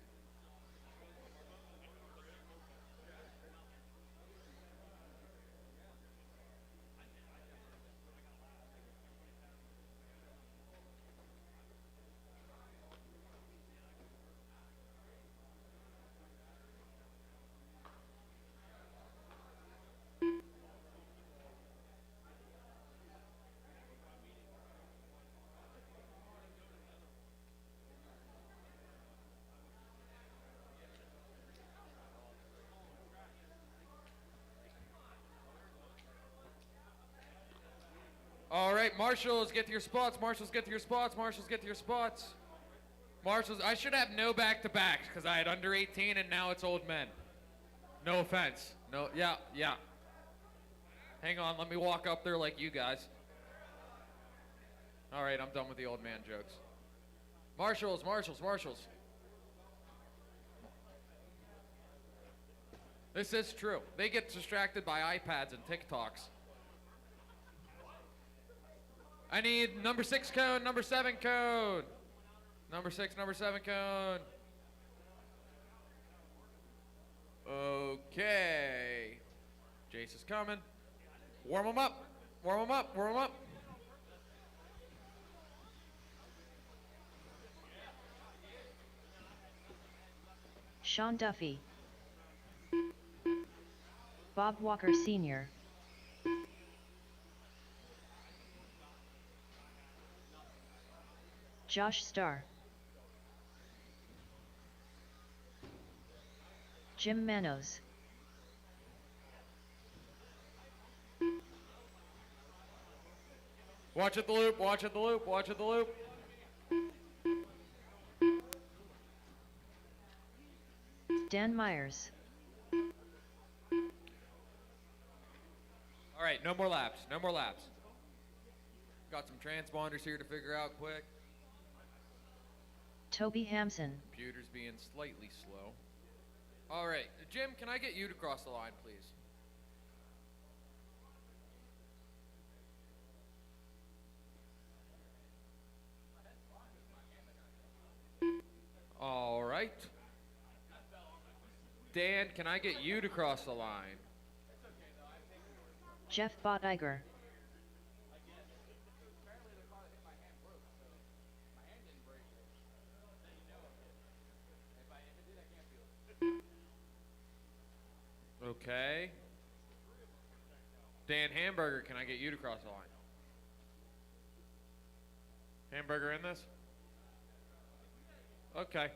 All right, marshals, get to your spots. Marshals, get to your spots. Marshals, get to your spots. Marshals, I should have no back-to-backs because I had under 18 and now it's old men. No offense. No, yeah. Hang on, let me walk up there like you guys. All right, I'm done with the old man jokes. Marshals. This is true. They get distracted by iPads and TikToks. I need number 6 cone, number 7 cone. Number 6, number 7 cone. Okay. Jace is coming. Warm him up. Sean Duffy. Bob Walker Sr. Josh Starr. Jim Manos. Watch at the loop. Dan Myers. All right, no more laps. Got some transponders here to figure out quick. Toby Hampson. Computer's being slightly slow. All right, Jim, can I get you to cross the line, please? All right. Dan, can I get you to cross the line? Jeff Bottiger. Okay. Dan Hamburger, can I get you to cross the line? Hamburger in this? Okay.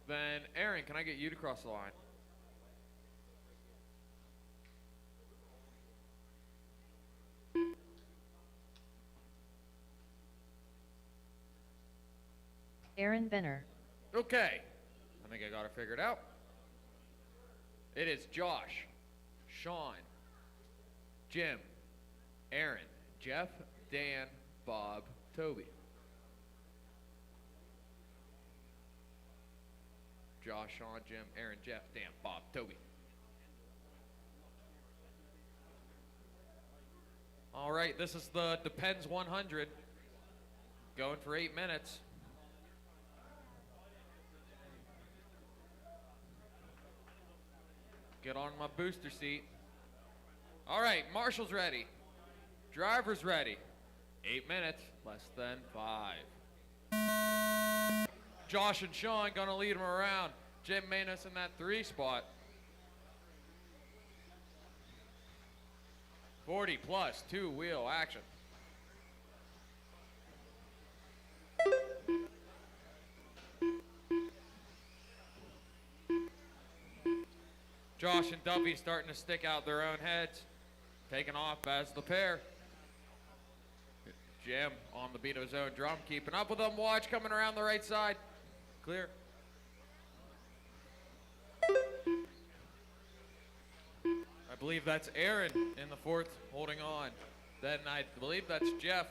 Then Aaron, can I get you to cross the line? Aaron Benner. Okay, I think I got it figured out. It is Josh, Sean, Jim, Aaron, Jeff, Dan, Bob, Toby. Josh, Sean, Jim, Aaron, Jeff, Dan, Bob, Toby. All right, this is the Depends 100. Going for 8 minutes. Get on my booster seat. All right, marshal's ready. Driver's ready. 8 minutes, less than 5. Josh and Sean gonna lead them around. Jim Manos in that 3 spot. 40 plus 2-wheel action. Josh and Duffy starting to stick out their own heads. Taking off as the pair. Jim on the beat of his own drum, keeping up with them. Watch coming around the right side. Clear. I believe that's Aaron in the 4th, holding on. Then I believe that's Jeff.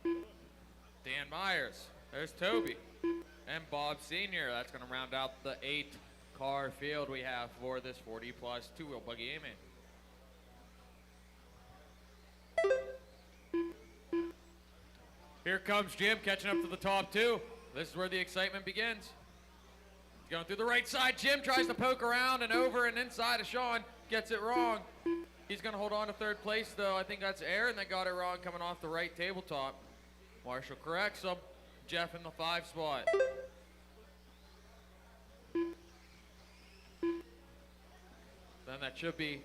Dan Myers. There's Toby. And Bob Sr. That's going to round out the 8-car field we have for this 40 plus 2-wheel buggy A-main. Here comes Jim catching up to the top 2. This is where the excitement begins. He's going through the right side. Jim tries to poke around and over and inside of Sean. Gets it wrong. He's going to hold on to 3rd place, though. I think that's Aaron that got it wrong coming off the right tabletop. Marshall corrects him. Jeff in the 5 spot. Then that should be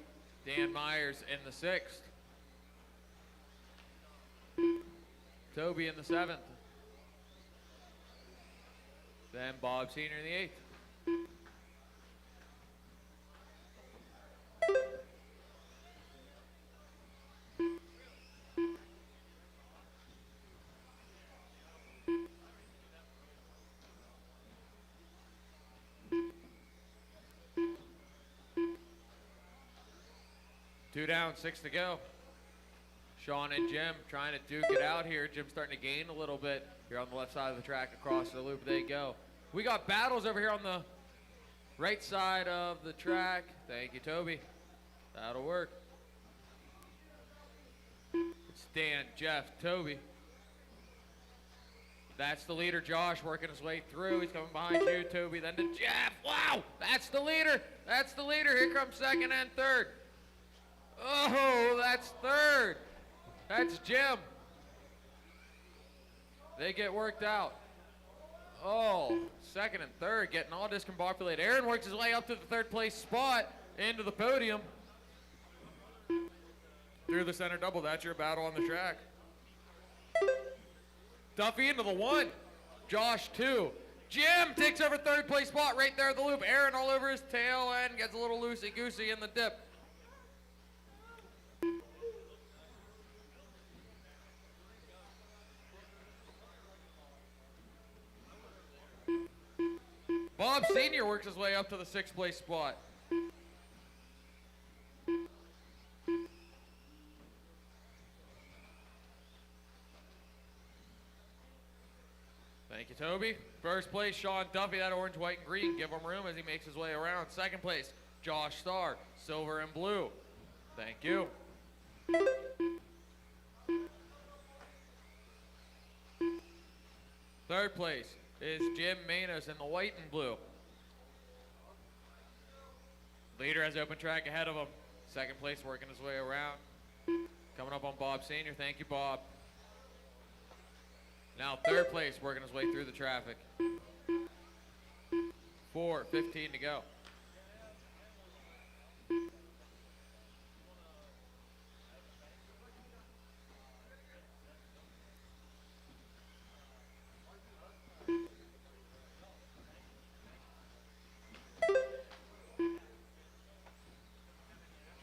Dan Myers in the 6th. Toby in the 7th. Then Bob Sr. in the 8th. Two down, 6 to go. Sean and Jim trying to duke it out here. Jim's starting to gain a little bit here on the left side of the track. Across the loop they go. We got battles over here on the right side of the track. Thank you, Toby. That'll work. It's Dan, Jeff, Toby. That's the leader, Josh, working his way through. He's coming behind you, Toby, then to Jeff. Wow, that's the leader. That's the leader. Here comes 2nd and 3rd. Oh, that's 3rd. That's Jim. They get worked out. Oh, 2nd and 3rd getting all discombobulated. Aaron works his way up to the 3rd place spot into the podium. Through the center double. That's your battle on the track. Duffy into the 1. Josh 2. Jim takes over 3rd place spot right there at the loop. Aaron all over his tail end. Gets a little loosey-goosey in the dip. Bob Sr. works his way up to the 6th place spot. Thank you, Toby. 1st place, Sean Duffy, that orange, white, and green. Give him room as he makes his way around. 2nd place, Josh Starr, silver and blue. Thank you. 3rd place is Jim Manos in the white and blue. Leader has open track ahead of him. 2nd place working his way around. Coming up on Bob Sr. Thank you, Bob. Now 3rd place working his way through the traffic. 4:15 to go.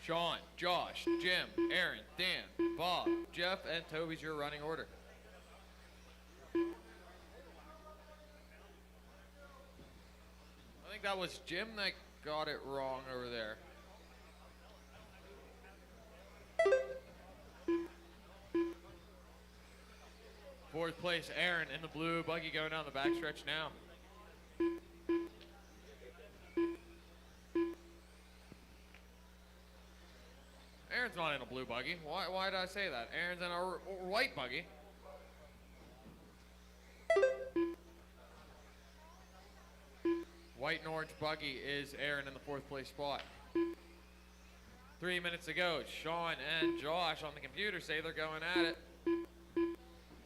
Sean, Josh, Jim, Aaron, Dan, Bob, Jeff, and Toby's your running order. that was Jim that got it wrong over there. Fourth place, Aaron in the blue buggy going down the backstretch now. Aaron's not in a blue buggy. Why did I say that? Aaron's in a white buggy. White and orange buggy is Aaron in the fourth place spot. 3 minutes ago, Sean and Josh on the computer say they're going at it.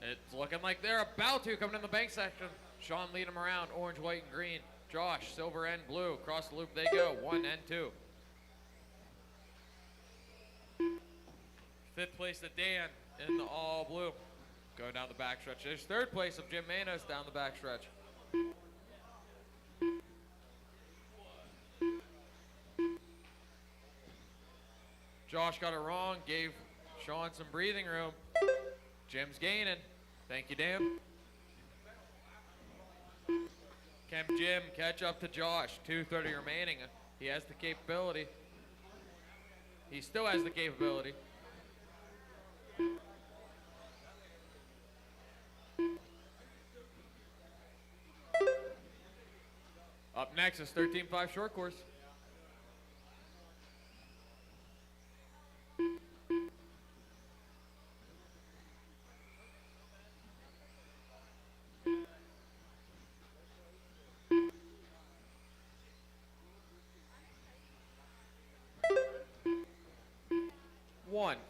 It's looking like they're about to coming in the bank section. Sean lead them around, orange, white, and green. Josh, silver and blue. Across the loop they go, 1 and 2. Fifth place to Dan in the all blue. Going down the backstretch. There's third place of Jim Manos down the backstretch. Josh got it wrong, gave Sean some breathing room. Jim's gaining. Thank you, Dan. Can Jim catch up to Josh? 2:30 remaining. He has the capability. He still has the capability. Up next is 13.5 short course.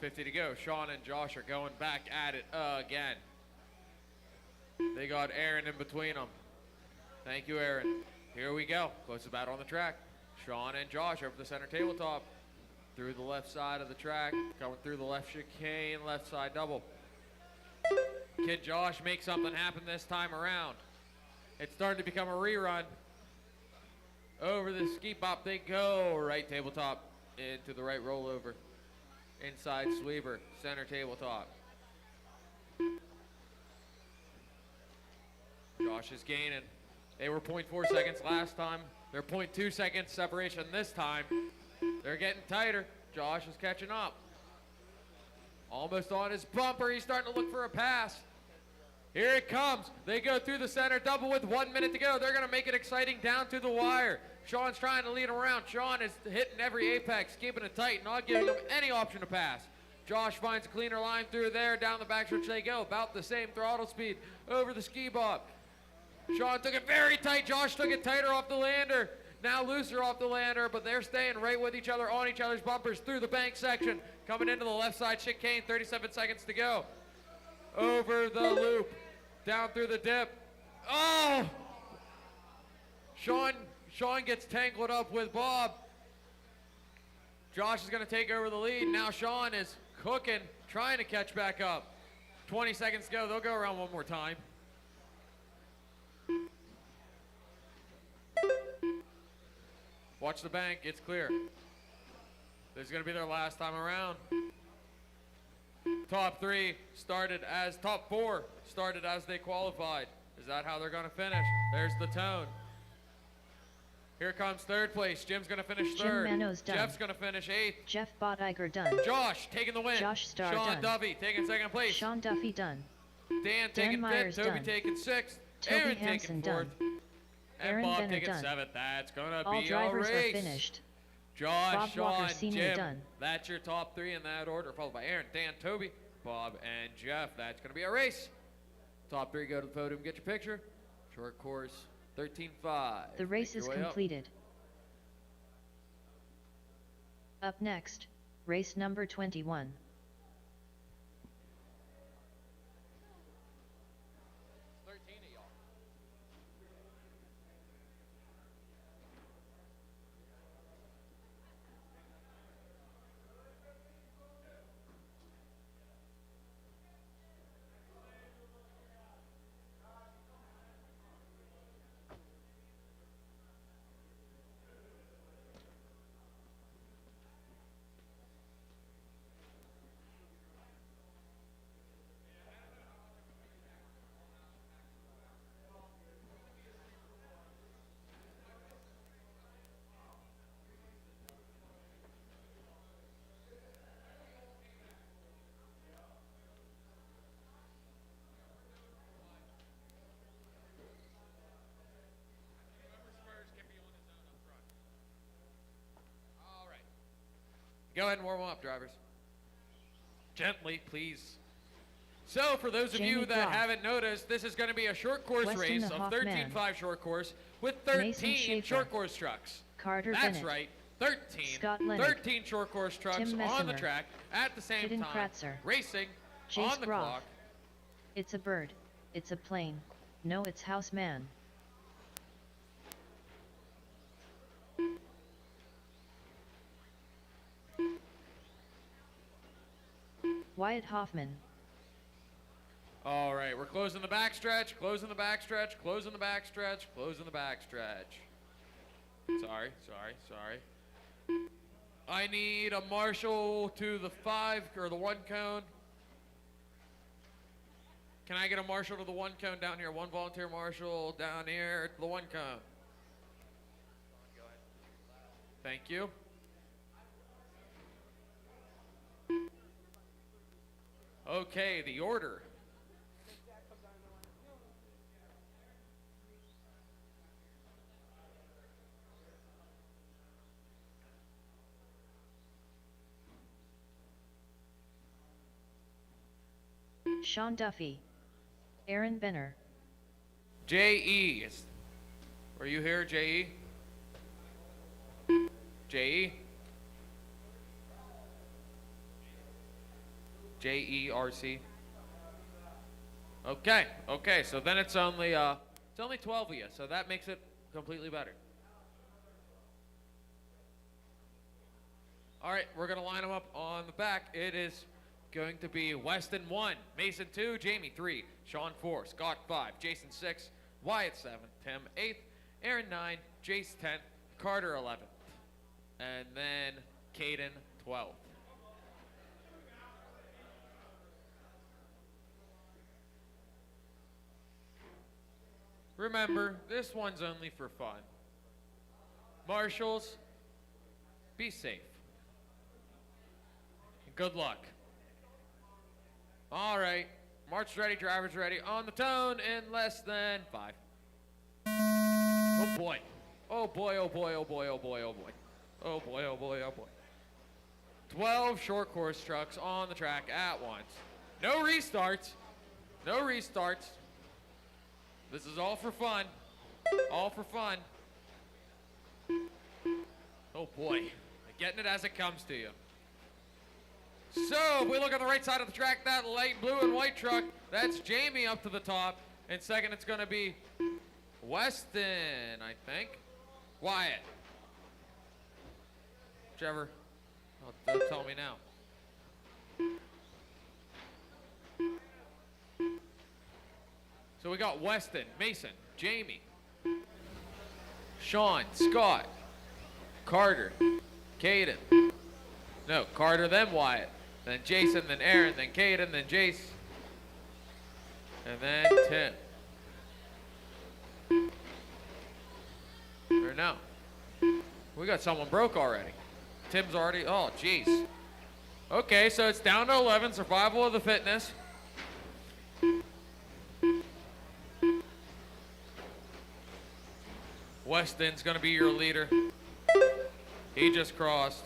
.50 to go. Sean and Josh are going back at it again. They got Aaron in between them. Thank you, Aaron. Here we go. Closest battle on the track. Sean and Josh over the center tabletop. Through the left side of the track. Coming through the left chicane, left side double. Can Josh make something happen this time around? It's starting to become a rerun. Over the ski bop they go. Right tabletop into the right rollover. Inside sweeper, center tabletop. Josh is gaining. They were 0.4 seconds last time. They're 0.2 seconds separation this time. They're getting tighter. Josh is catching up. Almost on his bumper. He's starting to look for a pass. Here it comes. They go through the center double with 1 minute to go. They're going to make it exciting down to the wire. Sean's trying to lead him around. Sean is hitting every apex, keeping it tight, not giving him any option to pass. Josh finds a cleaner line through there. Down the backstretch they go. About the same throttle speed over the ski bop. Sean took it very tight. Josh took it tighter off the lander. Now looser off the lander, but they're staying right with each other on each other's bumpers through the bank section. Coming into the left side chicane, 37 seconds to go. Over the loop. Down through the dip. Oh! Sean gets tangled up with Bob. Josh is going to take over the lead. Now Sean is cooking, trying to catch back up. 20 seconds to go. They'll go around one more time. Watch the bank. It's clear. This is going to be their last time around. Top three started as top four started as they qualified. Is that how they're going to finish? There's the tone. Here comes third place. Jim's going to finish third. Jim Manos done. Jeff's going to finish eighth. Jeff Bottiger done. Josh taking the win. Josh Starr Sean done. Duffy taking second place. Sean Duffy done. Dan taking Myers fifth. Toby done. taking sixth. Toby Aaron Hansen taking fourth. done. And Aaron Bob Benner taking done. seventh. That's going to All be a drivers race. are finished. Josh, Bob Sean, Walker Sr. Jim. done. That's your top three in that order, followed by Aaron, Dan, Toby, Bob, and Jeff. That's going to be a race. Top three go to the podium, get your picture. Short course, 13.5. The race Make is your way up. completed. Up next, race number 21. Go ahead and warm up, drivers. Gently, please. So, for those of you that haven't noticed, this is going to be a short course race of 13.5 short course with 13 short course trucks. Carter That's Bennett, right, 13. Scott Lennox, 13 short course trucks on the track at the same Hidden time, Kratzer, racing Jace on the Groff. clock. It's a bird. It's a plane. No, it's Houseman. Wyatt Hoffman. All right, we're closing the backstretch, closing the backstretch, closing the backstretch, closing the backstretch. Sorry. I need a marshal to the 5 or the 1 cone. Can I get a marshal to the 1 cone down here? 1 volunteer marshal down here to the 1 cone. Thank you. Okay, the order. Sean Duffy. Aaron Benner. J.E. Are you here, J.E.? J.E.? J-E-R-C. Okay, so then it's only 12 of you, so that makes it completely better. All right, we're gonna line them up on the back. It is going to be Weston 1, Mason 2, Jamie 3, Sean 4, Scott 5, Jason 6, Wyatt 7, Tim 8th, Aaron 9, Jace 10th, Carter 11th, and then Caden 12th. Remember, this one's only for fun. Marshals, be safe. And good luck. All right, march ready, drivers ready, on the tone in less than 5. Oh boy. Oh boy, oh boy, oh boy, oh boy, oh boy. Oh boy, oh boy, oh boy. 12 short course trucks on the track at once. No restarts. No restarts. This is all for fun. All for fun. Oh boy. Getting it as it comes to you. So, if we look on the right side of the track, that light blue and white truck, that's Jamie up to the top. And second, it's going to be Weston, I think. Wyatt. Whichever. They'll tell me now. So we got Weston, Mason, Jamie, Sean, Scott, Carter, Caden. No, Carter, then Wyatt. Then Jason, then Aaron, then Caden, then Jace. And then Tim. Or no. We got someone broke already. Tim's already, oh, jeez. Okay, so it's down to 11, survival of the fitness. Weston's gonna be your leader. He just crossed.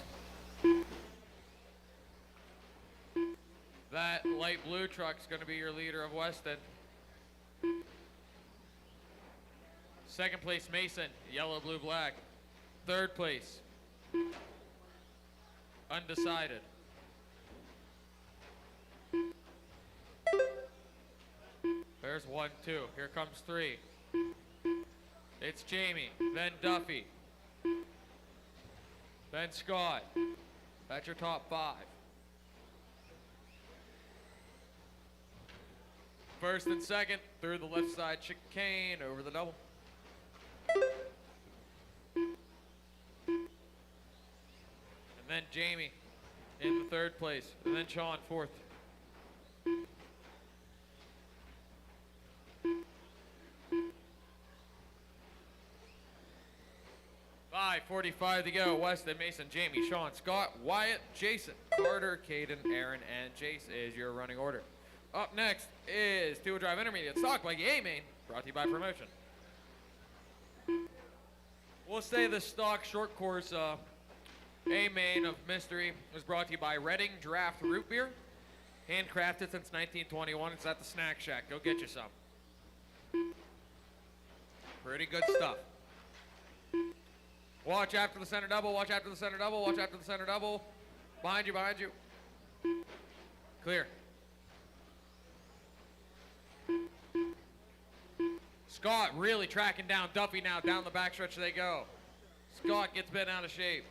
That light blue truck's gonna be your leader of Weston. Second place, Mason, yellow, blue, black. Third place, undecided. There's 1, 2, here comes 3. It's Jamie, then Duffy, then Scott. That's your top 5. First and second through the left side chicane over the double. And then Jamie in the 3rd place, and then Sean 4th. 5:45 to go. Weston, Mason, Jamie, Sean, Scott, Wyatt, Jason, Carter, Caden, Aaron, and Jace is your running order. Up next is two-wheel drive intermediate stock by A-Main, brought to you by Promotion. We'll say the stock short course A main of Mystery is brought to you by Reading Draft Root Beer. Handcrafted since 1921. It's at the Snack Shack. Go get you some. Pretty good stuff. Watch after the center double. Watch after the center double. Watch after the center double. Behind you, behind you. Clear. Scott really tracking down Duffy now. Down the backstretch they go. Scott gets bent out of shape.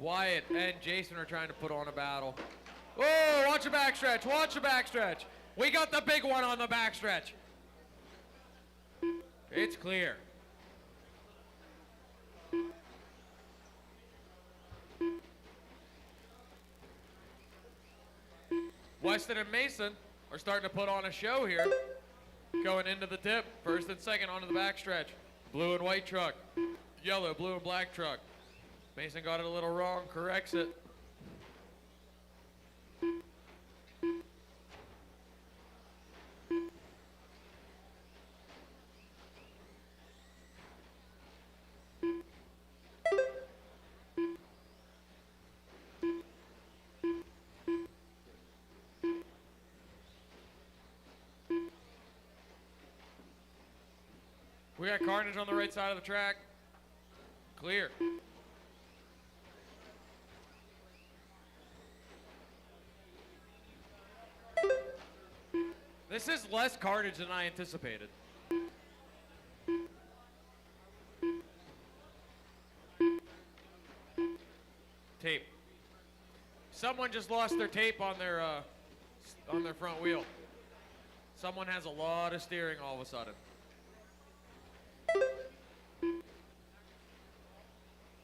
Wyatt and Jason are trying to put on a battle. Oh, watch the backstretch, watch the backstretch. We got the big one on the backstretch. It's clear. Weston and Mason are starting to put on a show here. Going into the dip, first and second onto the backstretch. Blue and white truck, yellow, blue and black truck. Mason got it a little wrong, corrects it. We got carnage on the right side of the track. Clear. This is less carnage than I anticipated. Tape. Someone just lost their tape on their front wheel. Someone has a lot of steering all of a sudden.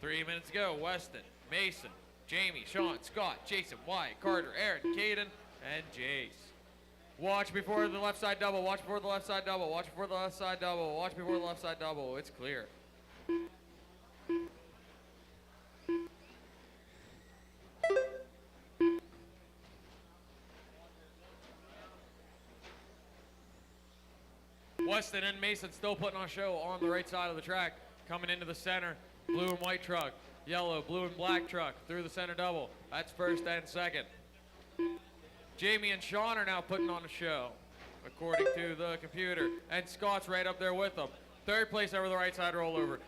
3 minutes ago, Weston, Mason, Jamie, Sean, Scott, Jason, Wyatt, Carter, Aaron, Caden, and Jace. Watch before the left side double, watch before the left side double, watch before the left side double, watch before the left side double. It's clear. Weston and Mason still putting on a show on the right side of the track. Coming into the center, blue and white truck, yellow, blue and black truck through the center double. That's first and second. Jamie and Sean are now putting on a show, according to the computer. And Scott's right up there with them. Third place over the right side rollover.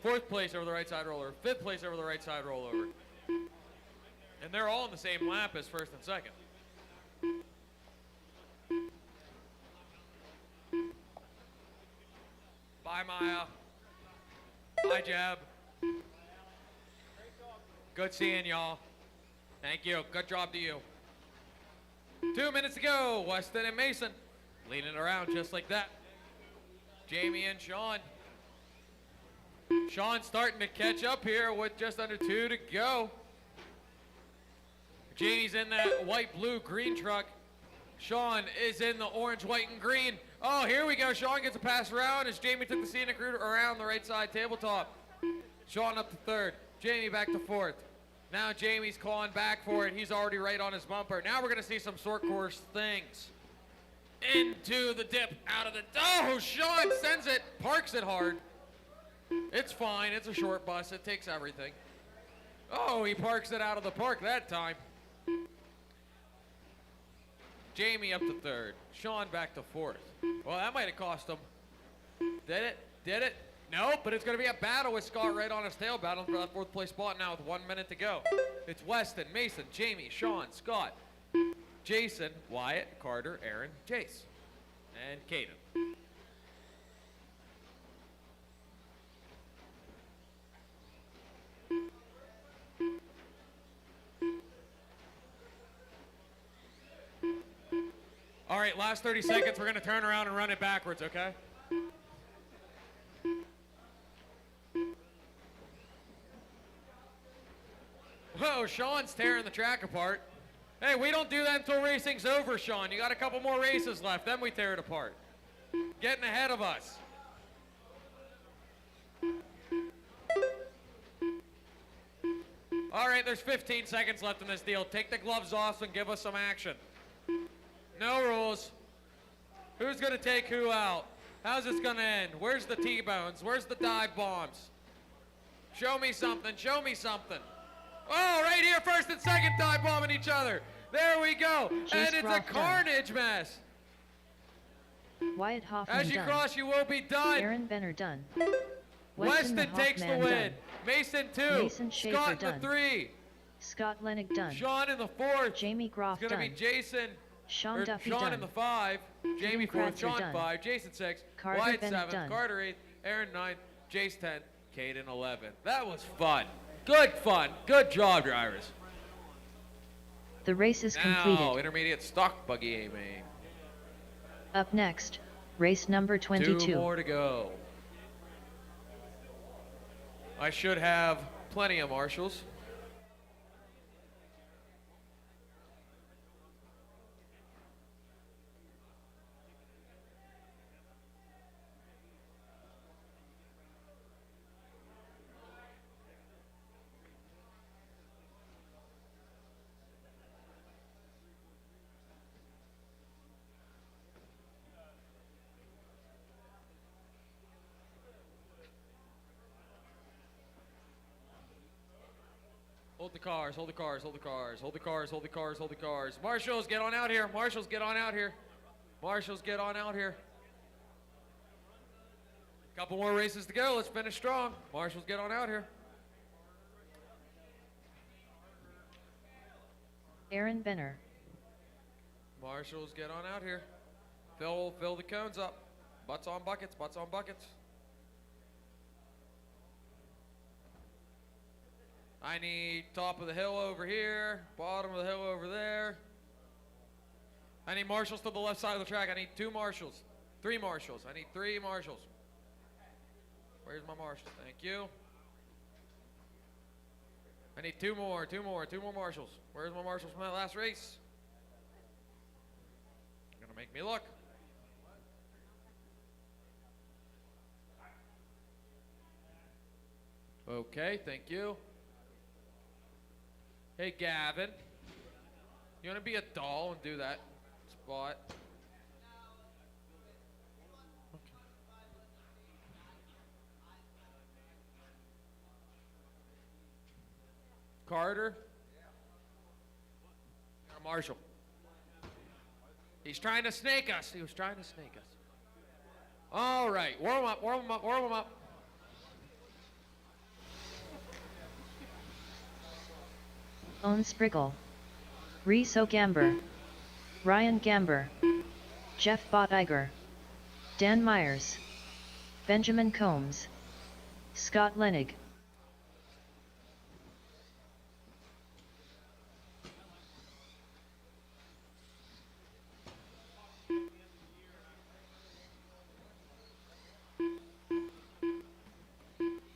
Fourth place over the right side rollover. Fifth place over the right side rollover. And they're all in the same lap as first and second. Bye, Maya. Bye, Jeb. Good seeing y'all. Thank you. Good job to you. 2 minutes to go. Weston and Mason leaning around just like that. Jamie and Sean. Sean's starting to catch up here with just under 2 to go. Jamie's in that white, blue, green truck. Sean is in the orange, white, and green. Oh, here we go. Sean gets a pass around as Jamie took the scenic route around the right side tabletop. Sean up to third. Jamie back to fourth. Now Jamie's calling back for it. He's already right on his bumper. Now we're going to see some short course things. Into the dip, out of the... Oh, Sean sends it, parks it hard. It's fine. It's a short bus. It takes everything. Oh, he parks it out of the park that time. Jamie up to third. Sean back to fourth. Well, that might have cost him. Did it? Did it? Nope, but it's going to be a battle with Scott right on his tail, battling for that fourth place spot now with 1 minute to go. It's Weston, Mason, Jamie, Sean, Scott, Jason, Wyatt, Carter, Aaron, Jace, and Caden. All right, last 30 seconds. We're going to turn around and run it backwards, okay? Whoa, Sean's tearing the track apart. Hey, we don't do that until racing's over, Sean. You got a couple more races left, then we tear it apart. Getting ahead of us. All right, there's 15 seconds left in this deal. Take the gloves off and give us some action. No rules. Who's gonna take who out? How's this gonna end? Where's the T-bones? Where's the dive bombs? Show me something, show me something. Oh, right here, first and second dive bombing each other. There we go. And it's a carnage mess. Wyatt Hoffman As you done. cross, you will be done. Aaron Benner done. Weston takes the win. Done. Mason 2. Mason Schaefer Scott in done. the 3. Scott Lennick done. Sean in the 4th. Jamie Groff It's going to done. be Jason. Sean Duffy Sean done. in the 5. Jamie 4th. Kratzer Sean done. 5. Jason 6. Carter Wyatt Bennett 7th. done. Carter 8th. Aaron 9th. Jace 10th. Caden 11th. That was fun. Good fun. Good job, drivers. The race is Now, completed. intermediate stock buggy aiming. Up next, race number 22. 2 more to go. I should have plenty of marshals. Hold the cars, hold the cars, hold the cars, hold the cars, hold the cars, hold the cars. Marshals, get on out here. Marshals, get on out here. Marshals, get on out here. Couple more races to go. Let's finish strong. Marshals, get on out here. Aaron Benner. Marshals, get on out here. Fill the cones up. Butts on buckets, butts on buckets. I need top of the hill over here, bottom of the hill over there. I need marshals to the left side of the track. I need 2 marshals, 3 marshals. I need 3 marshals. Where's my marshals? Thank you. I need 2 more marshals. Where's my marshals from that last race? You're gonna make me look. Okay, thank you. Hey, Gavin, you want to be a doll and do that spot? Okay. Carter? Marshall. He's trying to snake us. He was trying to snake us. All right, warm up, warm him up, warm him up. Owen Spriggle. Reese O'Gamber. Ryan Gamber. Jeff Bottiger. Dan Myers. Benjamin Combs. Scott Lennig.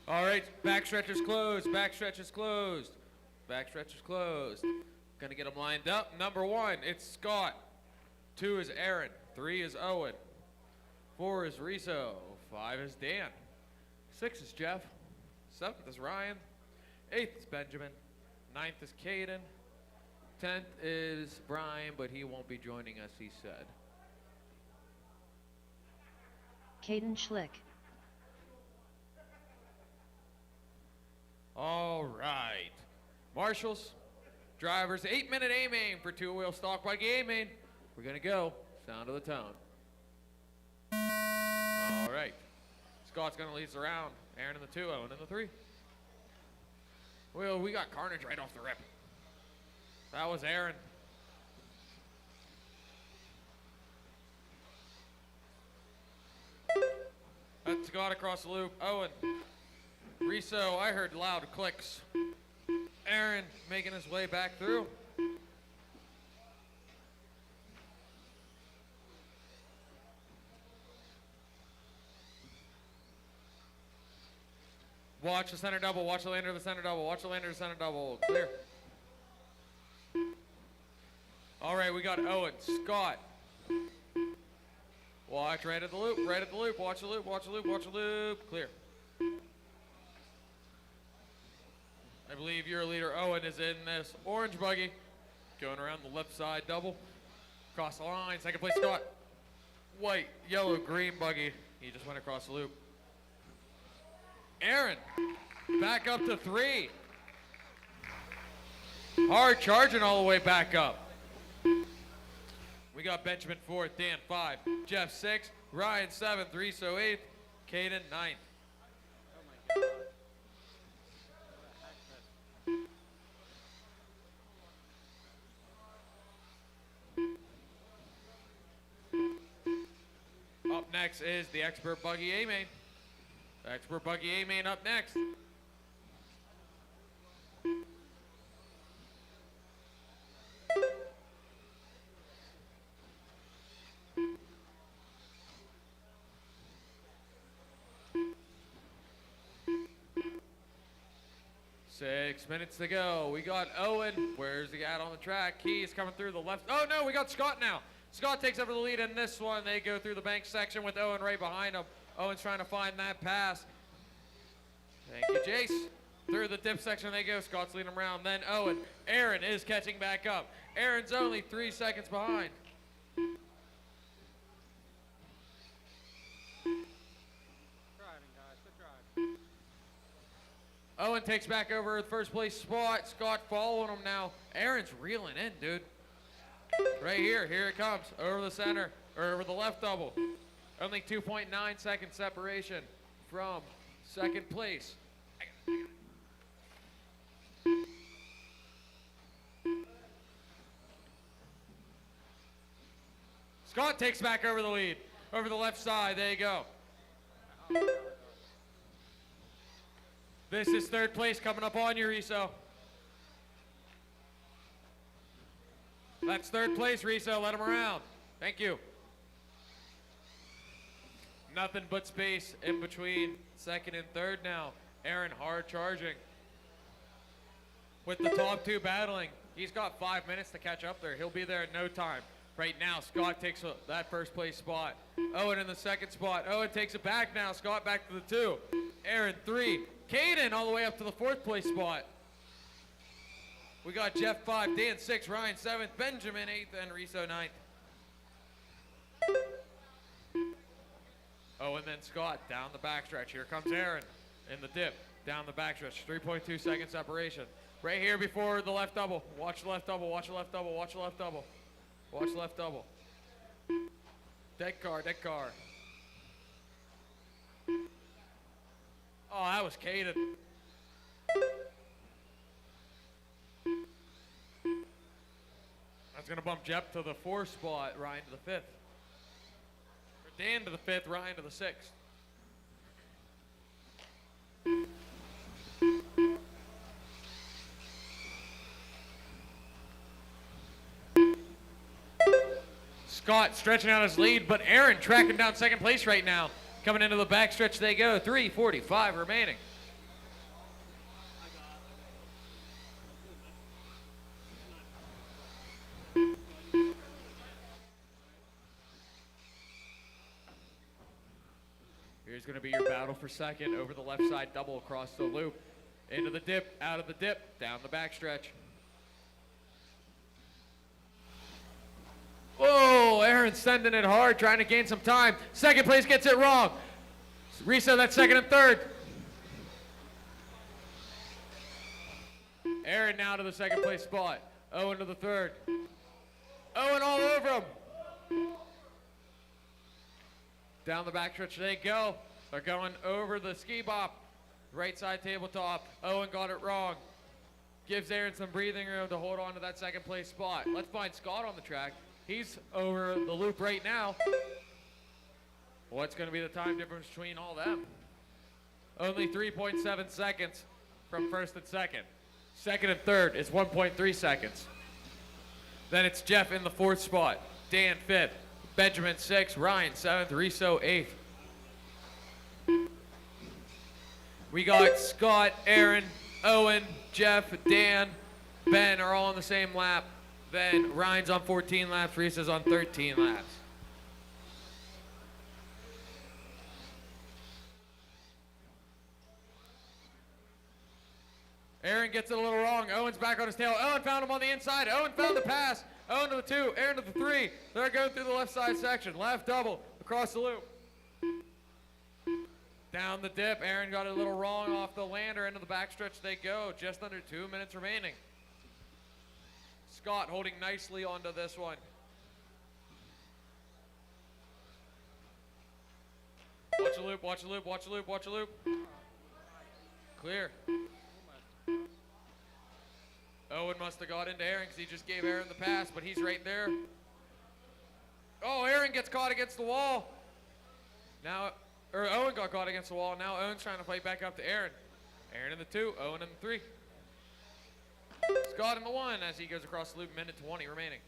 All right, backstretch is closed, backstretch is closed. Backstretch is closed. Gonna get them lined up. Number 1, it's Scott. 2 is Aaron. 3 is Owen. 4 is Riso. 5 is Dan. 6 is Jeff. 7th is Ryan. 8th is Benjamin. 9th is Caden. 10th is Brian, but he won't be joining us, he said. Caden Schlick. All right. Marshals, drivers, 8-minute aiming for 2-wheel stock buggy aiming. We're gonna go. Sound of the tone. All right. Scott's gonna lead us around. Aaron in the 2, Owen in the 3. Well, we got carnage right off the rip. That was Aaron. That's Scott across the loop. Owen. Riso, I heard loud clicks. Aaron making his way back through. Watch the center double, watch the lander of the center double, watch the lander of the center double. Clear. All right, we got Owen, Scott. Watch right at the loop, right at the loop. Watch the loop, watch the loop, watch the loop. Clear. I believe your leader, Owen, is in this orange buggy. Going around the left side double. Across the line, second place, Scott. White, yellow, green buggy. He just went across the loop. Aaron, back up to 3. Hard charging all the way back up. We got Benjamin 4th, Dan 5, Jeff 6, Ryan 7th, Riso 8th, Caden 9th. Oh my God. Up next is the Expert Buggy A-Main. Expert Buggy A-Main up next. Six minutes to go. We got Owen. Where's he at on the track? He's coming through the left. Oh no, we got Scott now. Scott takes over the lead in this one. They go through the bank section with Owen right behind him. Owen's trying to find that pass. Thank you, Jace. Through the dip section they go. Scott's leading him around. Then Owen. Aaron is catching back up. Aaron's only 3 seconds behind. Owen takes back over the first place spot. Scott following him now. Aaron's reeling in, dude. Right here. Here it comes. Over the center. Or over the left double. Only 2.9 second separation from second place. Scott takes back over the lead. Over the left side. There you go. This is third place coming up on you, Riso. That's third place, Riso. Let him around. Thank you. Nothing but space in between second and third now. Aaron hard charging. With the top 2 battling. He's got 5 minutes to catch up there. He'll be there in no time. Right now, Scott takes that first place spot. Owen in the second spot. Owen takes it back now. Scott back to the 2. Aaron 3. Caden all the way up to the 4th place spot. We got Jeff 5, Dan 6, Ryan 7th, Benjamin 8th, and Riso 9th. Oh, and then Scott down the backstretch. Here comes Aaron in the dip. Down the backstretch. 3.2 second separation. Right here before the left double. Watch the left double. Watch the left double. Watch the left double. Watch the left double. Dead car. Dead car. Oh, that was Caden. That's going to bump Jeff to the 4th spot, Ryan to the 5th. Or Dan to the 5th, Ryan to the 6th. Scott stretching out his lead, but Aaron tracking down second place right now. Coming into the backstretch they go. 3:45 remaining. Here's going to be your battle for second. Over the left side, double across the loop. Into the dip, out of the dip, down the backstretch. Whoa, Aaron's sending it hard, trying to gain some time. Second place gets it wrong. Reset that second and third. Aaron now to the second place spot. Owen to the third. Owen all over him. Down the backstretch they go. They're going over the ski bop. Right side tabletop. Owen got it wrong. Gives Aaron some breathing room to hold on to that second place spot. Let's find Scott on the track. He's over the loop right now. What's going to be the time difference between all them? Only 3.7 seconds from first and second. Second and third is 1.3 seconds. Then it's Jeff in the 4th spot. Dan 5th. Benjamin 6th. Ryan 7th. Riso 8th. We got Scott, Aaron, Owen, Jeff, Dan, Ben are all on the same lap. Then Ryan's on 14 laps, Reese is on 13 laps. Aaron gets it a little wrong. Owen's back on his tail. Owen found him on the inside. Owen found the pass. Owen to the 2, Aaron to the 3. They're going through the left side section. Left double across the loop. Down the dip. Aaron got it a little wrong off the lander. Into the backstretch they go. Just under 2 minutes remaining. Scott holding nicely onto this one. Watch the loop, watch the loop, watch the loop, watch the loop. Clear. Owen must have got into Aaron because he just gave Aaron the pass, but he's right there. Oh, Aaron gets caught against the wall. Now, or Owen got caught against the wall. Now Owen's trying to fight back up to Aaron. Aaron in the 2, Owen in the 3. Scott in the 1 as he goes across the loop, minute 20 remaining.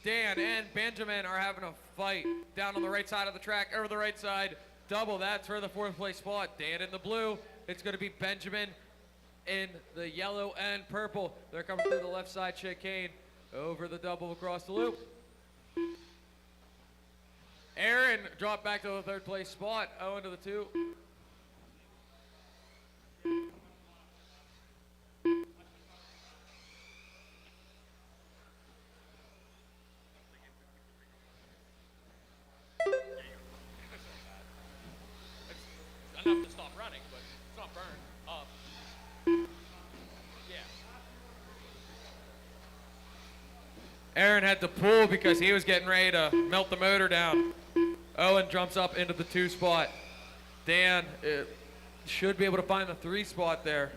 Dan and Benjamin are having a fight down on the right side of the track, over the right side. Double, that's for the 4th place spot. Dan in the blue. It's going to be Benjamin in the yellow and purple. They're coming through the left side chicane, over the double across the loop. Aaron dropped back to the 3rd place spot. Owen to the 2. It's enough to stop running, but it's not burned up. Yeah. Aaron had to pull because he was getting ready to melt the motor down. Owen jumps up into the 2 spot. Dan should be able to find the 3 spot there.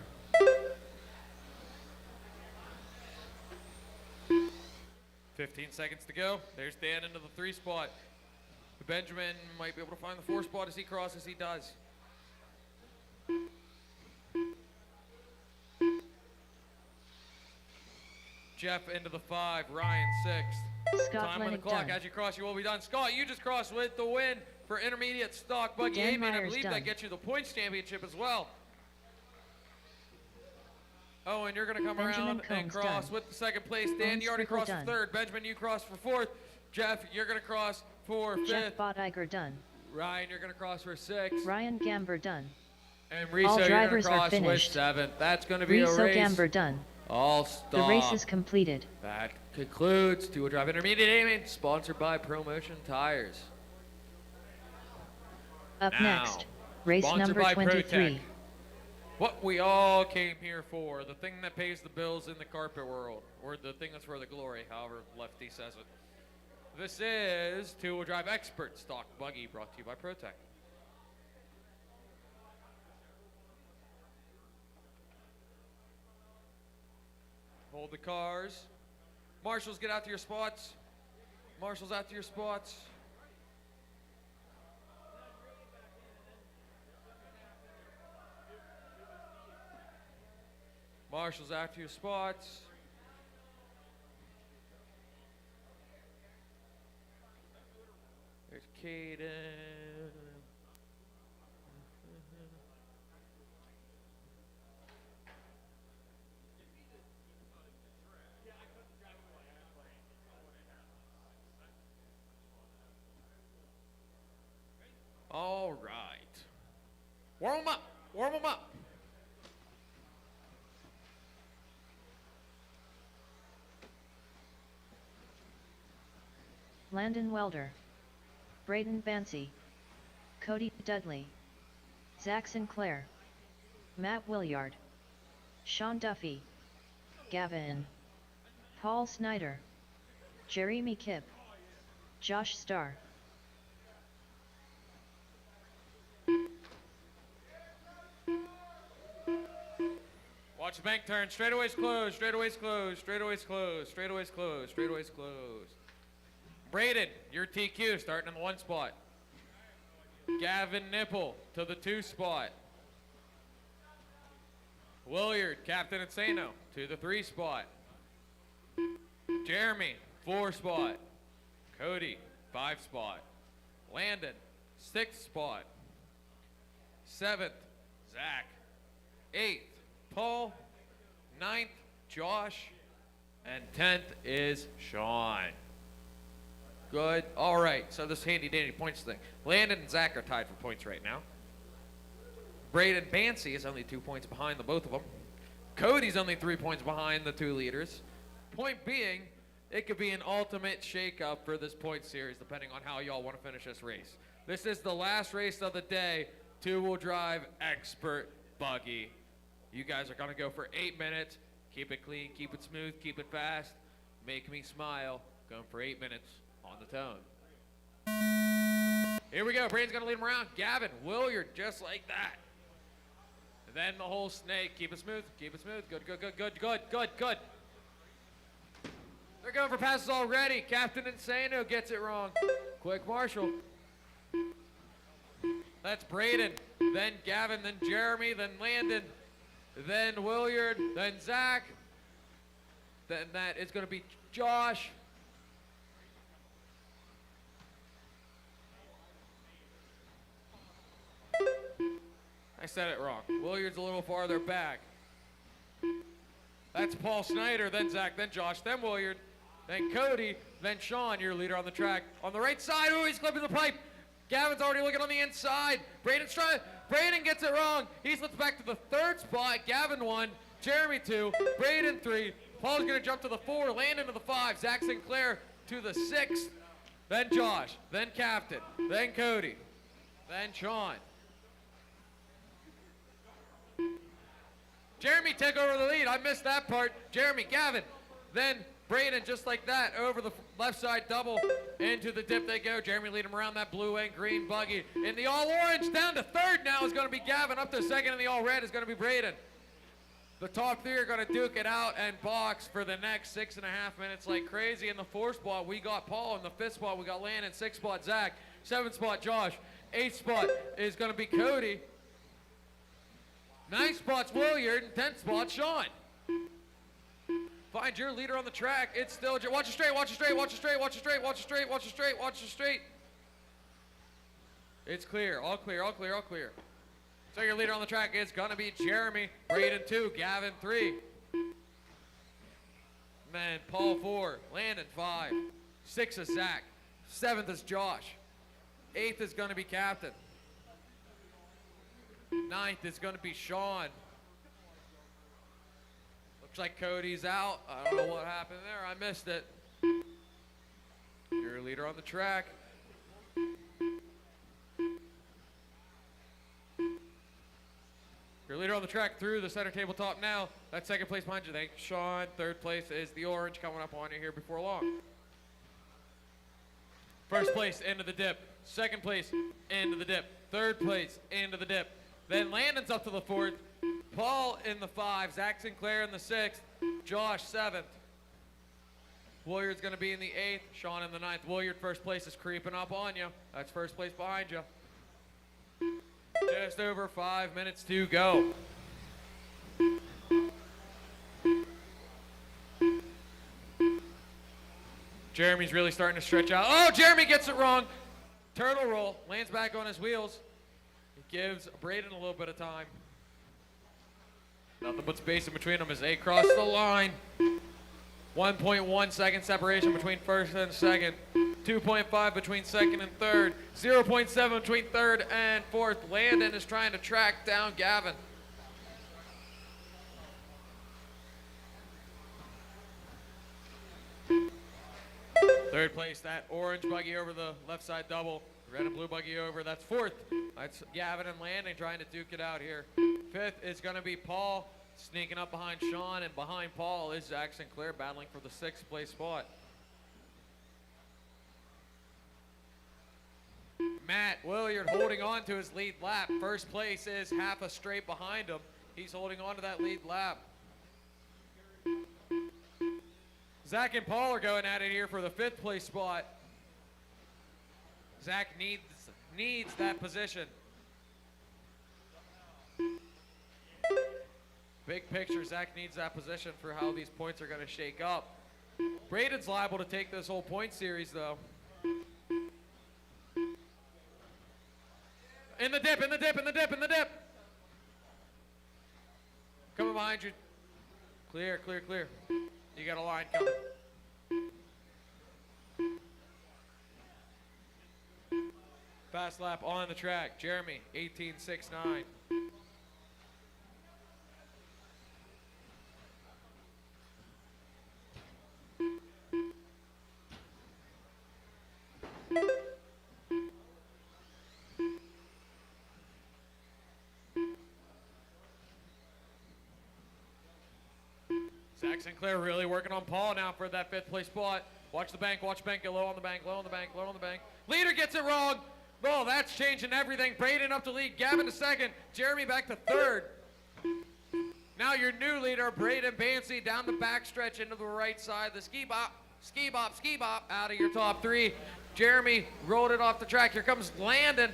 15 seconds to go. There's Dan into the 3 spot. Benjamin might be able to find the 4 spot as he crosses. He does. Jeff into the 5. Ryan 6th. Scott Time on the clock. done. As you cross, you will be done. Scott, you just crossed with the win for intermediate stock buggy Dan A main. I Myers believe done. that gets you the points championship as well. Oh, and you're going to come Benjamin around and Combs cross done. with the 2nd place. Dan, Combs you already Sprinkle crossed done. for 3rd. Benjamin, you crossed for 4th. Jeff, you're going to cross for 5th. Jeff Bottiger done. Ryan, you're going to cross for 6th. Ryan Gamber done. And All Riso, you're going to drivers are cross with finished. 7th. That's going to be a Riso race. Gamber done. All stop. The race is completed. That concludes Two-Wheel Drive Intermediate Aiming, sponsored by ProMotion Tires. Up Now, next, race sponsored number by 23. Protek. What we all came here for, the thing that pays the bills in the carpet world, or the thing that's for the glory, however Lefty says it. This is Two-Wheel Drive Expert Stock Buggy, brought to you by Protek. Hold the cars. Marshals, get out to your spots. Marshals, out to your spots. Marshals, out to your spots. There's Caden. All right. Warm them up. Warm them up. Landon Welder. Braden Bancy. Cody Dudley. Zach Sinclair. Matt Williard. Sean Duffy. Gavin. Paul Snyder. Jeremy Kipp. Josh Starr. Watch the bank turn. Straightaways closed. Straightaways closed. Straightaways closed. Straightaways closed. Straightaways closed. Braden, your TQ starting in the 1 spot. Gavin Nipple to the 2 spot. Williard, Captain Insano to the 3 spot. Jeremy, 4 spot. Cody, 5 spot. Landon, 6th spot. 7th, Zach. 8th, Paul. 9th, Josh. And 10th is Sean. Good. All right, so this handy-dandy points thing. Landon and Zach are tied for points right now. Braden Bancy is only 2 points behind the both of them. Cody's only 3 points behind the 2 leaders. Point being, it could be an ultimate shake-up for this point series, depending on how y'all want to finish this race. This is the last race of the day, 2-wheel drive expert buggy. You guys are going to go for 8 minutes. Keep it clean, keep it smooth, keep it fast. Make me smile. Going for 8 minutes on the tone. Here we go. Braden's going to lead him around. Gavin, Williard, just like that. And then the whole snake. Keep it smooth. Keep it smooth. Good, good, good, good, good, good, good. They're going for passes already. Captain Insano gets it wrong. Quick Marshall. That's Braden. Then Gavin. Then Jeremy. Then Landon. Then Williard. Then Zach. Then that is going to be Josh. I said it wrong. Williard's a little farther back. That's Paul Snyder, then Zach, then Josh, then Williard, then Cody, then Sean, your leader on the track. On the right side, oh, he's clipping the pipe. Gavin's already looking on the inside. Braden gets it wrong. He slips back to the 3rd spot. Gavin 1, Jeremy 2, Braden 3. Paul's going to jump to the 4, Landon to the 5, Zach Sinclair to the 6th, then Josh, then Captain, then Cody, then Sean. Jeremy take over the lead. I missed that part. Jeremy, Gavin, then Braden just like that over the left side double into the dip they go. Jeremy lead him around that blue and green buggy. In the all orange down to 3rd now is going to be Gavin. Up to 2nd in the all red is going to be Braden. The top 3 are going to duke it out and box for the next 6.5 minutes like crazy. In the 4th spot we got Paul. In the 5th spot we got Landon. 6th spot Zach. 7th spot Josh. 8th spot is going to be Cody. 9th spot's Williard, and 10th spot Sean. Find your leader on the track. It's still, watch it straight, watch it straight, watch it straight, watch it straight, watch it straight, watch it straight, watch it straight. It's clear, all clear, all clear, all clear. So your leader on the track is gonna be Jeremy, Braden 2, Gavin 3. Then Paul 4, Landon 5, 6 is Zach, 7th is Josh, 8th is gonna be Captain. 9th is going to be Sean. Looks like Cody's out. I don't know what happened there. I missed it. Your leader on the track. Your leader on the track through the center tabletop now. That's 2nd place behind you. Thanks, Sean. 3rd place is the orange coming up on you here before long. 1st place, into the dip. 2nd place, into the dip. 3rd place, into the dip. Then Landon's up to the 4th, Paul in the 5, Zach Sinclair in the 6th, Josh 7th. Williard's going to be in the 8th, Sean in the 9th. Williard 1st place is creeping up on you. That's 1st place behind you. Just over 5 minutes to go. Jeremy's really starting to stretch out. Oh, Jeremy gets it wrong. Turtle roll, lands back on his wheels. Gives Braden a little bit of time. Nothing but space in between them as they cross the line. 1.1 second separation between 1st and 2nd. 2.5 between 2nd and 3rd. 0.7 between 3rd and 4th. Landon is trying to track down Gavin. Third place, that orange buggy over the left side double. Red and blue buggy over, that's 4th. That's Gavin and Landon trying to duke it out here. 5th is going to be Paul sneaking up behind Sean, and behind Paul is Zach Sinclair battling for the 6th place spot. Matt Williard holding on to his lead lap. 1st place is half a straight behind him. He's holding on to that lead lap. Zach and Paul are going at it here for the 5th place spot. Zach needs that position. Big picture, Zach needs that position for how these points are going to shake up. Braden's liable to take this whole point series, though. In the dip, in the dip, in the dip, in the dip. Coming behind you. Clear, clear, clear. You got a line coming. Fast lap on the track. Jeremy, 18.69. Zach Sinclair really working on Paul now for that 5th place spot. Watch the bank, get low on the bank, low on the bank, low on the bank. Leader gets it wrong. Oh, that's changing everything. Braden up to lead, Gavin to 2nd, Jeremy back to 3rd. Now your new leader, Braden Bancy, down the backstretch into the right side. The ski bop, ski bop, ski bop, out of your top 3. Jeremy rolled it off the track. Here comes Landon.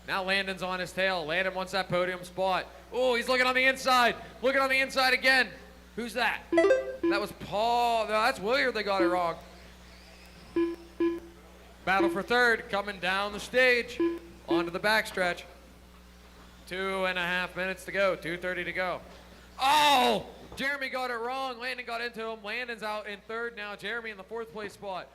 Now Landon's on his tail. Landon wants that podium spot. Oh, he's looking on the inside. Looking on the inside again. Who's that? That was Paul. No, that's Williard. They got it wrong. Battle for 3rd coming down the stage onto the backstretch. 2.5 minutes to go. 2:30 to go. Oh! Jeremy got it wrong. Landon got into him. Landon's out in 3rd now. Jeremy in the 4th place spot.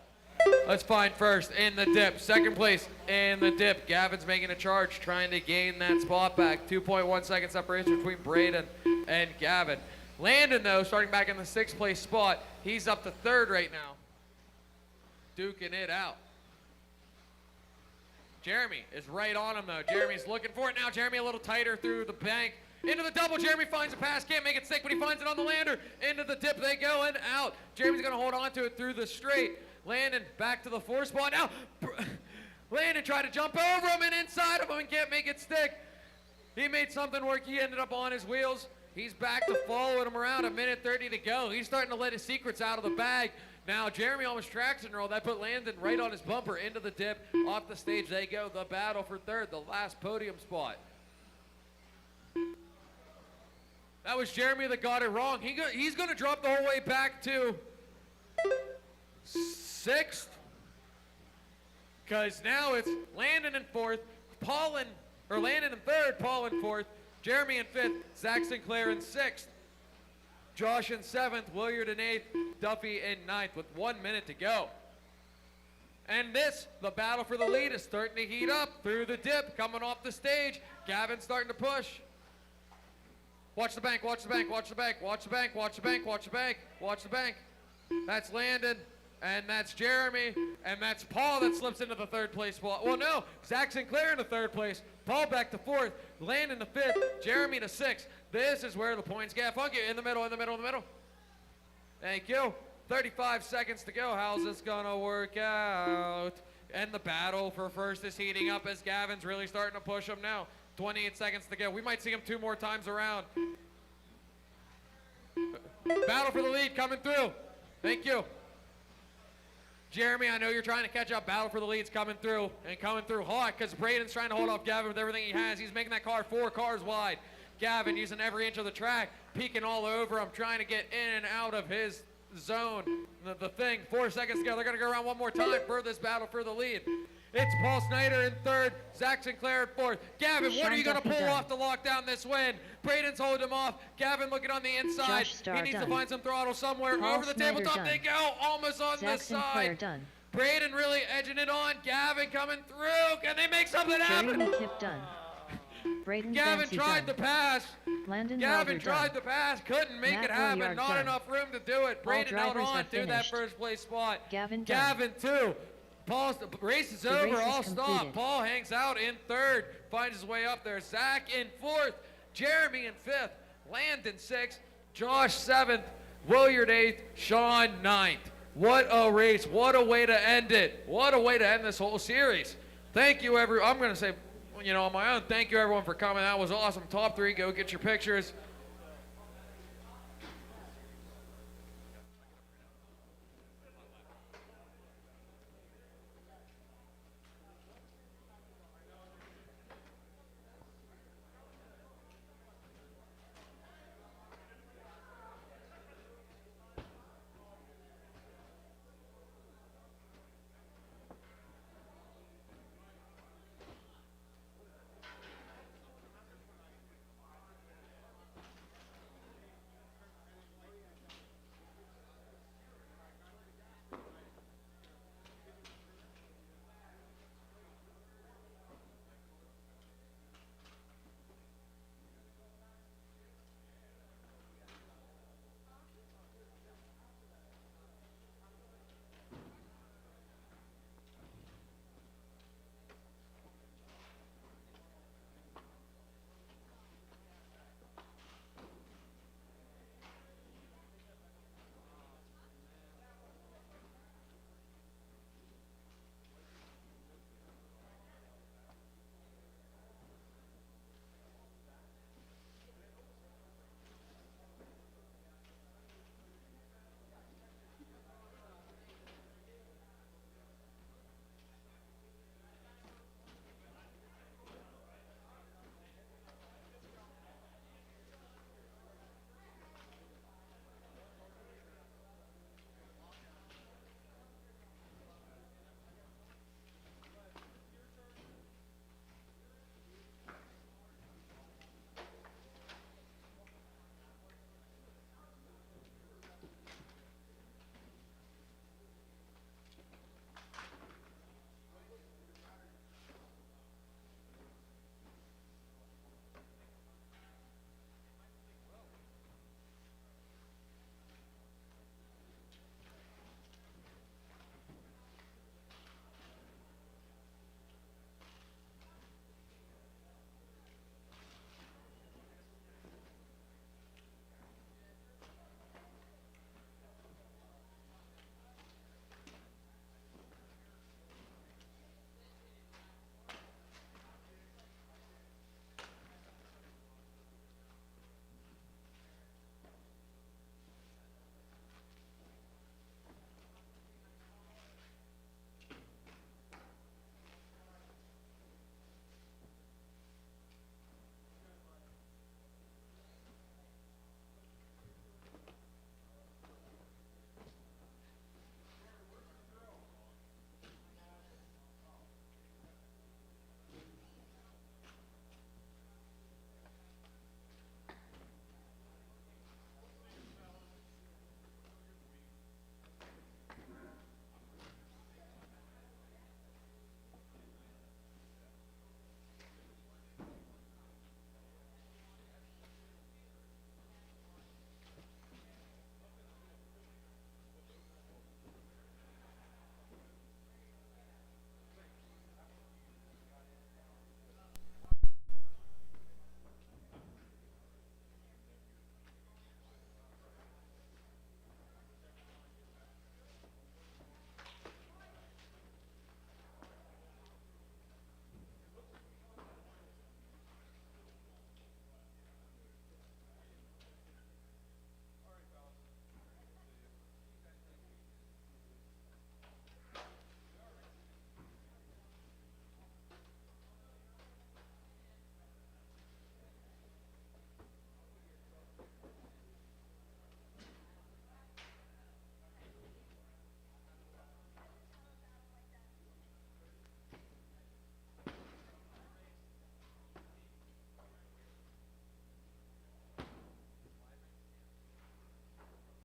Let's find 1st in the dip. 2nd place in the dip. Gavin's making a charge, trying to gain that spot back. 2.1 second separation between Braden and Gavin. Landon, though, starting back in the 6th place spot. He's up to 3rd right now. Duking it out. Jeremy is right on him, though. Jeremy's looking for it now. Jeremy a little tighter through the bank. Into the double. Jeremy finds a pass. Can't make it stick, but he finds it on the lander. Into the dip they go and out. Jeremy's going to hold on to it through the straight. Landon back to the 4th spot. Now, Landon tried to jump over him and inside of him and can't make it stick. He made something work. He ended up on his wheels. He's back to following him around. 1:30 to go. He's starting to let his secrets out of the bag. Now, Jeremy almost traction rolled. That put Landon right on his bumper into the dip. Off the stage they go. The battle for 3rd, the last podium spot. That was Jeremy that got it wrong. He's going to drop the whole way back to 6th. Because now it's Landon in 4th, Landon in 3rd, Paul in 4th, Jeremy in 5th, Zach Sinclair in 6th, Josh in 7th, Williard in 8th, Duffy in 9th with 1 minute to go. And the battle for the lead is starting to heat up through the dip, coming off the stage. Gavin's starting to push. Watch the bank, watch the bank, watch the bank, watch the bank, watch the bank, watch the bank, watch the bank. That's Landon, and that's Jeremy, and that's Paul that slips into the 3rd place spot. Well, no, Zach Sinclair in the 3rd place, Paul back to 4th, Landon to 5th, Jeremy to 6th. This is where the points get funky. In the middle, in the middle, in the middle. Thank you. 35 seconds to go. How's this gonna work out? And the battle for 1st is heating up as Gavin's really starting to push him now. 28 seconds to go. We might see him 2 more times around. Battle for the lead coming through. Thank you. Jeremy, I know you're trying to catch up. Battle for the lead's coming through, and coming through hot because Braden's trying to hold off Gavin with everything he has. He's making that car 4 cars wide. Gavin using every inch of the track, peeking all over him, trying to get in and out of his zone. The thing, 4 seconds to go. They're going to go around one more time for this battle for the lead. It's Paul Snyder in 3rd, Zach Sinclair in 4th. Gavin, what are you going to pull off to lock down this win? Braden's holding him off. Gavin looking on the inside. He needs to find some throttle somewhere. Paul over the Snyder tabletop done. they go, almost on Zach the Sinclair side. done. Braden really edging it on. Gavin coming through. Can they make something happen? Jeremy Tip done. Braden Gavin Fancy tried done. the pass. Landon Gavin Wilder tried done. the pass, couldn't make Matt it happen. Williard Not done. enough room to do it. Braden held drivers on are to that finished. 1st place spot. Gavin done. Gavin too. Paul's the race is The over. race is All completed. stop. Paul hangs out in 3rd, finds his way up there. Zach in 4th, Jeremy in 5th, Landon 6th, Josh 7th, Williard 8th, Sean 9th. What a race. What a way to end it. What a way to end this whole series. Thank you, everyone. I'm going to say, on my own, thank you, everyone, for coming. That was awesome. Top 3, go get your pictures.